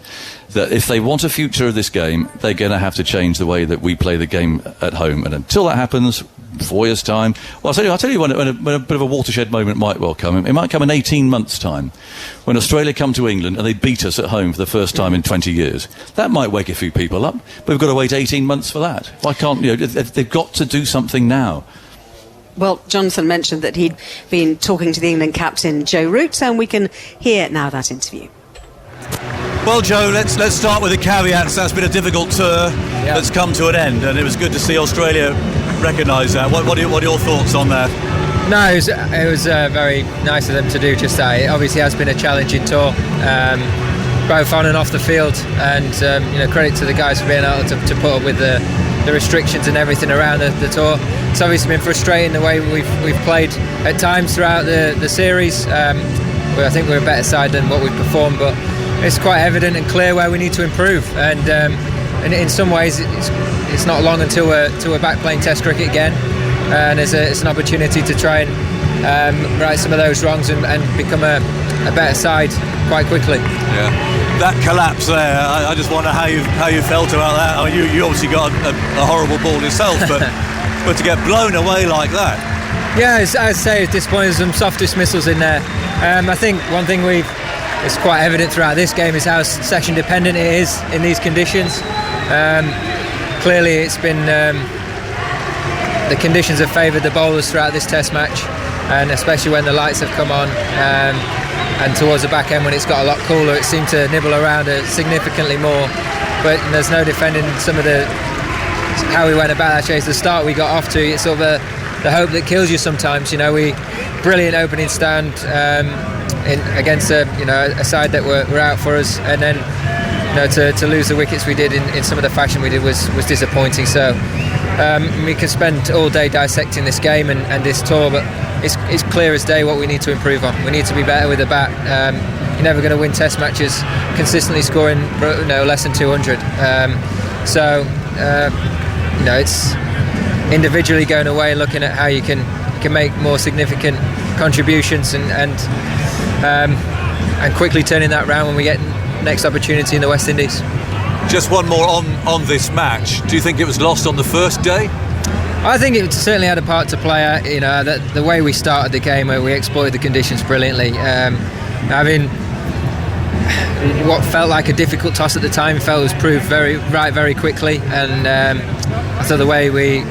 that if they want a future of this game, they're going to have to change the way that we play the game at home. And until that happens, 4 years' time, well, I'll tell you when a bit of a watershed moment might well come. It might come in 18 months' time, when Australia come to England and they beat us at home for the first time in 20 years. That might wake a few people up, but we've got to wait 18 months for that. Why can't, they've got to do something now. Well, Jonathan mentioned that he'd been talking to the England captain, Joe Root, and we can hear now that interview. Well, Joe, let's start with the caveats. That's been a difficult tour that's come to an end, and it was good to see Australia recognise that. What are your thoughts on that? No, it was very nice of them to do just that. It obviously has been a challenging tour, both on and off the field, and credit to the guys for being able to put up with the restrictions and everything around the tour. It's obviously been frustrating the way we've played at times throughout the series. I think we're a better side than what we've performed, but it's quite evident and clear where we need to improve, and in some ways it's not long until we're back playing Test cricket again, and it's an opportunity to try and right some of those wrongs and become a better side quite quickly. Yeah, that collapse there, I just wonder how you felt about that. I mean, you obviously got a horrible ball yourself, but to get blown away like that. Yeah, as I say, it's disappointing. There's some soft dismissals in there. I think one thing it's quite evident throughout this game is how session dependent it is in these conditions. Clearly it's been the conditions have favoured the bowlers throughout this Test match, and especially when the lights have come on, and towards the back end when it's got a lot cooler, it seemed to nibble around significantly more, but there's no defending some of how we went about that chase. The start we got off to, it's sort of the hope that kills you sometimes. Brilliant opening stand against a side that were out for us, and then to lose the wickets we did in some of the fashion we did was disappointing. So we could spend all day dissecting this game and this tour, but it's clear as day what we need to improve on. We need to be better with the bat. You're never going to win Test matches consistently scoring less than 200. It's individually going away and looking at how you can make more significant contributions and quickly turning that round when we get next opportunity in the West Indies. Just one more on this match. Do you think it was lost on the first day? I think it certainly had a part to play. The way we started the game, where we exploited the conditions brilliantly. Having what felt like a difficult toss at the time, felt was proved very quickly, and I thought the way we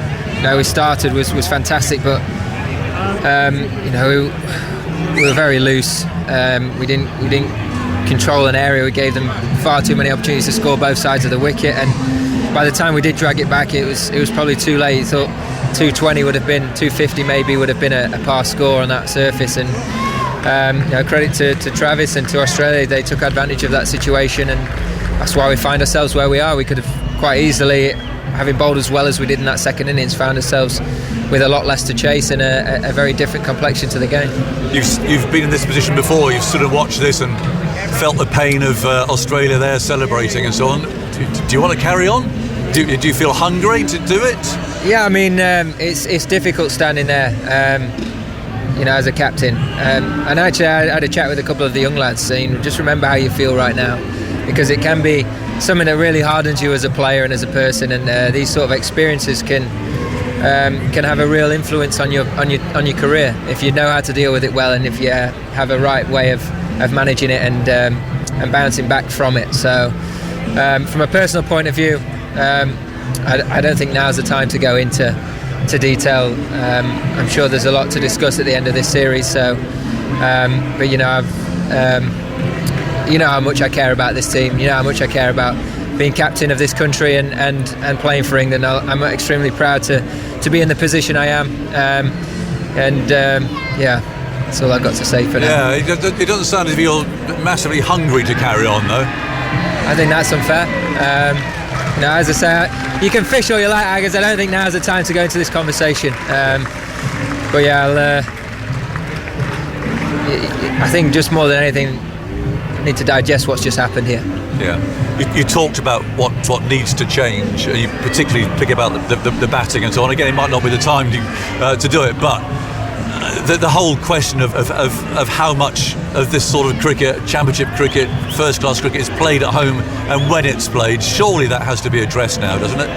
started was fantastic, but we were very loose. We didn't control an area. We gave them far too many opportunities to score both sides of the wicket, and by the time we did drag it back, it was probably too late. You thought 220 would have been, 250 maybe would have been a par score on that surface, and credit to Travis and to Australia, they took advantage of that situation, and that's why we find ourselves where we are. We could have quite easily, having bowled as well as we did in that second innings, found ourselves with a lot less to chase and a very different complexion to the game. You've been in this position before. You've sort of watched this and felt the pain of Australia there celebrating and so on. Do you want to carry on? Do you feel hungry to do it? Yeah, I mean, it's difficult standing there, as a captain. And actually, I had a chat with a couple of the young lads, saying, just remember how you feel right now, because it can be something that really hardens you as a player and as a person, and these sort of experiences can have a real influence on your career if you know how to deal with it well, and if you have a right way of managing it and bouncing back from it. So from a personal point of view, I don't think now's the time to go into to detail. I'm sure there's a lot to discuss at the end of this series. So, but you know, you know how much I care about this team. You know how much I care about being captain of this country and playing for England. I'm extremely proud to be in the position I am. Yeah, that's all I've got to say for now. Yeah, it doesn't sound as if you're massively hungry to carry on, though. I think that's unfair. You know, as I say, you can fish all you like, Aggers. I don't think now's the time to go into this conversation. But yeah, I think just more than anything, I need to digest what's just happened here. Yeah, you talked about what needs to change. You particularly pick about the batting and so on. Again, it might not be the time to do it, but the whole question of how much of this sort of cricket, championship cricket, first class cricket, is played at home and when it's played, surely that has to be addressed now, doesn't it?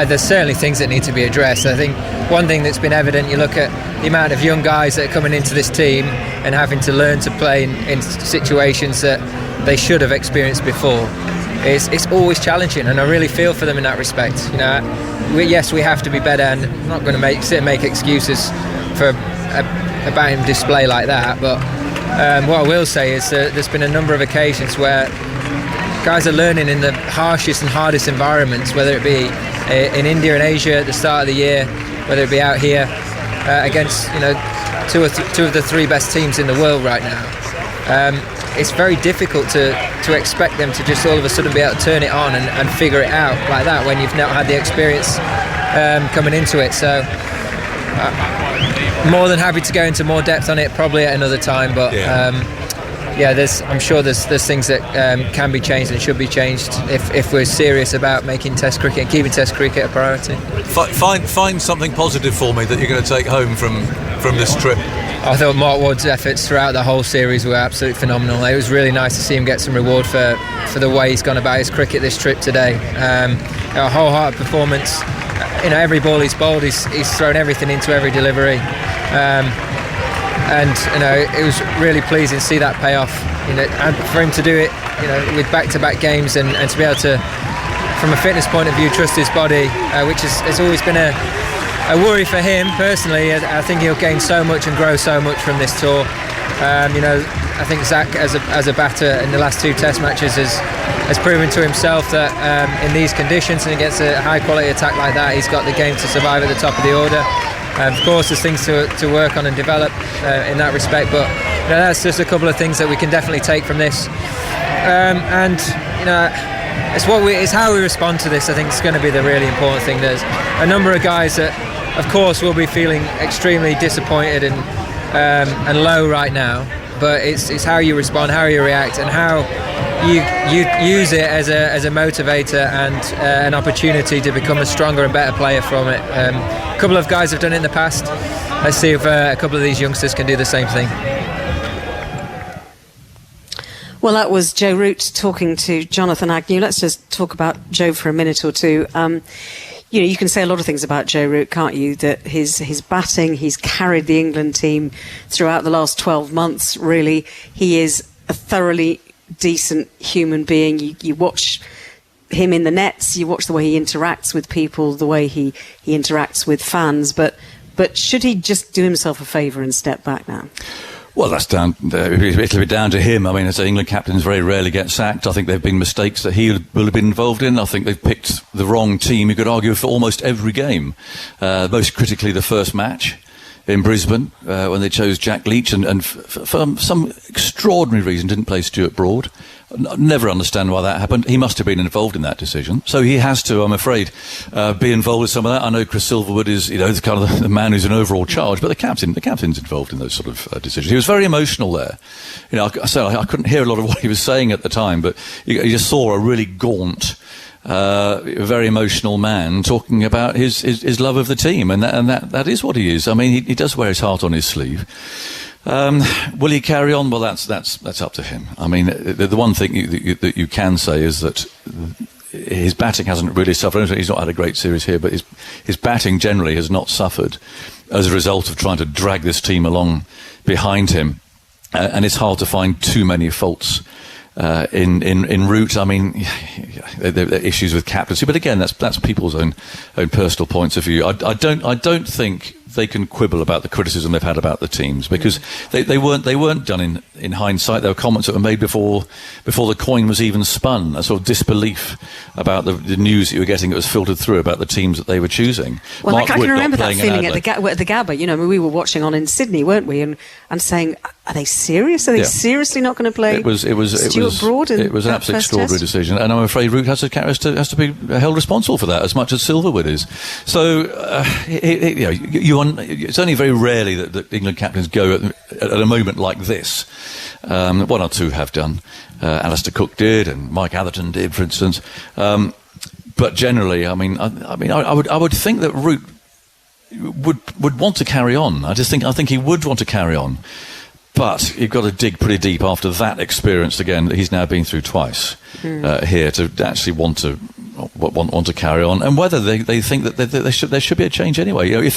There's certainly things that need to be addressed. I think one thing that's been evident, you look at the amount of young guys that are coming into this team and having to learn to play in situations that they should have experienced before. It's always challenging, and I really feel for them in that respect. You know, yes, we have to be better, and I'm not going to make excuses for a batting display like that. But what I will say is that there's been a number of occasions where guys are learning in the harshest and hardest environments, whether it be in India and Asia at the start of the year, whether it be out here against two of the three best teams in the world right now. It's very difficult to expect them to just all of a sudden be able to turn it on and figure it out like that when you've not had the experience coming into it. So more than happy to go into more depth on it probably at another time, but I'm sure there's things that can be changed and should be changed if we're serious about making Test cricket and keeping Test cricket a priority. Find something positive for me that you're going to take home from this trip. I thought Mark Wood's efforts throughout the whole series were absolutely phenomenal. It was really nice to see him get some reward for the way he's gone about his cricket this trip today. A wholehearted performance. Every ball he's bowled, he's thrown everything into every delivery. And it was really pleasing to see that pay off. And for him to do it, with back-to-back games and to be able to, from a fitness point of view, trust his body, which has always been a worry for him personally. I think he'll gain so much and grow so much from this tour. I think Zach, as a batter in the last two Test matches, has proven to himself that in these conditions and against a high-quality attack like that, he's got the game to survive at the top of the order. Of course, there's things to work on and develop in that respect, but that's just a couple of things that we can definitely take from this. It's how we respond to this. I think it's going to be the really important thing. There's a number of guys that, of course, will be feeling extremely disappointed and low right now. But it's how you respond, how you react, and how you use it as a motivator and an opportunity to become a stronger and better player from it. A couple of guys have done it in the past. Let's see if a couple of these youngsters can do the same thing. Well, that was Joe Root talking to Jonathan Agnew. Let's just talk about Joe for a minute or two. You can say a lot of things about Joe Root, can't you? That his batting, he's carried the England team throughout the last 12 months, really. He is a thoroughly decent human being. You watch him in the nets, you watch the way he interacts with people, the way he interacts with fans. But should he just do himself a favour and step back now? Well, it'll be down to him. I mean, as England captains very rarely get sacked. I think there have been mistakes that he will have been involved in. I think they've picked the wrong team, you could argue, for almost every game. Most critically, the first match in Brisbane, when they chose Jack Leach and for some extraordinary reason didn't play Stuart Broad. Never understand why that happened. He must have been involved in that decision. So he has to, I'm afraid, be involved with some of that. I know Chris Silverwood is, kind of the man who's in overall charge, but the captain's involved in those sort of decisions. He was very emotional there. I couldn't hear a lot of what he was saying at the time, but you just saw a really gaunt, very emotional man talking about his love of the team, and that is what he is. I mean, he does wear his heart on his sleeve. Will he carry on? Well, that's up to him. I mean, the one thing that you can say is that his batting hasn't really suffered. He's not had a great series here, but his batting generally has not suffered as a result of trying to drag this team along behind him. And it's hard to find too many faults in route. I mean, there are issues with captaincy, but again, that's people's own personal points of view. I don't think they can quibble about the criticism they've had about the teams, because they weren't done in hindsight. There were comments that were made before the coin was even spun, a sort of disbelief about the news that you were getting that was filtered through about the teams that they were choosing. Well, I can remember that feeling at the Gabba. You know, we were watching on in Sydney, weren't we? And saying, are they serious? Are they seriously not going to play? It was Broad. It was an absolutely extraordinary decision, and I'm afraid Root has to be held responsible for that as much as Silverwood is. So it's only very rarely that England captains go at a moment like this. One or two have done. Alistair Cook did, and Mike Atherton did, for instance. But generally, I would think that Root would want to carry on. I think he would want to carry on. But you've got to dig pretty deep after that experience again that he's now been through twice here to actually want to carry on, and whether they think that there should be a change anyway. You know,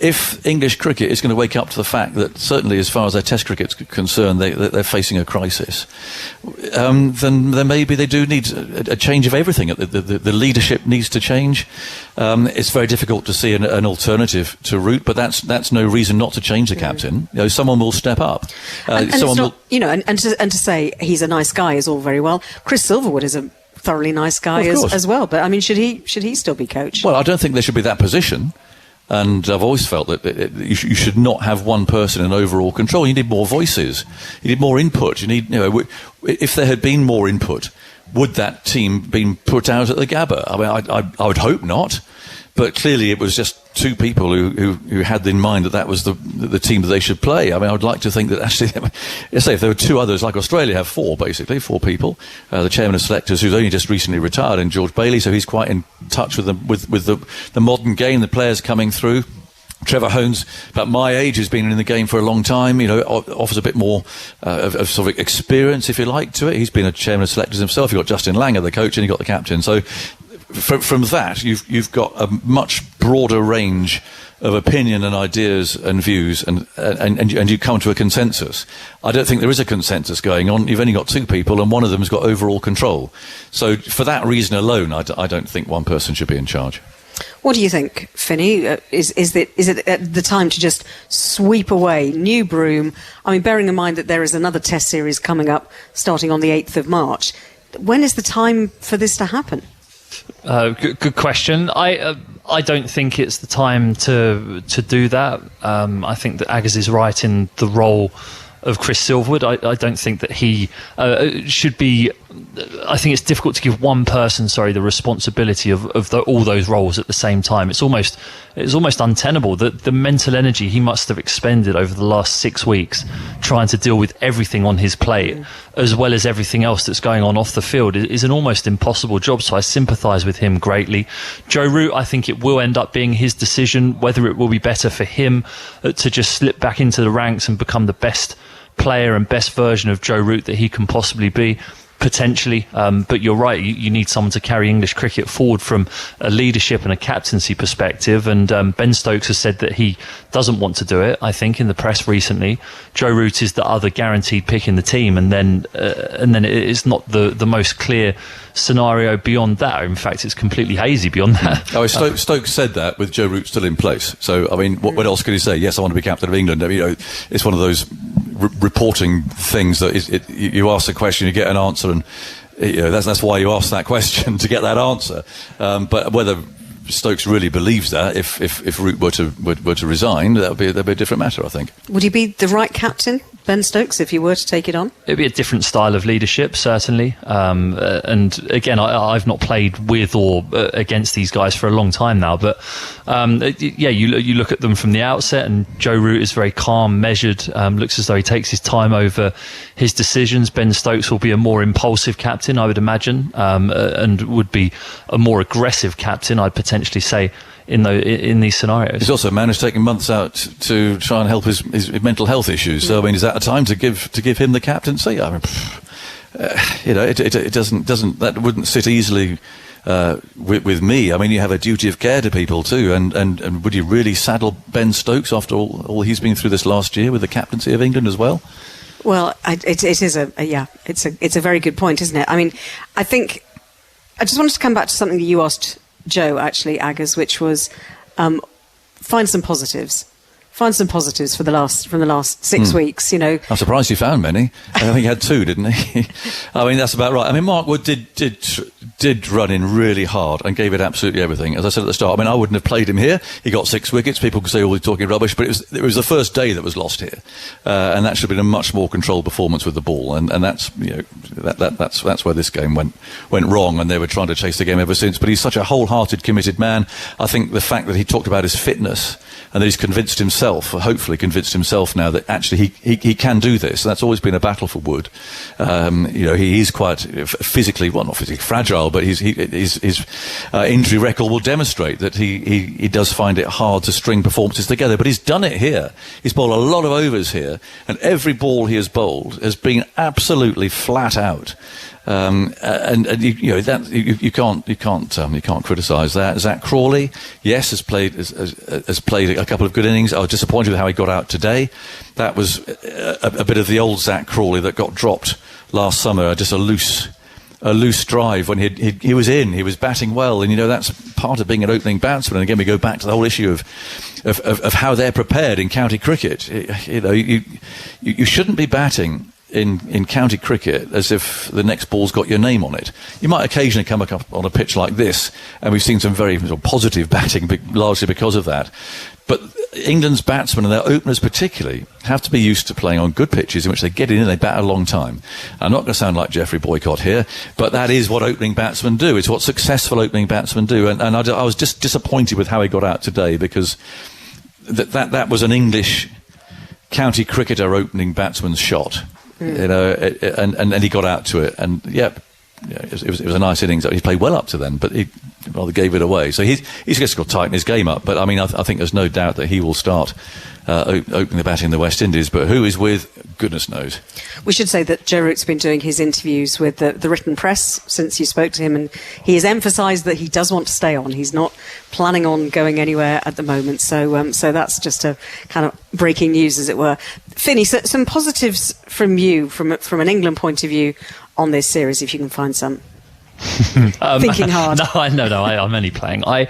if English cricket is going to wake up to the fact that certainly as far as their Test cricket's concerned they're facing a crisis, then maybe they do need a change of everything. The leadership needs to change. It's very difficult to see an alternative to Root, but that's no reason not to change the captain. You know, someone will step up. And to say he's a nice guy is all very well. Chris Silverwood is a thoroughly nice guy as well, but I mean, should he still be coach? Well, I don't think there should be that position, and I've always felt that you should not have one person in overall control. You need more voices, you need more input. If there had been more input, would that team been put out at the Gabba? I mean, I would hope not, but clearly it was just two people who had in mind that was the team that they should play. I mean, I would like to think that actually, say if there were two others, like Australia have four people. The chairman of selectors, who's only just recently retired, and George Bailey, so he's quite in touch with the modern game, the players coming through. Trevor Hones, about my age, has been in the game for a long time, offers a bit more of sort of experience, if you like, to it. He's been a chairman of selectors himself. You've got Justin Langer, the coach, and you've got the captain. So from that, you've got a much broader range of opinion and ideas and views, and you come to a consensus. I don't think there is a consensus going on. You've only got two people, and one of them has got overall control. So for that reason alone, I don't think one person should be in charge. What do you think, Finney? Is it the time to just sweep away, new broom? I mean, bearing in mind that there is another Test series coming up starting on the 8th of March. When is the time for this to happen? Good question. I don't think it's the time to do that. I think that Aggers is right in the role of Chris Silverwood. I don't think that he should be. I think it's difficult to give one person, the responsibility of all those roles at the same time. It's almost untenable. The mental energy he must have expended over the last 6 weeks trying to deal with everything on his plate, as well as everything else that's going on off the field, is an almost impossible job. So I sympathise with him greatly. Joe Root, I think it will end up being his decision whether it will be better for him to just slip back into the ranks and become the best player and best version of Joe Root that he can possibly be. Potentially, but you're right, you need someone to carry English cricket forward from a leadership and a captaincy perspective, and Ben Stokes has said that he doesn't want to do it, I think, in the press recently. Joe Root is the other guaranteed pick in the team, and then it's not the most clear scenario beyond that. In fact, it's completely hazy beyond that. Stokes said that with Joe Root still in place, so I mean, what else could he say? Yes, I want to be captain of England. I mean, it's one of those reporting things that you ask a question, you get an answer, and that's why you ask that question, to get that answer. But whether Stokes really believes that, if Root were to resign, that'd be a different matter, I think. Would he be the right captain, Ben Stokes, if you were to take it on? It'd be a different style of leadership, certainly. And again, I've not played with or against these guys for a long time now, but you look at them from the outset, and Joe Root is very calm, measured, looks as though he takes his time over his decisions. Ben Stokes will be a more impulsive captain, I would imagine, and would be a more aggressive captain, I'd potentially say, in these scenarios. He's also a man who's taken months out to try and help his mental health issues. So I mean, is that a time to give him the captaincy? I mean, it doesn't that wouldn't sit easily with me. I mean, you have a duty of care to people too, and would you really saddle Ben Stokes after all he's been through this last year with the captaincy of England as well? Well, it's a very good point, isn't it? I mean, I think I just wanted to come back to something that you asked Joe, actually, Aggers, which was find some positives. Find some positives from the last 6 weeks. You know, I'm surprised you found many. I think he had 2, didn't he? I mean, that's about right. I mean, Mark Wood did run in really hard and gave it absolutely everything. As I said at the start, I mean, I wouldn't have played him here. He got 6 wickets. People could say, "Oh, he's talking rubbish," but it was the first day that was lost here, and that should have been a much more controlled performance with the ball. And that's that's where this game went wrong. And they were trying to chase the game ever since. But he's such a wholehearted, committed man. I think the fact that he talked about his fitness and that he's convinced himself, hopefully convinced himself now, that actually he can do this. And that's always been a battle for Wood. He is quite physically, well, not physically fragile, but his injury record will demonstrate that he does find it hard to string performances together. But he's done it here. He's bowled a lot of overs here, and every ball he has bowled has been absolutely flat out. You can't criticise that. Zach Crawley, yes, has played a couple of good innings. I was disappointed with how he got out today. That was a bit of the old Zach Crawley that got dropped last summer. Just a loose drive when he was in. He was batting well, and that's part of being an opening batsman. And again, we go back to the whole issue of how they're prepared in county cricket. You shouldn't be batting in county cricket as if the next ball's got your name on it. You might occasionally come up on a pitch like this, and we've seen some very positive batting, largely because of that. But England's batsmen, and their openers particularly, have to be used to playing on good pitches in which they get in and they bat a long time. I'm not going to sound like Geoffrey Boycott here, but that is what opening batsmen do. It's what successful opening batsmen do. And I was just disappointed with how he got out today, because that was an English county cricketer opening batsman's shot. And he got out to it, and it was a nice innings. He played well up to then, but he rather gave it away. So he's just got to tighten his game up. But I mean, I think there's no doubt that he will start opening the batting in the West Indies. But who is with, goodness knows. We should say that Joe Root's been doing his interviews with the written press since you spoke to him, and he has emphasised that he does want to stay on. He's not planning on going anywhere at the moment. So that's just a kind of breaking news, as it were. Finney, so some positives from you, from an England point of view, on this series, if you can find some. Thinking hard. No, I'm only playing. I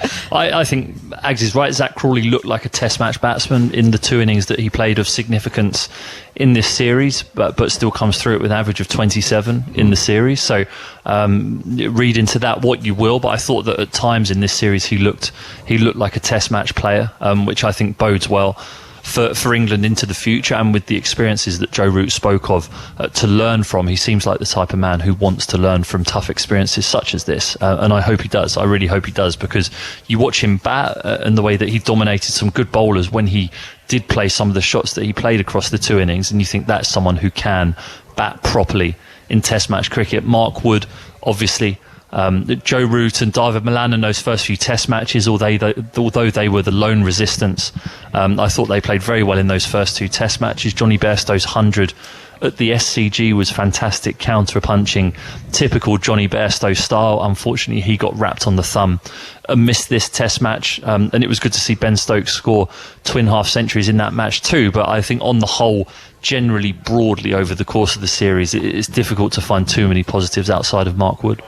think Ags is right. Zach Crawley looked like a test match batsman in the 2 innings that he played of significance in this series, but still comes through it with an average of 27 in the series. So read into that what you will, but I thought that at times in this series he looked like a test match player, which I think bodes well for England into the future, and with the experiences that Joe Root spoke of to learn from. He seems like the type of man who wants to learn from tough experiences such as this, and I hope he does. I really hope he does, because you watch him bat and the way that he dominated some good bowlers when he did play some of the shots that he played across the 2 innings, and you think that's someone who can bat properly in test match cricket. Mark Wood, obviously, Joe Root and David Malan in those first few test matches, although they were the lone resistance, I thought they played very well in those first 2 test matches. Johnny Bairstow's 100 at the SCG was fantastic, counter-punching, typical Johnny Bairstow style. Unfortunately, he got wrapped on the thumb and missed this test match, and it was good to see Ben Stokes score twin half centuries in that match too. But I think on the whole, generally, broadly over the course of the series, it's difficult to find too many positives outside of Mark Wood.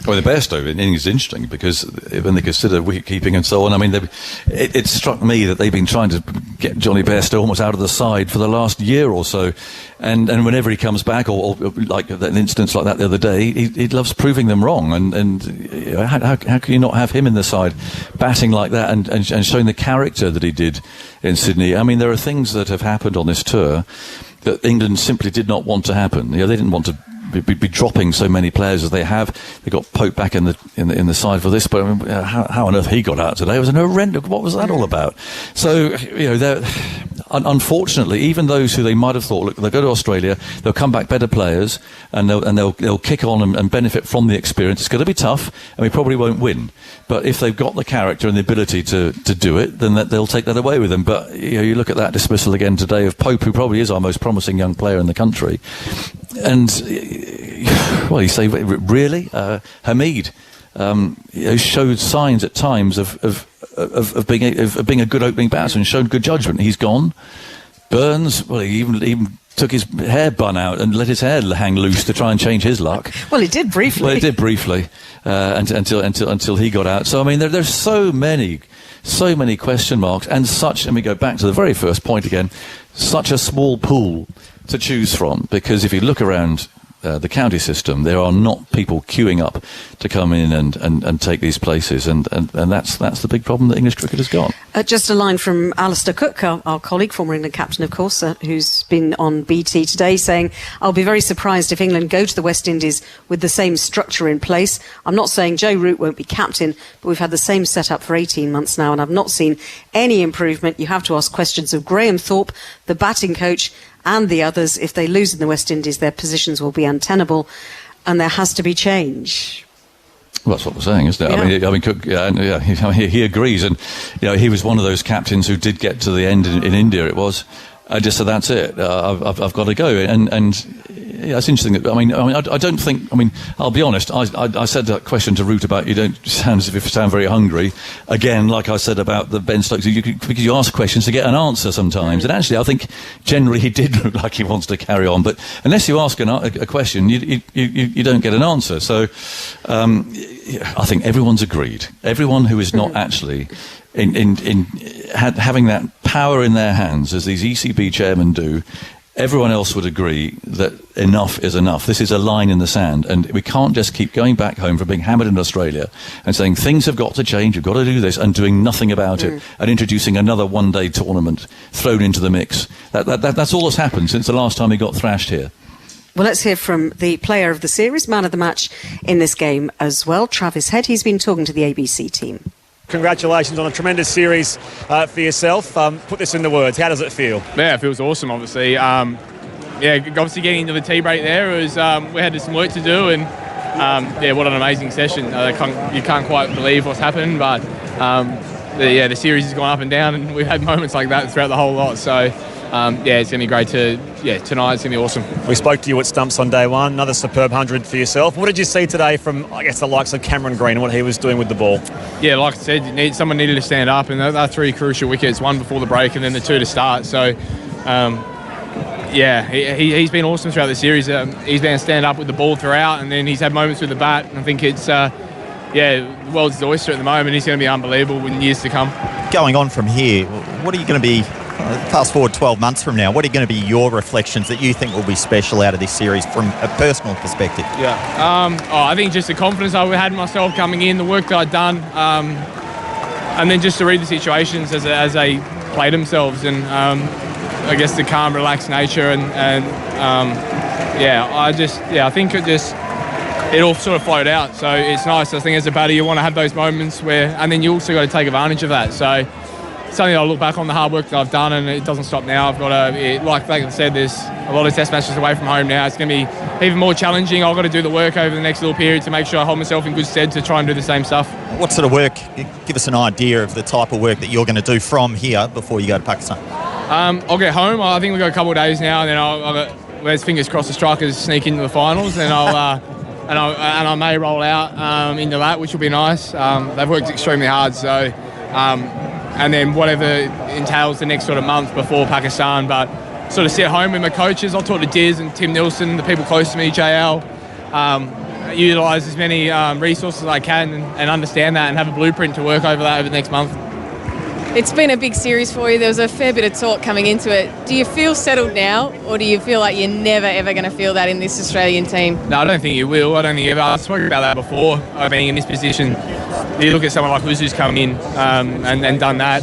Well, the Bairstow innings is interesting, because when they consider wicket keeping and so on, I mean, it struck me that they've been trying to get Johnny Bairstow almost out of the side for the last year or so, and whenever he comes back, or like an instance like that the other day, he loves proving them wrong, and how can you not have him in the side batting like that and showing the character that he did in Sydney? I mean, there are things that have happened on this tour that England simply did not want to happen. They didn't want to be dropping so many players as they have. They got Pope back in the side for this, but I mean, how on earth he got out today was an horrendous. What was that all about? So unfortunately, even those who they might have thought, look, they'll go to Australia, they'll come back better players, and they'll kick on and benefit from the experience. It's going to be tough, and we probably won't win. But if they've got the character and the ability to do it, then they'll take that away with them. But you look at that dismissal again today of Pope, who probably is our most promising young player in the country. And you say, really? Hamid showed signs at times of being a good opening batsman, showed good judgment. He's gone. Burns, well, he even took his hair bun out and let his hair hang loose to try and change his luck. Well, it did briefly. Well, it did briefly until he got out. So I mean, there's so many question marks, and we go back to the very first point again. Such a small pool to choose from, because if you look around the county system, there are not people queuing up to come in and take these places, and that's the big problem that English cricket has got. Just a line from Alistair Cook, our colleague, former England captain, of course, who's been on BT today, saying, "I'll be very surprised if England go to the West Indies with the same structure in place. I'm not saying Joe Root won't be captain, but we've had the same setup for 18 months now, and I've not seen any improvement. You have to ask questions of Graham Thorpe, the batting coach, and the others. If they lose in the West Indies, their positions will be untenable, and there has to be change." Well, that's what we're saying, isn't it? Yeah. I mean, Cook, he agrees, and he was one of those captains who did get to the end in India. It was just so that's it. I've got to go, and yeah, it's interesting. I don't think. I mean, I'll be honest. I said that question to Root about you don't sound as if you sound very hungry. Again, like I said about the Ben Stokes, because you ask questions to get an answer sometimes. And actually, I think generally he did look like he wants to carry on. But unless you ask a question, you don't get an answer. So I think everyone's agreed. Everyone who is not actually having that power in their hands, as these ECB chairmen do. Everyone else would agree that enough is enough. This is a line in the sand, and we can't just keep going back home from being hammered in Australia and saying things have got to change, you've got to do this, and doing nothing about it, and introducing another one-day tournament thrown into the mix. That's all that's happened since the last time he got thrashed here. Well, let's hear from the player of the series, man of the match in this game as well, Travis Head. He's been talking to the ABC team. Congratulations on a tremendous series for yourself. Put this into words. How does it feel? Yeah, it feels awesome, obviously. Obviously getting into the tea break there was we had some work to do, and what an amazing session. You can't quite believe what's happened, but the series has gone up and down, and we've had moments like that throughout the whole lot. So it's going to be great tonight it's going to be awesome. We spoke to you at Stumps on day one, another superb 100 for yourself. What did you see today from, I guess, the likes of Cameron Green and what he was doing with the ball? Yeah, like I said, someone needed to stand up, and they're three crucial wickets, one before the break and then the two to start. So, he's been awesome throughout the series. He's been stand up with the ball throughout, and then he's had moments with the bat. And I think it's, the world's his oyster at the moment. He's going to be unbelievable in years to come. Going on from here, what are you going to be... Fast forward 12 months from now, what are going to be your reflections that you think will be special out of this series from a personal perspective? I think just the confidence I had in myself coming in, the work that I'd done, and then just to read the situations as they play themselves, and I guess the calm, relaxed nature, I think it all sort of flowed out. So it's nice. I think as a batter, you want to have those moments and then you also got to take advantage of that. So something I'll look back on the hard work that I've done, and it doesn't stop now. I've got like I said, there's a lot of test matches away from home now. It's going to be even more challenging. I've got to do the work over the next little period to make sure I hold myself in good stead to try and do the same stuff. What sort of work? Give us an idea of the type of work that you're going to do from here before you go to Pakistan. I'll get home. I think we've got a couple of days now, and then let's fingers crossed the Strikers sneak into the finals, and I may roll out into that, which will be nice. They've worked extremely hard, so. And then whatever entails the next sort of month before Pakistan, but sort of sit home with my coaches. I'll talk to Diz and Tim Nilsson, the people close to me, JL, utilise as many resources as I can and understand that and have a blueprint to work over that over the next month. It's been a big series for you. There was a fair bit of talk coming into it. Do you feel settled now, or do you feel like you're never, ever going to feel that in this Australian team? No, I don't think you will. I don't think you ever. I've spoken about that before, being in this position. You look at someone like Uzu's come in and done that.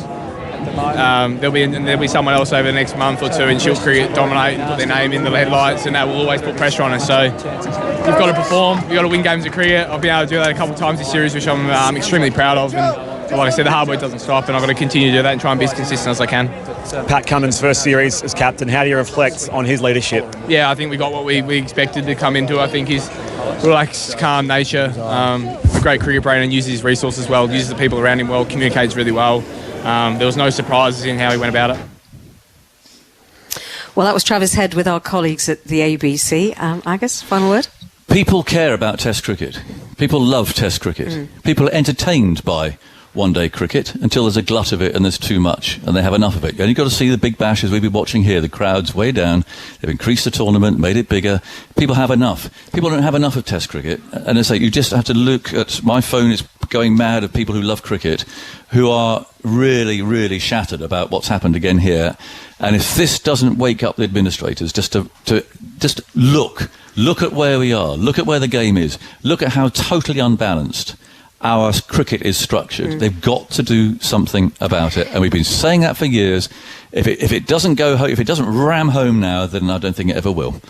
There'll be someone else over the next month or two in Shield cricket dominate and put their name in the headlights, and that will always put pressure on us. So you've got to perform. You've got to win games of cricket. I've been able to do that a couple of times this series, which I'm extremely proud of. And like I said, the hard work doesn't stop, and I've got to continue to do that and try and be as consistent as I can. Pat Cummins' first series as captain, how do you reflect on his leadership? Yeah, I think we got what we expected to come into. I think his relaxed, calm nature, a great cricket brain, and uses his resources well, uses the people around him well, communicates really well. There was no surprises in how he went about it. Well, that was Travis Head with our colleagues at the ABC. Agus, final word? People care about Test cricket. People love Test cricket. People are entertained by one-day cricket until there's a glut of it and there's too much and they have enough of it. And you've got to see the big bash as we've been watching here. The crowd's way down. They've increased the tournament, made it bigger. People have enough. People don't have enough of Test cricket. And I say, you just have to look at, my phone is going mad of people who love cricket, who are really, really shattered about what's happened again here. And if this doesn't wake up the administrators just to look at where we are, look at where the game is, look at how totally unbalanced our cricket is structured. They've got to do something about it, and we've been saying that for years. If it doesn't go home, if it doesn't ram home now, then I don't think it ever will.